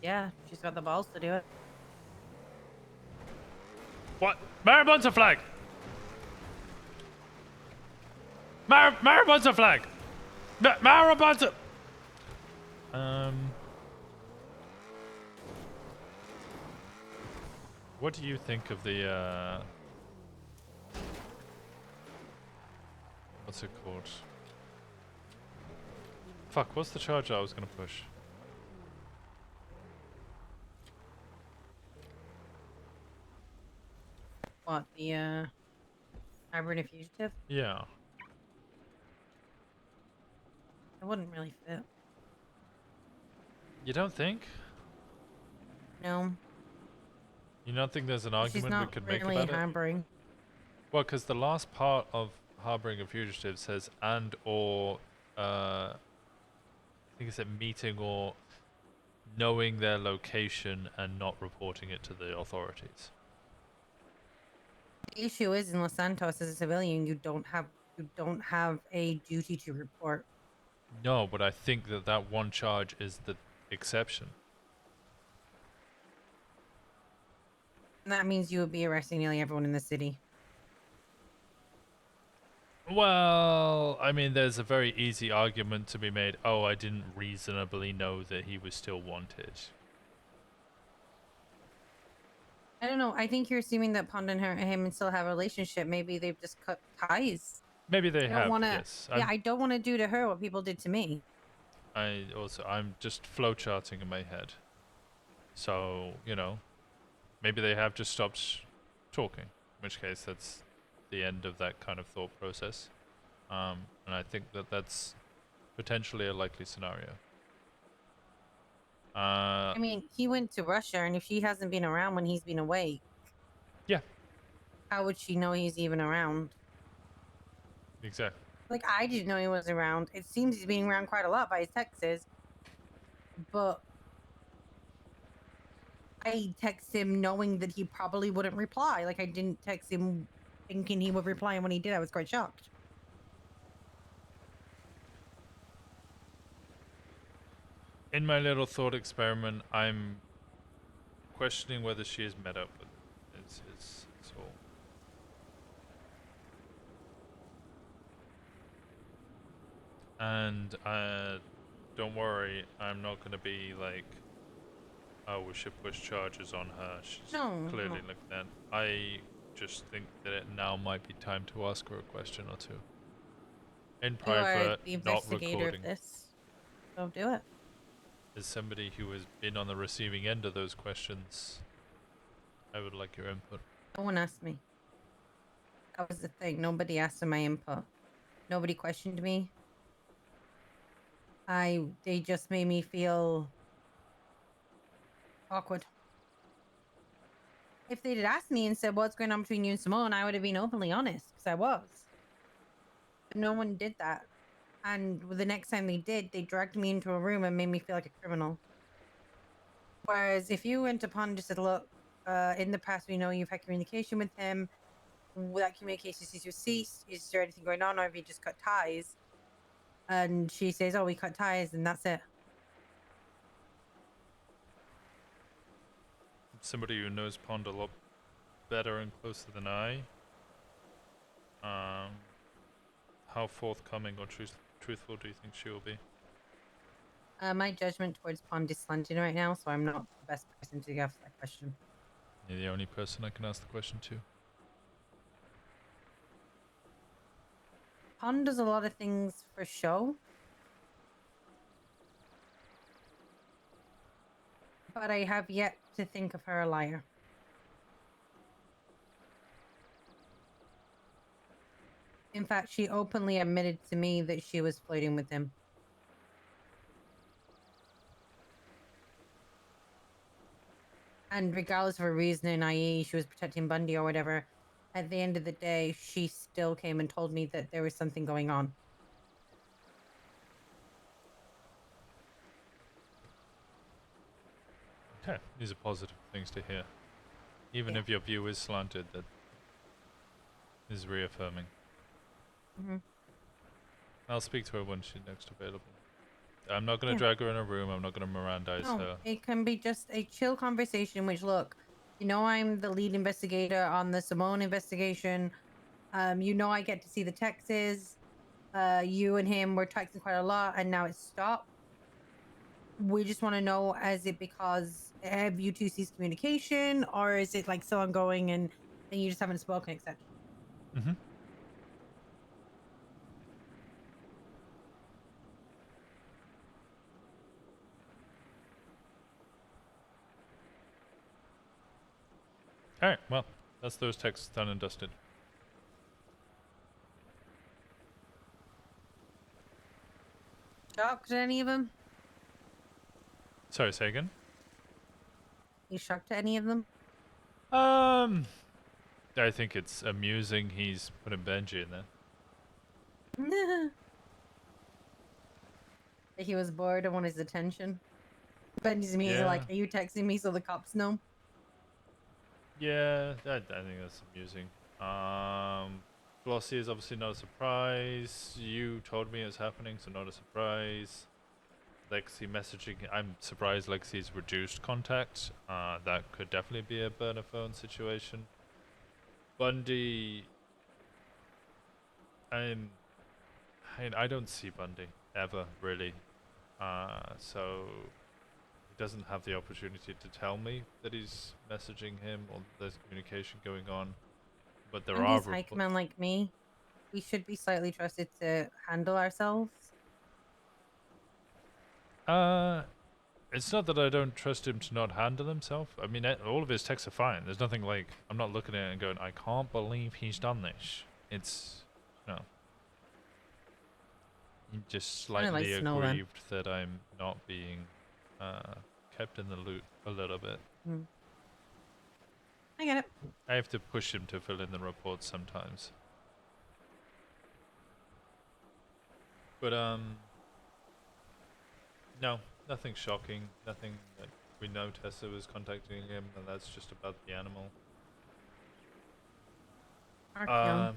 Yeah, she's got the balls to do it. What? Maribon's a flag! Maribon's a flag! Maribon's a... What do you think of the, what's it called? Fuck, what's the charge I was gonna push? What, the hybrid and fugitive? Yeah. It wouldn't really fit. You don't think? No. You don't think there's an She's argument we not could make really about it? harboring. Well, because the last part of harboring a fugitive says and or, I think it said meeting or knowing their location and not reporting it to the authorities. The issue is in Los Santos as a civilian, you don't have a duty to report. No, but I think that one charge is the exception. And that means you would be arresting nearly everyone in the city. Well, I mean, there's a very easy argument to be made. Oh, I didn't reasonably know that he was still wanted. I don't know. I think you're assuming that Pond and him still have a relationship. Maybe they've just cut ties. Maybe they I have, don't wanna, yes. Yeah, I don't want to do to her what people did to me. I'm just flowcharting in my head. So, you know, maybe they have just stopped talking. In which case, that's the end of that kind of thought process. And I think that's potentially a likely scenario. I mean, he went to Russia, and if she hasn't been around when he's been away, yeah, how would she know he's even around? Exactly. Like, I didn't know he was around. It seems he's being around quite a lot by his texts, but I text him knowing that he probably wouldn't reply. Like, I didn't text him thinking he would reply, and when he did, I was quite shocked. In my little thought experiment, I'm questioning whether she has met up with him. It's all. And don't worry, I'm not going to be like, oh, we should push charges on her. She's clearly like that. I just think that it now might be time to ask her a question or two. In You are private, the not investigator recording. of this. So do it. As somebody who has been on the receiving end of those questions, I would like your input. No one asked me. That was the thing. Nobody asked for my input. Nobody questioned me. They just made me feel awkward. If they'd asked me and said what's going on between you and Simone, I would have been openly honest because I was. But no one did that. And the next time they did, they dragged me into a room and made me feel like a criminal. Whereas if you went upon and just said, look, in the past, we know you've had communication with him. That communication seems to have ceased. Is there anything going on, or have you just cut ties? And she says, oh, we cut ties, and that's it. Somebody who knows Pond a lot better and closer than I. How forthcoming or truthful do you think she will be? My judgment towards Pond is slanted right now, so I'm not the best person to ask that question. You're the only person I can ask the question to. Pond does a lot of things for show. But I have yet to think of her a liar. In fact, she openly admitted to me that she was flirting with him. And regardless of her reasoning, i.e. she was protecting Bundy or whatever, at the end of the day, she still came and told me that there was something going on. Okay, these are positive things to hear. Even Yeah. if your view is slanted, that is reaffirming. Mm-hmm. I'll speak to her when she's next available. I'm not going to drag her in a room. I'm not going to Mirandize No, her. it can be just a chill conversation, which, look, you know I'm the lead investigator on the Simone investigation. You know I get to see the texts. You and him were texting quite a lot, and now it's stopped. We just want to know, is it because have you two ceased communication, or is it like still ongoing and you just haven't spoken, etc.? Mm-hmm. Alright, well, that's those texts done and dusted. Shocked at any of them? Sorry, say again? You shocked at any of them? I think it's amusing he's putting Benji in there. He was bored and wanted his attention. Benji's immediately like, are you texting me so the cops know? Yeah, I think that's amusing. Glossy is obviously not a surprise. You told me it's happening, so not a surprise. Lexi messaging. I'm surprised Lexi's reduced contact. That could definitely be a burner phone situation. Bundy. I don't see Bundy ever really. So he doesn't have the opportunity to tell me that he's messaging him or there's communication going on. But there are Bundy's hike men like me. We should be slightly trusted to handle ourselves. It's not that I don't trust him to not handle himself. I mean, all of his texts are fine. There's nothing like, I'm not looking at it and going, I can't believe he's done this. It's, no. I'm just slightly aggrieved that I'm not being kept in the loop a little bit. I get it. I have to push him to fill in the reports sometimes. But, no, nothing shocking. Nothing that we know Tessa was contacting him, and that's just about the animal. I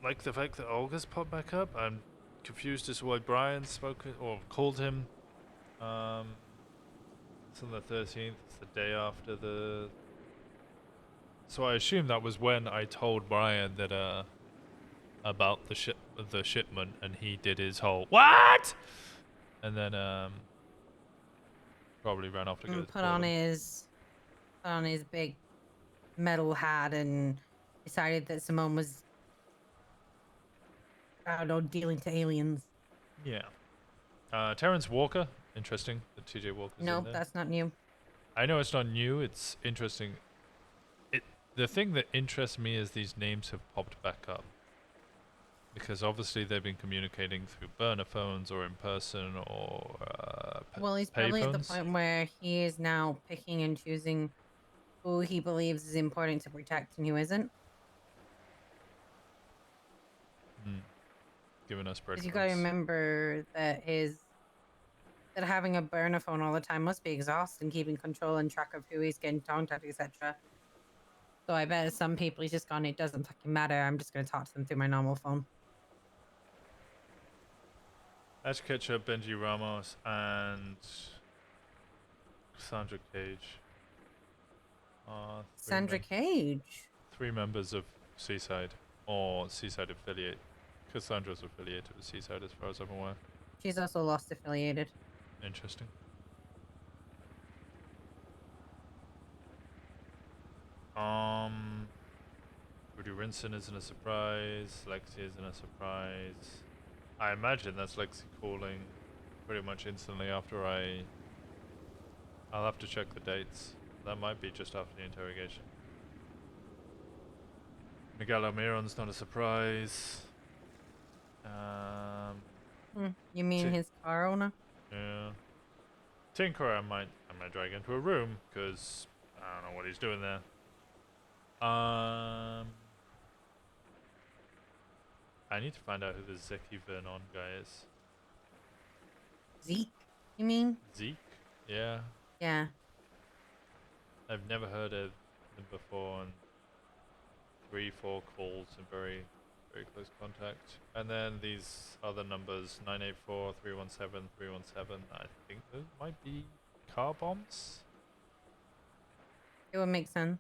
like the fact that Olga's popped back up. I'm confused as to why Brian spoke or called him. It's on the 13th, it's the day after the... So I assume that was when I told Brian that, about the shipment, and he did his whole "what?" and then probably ran off to go put on his big metal hat and decided that Simone was, I don't know, dealing to aliens. Yeah. Terrence Walker, interesting that TJ Walker's in No, there. that's not new. I know it's not new. It's interesting. The thing that interests me is these names have popped back up. Because obviously they've been communicating through burner phones or in person or Well, he's pay probably at the phones. point where he is now picking and choosing who he believes is important to protect and who isn't. Giving us Because you gotta breadcrumbs. remember that that having a burner phone all the time must be exhausting, keeping control and track of who he's getting contacted, etc. So I bet some people he's just gone, it doesn't fucking matter, I'm just gonna talk to them through my normal phone. Ash Ketchup, Benji Ramos, and Sandra Cage. Sandra Cage? 3 members of Seaside, or Seaside affiliate. Cassandra's affiliated with Seaside as far as I'm aware. She's also Lost affiliated. Interesting. Rudy Rinson isn't a surprise. Lexi isn't a surprise. I imagine that's Lexi calling pretty much instantly after I'll have to check the dates. That might be just after the interrogation. Miguel Almiron's not a surprise. You mean his car owner? Yeah. Tinker I might drag into a room, because I don't know what he's doing there. I need to find out who the Zeki Vernon guy is. Zeke, you mean? Zeke? Yeah. Yeah. I've never heard of them before, and 3-4 calls in very close contact. And then these other numbers, 984, 317, 317, I think those might be car bombs. It would make sense.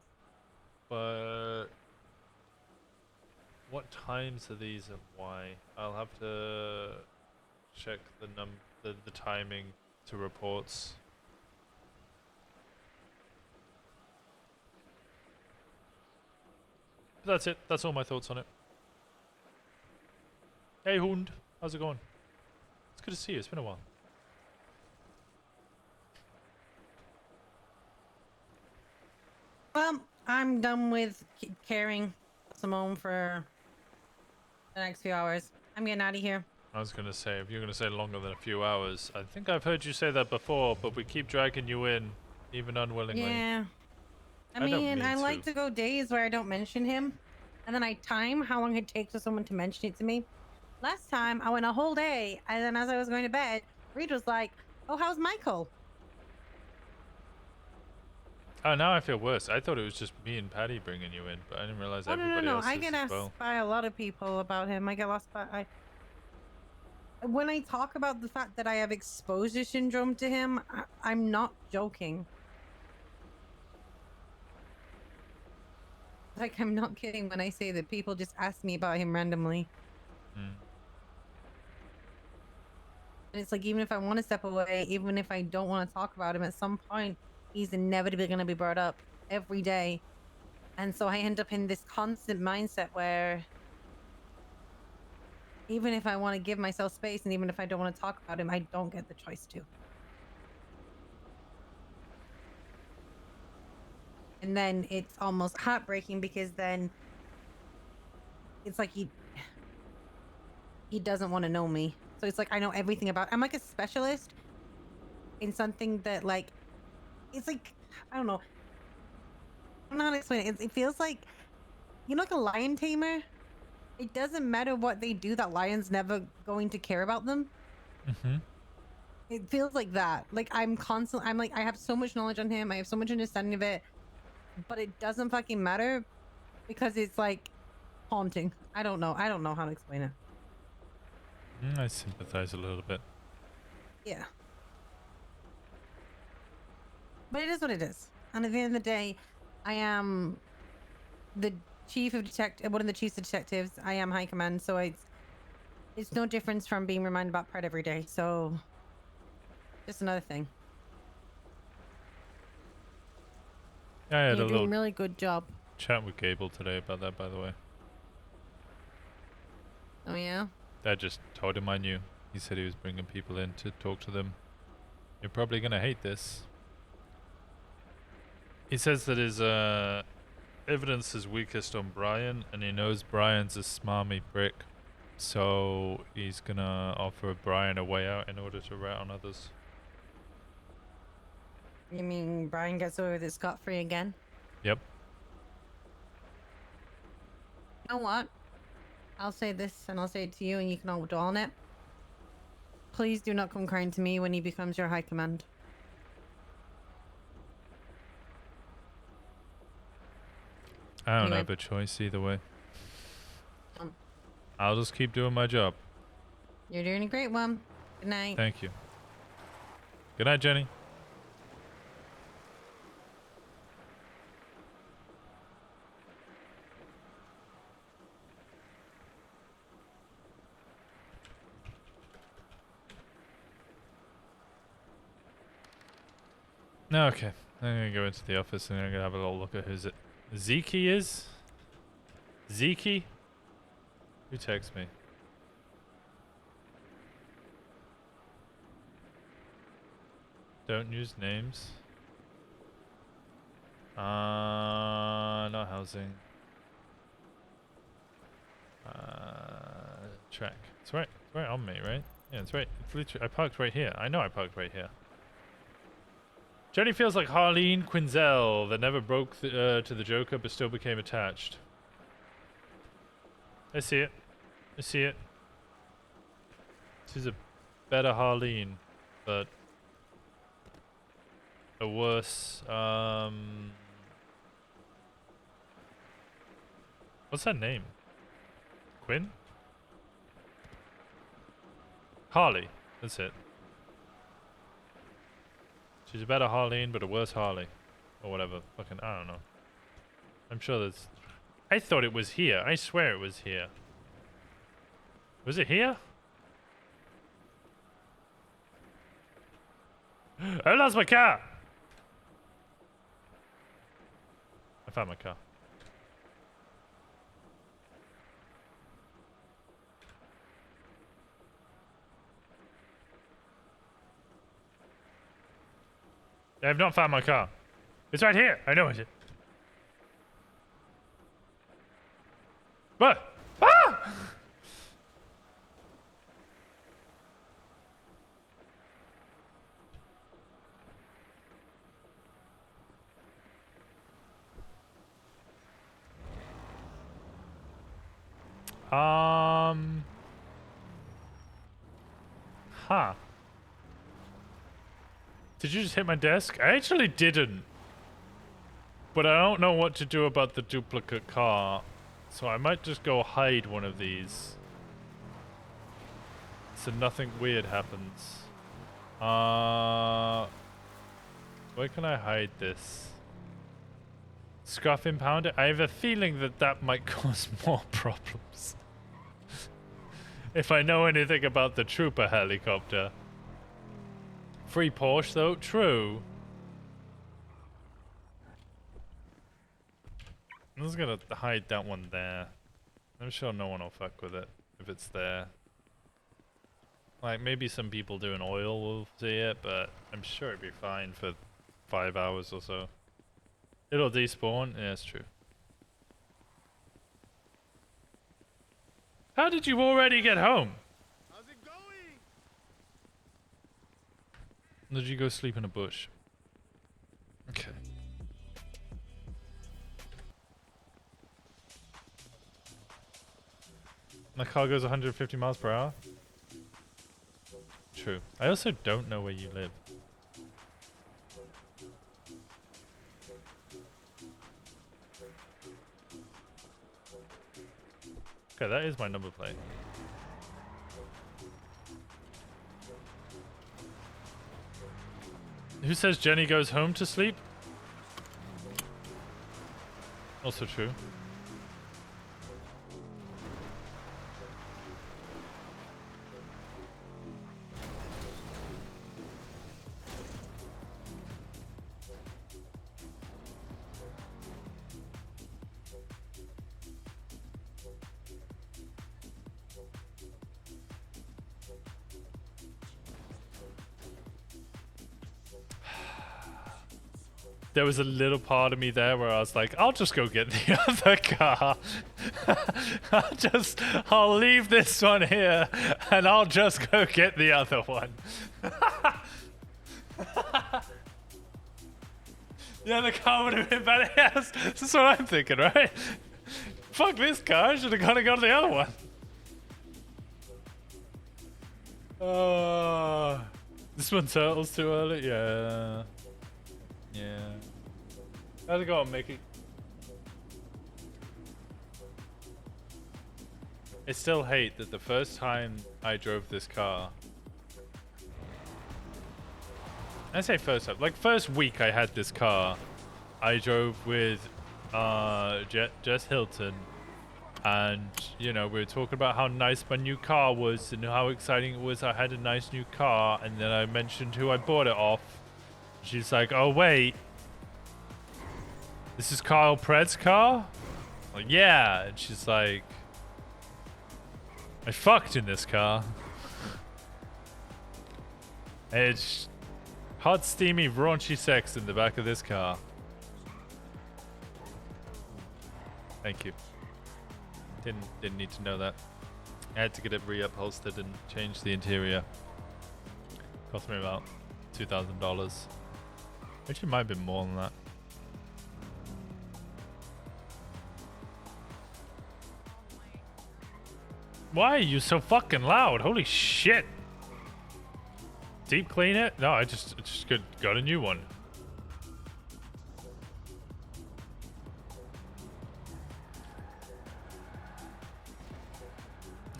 But what times are these and why? I'll have to check the timing to reports. But that's it. That's all my thoughts on it. Hey Hund, how's it going? It's good to see you. It's been a while. Well, I'm done with caring Simone for the next few hours. I'm getting out of here. I was gonna say, if you're gonna say longer than a few hours, I think I've heard you say that before, but we keep dragging you in, even unwillingly. Yeah. I don't mean, I mean like to go days where I don't mention him, and then I time how long it takes for someone to mention it to me. Last time, I went a whole day, and then as I was going to bed, Reed was like, "Oh, how's Michael?" Oh, now I feel worse. I thought it was just me and Patty bringing you in, but I didn't realize Oh, no, everybody else I is get as asked well. by a lot of people about him. I get lost by... When I talk about the fact that I have exposure syndrome to him, I'm not joking. Like, I'm not kidding when I say that people just ask me about him randomly. And it's like, even if I want to step away, even if I don't want to talk about him, at some point, he's inevitably going to be brought up every day. And so I end up in this constant mindset where even if I want to give myself space and even if I don't want to talk about him, I don't get the choice to. And then it's almost heartbreaking because then it's like he doesn't want to know me. So it's like I know everything about... I'm like a specialist in something that, like, it's like, I don't know. I don't know how to explain it. It feels like, you know, like a lion tamer? It doesn't matter what they do, that lion's never going to care about them. It feels like that. Like, I'm like, I have so much knowledge on him. I have so much understanding of it. But it doesn't fucking matter because it's like haunting. I don't know how to explain it. I sympathize a little bit. Yeah. But it is what it is. And at the end of the day, I am the chief of one of the chiefs of detectives. I am high command, so it's no difference from being reminded about Pratt every day. So just another thing. Yeah, I had You're a doing little really good job. chat with Gable today about that, by the way. Oh yeah? I just told him I knew. He said he was bringing people in to talk to them. You're probably gonna hate this. He says that his evidence is weakest on Brian, and he knows Brian's a smarmy prick. So he's gonna offer Brian a way out in order to rat on others. You mean Brian gets away with it scot-free again? Yep. You know what? I'll say this, and I'll say it to you, and you can all dwell on it. Please do not come crying to me when he becomes your high command. I don't Anyway. have a choice either way. Um. I'll just keep doing my job. You're doing a great one. Good night. Thank you. Good night, Jenny. Okay, I'm gonna go into the office and I'm gonna have a little look at who's it. Zeke is? Zeke? Who texts me? Don't use names. Not housing. Track. It's right. It's right on me, right? Yeah, it's right. It's literally. I parked right here. I know I parked right here. Jenny feels like Harleen Quinzel that never broke to the Joker but still became attached. I see it. I see it. She's a better Harleen, but a worse. What's that name? Quinn? Harley. That's it. She's a better Harleen, but a worse Harley. Or whatever. Fucking, I don't know. I'm sure there's... I thought it was here. I swear it was here. Was it here? I lost my car! I found my car. I have not found my car. It's right here. I know it. What? Ah! Huh. Did you just hit my desk? I actually didn't. But I don't know what to do about the duplicate car. So I might just go hide one of these. So nothing weird happens. Where can I hide this? Scuff impound? I have a feeling that that might cause more problems. If I know anything about the trooper helicopter. Free Porsche though? True. I'm just gonna hide that one there. I'm sure no one will fuck with it if it's there. Like, maybe some people doing oil will see it, but I'm sure it'd be fine for 5 hours or so. It'll despawn? Yeah, it's true. How did you already get home? How's it going? Did you go sleep in a bush? Okay. My car goes 150 miles per hour? True. I also don't know where you live. Okay, that is my number plate. Who says Jenny goes home to sleep? Also true. There was a little part of me there where I was like, I'll just go get the other car. I'll leave this one here, and I'll just go get the other one. Yeah, the car would have been better. Yes, that's what I'm thinking, right? Fuck this car, I should have gone and got the other one. This one turtles too early? Yeah. Yeah. How's it going, Mickey? I still hate that the first time I drove this car, I say first time, like first week I had this car, I drove with Jess Hilton, and you know, we were talking about how nice my new car was and how exciting it was. I had a nice new car, and then I mentioned who I bought it off. She's like, oh wait, this is Kyle Pred's car? I'm like, yeah. And she's like, I fucked in this car. It's hot, steamy, raunchy sex in the back of this car. Thank you. Didn't need to know that. I had to get it reupholstered and change the interior. Cost me about $2,000. Actually, it might have been more than that. Why are you so fucking loud? Holy shit! Deep clean it? No, I just got a new one.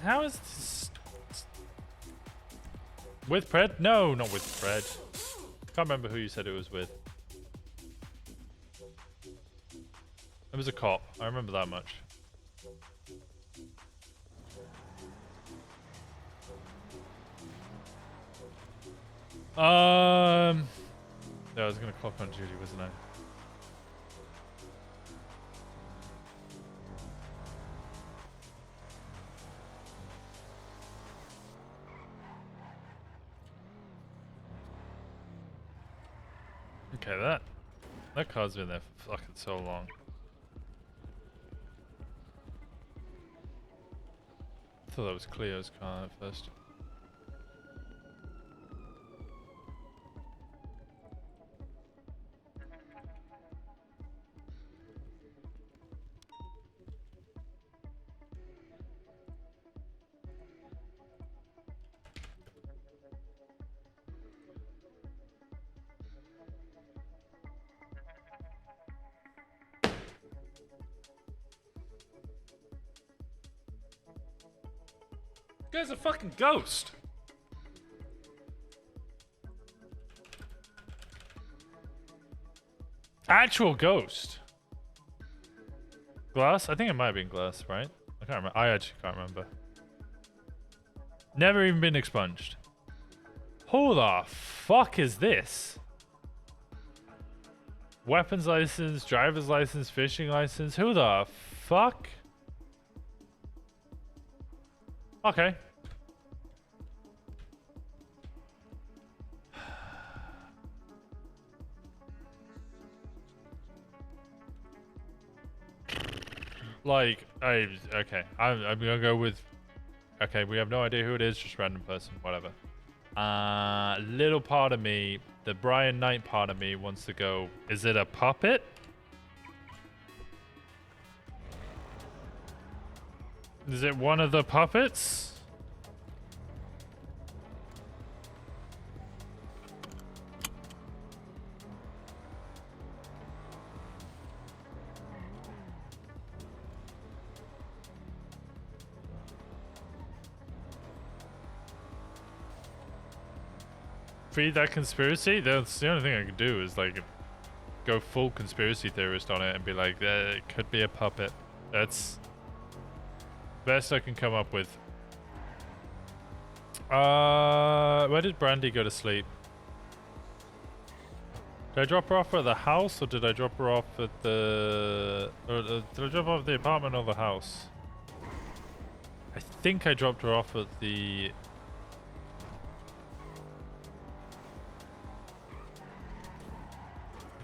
How is this? With Pred? No, not with Pred. Can't remember who you said it was with. It was a cop. I remember that much. Yeah, I was gonna clock on duty, wasn't I? Okay, that car's been there for fucking so long. I thought that was Cleo's car at first. Guy's a fucking ghost. Actual ghost. Glass? I think it might have been glass, right? I can't remember. I actually can't remember. Never even been expunged. Who the fuck is this? Weapons license, driver's license, fishing license. Who the fuck? Okay. Like, okay. I'm gonna go with, okay, we have no idea who it is, just random person, whatever. Little part of me, the Brian Knight part of me wants to go, is it a puppet? Is it one of the puppets? Feed that conspiracy? That's the only thing I could do is like go full conspiracy theorist on it and be like, it could be a puppet. That's best I can come up with. Where did Brandy go to sleep? Did I drop her off at the house, or did I drop her off at the... did I drop her off at the apartment or the house? I think I dropped her off at the...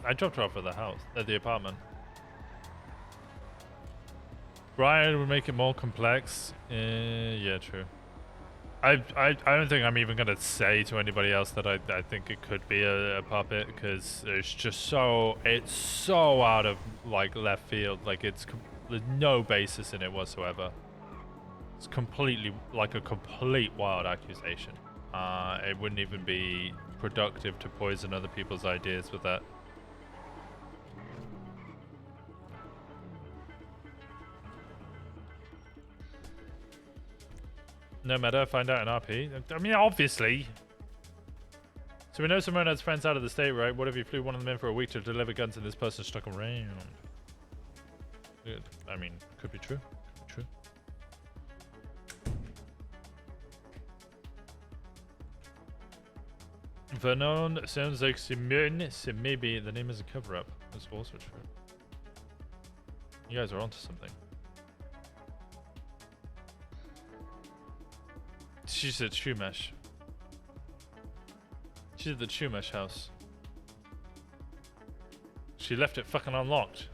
I dropped her off at the house, at the apartment. Brian would make it more complex. Yeah, true. I don't think I'm even gonna say to anybody else that I think it could be a puppet, because it's just so out of like left field. Like there's no basis in it whatsoever. It's completely like a complete wild accusation. It wouldn't even be productive to poison other people's ideas with that. No matter, find out in RP. I mean, obviously. So we know Simone has friends out of the state, right? What if you flew one of them in for a week to deliver guns and this person stuck around? I mean, could be true. Could be true. Vernon sounds like Simone, so maybe the name is a cover-up. That's also true. You guys are onto something. She's at Shumash. She's at the Shumash house. She left it fucking unlocked.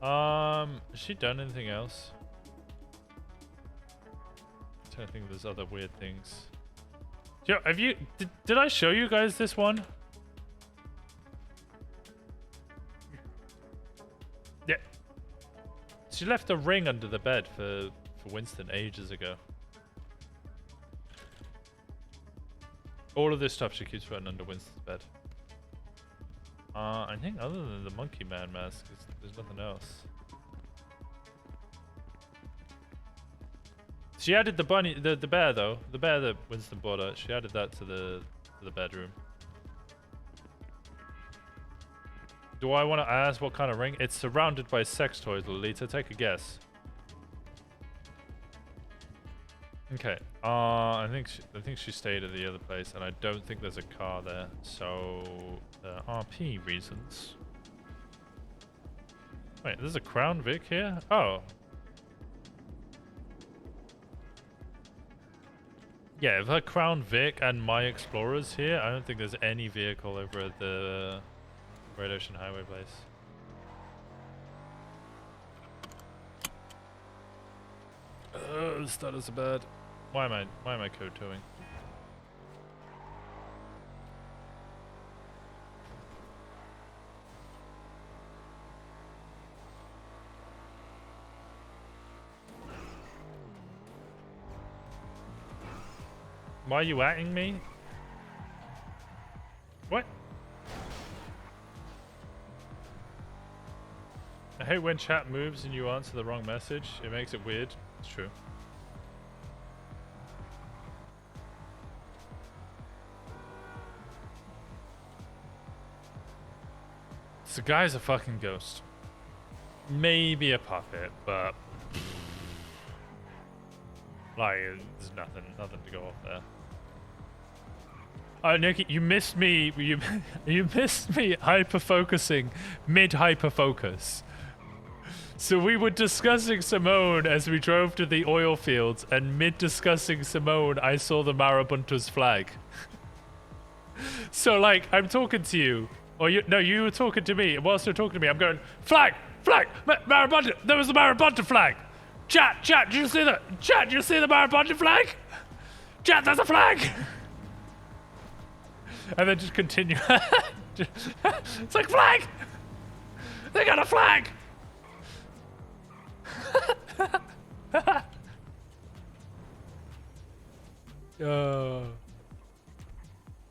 Has she done anything else? I'm trying to think if there's other weird things. Yo, have you... Did I show you guys this one? Yeah. She left a ring under the bed for Winston ages ago. All of this stuff she keeps putting under Winston's bed. I think other than the monkey man mask, there's nothing else. She added the bunny, the bear though, the bear that Winston bought her. She added that to the bedroom. Do I want to ask what kind of ring? It's surrounded by sex toys, Lolita. Take a guess. Okay. I think she stayed at the other place, and I don't think there's a car there. So, RP reasons. Wait, there's a Crown Vic here? Oh. Yeah, if her Crown Vic and my Explorer's here, I don't think there's any vehicle over at the Great Ocean Highway place. The stutters are bad. Why am I code towing? Why are you atting me? What? I hate when chat moves and you answer the wrong message. It makes it weird. It's true. So guy's a fucking ghost. Maybe a puppet, but like there's nothing to go off there. Oh, Nikki, you missed me. You missed me hyper-focusing mid-hyper-focus. So we were discussing Simone as we drove to the oil fields, and mid-discussing Simone, I saw the Marabunta's flag. So, like, I'm talking to you. Or you were talking to me. And whilst you're talking to me, I'm going, flag! Marabunta! There was the Marabunta flag! Chat, did you see that? Chat, did you see the Marabunta flag? Chat, there's a flag! And then just continue. It's like, flag! They got a flag!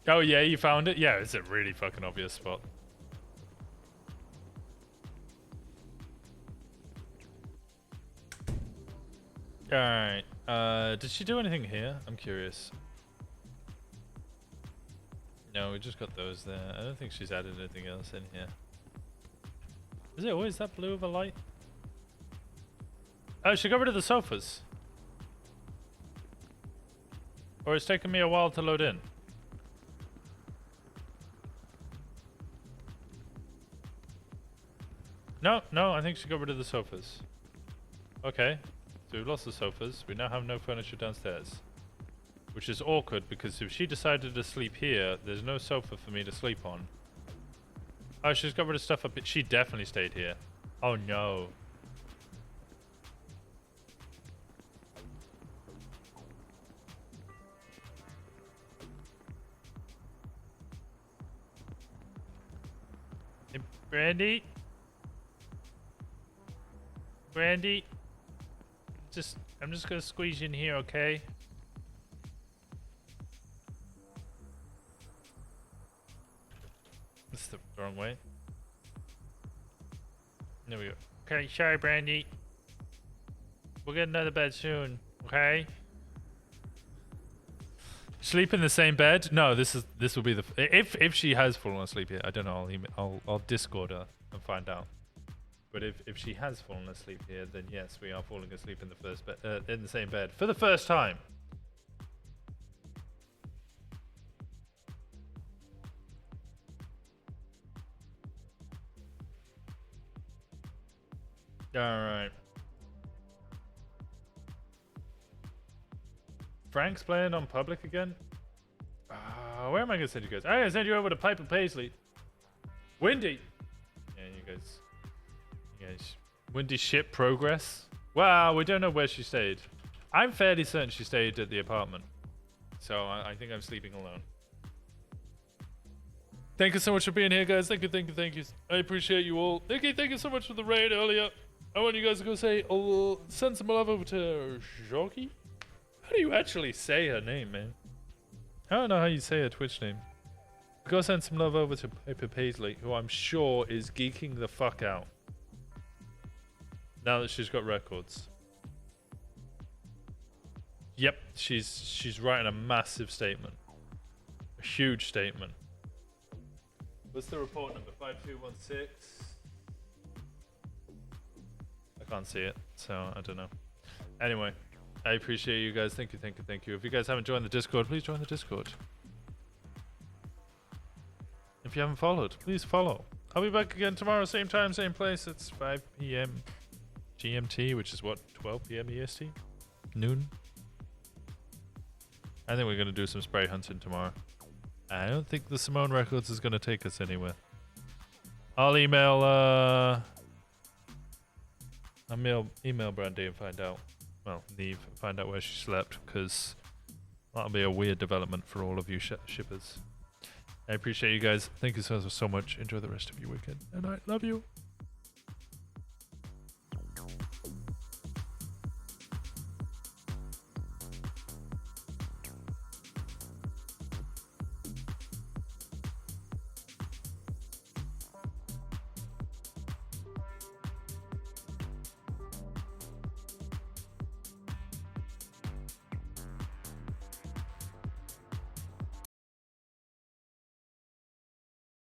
Oh yeah, you found it? Yeah, it's a really fucking obvious spot. Alright, did she do anything here? I'm curious. No, we just got those there. I don't think she's added anything else in here. Is it always that blue of a light? Oh, she got rid of the sofas. Or it's taken me a while to load in. No, I think she got rid of the sofas. Okay, so we've lost the sofas. We now have no furniture downstairs. Which is awkward, because if she decided to sleep here, there's no sofa for me to sleep on. Oh, she's got rid of stuff up here. She definitely stayed here. Oh no. Hey, Brandy? Brandy? I'm just gonna squeeze you in here, okay? This is the wrong way. There we go. Okay, sorry, Brandy. We'll get another bed soon, okay? Sleep in the same bed? No, this will be the if she has fallen asleep here. I don't know. I'll Discord her and find out. But if she has fallen asleep here, then yes, we are falling asleep in the first bed, in the same bed for the first time. All right. Frank's playing on public again. Where am I gonna send you guys? I'm gonna send you over to Piper Paisley. Windy. Yeah, you guys. Windy ship progress. Well, we don't know where she stayed. I'm fairly certain she stayed at the apartment. So I think I'm sleeping alone. Thank you so much for being here, guys. Thank you. I appreciate you all. Nikki, thank you so much for the raid earlier. I want you guys to go say, send some love over to Joki. How do you actually say her name, man? I don't know how you say her Twitch name. Go send some love over to Piper Paisley, who I'm sure is geeking the fuck out. Now that she's got records. Yep, she's writing a massive statement. A huge statement. What's the report number? 5216? I can't see it, so I don't know. Anyway, I appreciate you guys. Thank you. If you guys haven't joined the Discord, please join the Discord. If you haven't followed, please follow. I'll be back again tomorrow, same time, same place. It's 5 p.m. GMT, which is what, 12 p.m. EST? Noon? I think we're going to do some spray hunting tomorrow. I don't think the Simone Records is going to take us anywhere. I'll email Brandy and find out. Well, Neve, find out where she slept, because that'll be a weird development for all of you shippers. I appreciate you guys. Thank you so much. Enjoy the rest of your weekend. And I love you.